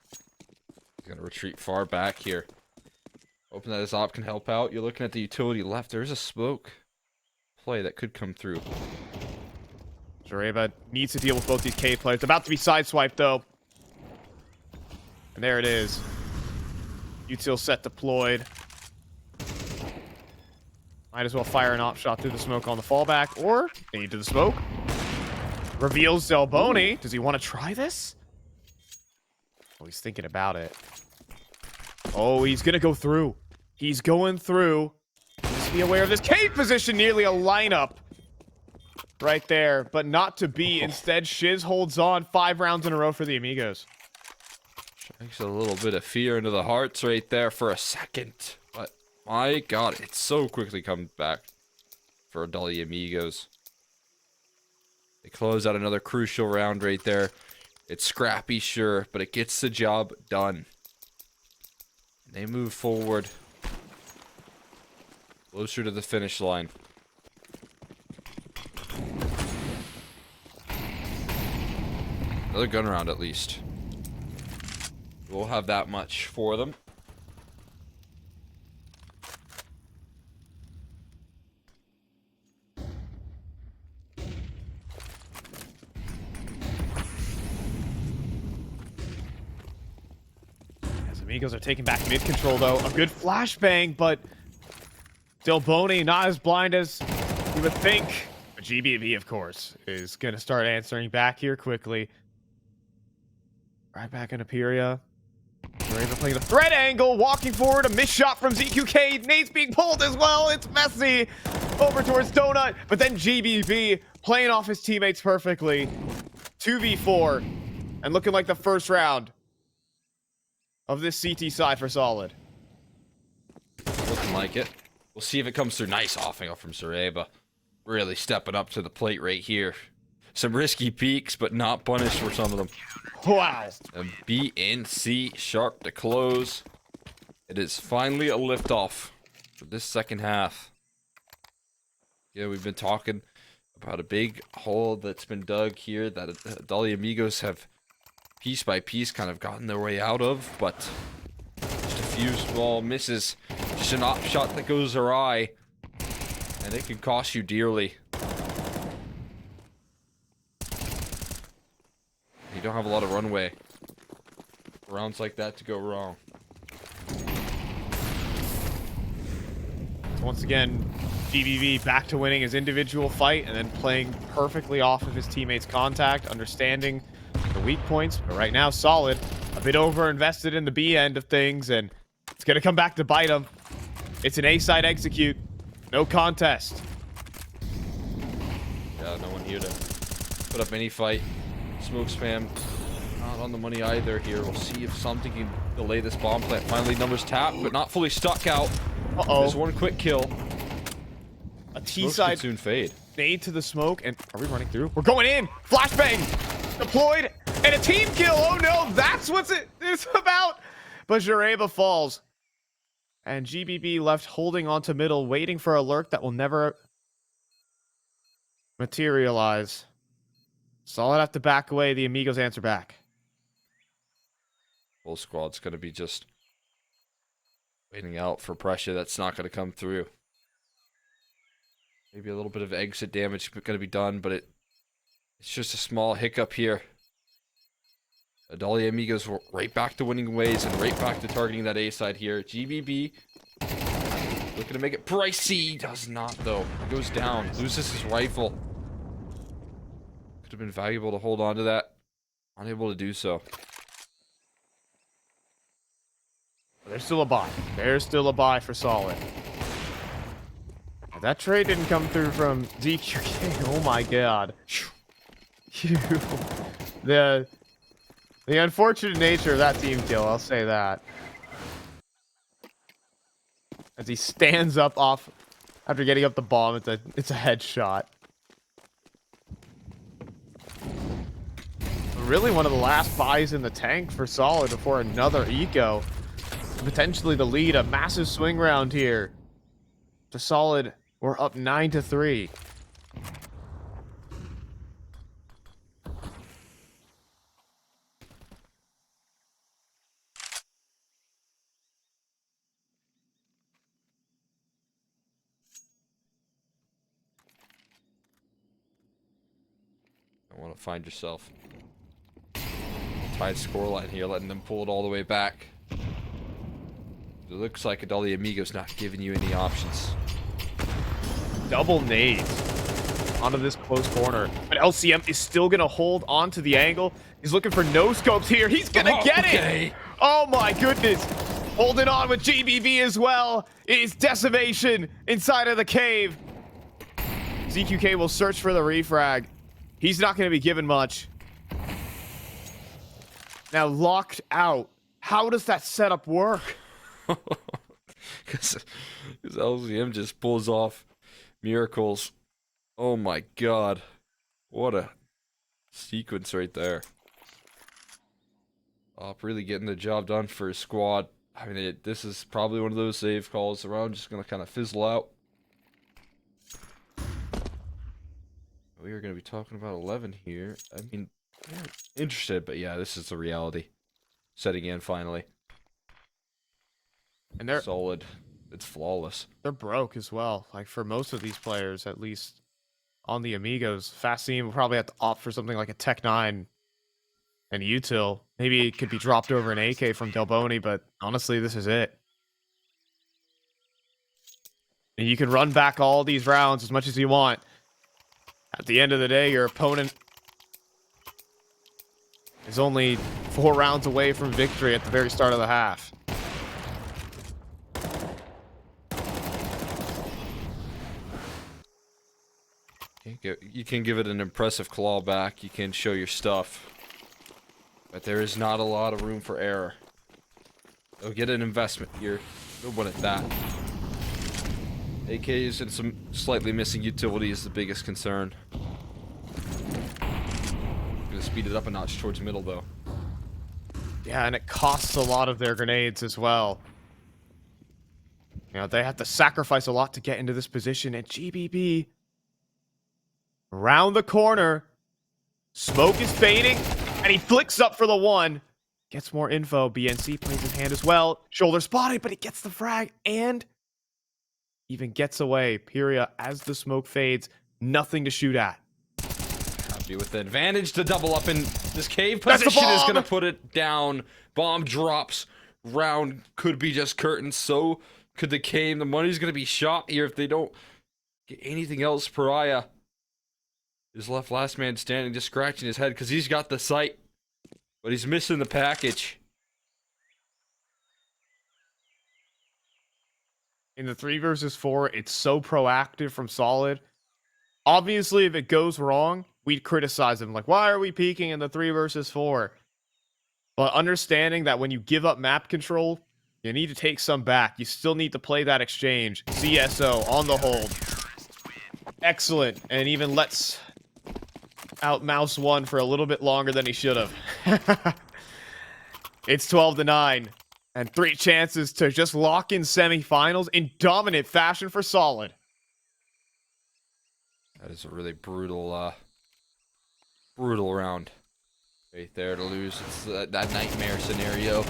He's going to retreat far back here. Hoping that his op can help out. You're looking at the utility left. There's a smoke play that could come through. Jareba needs to deal with both these cave players. About to be sideswiped, though. And there it is. Util set deployed. Might as well fire an op shot through the smoke on the fallback, or into the smoke. Reveals Zelboni. Does he want to try this? Oh, he's thinking about it. Oh, he's going to go through. He's going through. Just be aware of this cave position. Nearly a lineup. Right there, but not to be. Instead, Shiz holds on 5 rounds in a row for the Amigos. Strikes a little bit of fear into the hearts right there for a second. But, my God, it so quickly comes back for Dolly Amigos. They close out another crucial round right there. It's scrappy, sure, but it gets the job done. They move forward. Closer to the finish line. Another gun round, at least. We'll have that much for them. Amigos are taking back mid control, though. A good flashbang, but Delboni not as blind as you would think. But GBB, of course, is going to start answering back here quickly. Right back in Aperia. Raven playing the threat angle, walking forward, a missed shot from ZQK. Nate's being pulled as well. It's messy. Over towards Donut, but then GBB playing off his teammates perfectly. 2v4, and looking like the first round of this CT side for Solid. Looking like it. We'll see if it comes through. Nice offing up from Zareba. Really stepping up to the plate right here. Some risky peeks, but not punished for some of them. Wow. A B and C sharp to close. It is finally a liftoff for this second half. Yeah, we've been talking about a big hole that's been dug here that Dolly Amigos have piece by piece kind of gotten their way out of, but just a few small misses. Just an op shot that goes awry, and it can cost you dearly. You don't have a lot of runway. Rounds like that to go wrong. So once again, GBB back to winning his individual fight and then playing perfectly off of his teammates' contact, understanding the weak points. But right now, Solid, a bit over-invested in the B end of things, and it's going to come back to bite him. It's an A-side execute. No contest. Yeah, no one here to put up any fight. Smoke spam, not on the money either here. We'll see if something can delay this bomb plant. Finally, numbers tapped, but not fully stuck out. Uh-oh. There's one quick kill. A T-side soon fade. nade to the smoke, and are we running through? We're going in! Flashbang! Deployed, and a team kill! Oh no, that's what it's about! But Jareba falls. And GBB left holding onto middle, waiting for a lurk that will never materialize. Solid have to back away. The Amigos answer back. Whole squad's going to be just waiting out for pressure that's not going to come through. Maybe a little bit of exit damage going to be done, but it's just a small hiccup here. Adalia Amigos right back to winning ways and right back to targeting that A side here. GBB looking to make it pricey. Does not, though. He goes down. Loses his rifle. Could have been valuable to hold on to that. Unable to do so. There's still a buy. There's still a buy for Solid. That trade didn't come through from DQK. Oh my god. Phew. The unfortunate nature of that team kill, I'll say that. As he stands up off after getting up the bomb, it's a headshot. Really one of the last buys in the tank for Solid before another eco. Potentially the lead, a massive swing round here. To Solid, we're up 9-3. I want to find yourself tied scoreline here, letting them pull it all the way back. It looks like Adalia Amigos not giving you any options. Double nades onto this close corner. But LCM is still going to hold on to the angle. He's looking for no scopes here. He's going to get it. Oh my goodness. Holding on with GBB as well. It is decimation inside of the cave. ZQK will search for the refrag. He's not going to be given much. Now locked out. How does that setup work? Because LCM just pulls off miracles. Oh my god. What a sequence right there. Op really getting the job done for his squad. I mean, this is probably one of those save calls. The round just going to kind of fizzle out. We are going to be talking about 11 here. I mean, yeah, interested, but yeah, this is the reality. Setting in finally. And they're solid. It's flawless. They're broke as well. Like for most of these players, at least on the Amigos, Fast Team will probably have to opt for something like a Tech 9 And Util, maybe it could be dropped over an AK from Delboni, but honestly, this is it. And you can run back all these rounds as much as you want. At the end of the day, your opponent is only 4 rounds away from victory at the very start of the half. You can give it an impressive claw back. You can show your stuff. But there is not a lot of room for error. They'll get an investment here. They'll win at that. AKs and some slightly missing utility is the biggest concern. Gonna speed it up a notch towards middle, though. Yeah, and it costs a lot of their grenades as well. You know, they have to sacrifice a lot to get into this position, and GBB around the corner. Smoke is fading, and he flicks up for the 1. Gets more info. BNC plays his hand as well. Shoulder spotted, but he gets the frag and even gets away. Pyria, as the smoke fades, nothing to shoot at. Happy with the advantage to double up in this cave position is going to put it down. Bomb drops. Round could be just curtains. So could the cave. The money's going to be shot here if they don't get anything else. Pariah is left last man standing, just scratching his head because he's got the sight, but he's missing the package. In the 3 versus 4, it's so proactive from Solid. Obviously, if it goes wrong, we'd criticize him. Like, why are we peeking in the 3 versus 4? But understanding that when you give up map control, you need to take some back. You still need to play that exchange. CSO on the hold. Excellent. And even lets out Mouse 1 for a little bit longer than he should have. It's 12-9. And 3 chances to just lock in semifinals in dominant fashion for Solid. That is a really brutal round right there to lose. It's that nightmare scenario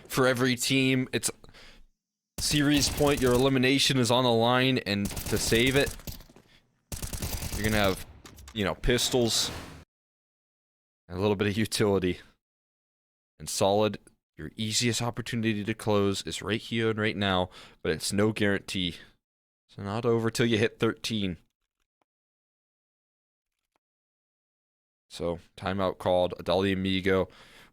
for every team. It's series point. Your elimination is on the line, and to save it, you're gonna have, you know, pistols and a little bit of utility. And Solid, your easiest opportunity to close is right here and right now, but it's no guarantee. It's not over till you hit 13. So, timeout called. Adali Amigo,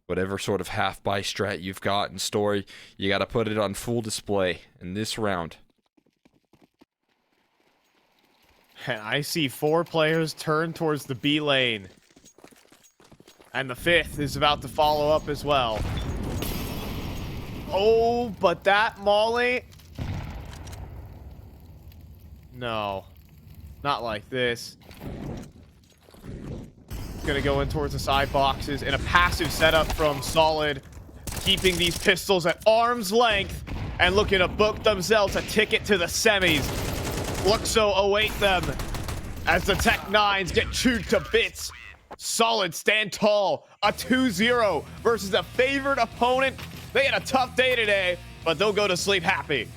whatever sort of half-buy strat you've got in story, you got to put it on full display in this round. I see 4 players turn towards the B lane. And the 5th is about to follow up as well. Oh, but that Molly... No. Not like this. Gonna go in towards the side boxes in a passive setup from Solid, keeping these pistols at arm's length and looking to book themselves a ticket to the semis. Fluxo await them as the Tech-9s get chewed to bits. Solid stand tall, a 2-0 versus a favored opponent. They had a tough day today, but they'll go to sleep happy.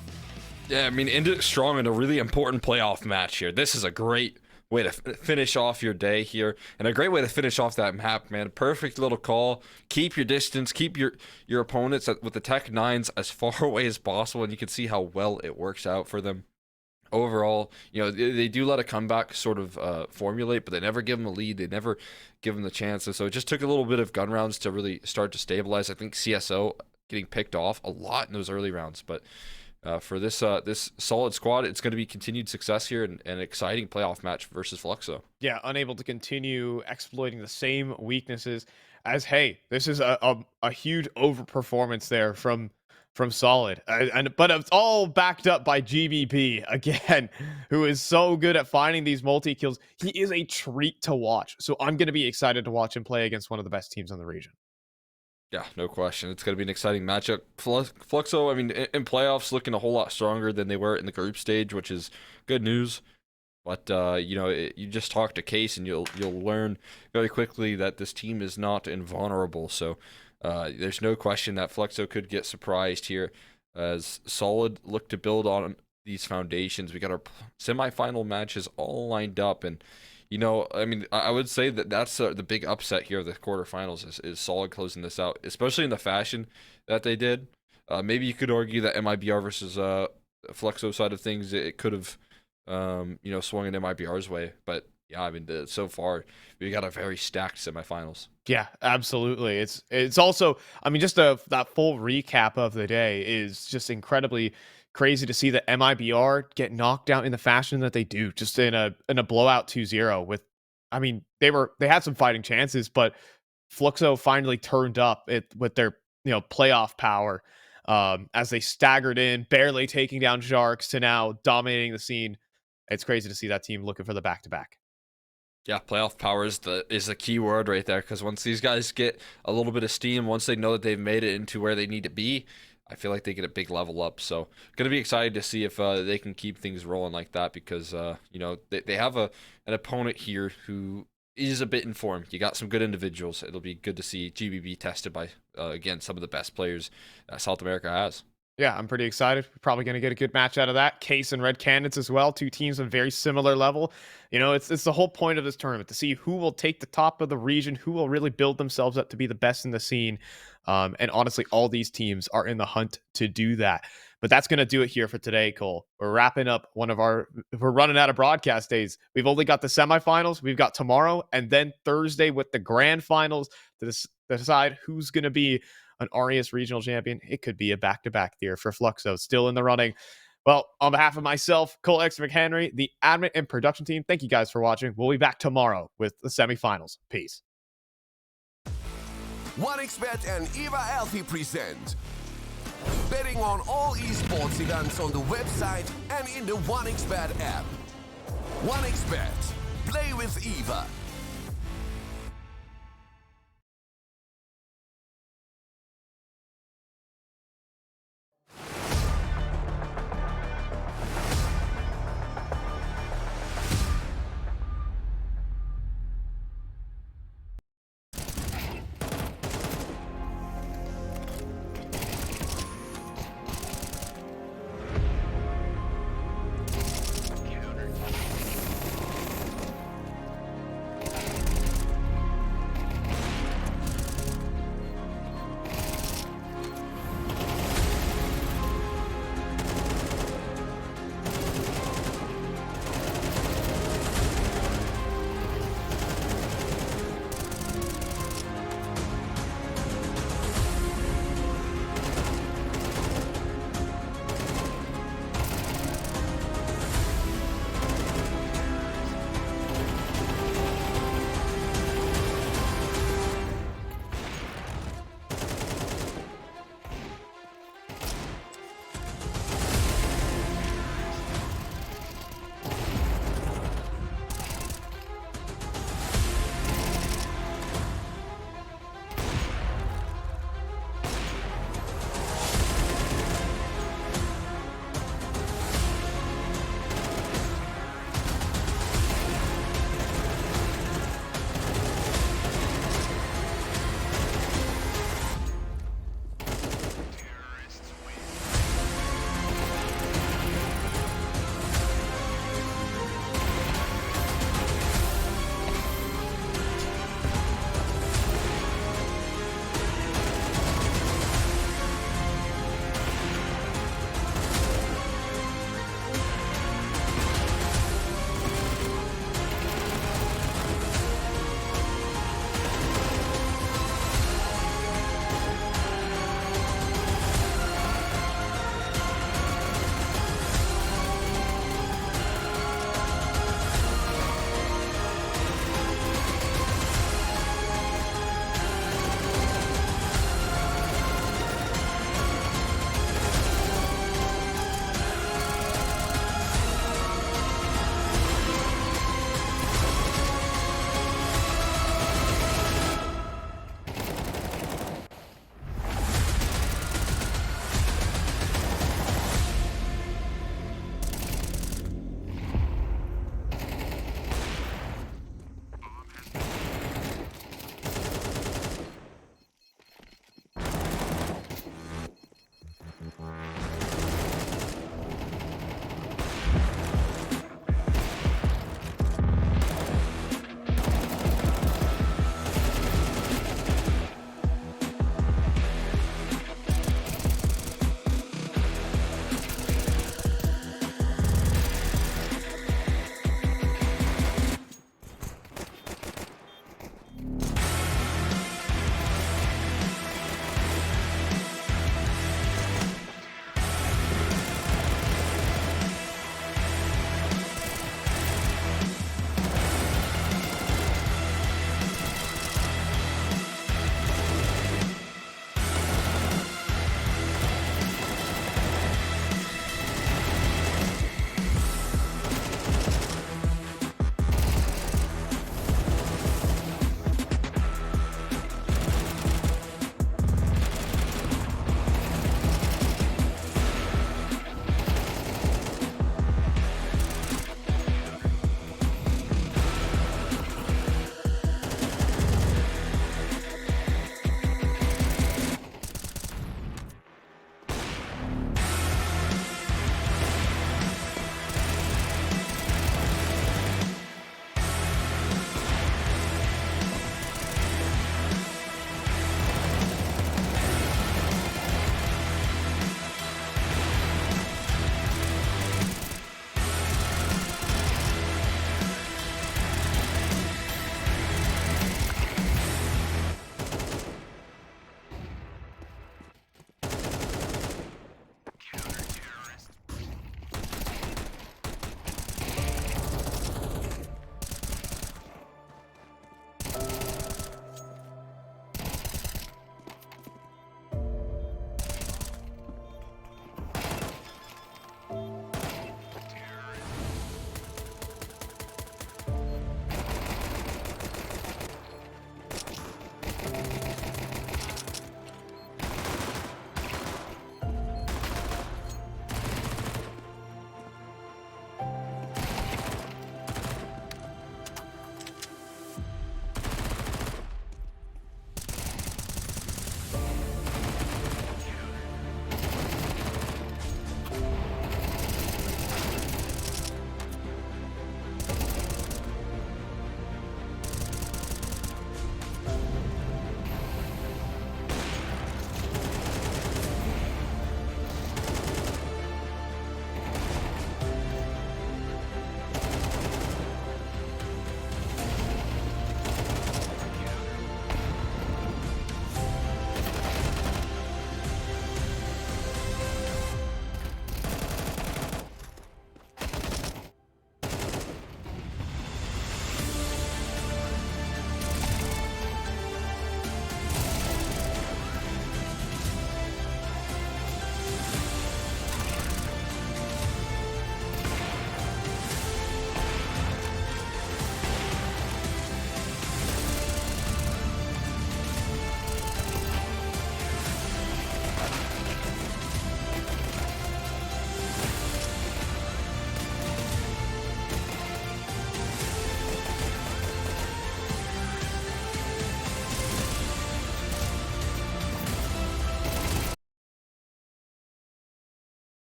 Yeah, I mean, end it strong in a really important playoff match here. This is a great way to finish off your day here, and a great way to finish off that map, man. Perfect little call. Keep your distance. Keep your opponents with the Tech-9s as far away as possible, and you can see how well it works out for them. Overall, you know, they do let a comeback sort of formulate, but they never give them a lead. They never give them the chances. So it just took a little bit of gun rounds to really start to stabilize. I think CSO getting picked off a lot in those early rounds, but for this this Solid squad, it's going to be continued success here and an exciting playoff match versus Fluxo. Yeah, unable to continue exploiting the same weaknesses as, hey, this is a huge overperformance there from Solid, but it's all backed up by GBP again, who is so good at finding these multi-kills. He is a treat to watch, so I'm going to be excited to watch him play against one of the best teams in the region. Yeah, no question. It's going to be an exciting matchup. Fluxo, I mean, in playoffs, looking a whole lot stronger than they were in the group stage, which is good news. But you know, you just talk to Case, and you'll learn very quickly that this team is not invulnerable. So there's no question that Fluxo could get surprised here, as Solid look to build on these foundations. We got our semifinal matches all lined up, and you know, I mean, I would say that that's the big upset here of the quarterfinals is Solid closing this out, especially in the fashion that they did. Maybe you could argue that MIBR versus Fluxo side of things, it could have, you know, swung in MIBR's way. But yeah, I mean, so far we got a very stacked semifinals. Yeah, absolutely. It's also, I mean, just that full recap of the day is just incredibly crazy to see that MIBR get knocked out in the fashion that they do, just in a blowout 2-0 with, I mean, they had some fighting chances, but Fluxo finally turned up with their, you know, playoff power, as they staggered in, barely taking down Sharks to now dominating the scene. It's crazy to see that team looking for the back-to-back. Yeah, playoff power is the key word right there, because once these guys get a little bit of steam, once they know that they've made it into where they need to be, I feel like they get a big level up. So going to be excited to see if they can keep things rolling like that, because you know, they have an opponent here who is a bit informed. You got some good individuals. It'll be good to see GBB tested by again, some of the best players South America has. Yeah, I'm pretty excited. We're probably going to get a good match out of that. Case and Red Canids as well, two teams on very similar level. You know, it's the whole point of this tournament, to see who will take the top of the region, who will really build themselves up to be the best in the scene. And honestly, all these teams are in the hunt to do that. But that's going to do it here for today, Cole. We're wrapping up we're running out of broadcast days. We've only got the semifinals. We've got tomorrow and then Thursday with the grand finals to decide who's going to be an Arias regional champion. It could be a back-to-back here for Fluxo, still in the running. Well, on behalf of myself, Cole X McHenry, the admin and production team, thank you guys for watching. We'll be back tomorrow with the semifinals. Peace. 1xBet and Eva Alfie present betting on all esports events on the website and in the 1xBet app. 1xBet. Play with Eva.